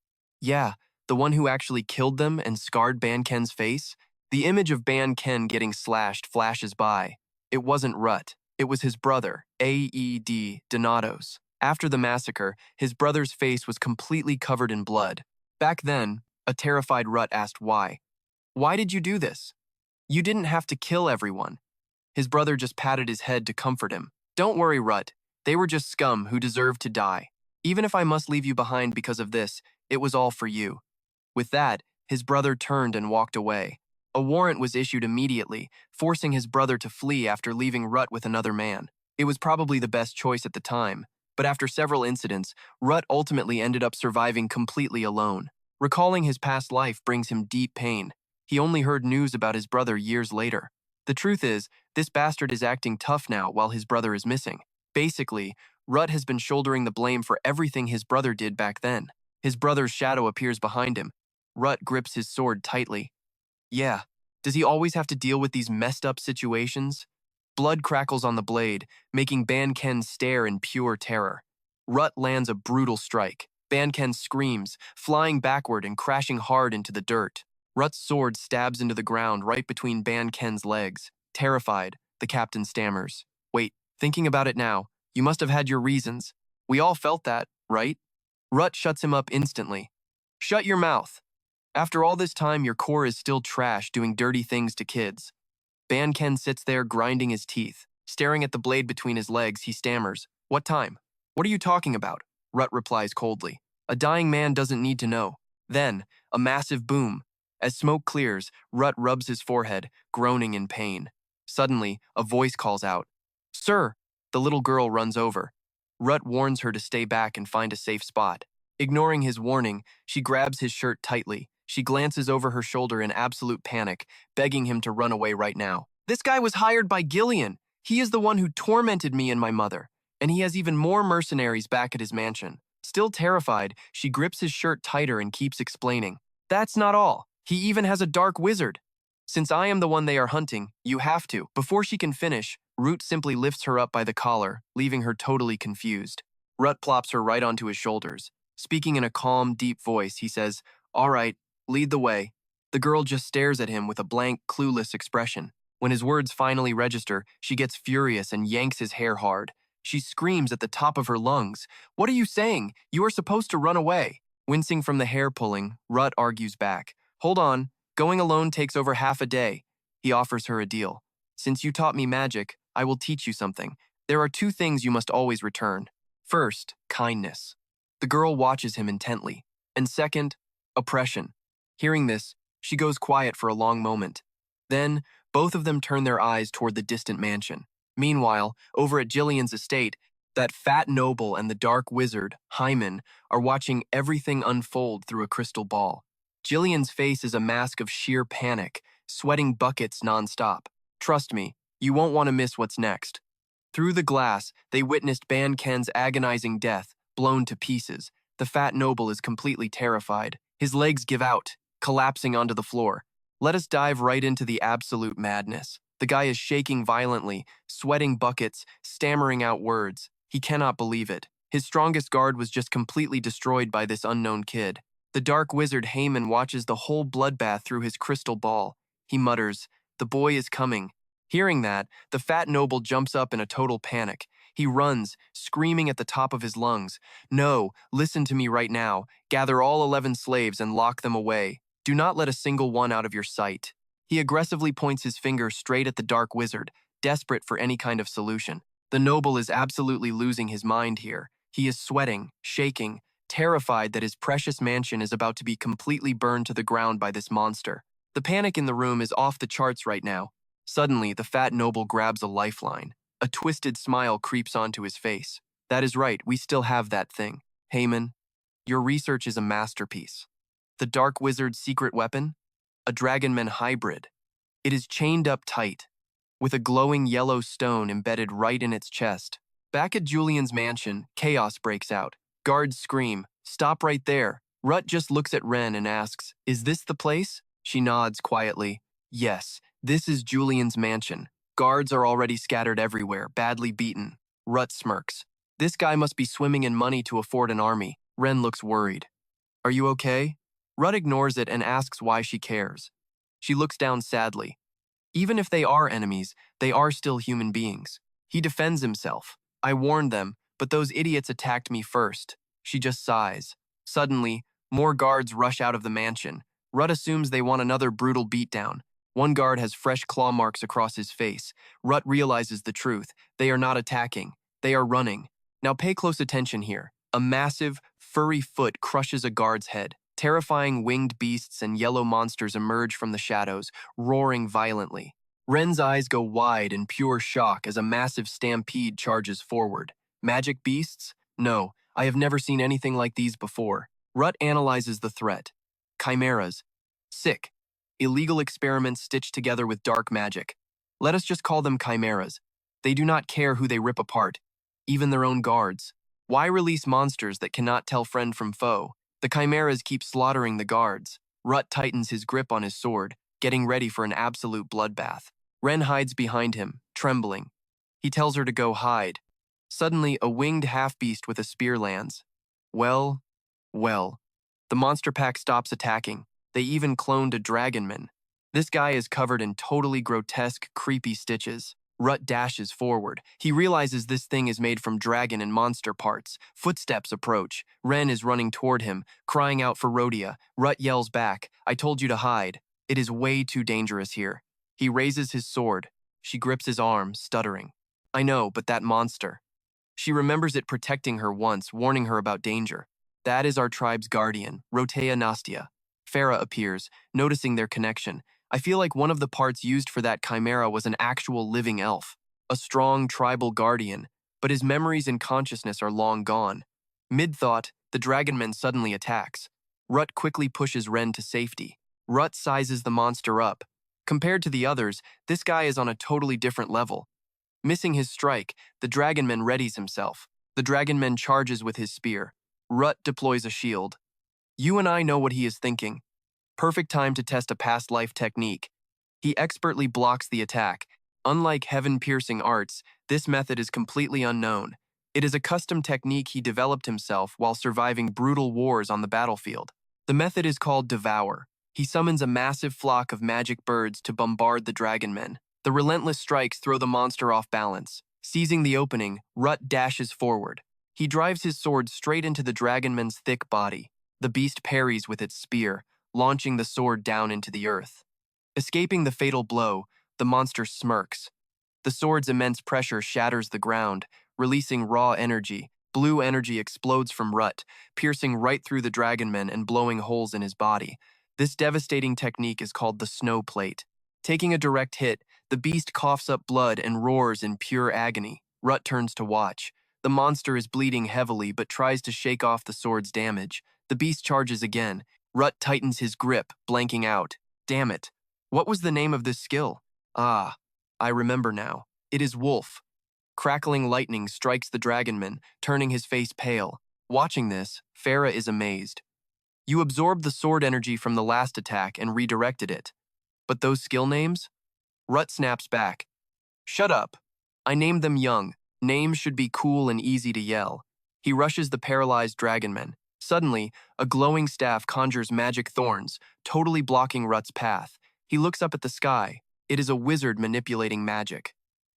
[SPEAKER 1] Yeah, the one who actually killed them and scarred Ban Ken's face? The image of Ban Ken getting slashed flashes by. It wasn't Rut. It was his brother, Denatos. After the massacre, his brother's face was completely covered in blood. Back then, a terrified Rut asked why. Why did you do this? You didn't have to kill everyone. His brother just patted his head to comfort him. Don't worry, Rut. They were just scum who deserved to die. Even if I must leave you behind because of this, it was all for you. With that, his brother turned and walked away. A warrant was issued immediately, forcing his brother to flee after leaving Rut with another man. It was probably the best choice at the time, but after several incidents, Rut ultimately ended up surviving completely alone. Recalling his past life brings him deep pain. He only heard news about his brother years later. The truth is, this bastard is acting tough now while his brother is missing. Basically, Rut has been shouldering the blame for everything his brother did back then. His brother's shadow appears behind him. Rut grips his sword tightly. Yeah, does he always have to deal with these messed up situations? Blood crackles on the blade, making Ban Ken stare in pure terror. Rut lands a brutal strike. Ban Ken screams, flying backward and crashing hard into the dirt. Rut's sword stabs into the ground right between Ban Ken's legs. Terrified, the captain stammers. Wait, thinking about it now, you must have had your reasons. We all felt that, right? Rut shuts him up instantly. Shut your mouth. After all this time, your corps is still trash doing dirty things to kids. Ban Ken sits there grinding his teeth. Staring at the blade between his legs, he stammers. What time? What are you talking about? Rut replies coldly. A dying man doesn't need to know. Then, a massive boom. As smoke clears, Rut rubs his forehead, groaning in pain. Suddenly, a voice calls out. Sir! The little girl runs over. Rut warns her to stay back and find a safe spot. Ignoring his warning, she grabs his shirt tightly. She glances over her shoulder in absolute panic, begging him to run away right now. This guy was hired by Gillian. He is the one who tormented me and my mother. And he has even more mercenaries back at his mansion. Still terrified, she grips his shirt tighter and keeps explaining. That's not all. He even has a dark wizard. Since I am the one they are hunting, you have to. Before she can finish, Root simply lifts her up by the collar, leaving her totally confused. Rut plops her right onto his shoulders. Speaking in a calm, deep voice, he says, All right, lead the way. The girl just stares at him with a blank, clueless expression. When his words finally register, she gets furious and yanks his hair hard. She screams at the top of her lungs. What are you saying? You are supposed to run away. Wincing from the hair pulling, Rut argues back. Hold on. Going alone takes over half a day. He offers her a deal. Since you taught me magic, I will teach you something. There are 2 things you must always return. First, kindness. The girl watches him intently. And second, oppression. Hearing this, she goes quiet for a long moment. Then, Both of them turn their eyes toward the distant mansion. Meanwhile, over at Jillian's estate, that fat noble and the dark wizard, Hyman, are watching everything unfold through a crystal ball. Jillian's face is a mask of sheer panic, sweating buckets nonstop. Trust me, you won't want to miss what's next. Through the glass, they witnessed Ban Ken's agonizing death, blown to pieces. The fat noble is completely terrified. His legs give out, collapsing onto the floor. Let us dive right into the absolute madness. The guy is shaking violently, sweating buckets, stammering out words. He cannot believe it. His strongest guard was just completely destroyed by this unknown kid. The dark wizard Haman watches the whole bloodbath through his crystal ball. He mutters, "The boy is coming." Hearing that, the fat noble jumps up in a total panic. He runs, screaming at the top of his lungs, "No, listen to me right now. Gather all 11 slaves and lock them away. Do not let a single one out of your sight." He aggressively points his finger straight at the dark wizard, desperate for any kind of solution. The noble is absolutely losing his mind here. He is sweating, shaking, terrified that his precious mansion is about to be completely burned to the ground by this monster. The panic in the room is off the charts right now. Suddenly, the fat noble grabs a lifeline. A twisted smile creeps onto his face. "That is right, we still have that thing. Haman, your research is a masterpiece. The dark wizard's secret weapon? A dragonman hybrid. It is chained up tight, with a glowing yellow stone embedded right in its chest." Back at Julian's mansion, chaos breaks out. Guards scream, "Stop right there." Rut just looks at Ren and asks, "Is this the place?" She nods quietly. "Yes, this is Julian's mansion. Guards are already scattered everywhere, badly beaten." Rut smirks. "This guy must be swimming in money to afford an army." Ren looks worried. "Are you okay?" Rut ignores it and asks why she cares. She looks down sadly. Even if they are enemies, they are still human beings. He defends himself. "I warned them, but those idiots attacked me first." She just sighs. Suddenly, more guards rush out of the mansion. Rut assumes they want another brutal beatdown. One guard has fresh claw marks across his face. Rut realizes the truth. They are not attacking. They are running. Now pay close attention here. A massive, furry foot crushes a guard's head. Terrifying winged beasts and yellow monsters emerge from the shadows, roaring violently. Ren's eyes go wide in pure shock as a massive stampede charges forward. Magic beasts? No, I have never seen anything like these before. Rut analyzes the threat. Chimeras. Sick. Illegal experiments stitched together with dark magic. Let us just call them chimeras. They do not care who they rip apart, even their own guards. Why release monsters that cannot tell friend from foe? The chimeras keep slaughtering the guards. Rut tightens his grip on his sword, getting ready for an absolute bloodbath. Ren hides behind him, trembling. He tells her to go hide. Suddenly, a winged half-beast with a spear lands. Well. The monster pack stops attacking. They even cloned a dragonman. This guy is covered in totally grotesque, creepy stitches. Rut dashes forward. He realizes this thing is made from dragon and monster parts. Footsteps approach. Ren is running toward him, crying out for Rhodia. Rut yells back, "I told you to hide. It is way too dangerous here." He raises his sword. She grips his arm, stuttering. "I know, but that monster." She remembers it protecting her once, warning her about danger. "That is our tribe's guardian, Rotea Nastia." Farah appears, noticing their connection. "I feel like one of the parts used for that chimera was an actual living elf. A strong tribal guardian, but his memories and consciousness are long gone." Mid-thought, the dragonman suddenly attacks. Rut quickly pushes Ren to safety. Rut sizes the monster up. Compared to the others, this guy is on a totally different level. Missing his strike, the dragonman readies himself. The dragonman charges with his spear. Rut deploys a shield. You and I know what he is thinking. Perfect time to test a past life technique. He expertly blocks the attack. Unlike heaven-piercing arts, this method is completely unknown. It is a custom technique he developed himself while surviving brutal wars on the battlefield. The method is called Devour. He summons a massive flock of magic birds to bombard the dragonmen. The relentless strikes throw the monster off balance. Seizing the opening, Rut dashes forward. He drives his sword straight into the dragonman's thick body. The beast parries with its spear, launching the sword down into the earth. Escaping the fatal blow, the monster smirks. The sword's immense pressure shatters the ground, releasing raw energy. Blue energy explodes from Rut, piercing right through the dragonman and blowing holes in his body. This devastating technique is called the snow plate. Taking a direct hit, the beast coughs up blood and roars in pure agony. Rut turns to watch. The monster is bleeding heavily but tries to shake off the sword's damage. The beast charges again. Rut tightens his grip, blanking out. Damn it. What was the name of this skill? Ah, I remember now. It is Wolf. Crackling lightning strikes the dragonman, turning his face pale. Watching this, Farah is amazed. You absorbed the sword energy from the last attack and redirected it. But those skill names? Rut snaps back. Shut up. I named them young. Names should be cool and easy to yell. He rushes the paralyzed dragonman. Suddenly, a glowing staff conjures magic thorns, totally blocking Rut's path. He looks up at the sky. It is a wizard manipulating magic.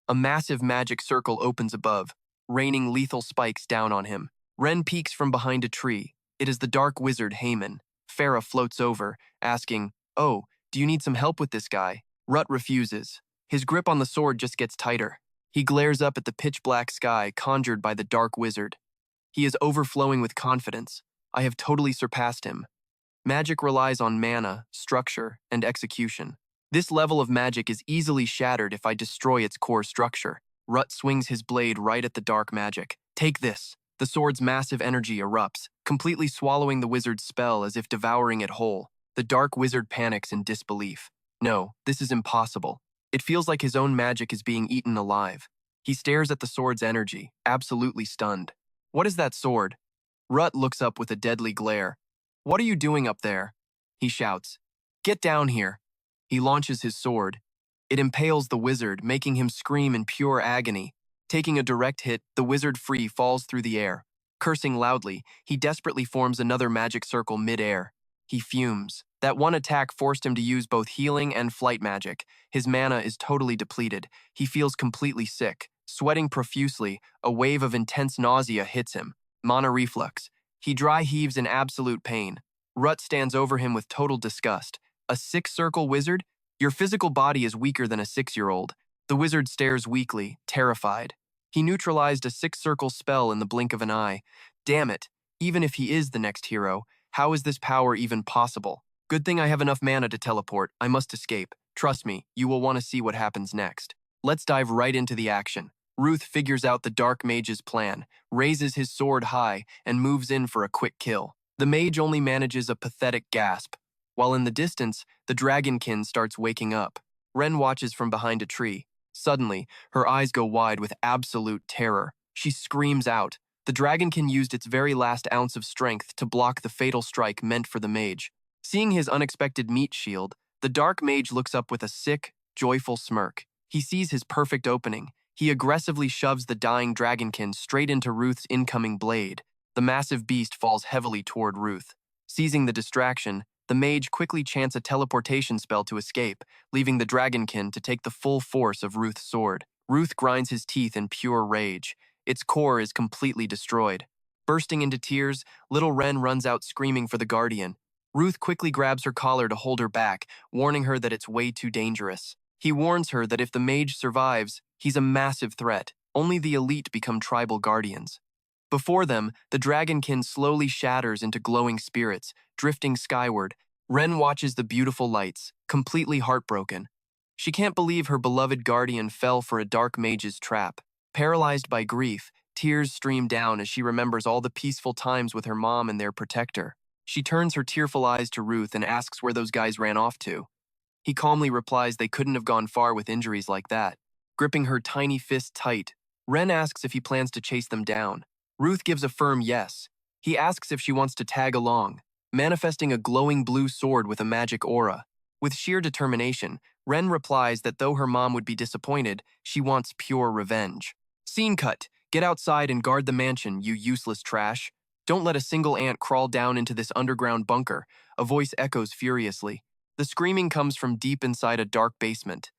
[SPEAKER 1] A massive magic circle opens above, raining lethal spikes down on him. Ren peeks from behind a tree. It is the dark wizard Haman. Farah floats over, asking, "Oh, do you need some help with this guy?" Rut refuses. His grip on the sword just gets tighter. He glares up at the pitch-black sky conjured by the dark wizard. He is overflowing with confidence. I have totally surpassed him. Magic relies on mana, structure, and execution. This level of magic is easily shattered if I destroy its core structure. Rut swings his blade right at the dark magic. Take this. The sword's massive energy erupts, completely swallowing the wizard's spell as if devouring it whole. The dark wizard panics in disbelief. No, this is impossible. It feels like his own magic is being eaten alive. He stares at the sword's energy, absolutely stunned. What is that sword? Rut looks up with a deadly glare. What are you doing up there? He shouts. Get down here. He launches his sword. It impales the wizard, making him scream in pure agony. Taking a direct hit, the wizard free falls through the air. Cursing loudly, he desperately forms another magic circle mid-air. He fumes. That one attack forced him to use both healing and flight magic. His mana is totally depleted. He feels completely sick. Sweating profusely, a wave of intense nausea hits him. Mana reflux. He dry heaves in absolute pain. Rut stands over him with total disgust. A six-circle wizard? Your physical body is weaker than a 6-year-old. The wizard stares weakly, terrified. He neutralized a six-circle spell in the blink of an eye. Damn it, even if he is the next hero, how is this power even possible? Good thing I have enough mana to teleport. I must escape. Trust me, you will want to see what happens next. Let's dive right into the action. Ruth figures out the Dark Mage's plan, raises his sword high, and moves in for a quick kill. The mage only manages a pathetic gasp. While in the distance, the dragonkin starts waking up. Ren watches from behind a tree. Suddenly, her eyes go wide with absolute terror. She screams out. The dragonkin used its very last ounce of strength to block the fatal strike meant for the mage. Seeing his unexpected meat shield, the dark mage looks up with a sick, joyful smirk. He sees his perfect opening. He aggressively shoves the dying dragonkin straight into Ruth's incoming blade. The massive beast falls heavily toward Ruth. Seizing the distraction, the mage quickly chants a teleportation spell to escape, leaving the dragonkin to take the full force of Ruth's sword. Ruth grinds his teeth in pure rage. Its core is completely destroyed. Bursting into tears, little Ren runs out screaming for the guardian. Ruth quickly grabs her collar to hold her back, warning her that it's way too dangerous. He warns her that if the mage survives, he's a massive threat. Only the elite become tribal guardians. Before them, the dragonkin slowly shatters into glowing spirits, drifting skyward. Ren watches the beautiful lights, completely heartbroken. She can't believe her beloved guardian fell for a dark mage's trap. Paralyzed by grief, tears stream down as she remembers all the peaceful times with her mom and their protector. She turns her tearful eyes to Ruth and asks where those guys ran off to. He calmly replies they couldn't have gone far with injuries like that. Gripping her tiny fist tight, Ren asks if he plans to chase them down. Ruth gives a firm yes. He asks if she wants to tag along, manifesting a glowing blue sword with a magic aura. With sheer determination, Ren replies that though her mom would be disappointed, she wants pure revenge. Scene cut. Get outside and guard the mansion, you useless trash. Don't let a single ant crawl down into this underground bunker, a voice echoes furiously. The screaming comes from deep inside a dark basement.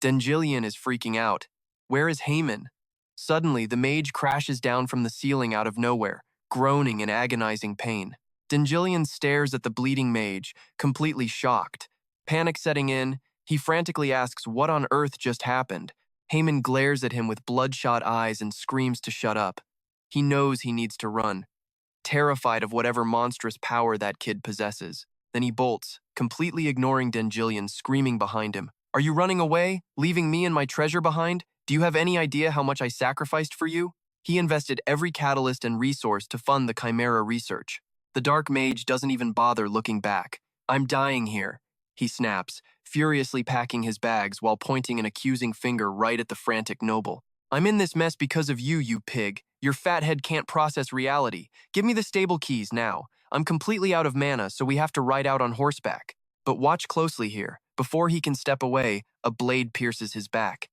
[SPEAKER 1] Dengillion is freaking out. Where is Haman? Suddenly, the mage crashes down from the ceiling out of nowhere, groaning in agonizing pain. Dengillion stares at the bleeding mage, completely shocked. Panic setting in, he frantically asks what on earth just happened. Haman glares at him with bloodshot eyes and screams to shut up. He knows he needs to run, terrified of whatever monstrous power that kid possesses. Then he bolts, completely ignoring Dengillion screaming behind him. Are you running away, leaving me and my treasure behind? Do you have any idea how much I sacrificed for you? He invested every catalyst and resource to fund the Chimera research. The Dark Mage doesn't even bother looking back. I'm dying here, he snaps, furiously packing his bags while pointing an accusing finger right at the frantic noble. I'm in this mess because of you, you pig. Your fat head can't process reality. Give me the stable keys now. I'm completely out of mana, so we have to ride out on horseback. But watch closely here. Before he can step away, a blade pierces his back.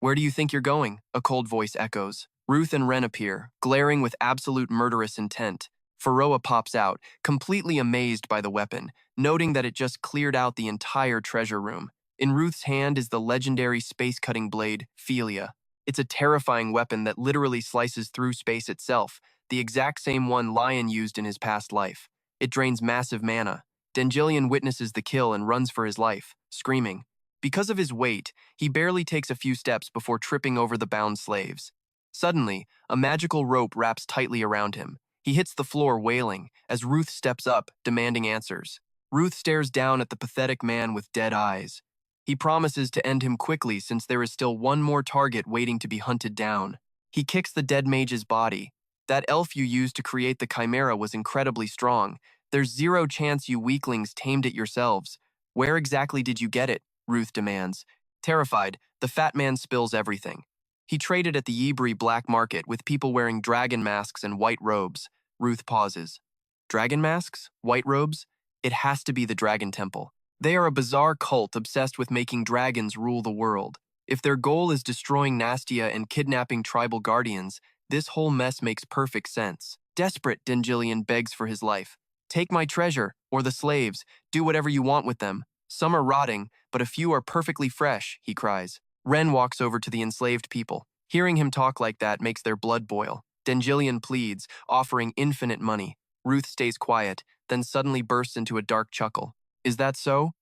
[SPEAKER 1] Where do you think you're going? A cold voice echoes. Ruth and Ren appear, glaring with absolute murderous intent. Pharoah pops out, completely amazed by the weapon, noting that it just cleared out the entire treasure room. In Ruth's hand is the legendary space-cutting blade, Philia. It's a terrifying weapon that literally slices through space itself, the exact same one Lion used in his past life. It drains massive mana. Dengilian witnesses the kill and runs for his life, screaming. Because of his weight, he barely takes a few steps before tripping over the bound slaves. Suddenly, a magical rope wraps tightly around him. He hits the floor wailing as Ruth steps up, demanding answers. Ruth stares down at the pathetic man with dead eyes. He promises to end him quickly since there is still one more target waiting to be hunted down. He kicks the dead mage's body. That elf you used to create the Chimera was incredibly strong. There's zero chance you weaklings tamed it yourselves. Where exactly did you get it? Ruth demands. Terrified, the fat man spills everything. He traded at the Ibri black market with people wearing dragon masks and white robes. Ruth pauses. Dragon masks? White robes? It has to be the Dragon Temple. They are a bizarre cult obsessed with making dragons rule the world. If their goal is destroying Nastia and kidnapping tribal guardians, this whole mess makes perfect sense. Desperate, Dengilian begs for his life. Take my treasure, or the slaves. Do whatever you want with them. Some are rotting, but a few are perfectly fresh, he cries. Ren walks over to the enslaved people. Hearing him talk like that makes their blood boil. Dengilian pleads, offering infinite money. Ruth stays quiet, then suddenly bursts into a dark chuckle. Is that so?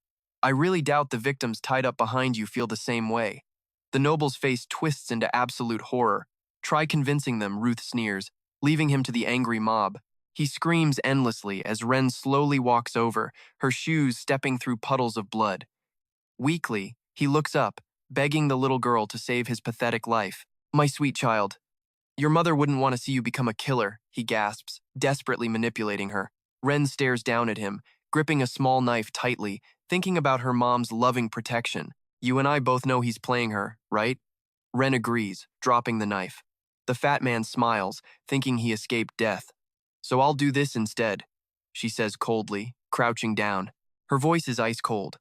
[SPEAKER 1] I really doubt the victims tied up behind you feel the same way. The noble's face twists into absolute horror. Try convincing them, Ruth sneers, leaving him to the angry mob. He screams endlessly as Ren slowly walks over, her shoes stepping through puddles of blood. Weakly, he looks up, begging the little girl to save his pathetic life. My sweet child. Your mother wouldn't want to see you become a killer, he gasps, desperately manipulating her. Ren stares down at him, gripping a small knife tightly, thinking about her mom's loving protection. You and I both know he's playing her, right? Ren agrees, dropping the knife. The fat man smiles, thinking he escaped death. So I'll do this instead, she says coldly, crouching down. Her voice is ice cold.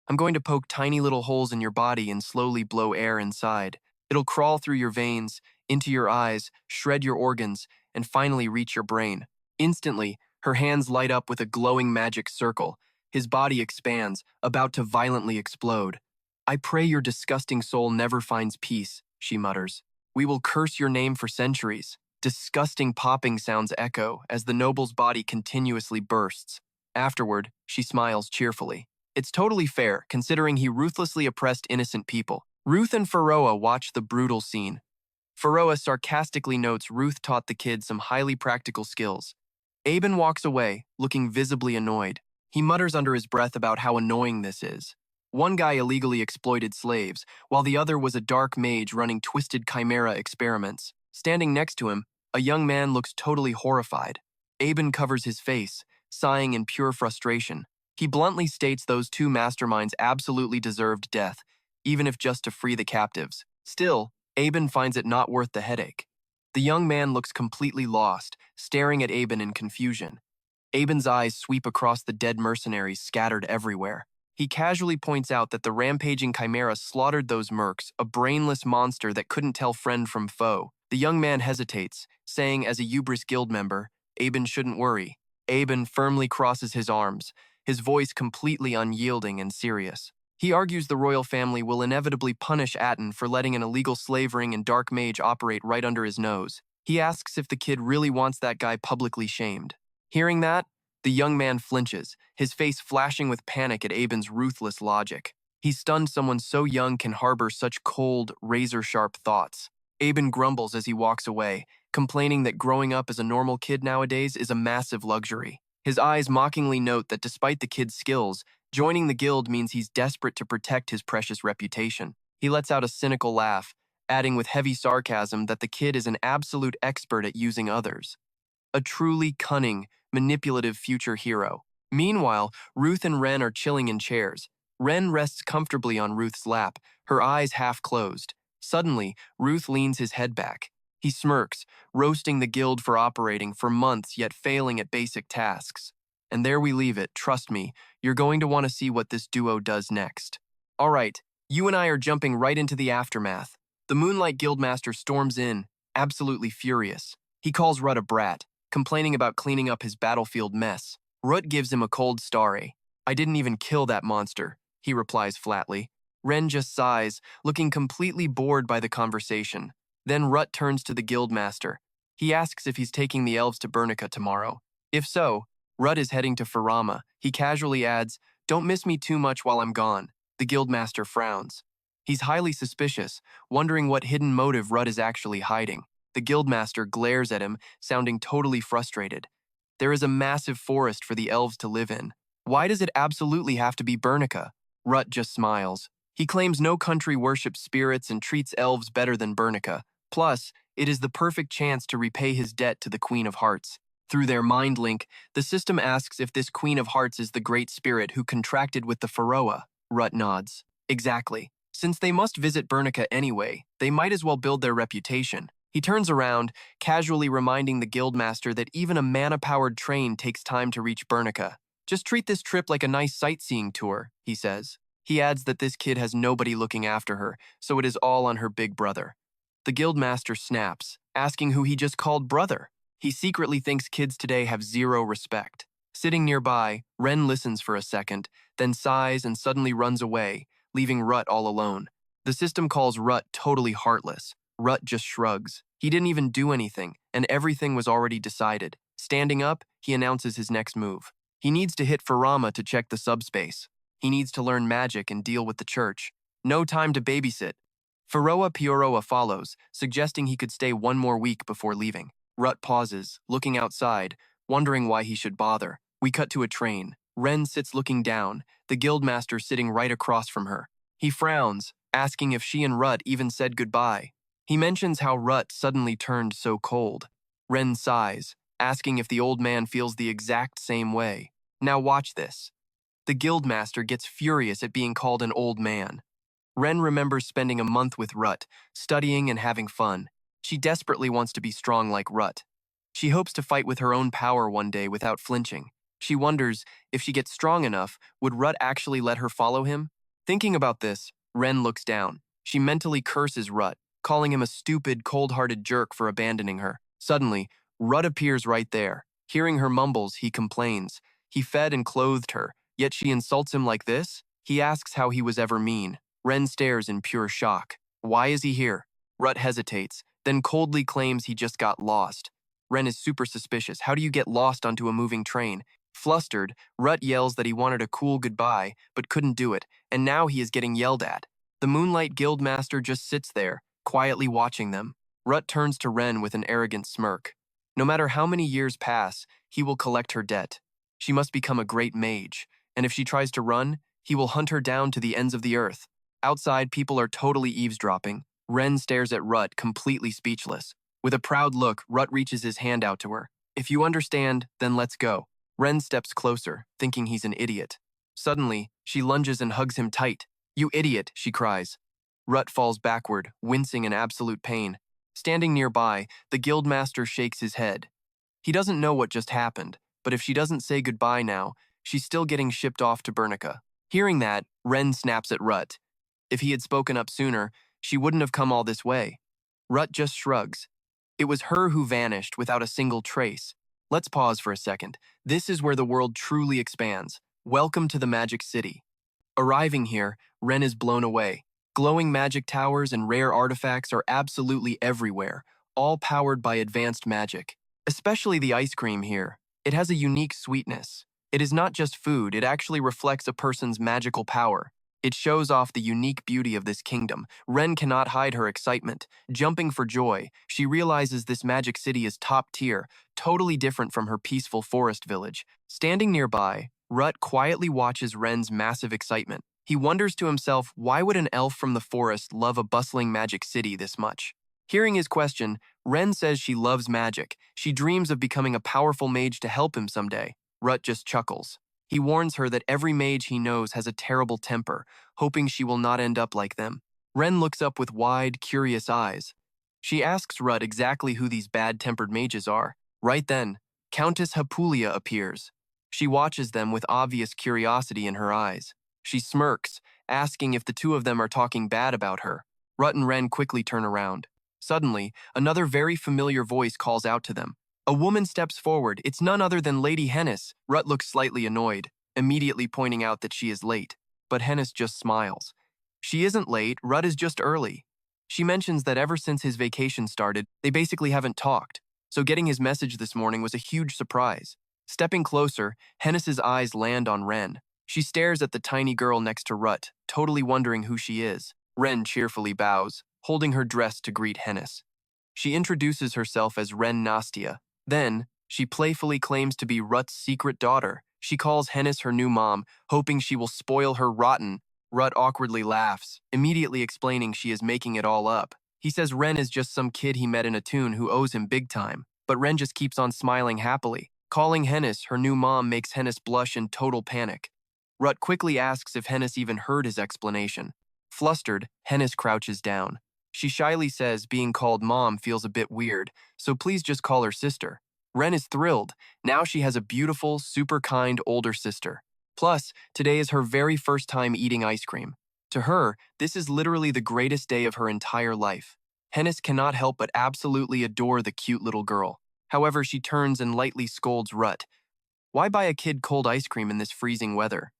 [SPEAKER 1] I'm going to poke tiny little holes in your body and slowly blow air inside. It'll crawl through your veins, into your eyes, shred your organs, and finally reach your brain. Instantly, her hands light up with a glowing magic circle. His body expands, about to violently explode. I pray your disgusting soul never finds peace, she mutters. We will curse your name for centuries. Disgusting popping sounds echo as the noble's body continuously bursts. Afterward, she smiles cheerfully. It's totally fair, considering he ruthlessly oppressed innocent people. Ruth and Pharoah watch the brutal scene. Pharoah sarcastically notes Ruth taught the kids some highly practical skills. Aben walks away, looking visibly annoyed. He mutters under his breath about how annoying this is. One guy illegally exploited slaves, while the other was a dark mage running twisted chimera experiments. Standing next to him, a young man looks totally horrified. Aben covers his face, sighing in pure frustration. He bluntly states those two masterminds absolutely deserved death, even if just to free the captives. Still, Aben finds it not worth the headache. The young man looks completely lost, staring at Aben in confusion. Aben's eyes sweep across the dead mercenaries scattered everywhere. He casually points out that the rampaging chimera slaughtered those mercs, a brainless monster that couldn't tell friend from foe. The young man hesitates, saying as a Hubris guild member, Aben shouldn't worry. Aben firmly crosses his arms, his voice completely unyielding and serious. He argues the royal family will inevitably punish Aten for letting an illegal slave ring and dark mage operate right under his nose. He asks if the kid really wants that guy publicly shamed. Hearing that, the young man flinches, his face flashing with panic at Aben's ruthless logic. He's stunned someone so young can harbor such cold, razor-sharp thoughts. Aben grumbles as he walks away, complaining that growing up as a normal kid nowadays is a massive luxury. His eyes mockingly note that despite the kid's skills, Joining the guild means he's desperate to protect his precious reputation. He lets out a cynical laugh, adding with heavy sarcasm that the kid is an absolute expert at using others. A truly cunning, manipulative future hero. Meanwhile, Ruth and Ren are chilling in chairs. Ren rests comfortably on Ruth's lap, her eyes half closed. Suddenly, Ruth leans his head back. He smirks, roasting the guild for operating for months yet failing at basic tasks. And there we leave it, trust me, you're going to want to see what this duo does next. All right, you and I are jumping right into the aftermath. The Moonlight Guildmaster storms in, absolutely furious. He calls Rutt a brat, complaining about cleaning up his battlefield mess. Rutt gives him a cold starry. I didn't even kill that monster, he replies flatly. Ren just sighs, looking completely bored by the conversation. Then Rutt turns to the Guildmaster. He asks if he's taking the elves to Bernica tomorrow. If so, Rutt is heading to Farama. He casually adds, "Don't miss me too much while I'm gone." The Guildmaster frowns. He's highly suspicious, wondering what hidden motive Rutt is actually hiding. The Guildmaster glares at him, sounding totally frustrated. There is a massive forest for the elves to live in. Why does it absolutely have to be Bernica? Rutt just smiles. He claims no country worships spirits and treats elves better than Bernica. Plus, it is the perfect chance to repay his debt to the Queen of Hearts. Through their mind link, the system asks if this Queen of Hearts is the great spirit who contracted with the Pharaoh. Rutt nods. Exactly. Since they must visit Bernica anyway, they might as well build their reputation. He turns around, casually reminding the Guildmaster that even a mana-powered train takes time to reach Bernica. Just treat this trip like a nice sightseeing tour, he says. He adds that this kid has nobody looking after her, so it is all on her big brother. The Guildmaster snaps, asking who he just called brother. He secretly thinks kids today have zero respect. Sitting nearby, Ren listens for a second, then sighs and suddenly runs away, leaving Rutt all alone. The system calls Rutt totally heartless. Rutt just shrugs. He didn't even do anything, and everything was already decided. Standing up, he announces his next move. He needs to hit Farama to check the subspace. He needs to learn magic and deal with the church. No time to babysit. Faroa Pioroa follows, suggesting he could stay one more week before leaving. Rutt pauses, looking outside, wondering why he should bother. We cut to a train. Ren sits looking down, the Guildmaster sitting right across from her. He frowns, asking if she and Rutt even said goodbye. He mentions how Rutt suddenly turned so cold. Ren sighs, asking if the old man feels the exact same way. Now watch this. The Guildmaster gets furious at being called an old man. Ren remembers spending a month with Rutt, studying and having fun. She desperately wants to be strong like Rutt. She hopes to fight with her own power one day without flinching. She wonders, if she gets strong enough, would Rutt actually let her follow him? Thinking about this, Ren looks down. She mentally curses Rutt, calling him a stupid, cold-hearted jerk for abandoning her. Suddenly, Rutt appears right there. Hearing her mumbles, he complains. He fed and clothed her, yet she insults him like this? He asks how he was ever mean. Ren stares in pure shock. Why is he here? Rutt hesitates, then coldly claims he just got lost. Ren is super suspicious. How do you get lost onto a moving train? Flustered, Rutt yells that he wanted a cool goodbye, but couldn't do it, and now he is getting yelled at. The Moonlight Guildmaster just sits there, quietly watching them. Rutt turns to Ren with an arrogant smirk. No matter how many years pass, he will collect her debt. She must become a great mage, and if she tries to run, he will hunt her down to the ends of the earth. Outside, people are totally eavesdropping. Ren stares at Rutt, completely speechless. With a proud look, Rutt reaches his hand out to her. If you understand, then let's go. Ren steps closer, thinking he's an idiot. Suddenly, she lunges and hugs him tight. You idiot, she cries. Rutt falls backward, wincing in absolute pain. Standing nearby, the Guildmaster shakes his head. He doesn't know what just happened, but if she doesn't say goodbye now, she's still getting shipped off to Bernica. Hearing that, Ren snaps at Rutt. If he had spoken up sooner, she wouldn't have come all this way. Rutt just shrugs. It was her who vanished without a single trace. Let's pause for a second. This is where the world truly expands. Welcome to the Magic City. Arriving here, Ren is blown away. Glowing magic towers and rare artifacts are absolutely everywhere, all powered by advanced magic. Especially the ice cream here. It has a unique sweetness. It is not just food, it actually reflects a person's magical power. It shows off the unique beauty of this kingdom. Ren cannot hide her excitement. Jumping for joy, she realizes this magic city is top tier, totally different from her peaceful forest village. Standing nearby, Rut quietly watches Ren's massive excitement. He wonders to himself, why would an elf from the forest love a bustling magic city this much? Hearing his question, Ren says she loves magic. She dreams of becoming a powerful mage to help him someday. Rut just chuckles. He warns her that every mage he knows has a terrible temper, hoping she will not end up like them. Ren looks up with wide, curious eyes. She asks Rut exactly who these bad-tempered mages are. Right then, Countess Hypulia appears. She watches them with obvious curiosity in her eyes. She smirks, asking if the two of them are talking bad about her. Rut and Ren quickly turn around. Suddenly, another very familiar voice calls out to them. A woman steps forward. It's none other than Lady Hennis. Rut looks slightly annoyed, immediately pointing out that she is late. But Hennis just smiles. She isn't late, Rut is just early. She mentions that ever since his vacation started, they basically haven't talked, so getting his message this morning was a huge surprise. Stepping closer, Hennis's eyes land on Ren. She stares at the tiny girl next to Rut, totally wondering who she is. Ren cheerfully bows, holding her dress to greet Hennis. She introduces herself as Ren Nastia. Then, she playfully claims to be Rut's secret daughter. She calls Hennis her new mom, hoping she will spoil her rotten. Rut awkwardly laughs, immediately explaining she is making it all up. He says Ren is just some kid he met in a tune who owes him big time, but Ren just keeps on smiling happily. Calling Hennis her new mom makes Hennis blush in total panic. Rut quickly asks if Hennis even heard his explanation. Flustered, Hennis crouches down. She shyly says being called mom feels a bit weird, so please just call her sister. Ren is thrilled. Now she has a beautiful, super kind older sister. Plus, today is her very first time eating ice cream. To her, this is literally the greatest day of her entire life. Hennis cannot help but absolutely adore the cute little girl. However, she turns and lightly scolds Rut. Why buy a kid cold ice cream in this freezing weather?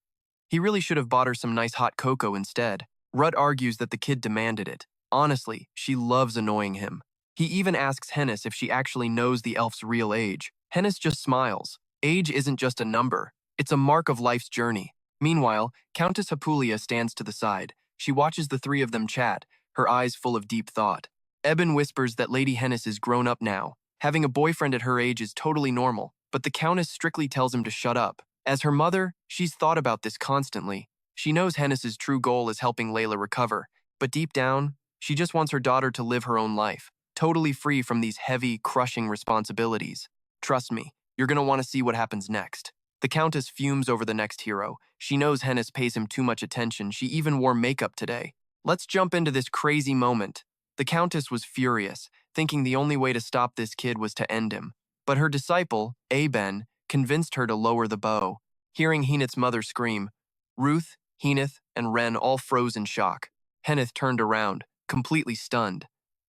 [SPEAKER 1] He really should have bought her some nice hot cocoa instead. Rut argues that the kid demanded it. Honestly, she loves annoying him. He even asks Hennis if she actually knows the elf's real age. Hennis just smiles. Age isn't just a number. It's a mark of life's journey. Meanwhile, Countess Hypulia stands to the side. She watches the three of them chat, her eyes full of deep thought. Eben whispers that Lady Hennis is grown up now. Having a boyfriend at her age is totally normal, but the Countess strictly tells him to shut up. As her mother, she's thought about this constantly. She knows Hennis's true goal is helping Layla recover, but deep down, she just wants her daughter to live her own life, totally free from these heavy, crushing responsibilities. Trust me, you're gonna want to see what happens next. The Countess fumes over the next hero. She knows Hennis pays him too much attention. She even wore makeup today. Let's jump into this crazy moment. The Countess was furious, thinking the only way to stop this kid was to end him. But her disciple, Aben, convinced her to lower the bow. Hearing Henith's mother scream, Ruth, Henith, and Ren all froze in shock. Henith turned around, completely stunned.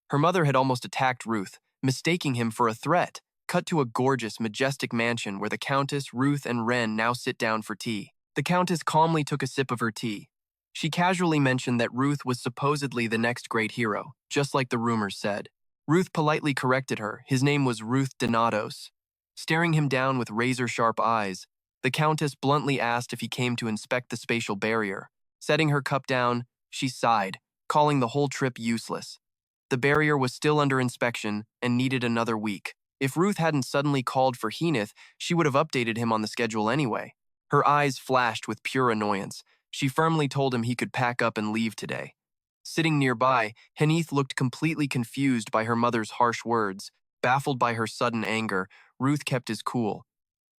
[SPEAKER 1] Her mother had almost attacked Ruth, mistaking him for a threat. Cut to a gorgeous, majestic mansion where the Countess, Ruth, and Ren now sit down for tea. The Countess calmly took a sip of her tea. She casually mentioned that Ruth was supposedly the next great hero, just like the rumors said. Ruth politely corrected her. His name was Ruth Denatos. Staring him down with razor-sharp eyes, the Countess bluntly asked if he came to inspect the spatial barrier. Setting her cup down, she sighed, calling the whole trip useless. The barrier was still under inspection and needed another week. If Ruth hadn't suddenly called for Henith, she would have updated him on the schedule anyway. Her eyes flashed with pure annoyance. She firmly told him he could pack up and leave today. Sitting nearby, Henith looked completely confused by her mother's harsh words. Baffled by her sudden anger, Ruth kept his cool.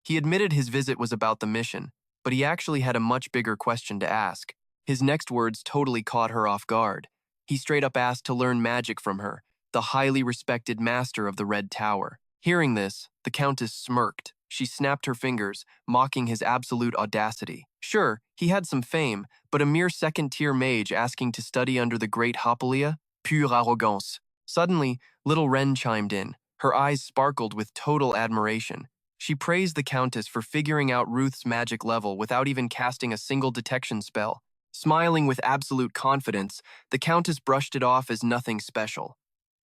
[SPEAKER 1] He admitted his visit was about the mission, but he actually had a much bigger question to ask. His next words totally caught her off guard. He straight up asked to learn magic from her, the highly respected master of the Red Tower. Hearing this, the Countess smirked. She snapped her fingers, mocking his absolute audacity. Sure, he had some fame, but a mere second-tier mage asking to study under the great Hypulia? Pure arrogance. Suddenly, little Ren chimed in. Her eyes sparkled with total admiration. She praised the Countess for figuring out Ruth's magic level without even casting a single detection spell. Smiling with absolute confidence, the Countess brushed it off as nothing special.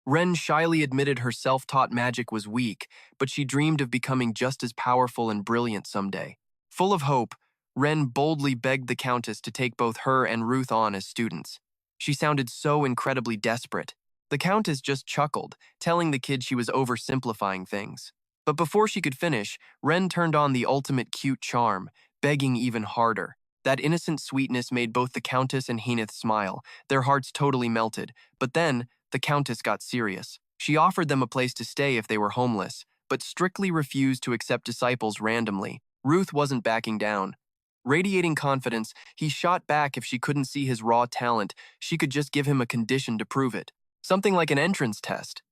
[SPEAKER 1] Ren shyly admitted her self-taught magic was weak, but she dreamed of becoming just as powerful and brilliant someday. Full of hope, Ren boldly begged the Countess to take both her and Ruth on as students. She sounded so incredibly desperate. The Countess just chuckled, telling the kid she was oversimplifying things. But before she could finish, Ren turned on the ultimate cute charm, begging even harder. That innocent sweetness made both the Countess and Heenith smile. Their hearts totally melted. But then, the Countess got serious. She offered them a place to stay if they were homeless, but strictly refused to accept disciples randomly. Ruth wasn't backing down. Radiating confidence, he shot back if she couldn't see his raw talent, she could just give him a condition to prove it. Something like an entrance test.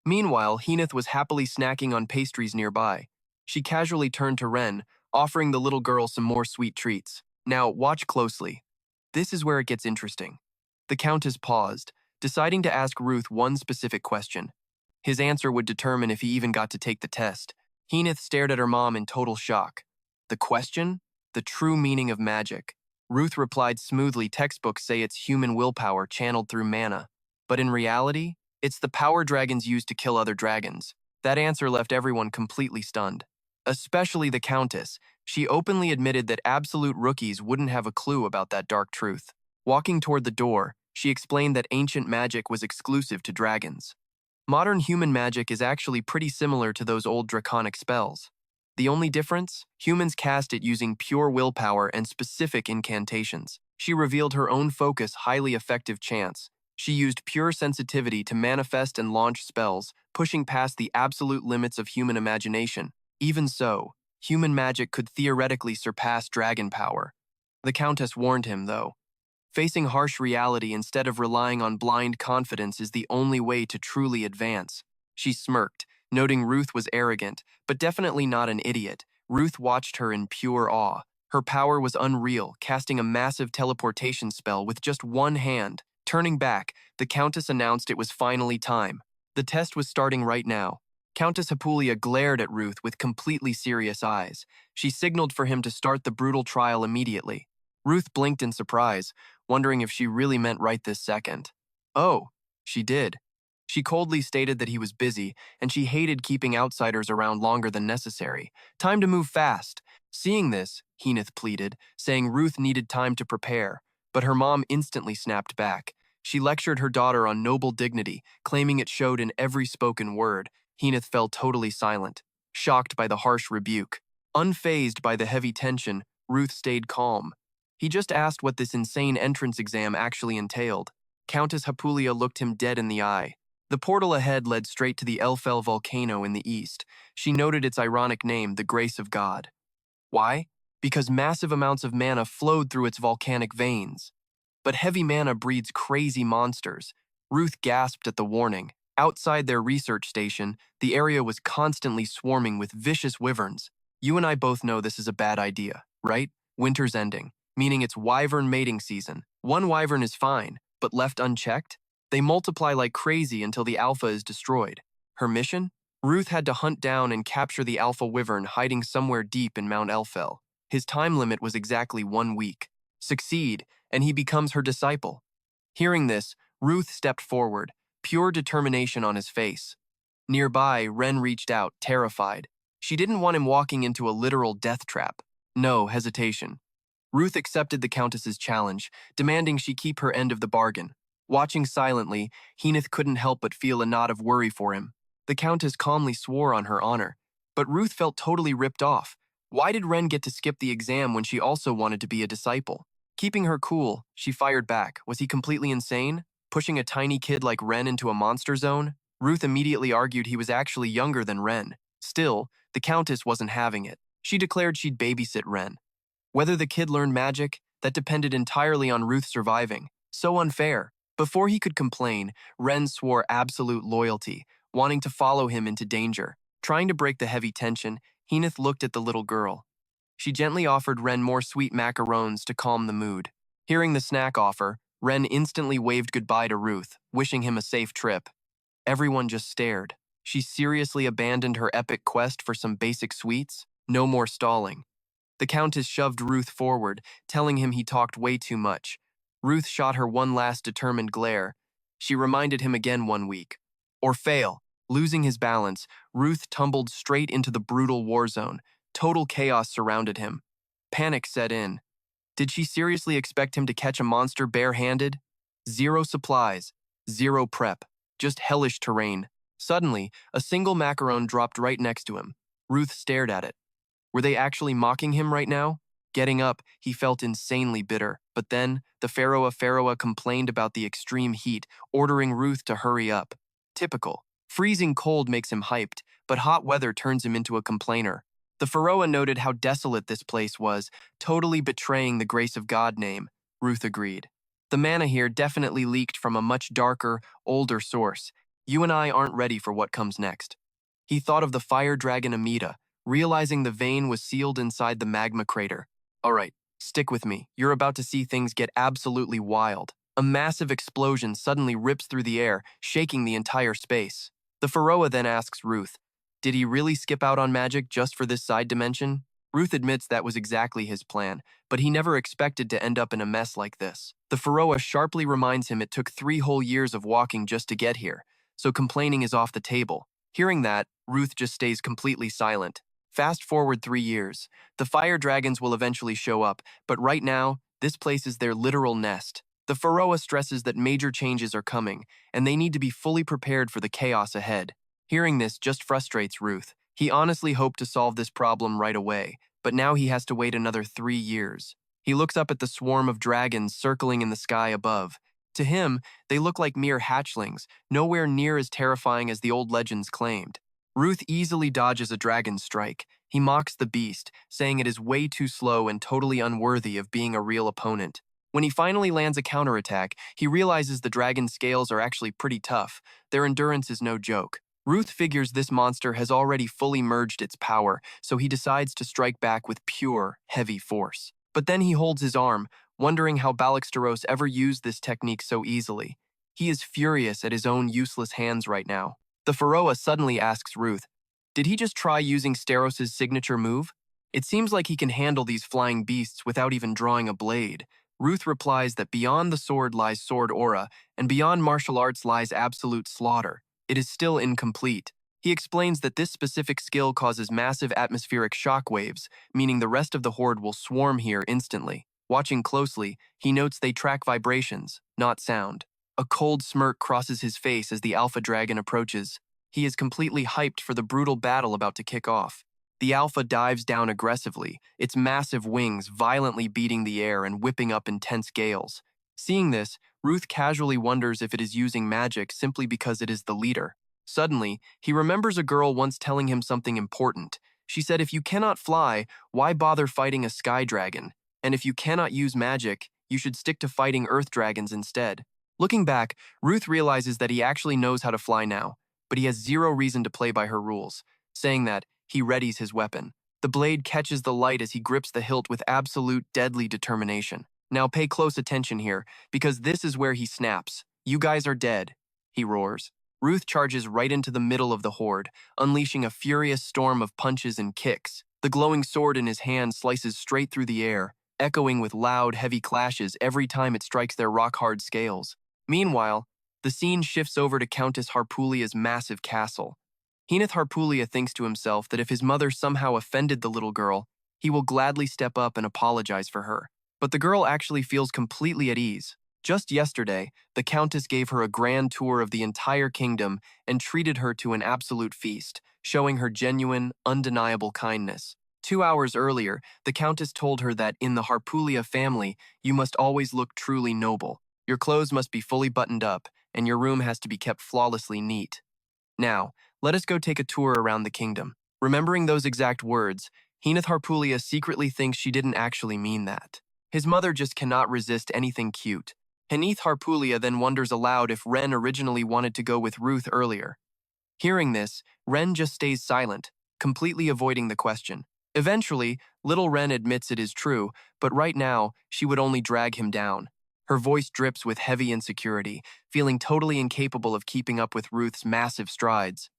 [SPEAKER 1] Meanwhile, Heenith was happily snacking on pastries nearby. She casually turned to Ren, offering the little girl some more sweet treats. Now, watch closely. This is where it gets interesting. The Countess paused, deciding to ask Ruth one specific question. His answer would determine if he even got to take the test. Heenith stared at her mom in total shock. The question? The true meaning of magic. Ruth replied smoothly, textbooks say it's human willpower channeled through mana. But in reality, it's the power dragons use to kill other dragons. That answer left everyone completely stunned. Especially the Countess. She openly admitted that absolute rookies wouldn't have a clue about that dark truth. Walking toward the door, she explained that ancient magic was exclusive to dragons. Modern human magic is actually pretty similar to those old draconic spells. The only difference? Humans cast it using pure willpower and specific incantations. She revealed her own focus, highly effective chance. She used pure sensitivity to manifest and launch spells, pushing past the absolute limits of human imagination. Even so, human magic could theoretically surpass dragon power. The Countess warned him, though. Facing harsh reality instead of relying on blind confidence is the only way to truly advance. She smirked, noting Ruth was arrogant, but definitely not an idiot. Ruth watched her in pure awe. Her power was unreal, casting a massive teleportation spell with just one hand. Turning back, the Countess announced it was finally time. The test was starting right now. Countess Hypulia glared at Ruth with completely serious eyes. She signaled for him to start the brutal trial immediately. Ruth blinked in surprise, wondering if she really meant right this second. Oh, she did. She coldly stated that he was busy, and she hated keeping outsiders around longer than necessary. Time to move fast. Seeing this, Heenith pleaded, saying Ruth needed time to prepare, but her mom instantly snapped back. She lectured her daughter on noble dignity, claiming it showed in every spoken word. Heenith fell totally silent, shocked by the harsh rebuke. Unfazed by the heavy tension, Ruth stayed calm. He just asked what this insane entrance exam actually entailed. Countess Hypulia looked him dead in the eye. The portal ahead led straight to the Elfell volcano in the east. She noted its ironic name, the Grace of God. Why? Because massive amounts of mana flowed through its volcanic veins. But heavy mana breeds crazy monsters. Ruth gasped at the warning. Outside their research station, the area was constantly swarming with vicious wyverns. You and I both know this is a bad idea, right? Winter's ending, meaning it's wyvern mating season. One wyvern is fine, but left unchecked? They multiply like crazy until the alpha is destroyed. Her mission? Ruth had to hunt down and capture the alpha wyvern hiding somewhere deep in Mount Elfell. His time limit was exactly 1 week. Succeed, and he becomes her disciple. Hearing this, Ruth stepped forward, pure determination on his face. Nearby, Ren reached out, terrified. She didn't want him walking into a literal death trap. No hesitation. Ruth accepted the Countess's challenge, demanding she keep her end of the bargain. Watching silently, Heenith couldn't help but feel a knot of worry for him. The Countess calmly swore on her honor, but Ruth felt totally ripped off. Why did Ren get to skip the exam when she also wanted to be a disciple? Keeping her cool, she fired back. Was he completely insane? Pushing a tiny kid like Ren into a monster zone? Ruth immediately argued he was actually younger than Ren. Still, the Countess wasn't having it. She declared she'd babysit Ren. Whether the kid learned magic, that depended entirely on Ruth surviving. So unfair. Before he could complain, Ren swore absolute loyalty, wanting to follow him into danger. Trying to break the heavy tension, Heenith looked at the little girl. She gently offered Ren more sweet macarons to calm the mood. Hearing the snack offer, Ren instantly waved goodbye to Ruth, wishing him a safe trip. Everyone just stared. She seriously abandoned her epic quest for some basic sweets? No more stalling. The Countess shoved Ruth forward, telling him he talked way too much. Ruth shot her one last determined glare. She reminded him again 1 week. Or fail. Losing his balance, Ruth tumbled straight into the brutal war zone. Total chaos surrounded him. Panic set in. Did she seriously expect him to catch a monster barehanded? 0 supplies, 0 prep, just hellish terrain. Suddenly, a single macaron dropped right next to him. Ruth stared at it. Were they actually mocking him right now? Getting up, he felt insanely bitter, but then the Pharaoh complained about the extreme heat, ordering Ruth to hurry up. Typical. Freezing cold makes him hyped, but hot weather turns him into a complainer. The Pharaoh noted how desolate this place was, totally betraying the grace of God name. Ruth agreed. The mana here definitely leaked from a much darker, older source. You and I aren't ready for what comes next. He thought of the fire dragon Amida, realizing the vein was sealed inside the magma crater. All right, stick with me. You're about to see things get absolutely wild. A massive explosion suddenly rips through the air, shaking the entire space. The Pharaoh then asks Ruth, did he really skip out on magic just for this side dimension? Ruth admits that was exactly his plan, but he never expected to end up in a mess like this. The Pharaoh sharply reminds him it took 3 whole years of walking just to get here, so complaining is off the table. Hearing that, Ruth just stays completely silent. Fast forward 3 years. The fire dragons will eventually show up, but right now, this place is their literal nest. The Pharaoh stresses that major changes are coming, and they need to be fully prepared for the chaos ahead. Hearing this just frustrates Ruth. He honestly hoped to solve this problem right away, but now he has to wait another 3 years. He looks up at the swarm of dragons circling in the sky above. To him, they look like mere hatchlings, nowhere near as terrifying as the old legends claimed. Ruth easily dodges a dragon's strike. He mocks the beast, saying it is way too slow and totally unworthy of being a real opponent. When he finally lands a counterattack, he realizes the dragon's scales are actually pretty tough. Their endurance is no joke. Ruth figures this monster has already fully merged its power, so he decides to strike back with pure, heavy force. But then he holds his arm, wondering how Steroze ever used this technique so easily. He is furious at his own useless hands right now. The Pharaoh suddenly asks Ruth, did he just try using Steroze's signature move? It seems like he can handle these flying beasts without even drawing a blade. Ruth replies that beyond the sword lies sword aura, and beyond martial arts lies absolute slaughter. It is still incomplete. He explains that this specific skill causes massive atmospheric shock waves, meaning the rest of the horde will swarm here instantly. Watching closely, he notes they track vibrations, not sound. A cold smirk crosses his face as the alpha dragon approaches. He is completely hyped for the brutal battle about to kick off. The alpha dives down aggressively, its massive wings violently beating the air and whipping up intense gales. Seeing this, Ruth casually wonders if it is using magic simply because it is the leader. Suddenly, he remembers a girl once telling him something important. She said if you cannot fly, why bother fighting a sky dragon? And if you cannot use magic, you should stick to fighting earth dragons instead. Looking back, Ruth realizes that he actually knows how to fly now, but he has zero reason to play by her rules. Saying that, he readies his weapon. The blade catches the light as he grips the hilt with absolute deadly determination. Now pay close attention here, because this is where he snaps. You guys are dead, he roars. Ruth charges right into the middle of the horde, unleashing a furious storm of punches and kicks. The glowing sword in his hand slices straight through the air, echoing with loud, heavy clashes every time it strikes their rock-hard scales. Meanwhile, the scene shifts over to Countess Harpulia's massive castle. Henith Harpulia thinks to himself that if his mother somehow offended the little girl, he will gladly step up and apologize for her. But the girl actually feels completely at ease. Just yesterday, the Countess gave her a grand tour of the entire kingdom and treated her to an absolute feast, showing her genuine, undeniable kindness. 2 hours earlier, the Countess told her that in the Harpulia family, you must always look truly noble. Your clothes must be fully buttoned up, and your room has to be kept flawlessly neat. Now, let us go take a tour around the kingdom. Remembering those exact words, Henith Harpulia secretly thinks she didn't actually mean that. His mother just cannot resist anything cute. Henith Harpulia then wonders aloud if Ren originally wanted to go with Ruth earlier. Hearing this, Ren just stays silent, completely avoiding the question. Eventually, little Ren admits it is true, but right now, she would only drag him down. Her voice drips with heavy insecurity, feeling totally incapable of keeping up with Ruth's massive strides.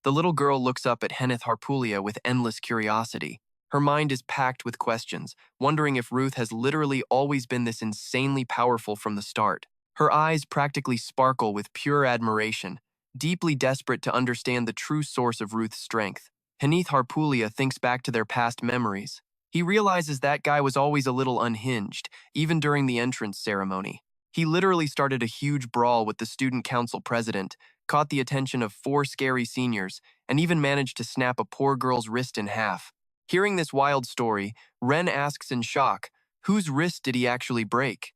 [SPEAKER 1] The little girl looks up at Henith Harpulia with endless curiosity. Her mind is packed with questions, wondering if Ruth has literally always been this insanely powerful from the start. Her eyes practically sparkle with pure admiration, deeply desperate to understand the true source of Ruth's strength. Henith Harpulia thinks back to their past memories. He realizes that guy was always a little unhinged, even during the entrance ceremony. He literally started a huge brawl with the student council president, caught the attention of 4 scary seniors, and even managed to snap a poor girl's wrist in half. Hearing this wild story, Ren asks in shock, whose wrist did he actually break?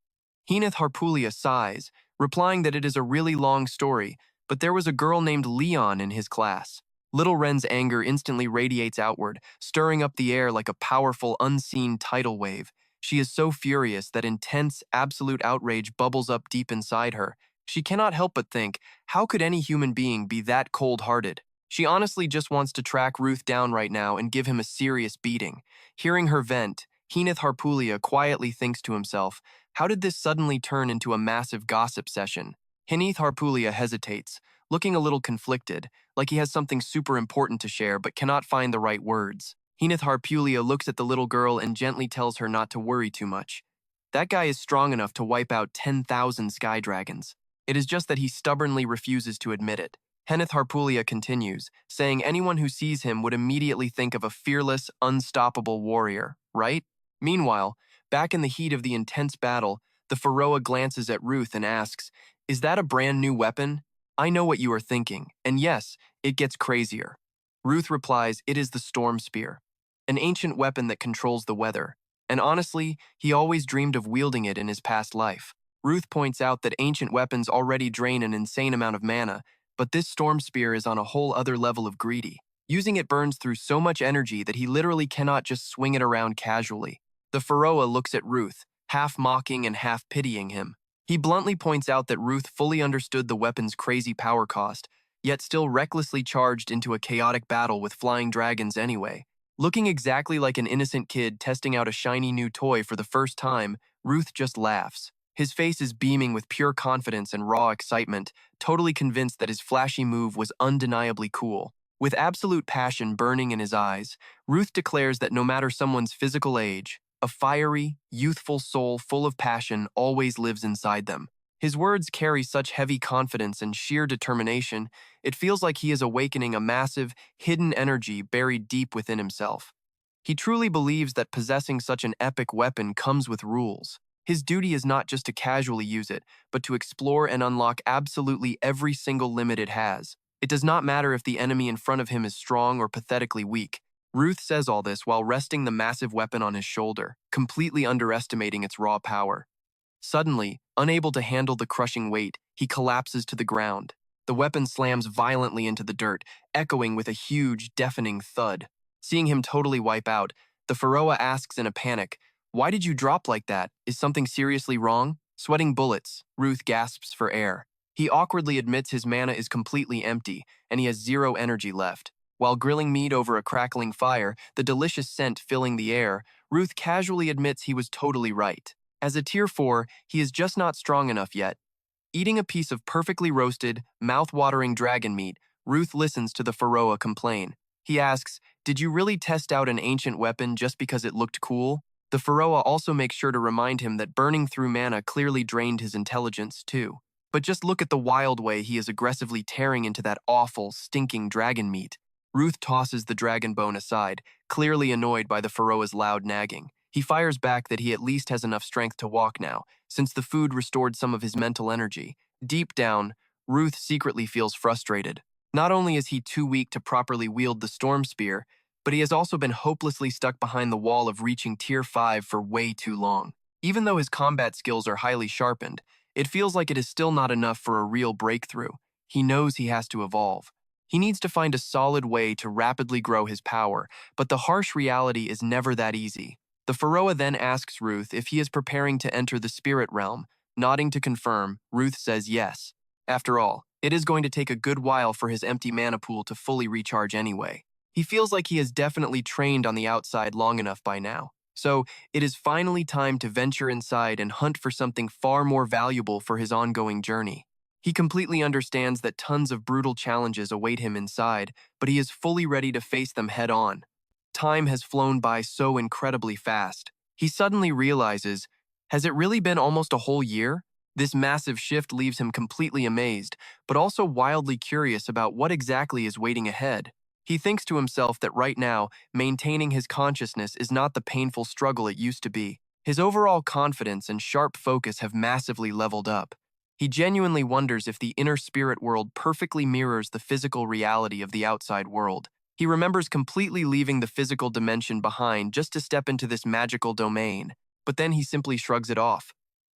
[SPEAKER 1] Heenith Harpulia sighs, replying that it is a really long story, but there was a girl named Leon in his class. Little Ren's anger instantly radiates outward, stirring up the air like a powerful, unseen tidal wave. She is so furious that intense, absolute outrage bubbles up deep inside her. She cannot help but think, how could any human being be that cold-hearted? She honestly just wants to track Ruth down right now and give him a serious beating. Hearing her vent, Heenith Harpulia quietly thinks to himself, how did this suddenly turn into a massive gossip session? Heenith Harpulia hesitates, looking a little conflicted, like he has something super important to share but cannot find the right words. Heenith Harpulia looks at the little girl and gently tells her not to worry too much. That guy is strong enough to wipe out 10,000 sky dragons. It is just that he stubbornly refuses to admit it. Heenith Harpulia continues, saying anyone who sees him would immediately think of a fearless, unstoppable warrior, right? Meanwhile, back in the heat of the intense battle, the Pharaoh glances at Ruth and asks, is that a brand new weapon? I know what you are thinking, and yes, it gets crazier. Ruth replies, it is the Storm Spear, an ancient weapon that controls the weather, and honestly, he always dreamed of wielding it in his past life. Ruth points out that ancient weapons already drain an insane amount of mana, but this Storm Spear is on a whole other level of greedy. Using it burns through so much energy that he literally cannot just swing it around casually. The Pharaoh looks at Ruth, half mocking and half pitying him. He bluntly points out that Ruth fully understood the weapon's crazy power cost, yet still recklessly charged into a chaotic battle with flying dragons anyway. Looking exactly like an innocent kid testing out a shiny new toy for the first time, Ruth just laughs. His face is beaming with pure confidence and raw excitement, totally convinced that his flashy move was undeniably cool. With absolute passion burning in his eyes, Ruth declares that no matter someone's physical age, a fiery, youthful soul full of passion always lives inside them. His words carry such heavy confidence and sheer determination, it feels like he is awakening a massive, hidden energy buried deep within himself. He truly believes that possessing such an epic weapon comes with rules. His duty is not just to casually use it, but to explore and unlock absolutely every single limit it has. It does not matter if the enemy in front of him is strong or pathetically weak. Ruth says all this while resting the massive weapon on his shoulder, completely underestimating its raw power. Suddenly, unable to handle the crushing weight, he collapses to the ground. The weapon slams violently into the dirt, echoing with a huge, deafening thud. Seeing him totally wipe out, the Pharaoh asks in a panic, why did you drop like that? Is something seriously wrong? Sweating bullets, Ruth gasps for air. He awkwardly admits his mana is completely empty, and he has zero energy left. While grilling meat over a crackling fire, the delicious scent filling the air, Ruth casually admits he was totally right. As a tier 4, he is just not strong enough yet. Eating a piece of perfectly roasted, mouth-watering dragon meat, Ruth listens to the Pharaoh complain. He asks, did you really test out an ancient weapon just because it looked cool? The Pharaoh also makes sure to remind him that burning through mana clearly drained his intelligence, too. But just look at the wild way he is aggressively tearing into that awful, stinking dragon meat. Ruth tosses the dragon bone aside, clearly annoyed by the Pharaoh's loud nagging. He fires back that he at least has enough strength to walk now, since the food restored some of his mental energy. Deep down, Ruth secretly feels frustrated. Not only is he too weak to properly wield the Storm Spear, but he has also been hopelessly stuck behind the wall of reaching Tier 5 for way too long. Even though his combat skills are highly sharpened, it feels like it is still not enough for a real breakthrough. He knows he has to evolve. He needs to find a solid way to rapidly grow his power, but the harsh reality is never that easy. The Pharaoh then asks Ruth if he is preparing to enter the spirit realm. Nodding to confirm, Ruth says yes. After all, it is going to take a good while for his empty mana pool to fully recharge anyway. He feels like he has definitely trained on the outside long enough by now. So, it is finally time to venture inside and hunt for something far more valuable for his ongoing journey. He completely understands that tons of brutal challenges await him inside, but he is fully ready to face them head on. Time has flown by so incredibly fast. He suddenly realizes, has it really been almost a whole year? This massive shift leaves him completely amazed, but also wildly curious about what exactly is waiting ahead. He thinks to himself that right now, maintaining his consciousness is not the painful struggle it used to be. His overall confidence and sharp focus have massively leveled up. He genuinely wonders if the inner spirit world perfectly mirrors the physical reality of the outside world. He remembers completely leaving the physical dimension behind just to step into this magical domain, but then he simply shrugs it off.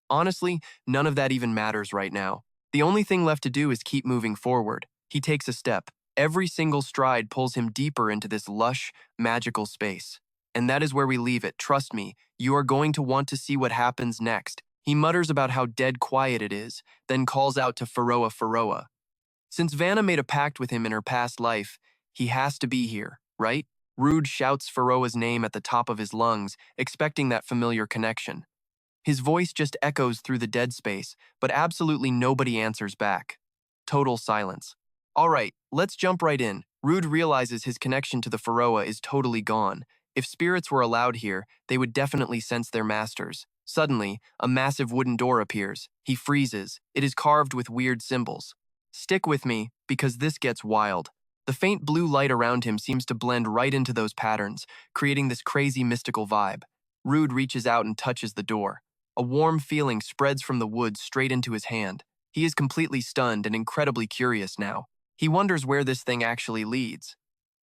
[SPEAKER 1] Honestly, none of that even matters right now. The only thing left to do is keep moving forward. He takes a step. Every single stride pulls him deeper into this lush, magical space. And that is where we leave it. Trust me, you are going to want to see what happens next. He mutters about how dead quiet it is, then calls out to Faroa. Since Vanna made a pact with him in her past life, he has to be here, right? Rude shouts Faroa's name at the top of his lungs, expecting that familiar connection. His voice just echoes through the dead space, but absolutely nobody answers back. Total silence. All right, let's jump right in. Rude realizes his connection to the Faroa is totally gone. If spirits were allowed here, they would definitely sense their masters. Suddenly, a massive wooden door appears. He freezes. It is carved with weird symbols. Stick with me, because this gets wild. The faint blue light around him seems to blend right into those patterns, creating this crazy mystical vibe. Rude reaches out and touches the door. A warm feeling spreads from the wood straight into his hand. He is completely stunned and incredibly curious now. He wonders where this thing actually leads.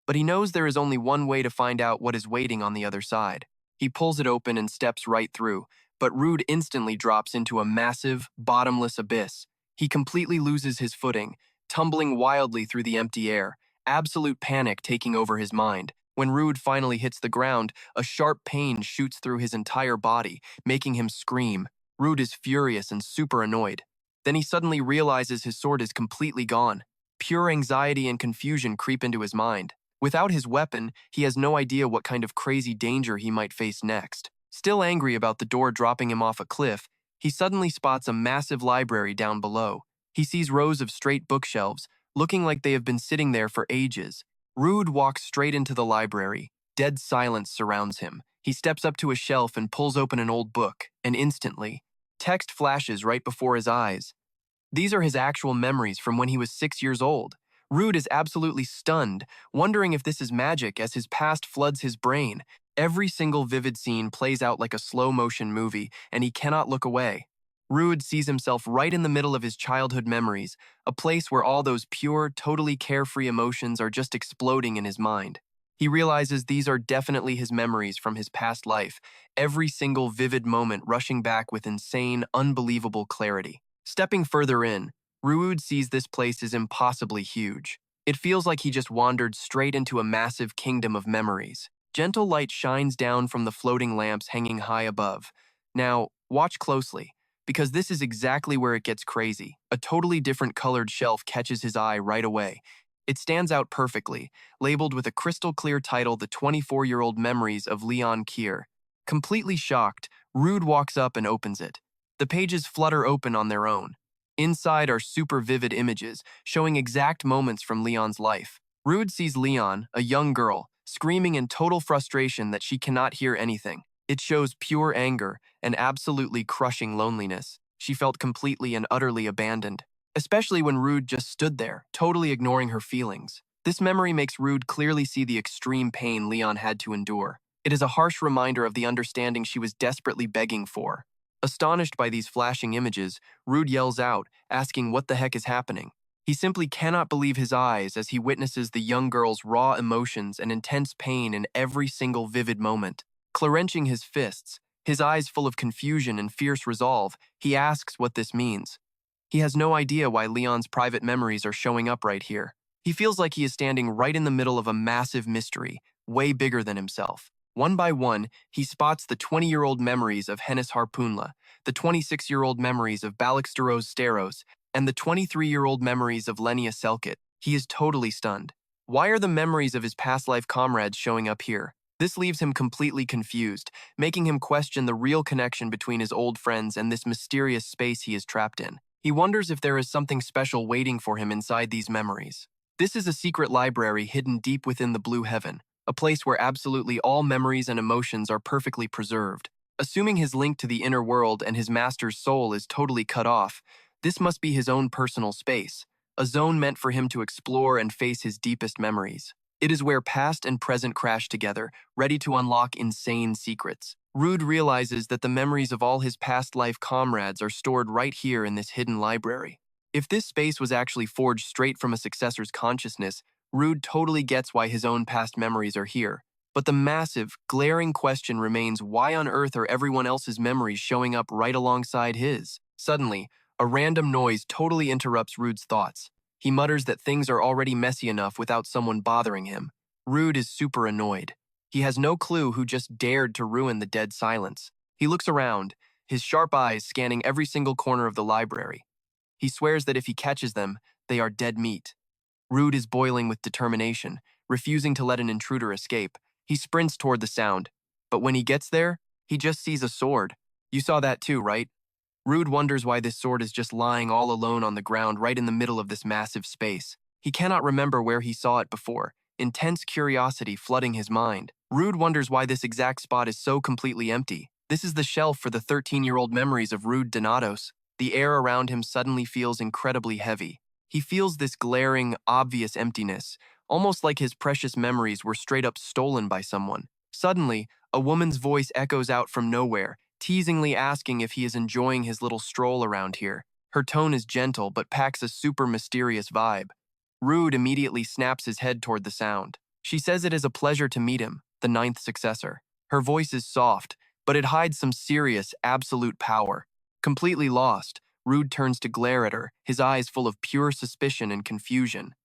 [SPEAKER 1] But he knows there is only one way to find out what is waiting on the other side. He pulls it open and steps right through, but Rude instantly drops into a massive, bottomless abyss. He completely loses his footing, tumbling wildly through the empty air, absolute panic taking over his mind. When Rude finally hits the ground, a sharp pain shoots through his entire body, making him scream. Rude is furious and super annoyed. Then he suddenly realizes his sword is completely gone. Pure anxiety and confusion creep into his mind. Without his weapon, he has no idea what kind of crazy danger he might face next. Still angry about the door dropping him off a cliff, he suddenly spots a massive library down below. He sees rows of straight bookshelves, looking like they have been sitting there for ages. Rude walks straight into the library. Dead silence surrounds him. He steps up to a shelf and pulls open an old book, and instantly, text flashes right before his eyes. These are his actual memories from when he was 6 years old. Rude is absolutely stunned, wondering if this is magic as his past floods his brain. Every single vivid scene plays out like a slow-motion movie, and he cannot look away. Rude sees himself right in the middle of his childhood memories, a place where all those pure, totally carefree emotions are just exploding in his mind. He realizes these are definitely his memories from his past life, every single vivid moment rushing back with insane, unbelievable clarity. Stepping further in, Ruud sees this place is impossibly huge. It feels like he just wandered straight into a massive kingdom of memories. Gentle light shines down from the floating lamps hanging high above. Now, watch closely, because this is exactly where it gets crazy. A totally different colored shelf catches his eye right away. It stands out perfectly, labeled with a crystal-clear title, The 24-Year-Old Memories of Leon Kier. Completely shocked, Ruud walks up and opens it. The pages flutter open on their own. Inside are super vivid images, showing exact moments from Leon's life. Ruud sees Leon, a young girl, screaming in total frustration that she cannot hear anything. It shows pure anger and absolutely crushing loneliness. She felt completely and utterly abandoned, especially when Ruud just stood there, totally ignoring her feelings. This memory makes Ruud clearly see the extreme pain Leon had to endure. It is a harsh reminder of the understanding she was desperately begging for. Astonished by these flashing images, Ruud yells out, asking what the heck is happening. He simply cannot believe his eyes as he witnesses the young girl's raw emotions and intense pain in every single vivid moment. Clenching his fists, his eyes full of confusion and fierce resolve, he asks what this means. He has no idea why Leon's private memories are showing up right here. He feels like he is standing right in the middle of a massive mystery, way bigger than himself. One by one, he spots the 20-year-old memories of Hennis Harpoonla, the 26-year-old memories of Steroze, and the 23-year-old memories of Lenia Selkit. He is totally stunned. Why are the memories of his past life comrades showing up here? This leaves him completely confused, making him question the real connection between his old friends and this mysterious space he is trapped in. He wonders if there is something special waiting for him inside these memories. This is a secret library hidden deep within the blue heaven, a place where absolutely all memories and emotions are perfectly preserved. Assuming his link to the inner world and his master's soul is totally cut off, this must be his own personal space, a zone meant for him to explore and face his deepest memories. It is where past and present crash together, ready to unlock insane secrets. Ruud realizes that the memories of all his past life comrades are stored right here in this hidden library. If this space was actually forged straight from a successor's consciousness, Rude totally gets why his own past memories are here. But the massive, glaring question remains, why on earth are everyone else's memories showing up right alongside his? Suddenly, a random noise totally interrupts Rude's thoughts. He mutters that things are already messy enough without someone bothering him. Rude is super annoyed. He has no clue who just dared to ruin the dead silence. He looks around, his sharp eyes scanning every single corner of the library. He swears that if he catches them, they are dead meat. Rude is boiling with determination, refusing to let an intruder escape. He sprints toward the sound, but when he gets there, he just sees a sword. You saw that too, right? Rude wonders why this sword is just lying all alone on the ground right in the middle of this massive space. He cannot remember where he saw it before, intense curiosity flooding his mind. Rude wonders why this exact spot is so completely empty. This is the shelf for the 13-year-old memories of Ruth Denatos. The air around him suddenly feels incredibly heavy. He feels this glaring, obvious emptiness, almost like his precious memories were straight up stolen by someone. Suddenly, a woman's voice echoes out from nowhere, teasingly asking if he is enjoying his little stroll around here. Her tone is gentle but packs a super mysterious vibe. Rude immediately snaps his head toward the sound. She says it is a pleasure to meet him, the 9th successor. Her voice is soft, but it hides some serious, absolute power. Completely lost, Rude turns to glare at her, his eyes full of pure suspicion and confusion.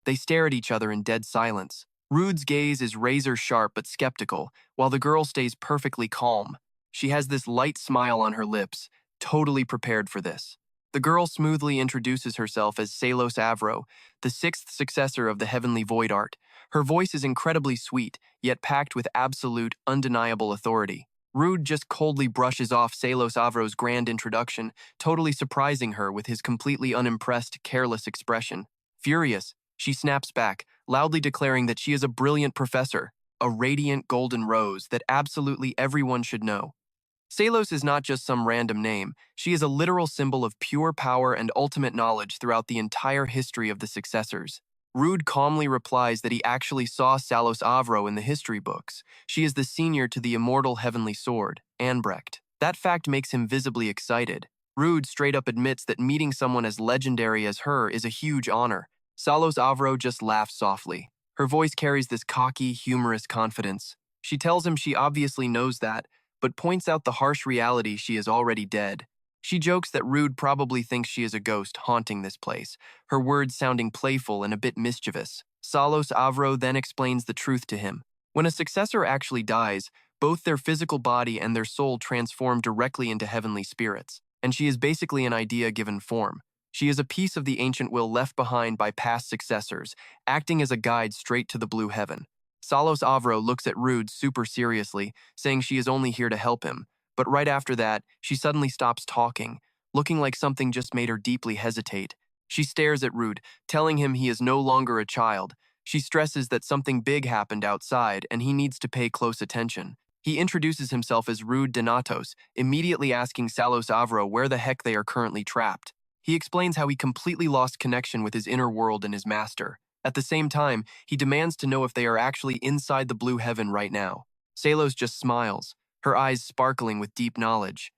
[SPEAKER 1] They stare at each other in dead silence. Rude's gaze is razor-sharp but skeptical, while the girl stays perfectly calm. She has this light smile on her lips, totally prepared for this. The girl smoothly introduces herself as Steroze Avro, the 6th successor of the Heavenly Void Art. Her voice is incredibly sweet, yet packed with absolute, undeniable authority. Rude just coldly brushes off Steroze Avro's grand introduction, totally surprising her with his completely unimpressed, careless expression. Furious, she snaps back, loudly declaring that she is a brilliant professor, a radiant golden rose that absolutely everyone should know. Steroze is not just some random name, she is a literal symbol of pure power and ultimate knowledge throughout the entire history of the successors. Rude calmly replies that he actually saw Steroze Avro in the history books. She is the senior to the immortal heavenly sword, Anbrecht. That fact makes him visibly excited. Rude straight up admits that meeting someone as legendary as her is a huge honor. Steroze Avro just laughs softly. Her voice carries this cocky, humorous confidence. She tells him she obviously knows that, but points out the harsh reality she is already dead. She jokes that Rude probably thinks she is a ghost haunting this place, her words sounding playful and a bit mischievous. Steroze Avro then explains the truth to him. When a successor actually dies, both their physical body and their soul transform directly into heavenly spirits, and she is basically an idea given form. She is a piece of the ancient will left behind by past successors, acting as a guide straight to the blue heaven. Steroze Avro looks at Rude super seriously, saying she is only here to help him. But right after that, she suddenly stops talking, looking like something just made her deeply hesitate. She stares at Rude, telling him he is no longer a child. She stresses that something big happened outside and he needs to pay close attention. He introduces himself as Ruth Denatos, immediately asking Steroze Avro where the heck they are currently trapped. He explains how he completely lost connection with his inner world and his master. At the same time, he demands to know if they are actually inside the blue heaven right now. Steroze just smiles, her eyes sparkling with deep knowledge.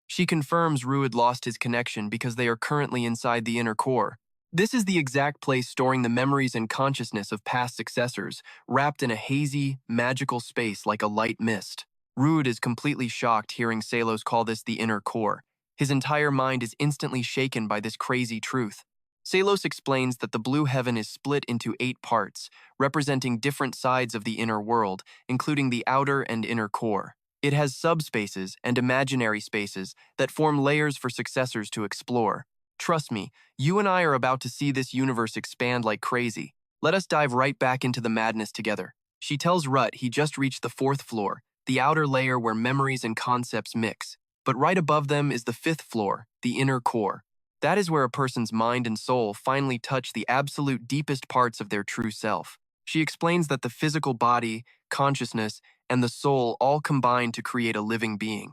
[SPEAKER 1] She confirms Ruud lost his connection because they are currently inside the inner core. This is the exact place storing the memories and consciousness of past successors, wrapped in a hazy, magical space like a light mist. Ruud is completely shocked hearing Steroze call this the inner core. His entire mind is instantly shaken by this crazy truth. Steroze explains that the blue heaven is split into 8 parts, representing different sides of the inner world, including the outer and inner core. It has subspaces and imaginary spaces that form layers for successors to explore. Trust me, you and I are about to see this universe expand like crazy. Let us dive right back into the madness together. She tells Rut he just reached the 4th floor, the outer layer where memories and concepts mix. But right above them is the 5th floor, the inner core. That is where a person's mind and soul finally touch the absolute deepest parts of their true self. She explains that the physical body, consciousness, and the soul all combine to create a living being.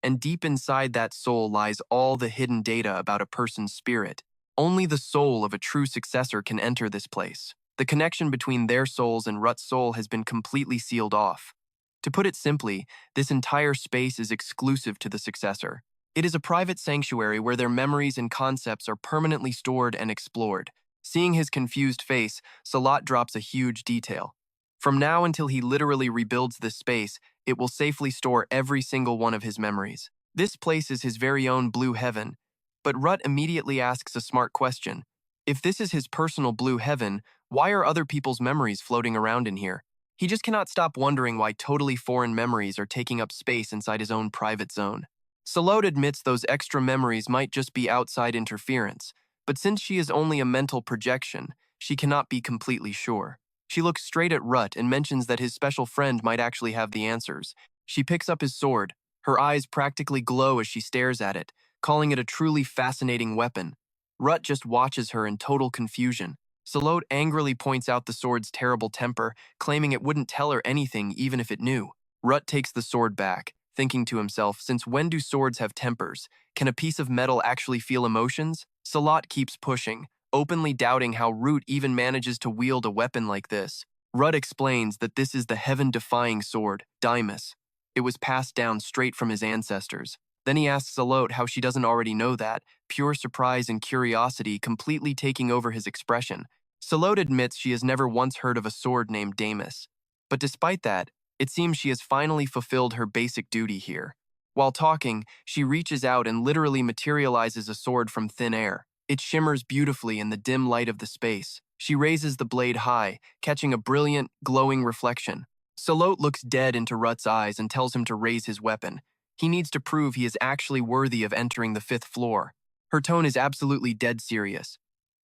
[SPEAKER 1] And deep inside that soul lies all the hidden data about a person's spirit. Only the soul of a true successor can enter this place. The connection between their souls and Rut's soul has been completely sealed off. To put it simply, this entire space is exclusive to the successor. It is a private sanctuary where their memories and concepts are permanently stored and explored. Seeing his confused face, Salat drops a huge detail. From now until he literally rebuilds this space, it will safely store every single one of his memories. This place is his very own blue heaven. But Rut immediately asks a smart question. If this is his personal blue heaven, why are other people's memories floating around in here? He just cannot stop wondering why totally foreign memories are taking up space inside his own private zone. Salot admits those extra memories might just be outside interference, but since she is only a mental projection, she cannot be completely sure. She looks straight at Rut and mentions that his special friend might actually have the answers. She picks up his sword. Her eyes practically glow as she stares at it, calling it a truly fascinating weapon. Rut just watches her in total confusion. Salot angrily points out the sword's terrible temper, claiming it wouldn't tell her anything even if it knew. Rut takes the sword back, thinking to himself, since when do swords have tempers? Can a piece of metal actually feel emotions? Salot keeps pushing, openly doubting how Root even manages to wield a weapon like this. Rut explains that this is the heaven-defying sword, Dymas. It was passed down straight from his ancestors. Then he asks Salot how she doesn't already know that, pure surprise and curiosity completely taking over his expression. Salot admits she has never once heard of a sword named Damus. But despite that, it seems she has finally fulfilled her basic duty here. While talking, she reaches out and literally materializes a sword from thin air. It shimmers beautifully in the dim light of the space. She raises the blade high, catching a brilliant, glowing reflection. Salot looks dead into Rut's eyes and tells him to raise his weapon. He needs to prove he is actually worthy of entering the 5th floor. Her tone is absolutely dead serious.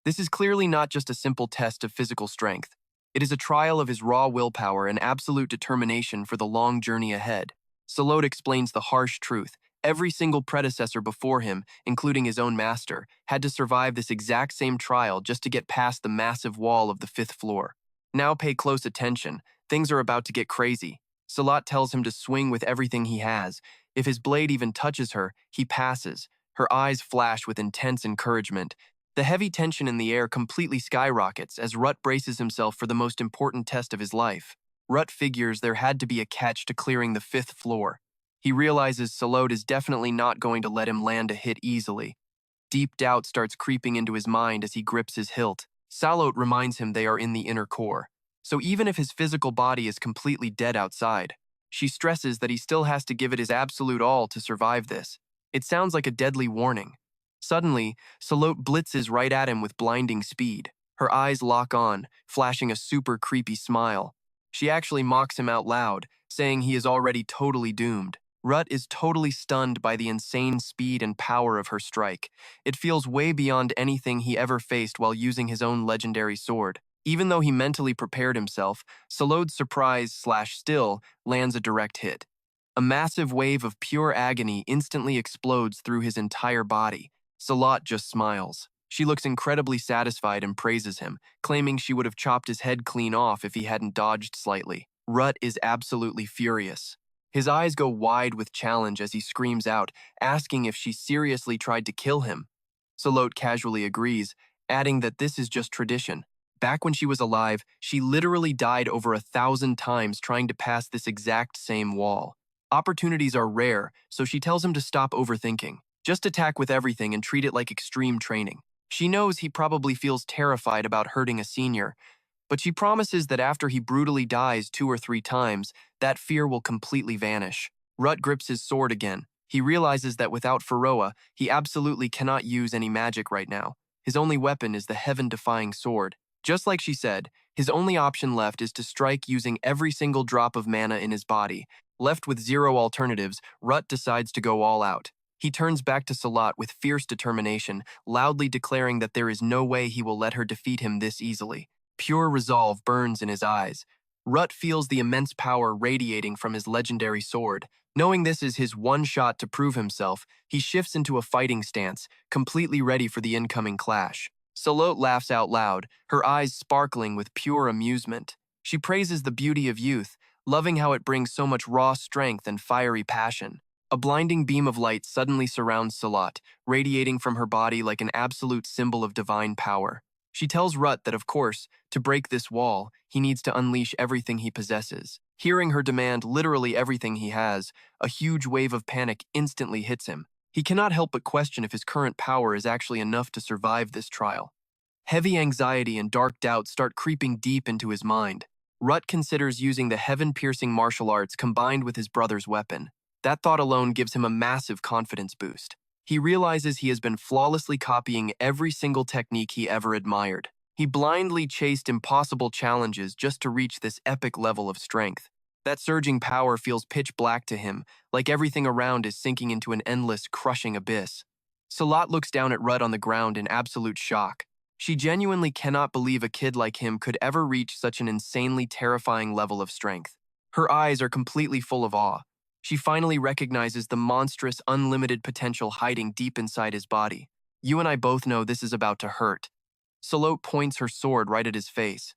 [SPEAKER 1] This is clearly not just a simple test of physical strength. It is a trial of his raw willpower and absolute determination for the long journey ahead. Salot explains the harsh truth. Every single predecessor before him, including his own master, had to survive this exact same trial just to get past the massive wall of the 5th floor. Now pay close attention. Things are about to get crazy. Salot tells him to swing with everything he has. If his blade even touches her, he passes. Her eyes flash with intense encouragement. The heavy tension in the air completely skyrockets as Rut braces himself for the most important test of his life. Rut figures there had to be a catch to clearing the 5th floor. He realizes Salot is definitely not going to let him land a hit easily. Deep doubt starts creeping into his mind as he grips his hilt. Salot reminds him they are in the inner core. So even if his physical body is completely dead outside, she stresses that he still has to give it his absolute all to survive this. It sounds like a deadly warning. Suddenly, Salot blitzes right at him with blinding speed. Her eyes lock on, flashing a super creepy smile. She actually mocks him out loud, saying he is already totally doomed. Rut is totally stunned by the insane speed and power of her strike. It feels way beyond anything he ever faced while using his own legendary sword. Even though he mentally prepared himself, Salot's surprise/still lands a direct hit. A massive wave of pure agony instantly explodes through his entire body. Salot just smiles. She looks incredibly satisfied and praises him, claiming she would have chopped his head clean off if he hadn't dodged slightly. Rut is absolutely furious. His eyes go wide with challenge as he screams out, asking if she seriously tried to kill him. Salot casually agrees, adding that this is just tradition. Back when she was alive, she literally died over 1,000 times trying to pass this exact same wall. Opportunities are rare, so she tells him to stop overthinking. Just attack with everything and treat it like extreme training. She knows he probably feels terrified about hurting a senior, but she promises that after he brutally dies 2 or 3 times, that fear will completely vanish. Rut grips his sword again. He realizes that without Pharaoh, he absolutely cannot use any magic right now. His only weapon is the heaven-defying sword. Just like she said, his only option left is to strike using every single drop of mana in his body. Left with 0 alternatives, Rut decides to go all out. He turns back to Salot with fierce determination, loudly declaring that there is no way he will let her defeat him this easily. Pure resolve burns in his eyes. Rut feels the immense power radiating from his legendary sword. Knowing this is his one shot to prove himself, he shifts into a fighting stance, completely ready for the incoming clash. Salot laughs out loud, her eyes sparkling with pure amusement. She praises the beauty of youth, loving how it brings so much raw strength and fiery passion. A blinding beam of light suddenly surrounds Salot, radiating from her body like an absolute symbol of divine power. She tells Rut that, of course, to break this wall, he needs to unleash everything he possesses. Hearing her demand literally everything he has, a huge wave of panic instantly hits him. He cannot help but question if his current power is actually enough to survive this trial. Heavy anxiety and dark doubts start creeping deep into his mind. Rut considers using the heaven-piercing martial arts combined with his brother's weapon. That thought alone gives him a massive confidence boost. He realizes he has been flawlessly copying every single technique he ever admired. He blindly chased impossible challenges just to reach this epic level of strength. That surging power feels pitch black to him, like everything around is sinking into an endless, crushing abyss. Salat looks down at Rut on the ground in absolute shock. She genuinely cannot believe a kid like him could ever reach such an insanely terrifying level of strength. Her eyes are completely full of awe. She finally recognizes the monstrous, unlimited potential hiding deep inside his body. You and I both know this is about to hurt. Salat points her sword right at his face.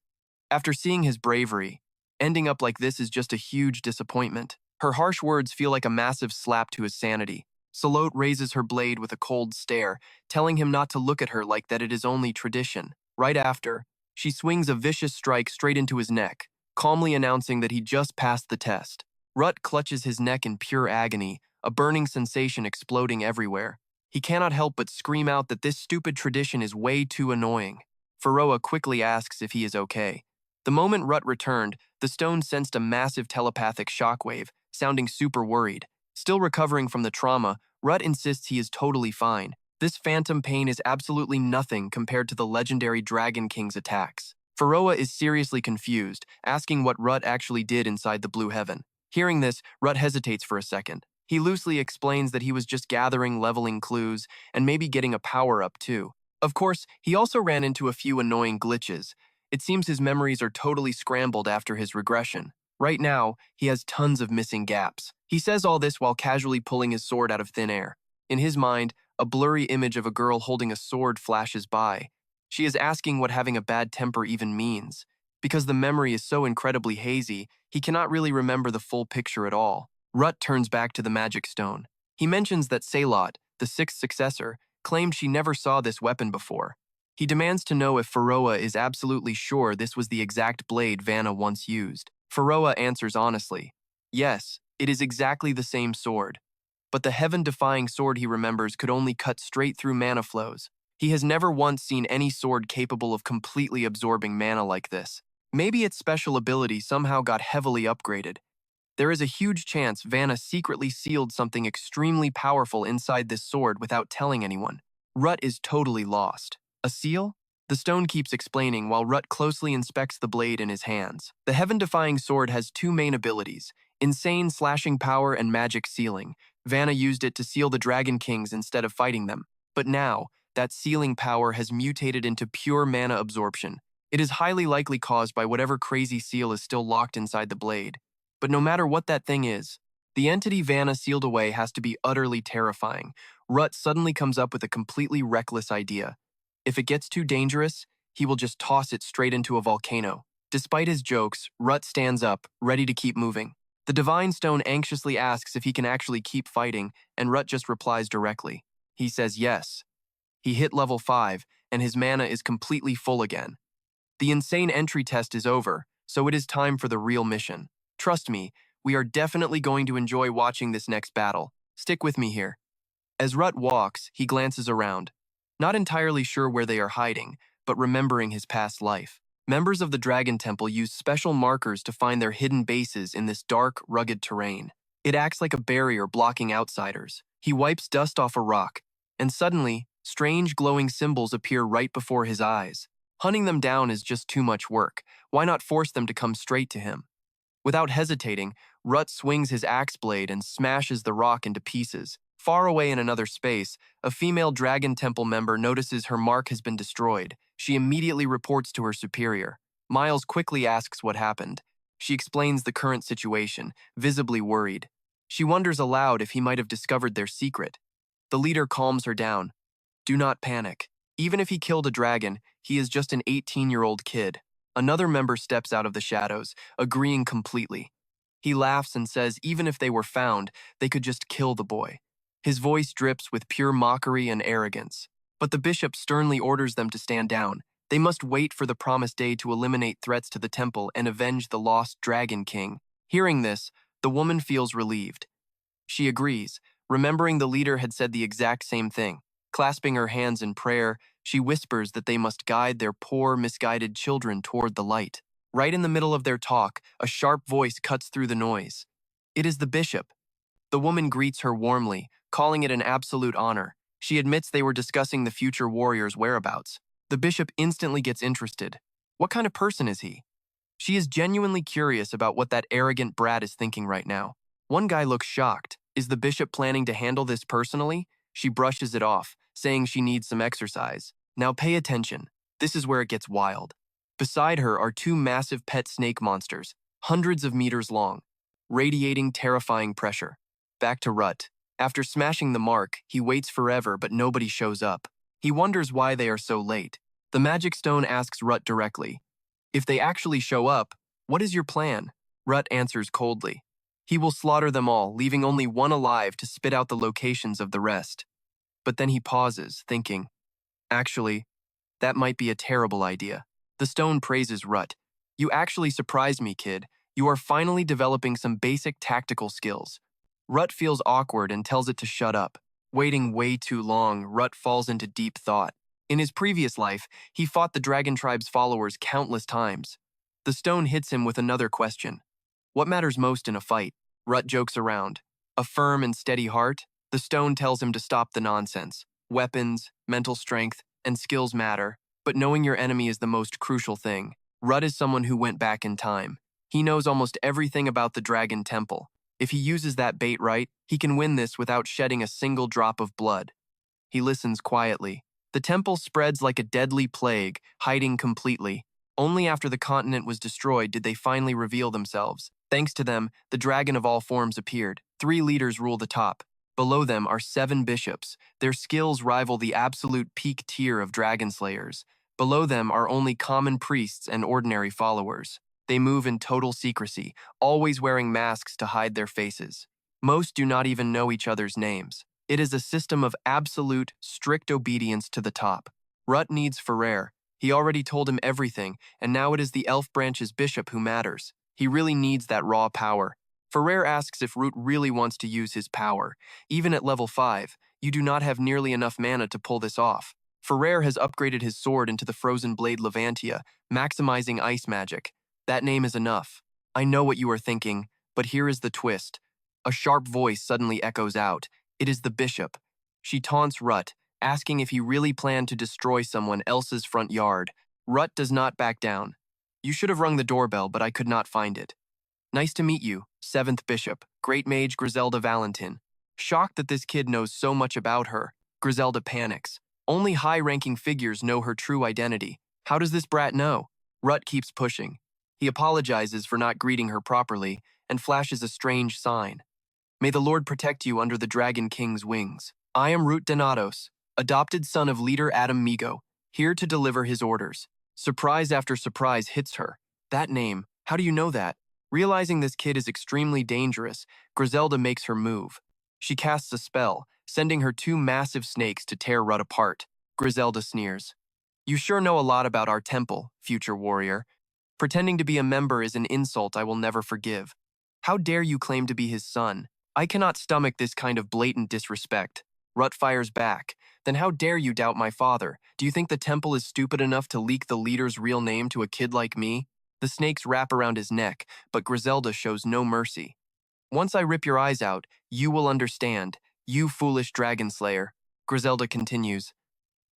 [SPEAKER 1] After seeing his bravery, ending up like this is just a huge disappointment. Her harsh words feel like a massive slap to his sanity. Salat raises her blade with a cold stare, telling him not to look at her like that it is only tradition. Right after, she swings a vicious strike straight into his neck, calmly announcing that he just passed the test. Rut clutches his neck in pure agony, a burning sensation exploding everywhere. He cannot help but scream out that this stupid tradition is way too annoying. Pharaoh quickly asks if he is okay. The moment Rut returned, the stone sensed a massive telepathic shockwave, sounding super worried. Still recovering from the trauma, Rut insists he is totally fine. This phantom pain is absolutely nothing compared to the legendary Dragon King's attacks. Pharaoh is seriously confused, asking what Rut actually did inside the Blue Heaven. Hearing this, Rut hesitates for a second. He loosely explains that he was just gathering leveling clues and maybe getting a power-up too. Of course, he also ran into a few annoying glitches. It seems his memories are totally scrambled after his regression. Right now, he has tons of missing gaps. He says all this while casually pulling his sword out of thin air. In his mind, a blurry image of a girl holding a sword flashes by. She is asking what having a bad temper even means. Because the memory is so incredibly hazy, he cannot really remember the full picture at all. Rut turns back to the magic stone. He mentions that Salat, the sixth successor, claimed she never saw this weapon before. He demands to know if Pharaoh is absolutely sure this was the exact blade Vanna once used. Pharaoh answers honestly, yes, it is exactly the same sword. But the heaven-defying sword he remembers could only cut straight through mana flows. He has never once seen any sword capable of completely absorbing mana like this. Maybe its special ability somehow got heavily upgraded. There is a huge chance Vanna secretly sealed something extremely powerful inside this sword without telling anyone. Rut is totally lost. A seal? The stone keeps explaining while Rut closely inspects the blade in his hands. The heaven-defying sword has two main abilities, insane slashing power and magic sealing. Vanna used it to seal the Dragon Kings instead of fighting them. But now, that sealing power has mutated into pure mana absorption. It is highly likely caused by whatever crazy seal is still locked inside the blade. But no matter what that thing is, the entity Vanna sealed away has to be utterly terrifying. Rut suddenly comes up with a completely reckless idea. If it gets too dangerous, he will just toss it straight into a volcano. Despite his jokes, Rut stands up, ready to keep moving. The Divine Stone anxiously asks if he can actually keep fighting, and Rut just replies directly. He says yes. He hit level 5, and his mana is completely full again. The insane entry test is over, so it is time for the real mission. Trust me, we are definitely going to enjoy watching this next battle. Stick with me here. As Rut walks, he glances around. Not entirely sure where they are hiding, but remembering his past life. Members of the Dragon Temple use special markers to find their hidden bases in this dark, rugged terrain. It acts like a barrier blocking outsiders. He wipes dust off a rock, and suddenly, strange glowing symbols appear right before his eyes. Hunting them down is just too much work. Why not force them to come straight to him? Without hesitating, Rut swings his axe blade and smashes the rock into pieces. Far away in another space, a female Dragon Temple member notices her mark has been destroyed. She immediately reports to her superior. Miles quickly asks what happened. She explains the current situation, visibly worried. She wonders aloud if he might have discovered their secret. The leader calms her down. Do not panic. Even if he killed a dragon, he is just an 18-year-old kid. Another member steps out of the shadows, agreeing completely. He laughs and says even if they were found, they could just kill the boy. His voice drips with pure mockery and arrogance. But the bishop sternly orders them to stand down. They must wait for the promised day to eliminate threats to the temple and avenge the lost Dragon King. Hearing this, the woman feels relieved. She agrees, remembering the leader had said the exact same thing. Clasping her hands in prayer, She whispers that they must guide their poor, misguided children toward the light. Right in the middle of their talk, a sharp voice cuts through the noise. It is the bishop. The woman greets her warmly, calling it an absolute honor. She admits they were discussing the future warrior's whereabouts. The bishop instantly gets interested. What kind of person is he? She is genuinely curious about what that arrogant brat is thinking right now. One guy looks shocked. Is the bishop planning to handle this personally? She brushes it off, saying she needs some exercise. Now pay attention. This is where it gets wild. Beside her are two massive pet snake monsters, hundreds of meters long, radiating terrifying pressure. Back to Rut. After smashing the mark, he waits forever but nobody shows up. He wonders why they are so late. The magic stone asks Rut directly, if they actually show up, what is your plan? Rut answers coldly. He will slaughter them all, leaving only one alive to spit out the locations of the rest. But then he pauses, thinking, actually, that might be a terrible idea. The stone praises Rut. You actually surprised me, kid. You are finally developing some basic tactical skills. Rut feels awkward and tells it to shut up. Waiting way too long, Rut falls into deep thought. In his previous life, he fought the Dragon Tribe's followers countless times. The stone hits him with another question. What matters most in a fight? Rut jokes around. A firm and steady heart? The stone tells him to stop the nonsense. Weapons, mental strength, and skills matter, but knowing your enemy is the most crucial thing. Rut is someone who went back in time. He knows almost everything about the Dragon Temple. If he uses that bait right, he can win this without shedding a single drop of blood. He listens quietly. The temple spreads like a deadly plague, hiding completely. Only after the continent was destroyed did they finally reveal themselves. Thanks to them, the dragon of all forms appeared. 3 leaders rule the top. Below them are 7 bishops. Their skills rival the absolute peak tier of dragon slayers. Below them are only common priests and ordinary followers. They move in total secrecy, always wearing masks to hide their faces. Most do not even know each other's names. It is a system of absolute, strict obedience to the top. Rut needs Ferrer. He already told him everything, and now it is the elf branch's bishop who matters. He really needs that raw power. Ferrer asks if Root really wants to use his power. Even at level 5, you do not have nearly enough mana to pull this off. Ferrer has upgraded his sword into the Frozen Blade Levantia, maximizing ice magic. That name is enough. I know what you are thinking, but here is the twist. A sharp voice suddenly echoes out. It is the bishop. She taunts Rut, asking if he really planned to destroy someone else's front yard. Rut does not back down. You should have rung the doorbell, but I could not find it. Nice to meet you, 7th Bishop, Great Mage Griselda Valentin. Shocked that this kid knows so much about her, Griselda panics. Only high-ranking figures know her true identity. How does this brat know? Rut keeps pushing. He apologizes for not greeting her properly and flashes a strange sign. May the Lord protect you under the Dragon King's wings. I am Ruth Denatos, adopted son of leader Adam Migo, here to deliver his orders. Surprise after surprise hits her. That name, how do you know that? Realizing this kid is extremely dangerous, Griselda makes her move. She casts a spell, sending her 2 massive snakes to tear Rut apart. Griselda sneers. You sure know a lot about our temple, future warrior. Pretending to be a member is an insult I will never forgive. How dare you claim to be his son? I cannot stomach this kind of blatant disrespect. Rut fires back. Then how dare you doubt my father? Do you think the temple is stupid enough to leak the leader's real name to a kid like me? The snakes wrap around his neck, but Griselda shows no mercy. Once I rip your eyes out, you will understand, you foolish dragon slayer. Griselda continues.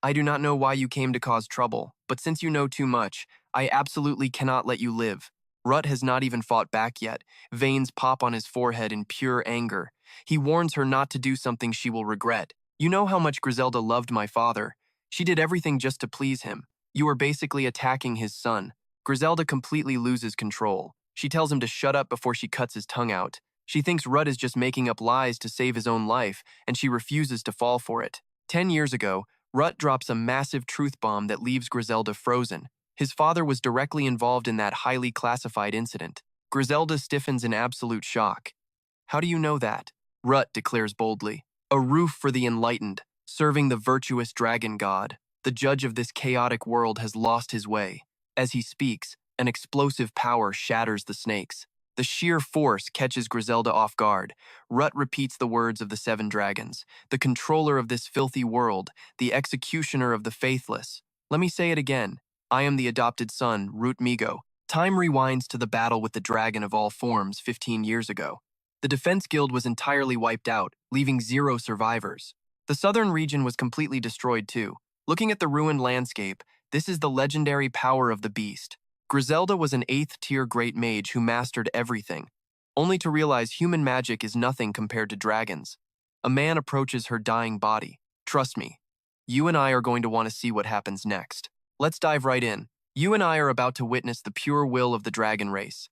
[SPEAKER 1] I do not know why you came to cause trouble, but since you know too much, I absolutely cannot let you live. Rut has not even fought back yet. Veins pop on his forehead in pure anger. He warns her not to do something she will regret. You know how much Griselda loved my father. She did everything just to please him. You are basically attacking his son. Griselda completely loses control. She tells him to shut up before she cuts his tongue out. She thinks Rut is just making up lies to save his own life, and she refuses to fall for it. 10 years ago, Rut drops a massive truth bomb that leaves Griselda frozen. His father was directly involved in that highly classified incident. Griselda stiffens in absolute shock. How do you know that? Rut declares boldly. A roof for the enlightened, serving the virtuous dragon god. The judge of this chaotic world has lost his way. As he speaks, an explosive power shatters the snakes. The sheer force catches Griselda off guard. Ruth repeats the words of the seven dragons. The controller of this filthy world, the executioner of the faithless. Let me say it again. I am the adopted son, Ruth Migo. Time rewinds to the battle with the dragon of all forms 15 years ago. The defense guild was entirely wiped out, leaving 0 survivors. The southern region was completely destroyed too. Looking at the ruined landscape, this is the legendary power of the beast. Griselda was an 8th-tier great mage who mastered everything, only to realize human magic is nothing compared to dragons. A man approaches her dying body. Trust me, you and I are going to want to see what happens next. Let's dive right in. You and I are about to witness the pure will of the dragon race.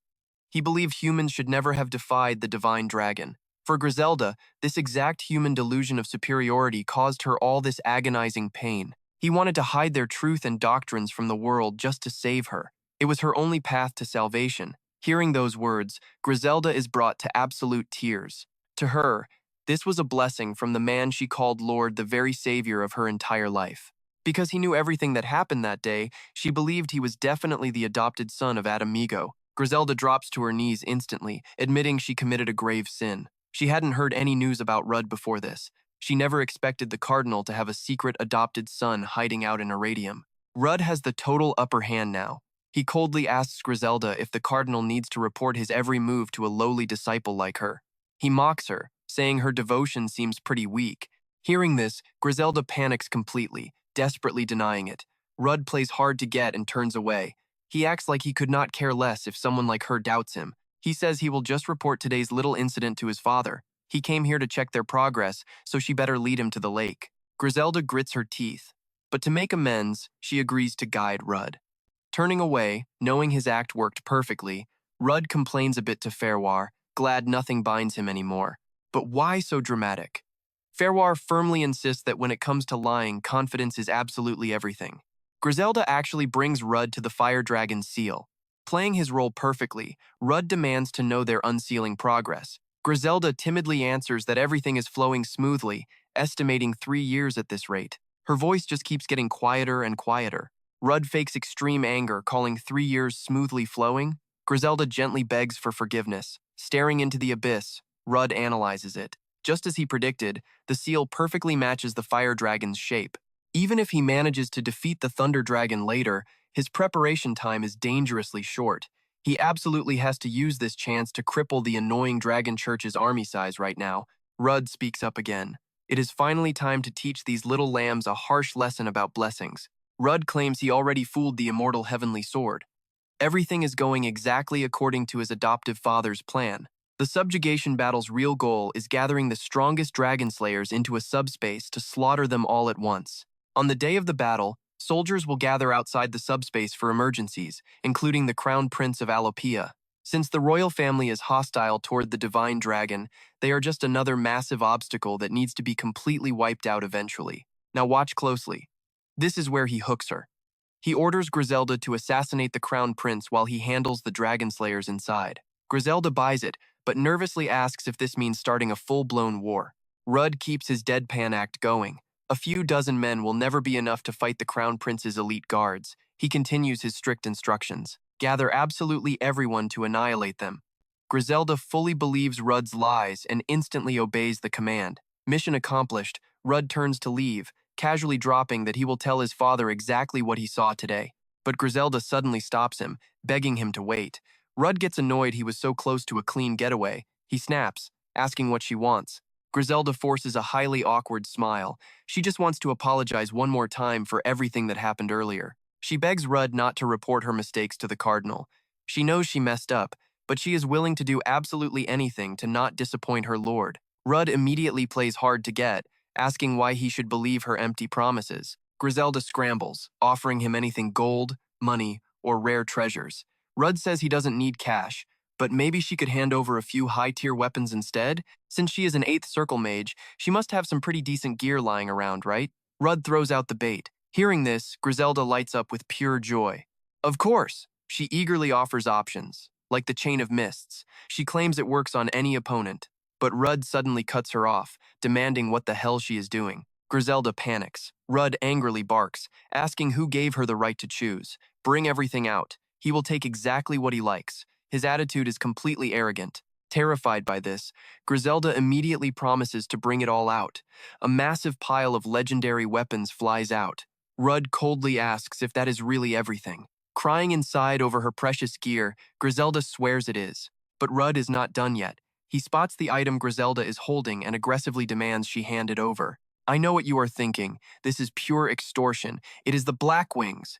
[SPEAKER 1] He believed humans should never have defied the divine dragon. For Griselda, this exact human delusion of superiority caused her all this agonizing pain. He wanted to hide their truth and doctrines from the world just to save her. It was her only path to salvation. Hearing those words, Griselda is brought to absolute tears. To her, this was a blessing from the man she called Lord, the very savior of her entire life. Because he knew everything that happened that day, she believed he was definitely the adopted son of Amigo. Griselda drops to her knees instantly, admitting she committed a grave sin. She hadn't heard any news about Rudd before this. She never expected the cardinal to have a secret adopted son hiding out in Arityum. Rudd has the total upper hand now. He coldly asks Griselda if the cardinal needs to report his every move to a lowly disciple like her. He mocks her, saying her devotion seems pretty weak. Hearing this, Griselda panics completely, desperately denying it. Rudd plays hard to get and turns away. He acts like he could not care less if someone like her doubts him. He says he will just report today's little incident to his father. He came here to check their progress, so she better lead him to the lake. Griselda grits her teeth, but to make amends, she agrees to guide Rudd. Turning away, knowing his act worked perfectly, Rudd complains a bit to Fairwar, glad nothing binds him anymore. But why so dramatic? Fairwar firmly insists that when it comes to lying, confidence is absolutely everything. Griselda actually brings Rudd to the Fire Dragon's seal. Playing his role perfectly, Rudd demands to know their unsealing progress. Griselda timidly answers that everything is flowing smoothly, estimating 3 years at this rate. Her voice just keeps getting quieter and quieter. Rudd fakes extreme anger, calling 3 years smoothly flowing. Griselda gently begs for forgiveness. Staring into the abyss, Rudd analyzes it. Just as he predicted, the seal perfectly matches the Fire Dragon's shape. Even if he manages to defeat the Thunder Dragon later, his preparation time is dangerously short. He absolutely has to use this chance to cripple the annoying Dragon Church's army size right now. Rudd speaks up again. It is finally time to teach these little lambs a harsh lesson about blessings. Rudd claims he already fooled the immortal heavenly sword. Everything is going exactly according to his adoptive father's plan. The subjugation battle's real goal is gathering the strongest dragon slayers into a subspace to slaughter them all at once. On the day of the battle, soldiers will gather outside the subspace for emergencies, including the Crown Prince of Alopia. Since the royal family is hostile toward the divine dragon, they are just another massive obstacle that needs to be completely wiped out eventually. Now watch closely. This is where he hooks her. He orders Griselda to assassinate the Crown Prince while he handles the dragon slayers inside. Griselda buys it, but nervously asks if this means starting a full-blown war. Rudd keeps his deadpan act going. A few dozen men will never be enough to fight the Crown Prince's elite guards. He continues his strict instructions. Gather absolutely everyone to annihilate them. Griselda fully believes Rudd's lies and instantly obeys the command. Mission accomplished, Rudd turns to leave, casually dropping that he will tell his father exactly what he saw today. But Griselda suddenly stops him, begging him to wait. Rudd gets annoyed he was so close to a clean getaway. He snaps, asking what she wants. Griselda forces a highly awkward smile. She just wants to apologize one more time for everything that happened earlier. She begs Rudd not to report her mistakes to the cardinal. She knows she messed up, but she is willing to do absolutely anything to not disappoint her lord. Rudd immediately plays hard to get, asking why he should believe her empty promises. Griselda scrambles, offering him anything gold, money, or rare treasures. Rudd says he doesn't need cash, but maybe she could hand over a few high-tier weapons instead? Since she is an 8th circle mage, she must have some pretty decent gear lying around, right? Rudd throws out the bait. Hearing this, Griselda lights up with pure joy. Of course, she eagerly offers options, like the Chain of Mists. She claims it works on any opponent, but Rudd suddenly cuts her off, demanding what the hell she is doing. Griselda panics. Rudd angrily barks, asking who gave her the right to choose. Bring everything out. He will take exactly what he likes. His attitude is completely arrogant. Terrified by this, Griselda immediately promises to bring it all out. A massive pile of legendary weapons flies out. Rudd coldly asks if that is really everything. Crying inside over her precious gear, Griselda swears it is. But Rudd is not done yet. He spots the item Griselda is holding and aggressively demands she hand it over. I know what you are thinking. This is pure extortion. It is the Black Wings.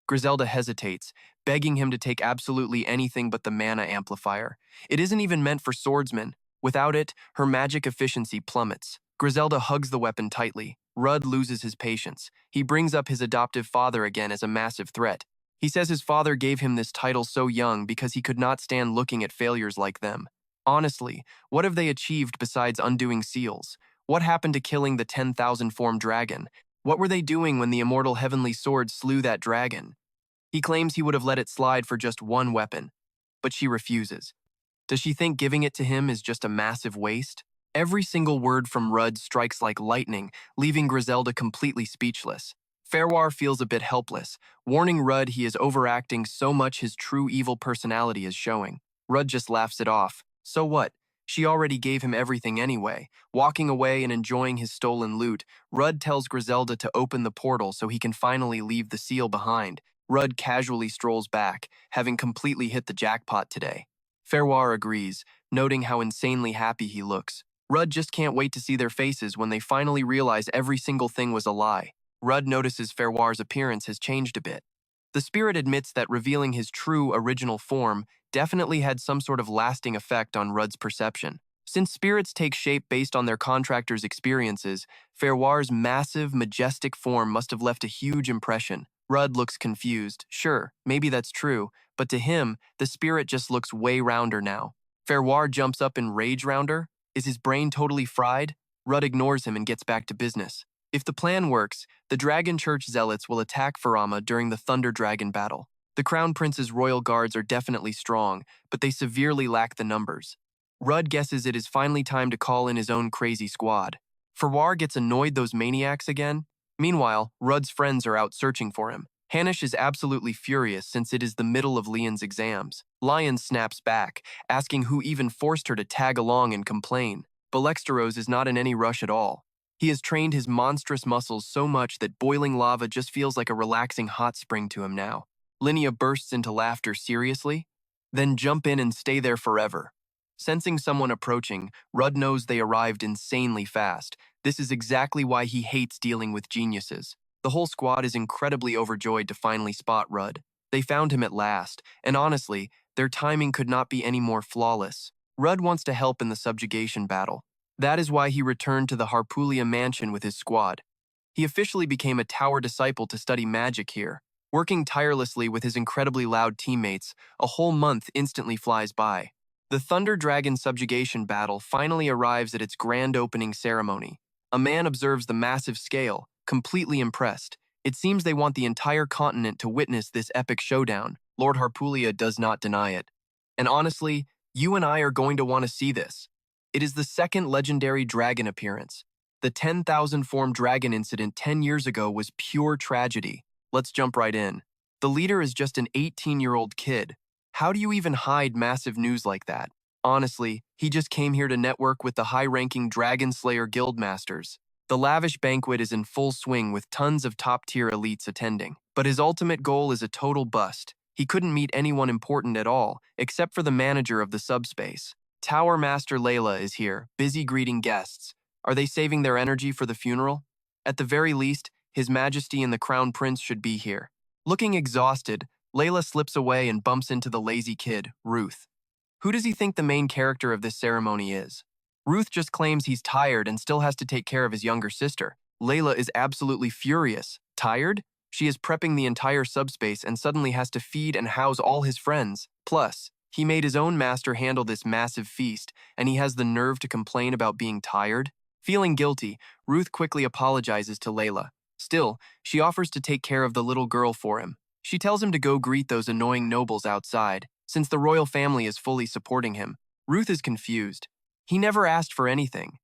[SPEAKER 1] Griselda hesitates, begging him to take absolutely anything but the mana amplifier. It isn't even meant for swordsmen. Without it, her magic efficiency plummets. Griselda hugs the weapon tightly. Rudd loses his patience. He brings up his adoptive father again as a massive threat. He says his father gave him this title so young because he could not stand looking at failures like them. Honestly, what have they achieved besides undoing seals? What happened to killing the 10,000-form dragon? What were they doing when the immortal heavenly sword slew that dragon? He claims he would have let it slide for just one weapon, but she refuses. Does she think giving it to him is just a massive waste? Every single word from Rudd strikes like lightning, leaving Griselda completely speechless. Fairwar feels a bit helpless, warning Rudd he is overacting so much his true evil personality is showing. Rudd just laughs it off. So what? She already gave him everything anyway. Walking away and enjoying his stolen loot, Rudd tells Griselda to open the portal so he can finally leave the seal behind. Rudd casually strolls back, having completely hit the jackpot today. Fairwar agrees, noting how insanely happy he looks. Rudd just can't wait to see their faces when they finally realize every single thing was a lie. Rudd notices Fairwar's appearance has changed a bit. The spirit admits that revealing his true original form definitely had some sort of lasting effect on Rudd's perception. Since spirits take shape based on their contractors' experiences, Fairwar's massive, majestic form must have left a huge impression. Rudd looks confused. Sure, maybe that's true, but to him, the spirit just looks way rounder now. Fairwar jumps up in rage rounder. Is his brain totally fried? Rudd ignores him and gets back to business. If the plan works, the Dragon Church Zealots will attack Farama during the Thunder Dragon battle. The Crown Prince's royal guards are definitely strong, but they severely lack the numbers. Rudd guesses it is finally time to call in his own crazy squad. Fairwar gets annoyed those maniacs again. Meanwhile, Rudd's friends are out searching for him. Hanish is absolutely furious since it is the middle of Leon's exams. Lion snaps back, asking who even forced her to tag along and complain. But Steroze is not in any rush at all. He has trained his monstrous muscles so much that boiling lava just feels like a relaxing hot spring to him now. Linnea bursts into laughter seriously, then jump in and stay there forever. Sensing someone approaching, Rudd knows they arrived insanely fast. This is exactly why he hates dealing with geniuses. The whole squad is incredibly overjoyed to finally spot Rudd. They found him at last, and honestly, their timing could not be any more flawless. Rudd wants to help in the subjugation battle. That is why he returned to the Harpulia mansion with his squad. He officially became a tower disciple to study magic here. Working tirelessly with his incredibly loud teammates, a whole month instantly flies by. The Thunder Dragon subjugation battle finally arrives at its grand opening ceremony. A man observes the massive scale, completely impressed. It seems they want the entire continent to witness this epic showdown. Lord Harpulia does not deny it. And honestly, you and I are going to want to see this. It is the second legendary dragon appearance. The 10,000-form dragon incident 10 years ago was pure tragedy. Let's jump right in. The leader is just an 18-year-old kid. How do you even hide massive news like that? Honestly, he just came here to network with the high-ranking Dragon Slayer guildmasters. The lavish banquet is in full swing with tons of top-tier elites attending. But his ultimate goal is a total bust. He couldn't meet anyone important at all, except for the manager of the subspace. Tower Master Layla is here, busy greeting guests. Are they saving their energy for the funeral? At the very least, His Majesty and the Crown Prince should be here. Looking exhausted, Layla slips away and bumps into the lazy kid, Ruth. Who does he think the main character of this ceremony is? Ruth just claims he's tired and still has to take care of his younger sister. Layla is absolutely furious. Tired? She is prepping the entire subspace and suddenly has to feed and house all his friends. Plus, he made his own master handle this massive feast, and he has the nerve to complain about being tired? Feeling guilty, Ruth quickly apologizes to Layla. Still, she offers to take care of the little girl for him. She tells him to go greet those annoying nobles outside, since the royal family is fully supporting him. Ruth is confused. He never asked for anything.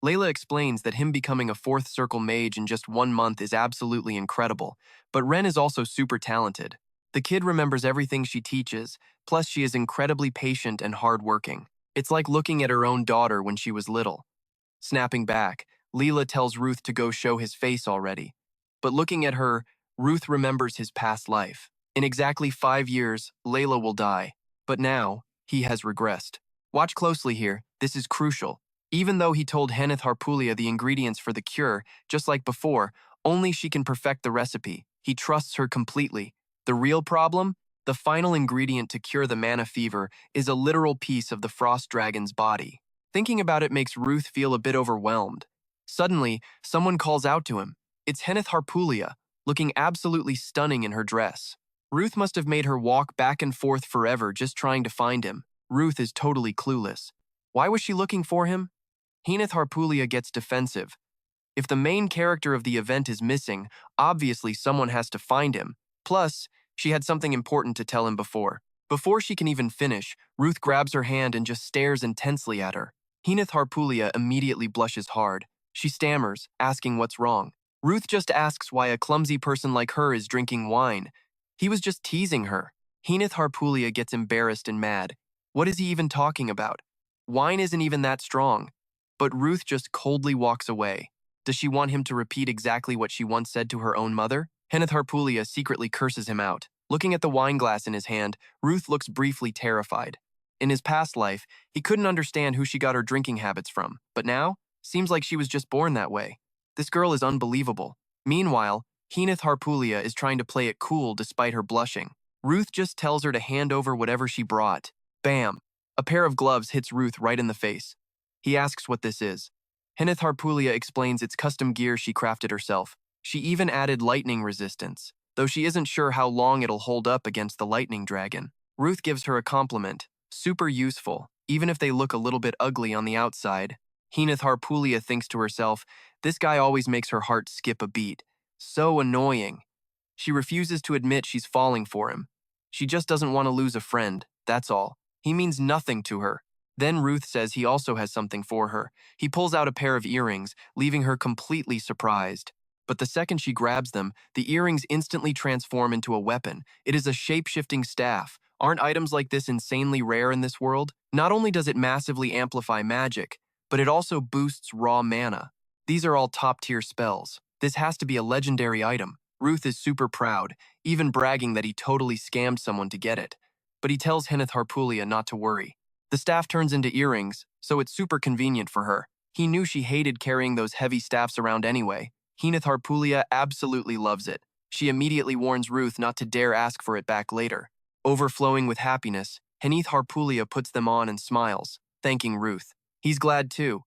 [SPEAKER 1] Layla explains that him becoming a fourth circle mage in just 1 month is absolutely incredible, but Ren is also super talented. The kid remembers everything she teaches, plus she is incredibly patient and hardworking. It's like looking at her own daughter when she was little. Snapping back, Leela tells Ruth to go show his face already. But looking at her, Ruth remembers his past life. In exactly 5 years, Layla will die. But now, he has regressed. Watch closely here, this is crucial. Even though he told Heneth Harpulia the ingredients for the cure, just like before, only she can perfect the recipe. He trusts her completely. The real problem? The final ingredient to cure the mana fever is a literal piece of the frost dragon's body. Thinking about it makes Ruth feel a bit overwhelmed. Suddenly, someone calls out to him. It's Heneth Harpulia, looking absolutely stunning in her dress. Ruth must have made her walk back and forth forever just trying to find him. Ruth is totally clueless. Why was she looking for him? Heneth Harpulia gets defensive. If the main character of the event is missing, obviously someone has to find him. Plus, she had something important to tell him before. Before she can even finish, Ruth grabs her hand and just stares intensely at her. Heneth Harpulia immediately blushes hard. She stammers, asking what's wrong. Ruth just asks why a clumsy person like her is drinking wine. He was just teasing her. Heneth Harpulia gets embarrassed and mad. What is he even talking about? Wine isn't even that strong. But Ruth just coldly walks away. Does she want him to repeat exactly what she once said to her own mother? Heneth Harpulia secretly curses him out. Looking at the wine glass in his hand, Ruth looks briefly terrified. In his past life, he couldn't understand who she got her drinking habits from, but now, seems like she was just born that way. This girl is unbelievable. Meanwhile, Heneth Harpulia is trying to play it cool despite her blushing. Ruth just tells her to hand over whatever she brought. Bam! A pair of gloves hits Ruth right in the face. He asks what this is. Heneth Harpulia explains it's custom gear she crafted herself. She even added lightning resistance, though she isn't sure how long it'll hold up against the lightning dragon. Ruth gives her a compliment. Super useful, even if they look a little bit ugly on the outside. Heneth Harpulia thinks to herself, this guy always makes her heart skip a beat. So annoying. She refuses to admit she's falling for him. She just doesn't want to lose a friend, that's all. He means nothing to her. Then Ruth says he also has something for her. He pulls out a pair of earrings, leaving her completely surprised. But the second she grabs them, the earrings instantly transform into a weapon. It is a shape-shifting staff. Aren't items like this insanely rare in this world? Not only does it massively amplify magic, but it also boosts raw mana. These are all top-tier spells. This has to be a legendary item. Ruth is super proud, even bragging that he totally scammed someone to get it. But he tells Heneth Harpulia not to worry. The staff turns into earrings, so it's super convenient for her. He knew she hated carrying those heavy staffs around anyway. Heneth Harpulia absolutely loves it. She immediately warns Ruth not to dare ask for it back later. Overflowing with happiness, Heneth Harpulia puts them on and smiles, thanking Ruth. He's glad too.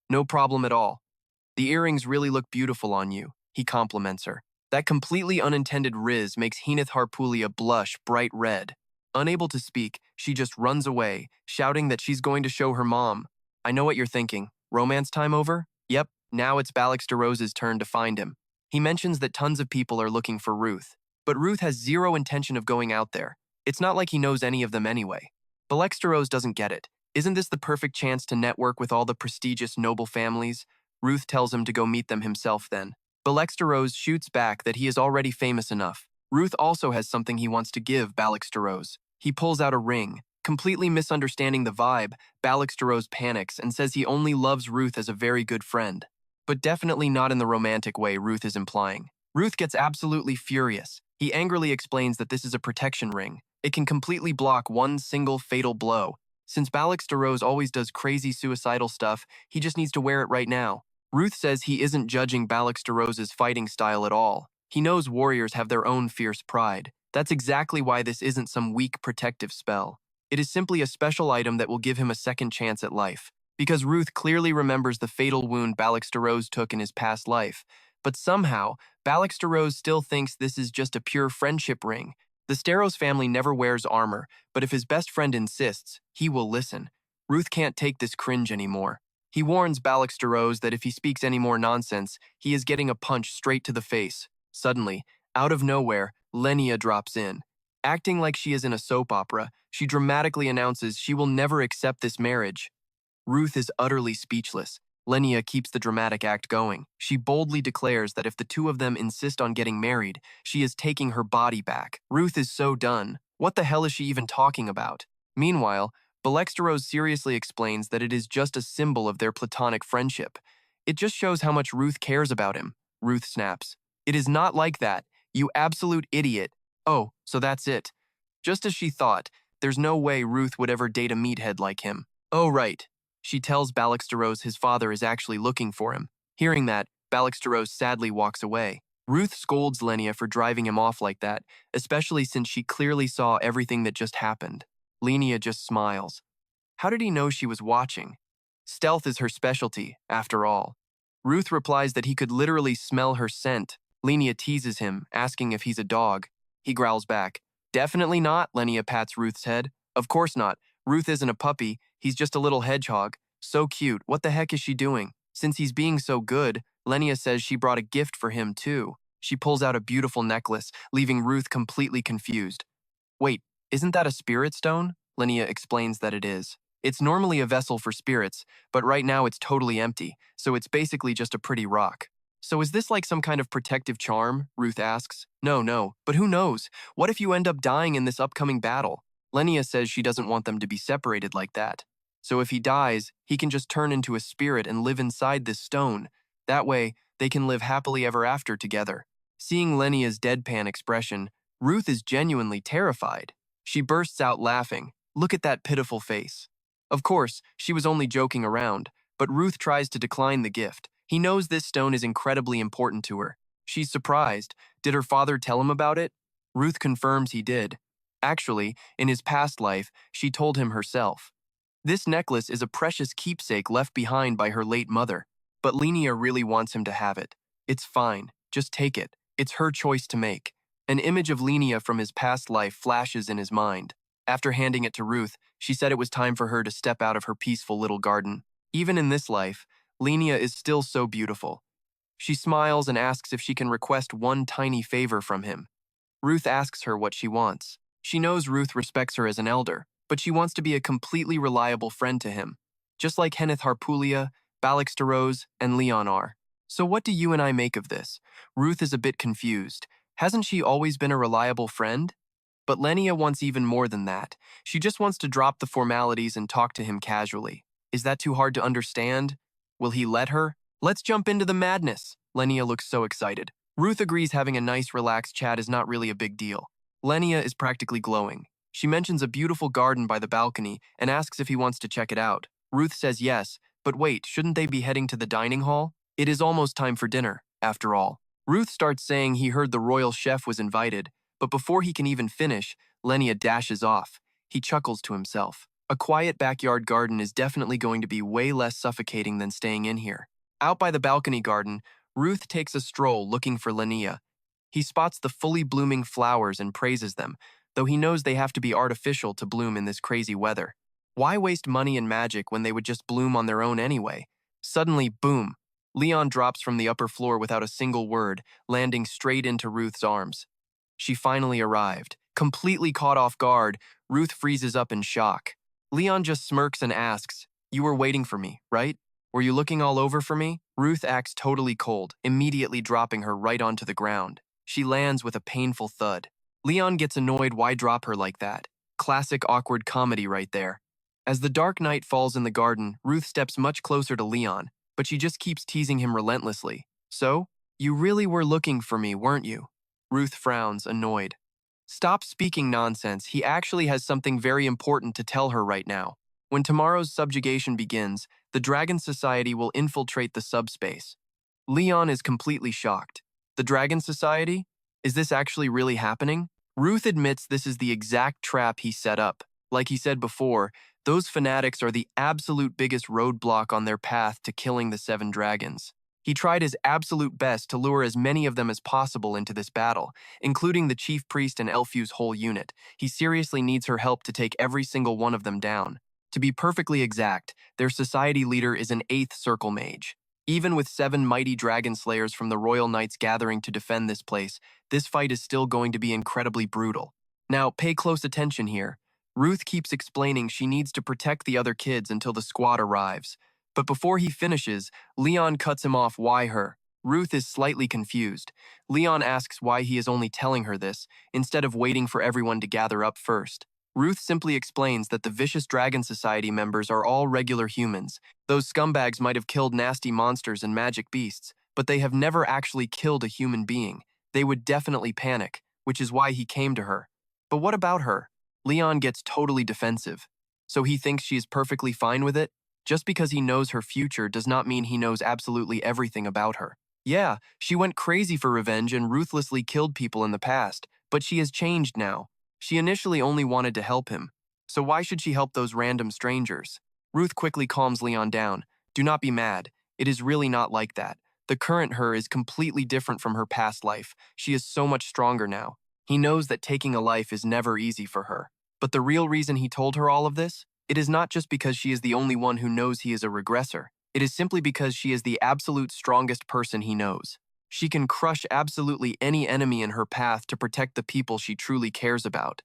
[SPEAKER 1] No problem at all. The earrings really look beautiful on you, he compliments her. That completely unintended riz makes Heneth Harpulia blush bright red. Unable to speak, she just runs away, shouting that she's going to show her mom. I know what you're thinking. Romance time over? Yep, now it's Steroze's turn to find him. He mentions that tons of people are looking for Ruth, but Ruth has zero intention of going out there. It's not like he knows any of them anyway. Steroze doesn't get it. Isn't this the perfect chance to network with all the prestigious noble families? Ruth tells him to go meet them himself then. Steroze shoots back that he is already famous enough. Ruth also has something he wants to give Steroze. He pulls out a ring. Completely misunderstanding the vibe, Steroze panics and says he only loves Ruth as a very good friend. But definitely not in the romantic way Ruth is implying. Ruth gets absolutely furious. He angrily explains that this is a protection ring. It can completely block one single fatal blow. Since Steroze always does crazy suicidal stuff, he just needs to wear it right now. Ruth says he isn't judging Steroze's fighting style at all. He knows warriors have their own fierce pride. That's exactly why this isn't some weak protective spell. It is simply a special item that will give him a second chance at life. Because Ruth clearly remembers the fatal wound Steroze took in his past life. But somehow, Steroze still thinks this is just a pure friendship ring. The Steroze family never wears armor, but if his best friend insists, he will listen. Ruth can't take this cringe anymore. He warns Steroze that if he speaks any more nonsense, he is getting a punch straight to the face. Suddenly, out of nowhere, Lenia drops in. Acting like she is in a soap opera, she dramatically announces she will never accept this marriage. Ruth is utterly speechless. Lenia keeps the dramatic act going. She boldly declares that if the two of them insist on getting married, she is taking her body back. Ruth is so done. What the hell is she even talking about? Meanwhile, Steroze seriously explains that it is just a symbol of their platonic friendship. It just shows how much Ruth cares about him. Ruth snaps. It is not like that, you absolute idiot. Oh, so that's it. Just as she thought, there's no way Ruth would ever date a meathead like him. Oh, right. She tells Steroze his father is actually looking for him. Hearing that, Steroze sadly walks away. Ruth scolds Lenia for driving him off like that, especially since she clearly saw everything that just happened. Lenia just smiles. How did he know she was watching? Stealth is her specialty, after all. Ruth replies that he could literally smell her scent. Lenia teases him, asking if he's a dog. He growls back. Definitely not, Lenia pats Ruth's head. Of course not. Ruth isn't a puppy, he's just a little hedgehog. So cute, what the heck is she doing? Since he's being so good, Lenia says she brought a gift for him too. She pulls out a beautiful necklace, leaving Ruth completely confused. Wait, isn't that a spirit stone? Lenia explains that it is. It's normally a vessel for spirits, but right now it's totally empty, so it's basically just a pretty rock. So is this like some kind of protective charm? Ruth asks. No, but who knows? What if you end up dying in this upcoming battle? Lenia says she doesn't want them to be separated like that. So if he dies, he can just turn into a spirit and live inside this stone. That way, they can live happily ever after together. Seeing Lenia's deadpan expression, Ruth is genuinely terrified. She bursts out laughing. Look at that pitiful face. Of course, she was only joking around, but Ruth tries to decline the gift. He knows this stone is incredibly important to her. She's surprised. Did her father tell him about it? Ruth confirms he did. Actually, in his past life, she told him herself. This necklace is a precious keepsake left behind by her late mother, but Lenia really wants him to have it. It's fine, just take it. It's her choice to make. An image of Lenia from his past life flashes in his mind. After handing it to Ruth, she said it was time for her to step out of her peaceful little garden. Even in this life, Lenia is still so beautiful. She smiles and asks if she can request one tiny favor from him. Ruth asks her what she wants. She knows Ruth respects her as an elder, but she wants to be a completely reliable friend to him, just like Henneth Harpulia, Steroze, and Leon are. So what do you and I make of this? Ruth is a bit confused. Hasn't she always been a reliable friend? But Lenia wants even more than that. She just wants to drop the formalities and talk to him casually. Is that too hard to understand? Will he let her? Let's jump into the madness. Lenia looks so excited. Ruth agrees having a nice relaxed chat is not really a big deal. Lenia is practically glowing. She mentions a beautiful garden by the balcony and asks if he wants to check it out. Ruth says yes, but wait, shouldn't they be heading to the dining hall? It is almost time for dinner, after all. Ruth starts saying he heard the royal chef was invited, but before he can even finish, Lenia dashes off. He chuckles to himself. A quiet backyard garden is definitely going to be way less suffocating than staying in here. Out by the balcony garden, Ruth takes a stroll looking for Lenia. He spots the fully blooming flowers and praises them, though he knows they have to be artificial to bloom in this crazy weather. Why waste money and magic when they would just bloom on their own anyway? Suddenly, boom! Leon drops from the upper floor without a single word, landing straight into Ruth's arms. She finally arrived. Completely caught off guard, Ruth freezes up in shock. Leon just smirks and asks, "You were waiting for me, right? Were you looking all over for me?" Ruth acts totally cold, immediately dropping her right onto the ground. She lands with a painful thud. Leon gets annoyed. Why drop her like that? Classic awkward comedy right there. As the dark night falls in the garden, Ruth steps much closer to Leon, but she just keeps teasing him relentlessly. "So, you really were looking for me, weren't you?" Ruth frowns, annoyed. "Stop speaking nonsense. He actually has something very important to tell her right now. When tomorrow's subjugation begins, the Dragon Society will infiltrate the subspace." Leon is completely shocked. The Dragon Society? Is this actually really happening? Ruth admits this is the exact trap he set up. Like he said before, those fanatics are the absolute biggest roadblock on their path to killing the 7 dragons. He tried his absolute best to lure as many of them as possible into this battle, including the chief priest and Elfu's whole unit. He seriously needs her help to take every single one of them down. To be perfectly exact, their society leader is an 8th circle mage. Even with 7 mighty dragon slayers from the Royal Knights gathering to defend this place, this fight is still going to be incredibly brutal. Now, pay close attention here. Ruth keeps explaining she needs to protect the other kids until the squad arrives. But before he finishes, Leon cuts him off. Why her? Ruth is slightly confused. Leon asks why he is only telling her this, instead of waiting for everyone to gather up first. Ruth simply explains that the Vicious Dragon Society members are all regular humans. Those scumbags might have killed nasty monsters and magic beasts, but they have never actually killed a human being. They would definitely panic, which is why he came to her. But what about her? Leon gets totally defensive. So he thinks she is perfectly fine with it? Just because he knows her future does not mean he knows absolutely everything about her. Yeah, she went crazy for revenge and ruthlessly killed people in the past, but she has changed now. She initially only wanted to help him, so why should she help those random strangers? Ruth quickly calms Leon down. Do not be mad. It is really not like that. The current her is completely different from her past life. She is so much stronger now. He knows that taking a life is never easy for her. But the real reason he told her all of this? It is not just because she is the only one who knows he is a regressor. It is simply because she is the absolute strongest person he knows. She can crush absolutely any enemy in her path to protect the people she truly cares about.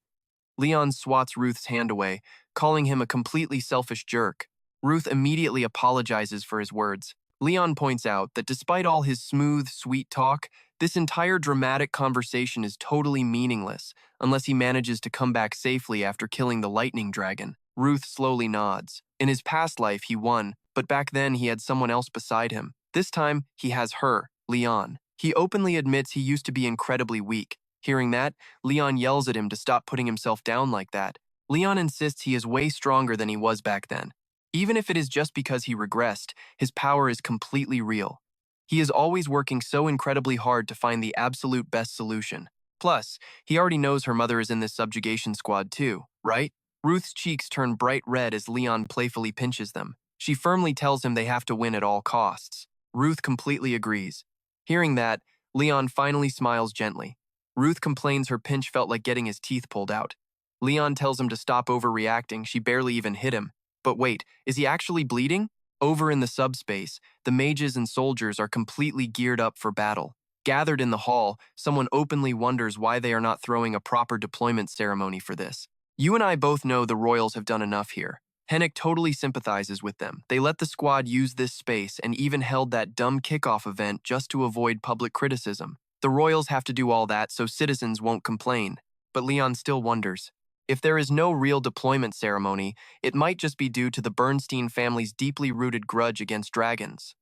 [SPEAKER 1] Leon swats Ruth's hand away, calling him a completely selfish jerk. Ruth immediately apologizes for his words. Leon points out that despite all his smooth, sweet talk, this entire dramatic conversation is totally meaningless unless he manages to come back safely after killing the lightning dragon. Ruth slowly nods. In his past life, he won, but back then he had someone else beside him. This time, he has her, Leon. He openly admits he used to be incredibly weak. Hearing that, Leon yells at him to stop putting himself down like that. Leon insists he is way stronger than he was back then. Even if it is just because he regressed, his power is completely real. He is always working so incredibly hard to find the absolute best solution. Plus, he already knows her mother is in this subjugation squad too, right? Ruth's cheeks turn bright red as Leon playfully pinches them. She firmly tells him they have to win at all costs. Ruth completely agrees. Hearing that, Leon finally smiles gently. Ruth complains her pinch felt like getting his teeth pulled out. Leon tells him to stop overreacting. She barely even hit him. But wait, is he actually bleeding? Over in the subspace, the mages and soldiers are completely geared up for battle. Gathered in the hall, someone openly wonders why they are not throwing a proper deployment ceremony for this. You and I both know the royals have done enough here. Hennick totally sympathizes with them. They let the squad use this space and even held that dumb kickoff event just to avoid public criticism. The royals have to do all that so citizens won't complain. But Leon still wonders. If there is no real deployment ceremony, it might just be due to the Bernstein family's deeply rooted grudge against dragons.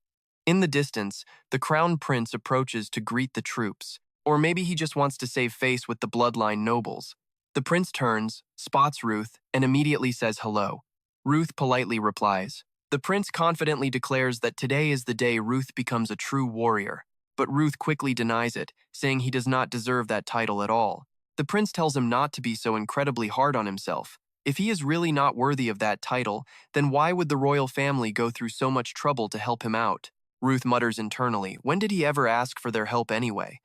[SPEAKER 1] In the distance, the crown prince approaches to greet the troops, or maybe he just wants to save face with the bloodline nobles. The prince turns, spots Ruth, and immediately says hello. Ruth politely replies. The prince confidently declares that today is the day Ruth becomes a true warrior, but Ruth quickly denies it, saying he does not deserve that title at all. The prince tells him not to be so incredibly hard on himself. If he is really not worthy of that title, then why would the royal family go through so much trouble to help him out? Ruth mutters internally, when did he ever ask for their help anyway?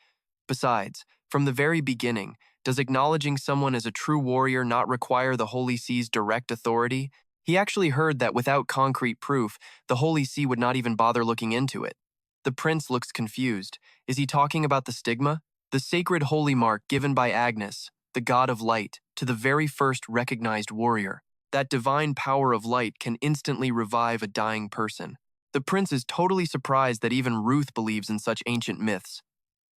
[SPEAKER 1] Besides, from the very beginning, does acknowledging someone as a true warrior not require the Holy See's direct authority? He actually heard that without concrete proof, the Holy See would not even bother looking into it. The prince looks confused. Is he talking about the stigma? The sacred holy mark given by Agnes, the god of light, to the very first recognized warrior. That divine power of light can instantly revive a dying person. The prince is totally surprised that even Ruth believes in such ancient myths.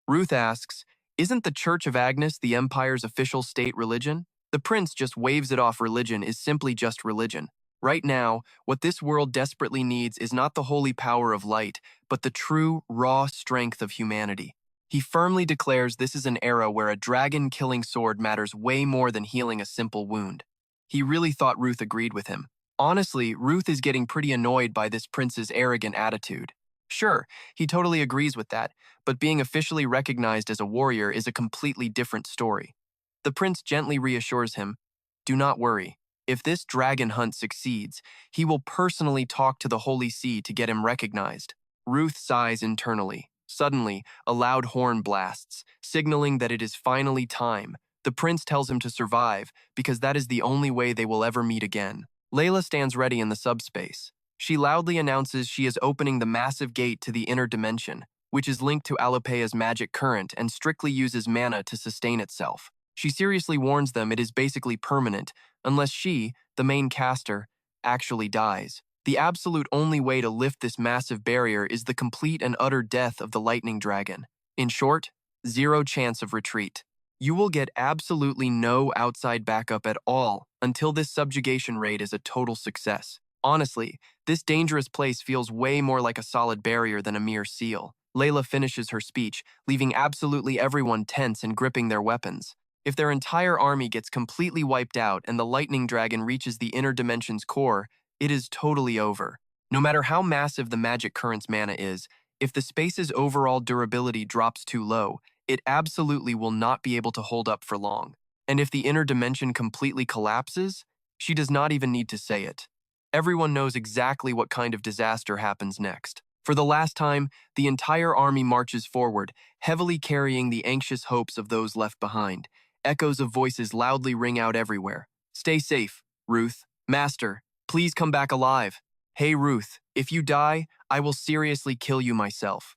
[SPEAKER 1] Ruth asks, isn't the Church of Agnes the empire's official state religion? The prince just waves it off. Religion is simply just religion. Right now, what this world desperately needs is not the holy power of light, but the true, raw strength of humanity. He firmly declares this is an era where a dragon-killing sword matters way more than healing a simple wound. He really thought Ruth agreed with him. Honestly, Ruth is getting pretty annoyed by this prince's arrogant attitude. Sure, he totally agrees with that, but being officially recognized as a warrior is a completely different story. The prince gently reassures him, do not worry. If this dragon hunt succeeds, he will personally talk to the Holy See to get him recognized. Ruth sighs internally. Suddenly, a loud horn blasts, signaling that it is finally time. The prince tells him to survive, because that is the only way they will ever meet again. Layla stands ready in the subspace. She loudly announces she is opening the massive gate to the inner dimension, which is linked to Alopea's magic current and strictly uses mana to sustain itself. She seriously warns them it is basically permanent, unless she, the main caster, actually dies. The absolute only way to lift this massive barrier is the complete and utter death of the lightning dragon. In short, zero chance of retreat. You will get absolutely no outside backup at all until this subjugation raid is a total success. Honestly, this dangerous place feels way more like a solid barrier than a mere seal. Layla finishes her speech, leaving absolutely everyone tense and gripping their weapons. If their entire army gets completely wiped out and the lightning dragon reaches the inner dimension's core, it is totally over. No matter how massive the magic current's mana is, if the space's overall durability drops too low, it absolutely will not be able to hold up for long. And if the inner dimension completely collapses, she does not even need to say it. Everyone knows exactly what kind of disaster happens next. For the last time, the entire army marches forward, heavily carrying the anxious hopes of those left behind. Echoes of voices loudly ring out everywhere. Stay safe, Ruth. Master, please come back alive. Hey, Ruth, if you die, I will seriously kill you myself.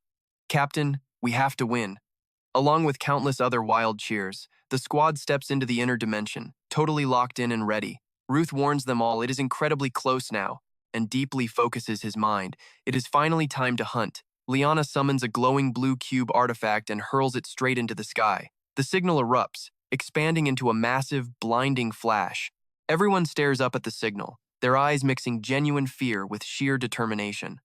[SPEAKER 1] Captain, we have to win. Along with countless other wild cheers, the squad steps into the inner dimension, totally locked in and ready. Ruth warns them all it is incredibly close now, and deeply focuses his mind. It is finally time to hunt. Liana summons a glowing blue cube artifact and hurls it straight into the sky. The signal erupts, expanding into a massive, blinding flash. Everyone stares up at the signal, their eyes mixing genuine fear with sheer determination.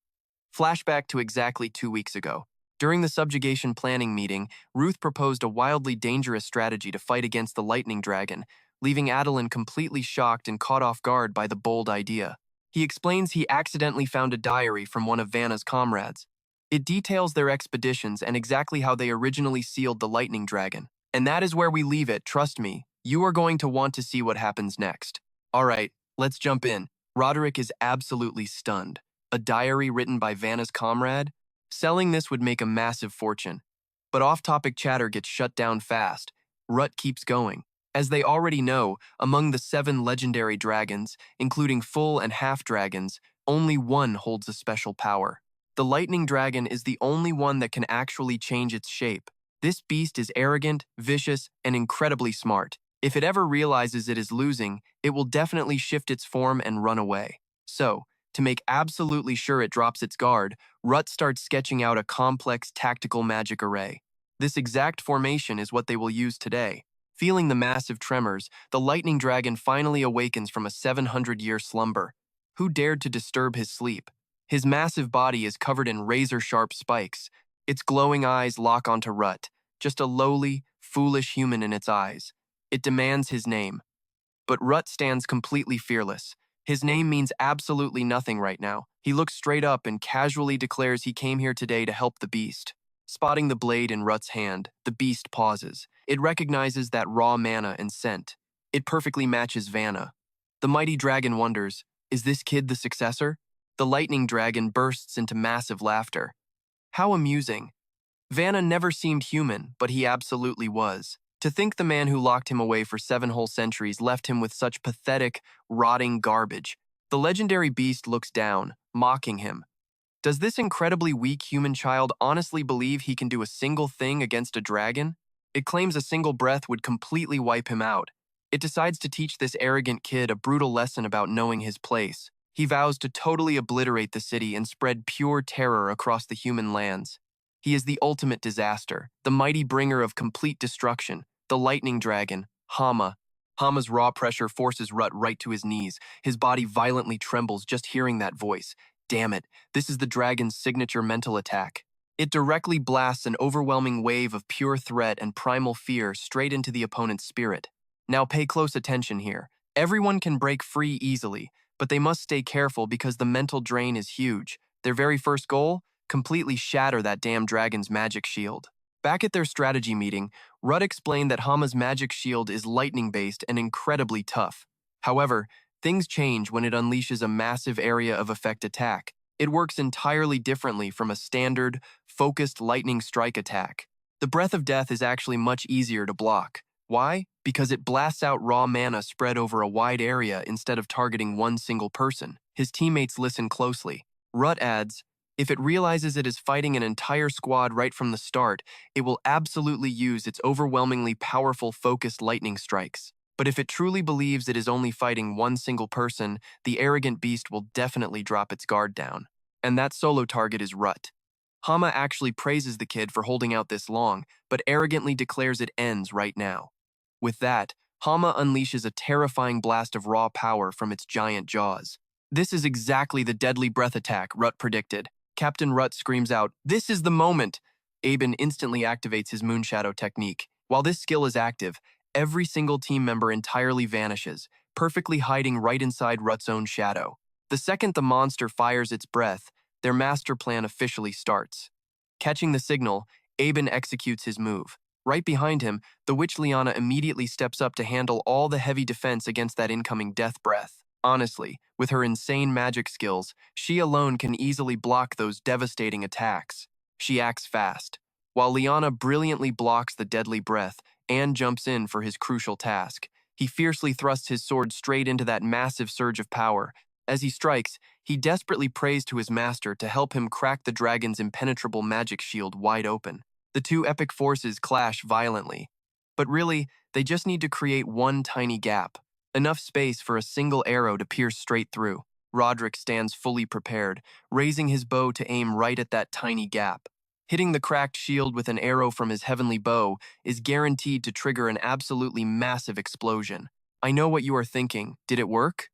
[SPEAKER 1] Flashback to exactly 2 weeks ago. During the subjugation planning meeting, Ruth proposed a wildly dangerous strategy to fight against the lightning dragon, leaving Adeline completely shocked and caught off guard by the bold idea. He explains he accidentally found a diary from one of Vanna's comrades. It details their expeditions and exactly how they originally sealed the lightning dragon. And that is where we leave it, trust me. You are going to want to see what happens next. Alright, let's jump in. Roderick is absolutely stunned. A diary written by Vanna's comrade? Selling this would make a massive fortune. But off-topic chatter gets shut down fast. Rut keeps going. As they already know, among the 7 legendary dragons, including full and half dragons, only one holds a special power. The lightning dragon is the only one that can actually change its shape. This beast is arrogant, vicious, and incredibly smart. If it ever realizes it is losing, it will definitely shift its form and run away. So, to make absolutely sure it drops its guard, Rut starts sketching out a complex tactical magic array. This exact formation is what they will use today. Feeling the massive tremors, the lightning dragon finally awakens from a 700-year slumber. Who dared to disturb his sleep? His massive body is covered in razor-sharp spikes. Its glowing eyes lock onto Rut, just a lowly, foolish human in its eyes. It demands his name. But Rut stands completely fearless. His name means absolutely nothing right now. He looks straight up and casually declares he came here today to help the beast. Spotting the blade in Rut's hand, the beast pauses. It recognizes that raw mana and scent. It perfectly matches Vanna. The mighty dragon wonders, is this kid the successor? The lightning dragon bursts into massive laughter. How amusing. Vanna never seemed human, but he absolutely was. To think the man who locked him away for 7 whole centuries left him with such pathetic, rotting garbage. The legendary beast looks down, mocking him. Does this incredibly weak human child honestly believe he can do a single thing against a dragon? It claims a single breath would completely wipe him out. It decides to teach this arrogant kid a brutal lesson about knowing his place. He vows to totally obliterate the city and spread pure terror across the human lands. He is the ultimate disaster, the mighty bringer of complete destruction, the lightning dragon, Hama. Hama's raw pressure forces Rut right to his knees. His body violently trembles just hearing that voice. Damn it, this is the dragon's signature mental attack. It directly blasts an overwhelming wave of pure threat and primal fear straight into the opponent's spirit. Now pay close attention here. Everyone can break free easily, but they must stay careful because the mental drain is huge. Their very first goal? Completely shatter that damn dragon's magic shield. Back at their strategy meeting, Rut explained that Hama's magic shield is lightning-based and incredibly tough. However, things change when it unleashes a massive area of effect attack. It works entirely differently from a standard, focused lightning strike attack. The Breath of Death is actually much easier to block. Why? Because it blasts out raw mana spread over a wide area instead of targeting one single person. His teammates listen closely. Rut adds, if it realizes it is fighting an entire squad right from the start, it will absolutely use its overwhelmingly powerful focused lightning strikes. But if it truly believes it is only fighting one single person, the arrogant beast will definitely drop its guard down. And that solo target is Rut. Hama actually praises the kid for holding out this long, but arrogantly declares it ends right now. With that, Hama unleashes a terrifying blast of raw power from its giant jaws. This is exactly the deadly breath attack Rut predicted. Captain Rut screams out, "This is the moment!" Aben instantly activates his Moonshadow technique. While this skill is active, every single team member entirely vanishes, perfectly hiding right inside Rut's own shadow. The second the monster fires its breath, their master plan officially starts. Catching the signal, Aben executes his move. Right behind him, the witch Liana immediately steps up to handle all the heavy defense against that incoming death breath. Honestly, with her insane magic skills, she alone can easily block those devastating attacks. She acts fast. While Liana brilliantly blocks the deadly breath, Anne jumps in for his crucial task. He fiercely thrusts his sword straight into that massive surge of power. As he strikes, he desperately prays to his master to help him crack the dragon's impenetrable magic shield wide open. The two epic forces clash violently. But really, they just need to create one tiny gap. Enough space for a single arrow to pierce straight through. Roderick stands fully prepared, raising his bow to aim right at that tiny gap. Hitting the cracked shield with an arrow from his heavenly bow is guaranteed to trigger an absolutely massive explosion. I know what you are thinking. Did it work?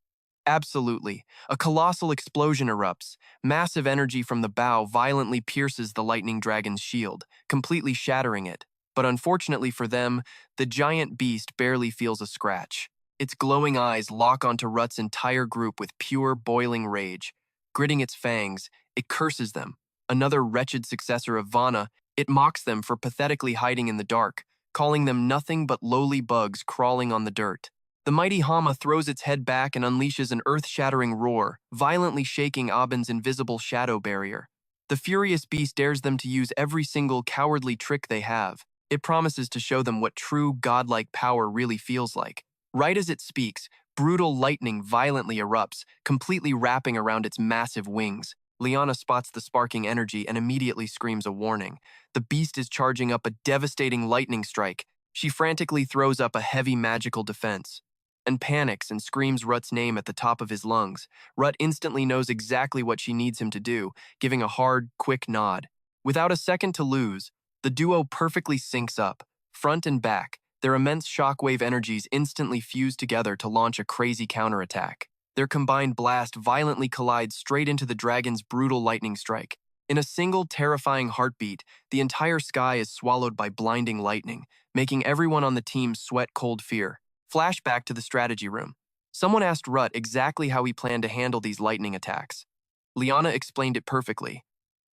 [SPEAKER 1] Absolutely. A colossal explosion erupts. Massive energy from the bow violently pierces the lightning dragon's shield, completely shattering it. But unfortunately for them, the giant beast barely feels a scratch. Its glowing eyes lock onto Rut's entire group with pure, boiling rage. Gritting its fangs, it curses them. Another wretched successor of Vana, it mocks them for pathetically hiding in the dark, calling them nothing but lowly bugs crawling on the dirt. The mighty Hama throws its head back and unleashes an earth-shattering roar, violently shaking Aben's invisible shadow barrier. The furious beast dares them to use every single cowardly trick they have. It promises to show them what true godlike power really feels like. Right as it speaks, brutal lightning violently erupts, completely wrapping around its massive wings. Liana spots the sparking energy and immediately screams a warning. The beast is charging up a devastating lightning strike. She frantically throws up a heavy magical defense and panics and screams Rut's name at the top of his lungs. Rut instantly knows exactly what she needs him to do, giving a hard, quick nod. Without a second to lose, the duo perfectly syncs up, front and back. Their immense shockwave energies instantly fuse together to launch a crazy counterattack. Their combined blast violently collides straight into the dragon's brutal lightning strike. In a single terrifying heartbeat, the entire sky is swallowed by blinding lightning, making everyone on the team sweat cold fear. Flashback to the strategy room. Someone asked Rut exactly how he planned to handle these lightning attacks. Liana explained it perfectly.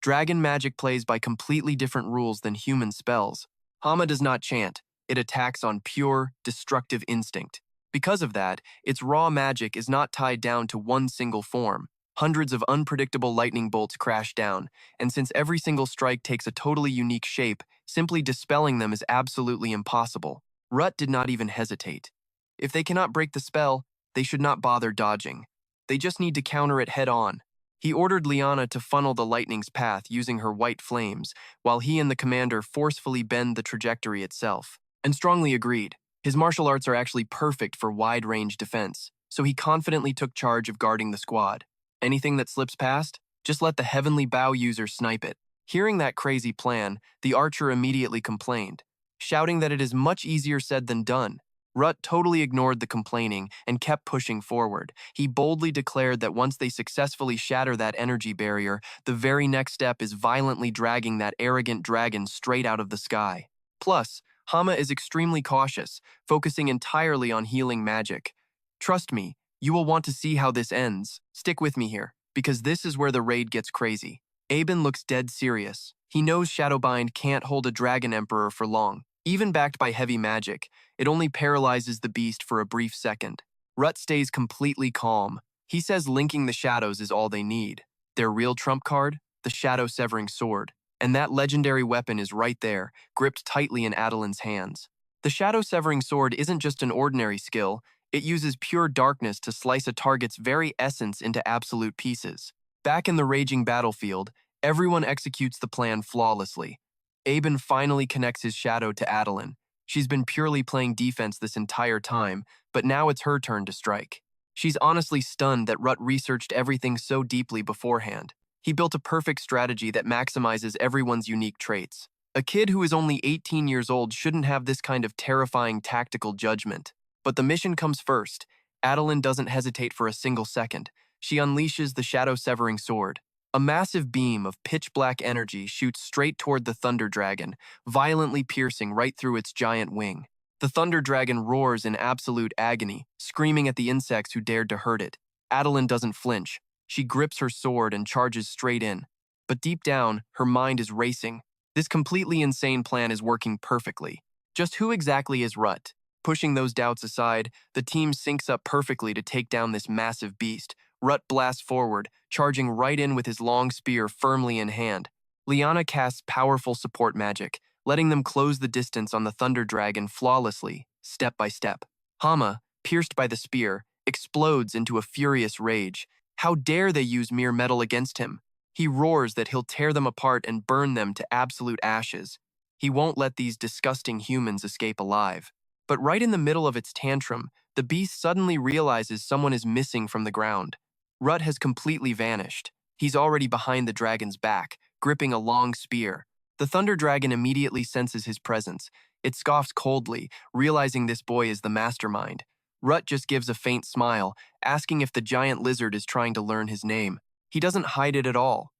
[SPEAKER 1] Dragon magic plays by completely different rules than human spells. Hama does not chant. It attacks on pure, destructive instinct. Because of that, its raw magic is not tied down to one single form. Hundreds of unpredictable lightning bolts crash down, and since every single strike takes a totally unique shape, simply dispelling them is absolutely impossible. Rut did not even hesitate. If they cannot break the spell, they should not bother dodging. They just need to counter it head-on. He ordered Liana to funnel the lightning's path using her white flames, while he and the commander forcefully bend the trajectory itself, and strongly agreed. His martial arts are actually perfect for wide-range defense, so he confidently took charge of guarding the squad. Anything that slips past, just let the heavenly bow user snipe it. Hearing that crazy plan, the archer immediately complained, shouting that it is much easier said than done. Rut totally ignored the complaining and kept pushing forward. He boldly declared that once they successfully shatter that energy barrier, the very next step is violently dragging that arrogant dragon straight out of the sky. Plus, Hama is extremely cautious, focusing entirely on healing magic. Trust me, you will want to see how this ends. Stick with me here, because this is where the raid gets crazy. Aben looks dead serious. He knows Shadowbind can't hold a Dragon Emperor for long. Even backed by heavy magic, it only paralyzes the beast for a brief second. Rut stays completely calm. He says linking the shadows is all they need. Their real trump card? The shadow-severing sword. And that legendary weapon is right there, gripped tightly in Adeline's hands. The shadow-severing sword isn't just an ordinary skill, it uses pure darkness to slice a target's very essence into absolute pieces. Back in the raging battlefield, everyone executes the plan flawlessly. Aben finally connects his shadow to Adeline. She's been purely playing defense this entire time, but now it's her turn to strike. She's honestly stunned that Ruth researched everything so deeply beforehand. He built a perfect strategy that maximizes everyone's unique traits. A kid who is only 18 years old shouldn't have this kind of terrifying tactical judgment. But the mission comes first. Adeline doesn't hesitate for a single second. She unleashes the shadow-severing sword. A massive beam of pitch-black energy shoots straight toward the Thunder Dragon, violently piercing right through its giant wing. The Thunder Dragon roars in absolute agony, screaming at the insects who dared to hurt it. Adeline doesn't flinch. She grips her sword and charges straight in. But deep down, her mind is racing. This completely insane plan is working perfectly. Just who exactly is Ruth? Pushing those doubts aside, the team syncs up perfectly to take down this massive beast. Ruth blasts forward, charging right in with his long spear firmly in hand. Liana casts powerful support magic, letting them close the distance on the Thunder Dragon flawlessly, step by step. Hama, pierced by the spear, explodes into a furious rage. How dare they use mere metal against him? He roars that he'll tear them apart and burn them to absolute ashes. He won't let these disgusting humans escape alive. But right in the middle of its tantrum, the beast suddenly realizes someone is missing from the ground. Ruth has completely vanished. He's already behind the dragon's back, gripping a long spear. The Thunder Dragon immediately senses his presence. It scoffs coldly, realizing this boy is the mastermind. Ruth just gives a faint smile, asking if the giant lizard is trying to learn his name. He doesn't hide it at all.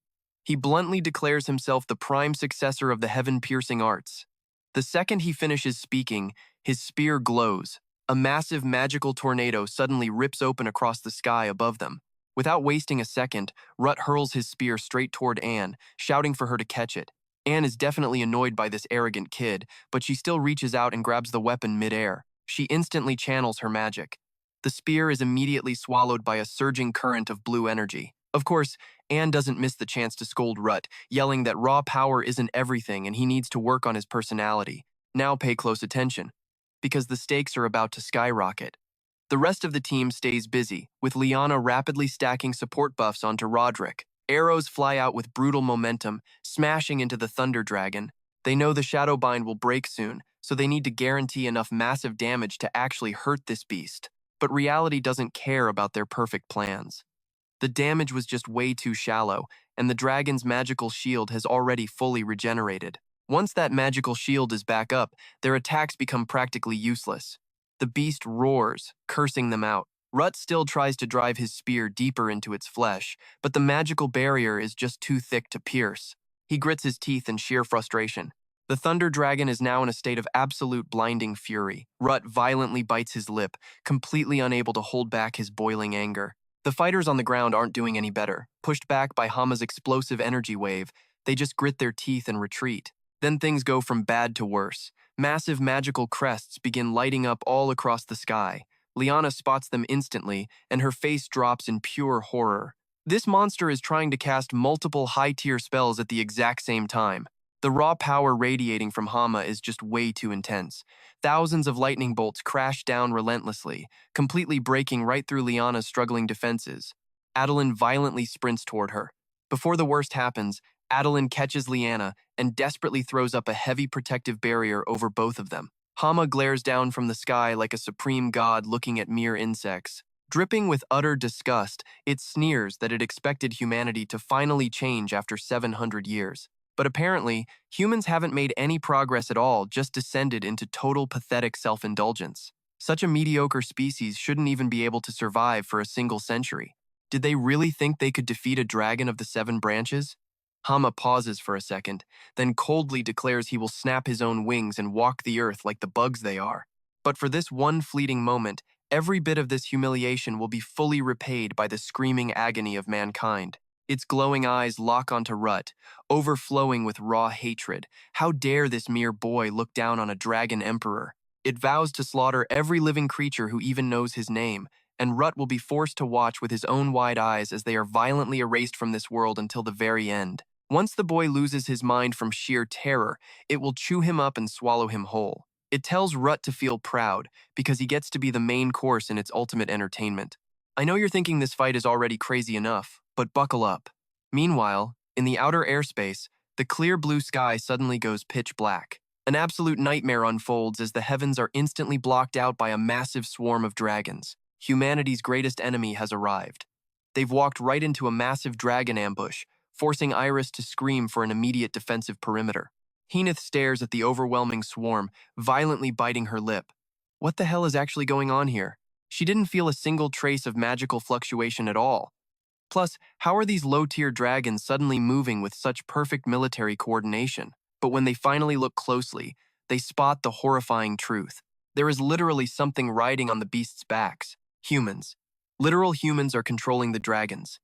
[SPEAKER 1] He bluntly declares himself the prime successor of the heaven-piercing arts. The second he finishes speaking, his spear glows. A massive magical tornado suddenly rips open across the sky above them. Without wasting a second, Ruth hurls his spear straight toward Anne, shouting for her to catch it. Anne is definitely annoyed by this arrogant kid, but she still reaches out and grabs the weapon mid-air. She instantly channels her magic. The spear is immediately swallowed by a surging current of blue energy. Of course, Anne doesn't miss the chance to scold Ruth, yelling that raw power isn't everything and he needs to work on his personality. Now pay close attention, because the stakes are about to skyrocket. The rest of the team stays busy, with Liana rapidly stacking support buffs onto Roderick. Arrows fly out with brutal momentum, smashing into the Thunder Dragon. They know the Shadowbind will break soon, so they need to guarantee enough massive damage to actually hurt this beast. But reality doesn't care about their perfect plans. The damage was just way too shallow, and the dragon's magical shield has already fully regenerated. Once that magical shield is back up, their attacks become practically useless. The beast roars, cursing them out. Ruth still tries to drive his spear deeper into its flesh, but the magical barrier is just too thick to pierce. He grits his teeth in sheer frustration. The Thunder Dragon is now in a state of absolute blinding fury. Ruth violently bites his lip, completely unable to hold back his boiling anger. The fighters on the ground aren't doing any better. Pushed back by Hama's explosive energy wave, they just grit their teeth and retreat. Then things go from bad to worse. Massive magical crests begin lighting up all across the sky. Liana spots them instantly, and her face drops in pure horror. This monster is trying to cast multiple high-tier spells at the exact same time. The raw power radiating from Hama is just way too intense. Thousands of lightning bolts crash down relentlessly, completely breaking right through Liana's struggling defenses. Adeline violently sprints toward her. Before the worst happens, Adeline catches Liana and desperately throws up a heavy protective barrier over both of them. Hama glares down from the sky like a supreme god looking at mere insects. Dripping with utter disgust, it sneers that it expected humanity to finally change after 700 years. But apparently, humans haven't made any progress at all, just descended into total pathetic self-indulgence. Such a mediocre species shouldn't even be able to survive for a single century. Did they really think they could defeat a dragon of the 7 branches? Hama pauses for a second, then coldly declares he will snap his own wings and walk the earth like the bugs they are. But for this one fleeting moment, every bit of this humiliation will be fully repaid by the screaming agony of mankind. Its glowing eyes lock onto Ruth, overflowing with raw hatred. How dare this mere boy look down on a dragon emperor? It vows to slaughter every living creature who even knows his name, and Ruth will be forced to watch with his own wide eyes as they are violently erased from this world until the very end. Once the boy loses his mind from sheer terror, it will chew him up and swallow him whole. It tells Ruth to feel proud, because he gets to be the main course in its ultimate entertainment. I know you're thinking this fight is already crazy enough, but buckle up. Meanwhile, in the outer airspace, the clear blue sky suddenly goes pitch black. An absolute nightmare unfolds as the heavens are instantly blocked out by a massive swarm of dragons. Humanity's greatest enemy has arrived. They've walked right into a massive dragon ambush, forcing Iris to scream for an immediate defensive perimeter. Henith stares at the overwhelming swarm, violently biting her lip. What the hell is actually going on here? She didn't feel a single trace of magical fluctuation at all. Plus, how are these low-tier dragons suddenly moving with such perfect military coordination? But when they finally look closely, they spot the horrifying truth. There is literally something riding on the beasts' backs. Humans. Literal humans are controlling the dragons.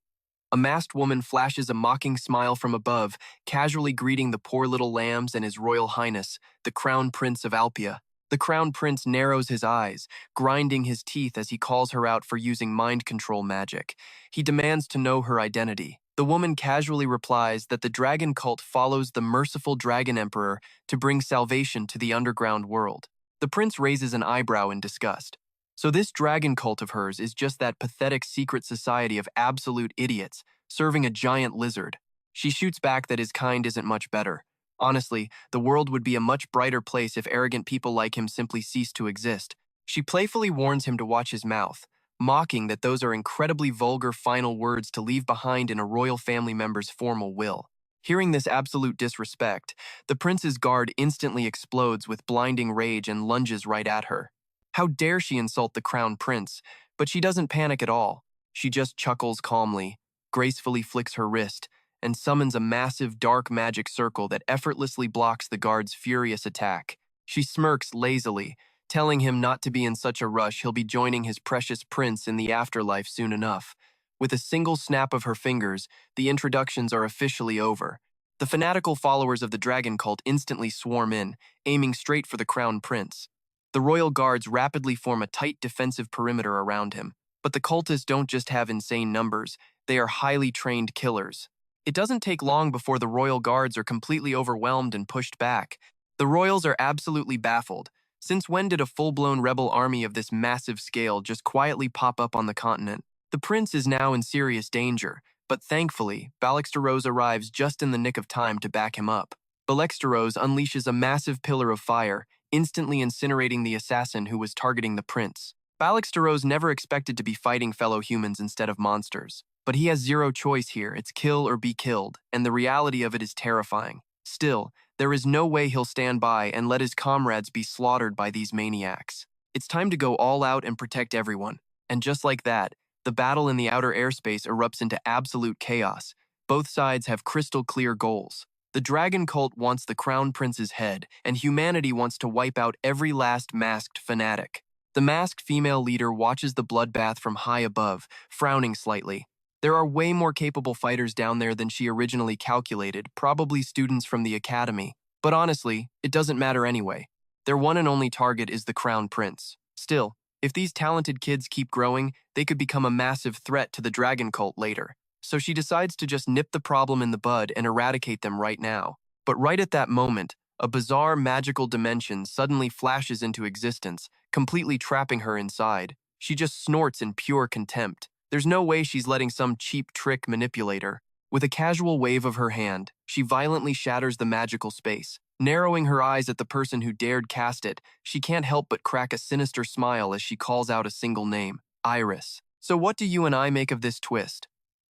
[SPEAKER 1] A masked woman flashes a mocking smile from above, casually greeting the poor little lambs and His Royal Highness, the Crown Prince of Alpia. The Crown Prince narrows his eyes, grinding his teeth as he calls her out for using mind control magic. He demands to know her identity. The woman casually replies that the dragon cult follows the merciful Dragon Emperor to bring salvation to the underground world. The prince raises an eyebrow in disgust. So this dragon cult of hers is just that pathetic secret society of absolute idiots, serving a giant lizard. She shoots back that his kind isn't much better. Honestly, the world would be a much brighter place if arrogant people like him simply ceased to exist. She playfully warns him to watch his mouth, mocking that those are incredibly vulgar final words to leave behind in a royal family member's formal will. Hearing this absolute disrespect, the prince's guard instantly explodes with blinding rage and lunges right at her. How dare she insult the crown prince? But she doesn't panic at all. She just chuckles calmly, gracefully flicks her wrist, and summons a massive dark magic circle that effortlessly blocks the guard's furious attack. She smirks lazily, telling him not to be in such a rush. He'll be joining his precious prince in the afterlife soon enough. With a single snap of her fingers, the introductions are officially over. The fanatical followers of the dragon cult instantly swarm in, aiming straight for the crown prince. The royal guards rapidly form a tight defensive perimeter around him. But the cultists don't just have insane numbers, they are highly trained killers. It doesn't take long before the royal guards are completely overwhelmed and pushed back. The royals are absolutely baffled. Since when did a full-blown rebel army of this massive scale just quietly pop up on the continent? The prince is now in serious danger, but thankfully, Steroze arrives just in the nick of time to back him up. Steroze unleashes a massive pillar of fire, instantly incinerating the assassin who was targeting the prince. Steroze never expected to be fighting fellow humans instead of monsters. But he has zero choice here, it's kill or be killed, and the reality of it is terrifying. Still, there is no way he'll stand by and let his comrades be slaughtered by these maniacs. It's time to go all out and protect everyone. And just like that, the battle in the outer airspace erupts into absolute chaos. Both sides have crystal clear goals. The dragon cult wants the crown prince's head, and humanity wants to wipe out every last masked fanatic. The masked female leader watches the bloodbath from high above, frowning slightly. There are way more capable fighters down there than she originally calculated, probably students from the academy. But honestly, it doesn't matter anyway. Their one and only target is the crown prince. Still, if these talented kids keep growing, they could become a massive threat to the dragon cult later. So she decides to just nip the problem in the bud and eradicate them right now. But right at that moment, a bizarre magical dimension suddenly flashes into existence, completely trapping her inside. She just snorts in pure contempt. There's no way she's letting some cheap trick manipulate her. With a casual wave of her hand, she violently shatters the magical space. Narrowing her eyes at the person who dared cast it, she can't help but crack a sinister smile as she calls out a single name, Iris. So what do you and I make of this twist?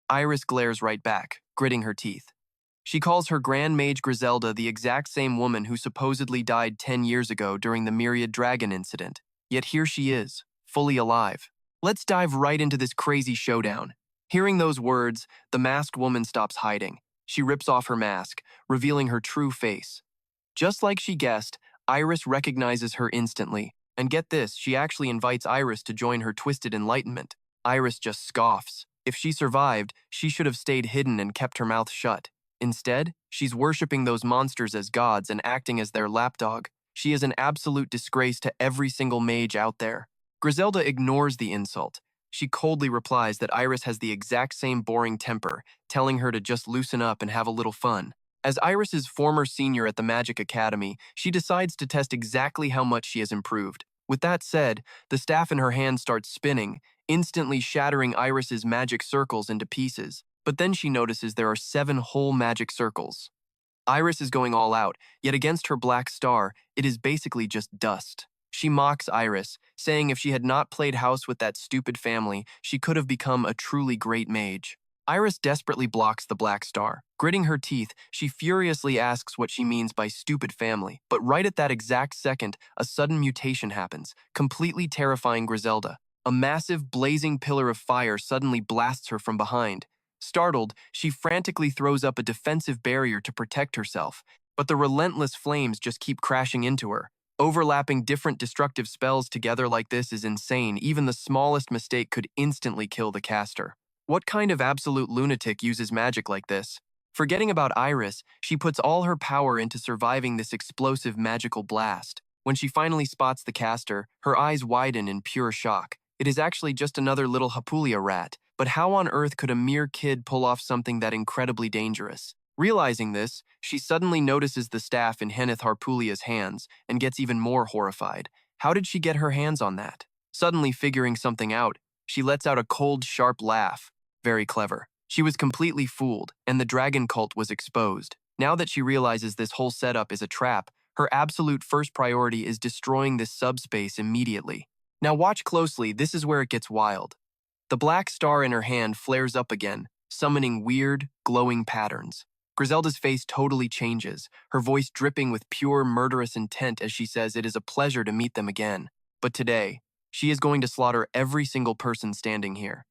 [SPEAKER 1] Iris glares right back, gritting her teeth. She calls her Grand Mage Griselda the exact same woman who supposedly died 10 years ago during the Myriad Dragon incident. Yet here she is, fully alive. Let's dive right into this crazy showdown. Hearing those words, the masked woman stops hiding. She rips off her mask, revealing her true face. Just like she guessed, Iris recognizes her instantly. And get this, she actually invites Iris to join her twisted enlightenment. Iris just scoffs. If she survived, she should have stayed hidden and kept her mouth shut. Instead, she's worshipping those monsters as gods and acting as their lapdog. She is an absolute disgrace to every single mage out there. Griselda ignores the insult. She coldly replies that Iris has the exact same boring temper, telling her to just loosen up and have a little fun. As Iris's former senior at the Magic Academy, she decides to test exactly how much she has improved. With that said, the staff in her hand starts spinning, instantly shattering Iris's magic circles into pieces. But then she notices there are 7 whole magic circles. Iris is going all out, yet against her black star, it is basically just dust. She mocks Iris, saying if she had not played house with that stupid family, she could have become a truly great mage. Iris desperately blocks the black star. Gritting her teeth, she furiously asks what she means by stupid family. But right at that exact second, a sudden mutation happens, completely terrifying Griselda. A massive, blazing pillar of fire suddenly blasts her from behind. Startled, she frantically throws up a defensive barrier to protect herself, but the relentless flames just keep crashing into her. Overlapping different destructive spells together like this is insane. Even the smallest mistake could instantly kill the caster. What kind of absolute lunatic uses magic like this? Forgetting about Iris, she puts all her power into surviving this explosive magical blast. When she finally spots the caster, her eyes widen in pure shock. It is actually just another little Hapulia rat, but how on earth could a mere kid pull off something that incredibly dangerous? Realizing this, she suddenly notices the staff in Henith Harpulia's hands and gets even more horrified. How did she get her hands on that? Suddenly figuring something out, she lets out a cold, sharp laugh. Very clever. She was completely fooled, and the dragon cult was exposed. Now that she realizes this whole setup is a trap, her absolute first priority is destroying this subspace immediately. Now watch closely, this is where it gets wild. The black star in her hand flares up again, summoning weird, glowing patterns. Griselda's face totally changes, her voice dripping with pure murderous intent as she says it is a pleasure to meet them again. But today, she is going to slaughter every single person standing here.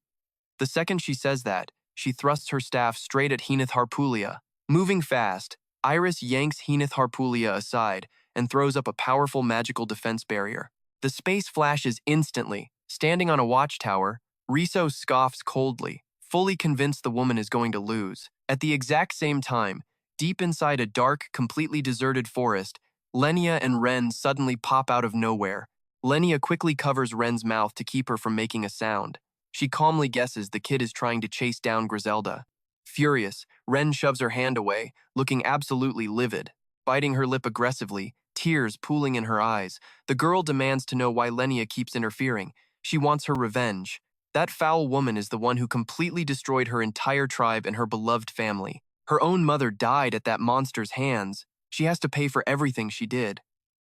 [SPEAKER 1] The second she says that, she thrusts her staff straight at Henith Harpulia. Moving fast, Iris yanks Henith Harpulia aside and throws up a powerful magical defense barrier. The space flashes instantly. Standing on a watchtower, Riso scoffs coldly, fully convinced the woman is going to lose. At the exact same time, deep inside a dark, completely deserted forest, Lenia and Ren suddenly pop out of nowhere. Lenia quickly covers Ren's mouth to keep her from making a sound. She calmly guesses the kid is trying to chase down Griselda. Furious, Ren shoves her hand away, looking absolutely livid. Biting her lip aggressively, tears pooling in her eyes, the girl demands to know why Lenia keeps interfering. She wants her revenge. That foul woman is the one who completely destroyed her entire tribe and her beloved family. Her own mother died at that monster's hands. She has to pay for everything she did.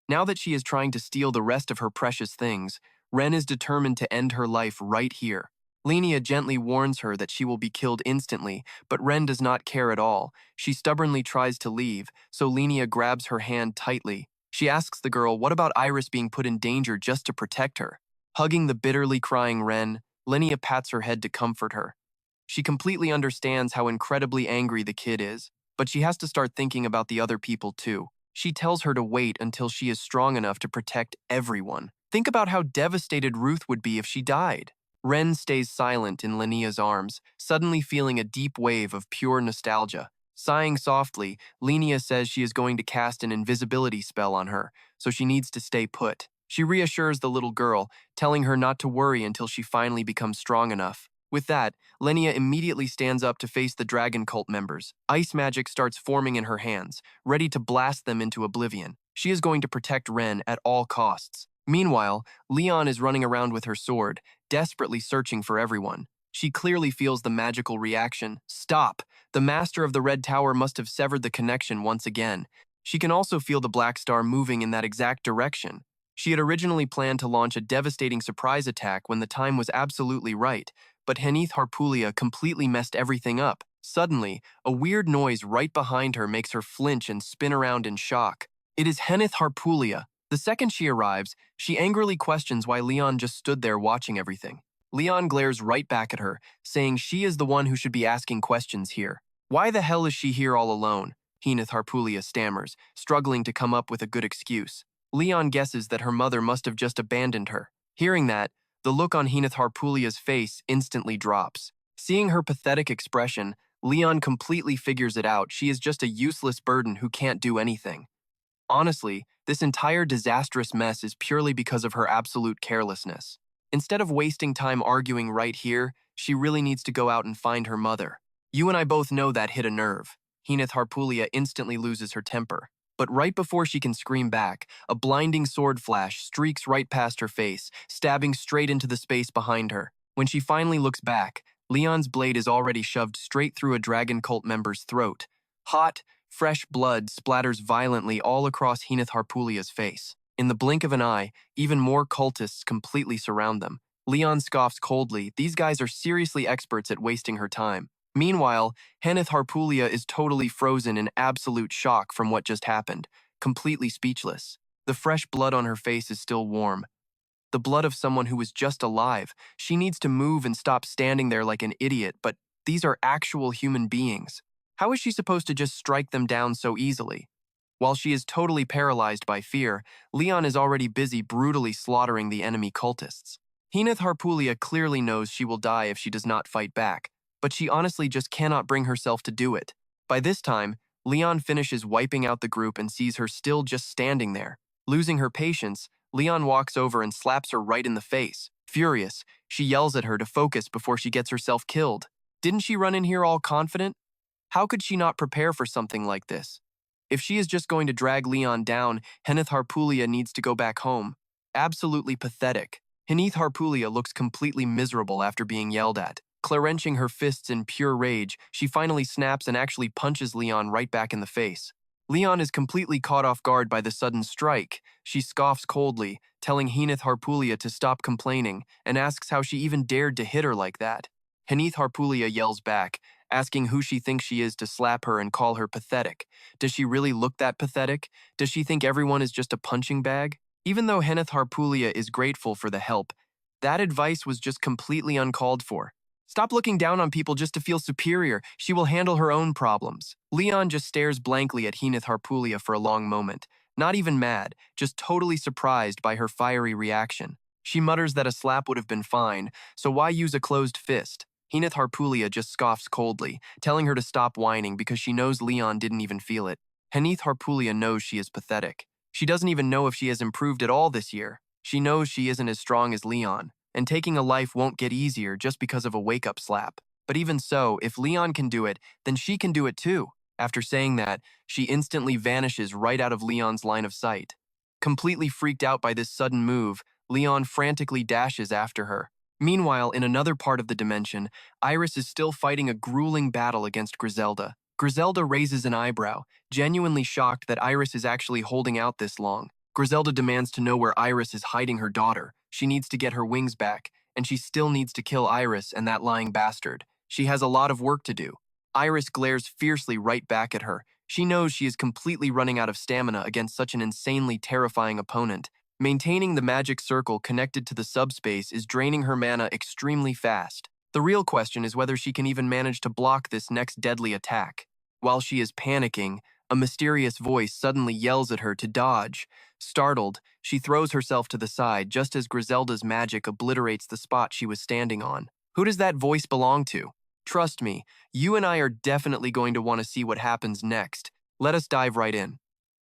[SPEAKER 1] Now that she is trying to steal the rest of her precious things, Ren is determined to end her life right here. Lenia gently warns her that she will be killed instantly, but Ren does not care at all. She stubbornly tries to leave, so Lenia grabs her hand tightly. She asks the girl what about Iris being put in danger just to protect her. Hugging the bitterly crying Ren, Lenia pats her head to comfort her. She completely understands how incredibly angry the kid is, but she has to start thinking about the other people too. She tells her to wait until she is strong enough to protect everyone. Think about how devastated Ruth would be if she died. Ren stays silent in Lenia's arms, suddenly feeling a deep wave of pure nostalgia. Sighing softly, Lenia says she is going to cast an invisibility spell on her, so she needs to stay put. She reassures the little girl, telling her not to worry until she finally becomes strong enough. With that, Lenia immediately stands up to face the dragon cult members. Ice magic starts forming in her hands, ready to blast them into oblivion. She is going to protect Ren at all costs. Meanwhile, Leon is running around with her sword, desperately searching for everyone. She clearly feels the magical reaction. Stop! The master of the Red Tower must have severed the connection once again. She can also feel the Black Star moving in that exact direction. She had originally planned to launch a devastating surprise attack when the time was absolutely right, but Henith Harpulia completely messed everything up. Suddenly, a weird noise right behind her makes her flinch and spin around in shock. It is Henith Harpulia. The second she arrives, she angrily questions why Leon just stood there watching everything. Leon glares right back at her, saying she is the one who should be asking questions here. Why the hell is she here all alone? Henith Harpulia stammers, struggling to come up with a good excuse. Leon guesses that her mother must have just abandoned her. Hearing that, the look on Henith Harpulia's face instantly drops. Seeing her pathetic expression, Leon completely figures it out. She is just a useless burden who can't do anything. Honestly, this entire disastrous mess is purely because of her absolute carelessness. Instead of wasting time arguing right here, she really needs to go out and find her mother. You and I both know that hit a nerve. Henith Harpulia instantly loses her temper. But right before she can scream back, a blinding sword flash streaks right past her face, stabbing straight into the space behind her. When she finally looks back, Leon's blade is already shoved straight through a dragon cult member's throat. Hot, Fresh blood splatters violently all across Henith Harpulia's face. In the blink of an eye, even more cultists completely surround them. Leon scoffs coldly. These guys are seriously experts at wasting her time. Meanwhile, Henith Harpulia is totally frozen in absolute shock from what just happened, completely speechless. The fresh blood on her face is still warm. The blood of someone who was just alive. She needs to move and stop standing there like an idiot, but these are actual human beings. How is she supposed to just strike them down so easily? While she is totally paralyzed by fear, Leon is already busy brutally slaughtering the enemy cultists. Henith Harpulia clearly knows she will die if she does not fight back, but she honestly just cannot bring herself to do it. By this time, Leon finishes wiping out the group and sees her still just standing there. Losing her patience, Leon walks over and slaps her right in the face. Furious, she yells at her to focus before she gets herself killed. Didn't she run in here all confident? How could she not prepare for something like this? If she is just going to drag Leon down, Henith Harpulia needs to go back home. Absolutely pathetic. Henith Harpulia looks completely miserable after being yelled at. Clenching her fists in pure rage, she finally snaps and actually punches Leon right back in the face. Leon is completely caught off guard by the sudden strike. She scoffs coldly, telling Henith Harpulia to stop complaining, and asks how she even dared to hit her like that. Henith Harpulia yells back, asking who she thinks she is to slap her and call her pathetic. Does she really look that pathetic? Does she think everyone is just a punching bag? Even though Henith Harpulia is grateful for the help, that advice was just completely uncalled for. Stop looking down on people just to feel superior. She will handle her own problems. Leon just stares blankly at Henith Harpulia for a long moment, not even mad, just totally surprised by her fiery reaction. She mutters that a slap would have been fine, so why use a closed fist? Henith Harpulia just scoffs coldly, telling her to stop whining because she knows Leon didn't even feel it. Henith Harpulia knows she is pathetic. She doesn't even know if she has improved at all this year. She knows she isn't as strong as Leon, and taking a life won't get easier just because of a wake-up slap. But even so, if Leon can do it, then she can do it too. After saying that, she instantly vanishes right out of Leon's line of sight. Completely freaked out by this sudden move, Leon frantically dashes after her. Meanwhile, in another part of the dimension, Iris is still fighting a grueling battle against Griselda. Griselda raises an eyebrow, genuinely shocked that Iris is actually holding out this long. Griselda demands to know where Iris is hiding her daughter. She needs to get her wings back, and she still needs to kill Iris and that lying bastard. She has a lot of work to do. Iris glares fiercely right back at her. She knows she is completely running out of stamina against such an insanely terrifying opponent. Maintaining the magic circle connected to the subspace is draining her mana extremely fast. The real question is whether she can even manage to block this next deadly attack. While she is panicking, a mysterious voice suddenly yells at her to dodge. Startled, she throws herself to the side just as Griselda's magic obliterates the spot she was standing on. Who does that voice belong to? Trust me, you and I are definitely going to want to see what happens next. Let us dive right in.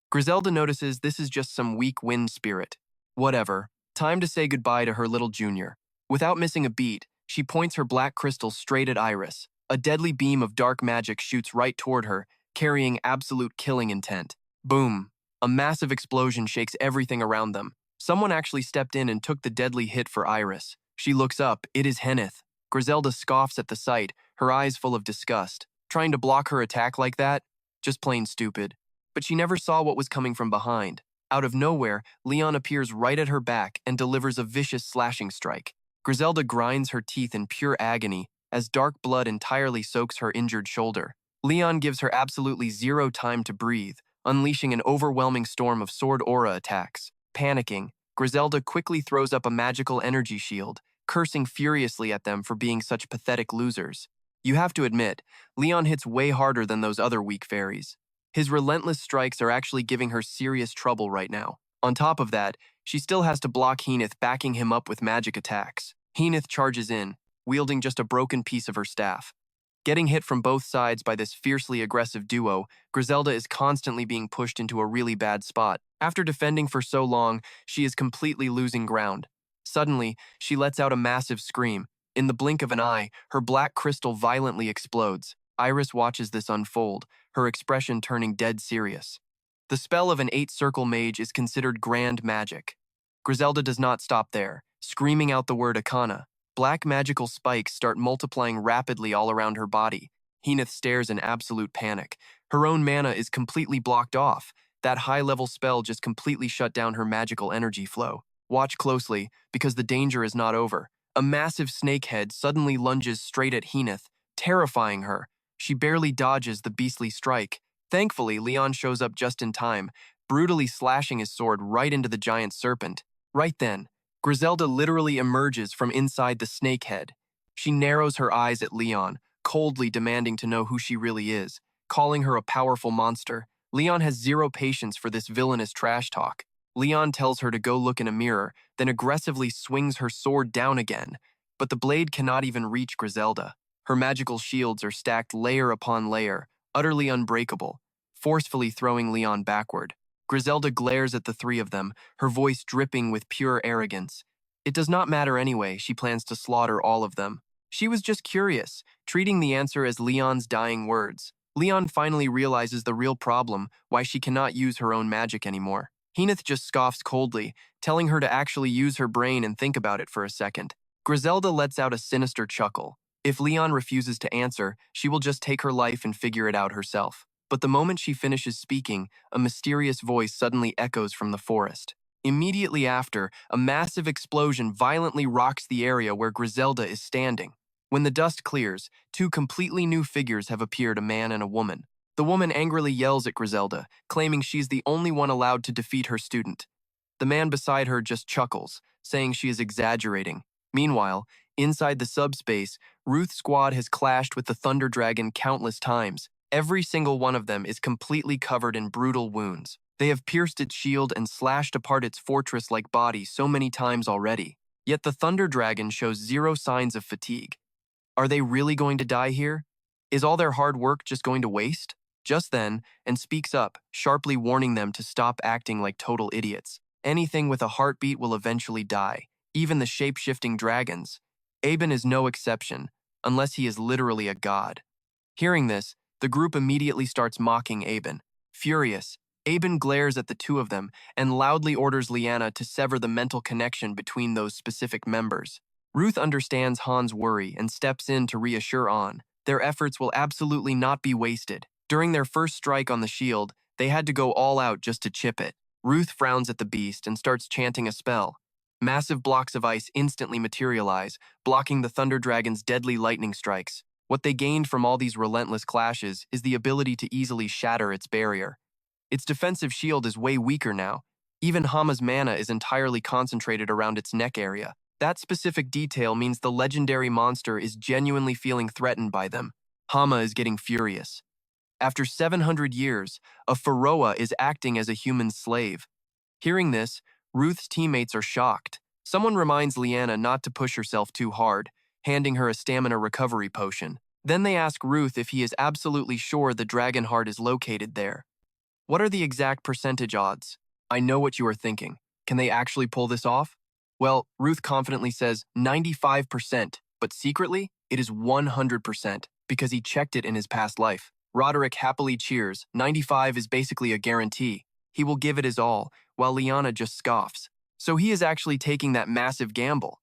[SPEAKER 1] Griselda notices this is just some weak wind spirit. Whatever, time to say goodbye to her little junior. Without missing a beat, she points her black crystal straight at Iris. A deadly beam of dark magic shoots right toward her, carrying absolute killing intent. Boom! A massive explosion shakes everything around them. Someone actually stepped in and took the deadly hit for Iris. She looks up. It is Henith. Griselda scoffs at the sight, her eyes full of disgust. Trying to block her attack like that? Just plain stupid. But she never saw what was coming from behind. Out of nowhere, Leon appears right at her back and delivers a vicious slashing strike. Griselda grinds her teeth in pure agony as dark blood entirely soaks her injured shoulder. Leon gives her absolutely zero time to breathe, unleashing an overwhelming storm of sword aura attacks. Panicking, Griselda quickly throws up a magical energy shield, cursing furiously at them for being such pathetic losers. You have to admit, Leon hits way harder than those other weak fairies. His relentless strikes are actually giving her serious trouble right now. On top of that, she still has to block Henith, backing him up with magic attacks. Henith charges in, wielding just a broken piece of her staff. Getting hit from both sides by this fiercely aggressive duo, Griselda is constantly being pushed into a really bad spot. After defending for so long, she is completely losing ground. Suddenly, she lets out a massive scream. In the blink of an eye, her black crystal violently explodes. Iris watches this unfold, her expression turning dead serious. The spell of an 8-circle mage is considered grand magic. Griselda does not stop there. Screaming out the word Akana, black magical spikes start multiplying rapidly all around her body. Henith stares in absolute panic. Her own mana is completely blocked off. That high-level spell just completely shut down her magical energy flow. Watch closely, because the danger is not over. A massive snake head suddenly lunges straight at Heenith, terrifying her. She barely dodges the beastly strike. Thankfully, Leon shows up just in time, brutally slashing his sword right into the giant serpent. Right then, Griselda literally emerges from inside the snake head. She narrows her eyes at Leon, coldly demanding to know who she really is, calling her a powerful monster. Leon has zero patience for this villainous trash talk. Leon tells her to go look in a mirror, then aggressively swings her sword down again. But the blade cannot even reach Griselda. Her magical shields are stacked layer upon layer, utterly unbreakable, forcefully throwing Leon backward. Griselda glares at the three of them, her voice dripping with pure arrogance. It does not matter anyway, she plans to slaughter all of them. She was just curious, treating the answer as Leon's dying words. Leon finally realizes the real problem, why she cannot use her own magic anymore. Heenith just scoffs coldly, telling her to actually use her brain and think about it for a second. Griselda lets out a sinister chuckle. If Leon refuses to answer, she will just take her life and figure it out herself. But the moment she finishes speaking, a mysterious voice suddenly echoes from the forest. Immediately after, a massive explosion violently rocks the area where Griselda is standing. When the dust clears, two completely new figures have appeared, a man and a woman. The woman angrily yells at Griselda, claiming she's the only one allowed to defeat her student. The man beside her just chuckles, saying she is exaggerating. Meanwhile, inside the subspace, Ruth's squad has clashed with the Thunder Dragon countless times. Every single one of them is completely covered in brutal wounds. They have pierced its shield and slashed apart its fortress-like body so many times already. Yet the Thunder Dragon shows zero signs of fatigue. Are they really going to die here? Is all their hard work just going to waste? Just then, and speaks up, sharply warning them to stop acting like total idiots. Anything with a heartbeat will eventually die, even the shape-shifting dragons. Aben is no exception, unless he is literally a god. Hearing this, the group immediately starts mocking Aben. Furious, Aben glares at the two of them and loudly orders Liana to sever the mental connection between those specific members. Ruth understands Han's worry and steps in to reassure An. Their efforts will absolutely not be wasted. During their first strike on the shield, they had to go all out just to chip it. Ruth frowns at the beast and starts chanting a spell. Massive blocks of ice instantly materialize, blocking the Thunder Dragon's deadly lightning strikes. What they gained from all these relentless clashes is the ability to easily shatter its barrier. Its defensive shield is way weaker now. Even Hama's mana is entirely concentrated around its neck area. That specific detail means the legendary monster is genuinely feeling threatened by them. Hama is getting furious. After 700 years, a Pharaoh is acting as a human slave. Hearing this, Ruth's teammates are shocked. Someone reminds Liana not to push herself too hard, handing her a stamina recovery potion. Then they ask Ruth if he is absolutely sure the dragon heart is located there. What are the exact percentage odds? I know what you are thinking. Can they actually pull this off? Well, Ruth confidently says 95%, but secretly, it is 100% because he checked it in his past life. Roderick happily cheers. 95 is basically a guarantee. He will give it his all, while Liana just scoffs. So he is actually taking that massive gamble.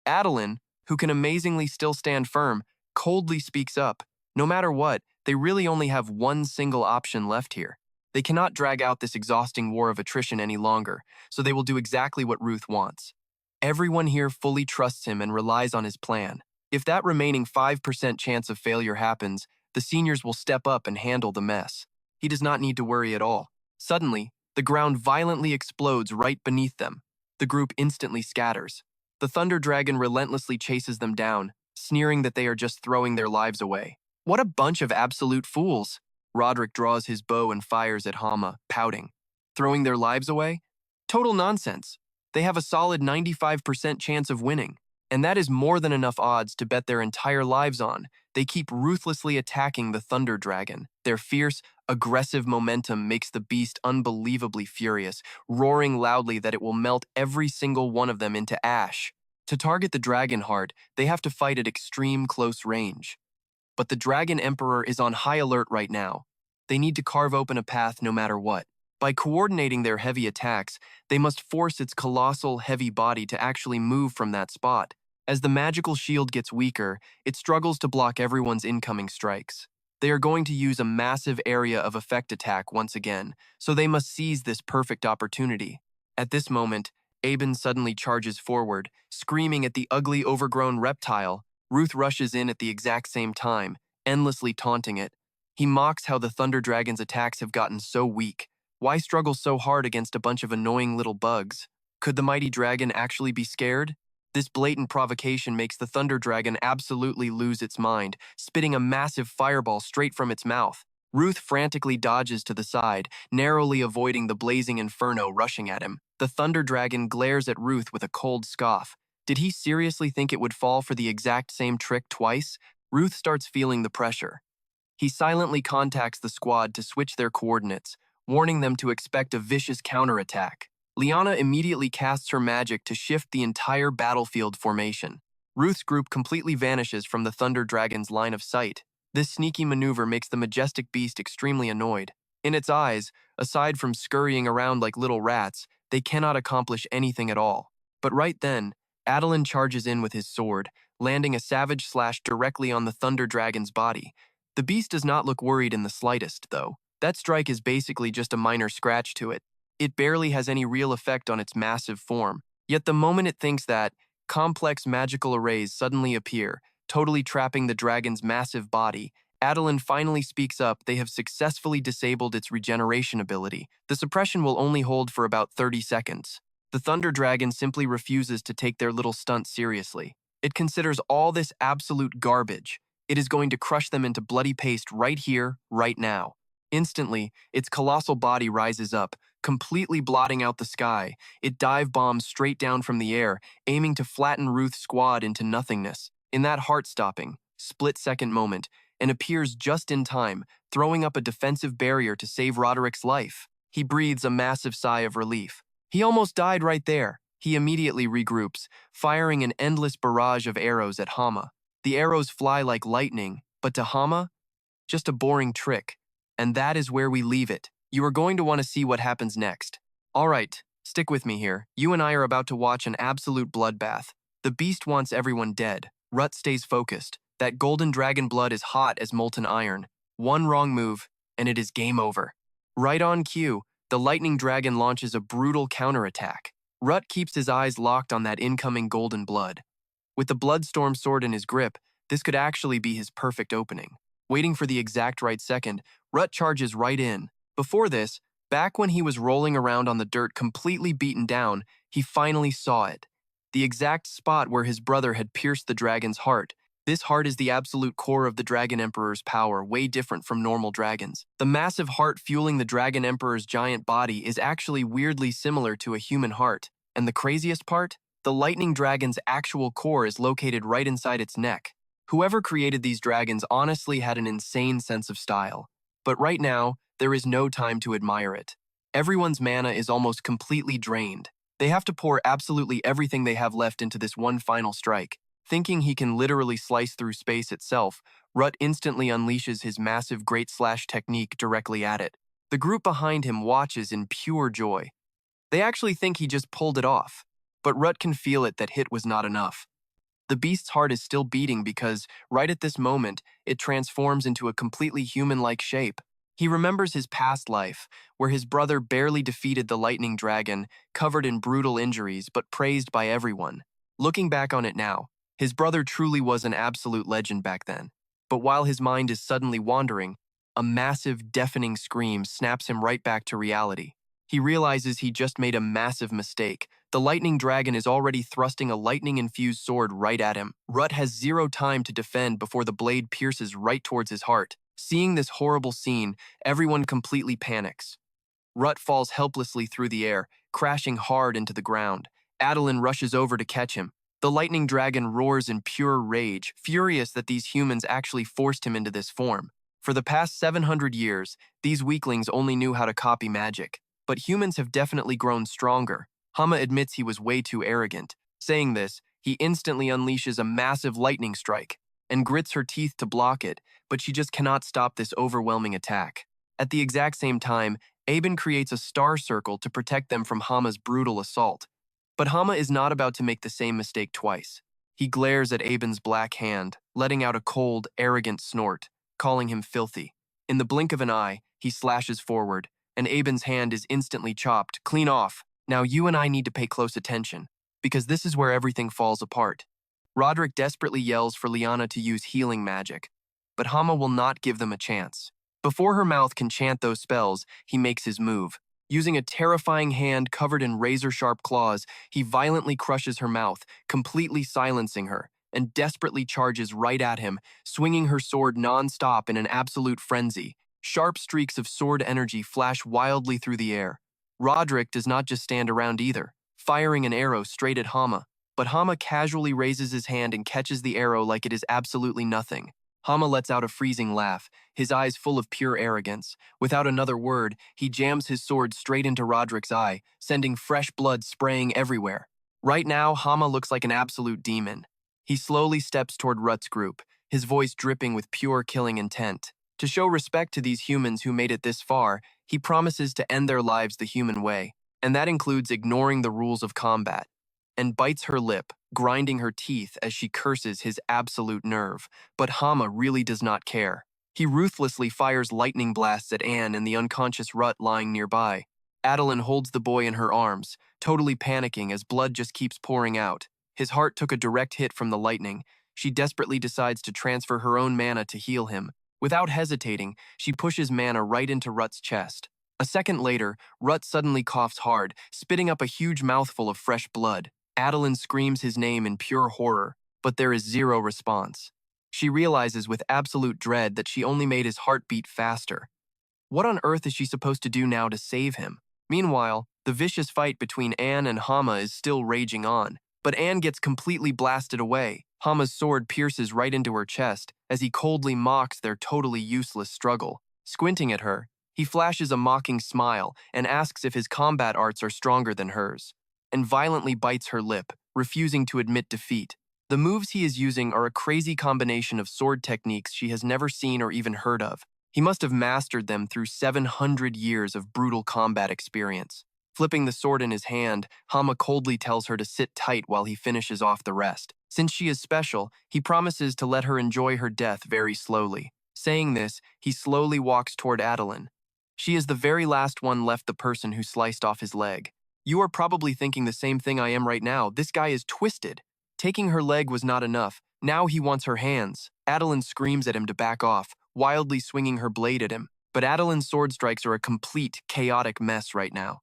[SPEAKER 1] Adeline, who can amazingly still stand firm, coldly speaks up. No matter what, they really only have one single option left here. They cannot drag out this exhausting war of attrition any longer, so they will do exactly what Ruth wants. Everyone here fully trusts him and relies on his plan. If that remaining 5% chance of failure happens, the seniors will step up and handle the mess. He does not need to worry at all. Suddenly, the ground violently explodes right beneath them. The group instantly scatters. The Thunder Dragon relentlessly chases them down, sneering that they are just throwing their lives away. What a bunch of absolute fools! Roderick draws his bow and fires at Hama, pouting. Throwing their lives away? Total nonsense. They have a solid 95% chance of winning, and that is more than enough odds to bet their entire lives on. They keep ruthlessly attacking the Thunder Dragon. Their fierce, aggressive momentum makes the beast unbelievably furious, roaring loudly that it will melt every single one of them into ash. To target the Dragon Heart, they have to fight at extreme close range. But the Dragon Emperor is on high alert right now. They need to carve open a path no matter what. By coordinating their heavy attacks, they must force its colossal, heavy body to actually move from that spot. As the magical shield gets weaker, it struggles to block everyone's incoming strikes. They are going to use a massive area of effect attack once again, so they must seize this perfect opportunity. At this moment, Aben suddenly charges forward, screaming at the ugly, overgrown reptile. Ruth rushes in at the exact same time, endlessly taunting it. He mocks how the Thunder Dragon's attacks have gotten so weak. Why struggle so hard against a bunch of annoying little bugs? Could the mighty dragon actually be scared? This blatant provocation makes the Thunder Dragon absolutely lose its mind, spitting a massive fireball straight from its mouth. Ruth frantically dodges to the side, narrowly avoiding the blazing inferno rushing at him. The Thunder Dragon glares at Ruth with a cold scoff. Did he seriously think it would fall for the exact same trick twice? Ruth starts feeling the pressure. He silently contacts the squad to switch their coordinates, warning them to expect a vicious counterattack. Liana immediately casts her magic to shift the entire battlefield formation. Ruth's group completely vanishes from the Thunder Dragon's line of sight. This sneaky maneuver makes the majestic beast extremely annoyed. In its eyes, aside from scurrying around like little rats, they cannot accomplish anything at all. But right then, Adolin charges in with his sword, landing a savage slash directly on the Thunder Dragon's body. The beast does not look worried in the slightest, though. That strike is basically just a minor scratch to it. It barely has any real effect on its massive form. Yet the moment it thinks that, complex magical arrays suddenly appear, totally trapping the dragon's massive body. Adolin finally speaks up. They have successfully disabled its regeneration ability. The suppression will only hold for about 30 seconds. The Thunder Dragon simply refuses to take their little stunt seriously. It considers all this absolute garbage. It is going to crush them into bloody paste right here, right now. Instantly, its colossal body rises up, completely blotting out the sky. It dive bombs straight down from the air, aiming to flatten Ruth's squad into nothingness. In that heart-stopping, split-second moment, and appears just in time, throwing up a defensive barrier to save Roderick's life. He breathes a massive sigh of relief. He almost died right there. He immediately regroups, firing an endless barrage of arrows at Hama. The arrows fly like lightning, but to Hama, just a boring trick. And that is where we leave it. You are going to want to see what happens next. Alright, stick with me here. You and I are about to watch an absolute bloodbath. The beast wants everyone dead. Rut stays focused. That golden dragon blood is hot as molten iron. One wrong move, and it is game over. Right on cue, the lightning dragon launches a brutal counterattack. Rut keeps his eyes locked on that incoming golden blood. With the Bloodstorm sword in his grip, this could actually be his perfect opening. Waiting for the exact right second, Rut charges right in. Before this, back when he was rolling around on the dirt completely beaten down, he finally saw it. The exact spot where his brother had pierced the dragon's heart. This heart is the absolute core of the Dragon Emperor's power, way different from normal dragons. The massive heart fueling the Dragon Emperor's giant body is actually weirdly similar to a human heart. And the craziest part? The lightning dragon's actual core is located right inside its neck. Whoever created these dragons honestly had an insane sense of style. But right now, there is no time to admire it. Everyone's mana is almost completely drained. They have to pour absolutely everything they have left into this one final strike. Thinking he can literally slice through space itself, Rut instantly unleashes his massive Great Slash technique directly at it. The group behind him watches in pure joy. They actually think he just pulled it off. But Rut can feel it that hit was not enough. The beast's heart is still beating because, right at this moment, it transforms into a completely human-like shape. He remembers his past life, where his brother barely defeated the lightning dragon, covered in brutal injuries but praised by everyone. Looking back on it now, his brother truly was an absolute legend back then. But while his mind is suddenly wandering, a massive, deafening scream snaps him right back to reality. He realizes he just made a massive mistake. The lightning dragon is already thrusting a lightning-infused sword right at him. Rut has zero time to defend before the blade pierces right towards his heart. Seeing this horrible scene, everyone completely panics. Rut falls helplessly through the air, crashing hard into the ground. Adolin rushes over to catch him. The lightning dragon roars in pure rage, furious that these humans actually forced him into this form. For the past 700 years, these weaklings only knew how to copy magic. But humans have definitely grown stronger. Hama admits he was way too arrogant. Saying this, he instantly unleashes a massive lightning strike and grits her teeth to block it, but she just cannot stop this overwhelming attack. At the exact same time, Aben creates a star circle to protect them from Hama's brutal assault. But Hama is not about to make the same mistake twice. He glares at Aben's black hand, letting out a cold, arrogant snort. calling him filthy. In the blink of an eye, he slashes forward, and Aben's hand is instantly chopped, clean off. Now you and I need to pay close attention, because this is where everything falls apart. Roderick desperately yells for Liana to use healing magic, but Hama will not give them a chance. Before her mouth can chant those spells, he makes his move. Using a terrifying hand covered in razor-sharp claws, he violently crushes her mouth, completely silencing her, and desperately charges right at him, swinging her sword non-stop in an absolute frenzy. Sharp streaks of sword energy flash wildly through the air. Roderick does not just stand around either, firing an arrow straight at Hama, but Hama casually raises his hand and catches the arrow like it is absolutely nothing. Hama lets out a freezing laugh, his eyes full of pure arrogance. Without another word, he jams his sword straight into Roderick's eye, sending fresh blood spraying everywhere. Right now, Hama looks like an absolute demon. He slowly steps toward Ruth's group, his voice dripping with pure killing intent. To show respect to these humans who made it this far, he promises to end their lives the human way, and that includes ignoring the rules of combat, and bites her lip, grinding her teeth as she curses his absolute nerve. But Hama really does not care. He ruthlessly fires lightning blasts at Anne and the unconscious Rut lying nearby. Adeline holds the boy in her arms, totally panicking as blood just keeps pouring out. His heart took a direct hit from the lightning. She desperately decides to transfer her own mana to heal him. Without hesitating, she pushes mana right into Rut's chest. A second later, Rut suddenly coughs hard, spitting up a huge mouthful of fresh blood. Adeline screams his name in pure horror, but there is zero response. She realizes with absolute dread that she only made his heart beat faster. What on earth is she supposed to do now to save him? Meanwhile, the vicious fight between Anne and Hama is still raging on, but Anne gets completely blasted away. Hama's sword pierces right into her chest as he coldly mocks their totally useless struggle. Squinting at her, he flashes a mocking smile and asks if his combat arts are stronger than hers, and violently bites her lip, refusing to admit defeat. The moves he is using are a crazy combination of sword techniques she has never seen or even heard of. He must have mastered them through 700 years of brutal combat experience. Flipping the sword in his hand, Hama coldly tells her to sit tight while he finishes off the rest. Since she is special, he promises to let her enjoy her death very slowly. Saying this, he slowly walks toward Adeline. She is the very last one left, the person who sliced off his leg. You are probably thinking the same thing I am right now. This guy is twisted. Taking her leg was not enough. Now he wants her hands. Adeline screams at him to back off, wildly swinging her blade at him. But Adeline's sword strikes are a complete, chaotic mess right now.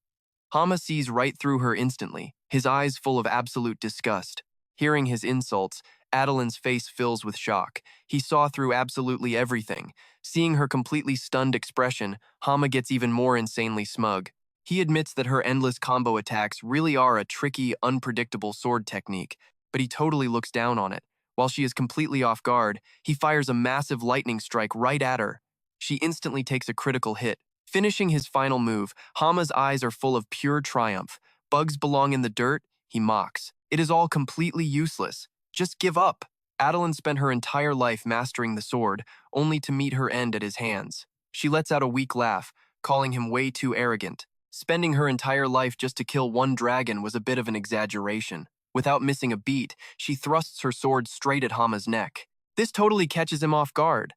[SPEAKER 1] Hama sees right through her instantly, his eyes full of absolute disgust. Hearing his insults, Adeline's face fills with shock. He saw through absolutely everything. Seeing her completely stunned expression, Hama gets even more insanely smug. He admits that her endless combo attacks really are a tricky, unpredictable sword technique, but he totally looks down on it. While she is completely off guard, he fires a massive lightning strike right at her. She instantly takes a critical hit. Finishing his final move, Hama's eyes are full of pure triumph. Bugs belong in the dirt, he mocks. It is all completely useless. Just give up. Adeline spent her entire life mastering the sword, only to meet her end at his hands. She lets out a weak laugh, calling him way too arrogant. Spending her entire life just to kill one dragon was a bit of an exaggeration. Without missing a beat, she thrusts her sword straight at Hama's neck. This totally catches him off guard.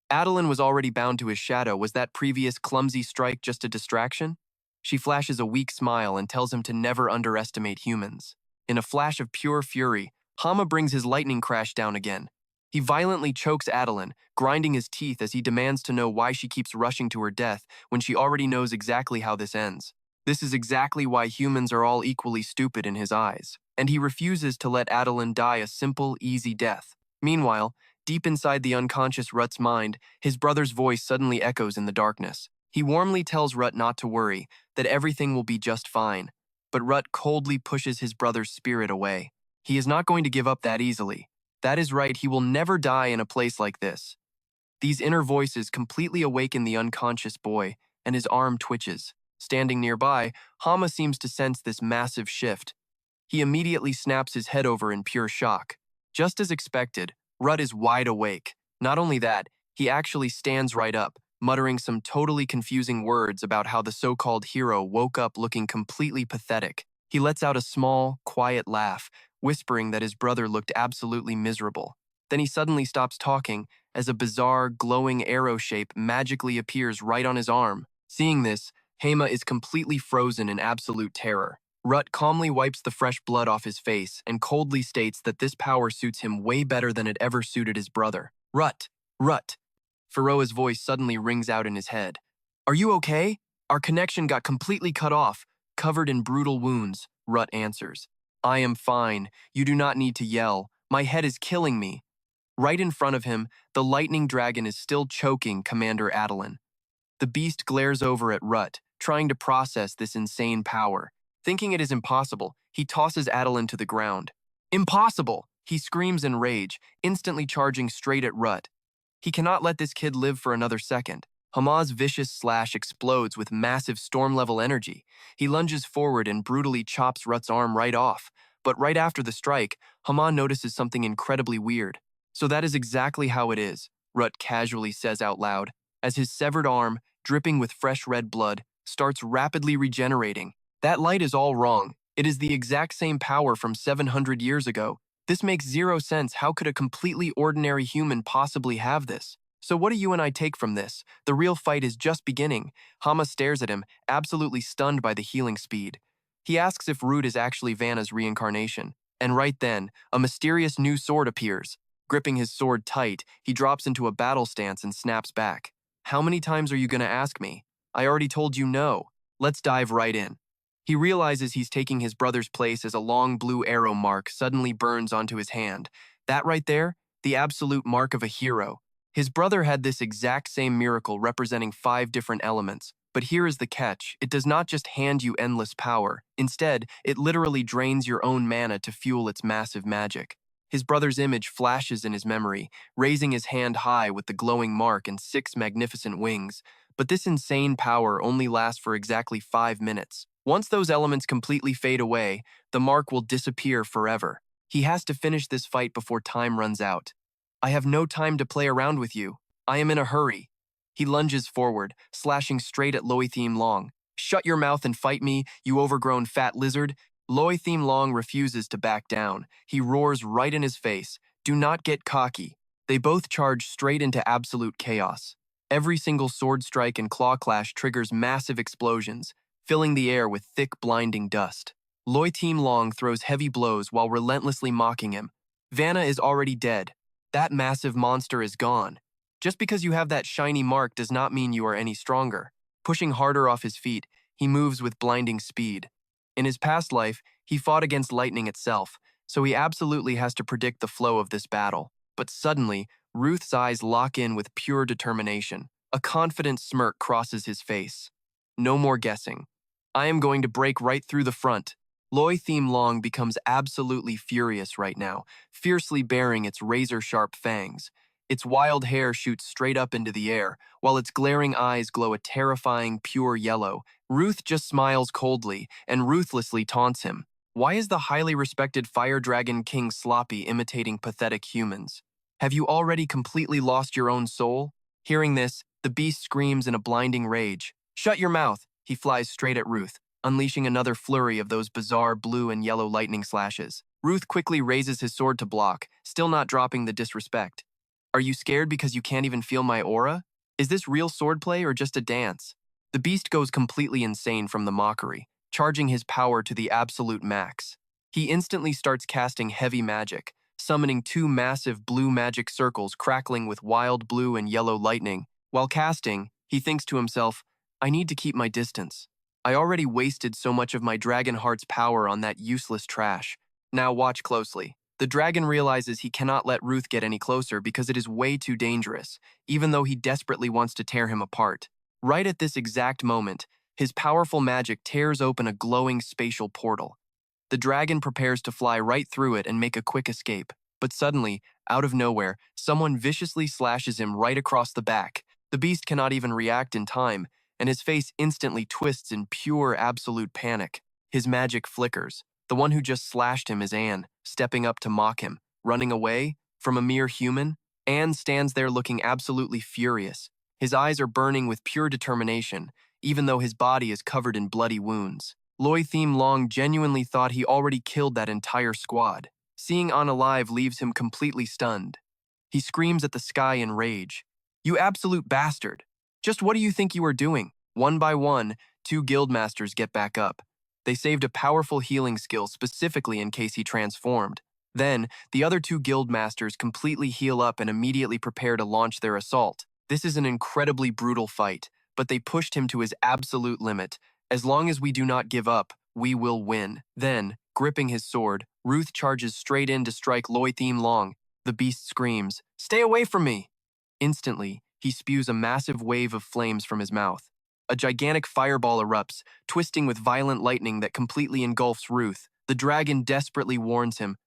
[SPEAKER 1] Adeline was already bound to his shadow. Was that previous clumsy strike just a distraction? She flashes a weak smile and tells him to never underestimate humans. In a flash of pure fury, Hama brings his lightning crash down again. He violently chokes Adeline, grinding his teeth as he demands to know why she keeps rushing to her death when she already knows exactly how this ends. This is exactly why humans are all equally stupid in his eyes, and he refuses to let Adeline die a simple, easy death. Meanwhile, deep inside the unconscious Rut's mind, his brother's voice suddenly echoes in the darkness. He warmly tells Rut not to worry, that everything will be just fine. But Rut coldly pushes his brother's spirit away. He is not going to give up that easily. That is right, he will never die in a place like this. These inner voices completely awaken the unconscious boy, and his arm twitches. Standing nearby, Hama seems to sense this massive shift. He immediately snaps his head over in pure shock. Just as expected, Rut is wide awake. Not only that, he actually stands right up, muttering some totally confusing words about how the so-called hero woke up looking completely pathetic. He lets out a small, quiet laugh, whispering that his brother looked absolutely miserable. Then he suddenly stops talking as a bizarre, glowing arrow shape magically appears right on his arm. Seeing this, Hema is completely frozen in absolute terror. Rut calmly wipes the fresh blood off his face and coldly states that this power suits him way better than it ever suited his brother. Rut! Rut! Pharaoh's voice suddenly rings out in his head. Are you okay? Our connection got completely cut off, covered in brutal wounds, Rut answers. I am fine. You do not need to yell. My head is killing me. Right in front of him, the lightning dragon is still choking Commander Adeline. The beast glares over at Rut, trying to process this insane power. Thinking it is impossible, he tosses Adeline to the ground. Impossible! He screams in rage, instantly charging straight at Rut. He cannot let this kid live for another second. Hama's vicious slash explodes with massive storm-level energy. He lunges forward and brutally chops Rut's arm right off. But right after the strike, Hama notices something incredibly weird. So that is exactly how it is, Rut casually says out loud, as his severed arm, dripping with fresh red blood, starts rapidly regenerating. That light is all wrong. It is the exact same power from 700 years ago. This makes zero sense. How could a completely ordinary human possibly have this? So what do you and I take from this? The real fight is just beginning. Hama stares at him, absolutely stunned by the healing speed. He asks if Ruth is actually Vanna's reincarnation. And right then, a mysterious new sword appears. Gripping his sword tight, he drops into a battle stance and snaps back. How many times are you gonna ask me? I already told you no. Let's dive right in. He realizes he's taking his brother's place as a long blue arrow mark suddenly burns onto his hand. That right there, the absolute mark of a hero. His brother had this exact same miracle representing 5 different elements. But here is the catch. It does not just hand you endless power. Instead, it literally drains your own mana to fuel its massive magic. His brother's image flashes in his memory, raising his hand high with the glowing mark and 6 magnificent wings. But this insane power only lasts for exactly 5 minutes. Once those elements completely fade away, the mark will disappear forever. He has to finish this fight before time runs out. I have no time to play around with you. I am in a hurry. He lunges forward, slashing straight at Loithim Long. Shut your mouth and fight me, you overgrown fat lizard. Loithim Long refuses to back down. He roars right in his face. Do not get cocky. They both charge straight into absolute chaos. Every single sword strike and claw clash triggers massive explosions, filling the air with thick, blinding dust. Loithim Long throws heavy blows while relentlessly mocking him. Vanna is already dead. That massive monster is gone. Just because you have that shiny mark does not mean you are any stronger. Pushing harder off his feet, he moves with blinding speed. In his past life, he fought against lightning itself, so he absolutely has to predict the flow of this battle. But suddenly, Ruth's eyes lock in with pure determination. A confident smirk crosses his face. No more guessing. I am going to break right through the front. Loithim Long becomes absolutely furious right now, fiercely baring its razor-sharp fangs. Its wild hair shoots straight up into the air, while its glaring eyes glow a terrifying, pure yellow. Ruth just smiles coldly and ruthlessly taunts him. Why is the highly respected Fire Dragon King sloppy imitating pathetic humans? Have you already completely lost your own soul? Hearing this, the beast screams in a blinding rage. Shut your mouth! He flies straight at Ruth, unleashing another flurry of those bizarre blue and yellow lightning slashes. Ruth quickly raises his sword to block, still not dropping the disrespect. Are you scared because you can't even feel my aura? Is this real swordplay or just a dance? The beast goes completely insane from the mockery, charging his power to the absolute max. He instantly starts casting heavy magic, summoning 2 massive blue magic circles crackling with wild blue and yellow lightning. While casting, he thinks to himself, I need to keep my distance. I already wasted so much of my dragon heart's power on that useless trash. Now watch closely. The dragon realizes he cannot let Ruth get any closer because it is way too dangerous, even though he desperately wants to tear him apart. Right at this exact moment, his powerful magic tears open a glowing spatial portal. The dragon prepares to fly right through it and make a quick escape, but suddenly, out of nowhere, someone viciously slashes him right across the back. The beast cannot even react in time, and his face instantly twists in pure absolute panic. His magic flickers. The one who just slashed him is Anne, stepping up to mock him. Running away from a mere human? Anne stands there looking absolutely furious. His eyes are burning with pure determination, even though his body is covered in bloody wounds. Loithim Long genuinely thought he already killed that entire squad. Seeing Anne alive leaves him completely stunned. He screams at the sky in rage. "You absolute bastard! Just what do you think you are doing?" One by one, two guildmasters get back up. They saved a powerful healing skill specifically in case he transformed. Then, the other two guildmasters completely heal up and immediately prepare to launch their assault. This is an incredibly brutal fight, but they pushed him to his absolute limit. As long as we do not give up, we will win. Then, gripping his sword, Ruth charges straight in to strike Loithim Long. The beast screams, "Stay away from me!" Instantly, he spews a massive wave of flames from his mouth. A gigantic fireball erupts, twisting with violent lightning that completely engulfs Ruth. The dragon desperately warns him,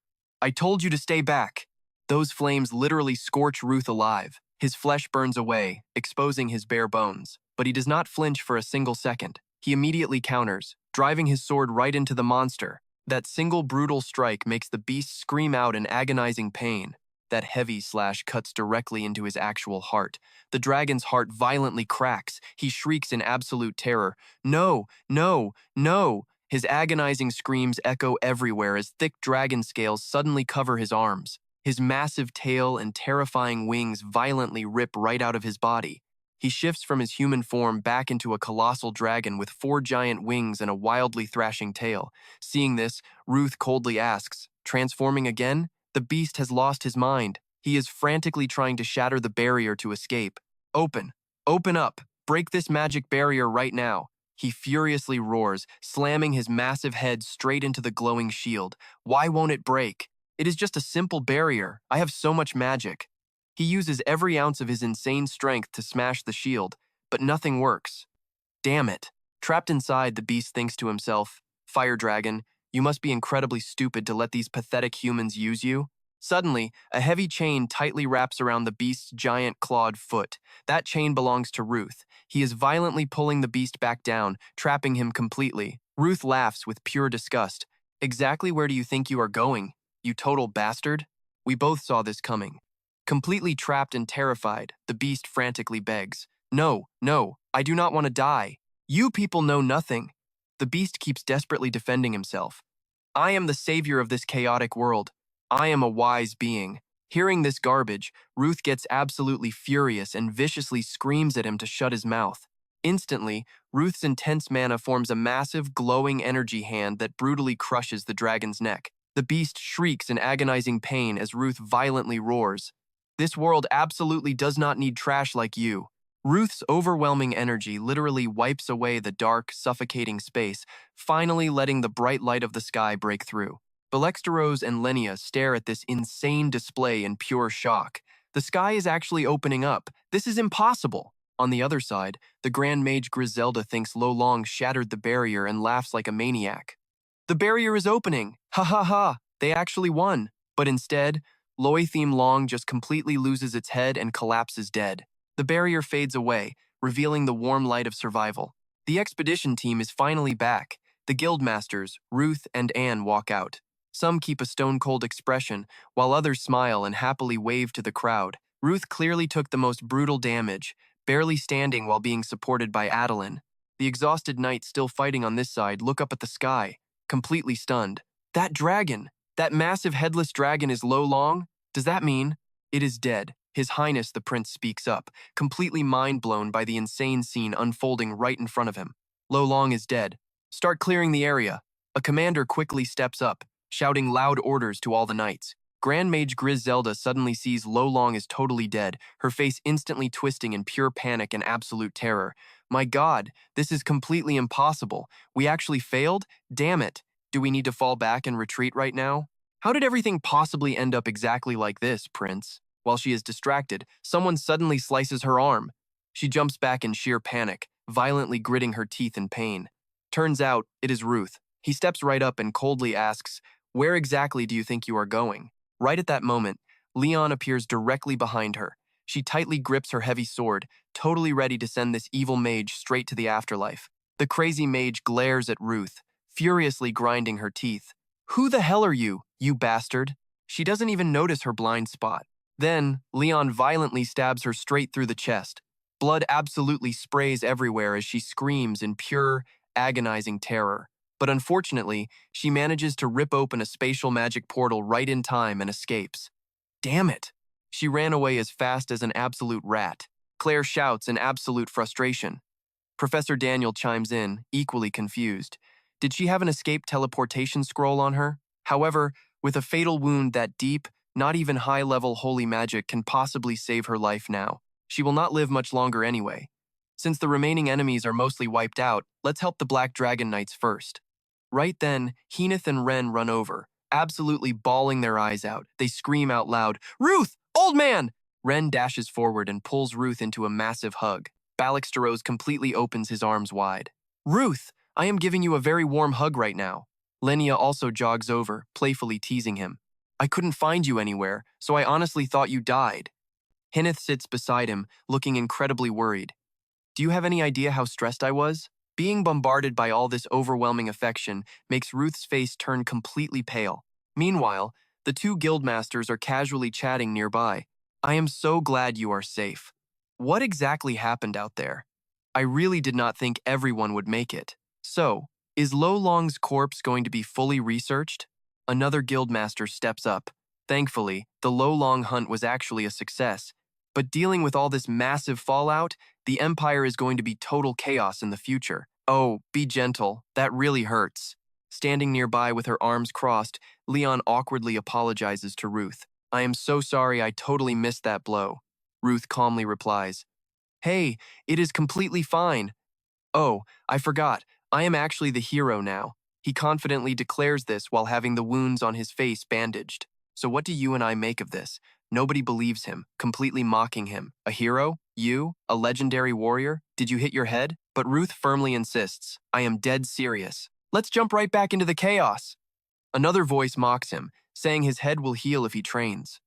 [SPEAKER 1] "I told you to stay back." Those flames literally scorch Ruth alive. His flesh burns away, exposing his bare bones. But he does not flinch for a single second. He immediately counters, driving his sword right into the monster. That single brutal strike makes the beast scream out in agonizing pain. That heavy slash cuts directly into his actual heart. The dragon's heart violently cracks. He shrieks in absolute terror. "No, no, no!" His agonizing screams echo everywhere as thick dragon scales suddenly cover his arms. His massive tail and terrifying wings violently rip right out of his body. He shifts from his human form back into a colossal dragon with 4 giant wings and a wildly thrashing tail. Seeing this, Ruth coldly asks, "Transforming again?" The beast has lost his mind. He is frantically trying to shatter the barrier to escape. "Open! Open up! Break this magic barrier right now!" He furiously roars, slamming his massive head straight into the glowing shield. "Why won't it break? It is just a simple barrier. I have so much magic." He uses every ounce of his insane strength to smash the shield, but nothing works. Damn it. Trapped inside, the beast thinks to himself, "Fire Dragon, you must be incredibly stupid to let these pathetic humans use you." Suddenly, a heavy chain tightly wraps around the beast's giant clawed foot. That chain belongs to Ruth. He is violently pulling the beast back down, trapping him completely. Ruth laughs with pure disgust. "Exactly where do you think you are going, you total bastard?" We both saw this coming. Completely trapped and terrified, the beast frantically begs, "No, no, I do not want to die. You people know nothing." The beast keeps desperately defending himself. "I am the savior of this chaotic world. I am a wise being." Hearing this garbage, Ruth gets absolutely furious and viciously screams at him to shut his mouth. Instantly, Ruth's intense mana forms a massive, glowing energy hand that brutally crushes the dragon's neck. The beast shrieks in agonizing pain as Ruth violently roars, "This world absolutely does not need trash like you." Ruth's overwhelming energy literally wipes away the dark, suffocating space, finally letting the bright light of the sky break through. Steroze and Lenia stare at this insane display in pure shock. The sky is actually opening up. This is impossible. On the other side, the Grand Mage Griselda thinks Lo Long shattered the barrier and laughs like a maniac. "The barrier is opening! Ha ha ha! They actually won!" But instead, Loithim Long just completely loses its head and collapses dead. The barrier fades away, revealing the warm light of survival. The expedition team is finally back. The guildmasters, Ruth and Anne, walk out. Some keep a stone-cold expression, while others smile and happily wave to the crowd. Ruth clearly took the most brutal damage, barely standing while being supported by Adeline. The exhausted knights still fighting on this side look up at the sky, completely stunned. That dragon! That massive headless dragon is Lo Long? Does that mean it is dead? His Highness the Prince speaks up, completely mind-blown by the insane scene unfolding right in front of him. Lo Long is dead. Start clearing the area. A commander quickly steps up, shouting loud orders to all the knights. Grand Mage Griselda suddenly sees Lo Long is totally dead, her face instantly twisting in pure panic and absolute terror. "My God, this is completely impossible. We actually failed? Damn it. Do we need to fall back and retreat right now? How did everything possibly end up exactly like this, Prince?" While she is distracted, someone suddenly slices her arm. She jumps back in sheer panic, violently gritting her teeth in pain. Turns out, it is Ruth. He steps right up and coldly asks, "Where exactly do you think you are going?" Right at that moment, Leon appears directly behind her. She tightly grips her heavy sword, totally ready to send this evil mage straight to the afterlife. The crazy mage glares at Ruth, furiously grinding her teeth. "Who the hell are you, you bastard?" She doesn't even notice her blind spot. Then, Leon violently stabs her straight through the chest. Blood absolutely sprays everywhere as she screams in pure, agonizing terror. But unfortunately, she manages to rip open a spatial magic portal right in time and escapes. Damn it! She ran away as fast as an absolute rat. Claire shouts in absolute frustration. Professor Daniel chimes in, equally confused. Did she have an escape teleportation scroll on her? However, with a fatal wound that deep, not even high-level holy magic can possibly save her life now. She will not live much longer anyway. Since the remaining enemies are mostly wiped out, let's help the Black Dragon Knights first. Right then, Heenith and Ren run over, absolutely bawling their eyes out. They scream out loud, "Ruth! Old man!" Ren dashes forward and pulls Ruth into a massive hug. Steroze completely opens his arms wide. "Ruth, I am giving you a very warm hug right now." Lenia also jogs over, playfully teasing him. "I couldn't find you anywhere, so I honestly thought you died." Heenith sits beside him, looking incredibly worried. "Do you have any idea how stressed I was?" Being bombarded by all this overwhelming affection makes Ruth's face turn completely pale. Meanwhile, the two guildmasters are casually chatting nearby. "I am so glad you are safe. What exactly happened out there? I really did not think everyone would make it. So, is Lo Long's corpse going to be fully researched?" Another guildmaster steps up. Thankfully, the Lo Long hunt was actually a success. But dealing with all this massive fallout, the Empire is going to be total chaos in the future. "Oh, be gentle. That really hurts." Standing nearby with her arms crossed, Leon awkwardly apologizes to Ruth. "I am so sorry, I totally missed that blow." Ruth calmly replies, "Hey, it is completely fine." "Oh, I forgot. I am actually the hero now." He confidently declares this while having the wounds on his face bandaged. "So what do you and I make of this?" Nobody believes him, completely mocking him. "A hero? You? A legendary warrior? Did you hit your head?" But Ruth firmly insists, "I am dead serious. Let's jump right back into the chaos." Another voice mocks him, saying his head will heal if he trains.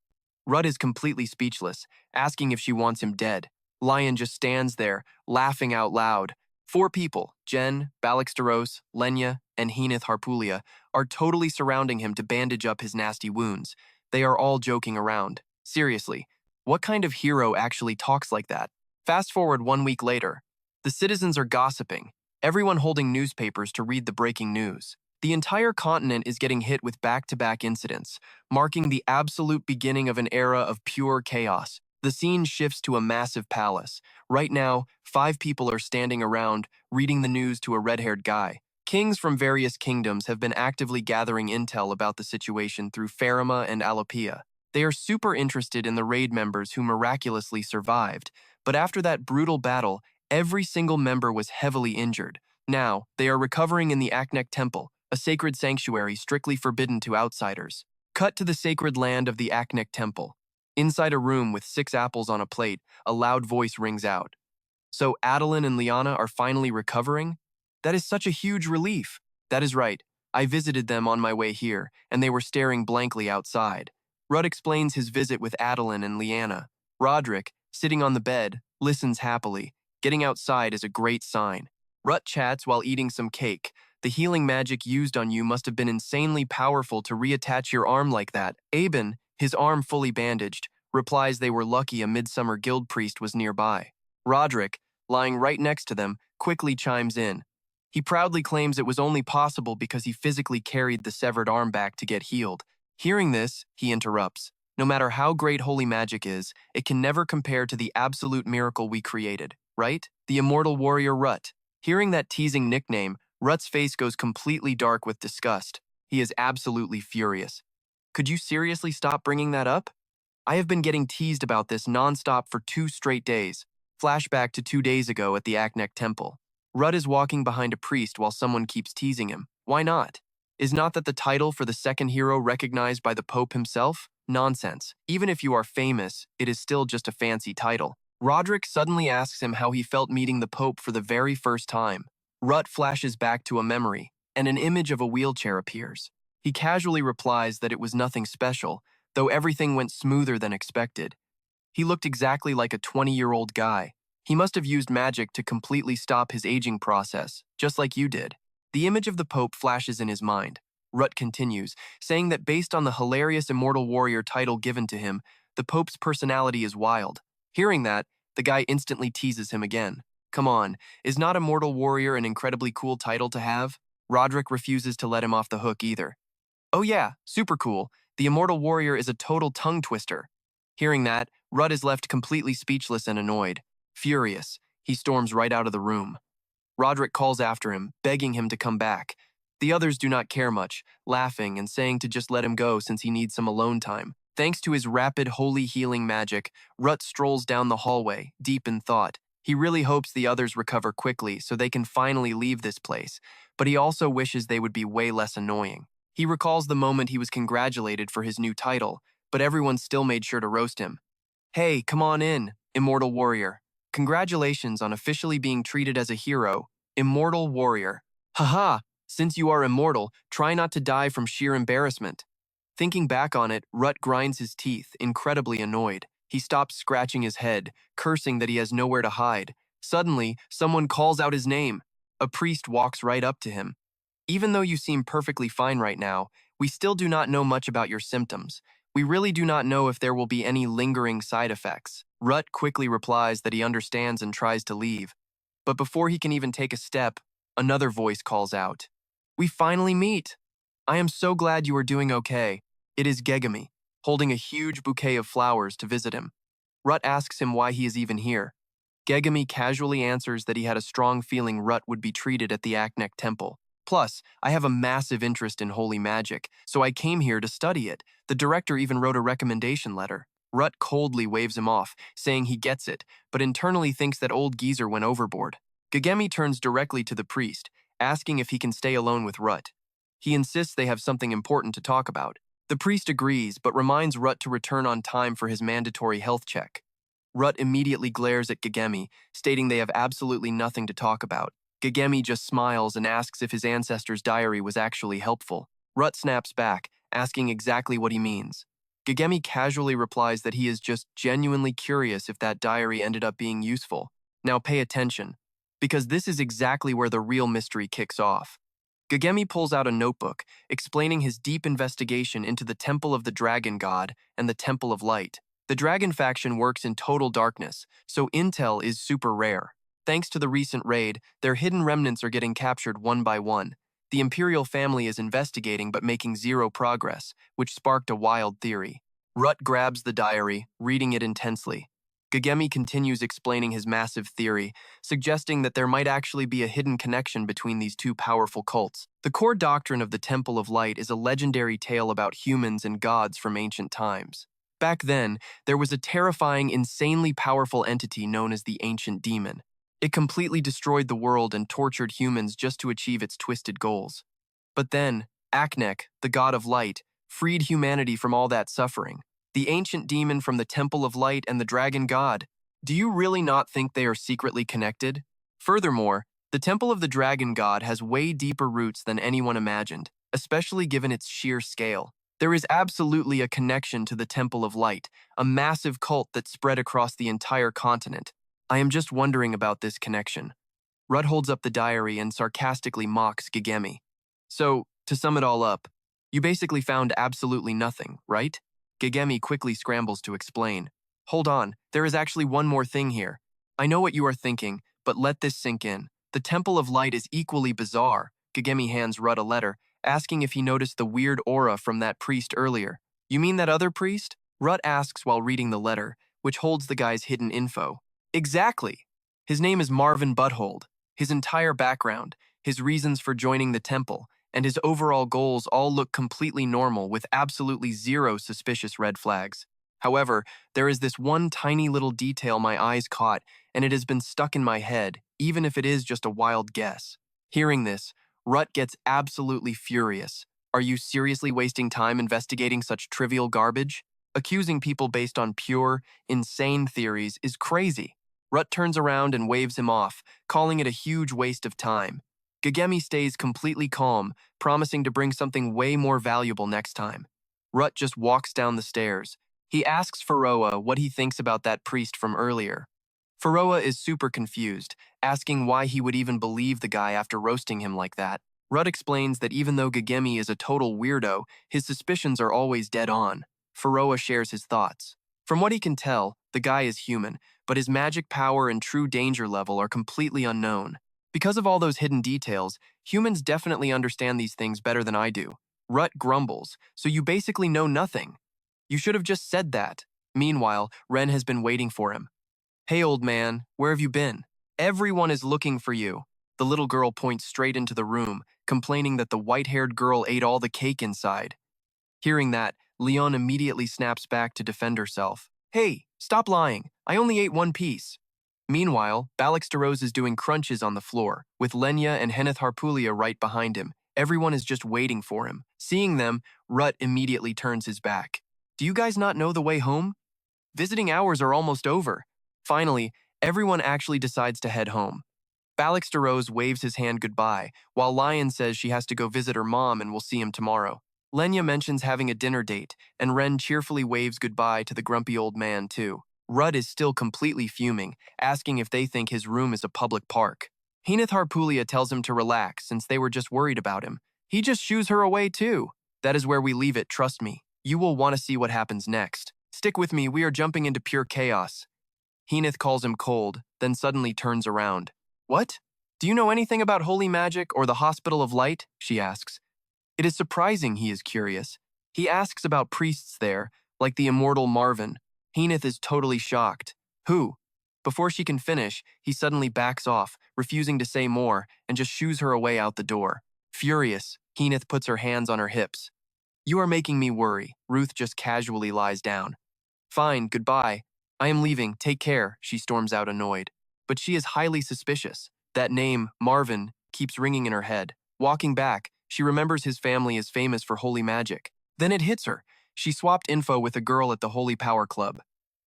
[SPEAKER 1] Rudd is completely speechless, asking if she wants him dead. Lion just stands there, laughing out loud. 4 people, Jen, Steroze, Lenya, and Heenith Harpulia, are totally surrounding him to bandage up his nasty wounds. They are all joking around. Seriously, what kind of hero actually talks like that? Fast forward 1 week later. The citizens are gossiping, everyone holding newspapers to read the breaking news. The entire continent is getting hit with back-to-back incidents, marking the absolute beginning of an era of pure chaos. The scene shifts to a massive palace. Right now, 5 people are standing around, reading the news to a red-haired guy. Kings from various kingdoms have been actively gathering intel about the situation through Pharima and Alopecia. They are super interested in the raid members who miraculously survived, but after that brutal battle, every single member was heavily injured. Now, they are recovering in the Aknek Temple, a sacred sanctuary strictly forbidden to outsiders. Cut to the sacred land of the Aknek Temple. Inside a room with 6 apples on a plate, a loud voice rings out. "So Adeline and Liana are finally recovering? That is such a huge relief." "That is right. I visited them on my way here, and they were staring blankly outside." Rudd explains his visit with Adeline and Liana. Roderick, sitting on the bed, listens happily. Getting outside is a great sign. Rutt chats while eating some cake. "The healing magic used on you must have been insanely powerful to reattach your arm like that." Aben, his arm fully bandaged, replies they were lucky a midsummer guild priest was nearby. Roderick, lying right next to them, quickly chimes in. He proudly claims it was only possible because he physically carried the severed arm back to get healed. Hearing this, he interrupts. "No matter how great holy magic is, it can never compare to the absolute miracle we created, right? The immortal warrior Rutt." Hearing that teasing nickname, Rutt's face goes completely dark with disgust. He is absolutely furious. "Could you seriously stop bringing that up? I have been getting teased about this nonstop for 2 straight days." Flashback to 2 days ago at the Aknek Temple. Rudd is walking behind a priest while someone keeps teasing him. Why not? Is not that the title for the second hero recognized by the Pope himself? Nonsense. Even if you are famous, it is still just a fancy title. Roderick suddenly asks him how he felt meeting the Pope for the very first time. Rutt flashes back to a memory, and an image of a wheelchair appears. He casually replies that it was nothing special, though everything went smoother than expected. He looked exactly like a 20-year-old guy. He must have used magic to completely stop his aging process, just like you did. The image of the Pope flashes in his mind. Rutt continues, saying that based on the hilarious Immortal Warrior title given to him, the Pope's personality is wild. Hearing that, the guy instantly teases him again. "Come on, is not Immortal Warrior an incredibly cool title to have?" Roderick refuses to let him off the hook either. "Oh yeah, super cool. The Immortal Warrior is a total tongue twister." Hearing that, Rutt is left completely speechless and annoyed. Furious, he storms right out of the room. Roderick calls after him, begging him to come back. The others do not care much, laughing and saying to just let him go since he needs some alone time. Thanks to his rapid holy healing magic, Rutt strolls down the hallway, deep in thought. He really hopes the others recover quickly so they can finally leave this place, but he also wishes they would be way less annoying. He recalls the moment he was congratulated for his new title, but everyone still made sure to roast him. Hey, come on in, immortal warrior. Congratulations on officially being treated as a hero, immortal warrior. Haha, since you are immortal, try not to die from sheer embarrassment. Thinking back on it, Rutt grinds his teeth, incredibly annoyed. He stops scratching his head, cursing that he has nowhere to hide. Suddenly, someone calls out his name. A priest walks right up to him. Even though you seem perfectly fine right now, we still do not know much about your symptoms. We really do not know if there will be any lingering side effects. Rutt quickly replies that he understands and tries to leave. But before he can even take a step, another voice calls out. We finally meet. I am so glad you are doing okay. It is Gegami, holding a huge bouquet of flowers to visit him. Rutt asks him why he is even here. Gegami casually answers that he had a strong feeling Rutt would be treated at the Aknek Temple. Plus, I have a massive interest in holy magic, so I came here to study it. The director even wrote a recommendation letter. Rutt coldly waves him off, saying he gets it, but internally thinks that old geezer went overboard. Gegami turns directly to the priest, asking if he can stay alone with Rutt. He insists they have something important to talk about. The priest agrees, but reminds Rutt to return on time for his mandatory health check. Rutt immediately glares at Gegami, stating they have absolutely nothing to talk about. Gegami just smiles and asks if his ancestor's diary was actually helpful. Rutt snaps back, asking exactly what he means. Gegami casually replies that he is just genuinely curious if that diary ended up being useful. Now pay attention, because this is exactly where the real mystery kicks off. Gegami pulls out a notebook, explaining his deep investigation into the Temple of the Dragon God and the Temple of Light. The Dragon faction works in total darkness, so intel is super rare. Thanks to the recent raid, their hidden remnants are getting captured one by one. The Imperial family is investigating but making zero progress, which sparked a wild theory. Rutt grabs the diary, reading it intensely. Gegami continues explaining his massive theory, suggesting that there might actually be a hidden connection between these two powerful cults. The core doctrine of the Temple of Light is a legendary tale about humans and gods from ancient times. Back then, there was a terrifying, insanely powerful entity known as the Ancient Demon. It completely destroyed the world and tortured humans just to achieve its twisted goals. But then, Aknek, the god of light, freed humanity from all that suffering. The ancient demon from the Temple of Light and the Dragon God. Do you really not think they are secretly connected? Furthermore, the Temple of the Dragon God has way deeper roots than anyone imagined, especially given its sheer scale. There is absolutely a connection to the Temple of Light, a massive cult that spread across the entire continent. I am just wondering about this connection. Rutt holds up the diary and sarcastically mocks Gegami. So, to sum it all up, you basically found absolutely nothing, right? Gegami quickly scrambles to explain. Hold on, there is actually one more thing here. I know what you are thinking, but let this sink in. The Temple of Light is equally bizarre. Gegami hands Rutt a letter, asking if he noticed the weird aura from that priest earlier. You mean that other priest? Rutt asks while reading the letter, which holds the guy's hidden info. Exactly. His name is Marvin Butthold. His entire background, his reasons for joining the temple, and his overall goals all look completely normal with absolutely zero suspicious red flags. However, there is this one tiny little detail my eyes caught, and it has been stuck in my head, even if it is just a wild guess. Hearing this, Rutt gets absolutely furious. Are you seriously wasting time investigating such trivial garbage? Accusing people based on pure, insane theories is crazy. Rutt turns around and waves him off, calling it a huge waste of time. Gegami stays completely calm, promising to bring something way more valuable next time. Rutt just walks down the stairs. He asks Faroa what he thinks about that priest from earlier. Faroa is super confused, asking why he would even believe the guy after roasting him like that. Rutt explains that even though Gegami is a total weirdo, his suspicions are always dead on. Faroa shares his thoughts. From what he can tell, the guy is human, but his magic power and true danger level are completely unknown. Because of all those hidden details, humans definitely understand these things better than I do. Rutt grumbles, so you basically know nothing. You should have just said that. Meanwhile, Ren has been waiting for him. Hey, old man, where have you been? Everyone is looking for you. The little girl points straight into the room, complaining that the white-haired girl ate all the cake inside. Hearing that, Leon immediately snaps back to defend herself. Hey, stop lying. I only ate one piece. Meanwhile, Steroze is doing crunches on the floor, with Lenya and Heneth Harpulia right behind him. Everyone is just waiting for him. Seeing them, Rut immediately turns his back. Do you guys not know the way home? Visiting hours are almost over. Finally, everyone actually decides to head home. Steroze waves his hand goodbye, while Lion says she has to go visit her mom and will see him tomorrow. Lenya mentions having a dinner date, and Ren cheerfully waves goodbye to the grumpy old man too. Rudd is still completely fuming, asking if they think his room is a public park. Heneth Harpulia tells him to relax since they were just worried about him. He just shoos her away too. That is where we leave it, trust me. You will want to see what happens next. Stick with me, we are jumping into pure chaos. Heneth calls him cold, then suddenly turns around. What? Do you know anything about holy magic or the Hospital of Light? She asks. It is surprising he is curious. He asks about priests there, like the immortal Marvin. Heneth is totally shocked. Who? Before she can finish, he suddenly backs off, refusing to say more, and just shoos her away out the door. Furious, Heneth puts her hands on her hips. You are making me worry. Ruth just casually lies down. Fine, goodbye. I am leaving, take care, she storms out annoyed. But she is highly suspicious. That name, Marvin, keeps ringing in her head. Walking back, she remembers his family is famous for holy magic. Then it hits her. She swapped info with a girl at the Holy Power Club.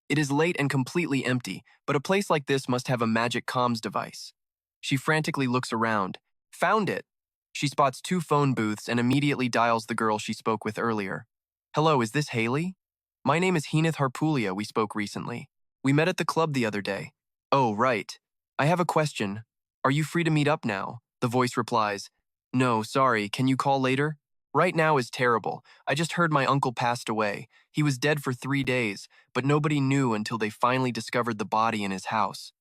[SPEAKER 1] It is late and completely empty, but a place like this must have a magic comms device. She frantically looks around. Found it! She spots 2 phone booths and immediately dials the girl she spoke with earlier. Hello, is this Haley? My name is Heneth Harpulia, we spoke recently. We met at the club the other day. Oh, right. I have a question. Are you free to meet up now? The voice replies. No, sorry, can you call later? Right now is terrible. I just heard my uncle passed away. He was dead for 3 days, but nobody knew until they finally discovered the body in his house.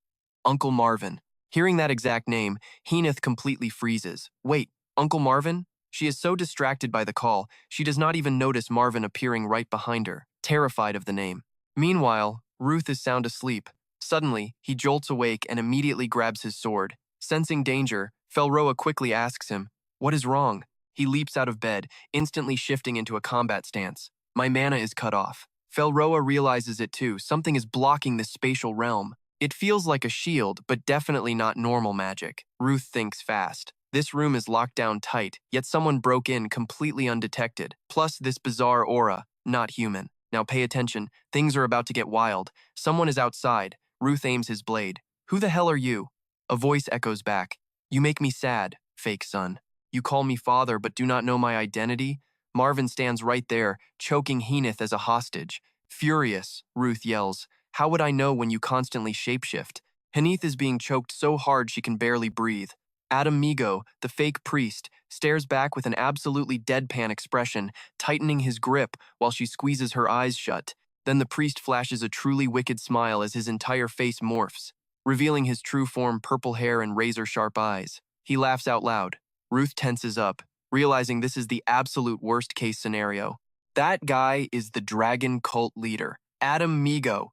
[SPEAKER 1] Uncle Marvin. Hearing that exact name, Heneth completely freezes. Wait, Uncle Marvin? She is so distracted by the call, she does not even notice Marvin appearing right behind her, terrified of the name. Meanwhile, Ruth is sound asleep. Suddenly, he jolts awake and immediately grabs his sword. Sensing danger, Felroa quickly asks him, What is wrong? He leaps out of bed, instantly shifting into a combat stance. My mana is cut off. Felroa realizes it too. Something is blocking this spatial realm. It feels like a shield, but definitely not normal magic. Ruth thinks fast. This room is locked down tight, yet someone broke in completely undetected. Plus this bizarre aura, not human. Now pay attention, things are about to get wild. Someone is outside. Ruth aims his blade. Who the hell are you? A voice echoes back. You make me sad, fake son. You call me father but do not know my identity? Marvin stands right there, choking Heneth as a hostage. Furious, Ruth yells. How would I know when you constantly shapeshift? Heneth is being choked so hard she can barely breathe. Adam Migo, the fake priest, stares back with an absolutely deadpan expression, tightening his grip while she squeezes her eyes shut. Then the priest flashes a truly wicked smile as his entire face morphs, revealing his true form, purple hair and razor-sharp eyes. He laughs out loud. Ruth tenses up, realizing this is the absolute worst-case scenario. That guy is the dragon cult leader, Adam Migo.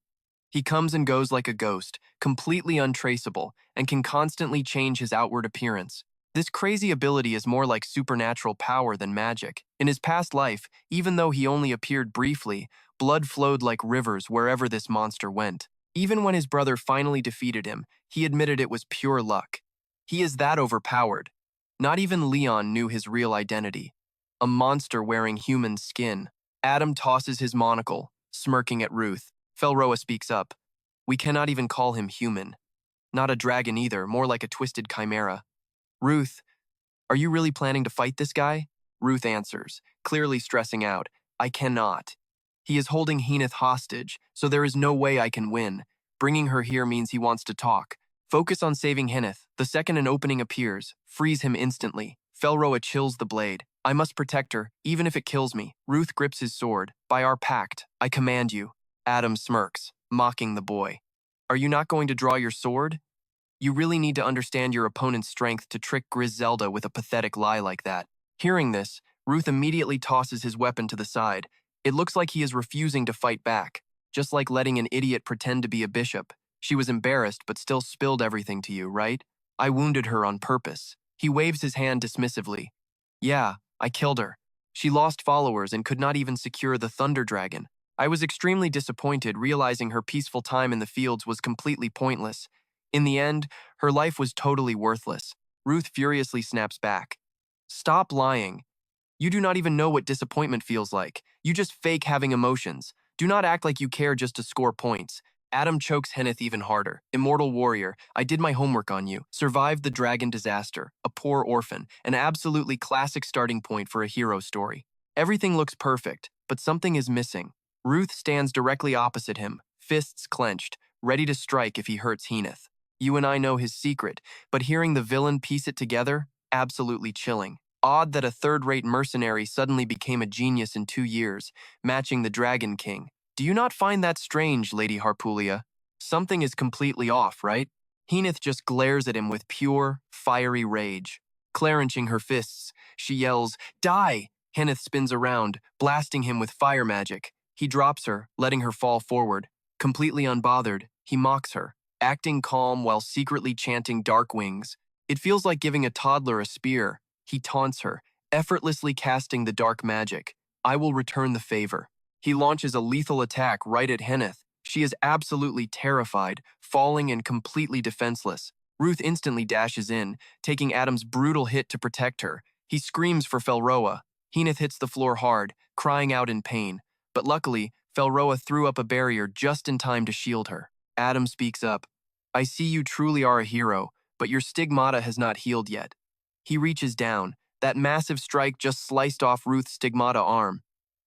[SPEAKER 1] He comes and goes like a ghost, completely untraceable, and can constantly change his outward appearance. This crazy ability is more like supernatural power than magic. In his past life, even though he only appeared briefly, blood flowed like rivers wherever this monster went. Even when his brother finally defeated him, he admitted it was pure luck. He is that overpowered. Not even Leon knew his real identity. A monster wearing human skin. Adam tosses his monocle, smirking at Ruth. Felroa speaks up. We cannot even call him human. Not a dragon either, more like a twisted chimera. Ruth, are you really planning to fight this guy? Ruth answers, clearly stressing out. I cannot. He is holding Heneth hostage, so there is no way I can win. Bringing her here means he wants to talk. Focus on saving Heneth. The second an opening appears, freeze him instantly. Felroa chills the blade. I must protect her, even if it kills me. Ruth grips his sword. By our pact, I command you. Adam smirks, mocking the boy. Are you not going to draw your sword? You really need to understand your opponent's strength to trick Griselda with a pathetic lie like that. Hearing this, Ruth immediately tosses his weapon to the side. It looks like he is refusing to fight back. just like letting an idiot pretend to be a bishop. She was embarrassed but still spilled everything to you, right? I wounded her on purpose. He waves his hand dismissively. Yeah, I killed her. She lost followers and could not even secure the Thunder Dragon. I was extremely disappointed, realizing her peaceful time in the fields was completely pointless. In the end, her life was totally worthless. Ruth furiously snaps back. Stop lying. You do not even know what disappointment feels like. You just fake having emotions. Do not act like you care just to score points. Adam chokes Henneth even harder. Immortal warrior, I did my homework on you. Survived the dragon disaster, a poor orphan, an absolutely classic starting point for a hero story. Everything looks perfect, but something is missing. Ruth stands directly opposite him, fists clenched, ready to strike if he hurts Henneth. You and I know his secret, but hearing the villain piece it together, absolutely chilling. Odd that a third-rate mercenary suddenly became a genius in 2 years, matching the Dragon King. Do you not find that strange, Lady Harpulia? Something is completely off, right? Henneth just glares at him with pure, fiery rage. Clenching her fists, she yells, Die! Henneth spins around, blasting him with fire magic. He drops her, letting her fall forward. Completely unbothered, he mocks her, acting calm while secretly chanting Dark Wings. It feels like giving a toddler a spear. He taunts her, effortlessly casting the dark magic. I will return the favor. He launches a lethal attack right at Henneth. She is absolutely terrified, falling and completely defenseless. Ruth instantly dashes in, taking Adam's brutal hit to protect her. He screams for Felroa. Henneth hits the floor hard, crying out in pain. But luckily, Felroa threw up a barrier just in time to shield her. Adam speaks up. I see you truly are a hero, but your stigmata has not healed yet. He reaches down. That massive strike just sliced off Ruth's stigmata arm.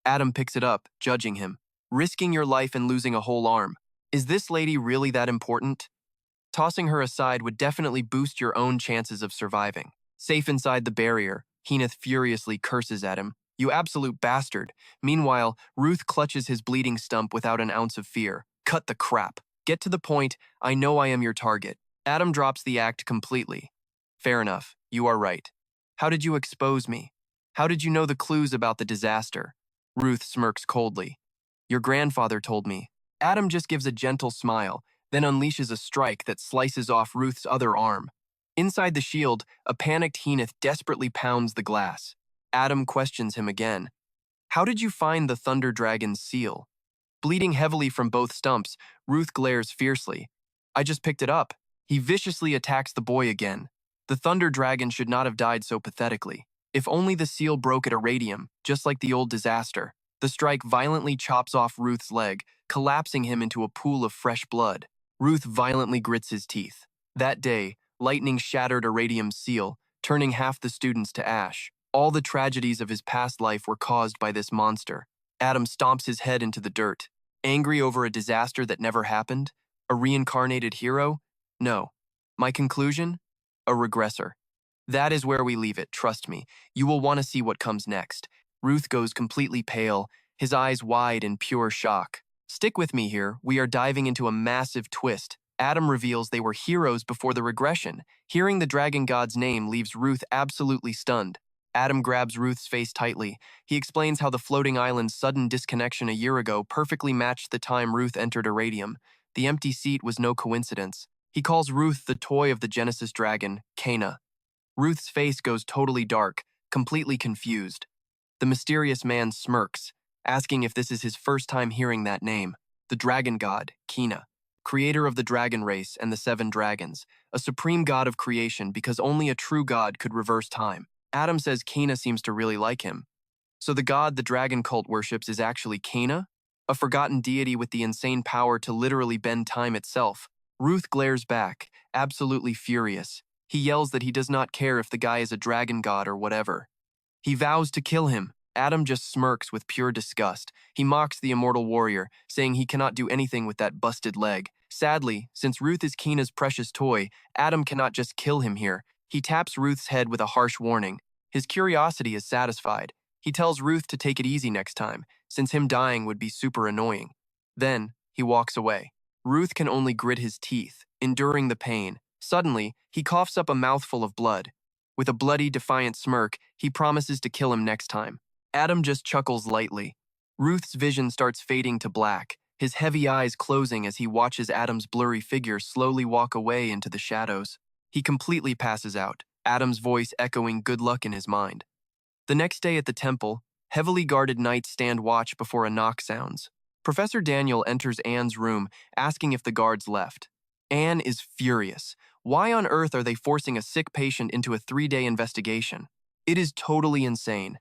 [SPEAKER 1] Adam picks it up, judging him. Risking your life and losing a whole arm. Is this lady really that important? Tossing her aside would definitely boost your own chances of surviving. Safe inside the barrier, Henneth furiously curses at him. You absolute bastard. Meanwhile, Ruth clutches his bleeding stump without an ounce of fear. Cut the crap. Get to the point. I know I am your target. Adam drops the act completely. Fair enough. You are right. How did you expose me? How did you know the clues about the disaster? Ruth smirks coldly. Your grandfather told me. Adam just gives a gentle smile, then unleashes a strike that slices off Ruth's other arm. Inside the shield, a panicked Henneth desperately pounds the glass. Adam questions him again. How did you find the Thunder Dragon's seal? Bleeding heavily from both stumps, Ruth glares fiercely. I just picked it up. He viciously attacks the boy again. The Thunder Dragon should not have died so pathetically. If only the seal broke at Arityum, just like the old disaster. The strike violently chops off Ruth's leg, collapsing him into a pool of fresh blood. Ruth violently grits his teeth. That day, lightning shattered Arityum's seal, turning half the students to ash. All the tragedies of his past life were caused by this monster. Adam stomps his head into the dirt. Angry over a disaster that never happened? A reincarnated hero? No. My conclusion? A regressor. That is where we leave it, trust me. You will want to see what comes next. Ruth goes completely pale, his eyes wide in pure shock. Stick with me here, we are diving into a massive twist. Adam reveals they were heroes before the regression. Hearing the dragon god's name leaves Ruth absolutely stunned. Adam grabs Ruth's face tightly. He explains how the floating island's sudden disconnection a year ago perfectly matched the time Ruth entered Arityum. The empty seat was no coincidence. He calls Ruth the toy of the Genesis dragon, Cana. Ruth's face goes totally dark, completely confused. The mysterious man smirks, asking if this is his first time hearing that name. The dragon god, Cana, creator of the dragon race and the 7 dragons, a supreme god of creation because only a true god could reverse time. Adam says Cana seems to really like him. So the god the dragon cult worships is actually Cana? A forgotten deity with the insane power to literally bend time itself. Ruth glares back, absolutely furious. He yells that he does not care if the guy is a dragon god or whatever. He vows to kill him. Adam just smirks with pure disgust. He mocks the immortal warrior, saying he cannot do anything with that busted leg. Sadly, since Ruth is Cana's precious toy, Adam cannot just kill him here. He taps Ruth's head with a harsh warning. His curiosity is satisfied. He tells Ruth to take it easy next time, since him dying would be super annoying. Then, he walks away. Ruth can only grit his teeth, enduring the pain. Suddenly, he coughs up a mouthful of blood. With a bloody, defiant smirk, he promises to kill him next time. Adam just chuckles lightly. Ruth's vision starts fading to black. his heavy eyes closing as he watches Adam's blurry figure slowly walk away into the shadows. He completely passes out, Adam's voice echoing good luck in his mind. The next day at the temple, heavily guarded knights stand watch before a knock sounds. Professor Daniel enters Anne's room, asking if the guards left. Anne is furious. Why on earth are they forcing a sick patient into a 3-day investigation? It is totally insane.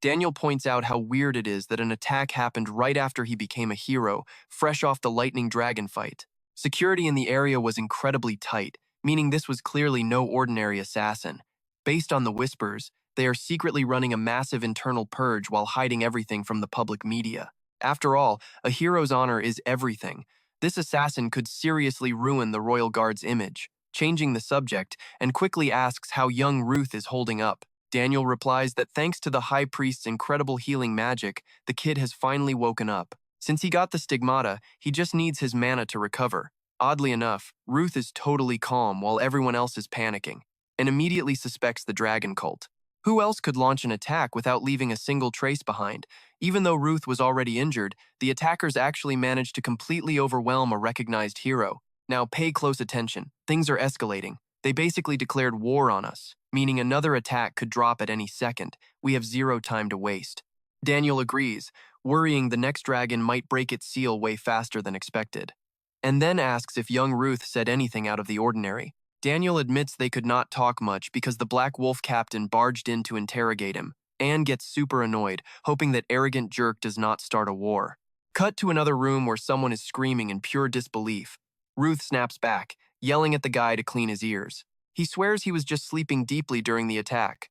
[SPEAKER 1] Daniel points out how weird it is that an attack happened right after he became a hero, fresh off the lightning dragon fight. Security in the area was incredibly tight, meaning this was clearly no ordinary assassin. Based on the whispers, they are secretly running a massive internal purge while hiding everything from the public media. After all, a hero's honor is everything. This assassin could seriously ruin the Royal Guard's image. Changing the subject, and quickly asks how young Ruth is holding up. Daniel replies that thanks to the High Priest's incredible healing magic, the kid has finally woken up. Since he got the stigmata, he just needs his mana to recover. Oddly enough, Ruth is totally calm while everyone else is panicking, and immediately suspects the dragon cult. Who else could launch an attack without leaving a single trace behind? Even though Ruth was already injured, the attackers actually managed to completely overwhelm a recognized hero. Now pay close attention. Things are escalating. They basically declared war on us, meaning another attack could drop at any second. We have zero time to waste. Daniel agrees, worrying the next dragon might break its seal way faster than expected. And then asks if young Ruth said anything out of the ordinary. Daniel admits they could not talk much because the Black Wolf captain barged in to interrogate him. Anne gets super annoyed, hoping that arrogant jerk does not start a war. Cut to another room where someone is screaming in pure disbelief. Ruth snaps back, yelling at the guy to clean his ears. He swears he was just sleeping deeply during the attack.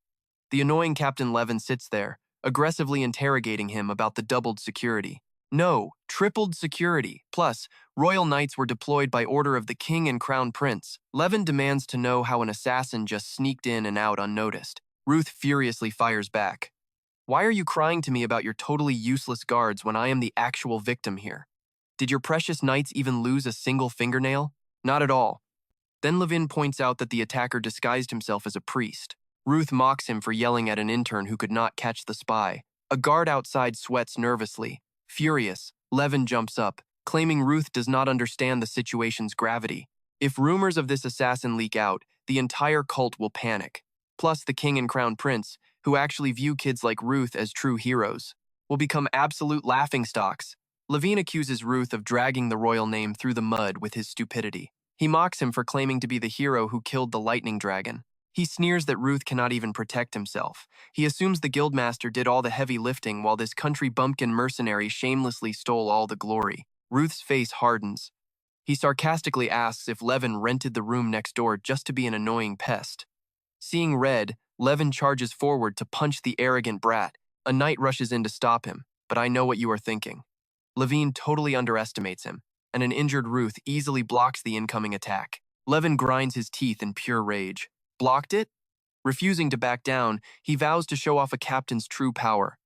[SPEAKER 1] The annoying Captain Levin sits there, aggressively interrogating him about the doubled security. No, tripled security. Plus, royal knights were deployed by order of the king and crown prince. Levin demands to know how an assassin just sneaked in and out unnoticed. Ruth furiously fires back. Why are you crying to me about your totally useless guards when I am the actual victim here? Did your precious knights even lose a single fingernail? Not at all. Then Levin points out that the attacker disguised himself as a priest. Ruth mocks him for yelling at an intern who could not catch the spy. A guard outside sweats nervously. Furious, Levin jumps up, claiming Ruth does not understand the situation's gravity. If rumors of this assassin leak out, the entire cult will panic. Plus, the king and crown prince, who actually view kids like Ruth as true heroes, will become absolute laughingstocks. Levin accuses Ruth of dragging the royal name through the mud with his stupidity. He mocks him for claiming to be the hero who killed the lightning dragon. He sneers that Ruth cannot even protect himself. He assumes the guildmaster did all the heavy lifting while this country bumpkin mercenary shamelessly stole all the glory. Ruth's face hardens. He sarcastically asks if Levin rented the room next door just to be an annoying pest. Seeing red, Levin charges forward to punch the arrogant brat. A knight rushes in to stop him, but I know what you are thinking. Levin totally underestimates him, and an injured Ruth easily blocks the incoming attack. Levin grinds his teeth in pure rage. Blocked it? Refusing to back down, he vows to show off a captain's true power.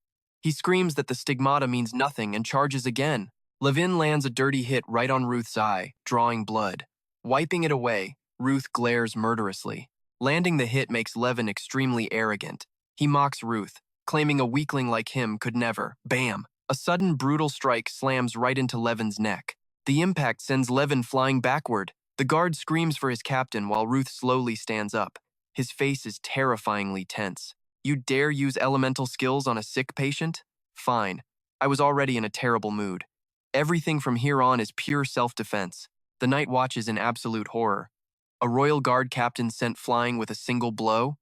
[SPEAKER 1] He screams that the stigmata means nothing and charges again. Levin lands a dirty hit right on Ruth's eye, drawing blood. Wiping it away, Ruth glares murderously. Landing the hit makes Levin extremely arrogant. He mocks Ruth, claiming a weakling like him could never. Bam! A sudden brutal strike slams right into Levin's neck. The impact sends Levin flying backward. The guard screams for his captain while Ruth slowly stands up. His face is terrifyingly tense. You dare use elemental skills on a sick patient? Fine. I was already in a terrible mood. Everything from here on is pure self-defense. The night watches in absolute horror. A royal guard captain sent flying with a single blow?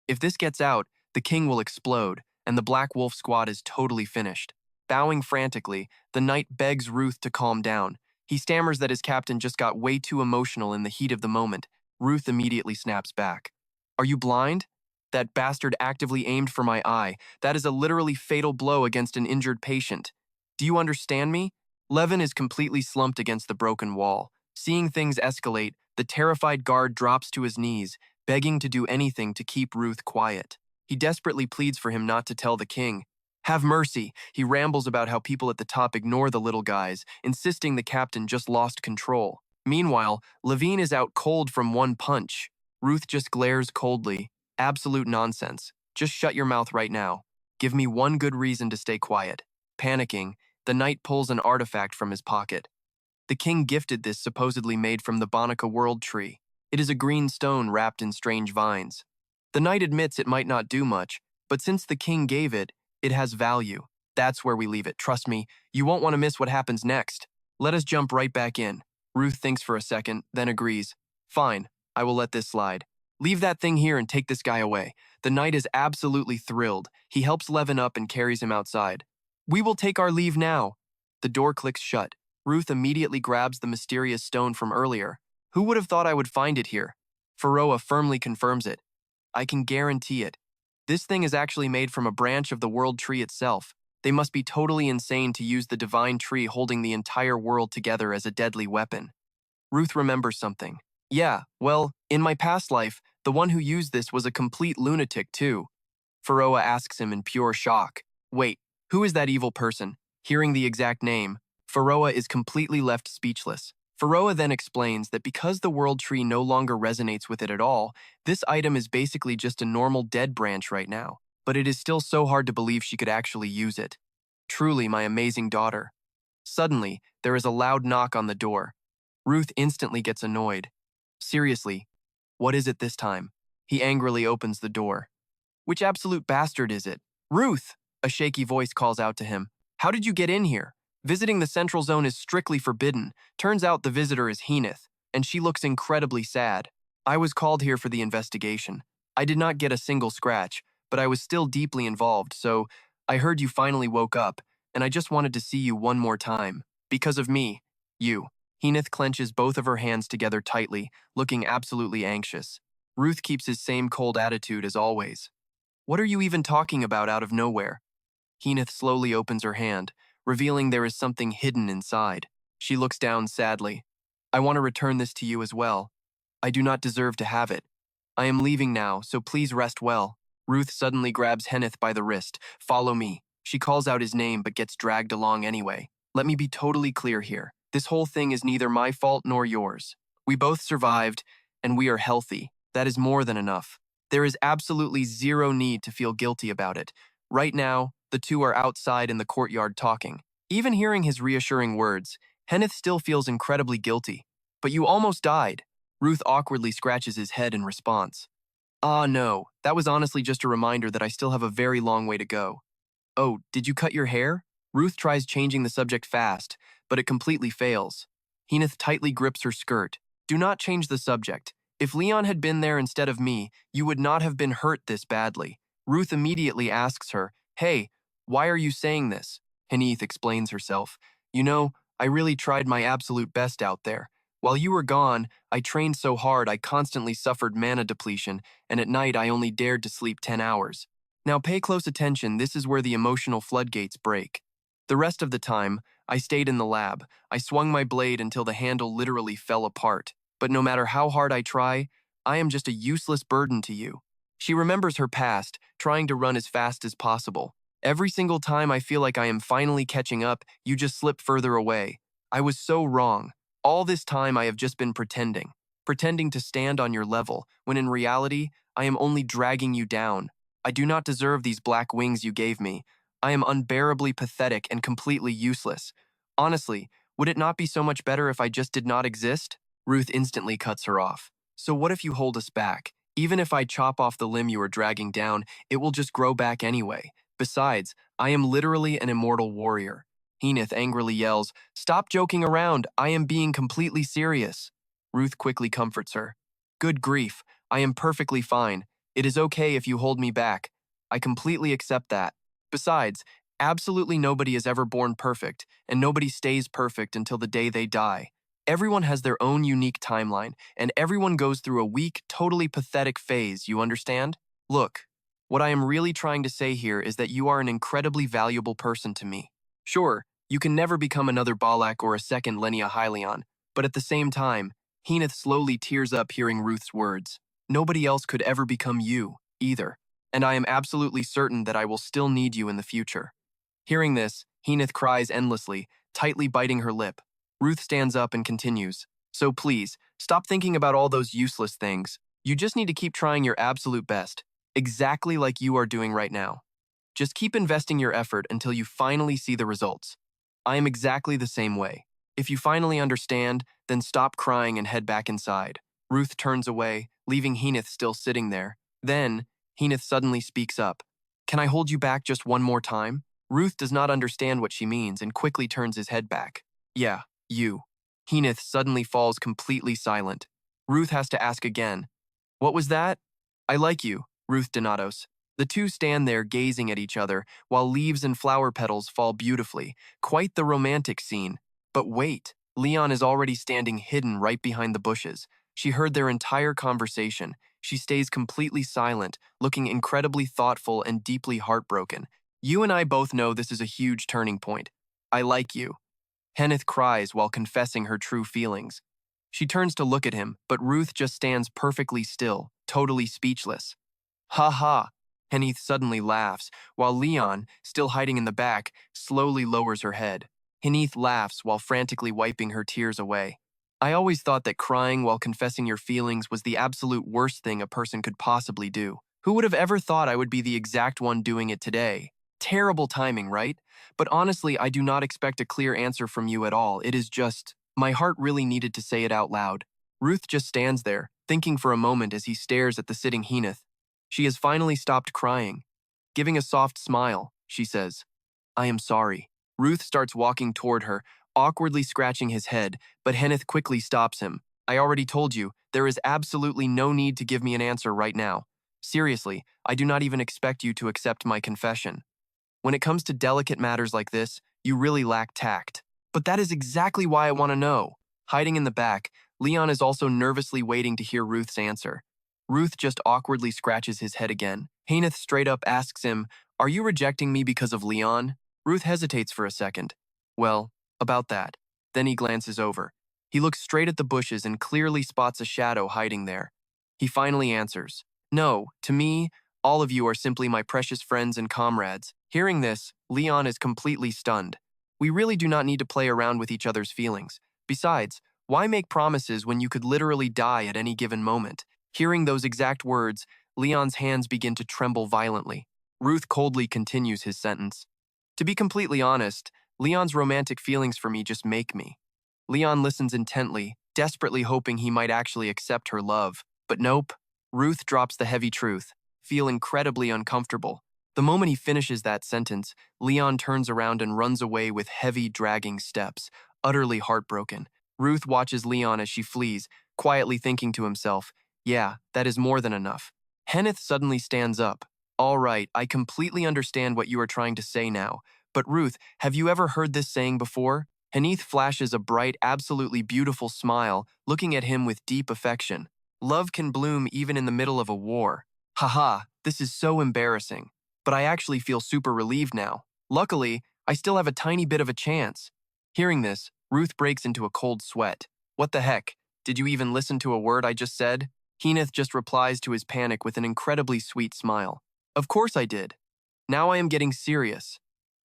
[SPEAKER 1] If this gets out, the king will explode, and the Black Wolf squad is totally finished. Bowing frantically, the knight begs Ruth to calm down. He stammers that his captain just got way too emotional in the heat of the moment. Ruth immediately snaps back. Are you blind? That bastard actively aimed for my eye. That is a literally fatal blow against an injured patient. Do you understand me? Levin is completely slumped against the broken wall. Seeing things escalate, the terrified guard drops to his knees, begging to do anything to keep Ruth quiet. He desperately pleads for him not to tell the king. Have mercy. He rambles about how people at the top ignore the little guys, insisting the captain just lost control. Meanwhile, Levin is out cold from one punch. Ruth just glares coldly. Absolute nonsense. Just shut your mouth right now. Give me one good reason to stay quiet. Panicking, The knight pulls an artifact from his pocket. The king gifted this supposedly made from the Bonica world tree. It is a green stone wrapped in strange vines. The knight admits it might not do much, but since the king gave it, it has value. That's where we leave it. Trust me, you won't want to miss what happens next. Let us jump right back in. Ruth thinks for a second, then agrees. Fine, I will let this slide. Leave that thing here and take this guy away. The knight is absolutely thrilled. He helps Levin up and carries him outside. We will take our leave now. The door clicks shut. Ruth immediately grabs the mysterious stone from earlier. Who would have thought I would find it here? Faroa firmly confirms it. I can guarantee it. This thing is actually made from a branch of the world tree itself. They must be totally insane to use the divine tree holding the entire world together as a deadly weapon. Ruth remembers something. Yeah, well, in my past life, the one who used this was a complete lunatic too. Faroa asks him in pure shock. Wait, who is that evil person? Hearing the exact name, Faroa is completely left speechless. Faroa then explains that because the world tree no longer resonates with it at all, this item is basically just a normal dead branch right now. But it is still so hard to believe she could actually use it. Truly my amazing daughter. Suddenly, there is a loud knock on the door. Ruth instantly gets annoyed. Seriously, what is it this time? He angrily opens the door. Which absolute bastard is it? Ruth! A shaky voice calls out to him. How did you get in here? Visiting the central zone is strictly forbidden. Turns out the visitor is Henith, and she looks incredibly sad. I was called here for the investigation. I did not get a single scratch, but I was still deeply involved, so I heard you finally woke up, and I just wanted to see you one more time. Because of me, you. Henith clenches both of her hands together tightly, looking absolutely anxious. Ruth keeps his same cold attitude as always. What are you even talking about out of nowhere? Henith slowly opens her hand, revealing there is something hidden inside. She looks down sadly. I want to return this to you as well. I do not deserve to have it. I am leaving now, so please rest well. Ruth suddenly grabs Henith by the wrist. Follow me. She calls out his name but gets dragged along anyway. Let me be totally clear here. This whole thing is neither my fault nor yours. We both survived, and we are healthy. That is more than enough. There is absolutely zero need to feel guilty about it. Right now, the two are outside in the courtyard talking. Even hearing his reassuring words, Henith still feels incredibly guilty. But you almost died. Ruth awkwardly scratches his head in response. Ah, no, that was honestly just a reminder that I still have a very long way to go. Oh, did you cut your hair? Ruth tries changing the subject fast, but it completely fails. Henith tightly grips her skirt. Do not change the subject. If Leon had been there instead of me, you would not have been hurt this badly. Ruth immediately asks her, Hey, why are you saying this? Henith explains herself. You know, I really tried my absolute best out there. While you were gone, I trained so hard I constantly suffered mana depletion, and at night I only dared to sleep 10 hours. Now pay close attention, this is where the emotional floodgates break. The rest of the time, I stayed in the lab. I swung my blade until the handle literally fell apart. But no matter how hard I try, I am just a useless burden to you. She remembers her past, trying to run as fast as possible. Every single time I feel like I am finally catching up, you just slip further away. I was so wrong. All this time I have just been pretending to stand on your level, when in reality, I am only dragging you down. I do not deserve these black wings you gave me. I am unbearably pathetic and completely useless. Honestly, would it not be so much better if I just did not exist? Ruth instantly cuts her off. So what if you hold us back? Even if I chop off the limb you are dragging down, it will just grow back anyway. Besides, I am literally an immortal warrior. Henith angrily yells, Stop joking around, I am being completely serious. Ruth quickly comforts her. Good grief, I am perfectly fine. It is okay if you hold me back. I completely accept that. Besides, absolutely nobody is ever born perfect, and nobody stays perfect until the day they die. Everyone has their own unique timeline, and everyone goes through a weak, totally pathetic phase, you understand? Look, what I am really trying to say here is that you are an incredibly valuable person to me. Sure, you can never become another Balak or a second Lenia Hylion, but at the same time, Henith slowly tears up hearing Ruth's words. Nobody else could ever become you, either, and I am absolutely certain that I will still need you in the future. Hearing this, Henith cries endlessly, tightly biting her lip. Ruth stands up and continues. So please, stop thinking about all those useless things. You just need to keep trying your absolute best, exactly like you are doing right now. Just keep investing your effort until you finally see the results. I am exactly the same way. If you finally understand, then stop crying and head back inside. Ruth turns away, leaving Heenith still sitting there. Then, Heenith suddenly speaks up. Can I hold you back just one more time? Ruth does not understand what she means and quickly turns his head back. Yeah, you. Heenith suddenly falls completely silent. Ruth has to ask again. What was that? I like you, Ruth Denatos. The two stand there gazing at each other while leaves and flower petals fall beautifully. Quite the romantic scene. But wait, Leon is already standing hidden right behind the bushes. She heard their entire conversation. She stays completely silent, looking incredibly thoughtful and deeply heartbroken. You and I both know this is a huge turning point. I like you. Heenith cries while confessing her true feelings. She turns to look at him, but Ruth just stands perfectly still, totally speechless. Ha ha! Heenith suddenly laughs, while Leon, still hiding in the back, slowly lowers her head. Heenith laughs while frantically wiping her tears away. I always thought that crying while confessing your feelings was the absolute worst thing a person could possibly do. Who would have ever thought I would be the exact one doing it today? Terrible timing, right? But honestly, I do not expect a clear answer from you at all. It is just, my heart really needed to say it out loud. Ruth just stands there, thinking for a moment as he stares at the sitting Heenith. She has finally stopped crying. Giving a soft smile, she says, I am sorry. Ruth starts walking toward her, awkwardly scratching his head, but Heenith quickly stops him. I already told you, there is absolutely no need to give me an answer right now. Seriously, I do not even expect you to accept my confession. When it comes to delicate matters like this, you really lack tact. But that is exactly why I want to know. Hiding in the back, Leon is also nervously waiting to hear Ruth's answer. Ruth just awkwardly scratches his head again. Heenith straight up asks him, Are you rejecting me because of Leon? Ruth hesitates for a second. Well, about that. Then he glances over. He looks straight at the bushes and clearly spots a shadow hiding there. He finally answers, No, to me, all of you are simply my precious friends and comrades. Hearing this, Leon is completely stunned. We really do not need to play around with each other's feelings. Besides, why make promises when you could literally die at any given moment? Hearing those exact words, Leon's hands begin to tremble violently. Ruth coldly continues his sentence. To be completely honest, Leon's romantic feelings for me just make me. Leon listens intently, desperately hoping he might actually accept her love. But nope. Ruth drops the heavy truth, feel incredibly uncomfortable. The moment he finishes that sentence, Leon turns around and runs away with heavy, dragging steps, utterly heartbroken. Ruth watches Leon as she flees, quietly thinking to himself, Yeah, that is more than enough. Heenith suddenly stands up. All right, I completely understand what you are trying to say now. But Ruth, have you ever heard this saying before? Heenith flashes a bright, absolutely beautiful smile, looking at him with deep affection. Love can bloom even in the middle of a war. Haha, this is so embarrassing. But I actually feel super relieved now. Luckily, I still have a tiny bit of a chance. Hearing this, Ruth breaks into a cold sweat. What the heck? Did you even listen to a word I just said? Heenith just replies to his panic with an incredibly sweet smile. Of course I did. Now I am getting serious.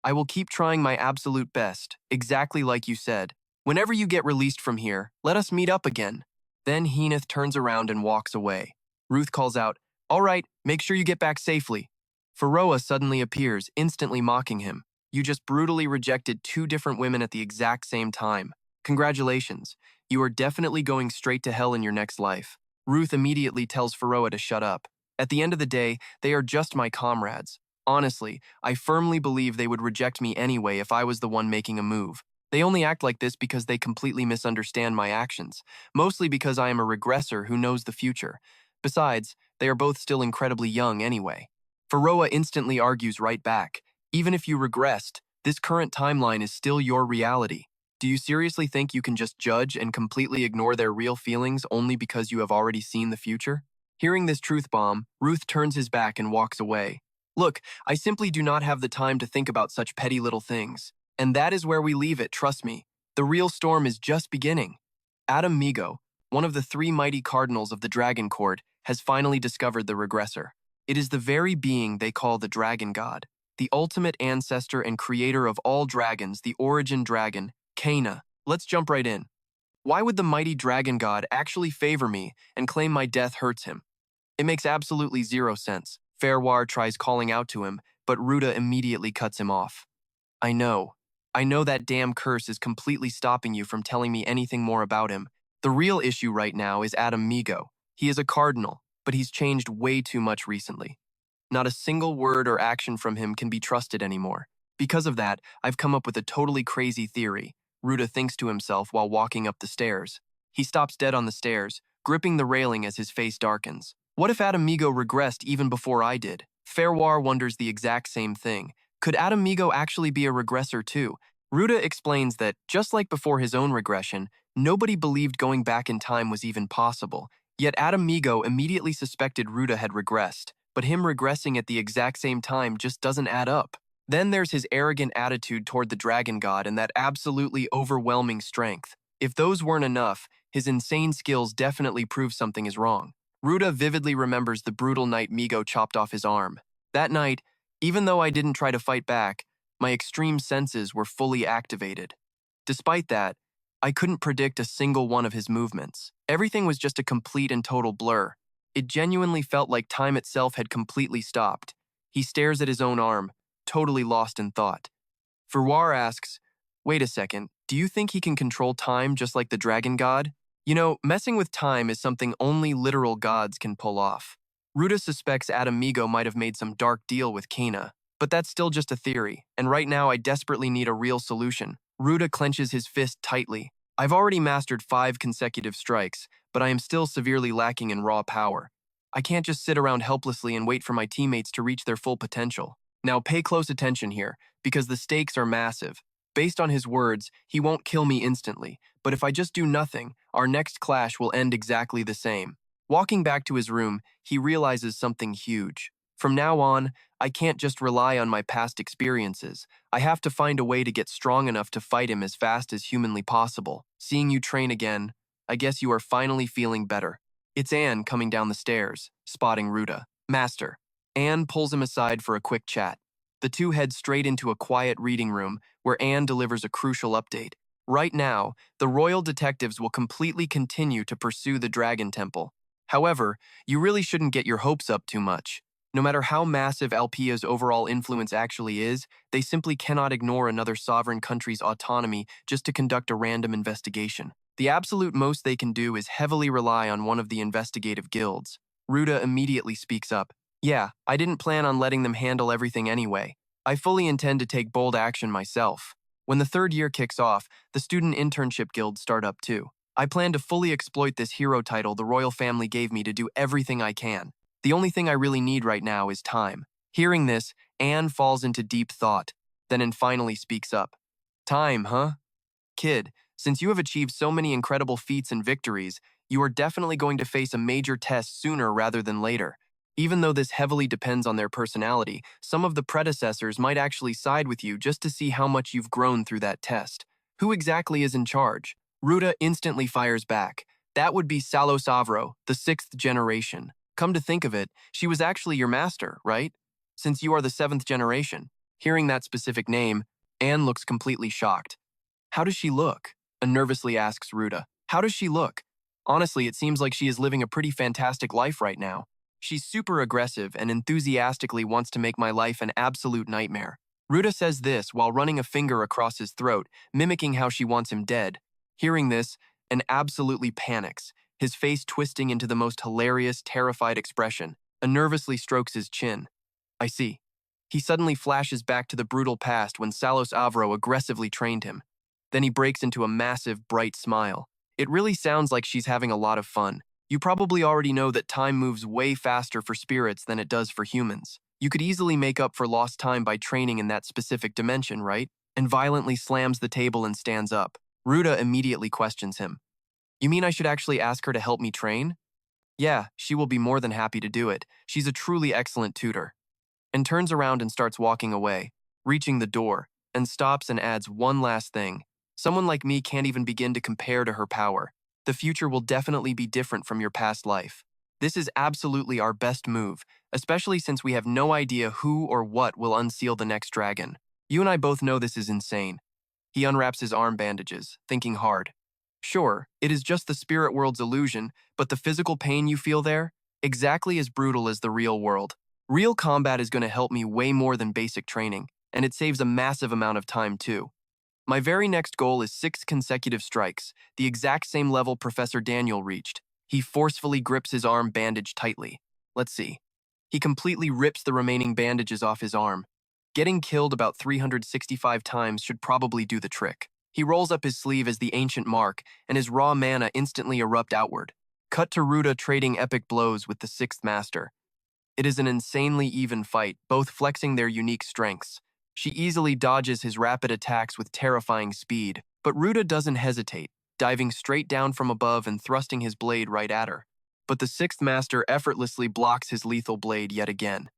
[SPEAKER 1] I will keep trying my absolute best, exactly like you said. Whenever you get released from here, let us meet up again. Then Heenith turns around and walks away. Ruth calls out, All right, make sure you get back safely. Faroa suddenly appears, instantly mocking him. You just brutally rejected 2 different women at the exact same time. Congratulations. You are definitely going straight to hell in your next life. Ruth immediately tells Faroa to shut up. At the end of the day, they are just my comrades. Honestly, I firmly believe they would reject me anyway if I was the one making a move. They only act like this because they completely misunderstand my actions, mostly because I am a regressor who knows the future. Besides, they are both still incredibly young anyway. Faroa instantly argues right back. Even if you regressed, this current timeline is still your reality. Do you seriously think you can just judge and completely ignore their real feelings only because you have already seen the future? Hearing this truth bomb, Ruth turns his back and walks away. Look, I simply do not have the time to think about such petty little things. And that is where we leave it, trust me. The real storm is just beginning. Adam Migo, one of the 3 mighty cardinals of the Dragon Court, has finally discovered the regressor. It is the very being they call the Dragon God, the ultimate ancestor and creator of all dragons, the origin dragon, Kana. Let's jump right in. Why would the mighty Dragon God actually favor me and claim my death hurts him? It makes absolutely zero sense. Fairwar tries calling out to him, but Ruta immediately cuts him off. I know. I know that damn curse is completely stopping you from telling me anything more about him. The real issue right now is Adam Migo. He is a cardinal, but he's changed way too much recently. Not a single word or action from him can be trusted anymore. Because of that, I've come up with a totally crazy theory, Ruta thinks to himself while walking up the stairs. He stops dead on the stairs, gripping the railing as his face darkens. What if Adam Migo regressed even before I did? Fairwar wonders the exact same thing. Could Adam Migo actually be a regressor too? Ruta explains that, just like before his own regression, nobody believed going back in time was even possible. Yet Adam Migo immediately suspected Ruta had regressed, but him regressing at the exact same time just doesn't add up. Then there's his arrogant attitude toward the dragon god and that absolutely overwhelming strength. If those weren't enough, his insane skills definitely prove something is wrong. Ruta vividly remembers the brutal night Migo chopped off his arm. That night, even though I didn't try to fight back, my extreme senses were fully activated. Despite that, I couldn't predict a single one of his movements. Everything was just a complete and total blur. It genuinely felt like time itself had completely stopped. He stares at his own arm, totally lost in thought. Furwar asks, wait a second, do you think he can control time just like the dragon god? You know, messing with time is something only literal gods can pull off. Ruta suspects Adam Migo might have made some dark deal with Kana, but that's still just a theory, and right now I desperately need a real solution. Ruta clenches his fist tightly. I've already mastered 5 consecutive strikes, but I am still severely lacking in raw power. I can't just sit around helplessly and wait for my teammates to reach their full potential. Now pay close attention here, because the stakes are massive. Based on his words, he won't kill me instantly, but if I just do nothing, our next clash will end exactly the same. Walking back to his room, he realizes something huge. From now on, I can't just rely on my past experiences. I have to find a way to get strong enough to fight him as fast as humanly possible. Seeing you train again, I guess you are finally feeling better. It's Anne coming down the stairs, spotting Ruta. Master. Anne pulls him aside for a quick chat. The two head straight into a quiet reading room where Anne delivers a crucial update. Right now, the royal detectives will completely continue to pursue the Dragon Temple. However, you really shouldn't get your hopes up too much. No matter how massive Alpia's overall influence actually is, they simply cannot ignore another sovereign country's autonomy just to conduct a random investigation. The absolute most they can do is heavily rely on one of the investigative guilds. Ruta immediately speaks up. Yeah, I didn't plan on letting them handle everything anyway. I fully intend to take bold action myself. When the 3rd year kicks off, the student internship guilds start up too. I plan to fully exploit this hero title the royal family gave me to do everything I can. The only thing I really need right now is time. Hearing this, Anne falls into deep thought, then finally speaks up. Time, huh? Kid, since you have achieved so many incredible feats and victories, you are definitely going to face a major test sooner rather than later. Even though this heavily depends on their personality, some of the predecessors might actually side with you just to see how much you've grown through that test. Who exactly is in charge? Ruta instantly fires back. That would be Salos Avro, the 6th generation. Come to think of it, she was actually your master, right? Since you are the 7th generation. Hearing that specific name, Anne looks completely shocked. How does she look? Anne nervously asks Ruta. How does she look? Honestly, it seems like she is living a pretty fantastic life right now. She's super aggressive and enthusiastically wants to make my life an absolute nightmare. Ruta says this while running a finger across his throat, mimicking how she wants him dead. Hearing this, Anne absolutely panics, his face twisting into the most hilarious, terrified expression. Anne nervously strokes his chin. I see. He suddenly flashes back to the brutal past when Salos Avro aggressively trained him. Then he breaks into a massive, bright smile. It really sounds like she's having a lot of fun. You probably already know that time moves way faster for spirits than it does for humans. You could easily make up for lost time by training in that specific dimension, right? And violently slams the table and stands up. Ruta immediately questions him. You mean I should actually ask her to help me train? Yeah, she will be more than happy to do it. She's a truly excellent tutor. And turns around and starts walking away, reaching the door, and stops and adds one last thing. Someone like me can't even begin to compare to her power. The future will definitely be different from your past life. This is absolutely our best move, especially since we have no idea who or what will unseal the next dragon. You and I both know this is insane. He unwraps his arm bandages, thinking hard. Sure, it is just the spirit world's illusion, but the physical pain you feel there? Exactly as brutal as the real world. Real combat is going to help me way more than basic training, and it saves a massive amount of time too. My very next goal is 6 consecutive strikes, the exact same level Professor Daniel reached. He forcefully grips his arm bandaged tightly. Let's see. He completely rips the remaining bandages off his arm. Getting killed about 365 times should probably do the trick. He rolls up his sleeve as the ancient mark, and his raw mana instantly erupt outward. Cut to Ruta trading epic blows with the 6th master. It is an insanely even fight, both flexing their unique strengths. She easily dodges his rapid attacks with terrifying speed, but Ruta doesn't hesitate, diving straight down from above and thrusting his blade right at her. But the 6th master effortlessly blocks his lethal blade yet again.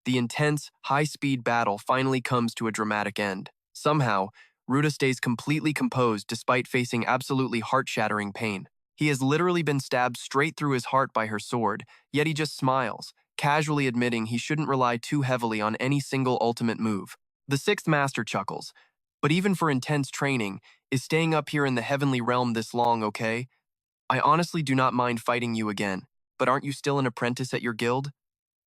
[SPEAKER 1] The intense, high-speed battle finally comes to a dramatic end. Somehow, Ruta stays completely composed despite facing absolutely heart-shattering pain. He has literally been stabbed straight through his heart by her sword, yet he just smiles, casually admitting he shouldn't rely too heavily on any single ultimate move. The 6th master chuckles, but even for intense training, is staying up here in the heavenly realm this long okay? I honestly do not mind fighting you again, but aren't you still an apprentice at your guild?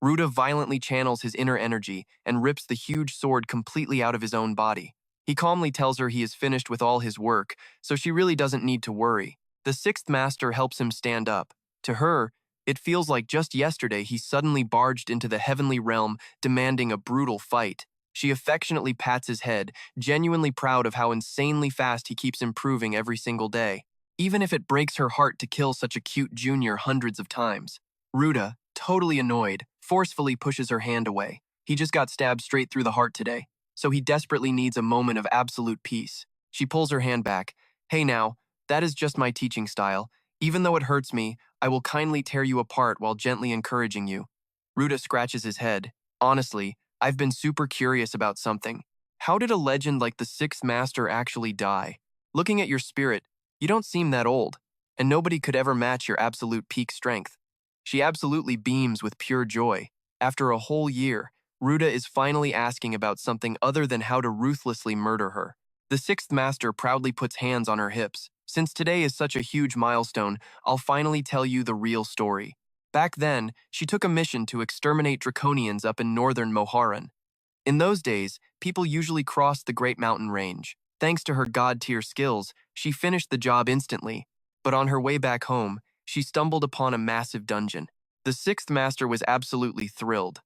[SPEAKER 1] Ruta violently channels his inner energy and rips the huge sword completely out of his own body. He calmly tells her he is finished with all his work, so she really doesn't need to worry. The 6th master helps him stand up. To her, it feels like just yesterday he suddenly barged into the heavenly realm demanding a brutal fight. She affectionately pats his head, genuinely proud of how insanely fast he keeps improving every single day, even if it breaks her heart to kill such a cute junior hundreds of times. Ruta, totally annoyed, forcefully pushes her hand away. He just got stabbed straight through the heart today, so he desperately needs a moment of absolute peace. She pulls her hand back. Hey now, that is just my teaching style. Even though it hurts me, I will kindly tear you apart while gently encouraging you. Ruta scratches his head. Honestly, I've been super curious about something. How did a legend like the 6th master actually die? Looking at your spirit, you don't seem that old, and nobody could ever match your absolute peak strength. She absolutely beams with pure joy. After a whole year, Ruta is finally asking about something other than how to ruthlessly murder her. The 6th master proudly puts hands on her hips. Since today is such a huge milestone, I'll finally tell you the real story. Back then, she took a mission to exterminate draconians up in northern Moharan. In those days, people usually crossed the Great Mountain Range. Thanks to her god-tier skills, she finished the job instantly. But on her way back home, she stumbled upon a massive dungeon. The 6th master was absolutely thrilled.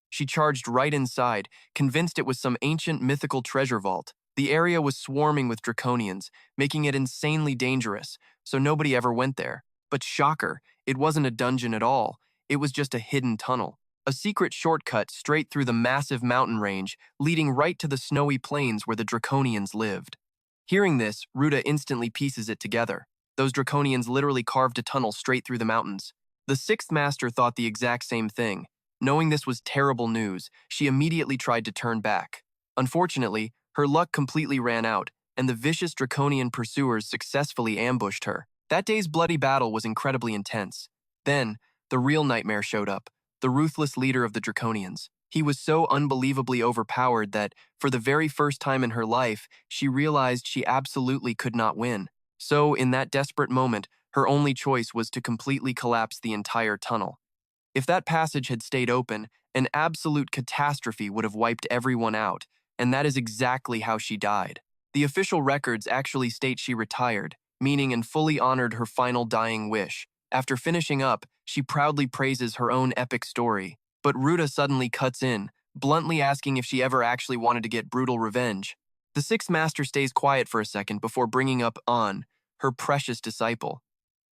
[SPEAKER 1] She charged right inside, convinced it was some ancient mythical treasure vault. The area was swarming with draconians, making it insanely dangerous, so nobody ever went there. But shocker, it wasn't a dungeon at all. It was just a hidden tunnel. A secret shortcut straight through the massive mountain range, leading right to the snowy plains where the draconians lived. Hearing this, Ruta instantly pieces it together. Those draconians literally carved a tunnel straight through the mountains. The 6th master thought the exact same thing. Knowing this was terrible news, she immediately tried to turn back. Unfortunately, her luck completely ran out, and the vicious draconian pursuers successfully ambushed her. That day's bloody battle was incredibly intense. Then, the real nightmare showed up, the ruthless leader of the draconians. He was so unbelievably overpowered that, for the very first time in her life, she realized she absolutely could not win. So, in that desperate moment, her only choice was to completely collapse the entire tunnel. If that passage had stayed open, an absolute catastrophe would have wiped everyone out, and that is exactly how she died. The official records actually state she retired, meaning and fully honored her final dying wish. After finishing up, she proudly praises her own epic story. But Ruta suddenly cuts in, bluntly asking if she ever actually wanted to get brutal revenge. The 6th master stays quiet for a second before bringing up An, her precious disciple.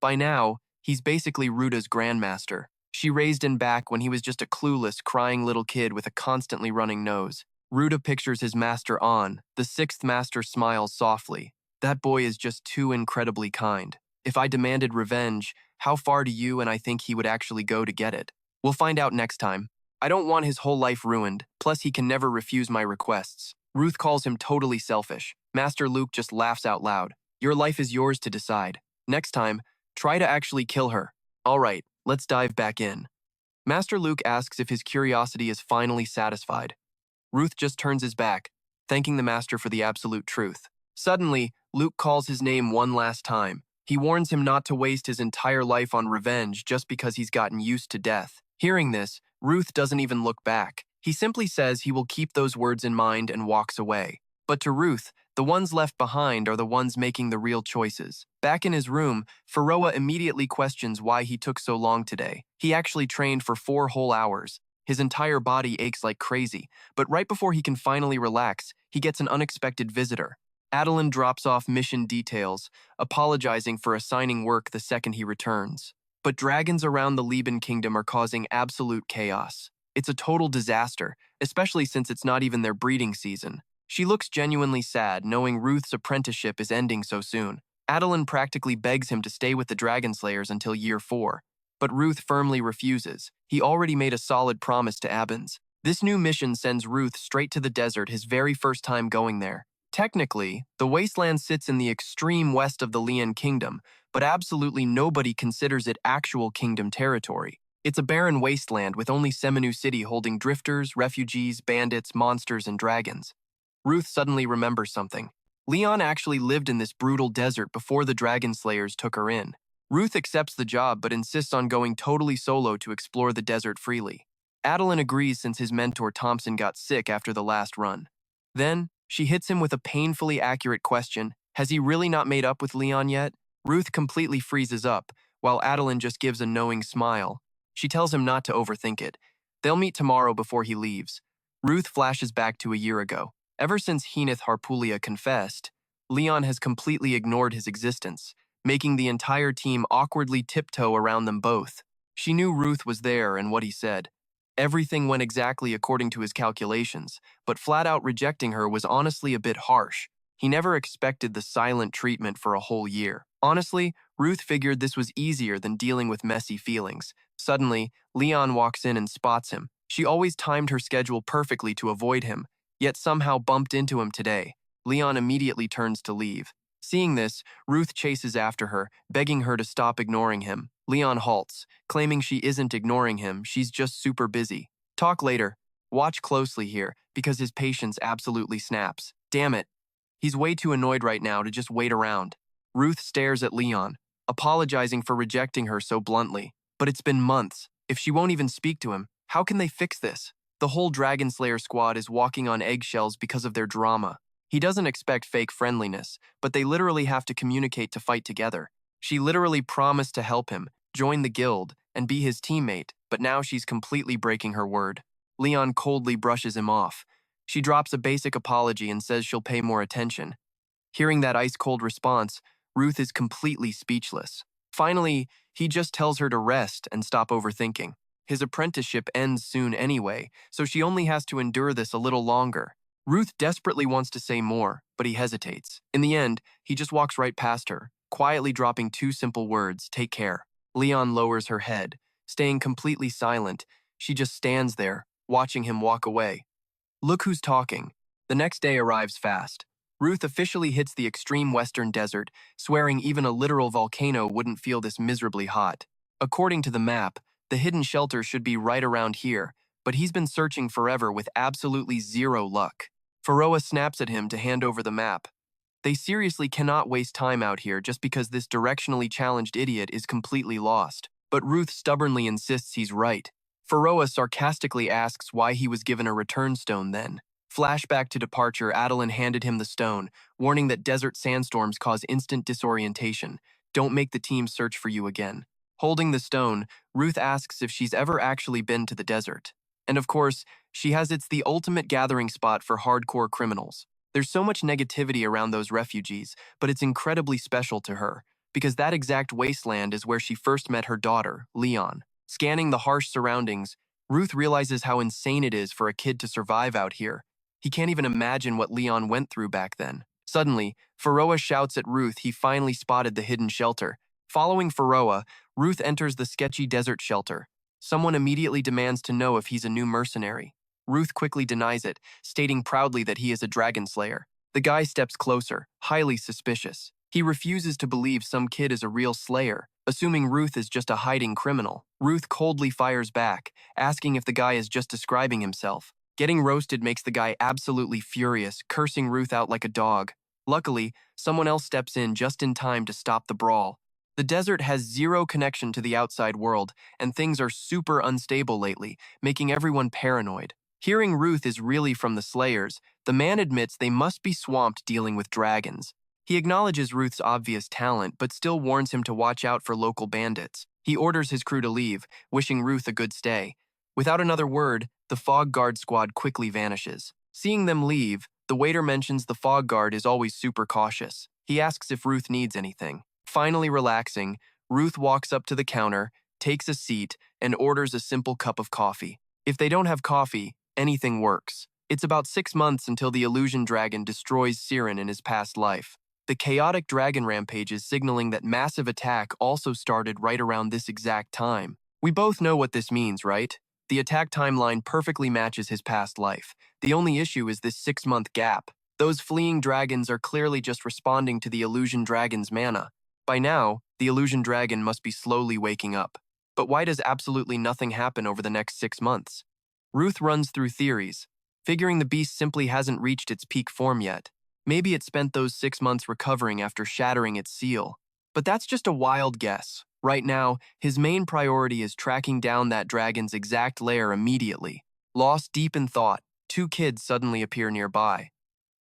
[SPEAKER 1] By now, he's basically Ruta's grandmaster. She raised him back when he was just a clueless, crying little kid with a constantly running nose. Ruta pictures his master An. The 6th master smiles softly. That boy is just too incredibly kind. If I demanded revenge, how far do you and I think he would actually go to get it? We'll find out next time. I don't want his whole life ruined, plus he can never refuse my requests. Ruth calls him totally selfish. Master Luke just laughs out loud. Your life is yours to decide. Next time, try to actually kill her. All right, let's dive back in. Master Luke asks if his curiosity is finally satisfied. Ruth just turns his back, thanking the master for the absolute truth. Suddenly, Luke calls his name one last time. He warns him not to waste his entire life on revenge just because he's gotten used to death. Hearing this, Ruth doesn't even look back. He simply says he will keep those words in mind and walks away. But to Ruth, the ones left behind are the ones making the real choices. Back in his room, Faroa immediately questions why he took so long today. He actually trained for 4 whole hours. His entire body aches like crazy, but right before he can finally relax, he gets an unexpected visitor. Adeline drops off mission details, apologizing for assigning work the second he returns. But dragons around the Liban kingdom are causing absolute chaos. It's a total disaster, especially since it's not even their breeding season. She looks genuinely sad, knowing Ruth's apprenticeship is ending so soon. Adeline practically begs him to stay with the Dragon Slayers until year 4. But Ruth firmly refuses. He already made a solid promise to Abens. This new mission sends Ruth straight to the desert, his very first time going there. Technically, the wasteland sits in the extreme west of the Lian kingdom, but absolutely nobody considers it actual kingdom territory. It's a barren wasteland with only Seminu City holding drifters, refugees, bandits, monsters, and dragons. Ruth suddenly remembers something. Leon actually lived in this brutal desert before the Dragon Slayers took her in. Ruth accepts the job but insists on going totally solo to explore the desert freely. Adeline agrees since his mentor Thompson got sick after the last run. Then, she hits him with a painfully accurate question. Has he really not made up with Leon yet? Ruth completely freezes up, while Adeline just gives a knowing smile. She tells him not to overthink it. They'll meet tomorrow before he leaves. Ruth flashes back to a year ago. Ever since Heneth Harpulia confessed, Leon has completely ignored his existence, making the entire team awkwardly tiptoe around them both. She knew Ruth was there and what he said. Everything went exactly according to his calculations, but flat-out rejecting her was honestly a bit harsh. He never expected the silent treatment for a whole year. Honestly, Ruth figured this was easier than dealing with messy feelings. Suddenly, Leon walks in and spots him. She always timed her schedule perfectly to avoid him, yet somehow bumped into him today. Leon immediately turns to leave. Seeing this, Ruth chases after her, begging her to stop ignoring him. Leon halts, claiming she isn't ignoring him, she's just super busy. Talk later. Watch closely here, because his patience absolutely snaps. Damn it. He's way too annoyed right now to just wait around. Ruth stares at Leon, apologizing for rejecting her so bluntly. But it's been months. If she won't even speak to him, how can they fix this? The whole Dragon Slayer squad is walking on eggshells because of their drama. He doesn't expect fake friendliness, but they literally have to communicate to fight together. She literally promised to help him, join the guild, and be his teammate, but now she's completely breaking her word. Leon coldly brushes him off. She drops a basic apology and says she'll pay more attention. Hearing that ice-cold response, Ruth is completely speechless. Finally, he just tells her to rest and stop overthinking. His apprenticeship ends soon anyway, so she only has to endure this a little longer. Ruth desperately wants to say more, but he hesitates. In the end, he just walks right past her, quietly dropping 2 simple words, "Take care." Leon lowers her head. Staying completely silent, she just stands there, watching him walk away. Look who's talking. The next day arrives fast. Ruth officially hits the extreme western desert, swearing even a literal volcano wouldn't feel this miserably hot. According to the map, the hidden shelter should be right around here, but he's been searching forever with absolutely zero luck. Faroa snaps at him to hand over the map. They seriously cannot waste time out here just because this directionally challenged idiot is completely lost. But Ruth stubbornly insists he's right. Faroa sarcastically asks why he was given a return stone then. Flashback to departure, Adeline handed him the stone, warning that desert sandstorms cause instant disorientation. Don't make the team search for you again. Holding the stone, Ruth asks if she's ever actually been to the desert. And of course, she has it's the ultimate gathering spot for hardcore criminals. There's so much negativity around those refugees, but it's incredibly special to her, because that exact wasteland is where she first met her daughter, Leon. Scanning the harsh surroundings, Ruth realizes how insane it is for a kid to survive out here. He can't even imagine what Leon went through back then. Suddenly, Faroa shouts at Ruth he finally spotted the hidden shelter. Following Faroa, Ruth enters the sketchy desert shelter. Someone immediately demands to know if he's a new mercenary. Ruth quickly denies it, stating proudly that he is a dragon slayer. The guy steps closer, highly suspicious. He refuses to believe some kid is a real slayer, assuming Ruth is just a hiding criminal. Ruth coldly fires back, asking if the guy is just describing himself. Getting roasted makes the guy absolutely furious, cursing Ruth out like a dog. Luckily, someone else steps in just in time to stop the brawl. The desert has zero connection to the outside world, and things are super unstable lately, making everyone paranoid. Hearing Ruth is really from the Slayers, the man admits they must be swamped dealing with dragons. He acknowledges Ruth's obvious talent, but still warns him to watch out for local bandits. He orders his crew to leave, wishing Ruth a good stay. Without another word, the Fog Guard squad quickly vanishes. Seeing them leave, the waiter mentions the Fog Guard is always super cautious. He asks if Ruth needs anything. Finally relaxing, Ruth walks up to the counter, takes a seat, and orders a simple cup of coffee. If they don't have coffee, anything works. It's about 6 months until the illusion dragon destroys Siren in his past life. The chaotic dragon rampages signaling that massive attack also started right around this exact time. We both know what this means, right? The attack timeline perfectly matches his past life. The only issue is this 6-month gap. Those fleeing dragons are clearly just responding to the illusion dragon's mana. By now, the illusion dragon must be slowly waking up. But why does absolutely nothing happen over the next 6 months? Ruth runs through theories, figuring the beast simply hasn't reached its peak form yet. Maybe it spent those 6 months recovering after shattering its seal. But that's just a wild guess. Right now, his main priority is tracking down that dragon's exact lair immediately. Lost deep in thought, 2 kids suddenly appear nearby.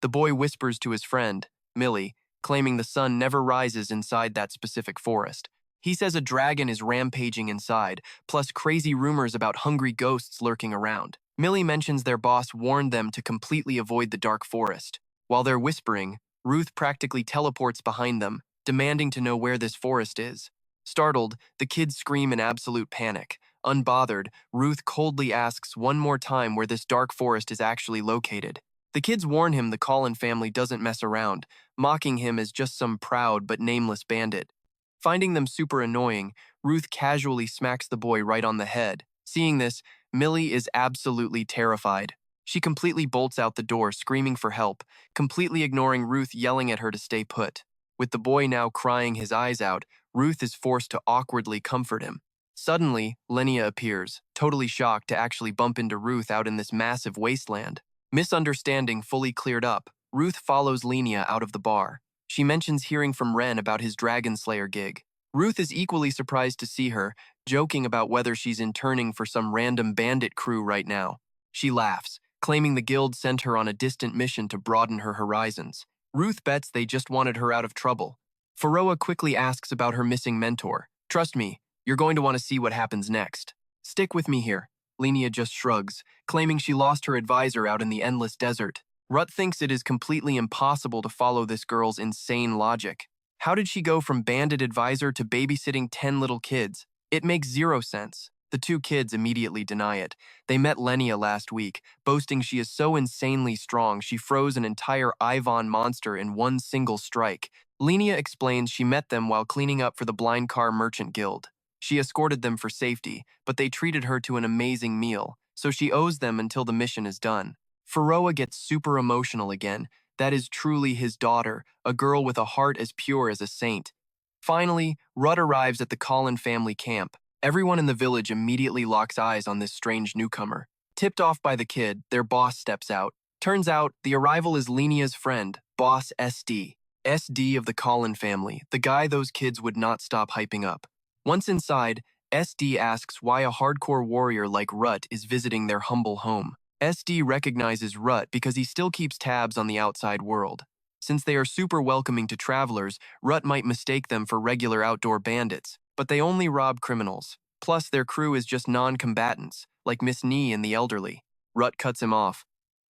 [SPEAKER 1] The boy whispers to his friend, Millie, claiming the sun never rises inside that specific forest. He says a dragon is rampaging inside, plus crazy rumors about hungry ghosts lurking around. Millie mentions their boss warned them to completely avoid the dark forest. While they're whispering, Ruth practically teleports behind them, demanding to know where this forest is. Startled, the kids scream in absolute panic. Unbothered, Ruth coldly asks one more time where this dark forest is actually located. The kids warn him the Collin family doesn't mess around, mocking him as just some proud but nameless bandit. Finding them super annoying, Ruth casually smacks the boy right on the head. Seeing this, Millie is absolutely terrified. She completely bolts out the door, screaming for help, completely ignoring Ruth yelling at her to stay put. With the boy now crying his eyes out, Ruth is forced to awkwardly comfort him. Suddenly, Lenia appears, totally shocked to actually bump into Ruth out in this massive wasteland. Misunderstanding fully cleared up, Ruth follows Lenia out of the bar. She mentions hearing from Ren about his Dragon Slayer gig. Ruth is equally surprised to see her, joking about whether she's interning for some random bandit crew right now. She laughs, claiming the guild sent her on a distant mission to broaden her horizons. Ruth bets they just wanted her out of trouble. Faroa quickly asks about her missing mentor. Trust me, you're going to want to see what happens next. Stick with me here. Lenia just shrugs, claiming she lost her advisor out in the endless desert. Ruth thinks it is completely impossible to follow this girl's insane logic. How did she go from bandit advisor to babysitting 10 little kids? It makes zero sense. The 2 kids immediately deny it. They met Lenia last week, boasting she is so insanely strong she froze an entire Ivon monster in one single strike. Lenia explains she met them while cleaning up for the Blind Car Merchant Guild. She escorted them for safety, but they treated her to an amazing meal, so she owes them until the mission is done. Faroa gets super emotional again. That is truly his daughter, a girl with a heart as pure as a saint. Finally, Ruth arrives at the Collin family camp. Everyone in the village immediately locks eyes on this strange newcomer. Tipped off by the kid, their boss steps out. Turns out, the arrival is Lenia's friend, Boss SD. SD of the Collin family, the guy those kids would not stop hyping up. Once inside, SD asks why a hardcore warrior like Ruth is visiting their humble home. SD recognizes Ruth because he still keeps tabs on the outside world. Since they are super welcoming to travelers, Ruth might mistake them for regular outdoor bandits, but they only rob criminals. Plus, their crew is just non-combatants, like Miss Nee and the elderly. Ruth cuts him off.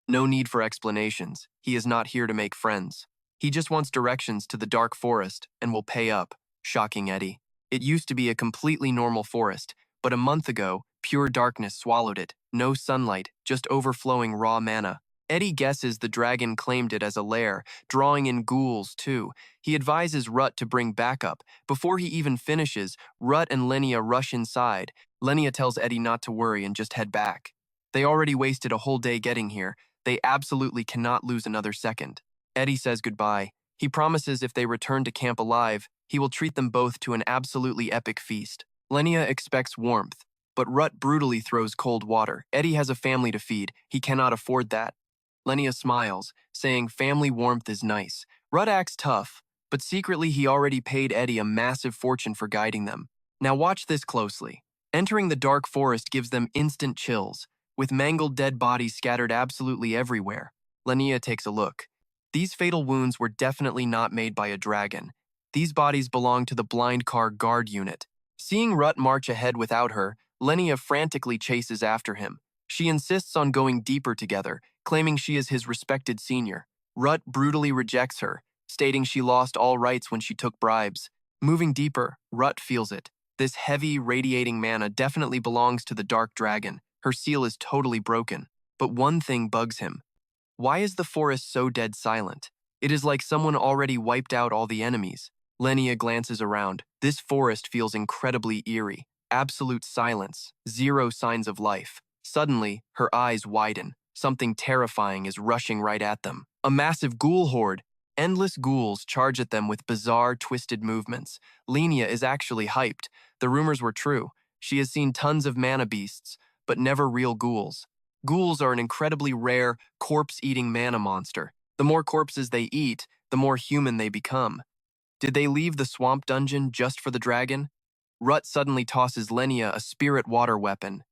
[SPEAKER 1] No need for explanations. He is not here to make friends. He just wants directions to the dark forest and will pay up. Shocking Eddie. It used to be a completely normal forest, but a month ago, pure darkness swallowed it. No sunlight, just overflowing raw mana. Eddie guesses the dragon claimed it as a lair, drawing in ghouls too. He advises Ruth to bring backup. Before he even finishes, Ruth and Lenia rush inside. Lenia tells Eddie not to worry and just head back. They already wasted a whole day getting here. They absolutely cannot lose another second. Eddie says goodbye. He promises if they return to camp alive, he will treat them both to an absolutely epic feast. Lenia expects warmth, but Ruth brutally throws cold water. Eddie has a family to feed. He cannot afford that. Lenia smiles, saying family warmth is nice. Ruth acts tough, but secretly he already paid Eddie a massive fortune for guiding them. Now watch this closely. Entering the dark forest gives them instant chills. with mangled dead bodies scattered absolutely everywhere. Lenia takes a look. These fatal wounds were definitely not made by a dragon. These bodies belong to the blind car guard unit. Seeing Ruth march ahead without her, Lenia frantically chases after him. She insists on going deeper together, claiming she is his respected senior. Ruth brutally rejects her, stating she lost all rights when she took bribes. Moving deeper, Ruth feels it. This heavy, radiating mana definitely belongs to the Dark Dragon. Her seal is totally broken. But one thing bugs him. Why is the forest so dead silent? It is like someone already wiped out all the enemies. Lenia glances around. This forest feels incredibly eerie. Absolute silence. Zero signs of life. Suddenly, her eyes widen. Something terrifying is rushing right at them. A massive ghoul horde. Endless ghouls charge at them with bizarre, twisted movements. Lenia is actually hyped. The rumors were true. She has seen tons of mana beasts, but never real ghouls. Ghouls are an incredibly rare, corpse-eating mana monster. The more corpses they eat, the more human they become. Did they leave the swamp dungeon just for the dragon? Ruth suddenly tosses Lenia a spirit water weapon.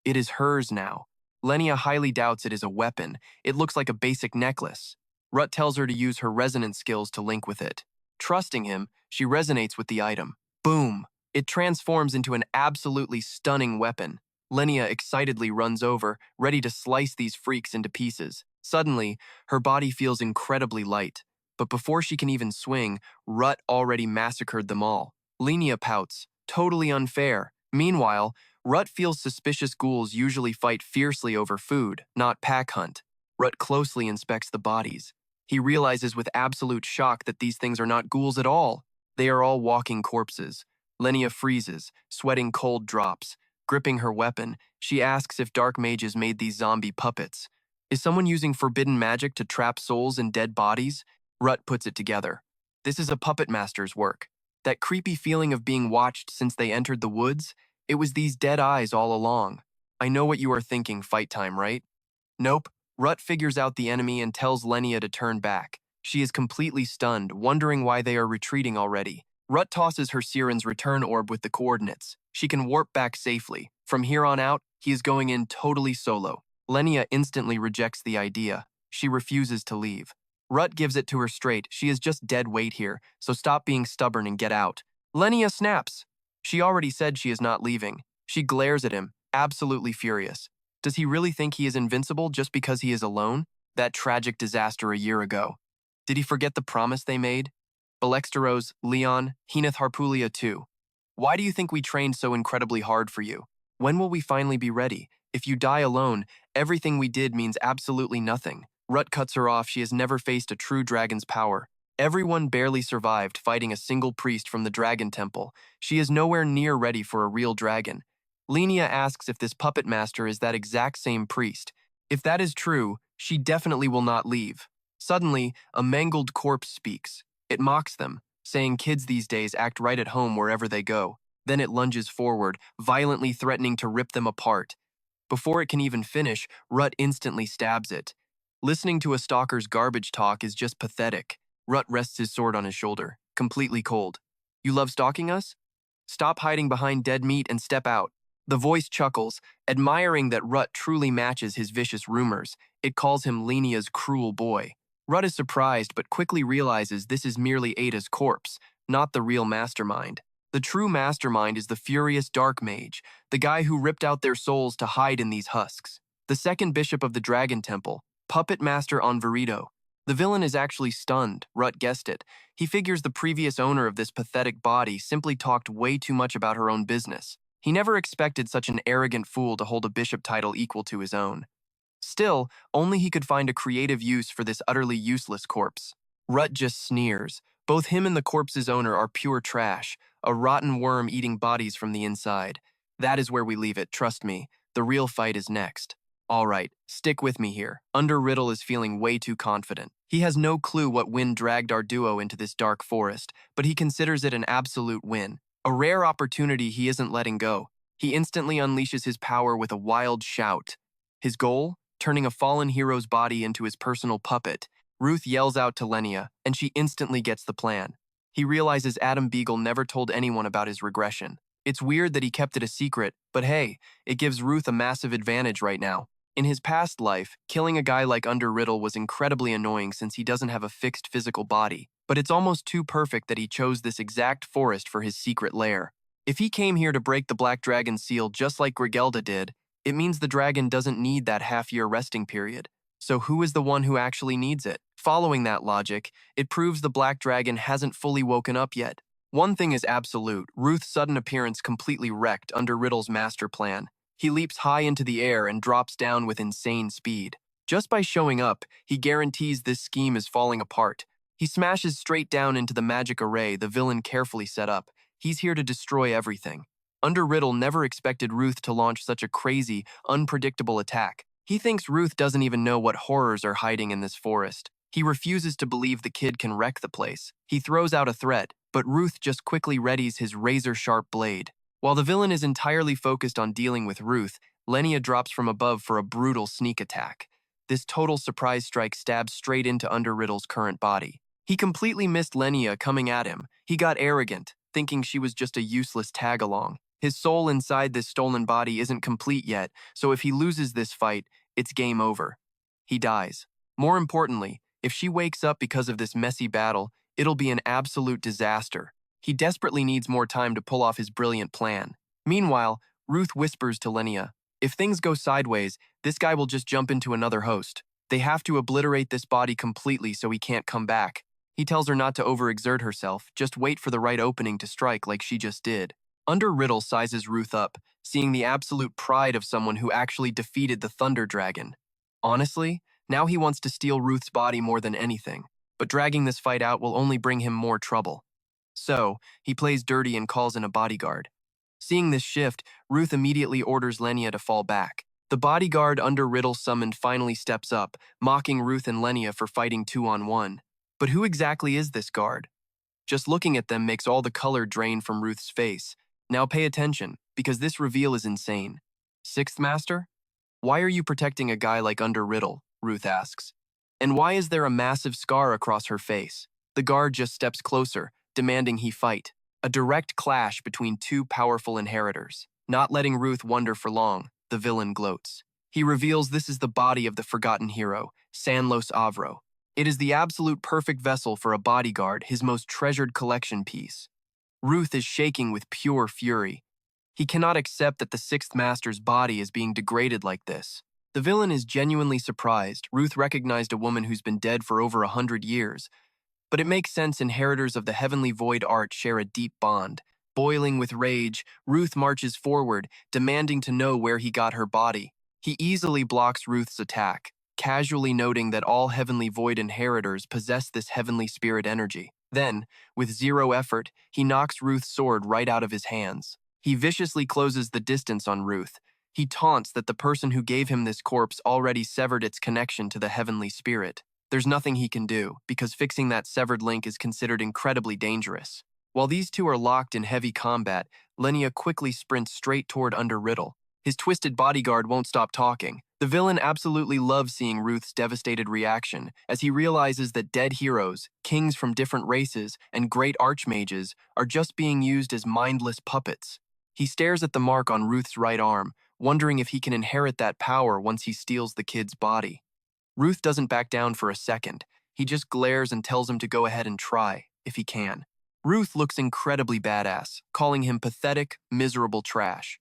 [SPEAKER 1] It is hers now. Lenia highly doubts it is a weapon. It looks like a basic necklace. Ruth tells her to use her resonance skills to link with it. Trusting him, she resonates with the item. Boom! It transforms into an absolutely stunning weapon. Lenia excitedly runs over, ready to slice these freaks into pieces. Suddenly, her body feels incredibly light. But before she can even swing, Ruth already massacred them all. Lenia pouts. Totally unfair. Meanwhile, Ruth feels suspicious ghouls usually fight fiercely over food, not pack hunt. Ruth closely inspects the bodies. He realizes with absolute shock that these things are not ghouls at all. They are all walking corpses. Lenia freezes, sweating cold drops. Gripping her weapon, she asks if dark mages made these zombie puppets. Is someone using forbidden magic to trap souls in dead bodies? Ruth puts it together. This is a puppet master's work. That creepy feeling of being watched since they entered the woods? It was these dead eyes all along. I know what you are thinking, fight time, right? Nope. Ruth figures out the enemy and tells Lenia to turn back. She is completely stunned, wondering why they are retreating already. Ruth tosses her Siren's return orb with the coordinates. She can warp back safely. From here on out, he is going in totally solo. Lenia instantly rejects the idea. She refuses to leave. Ruth gives it to her straight. She is just dead weight here, so stop being stubborn and get out. Lenia snaps. She already said she is not leaving. She glares at him, absolutely furious. Does he really think he is invincible just because he is alone? That tragic disaster a year ago. Did he forget the promise they made? Steroze, Leon, Heneth Harpulia too. Why do you think we trained so incredibly hard for you? When will we finally be ready? If you die alone, everything we did means absolutely nothing. Ruth cuts her off. She has never faced a true dragon's power. Everyone barely survived fighting a single priest from the dragon temple. She is nowhere near ready for a real dragon. Lenia asks if this puppet master is that exact same priest. If that is true, she definitely will not leave. Suddenly, a mangled corpse speaks. It mocks them, saying kids these days act right at home wherever they go. Then it lunges forward, violently threatening to rip them apart. Before it can even finish, Ruth instantly stabs it. Listening to a stalker's garbage talk is just pathetic. Ruth rests his sword on his shoulder, completely cold. You love stalking us? Stop hiding behind dead meat and step out. The voice chuckles, admiring that Ruth truly matches his vicious rumors. It calls him Lenia's cruel boy. Ruth is surprised but quickly realizes this is merely Ada's corpse, not the real mastermind. The true mastermind is the furious dark mage, the guy who ripped out their souls to hide in these husks. The second bishop of the Dragon Temple, Puppet Master Onverito. The villain is actually stunned. Ruth guessed it. He figures the previous owner of this pathetic body simply talked way too much about her own business. He never expected such an arrogant fool to hold a bishop title equal to his own. Still, only he could find a creative use for this utterly useless corpse. Ruth just sneers. Both him and the corpse's owner are pure trash, a rotten worm eating bodies from the inside. That is where we leave it, trust me. The real fight is next. All right, stick with me here. Riddle is feeling way too confident. He has no clue what wind dragged our duo into this dark forest, but he considers it an absolute win. A rare opportunity he isn't letting go. He instantly unleashes his power with a wild shout. His goal? Turning a fallen hero's body into his personal puppet. Ruth yells out to Lenia, and she instantly gets the plan. He realizes Adam Beagle never told anyone about his regression. It's weird that he kept it a secret, but hey, it gives Ruth a massive advantage right now. In his past life, killing a guy like Riddle was incredibly annoying since he doesn't have a fixed physical body, but it's almost too perfect that he chose this exact forest for his secret lair. If he came here to break the Black Dragon seal just like Grigelda did, it means the dragon doesn't need that half-year resting period. So who is the one who actually needs it? Following that logic, it proves the Black Dragon hasn't fully woken up yet. One thing is absolute, Ruth's sudden appearance completely wrecked Riddle's master plan. He leaps high into the air and drops down with insane speed. Just by showing up, he guarantees this scheme is falling apart. He smashes straight down into the magic array the villain carefully set up. He's here to destroy everything. Riddle never expected Ruth to launch such a crazy, unpredictable attack. He thinks Ruth doesn't even know what horrors are hiding in this forest. He refuses to believe the kid can wreck the place. He throws out a threat, but Ruth just quickly readies his razor-sharp blade. While the villain is entirely focused on dealing with Ruth, Lenia drops from above for a brutal sneak attack. This total surprise strike stabs straight into Riddle's current body. He completely missed Lenia coming at him. He got arrogant, thinking she was just a useless tag-along. His soul inside this stolen body isn't complete yet, so if he loses this fight, it's game over. He dies. More importantly, if she wakes up because of this messy battle, it'll be an absolute disaster. He desperately needs more time to pull off his brilliant plan. Meanwhile, Ruth whispers to Lenia, "If things go sideways, this guy will just jump into another host. They have to obliterate this body completely so he can't come back." He tells her not to overexert herself, just wait for the right opening to strike like she just did. Riddle sizes Ruth up, seeing the absolute pride of someone who actually defeated the Thunder Dragon. Honestly, now he wants to steal Ruth's body more than anything, but dragging this fight out will only bring him more trouble. So, he plays dirty and calls in a bodyguard. Seeing this shift, Ruth immediately orders Lenia to fall back. The bodyguard Riddle summoned finally steps up, mocking Ruth and Lenia for fighting 2-on-1. But who exactly is this guard? Just looking at them makes all the color drain from Ruth's face. Now pay attention, because this reveal is insane. Sixth Master? Why are you protecting a guy like Riddle? Ruth asks. And why is there a massive scar across her face? The guard just steps closer, demanding he fight. A direct clash between two powerful inheritors. Not letting Ruth wonder for long, the villain gloats. He reveals this is the body of the forgotten hero, Sanlos Avro. It is the absolute perfect vessel for a bodyguard, his most treasured collection piece. Ruth is shaking with pure fury. He cannot accept that the Sixth Master's body is being degraded like this. The villain is genuinely surprised. Ruth recognized a woman who's been dead for over 100 years. But it makes sense inheritors of the Heavenly Void art share a deep bond. Boiling with rage, Ruth marches forward, demanding to know where he got her body. He easily blocks Ruth's attack, casually noting that all Heavenly Void inheritors possess this heavenly spirit energy. Then, with zero effort, he knocks Ruth's sword right out of his hands. He viciously closes the distance on Ruth. He taunts that the person who gave him this corpse already severed its connection to the heavenly spirit. There's nothing he can do, because fixing that severed link is considered incredibly dangerous. While these two are locked in heavy combat, Lenia quickly sprints straight toward Riddle. His twisted bodyguard won't stop talking. The villain absolutely loves seeing Ruth's devastated reaction, as he realizes that dead heroes, kings from different races, and great archmages are just being used as mindless puppets. He stares at the mark on Ruth's right arm, wondering if he can inherit that power once he steals the kid's body. Ruth doesn't back down for a second. He just glares and tells him to go ahead and try, if he can. Ruth looks incredibly badass, calling him pathetic, miserable trash.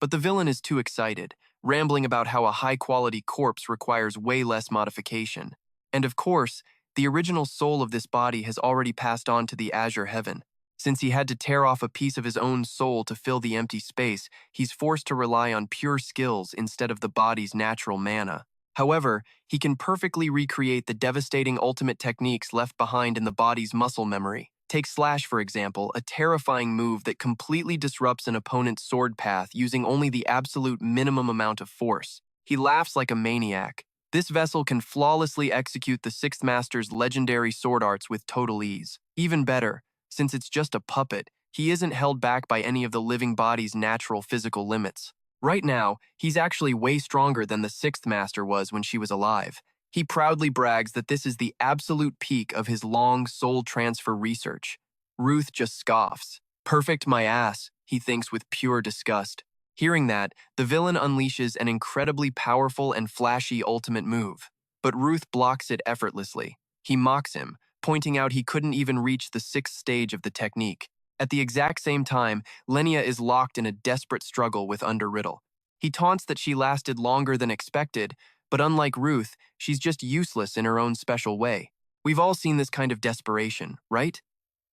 [SPEAKER 1] But the villain is too excited, rambling about how a high-quality corpse requires way less modification. And of course, the original soul of this body has already passed on to the Azure Heaven. Since he had to tear off a piece of his own soul to fill the empty space, he's forced to rely on pure skills instead of the body's natural mana. However, he can perfectly recreate the devastating ultimate techniques left behind in the body's muscle memory. Take Slash, for example, a terrifying move that completely disrupts an opponent's sword path using only the absolute minimum amount of force. He laughs like a maniac. This vessel can flawlessly execute the Sixth Master's legendary sword arts with total ease. Even better, since it's just a puppet, he isn't held back by any of the living body's natural physical limits. Right now, he's actually way stronger than the Sixth Master was when she was alive. He proudly brags that this is the absolute peak of his long soul transfer research. Ruth just scoffs. Perfect my ass, he thinks with pure disgust. Hearing that, the villain unleashes an incredibly powerful and flashy ultimate move. But Ruth blocks it effortlessly. He mocks him, pointing out he couldn't even reach the sixth stage of the technique. At the exact same time, Lenia is locked in a desperate struggle with Riddle. He taunts that she lasted longer than expected, but unlike Ruth, she's just useless in her own special way. We've all seen this kind of desperation, right?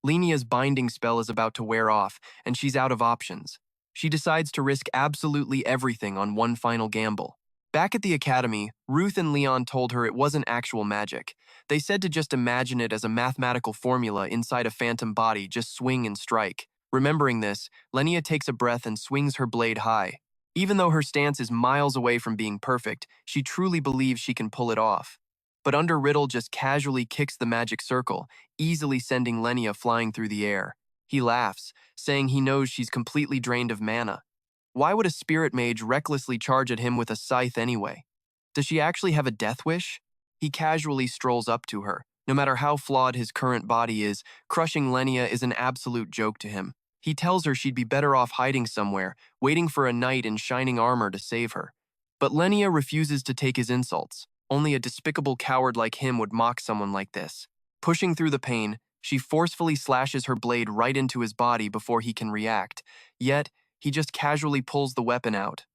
[SPEAKER 1] Lenia's binding spell is about to wear off, and she's out of options. She decides to risk absolutely everything on one final gamble. Back at the academy, Ruth and Leon told her it wasn't actual magic. They said to just imagine it as a mathematical formula inside a phantom body, just swing and strike. Remembering this, Lenia takes a breath and swings her blade high. Even though her stance is miles away from being perfect, she truly believes she can pull it off. But Riddle just casually kicks the magic circle, easily sending Lenia flying through the air. He laughs, saying he knows she's completely drained of mana. Why would a spirit mage recklessly charge at him with a scythe anyway? Does she actually have a death wish? He casually strolls up to her. No matter how flawed his current body is, crushing Lenia is an absolute joke to him. He tells her she'd be better off hiding somewhere, waiting for a knight in shining armor to save her. But Lenia refuses to take his insults. Only a despicable coward like him would mock someone like this. Pushing through the pain, she forcefully slashes her blade right into his body before he can react. Yet, he just casually pulls the weapon out.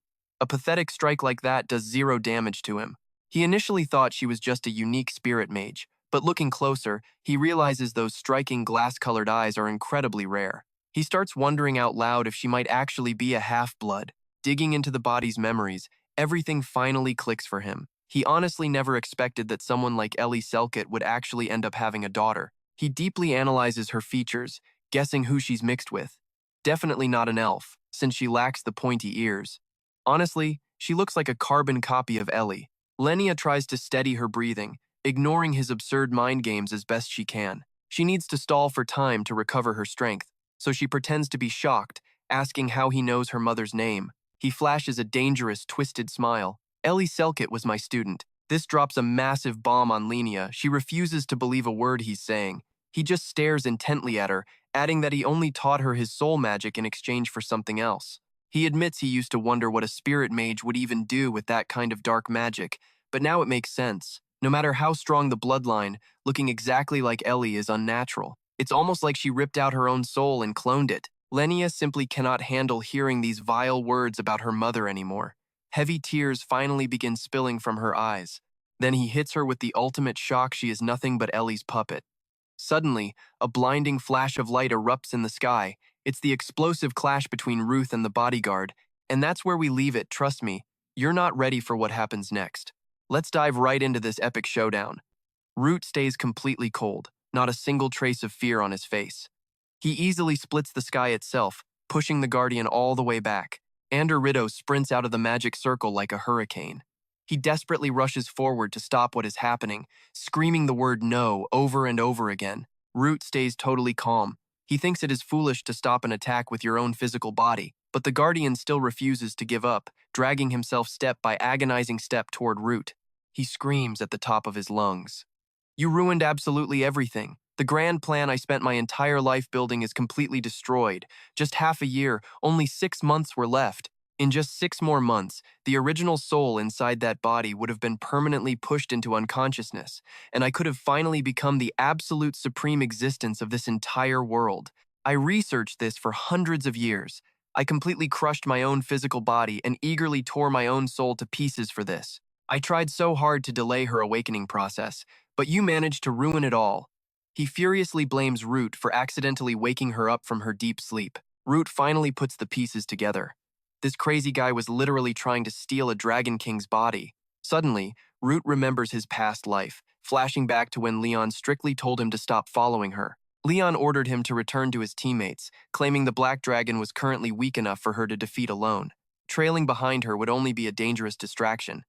[SPEAKER 1] A pathetic strike like that does zero damage to him. He initially thought she was just a unique spirit mage, but looking closer, he realizes those striking glass-colored eyes are incredibly rare. He starts wondering out loud if she might actually be a half-blood. Digging into the body's memories, everything finally clicks for him. He honestly never expected that someone like Ellie Selkett would actually end up having a daughter. He deeply analyzes her features, guessing who she's mixed with. Definitely not an elf, since she lacks the pointy ears. Honestly, she looks like a carbon copy of Ellie. Lenia tries to steady her breathing, ignoring his absurd mind games as best she can. She needs to stall for time to recover her strength, so she pretends to be shocked, asking how he knows her mother's name. He flashes a dangerous, twisted smile. Ellie Selkett was my student. This drops a massive bomb on Lenia. She refuses to believe a word he's saying. He just stares intently at her, adding that he only taught her his soul magic in exchange for something else. He admits he used to wonder what a spirit mage would even do with that kind of dark magic, but now it makes sense. No matter how strong the bloodline, looking exactly like Ellie is unnatural. It's almost like she ripped out her own soul and cloned it. Lenia simply cannot handle hearing these vile words about her mother anymore. Heavy tears finally begin spilling from her eyes. Then he hits her with the ultimate shock she is nothing but Ellie's puppet. Suddenly, a blinding flash of light erupts in the sky. It's the explosive clash between Ruth and the bodyguard, and that's where we leave it, trust me. You're not ready for what happens next. Let's dive right into this epic showdown. Ruth stays completely cold, not a single trace of fear on his face. He easily splits the sky itself, pushing the Guardian all the way back. Riddle sprints out of the magic circle like a hurricane. He desperately rushes forward to stop what is happening, screaming the word no over and over again. Ruth stays totally calm. He thinks it is foolish to stop an attack with your own physical body, but the Guardian still refuses to give up, dragging himself step by agonizing step toward Ruth. He screams at the top of his lungs. You ruined absolutely everything. The grand plan I spent my entire life building is completely destroyed. Just half a year, only 6 months were left. In just 6 more months, the original soul inside that body would have been permanently pushed into unconsciousness, and I could have finally become the absolute supreme existence of this entire world. I researched this for hundreds of years. I completely crushed my own physical body and eagerly tore my own soul to pieces for this. I tried so hard to delay her awakening process, but you managed to ruin it all. He furiously blames Ruth for accidentally waking her up from her deep sleep. Ruth finally puts the pieces together. This crazy guy was literally trying to steal a Dragon King's body. Suddenly, Ruth remembers his past life, flashing back to when Leon strictly told him to stop following her. Leon ordered him to return to his teammates, claiming the Black Dragon was currently weak enough for her to defeat alone. Trailing behind her would only be a dangerous distraction.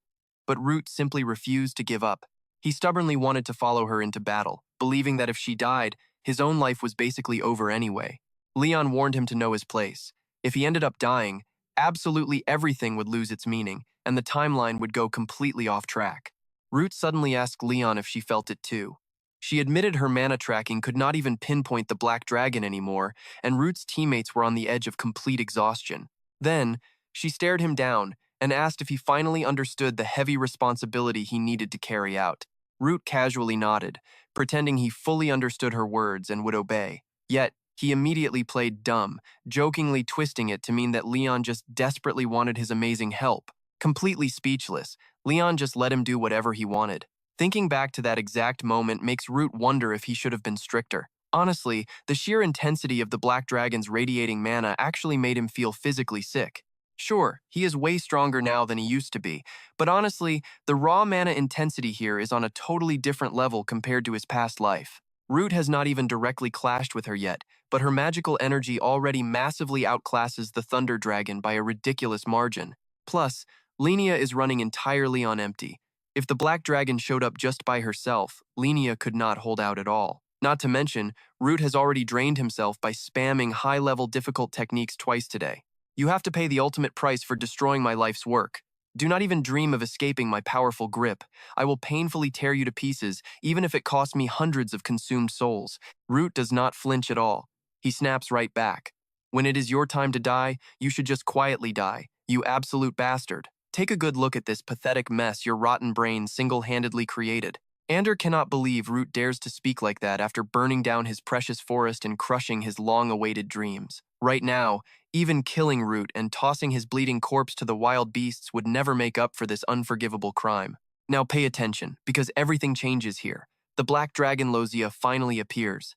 [SPEAKER 1] But Ruth simply refused to give up. He stubbornly wanted to follow her into battle, believing that if she died, his own life was basically over anyway. Leon warned him to know his place. If he ended up dying, absolutely everything would lose its meaning, and the timeline would go completely off track. Ruth suddenly asked Leon if she felt it too. She admitted her mana tracking could not even pinpoint the Black Dragon anymore, and Ruth's teammates were on the edge of complete exhaustion. Then, She stared him down and asked if he finally understood the heavy responsibility he needed to carry out. Root casually nodded, pretending he fully understood her words and would obey. Yet, he immediately played dumb, jokingly twisting it to mean that Leon just desperately wanted his amazing help. Completely speechless, Leon just let him do whatever he wanted. Thinking back to that exact moment makes Root wonder if he should have been stricter. Honestly, the sheer intensity of the Black Dragon's radiating mana actually made him feel physically sick. Sure, he is way stronger now than he used to be, but honestly, the raw mana intensity here is on a totally different level compared to his past life. Root has not even directly clashed with her yet, but her magical energy already massively outclasses the Thunder Dragon by a ridiculous margin. Plus, Linnea is running entirely on empty. If the Black Dragon showed up just by herself, Linnea could not hold out at all. Not to mention, Root has already drained himself by spamming high-level difficult techniques twice today. You have to pay the ultimate price for destroying my life's work. Do not even dream of escaping my powerful grip. I will painfully tear you to pieces, even if it costs me hundreds of consumed souls. Root does not flinch at all. He snaps right back. When it is your time to die, you should just quietly die, you absolute bastard. Take a good look at this pathetic mess your rotten brain single-handedly created. Ander cannot believe Root dares to speak like that after burning down his precious forest and crushing his long-awaited dreams. Right now, even killing Root and tossing his bleeding corpse to the wild beasts would never make up for this unforgivable crime. Now pay attention, because everything changes here. The Black Dragon Lozia finally appears.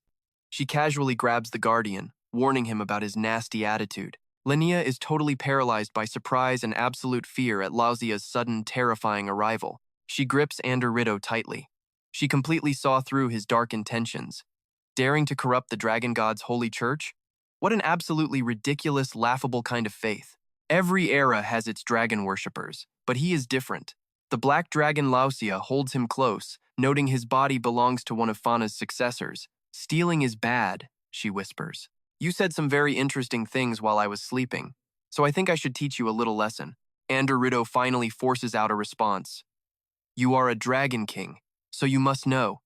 [SPEAKER 1] She casually grabs the Guardian, warning him about his nasty attitude. Linnea is totally paralyzed by surprise and absolute fear at Lozia's sudden, terrifying arrival. She grips Anderito tightly. She completely saw through his dark intentions. Daring to corrupt the Dragon God's holy church? What an absolutely ridiculous, laughable kind of faith. Every era has its dragon worshippers, but he is different. The Black Dragon Lausia holds him close, noting his body belongs to one of Fauna's successors. Stealing is bad, she whispers. You said some very interesting things while I was sleeping, so I think I should teach you a little lesson. Anderito finally forces out a response. You are a Dragon King, so you must know.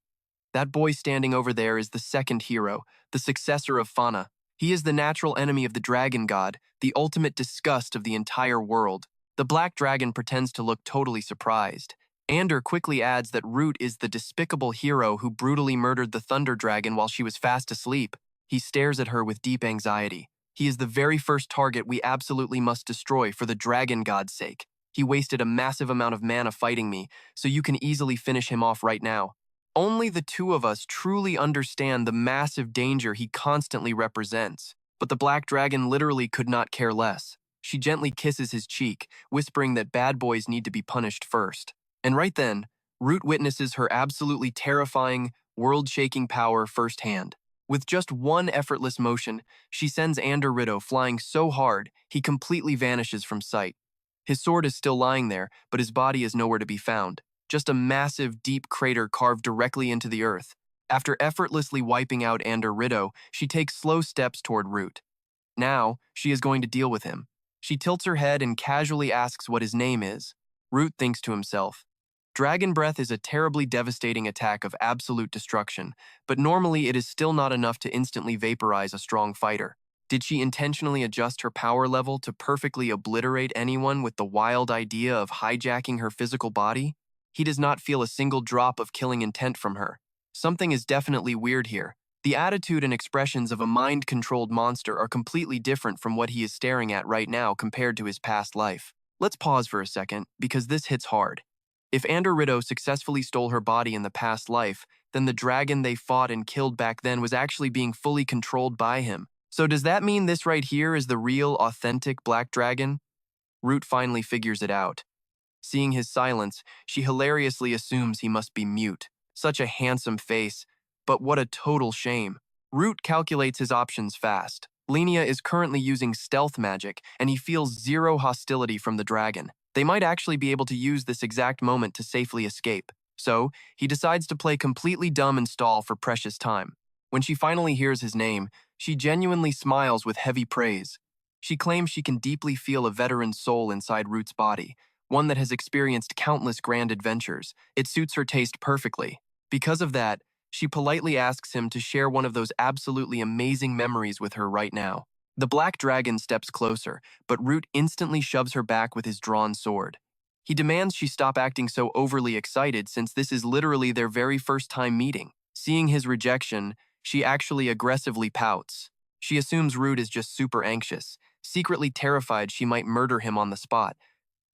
[SPEAKER 1] That boy standing over there is the second hero, the successor of Fauna. He is the natural enemy of the Dragon God, the ultimate disgust of the entire world. The Black Dragon pretends to look totally surprised. Ander quickly adds that Root is the despicable hero who brutally murdered the Thunder Dragon while she was fast asleep. He stares at her with deep anxiety. He is the very first target we absolutely must destroy for the Dragon God's sake. He wasted a massive amount of mana fighting me, so you can easily finish him off right now. Only the two of us truly understand the massive danger he constantly represents. But the Black Dragon literally could not care less. She gently kisses his cheek, whispering that bad boys need to be punished first. And right then, Root witnesses her absolutely terrifying, world-shaking power firsthand. With just one effortless motion, she sends Anderito flying so hard, he completely vanishes from sight. His sword is still lying there, but his body is nowhere to be found. Just a massive, deep crater carved directly into the earth. After effortlessly wiping out Anderito, she takes slow steps toward Root. Now, she is going to deal with him. She tilts her head and casually asks what his name is. Root thinks to himself, Dragon Breath is a terribly devastating attack of absolute destruction, but normally it is still not enough to instantly vaporize a strong fighter. Did she intentionally adjust her power level to perfectly obliterate anyone with the wild idea of hijacking her physical body? He does not feel a single drop of killing intent from her. Something is definitely weird here. The attitude and expressions of a mind-controlled monster are completely different from what he is staring at right now compared to his past life. Let's pause for a second, because this hits hard. If Anderito successfully stole her body in the past life, then the dragon they fought and killed back then was actually being fully controlled by him. So does that mean this right here is the real, authentic Black Dragon? Root finally figures it out. Seeing his silence, she hilariously assumes he must be mute. Such a handsome face, but what a total shame. Root calculates his options fast. Linnea is currently using stealth magic, and he feels zero hostility from the dragon. They might actually be able to use this exact moment to safely escape. So, he decides to play completely dumb and stall for precious time. When she finally hears his name, she genuinely smiles with heavy praise. She claims she can deeply feel a veteran's soul inside Root's body, one that has experienced countless grand adventures. It suits her taste perfectly. Because of that, she politely asks him to share one of those absolutely amazing memories with her right now. The black dragon steps closer, but Root instantly shoves her back with his drawn sword. He demands she stop acting so overly excited since this is literally their very first time meeting. Seeing his rejection, she actually aggressively pouts. She assumes Root is just super anxious, secretly terrified she might murder him on the spot,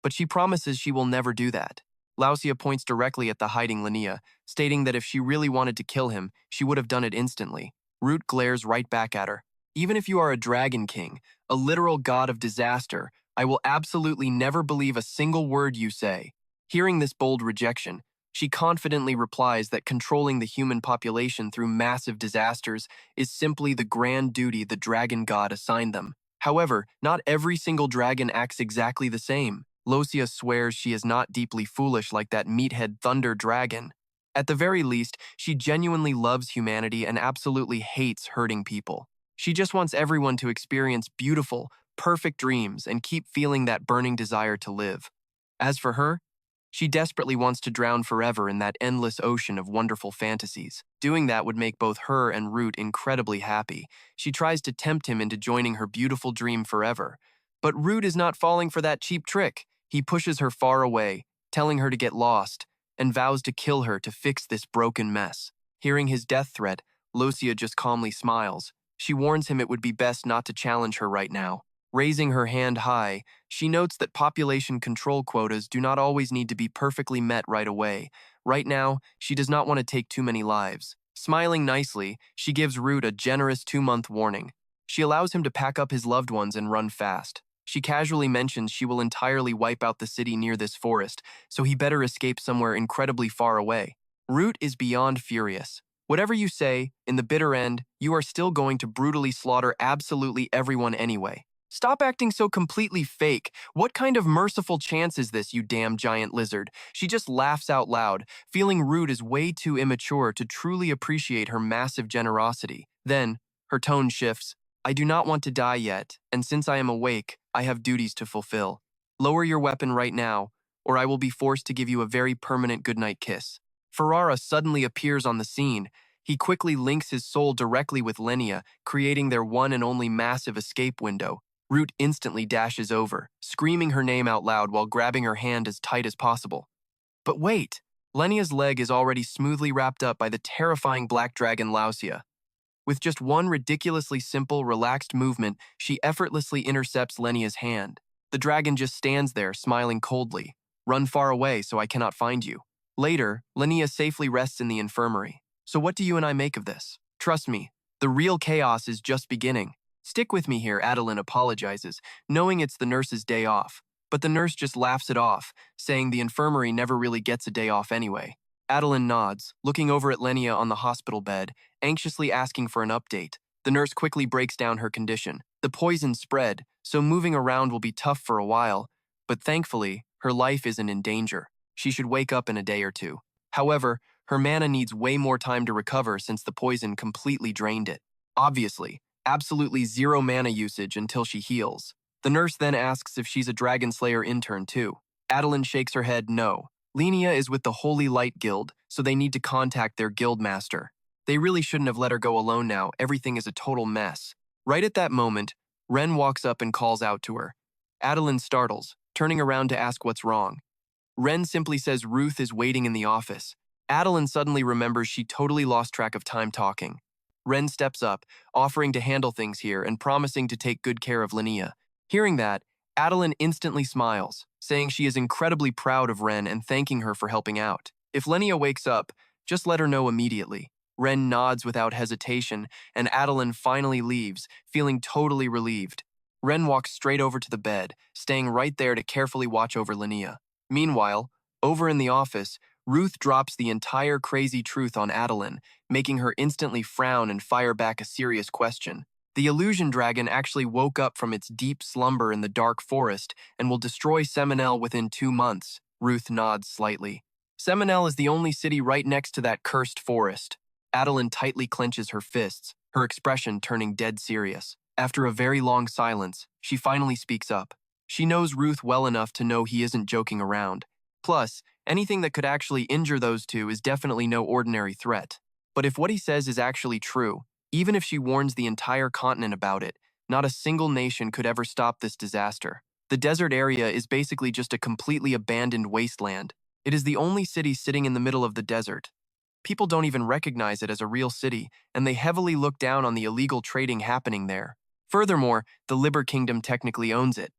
[SPEAKER 1] but she promises she will never do that. Lausia points directly at the hiding Linnea, stating that if she really wanted to kill him, she would have done it instantly. Root glares right back at her. Even if you are a dragon king, a literal god of disaster, I will absolutely never believe a single word you say. Hearing this bold rejection, she confidently replies that controlling the human population through massive disasters is simply the grand duty the dragon god assigned them. However, not every single dragon acts exactly the same. Lausia swears she is not deeply foolish like that meathead thunder dragon. At the very least, she genuinely loves humanity and absolutely hates hurting people. She just wants everyone to experience beautiful, perfect dreams and keep feeling that burning desire to live. As for her, she desperately wants to drown forever in that endless ocean of wonderful fantasies. Doing that would make both her and Root incredibly happy. She tries to tempt him into joining her beautiful dream forever. But Root is not falling for that cheap trick. He pushes her far away, telling her to get lost, and vows to kill her to fix this broken mess. Hearing his death threat, Lausia just calmly smiles. She warns him it would be best not to challenge her right now. Raising her hand high, she notes that population control quotas do not always need to be perfectly met right away. Right now, she does not want to take too many lives. Smiling nicely, she gives Root a generous 2-month warning. She allows him to pack up his loved ones and run fast. She casually mentions she will entirely wipe out the city near this forest, so he better escape somewhere incredibly far away. Root is beyond furious. Whatever you say, in the bitter end, you are still going to brutally slaughter absolutely everyone anyway. Stop acting so completely fake. What kind of merciful chance is this, you damn giant lizard? She just laughs out loud, feeling Root is way too immature to truly appreciate her massive generosity. Then, her tone shifts. I do not want to die yet, and since I am awake, I have duties to fulfill. Lower your weapon right now, or I will be forced to give you a very permanent goodnight kiss. Ferrara suddenly appears on the scene. He quickly links his soul directly with Linnea, creating their one and only massive escape window. Root instantly dashes over, screaming her name out loud while grabbing her hand as tight as possible. But wait! Lennia's leg is already smoothly wrapped up by the terrifying black dragon Lausia. With just one ridiculously simple, relaxed movement, she effortlessly intercepts Linnea hand. The dragon just stands there, smiling coldly. Run far away so I cannot find you. Later, Linnea safely rests in the infirmary. So what do you and I make of this? Trust me, the real chaos is just beginning. Stick with me here, Adeline apologizes, knowing it's the nurse's day off. But the nurse just laughs it off, saying the infirmary never really gets a day off anyway. Adeline nods, looking over at Linnea on the hospital bed, anxiously asking for an update. The nurse quickly breaks down her condition. The poison spread, so moving around will be tough for a while, but thankfully, her life isn't in danger. She should wake up in a day or two. However, her mana needs way more time to recover since the poison completely drained it. Obviously, absolutely zero mana usage until she heals. The nurse then asks if she's a Dragon Slayer intern too. Adeline shakes her head no. Linnea is with the Holy Light Guild, so they need to contact their guild master. They really shouldn't have let her go alone now, everything is a total mess. Right at that moment, Ren walks up and calls out to her. Adeline startles, turning around to ask what's wrong. Ren simply says Ruth is waiting in the office. Adeline suddenly remembers she totally lost track of time talking. Ren steps up, offering to handle things here and promising to take good care of Linnea. Hearing that, Adeline instantly smiles, saying she is incredibly proud of Ren and thanking her for helping out. If Linnea wakes up, just let her know immediately. Ren nods without hesitation, and Adeline finally leaves, feeling totally relieved. Ren walks straight over to the bed, staying right there to carefully watch over Linnea. Meanwhile, over in the office, Ruth drops the entire crazy truth on Adeline, making her instantly frown and fire back a serious question. The illusion dragon actually woke up from its deep slumber in the dark forest and will destroy Seminel within 2 months. Ruth nods slightly. Seminel is the only city right next to that cursed forest. Adeline tightly clenches her fists, her expression turning dead serious. After a very long silence, she finally speaks up. She knows Ruth well enough to know he isn't joking around. Plus, anything that could actually injure those two is definitely no ordinary threat. But if what he says is actually true, even if she warns the entire continent about it, Not a single nation could ever stop this disaster. The desert area is basically just a completely abandoned wasteland. It is the only city sitting in the middle of the desert. People don't even recognize it as a real city, and they heavily look down on the illegal trading happening there. Furthermore, the Liber Kingdom technically owns it.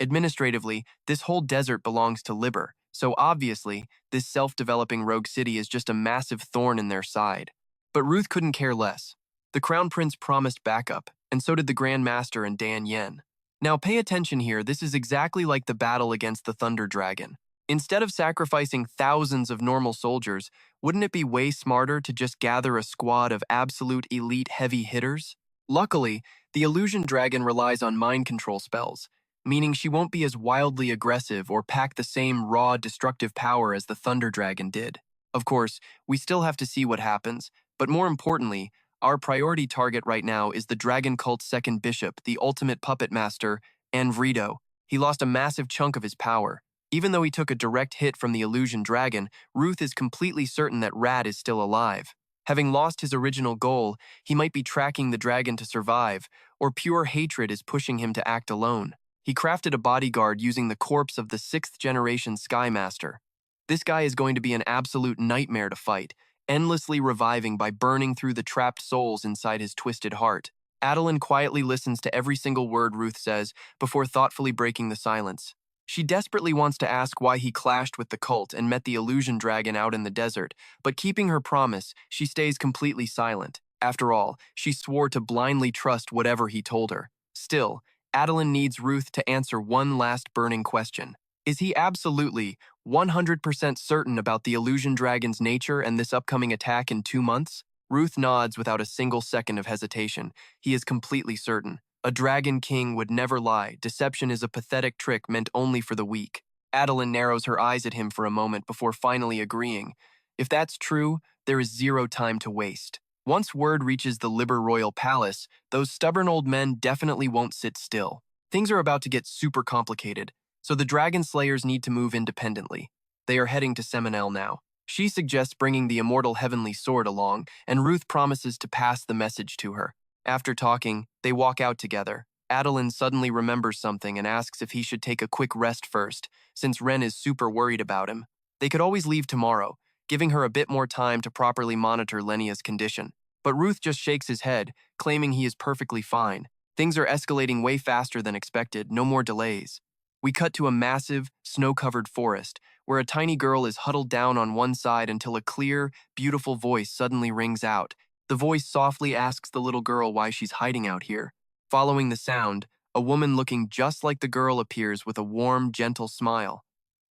[SPEAKER 1] Administratively, this whole desert belongs to Liber, so obviously, this self-developing rogue city is just a massive thorn in their side. But Ruth couldn't care less. The Crown Prince promised backup, and so did the Grand Master and Dan Yen. Now pay attention here, this is exactly like the battle against the Thunder Dragon. Instead of sacrificing thousands of normal soldiers, wouldn't it be way smarter to just gather a squad of absolute elite heavy hitters? Luckily, the Illusion Dragon relies on mind control spells, meaning she won't be as wildly aggressive or pack the same raw, destructive power as the Thunder Dragon did. Of course, we still have to see what happens, but more importantly, our priority target right now is the Dragon Cult's second bishop, the ultimate puppet master, Anvrito. He lost a massive chunk of his power. Even though he took a direct hit from the Illusion Dragon, Ruth is completely certain that Rad is still alive. Having lost his original goal, he might be tracking the dragon to survive, or pure hatred is pushing him to act alone. He crafted a bodyguard using the corpse of the 6th-generation Skymaster. This guy is going to be an absolute nightmare to fight, endlessly reviving by burning through the trapped souls inside his twisted heart. Adeline quietly listens to every single word Ruth says before thoughtfully breaking the silence. She desperately wants to ask why he clashed with the cult and met the Illusion Dragon out in the desert, but keeping her promise, she stays completely silent. After all, she swore to blindly trust whatever he told her. Still, Adeline needs Ruth to answer one last burning question. Is he absolutely 100% certain about the Illusion Dragon's nature and this upcoming attack in 2 months? Ruth nods without a single second of hesitation. He is completely certain. A Dragon King would never lie. Deception is a pathetic trick meant only for the weak. Adeline narrows her eyes at him for a moment before finally agreeing. If that's true, there is zero time to waste. Once word reaches the Liber Royal Palace, those stubborn old men definitely won't sit still. Things are about to get super complicated, so the Dragon Slayers need to move independently. They are heading to Seminel now. She suggests bringing the immortal Heavenly Sword along, and Ruth promises to pass the message to her. After talking, they walk out together. Adeline suddenly remembers something and asks if he should take a quick rest first, since Ren is super worried about him. They could always leave tomorrow, giving her a bit more time to properly monitor Lenia's condition. But Ruth just shakes his head, claiming he is perfectly fine. Things are escalating way faster than expected, no more delays. We cut to a massive, snow-covered forest, where a tiny girl is huddled down on one side until a clear, beautiful voice suddenly rings out. The voice softly asks the little girl why she's hiding out here. Following the sound, a woman looking just like the girl appears with a warm, gentle smile.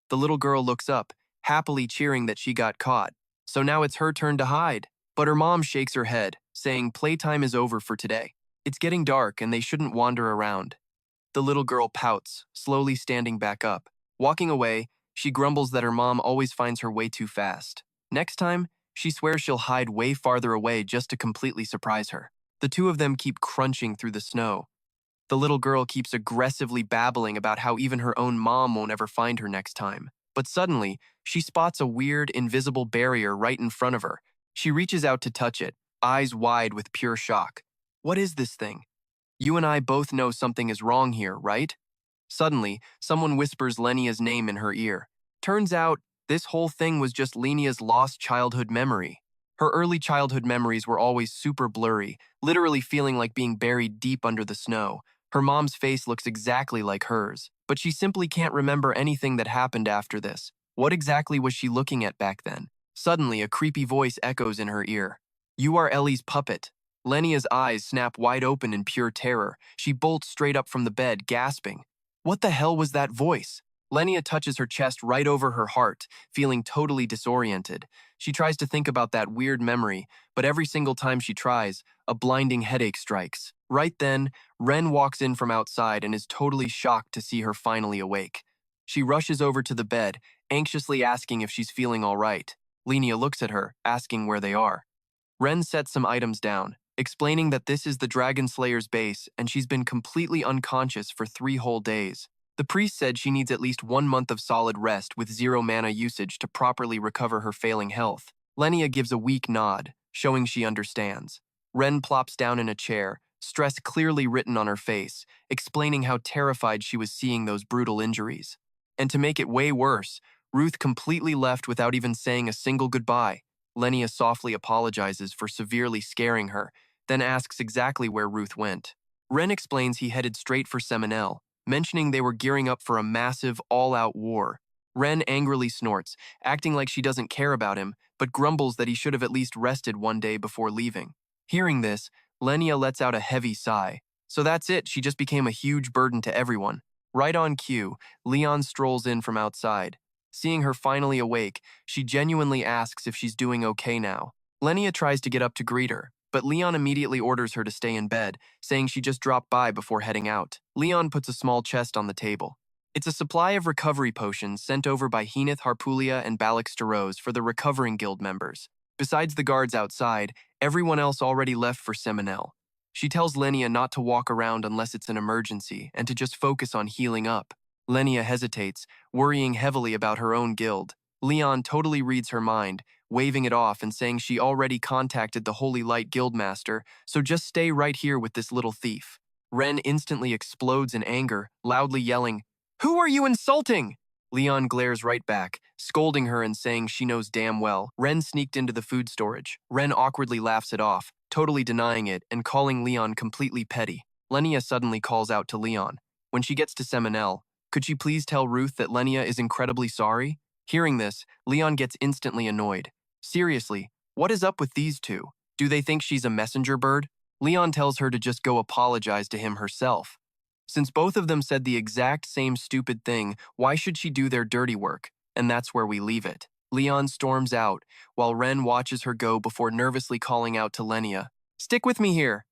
[SPEAKER 1] The little girl looks up, happily cheering that she got caught. So now it's her turn to hide. But her mom shakes her head, saying playtime is over for today. It's getting dark and they shouldn't wander around. The little girl pouts, slowly standing back up. Walking away, she grumbles that her mom always finds her way too fast. Next time, she swears she'll hide way farther away just to completely surprise her. The two of them keep crunching through the snow. The little girl keeps aggressively babbling about how even her own mom won't ever find her next time. But suddenly, she spots a weird, invisible barrier right in front of her. She reaches out to touch it, eyes wide with pure shock. What is this thing? You and I both know something is wrong here, right? Suddenly, someone whispers Lenia's name in her ear. Turns out, this whole thing was just Lenia's lost childhood memory. Her early childhood memories were always super blurry, literally feeling like being buried deep under the snow. Her mom's face looks exactly like hers, but she simply can't remember anything that happened after this. What exactly was she looking at back then? Suddenly, a creepy voice echoes in her ear. You are Ellie's puppet. Lenia's eyes snap wide open in pure terror. She bolts straight up from the bed, gasping. What the hell was that voice? Lenia touches her chest right over her heart, feeling totally disoriented. She tries to think about that weird memory, but every single time she tries, a blinding headache strikes. Right then, Ren walks in from outside and is totally shocked to see her finally awake. She rushes over to the bed, anxiously asking if she's feeling all right. Lenia looks at her, asking where they are. Ren sets some items down, explaining that this is the Dragon Slayer's base and she's been completely unconscious for 3 whole days. The priest said she needs at least 1 month of solid rest with 0 mana usage to properly recover her failing health. Lenia gives a weak nod, showing she understands. Ren plops down in a chair, stress clearly written on her face, explaining how terrified she was seeing those brutal injuries. And to make it way worse, Ruth completely left without even saying a single goodbye. Lenia softly apologizes for severely scaring her, then asks exactly where Ruth went. Ren explains he headed straight for Seminel, mentioning they were gearing up for a massive, all-out war. Ren angrily snorts, acting like she doesn't care about him, but grumbles that he should have at least rested one day before leaving. Hearing this, Lenia lets out a heavy sigh. So that's it, she just became a huge burden to everyone. Right on cue, Leon strolls in from outside. Seeing her finally awake, she genuinely asks if she's doing okay now. Lenia tries to get up to greet her, but Leon immediately orders her to stay in bed, saying she just dropped by before heading out. Leon puts a small chest on the table. It's a supply of recovery potions sent over by Henith Harpulia and Balak Steroze for the recovering guild members. Besides the guards outside, everyone else already left for Seminel. She tells Lenia not to walk around unless it's an emergency and to just focus on healing up. Lenia hesitates, worrying heavily about her own guild. Leon totally reads her mind, waving it off and saying she already contacted the Holy Light Guildmaster, so just stay right here with this little thief. Ren instantly explodes in anger, loudly yelling, "Who are you insulting?" Leon glares right back, scolding her and saying she knows damn well Ren sneaked into the food storage. Ren awkwardly laughs it off, totally denying it and calling Leon completely petty. Lenia suddenly calls out to Leon. When she gets to Seminel, could she please tell Ruth that Lenia is incredibly sorry? Hearing this, Leon gets instantly annoyed. Seriously, what is up with these two? Do they think she's a messenger bird? Leon tells her to just go apologize to him herself. Since both of them said the exact same stupid thing, why should she do their dirty work? And that's where we leave it. Leon storms out, while Ren watches her go before nervously calling out to Lenia, "Stick with me here."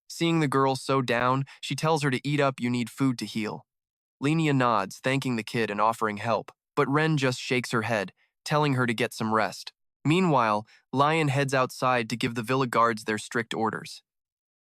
[SPEAKER 1] Seeing the girl so down, she tells her to eat up, you need food to heal. Lenia nods, thanking the kid and offering help, but Ren just shakes her head, telling her to get some rest. Meanwhile, Lion heads outside to give the villa guards their strict orders.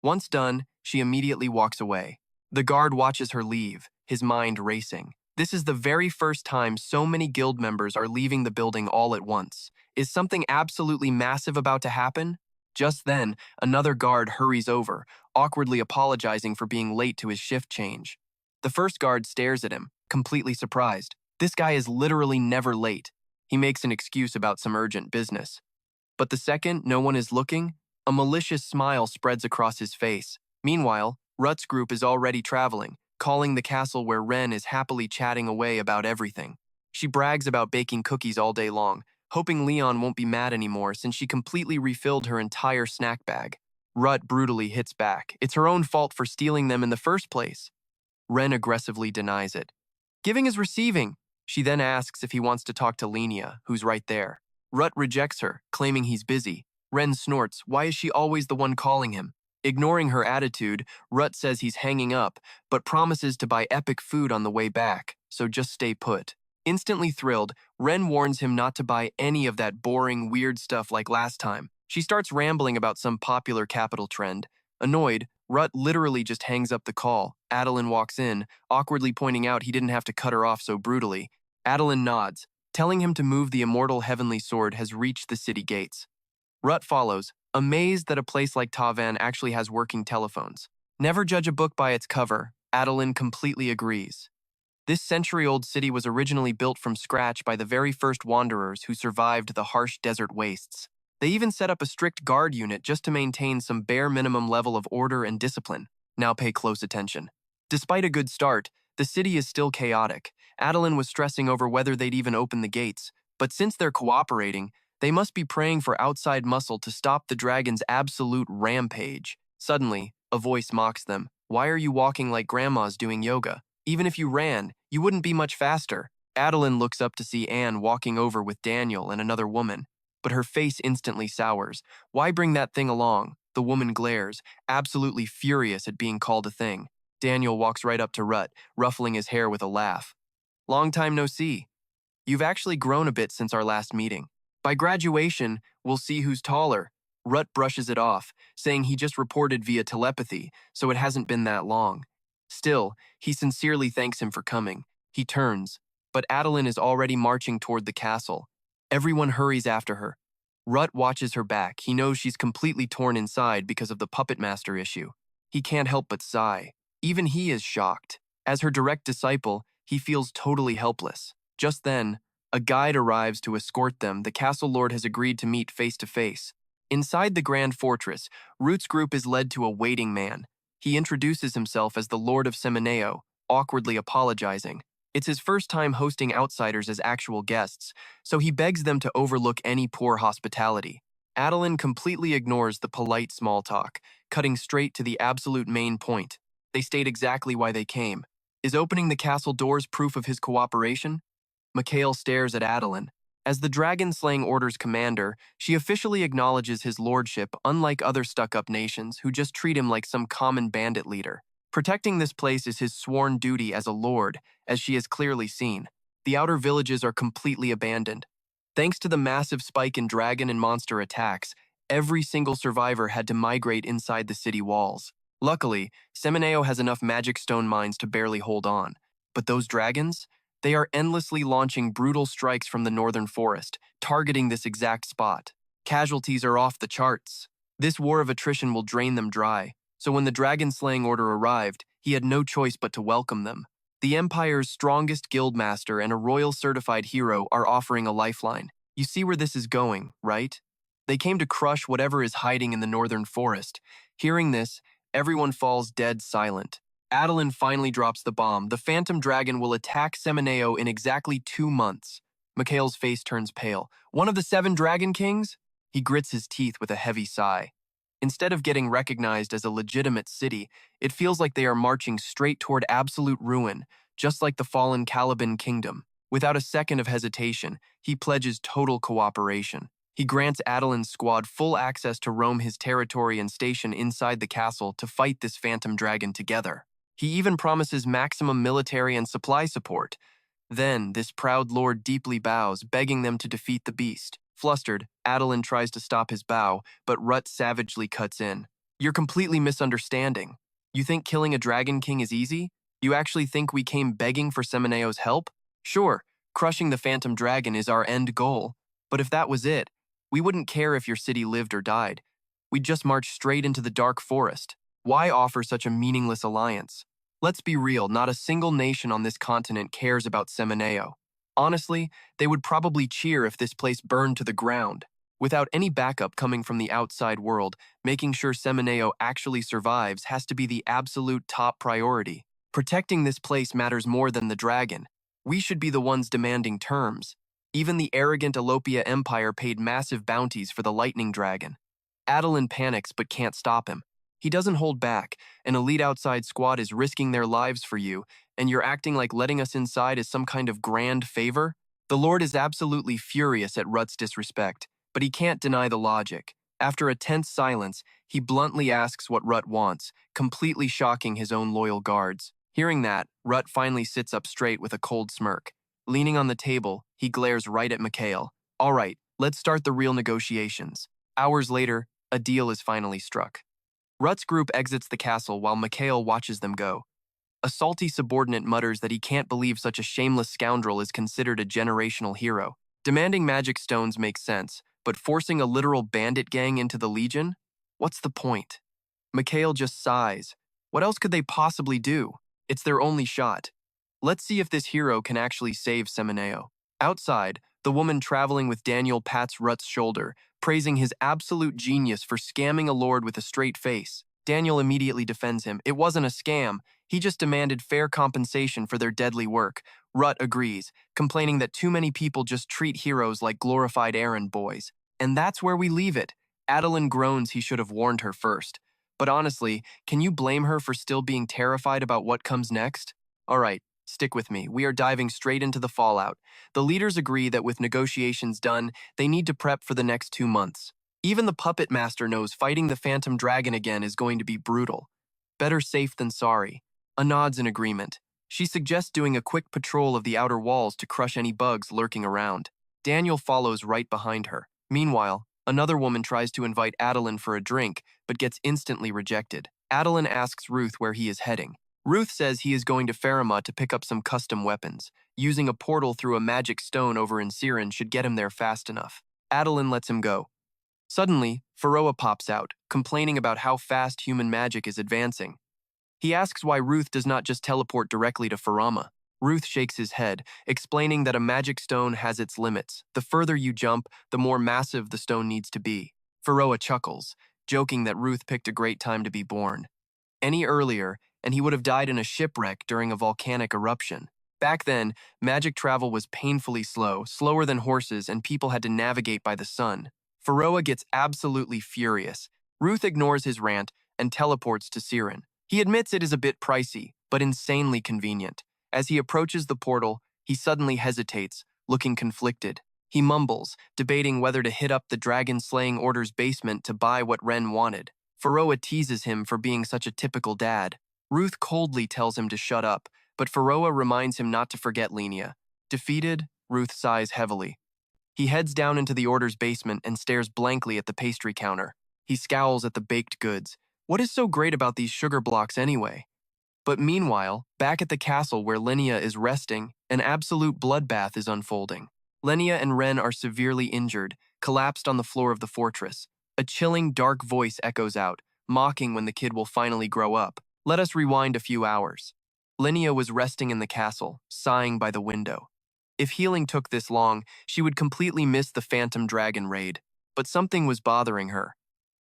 [SPEAKER 1] Once done, she immediately walks away. The guard watches her leave, his mind racing. This is the very first time so many guild members are leaving the building all at once. Is something absolutely massive about to happen? Just then, another guard hurries over, awkwardly apologizing for being late to his shift change. The first guard stares at him, completely surprised. This guy is literally never late. He makes an excuse about some urgent business. But the second no one is looking, a malicious smile spreads across his face. Meanwhile, Rut's group is already traveling, calling the castle where Ren is happily chatting away about everything. She brags about baking cookies all day long, hoping Leon won't be mad anymore since she completely refilled her entire snack bag. Rut brutally hits back. It's her own fault for stealing them in the first place. Ren aggressively denies it. Giving is receiving. She then asks if he wants to talk to Lenia, who's right there. Rut rejects her, claiming he's busy. Ren snorts, why is she always the one calling him? Ignoring her attitude, Rut says he's hanging up, but promises to buy epic food on the way back, so just stay put. Instantly thrilled, Ren warns him not to buy any of that boring, weird stuff like last time. She starts rambling about some popular capital trend. Annoyed, Rut literally just hangs up the call. Adeline walks in, awkwardly pointing out he didn't have to cut her off so brutally. Adeline nods, telling him to move the immortal heavenly sword has reached the city gates. Rut follows, amazed that a place like Tavan actually has working telephones. Never judge a book by its cover, Adeline completely agrees. This century-old city was originally built from scratch by the very first wanderers who survived the harsh desert wastes. They even set up a strict guard unit just to maintain some bare minimum level of order and discipline. Now pay close attention. Despite a good start, the city is still chaotic. Adeline was stressing over whether they'd even open the gates, but since they're cooperating, they must be praying for outside muscle to stop the dragon's absolute rampage. Suddenly, a voice mocks them. Why are you walking like grandmas doing yoga? Even if you ran, you wouldn't be much faster. Adeline looks up to see Anne walking over with Daniel and another woman, but her face instantly sours. Why bring that thing along? The woman glares, absolutely furious at being called a thing. Daniel walks right up to Rut, ruffling his hair with a laugh. Long time no see. You've actually grown a bit since our last meeting. By graduation, we'll see who's taller. Rut brushes it off, saying he just reported via telepathy, so it hasn't been that long. Still, he sincerely thanks him for coming. He turns, but Adeline is already marching toward the castle. Everyone hurries after her. Rut watches her back. He knows she's completely torn inside because of the puppet master issue. He can't help but sigh. Even he is shocked. As her direct disciple, he feels totally helpless. Just then, a guide arrives to escort them. The castle lord has agreed to meet face to face. Inside the grand fortress, Ruth's group is led to a waiting man. He introduces himself as the Lord of Semeneo, awkwardly apologizing. It's his first time hosting outsiders as actual guests, so he begs them to overlook any poor hospitality. Adeline completely ignores the polite small talk, cutting straight to the absolute main point. They state exactly why they came. Is opening the castle doors proof of his cooperation? Mikhail stares at Adeline. As the dragon-slaying order's commander, she officially acknowledges his lordship, unlike other stuck-up nations who just treat him like some common bandit leader. Protecting this place is his sworn duty as a lord, as she has clearly seen. The outer villages are completely abandoned. Thanks to the massive spike in dragon and monster attacks, every single survivor had to migrate inside the city walls. Luckily, Semeneo has enough magic stone mines to barely hold on. But those dragons? They are endlessly launching brutal strikes from the northern forest, targeting this exact spot. Casualties are off the charts. This war of attrition will drain them dry, so when the dragon-slaying order arrived, he had no choice but to welcome them. The Empire's strongest guildmaster and a royal certified hero are offering a lifeline. You see where this is going, right? They came to crush whatever is hiding in the northern forest. Hearing this, everyone falls dead silent. Adeline finally drops the bomb. The phantom dragon will attack Semeneo in exactly 2 months. Mikhail's face turns pale. One of the 7 dragon kings? He grits his teeth with a heavy sigh. Instead of getting recognized as a legitimate city, it feels like they are marching straight toward absolute ruin, just like the fallen Caliban kingdom. Without a second of hesitation, he pledges total cooperation. He grants Adeline's squad full access to roam his territory and station inside the castle to fight this phantom dragon together. He even promises maximum military and supply support. Then, this proud lord deeply bows, begging them to defeat the beast. Flustered, Adeline tries to stop his bow, but Ruth savagely cuts in. You're completely misunderstanding. You think killing a dragon king is easy? You actually think we came begging for Semeneo's help? Sure, crushing the phantom dragon is our end goal, but if that was it, we wouldn't care if your city lived or died. We'd just march straight into the dark forest. Why offer such a meaningless alliance? Let's be real, not a single nation on this continent cares about Semeneo. Honestly, they would probably cheer if this place burned to the ground. Without any backup coming from the outside world, making sure Semeneo actually survives has to be the absolute top priority. Protecting this place matters more than the dragon. We should be the ones demanding terms. Even the arrogant Elopia Empire paid massive bounties for the lightning dragon. Adeline panics but can't stop him. He doesn't hold back. An elite outside squad is risking their lives for you, and you're acting like letting us inside is some kind of grand favor? The Lord is absolutely furious at Ruth's disrespect, but he can't deny the logic. After a tense silence, he bluntly asks what Ruth wants, completely shocking his own loyal guards. Hearing that, Ruth finally sits up straight with a cold smirk. Leaning on the table, he glares right at Mikhail. All right, let's start the real negotiations. Hours later, a deal is finally struck. Ruth's group exits the castle while Mikhail watches them go. A salty subordinate mutters that he can't believe such a shameless scoundrel is considered a generational hero. Demanding magic stones makes sense, but forcing a literal bandit gang into the Legion? What's the point? Mikhail just sighs. What else could they possibly do? It's their only shot. Let's see if this hero can actually save Semeneo. Outside, the woman traveling with Daniel pats Ruth's shoulder, praising his absolute genius for scamming a lord with a straight face. Daniel immediately defends him. It wasn't a scam. He just demanded fair compensation for their deadly work. Ruth agrees, complaining that too many people just treat heroes like glorified errand boys. And that's where we leave it. Adeline groans he should have warned her first. But honestly, can you blame her for still being terrified about what comes next? All right, stick with me. We are diving straight into the fallout. The leaders agree that with negotiations done, they need to prep for the next 2 months. Even the puppet master knows fighting the phantom dragon again is going to be brutal. Better safe than sorry. A nod's in agreement. She suggests doing a quick patrol of the outer walls to crush any bugs lurking around. Daniel follows right behind her. Meanwhile, another woman tries to invite Adeline for a drink, but gets instantly rejected. Adeline asks Ruth where he is heading. Ruth says he is going to Faramah to pick up some custom weapons. Using a portal through a magic stone over in Siren should get him there fast enough. Adeline lets him go. Suddenly, Pharaoh pops out, complaining about how fast human magic is advancing. He asks why Ruth does not just teleport directly to Farama. Ruth shakes his head, explaining that a magic stone has its limits. The further you jump, the more massive the stone needs to be. Pharaoh chuckles, joking that Ruth picked a great time to be born. Any earlier, and he would have died in a shipwreck during a volcanic eruption. Back then, magic travel was painfully slow, slower than horses, and people had to navigate by the sun. Pharaoh gets absolutely furious. Ruth ignores his rant and teleports to Siren. He admits it is a bit pricey, but insanely convenient. As he approaches the portal, he suddenly hesitates, looking conflicted. He mumbles, debating whether to hit up the dragon-slaying order's basement to buy what Ren wanted. Pharaoh teases him for being such a typical dad. Ruth coldly tells him to shut up, but Pharaoh reminds him not to forget Lenia. Defeated, Ruth sighs heavily. He heads down into the order's basement and stares blankly at the pastry counter. He scowls at the baked goods. What is so great about these sugar blocks anyway? But meanwhile, back at the castle where Lenia is resting, an absolute bloodbath is unfolding. Lenia and Ren are severely injured, collapsed on the floor of the fortress. A chilling, dark voice echoes out, mocking when the kid will finally grow up. Let us rewind a few hours. Lenia was resting in the castle, sighing by the window. If healing took this long, she would completely miss the Phantom Dragon raid. But something was bothering her.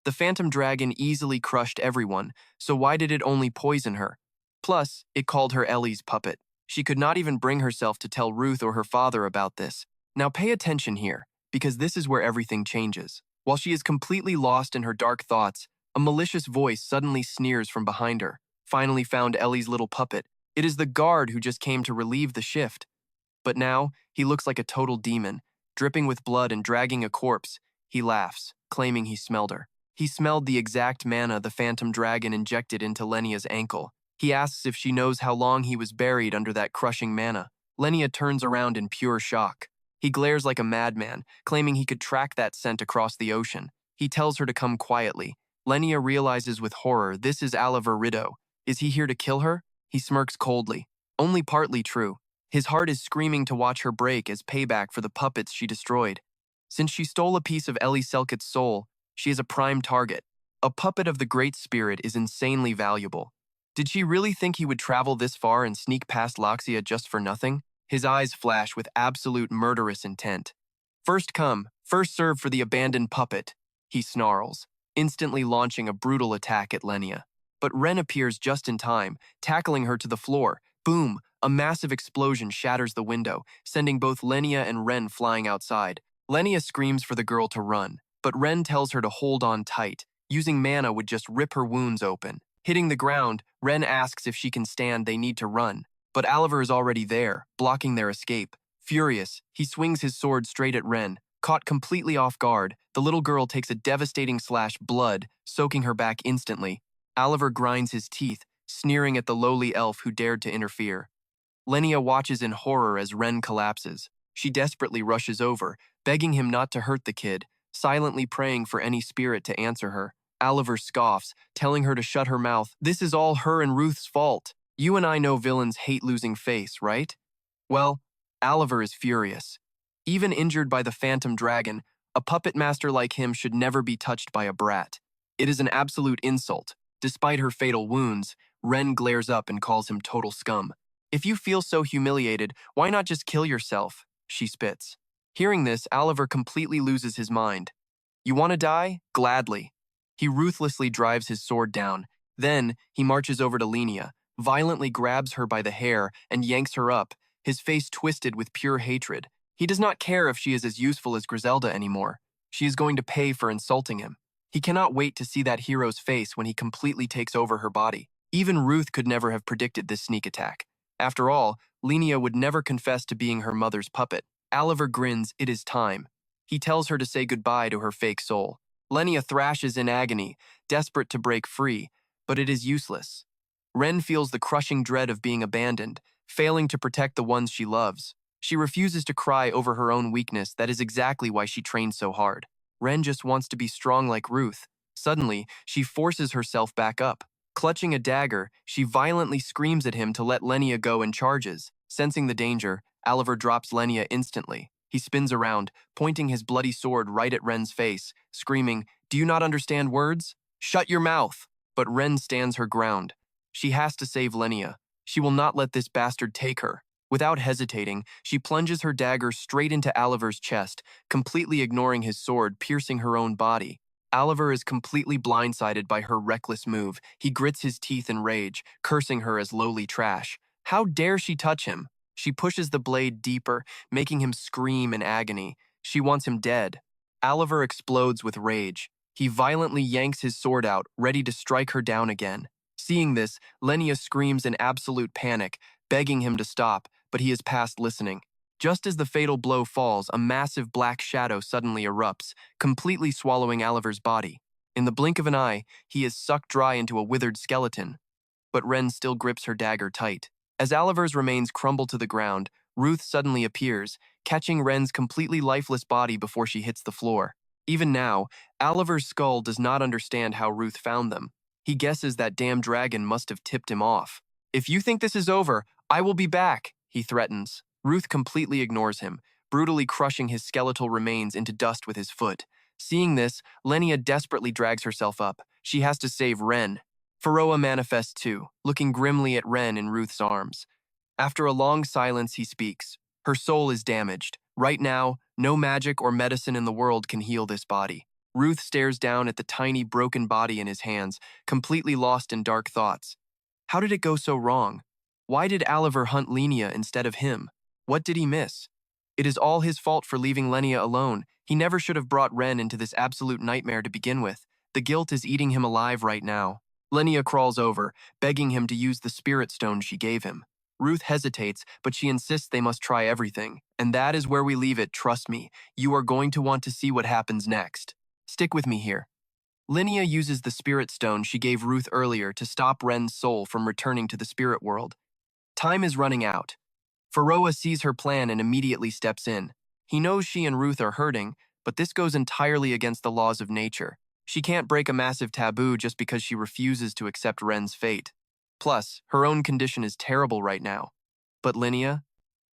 [SPEAKER 1] The Phantom Dragon easily crushed everyone, so why did it only poison her? Plus, it called her Ellie's puppet. She could not even bring herself to tell Ruth or her father about this. Now pay attention here, because this is where everything changes. While she is completely lost in her dark thoughts, a malicious voice suddenly sneers from behind her. Finally found Ellie's little puppet. It is the guard who just came to relieve the shift. But now, he looks like a total demon, dripping with blood and dragging a corpse. He laughs, claiming he smelled her. He smelled the exact mana the Phantom Dragon injected into Lenia's ankle. He asks if she knows how long he was buried under that crushing mana. Lenia turns around in pure shock. He glares like a madman, claiming he could track that scent across the ocean. He tells her to come quietly. Lenia realizes with horror this is Oliver Rideau. Is he here to kill her? He smirks coldly. Only partly true. His heart is screaming to watch her break as payback for the puppets she destroyed. Since she stole a piece of Ellie Selket's soul, she is a prime target. A puppet of the Great Spirit is insanely valuable. Did she really think he would travel this far and sneak past Loxia just for nothing? His eyes flash with absolute murderous intent. First come, first serve for the abandoned puppet, he snarls, instantly launching a brutal attack at Lenia. But Ren appears just in time, tackling her to the floor. Boom! A massive explosion shatters the window, sending both Lenia and Ren flying outside. Lenia screams for the girl to run, but Ren tells her to hold on tight. Using mana would just rip her wounds open. Hitting the ground, Ren asks if she can stand they need to run, but Oliver is already there, blocking their escape. Furious, he swings his sword straight at Ren. Caught completely off guard, the little girl takes a devastating slash blood, soaking her back instantly. Oliver grinds his teeth, sneering at the lowly elf who dared to interfere. Lenia watches in horror as Ren collapses. She desperately rushes over, begging him not to hurt the kid, silently praying for any spirit to answer her. Oliver scoffs, telling her to shut her mouth. This is all her and Ruth's fault. You and I know villains hate losing face, right? Well, Oliver is furious. Even injured by the Phantom Dragon, a puppet master like him should never be touched by a brat. It is an absolute insult. Despite her fatal wounds, Ren glares up and calls him total scum. If you feel so humiliated, why not just kill yourself? She spits. Hearing this, Oliver completely loses his mind. You want to die? Gladly. He ruthlessly drives his sword down. Then, he marches over to Lenia, violently grabs her by the hair and yanks her up, his face twisted with pure hatred. He does not care if she is as useful as Griselda anymore. She is going to pay for insulting him. He cannot wait to see that hero's face when he completely takes over her body. Even Ruth could never have predicted this sneak attack. After all, Lenia would never confess to being her mother's puppet. Oliver grins, it is time. He tells her to say goodbye to her fake soul. Lenia thrashes in agony, desperate to break free, but it is useless. Ren feels the crushing dread of being abandoned, failing to protect the ones she loves. She refuses to cry over her own weakness. That is exactly why she trained so hard. Ren just wants to be strong like Ruth. Suddenly, she forces herself back up. Clutching a dagger, she violently screams at him to let Lenia go and charges. Sensing the danger, Oliver drops Lenia instantly. He spins around, pointing his bloody sword right at Ren's face, screaming, "Do you not understand words? Shut your mouth!" But Ren stands her ground. She has to save Lenia. She will not let this bastard take her. Without hesitating, she plunges her dagger straight into Oliver's chest, completely ignoring his sword piercing her own body. Oliver is completely blindsided by her reckless move. He grits his teeth in rage, cursing her as lowly trash. How dare she touch him? She pushes the blade deeper, making him scream in agony. She wants him dead. Oliver explodes with rage. He violently yanks his sword out, ready to strike her down again. Seeing this, Lenia screams in absolute panic, begging him to stop, but he is past listening. Just as the fatal blow falls, a massive black shadow suddenly erupts, completely swallowing Oliver's body. In the blink of an eye, he is sucked dry into a withered skeleton. But Ren still grips her dagger tight. As Oliver's remains crumble to the ground, Ruth suddenly appears, catching Ren's completely lifeless body before she hits the floor. Even now, Oliver's skull does not understand how Ruth found them. He guesses that damn dragon must have tipped him off. "If you think this is over, I will be back," he threatens. Ruth completely ignores him, brutally crushing his skeletal remains into dust with his foot. Seeing this, Lenia desperately drags herself up. She has to save Ren. Pharoah manifests too, looking grimly at Ren in Ruth's arms. After a long silence, he speaks. Her soul is damaged. Right now, no magic or medicine in the world can heal this body. Ruth stares down at the tiny, broken body in his hands, completely lost in dark thoughts. How did it go so wrong? Why did Oliver hunt Lenia instead of him? What did he miss? It is all his fault for leaving Lenia alone. He never should have brought Ren into this absolute nightmare to begin with. The guilt is eating him alive right now. Lenia crawls over, begging him to use the spirit stone she gave him. Ruth hesitates, but she insists they must try everything. And that is where we leave it, trust me. You are going to want to see what happens next. Stick with me here. Lenia uses the spirit stone she gave Ruth earlier to stop Ren's soul from returning to the spirit world. Time is running out. Pharoah sees her plan and immediately steps in. He knows she and Ruth are hurting, but this goes entirely against the laws of nature. She can't break a massive taboo just because she refuses to accept Ren's fate. Plus, her own condition is terrible right now. But Lenia?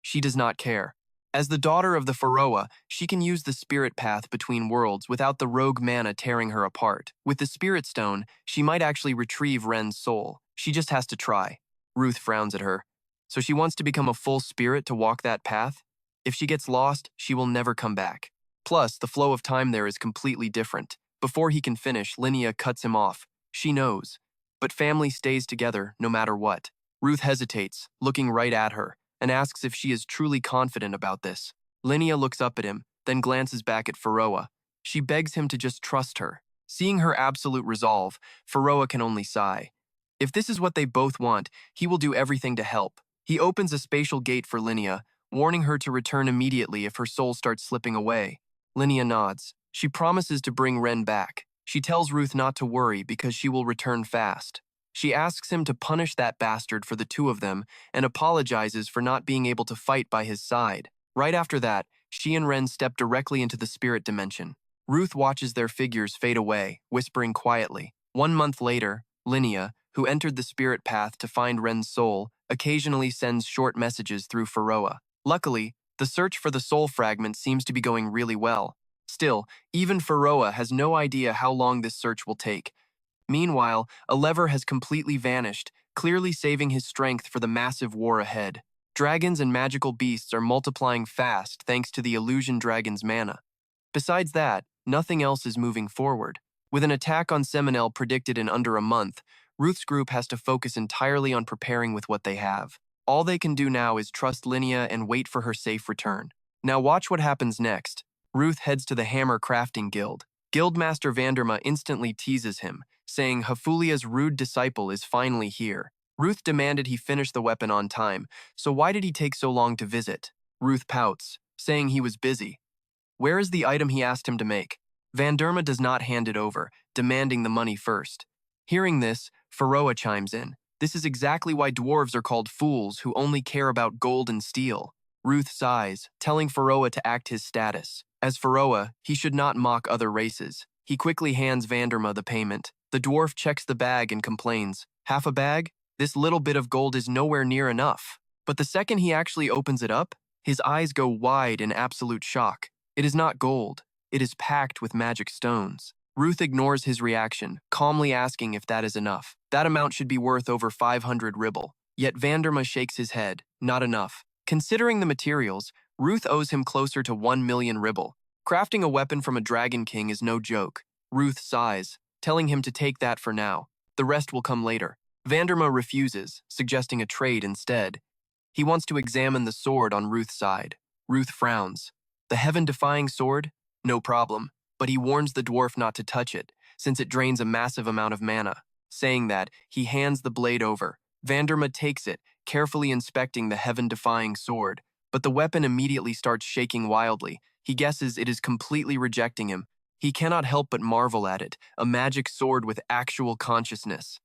[SPEAKER 1] She does not care. As the daughter of the Pharoah, she can use the spirit path between worlds without the rogue mana tearing her apart. With the spirit stone, she might actually retrieve Ren's soul. She just has to try. Ruth frowns at her. So she wants to become a full spirit to walk that path? If she gets lost, she will never come back. Plus, the flow of time there is completely different. Before he can finish, Lenia cuts him off. She knows. But family stays together no matter what. Ruth hesitates, looking right at her, and asks if she is truly confident about this. Lenia looks up at him, then glances back at Pharoah. She begs him to just trust her. Seeing her absolute resolve, Pharoah can only sigh. If this is what they both want, he will do everything to help. He opens a spatial gate for Lenia, warning her to return immediately if her soul starts slipping away. Lenia nods. She promises to bring Ren back. She tells Ruth not to worry because she will return fast. She asks him to punish that bastard for the two of them and apologizes for not being able to fight by his side. Right after that, she and Ren step directly into the spirit dimension. Ruth watches their figures fade away, whispering quietly. 1 month later, Lenia, who entered the spirit path to find Ren's soul, occasionally sends short messages through Pharoah. Luckily, the search for the soul fragment seems to be going really well. Still, even Pharoah has no idea how long this search will take. Meanwhile, Oliver has completely vanished, clearly saving his strength for the massive war ahead. Dragons and magical beasts are multiplying fast thanks to the illusion dragon's mana. Besides that, nothing else is moving forward. With an attack on Seminel predicted in under a month, Ruth's group has to focus entirely on preparing with what they have. All they can do now is trust Lenia and wait for her safe return. Now watch what happens next. Ruth heads to the Hammer Crafting Guild. Guildmaster Vanderma instantly teases him, saying Hafulia's rude disciple is finally here. Ruth demanded he finish the weapon on time, so why did he take so long to visit? Ruth pouts, saying he was busy. Where is the item he asked him to make? Vanderma does not hand it over, demanding the money first. Hearing this, Pharoah chimes in. This is exactly why dwarves are called fools who only care about gold and steel. Ruth sighs, telling Pharoah to act his status. As Pharoah, he should not mock other races. He quickly hands Vanderma the payment. The dwarf checks the bag and complains. Half a bag? This little bit of gold is nowhere near enough. But the second he actually opens it up, His eyes go wide in absolute shock. It is not gold. It is packed with magic stones. Ruth ignores his reaction, calmly asking if that is enough. That amount should be worth over 500 ribble. Yet Vanderma shakes his head. Not enough. Considering the materials, Ruth owes him closer to 1 million ribble. Crafting a weapon from a Dragon King is no joke. Ruth sighs, telling him to take that for now. The rest will come later. Vanderma refuses, suggesting a trade instead. He wants to examine the sword on Ruth's side. Ruth frowns. The heaven-defying sword? No problem. But he warns the dwarf not to touch it, since it drains a massive amount of mana. Saying that, he hands the blade over. Vanderma takes it, carefully inspecting the heaven-defying sword. But the weapon immediately starts shaking wildly. He guesses it is completely rejecting him. He cannot help but marvel at it, a magic sword with actual consciousness.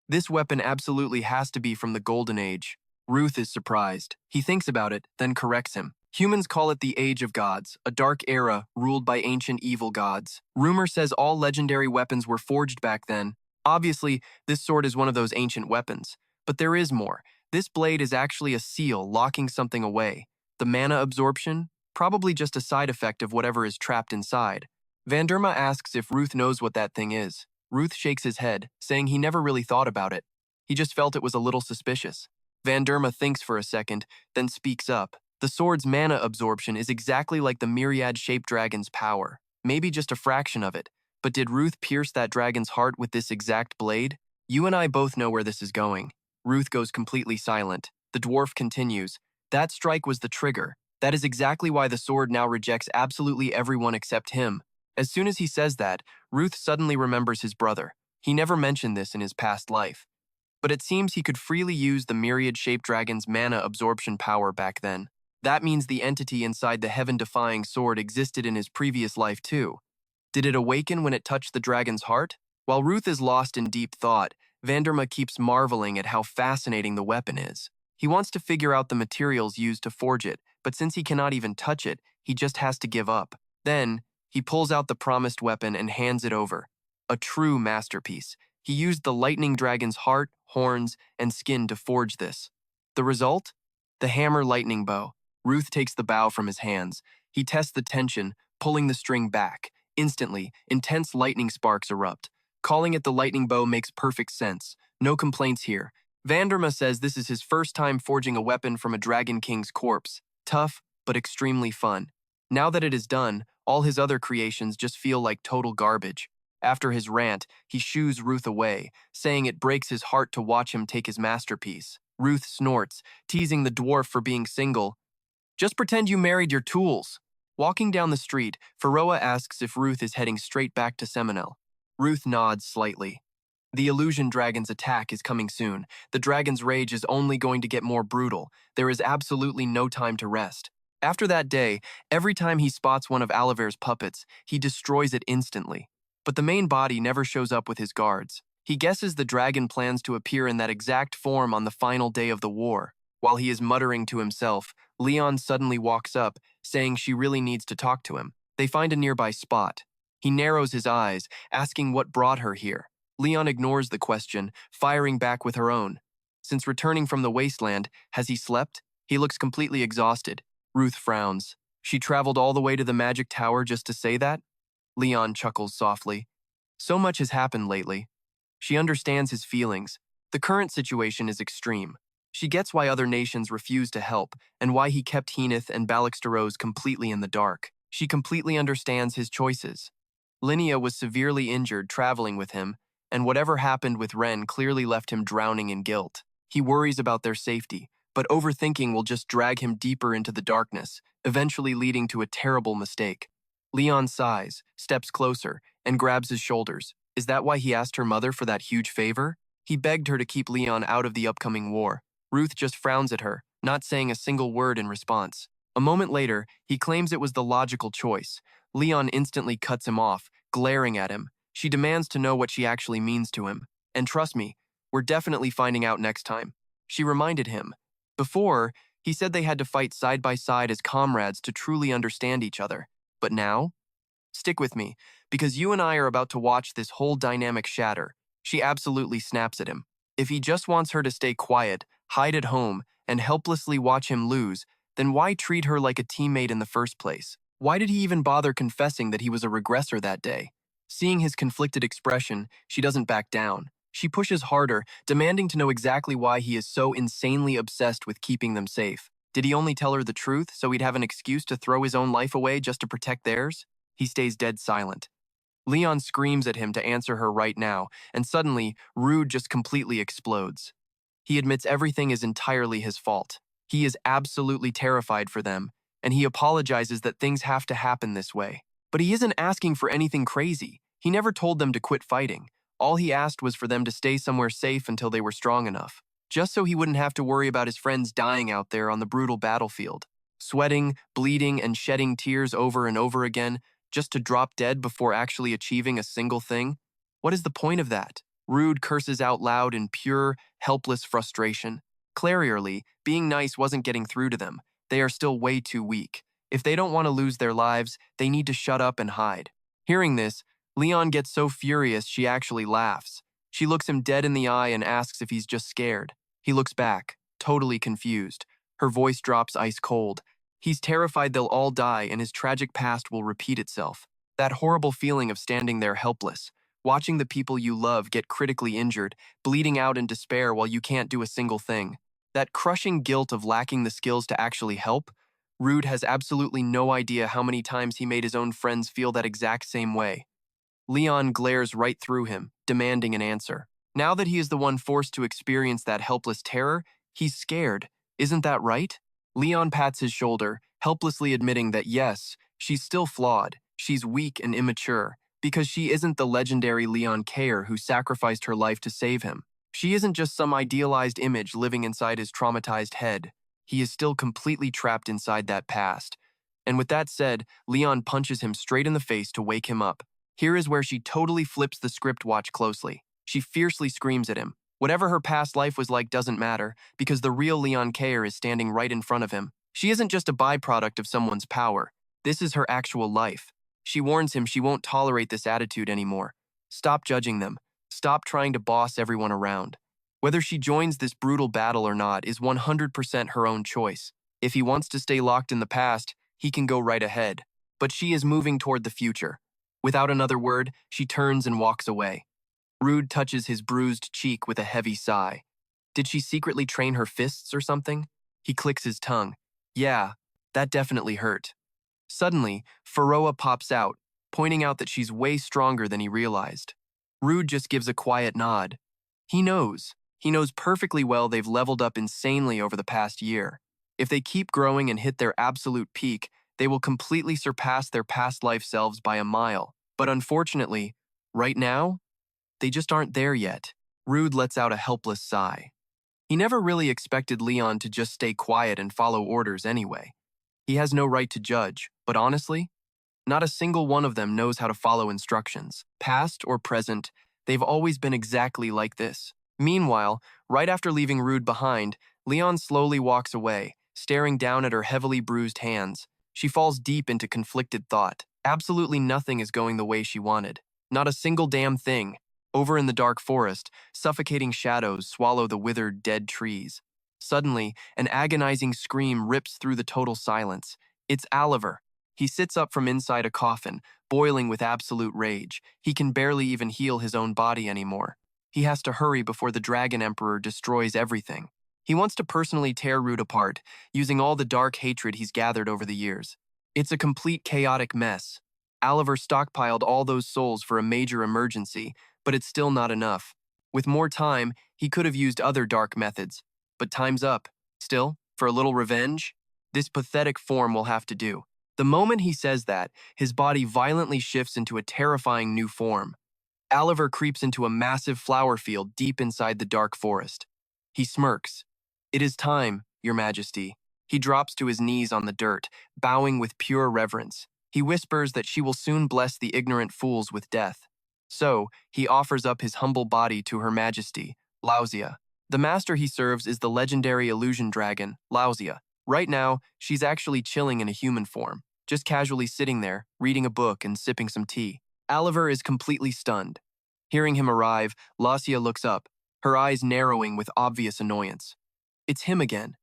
[SPEAKER 1] This weapon absolutely has to be from the Golden Age. Ruth is surprised. He thinks about it, then corrects him. Humans call it the Age of Gods, a dark era ruled by ancient evil gods. Rumor says all legendary weapons were forged back then. Obviously, this sword is one of those ancient weapons. But there is more. This blade is actually a seal locking something away. The mana absorption? Probably just a side effect of whatever is trapped inside. Vanderma asks if Ruth knows what that thing is. Ruth shakes his head, saying he never really thought about it. He just felt it was a little suspicious. Vanderma thinks for a second, then speaks up. The sword's mana absorption is exactly like the myriad-shaped dragon's power. Maybe just a fraction of it. But did Ruth pierce that dragon's heart with this exact blade? You and I both know where this is going. Ruth goes completely silent. The dwarf continues. That strike was the trigger. That is exactly why the sword now rejects absolutely everyone except him. As soon as he says that, Ruth suddenly remembers his brother. He never mentioned this in his past life. But it seems he could freely use the myriad-shaped dragon's mana absorption power back then. That means the entity inside the heaven-defying sword existed in his previous life too. Did it awaken when it touched the dragon's heart? While Ruth is lost in deep thought, Vanderma keeps marveling at how fascinating the weapon is. He wants to figure out the materials used to forge it, but since he cannot even touch it, he just has to give up. Then, he pulls out the promised weapon and hands it over. A true masterpiece. He used the lightning dragon's heart, horns, and skin to forge this. The result? The hammer lightning bow. Ruth takes the bow from his hands. He tests the tension, pulling the string back. Instantly, intense lightning sparks erupt. Calling it the lightning bow makes perfect sense. No complaints here. Vanderma says this is his first time forging a weapon from a Dragon King's corpse. Tough, but extremely fun. Now that it is done, all his other creations just feel like total garbage. After his rant, he shoos Ruth away, saying it breaks his heart to watch him take his masterpiece. Ruth snorts, teasing the dwarf for being single. Just pretend you married your tools. Walking down the street, Faroa asks if Ruth is heading straight back to Seminole. Ruth nods slightly. The illusion dragon's attack is coming soon. The dragon's rage is only going to get more brutal. There is absolutely no time to rest. After that day, every time he spots one of Oliver's puppets, he destroys it instantly. But the main body never shows up with his guards. He guesses the dragon plans to appear in that exact form on the final day of the war. While he is muttering to himself, Leon suddenly walks up, saying she really needs to talk to him. They find a nearby spot. He narrows his eyes, asking what brought her here. Leon ignores the question, firing back with her own. Since returning from the wasteland, has he slept? He looks completely exhausted. Ruth frowns. She traveled all the way to the magic tower just to say that? Leon chuckles softly. So much has happened lately. She understands his feelings. The current situation is extreme. She gets why other nations refuse to help, and why he kept Heenith and Steroze completely in the dark. She completely understands his choices. Linnea was severely injured traveling with him, and whatever happened with Ren clearly left him drowning in guilt. He worries about their safety, but overthinking will just drag him deeper into the darkness, eventually leading to a terrible mistake. Leon sighs, steps closer, and grabs his shoulders. Is that why he asked her mother for that huge favor? He begged her to keep Leon out of the upcoming war. Ruth just frowns at her, not saying a single word in response. A moment later, he claims it was the logical choice. Leon instantly cuts him off, glaring at him. She demands to know what she actually means to him. And trust me, we're definitely finding out next time. She reminded him. Before, he said they had to fight side by side as comrades to truly understand each other. But now? Stick with me, because you and I are about to watch this whole dynamic shatter. She absolutely snaps at him. If he just wants her to stay quiet, hide at home, and helplessly watch him lose, then why treat her like a teammate in the first place? Why did he even bother confessing that he was a regressor that day? Seeing his conflicted expression, she doesn't back down. She pushes harder, demanding to know exactly why he is so insanely obsessed with keeping them safe. Did he only tell her the truth so he'd have an excuse to throw his own life away just to protect theirs? He stays dead silent. Leon screams at him to answer her right now, and suddenly, Rude just completely explodes. He admits everything is entirely his fault. He is absolutely terrified for them, and he apologizes that things have to happen this way. But he isn't asking for anything crazy. He never told them to quit fighting. All he asked was for them to stay somewhere safe until they were strong enough, just so he wouldn't have to worry about his friends dying out there on the brutal battlefield, sweating, bleeding, and shedding tears over and over again, just to drop dead before actually achieving a single thing. What is the point of that? Rude curses out loud in pure, helpless frustration. Clearly, being nice wasn't getting through to them. They are still way too weak. If they don't want to lose their lives, they need to shut up and hide. Hearing this, Leon gets so furious she actually laughs. She looks him dead in the eye and asks if he's just scared. He looks back, totally confused. Her voice drops ice cold. He's terrified they'll all die and his tragic past will repeat itself. That horrible feeling of standing there helpless, watching the people you love get critically injured, bleeding out in despair while you can't do a single thing. That crushing guilt of lacking the skills to actually help. Rude has absolutely no idea how many times he made his own friends feel that exact same way. Leon glares right through him, demanding an answer. Now that he is the one forced to experience that helpless terror, he's scared. Isn't that right? Leon pats his shoulder, helplessly admitting that yes, she's still flawed, she's weak and immature, because she isn't the legendary Leon Kayer who sacrificed her life to save him. She isn't just some idealized image living inside his traumatized head. He is still completely trapped inside that past. And with that said, Leon punches him straight in the face to wake him up. Here is where she totally flips the script. Watch closely. She fiercely screams at him. Whatever her past life was like doesn't matter, because the real Leon Kayer is standing right in front of him. She isn't just a byproduct of someone's power. This is her actual life. She warns him she won't tolerate this attitude anymore. Stop judging them. Stop trying to boss everyone around. Whether she joins this brutal battle or not is 100% her own choice. If he wants to stay locked in the past, he can go right ahead. But she is moving toward the future. Without another word, she turns and walks away. Rude touches his bruised cheek with a heavy sigh. Did she secretly train her fists or something? He clicks his tongue. Yeah, that definitely hurt. Suddenly, Pharoah pops out, pointing out that she's way stronger than he realized. Rude just gives a quiet nod. He knows. He knows perfectly well they've leveled up insanely over the past year. If they keep growing and hit their absolute peak, they will completely surpass their past life selves by a mile. But unfortunately, right now, they just aren't there yet. Rude lets out a helpless sigh. He never really expected Leon to just stay quiet and follow orders anyway. He has no right to judge, but honestly, not a single one of them knows how to follow instructions. Past or present, they've always been exactly like this. Meanwhile, right after leaving Rude behind, Leon slowly walks away, staring down at her heavily bruised hands. She falls deep into conflicted thought. Absolutely nothing is going the way she wanted. Not a single damn thing. Over in the dark forest, suffocating shadows swallow the withered, dead trees. Suddenly, an agonizing scream rips through the total silence. It's Oliver. He sits up from inside a coffin, boiling with absolute rage. He can barely even heal his own body anymore. He has to hurry before the Dragon Emperor destroys everything. He wants to personally tear Rude apart, using all the dark hatred he's gathered over the years. It's a complete chaotic mess. Oliver stockpiled all those souls for a major emergency, but it's still not enough. With more time, he could have used other dark methods. But time's up. Still, for a little revenge, this pathetic form will have to do. The moment he says that, his body violently shifts into a terrifying new form. Oliver creeps into a massive flower field deep inside the dark forest. He smirks. It is time, Your Majesty. He drops to his knees on the dirt, bowing with pure reverence. He whispers that she will soon bless the ignorant fools with death. So, he offers up his humble body to Her Majesty, Lauzia. The master he serves is the legendary illusion dragon, Lauzia. Right now, she's actually chilling in a human form, just casually sitting there, reading a book and sipping some tea. Oliver is completely stunned. Hearing him arrive, Lauzia looks up, her eyes narrowing with obvious annoyance. It's him again.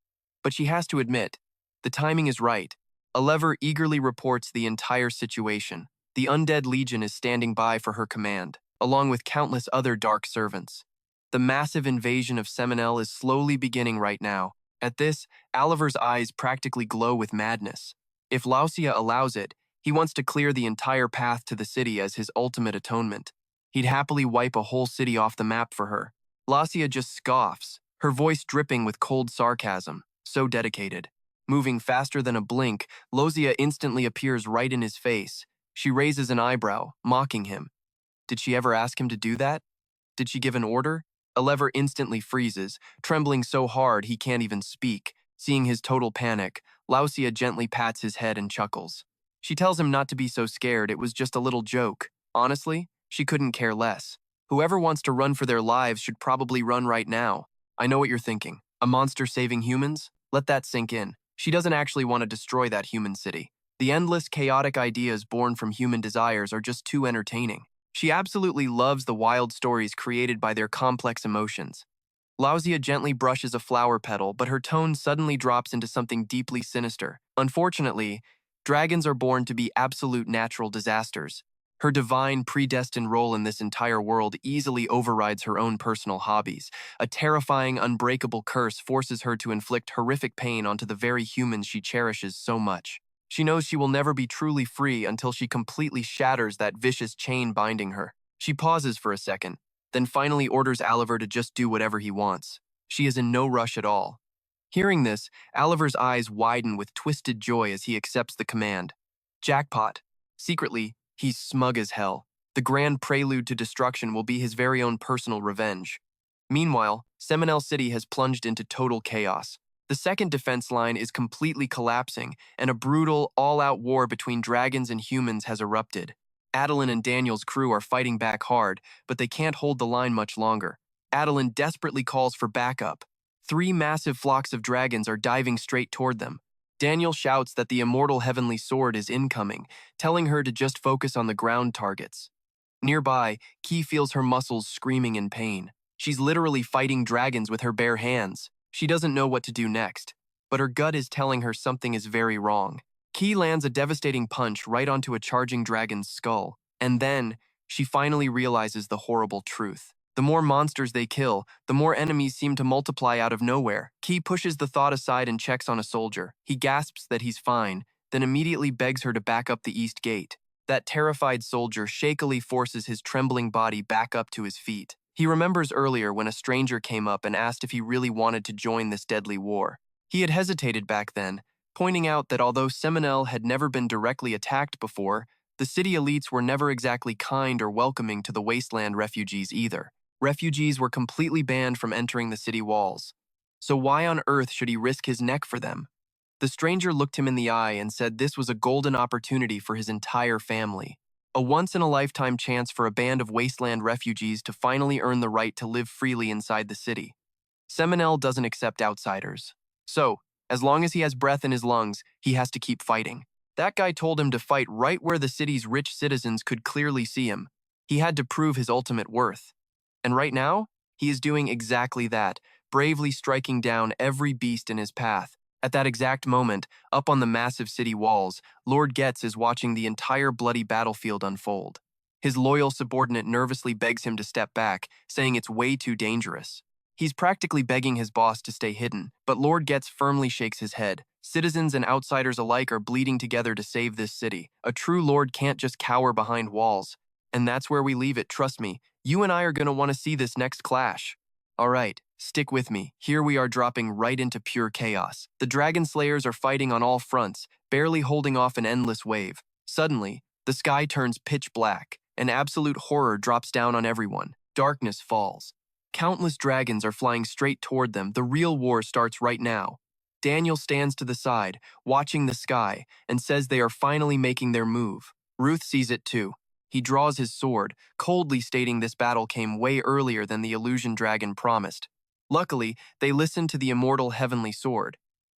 [SPEAKER 1] But she has to admit, The timing is right. A lever eagerly reports the entire situation. The undead legion is standing by for her command, along with countless other dark servants. The massive invasion of Seminel is slowly beginning right now. At this, Oliver's eyes practically glow with madness. If Lausia allows it, he wants to clear the entire path to the city as his ultimate atonement. He'd happily wipe a whole city off the map for her. Lausia just scoffs, her voice dripping with cold sarcasm, so dedicated. Moving faster than a blink, Lausia instantly appears right in his face. She raises an eyebrow, mocking him. Did she ever ask him to do that? Did she give an order? Oliver instantly freezes, trembling so hard he can't even speak. Seeing his total panic, Lausia gently pats his head and chuckles. She tells him not to be so scared, it was just a little joke. Honestly, she couldn't care less. Whoever wants to run for their lives should probably run right now. I know what you're thinking. A monster saving humans? Let that sink in. She doesn't actually want to destroy that human city. The endless, chaotic ideas born from human desires are just too entertaining. She absolutely loves the wild stories created by their complex emotions. Lausia gently brushes a flower petal, but her tone suddenly drops into something deeply sinister. Unfortunately, dragons are born to be absolute natural disasters. Her divine, predestined role in this entire world easily overrides her own personal hobbies. A terrifying, unbreakable curse forces her to inflict horrific pain onto the very humans she cherishes so much. She knows she will never be truly free until she completely shatters that vicious chain binding her. She pauses for a second, then finally orders Oliver to just do whatever he wants. She is in no rush at all. Hearing this, Oliver's eyes widen with twisted joy as he accepts the command. Jackpot. Secretly, he's smug as hell. The grand prelude to destruction will be his very own personal revenge. Meanwhile, Seminel City has plunged into total chaos. The second defense line is completely collapsing, and a brutal, all-out war between dragons and humans has erupted. Adeline and Daniel's crew are fighting back hard, but they can't hold the line much longer. Adeline desperately calls for backup. 3 massive flocks of dragons are diving straight toward them. Daniel shouts that the immortal heavenly sword is incoming, telling her to just focus on the ground targets. Nearby, Key feels her muscles screaming in pain. She's literally fighting dragons with her bare hands. She doesn't know what to do next, but her gut is telling her something is very wrong. Key lands a devastating punch right onto a charging dragon's skull, and then she finally realizes the horrible truth. The more monsters they kill, the more enemies seem to multiply out of nowhere. Key pushes the thought aside and checks on a soldier. He gasps that he's fine, then immediately begs her to back up the east gate. That terrified soldier shakily forces his trembling body back up to his feet. He remembers earlier when a stranger came up and asked if he really wanted to join this deadly war. He had hesitated back then, pointing out that although Seminel had never been directly attacked before, the city elites were never exactly kind or welcoming to the wasteland refugees either. Refugees were completely banned from entering the city walls. So why on earth should he risk his neck for them? The stranger looked him in the eye and said this was a golden opportunity for his entire family. A once-in-a-lifetime chance for a band of wasteland refugees to finally earn the right to live freely inside the city. Seminel doesn't accept outsiders. So, as long as he has breath in his lungs, he has to keep fighting. That guy told him to fight right where the city's rich citizens could clearly see him. He had to prove his ultimate worth. And right now, he is doing exactly that, bravely striking down every beast in his path. At that exact moment, up on the massive city walls, Lord Getz is watching the entire bloody battlefield unfold. His loyal subordinate nervously begs him to step back, saying it's way too dangerous. He's practically begging his boss to stay hidden, but Lord Getz firmly shakes his head. Citizens and outsiders alike are bleeding together to save this city. A true lord can't just cower behind walls. And that's where we leave it, trust me. You and I are going to want to see this next clash. All right, stick with me. Here we are dropping right into pure chaos. The Dragon Slayers are fighting on all fronts, barely holding off an endless wave. Suddenly, the sky turns pitch black. An absolute horror drops down on everyone. Darkness falls. Countless dragons are flying straight toward them. The real war starts right now. Daniel stands to the side, watching the sky, and says they are finally making their move. Ruth sees it too. He draws his sword, coldly stating this battle came way earlier than the illusion dragon promised. Luckily, they listen to the immortal heavenly sword.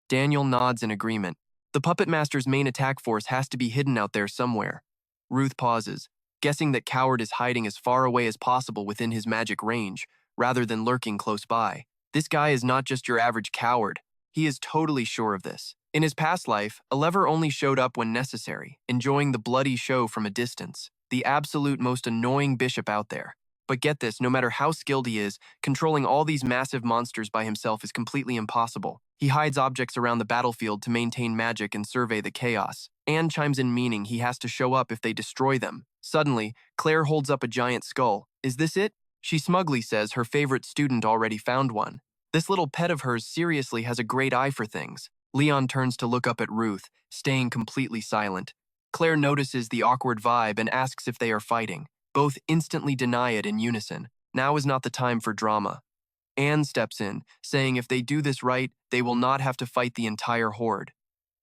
[SPEAKER 1] Daniel nods in agreement. The Puppet Master's main attack force has to be hidden out there somewhere. Ruth pauses, guessing that Coward is hiding as far away as possible within his magic range, rather than lurking close by. This guy is not just your average coward. He is totally sure of this. In his past life, Oliver only showed up when necessary, enjoying the bloody show from a distance, the absolute most annoying bishop out there. But get this, no matter how skilled he is, controlling all these massive monsters by himself is completely impossible. He hides objects around the battlefield to maintain magic and survey the chaos. Anne chimes in, meaning he has to show up if they destroy them. Suddenly, Claire holds up a giant skull. Is this it? She smugly says her favorite student already found one. This little pet of hers seriously has a great eye for things. Leon turns to look up at Ruth, staying completely silent. Claire notices the awkward vibe and asks if they are fighting. Both instantly deny it in unison. Now is not the time for drama. Anne steps in, saying if they do this right, they will not have to fight the entire horde.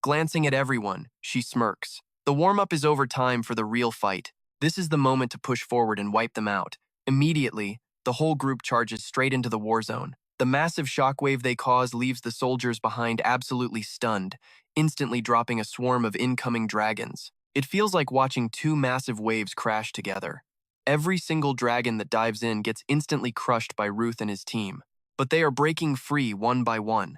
[SPEAKER 1] Glancing at everyone, she smirks. The warm-up is over, time for the real fight. This is the moment to push forward and wipe them out. Immediately, the whole group charges straight into the war zone. The massive shockwave they cause leaves the soldiers behind absolutely stunned, instantly dropping a swarm of incoming dragons. It feels like watching two massive waves crash together. Every single dragon that dives in gets instantly crushed by Ruth and his team, but they are breaking free one by one.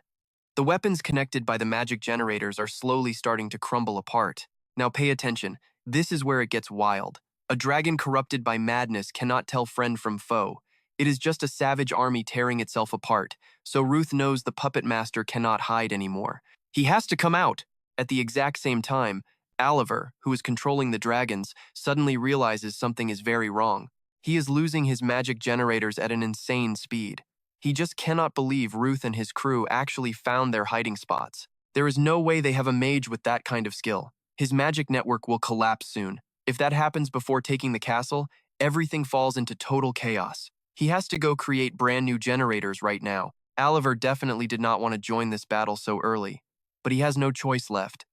[SPEAKER 1] The weapons connected by the magic generators are slowly starting to crumble apart. Now pay attention, this is where it gets wild. A dragon corrupted by madness cannot tell friend from foe. It is just a savage army tearing itself apart, so Ruth knows the puppet master cannot hide anymore. He has to come out. At the exact same time, Oliver, who is controlling the dragons, suddenly realizes something is very wrong. He is losing his magic generators at an insane speed. He just cannot believe Ruth and his crew actually found their hiding spots. There is no way they have a mage with that kind of skill. His magic network will collapse soon. If that happens before taking the castle, everything falls into total chaos. He has to go create brand new generators right now. Oliver definitely did not want to join this battle so early, but he has no choice left.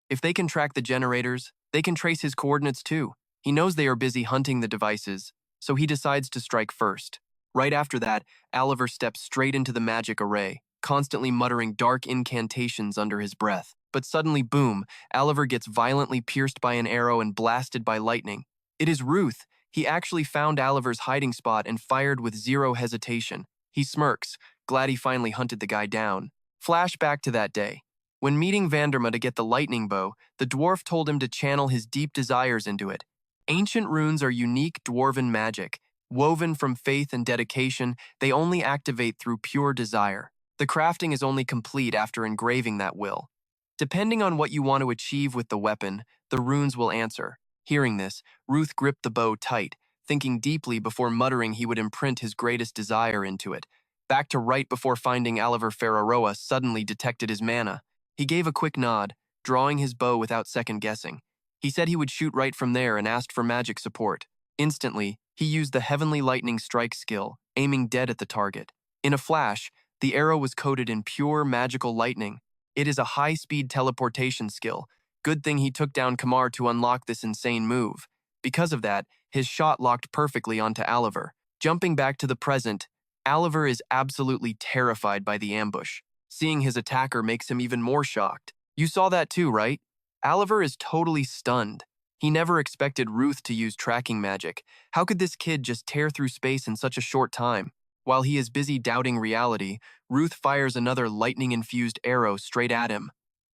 [SPEAKER 1] If they can track the generators, they can trace his coordinates too. He knows they are busy hunting the devices, so he decides to strike first. Right after that, Oliver steps straight into the magic array, constantly muttering dark incantations under his breath. But suddenly, boom, Oliver gets violently pierced by an arrow and blasted by lightning. It is Ruth. He actually found Oliver's hiding spot and fired with zero hesitation. He smirks, glad he finally hunted the guy down. Flashback to that day. When meeting Vanderma to get the lightning bow, the dwarf told him to channel his deep desires into it. Ancient runes are unique dwarven magic. Woven from faith and dedication, they only activate through pure desire. The crafting is only complete after engraving that will. Depending on what you want to achieve with the weapon, the runes will answer. Hearing this, Ruth gripped the bow tight, thinking deeply before muttering he would imprint his greatest desire into it. Back to right before finding Oliver Ferraroa suddenly detected his mana. He gave a quick nod, drawing his bow without second-guessing. He said he would shoot right from there and asked for magic support. Instantly, he used the Heavenly Lightning Strike skill, aiming dead at the target. In a flash, the arrow was coated in pure magical lightning. It is a high-speed teleportation skill. Good thing he took down Kamar to unlock this insane move. Because of that, his shot locked perfectly onto Oliver. Jumping back to the present, Oliver is absolutely terrified by the ambush. Seeing his attacker makes him even more shocked. You saw that too, right? Oliver is totally stunned. He never expected Ruth to use tracking magic. How could this kid just tear through space in such a short time? While he is busy doubting reality, Ruth fires another lightning-infused arrow straight at him.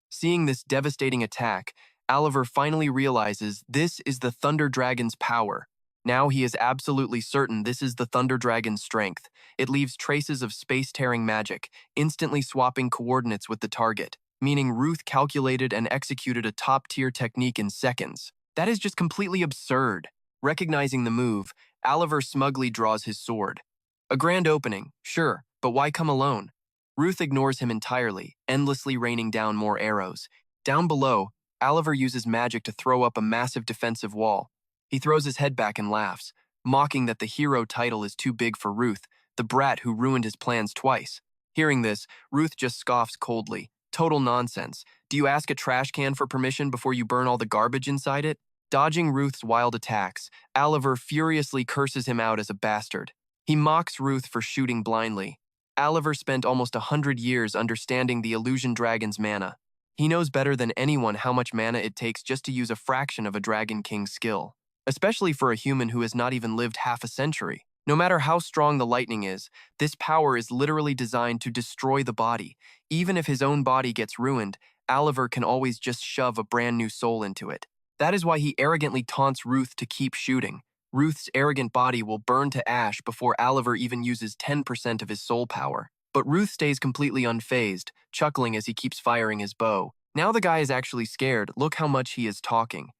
[SPEAKER 1] Seeing this devastating attack, Oliver finally realizes this is the Thunder Dragon's power. Now he is absolutely certain this is the Thunder Dragon's strength. It leaves traces of space-tearing magic, instantly swapping coordinates with the target, meaning Ruth calculated and executed a top-tier technique in seconds. That is just completely absurd. Recognizing the move, Oliver smugly draws his sword. A grand opening, sure, but why come alone? Ruth ignores him entirely, endlessly raining down more arrows. Down below, Oliver uses magic to throw up a massive defensive wall. He throws his head back and laughs, mocking that the hero title is too big for Ruth, the brat who ruined his plans twice. Hearing this, Ruth just scoffs coldly. Total nonsense. Do you ask a trash can for permission before you burn all the garbage inside it? Dodging Ruth's wild attacks, Oliver furiously curses him out as a bastard. He mocks Ruth for shooting blindly. Oliver spent almost 100 years understanding the Illusion Dragon's mana. He knows better than anyone how much mana it takes just to use a fraction of a Dragon King's skill, especially for a human who has not even lived half a century. No matter how strong the lightning is, this power is literally designed to destroy the body. Even if his own body gets ruined, Oliver can always just shove a brand new soul into it. That is why he arrogantly taunts Ruth to keep shooting. Ruth's arrogant body will burn to ash before Oliver even uses 10% of his soul power. But Ruth stays completely unfazed, chuckling as he keeps firing his bow. Now the guy is actually scared. Look how much he is talking.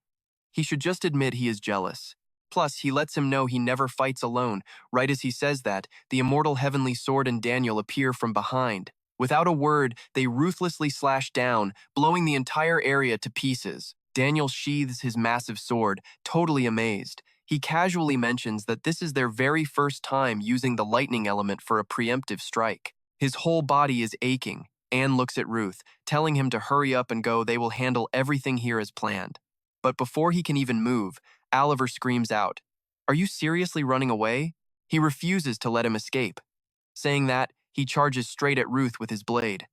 [SPEAKER 1] He should just admit he is jealous. Plus, he lets him know he never fights alone. Right as he says that, the immortal heavenly sword and Daniel appear from behind. Without a word, they ruthlessly slash down, blowing the entire area to pieces. Daniel sheathes his massive sword, totally amazed. He casually mentions that this is their very first time using the lightning element for a preemptive strike. His whole body is aching. Anne looks at Ruth, telling him to hurry up and go. They will handle everything here as planned. But before he can even move, Oliver screams out, "Are you seriously running away?" He refuses to let him escape. Saying that, he charges straight at Ruth with his blade.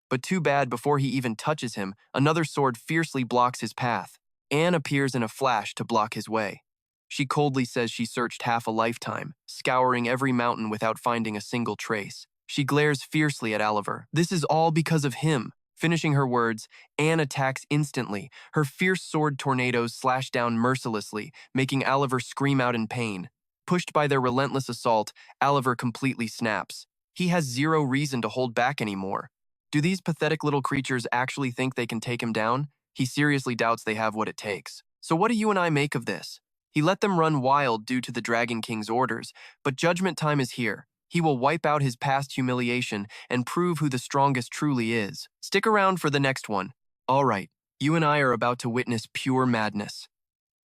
[SPEAKER 1] But too bad, before he even touches him, another sword fiercely blocks his path. Anne appears in a flash to block his way. She coldly says she searched half a lifetime, scouring every mountain without finding a single trace. She glares fiercely at Oliver. This is all because of him. Finishing her words, Anne attacks instantly. Her fierce sword tornadoes slash down mercilessly, making Oliver scream out in pain. Pushed by their relentless assault, Oliver completely snaps. He has zero reason to hold back anymore. Do these pathetic little creatures actually think they can take him down? He seriously doubts they have what it takes. So what do you and I make of this? He let them run wild due to the Dragon King's orders, but judgment time is here. He will wipe out his past humiliation and prove who the strongest truly is. Stick around for the next one. All right, you and I are about to witness pure madness.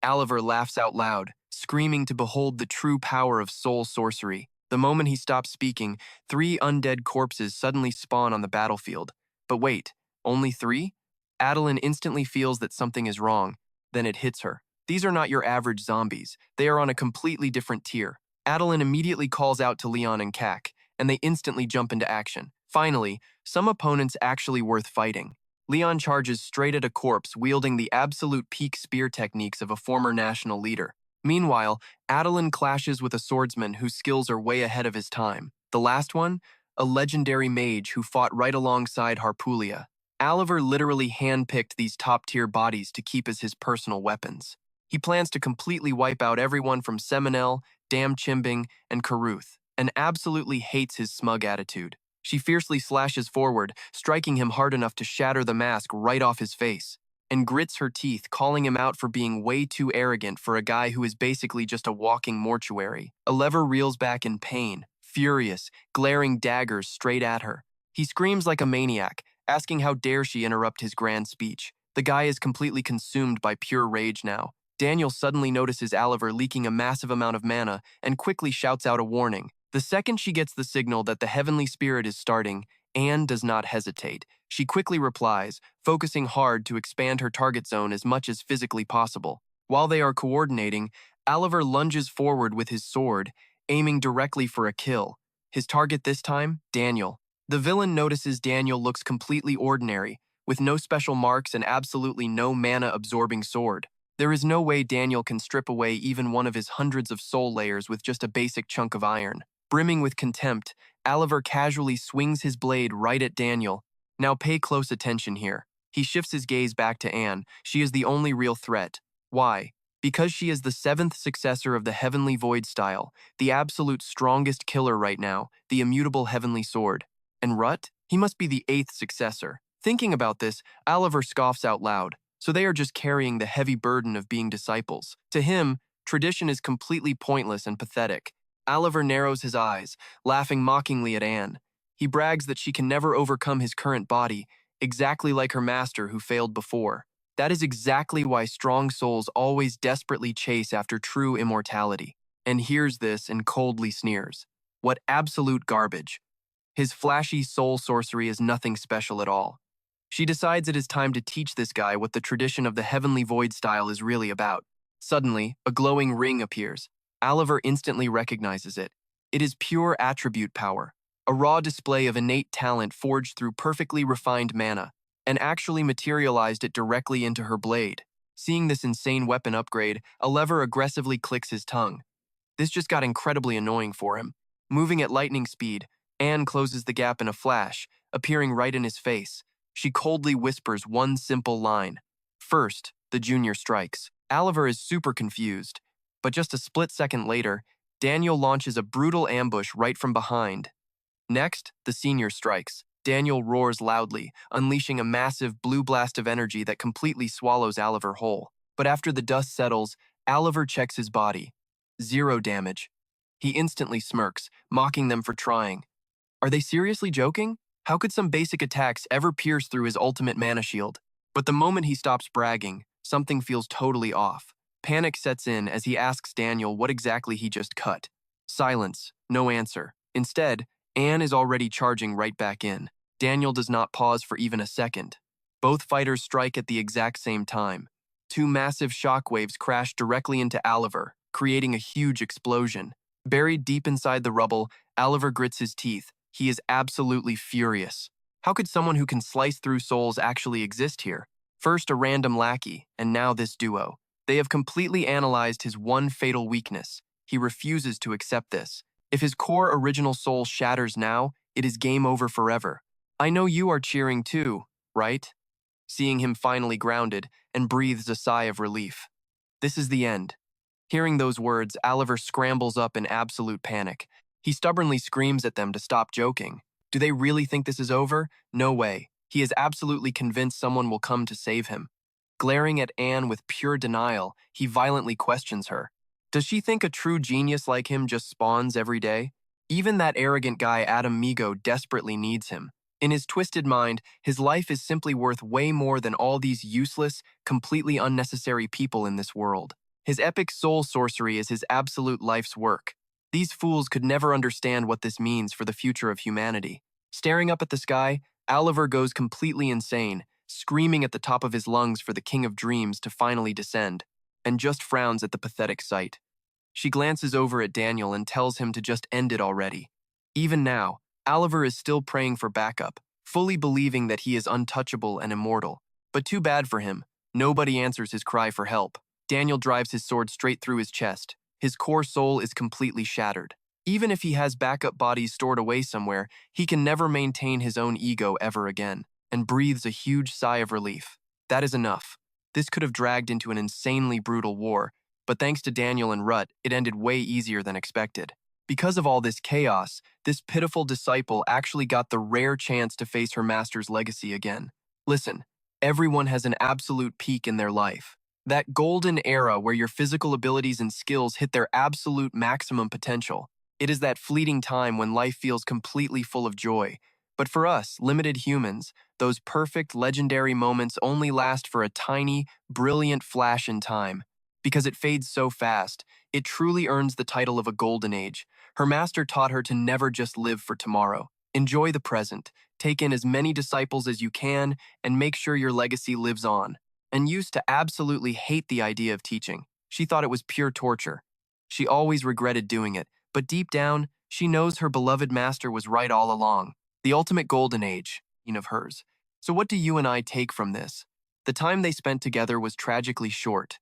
[SPEAKER 1] Oliver laughs out loud, screaming to behold the true power of soul sorcery. The moment he stops speaking, 3 undead corpses suddenly spawn on the battlefield. But wait, only 3? Adeline instantly feels that something is wrong. Then it hits her. These are not your average zombies. They are on a completely different tier. Adeline immediately calls out to Leon and Kak, and they instantly jump into action. Finally, some opponents actually worth fighting. Leon charges straight at a corpse, wielding the absolute peak spear techniques of a former national leader. Meanwhile, Adeline clashes with a swordsman whose skills are way ahead of his time. The last one? A legendary mage who fought right alongside Harpulia. Oliver literally handpicked these top-tier bodies to keep as his personal weapons. He plans to completely wipe out everyone from Seminel, Dam Chimbing, and Caruth, and absolutely hates his smug attitude. She fiercely slashes forward, striking him hard enough to shatter the mask right off his face, and grits her teeth, calling him out for being way too arrogant for a guy who is basically just a walking mortuary. Oliver reels back in pain, furious, glaring daggers straight at her. He screams like a maniac, asking how dare she interrupt his grand speech. The guy is completely consumed by pure rage now. Daniel suddenly notices Oliver leaking a massive amount of mana and quickly shouts out a warning. The second she gets the signal that the heavenly spirit is starting, Anne does not hesitate. She quickly replies, focusing hard to expand her target zone as much as physically possible. While they are coordinating, Oliver lunges forward with his sword, aiming directly for a kill. His target this time, Daniel. The villain notices Daniel looks completely ordinary, with no special marks and absolutely no mana-absorbing sword. There is no way Daniel can strip away even one of his hundreds of soul layers with just a basic chunk of iron. Brimming with contempt, Oliver casually swings his blade right at Daniel. Now pay close attention here. He shifts his gaze back to Anne. She is the only real threat. Why? Because she is the 7th successor of the Heavenly Void style, the absolute strongest killer right now, the immutable Heavenly Sword. And Rut? He must be the 8th successor. Thinking about this, Oliver scoffs out loud. So they are just carrying the heavy burden of being disciples. To him, tradition is completely pointless and pathetic. Oliver narrows his eyes, laughing mockingly at Anne. He brags that she can never overcome his current body, exactly like her master who failed before. That is exactly why strong souls always desperately chase after true immortality. And hears this and coldly sneers. What absolute garbage. His flashy soul sorcery is nothing special at all. She decides it is time to teach this guy what the tradition of the Heavenly Void style is really about. Suddenly, a glowing ring appears. Oliver instantly recognizes it. It is pure attribute power, a raw display of innate talent forged through perfectly refined mana, and actually materialized it directly into her blade. Seeing this insane weapon upgrade, Oliver aggressively clicks his tongue. This just got incredibly annoying for him. Moving at lightning speed, Anne closes the gap in a flash, appearing right in his face. She coldly whispers one simple line. First, the junior strikes. Oliver is super confused, but just a split second later, Daniel launches a brutal ambush right from behind. Next, the senior strikes. Daniel roars loudly, unleashing a massive blue blast of energy that completely swallows Oliver whole. But after the dust settles, Oliver checks his body. 0 damage. He instantly smirks, mocking them for trying. Are they seriously joking? How could some basic attacks ever pierce through his ultimate mana shield? But the moment he stops bragging, something feels totally off. Panic sets in as he asks Daniel what exactly he just cut. Silence, no answer. Instead, Anne is already charging right back in. Daniel does not pause for even a second. Both fighters strike at the exact same time. 2 massive shockwaves crash directly into Oliver, creating a huge explosion. Buried deep inside the rubble, Oliver grits his teeth. He is absolutely furious. How could someone who can slice through souls actually exist here? First a random lackey, and now this duo. They have completely analyzed his one fatal weakness. He refuses to accept this. If his core original soul shatters now, it is game over forever. I know you are cheering too, right? Seeing him finally grounded, and breathes a sigh of relief. This is the end. Hearing those words, Oliver scrambles up in absolute panic. He stubbornly screams at them to stop joking. Do they really think this is over? No way. He is absolutely convinced someone will come to save him. Glaring at Anne with pure denial, he violently questions her. Does she think a true genius like him just spawns every day? Even that arrogant guy Adam Migo desperately needs him. In his twisted mind, his life is simply worth way more than all these useless, completely unnecessary people in this world. His epic soul sorcery is his absolute life's work. These fools could never understand what this means for the future of humanity. Staring up at the sky, Oliver goes completely insane, screaming at the top of his lungs for the King of Dreams to finally descend, and just frowns at the pathetic sight. She glances over at Daniel and tells him to just end it already. Even now, Oliver is still praying for backup, fully believing that he is untouchable and immortal. But too bad for him. Nobody answers his cry for help. Daniel drives his sword straight through his chest. His core soul is completely shattered. Even if he has backup bodies stored away somewhere, he can never maintain his own ego ever again, and breathes a huge sigh of relief. That is enough. This could have dragged into an insanely brutal war, but thanks to Daniel and Ruth, it ended way easier than expected. Because of all this chaos, this pitiful disciple actually got the rare chance to face her master's legacy again. Listen, everyone has an absolute peak in their life. That golden era where your physical abilities and skills hit their absolute maximum potential. It is that fleeting time when life feels completely full of joy. But for us, limited humans, those perfect, legendary moments only last for a tiny, brilliant flash in time. Because it fades so fast, it truly earns the title of a golden age. Her master taught her to never just live for tomorrow. Enjoy the present, take in as many disciples as you can, and make sure your legacy lives on. And used to absolutely hate the idea of teaching. She thought it was pure torture. She always regretted doing it, but deep down, she knows her beloved master was right all along. The ultimate golden age, of hers. So what do you and I take from this? The time they spent together was tragically short.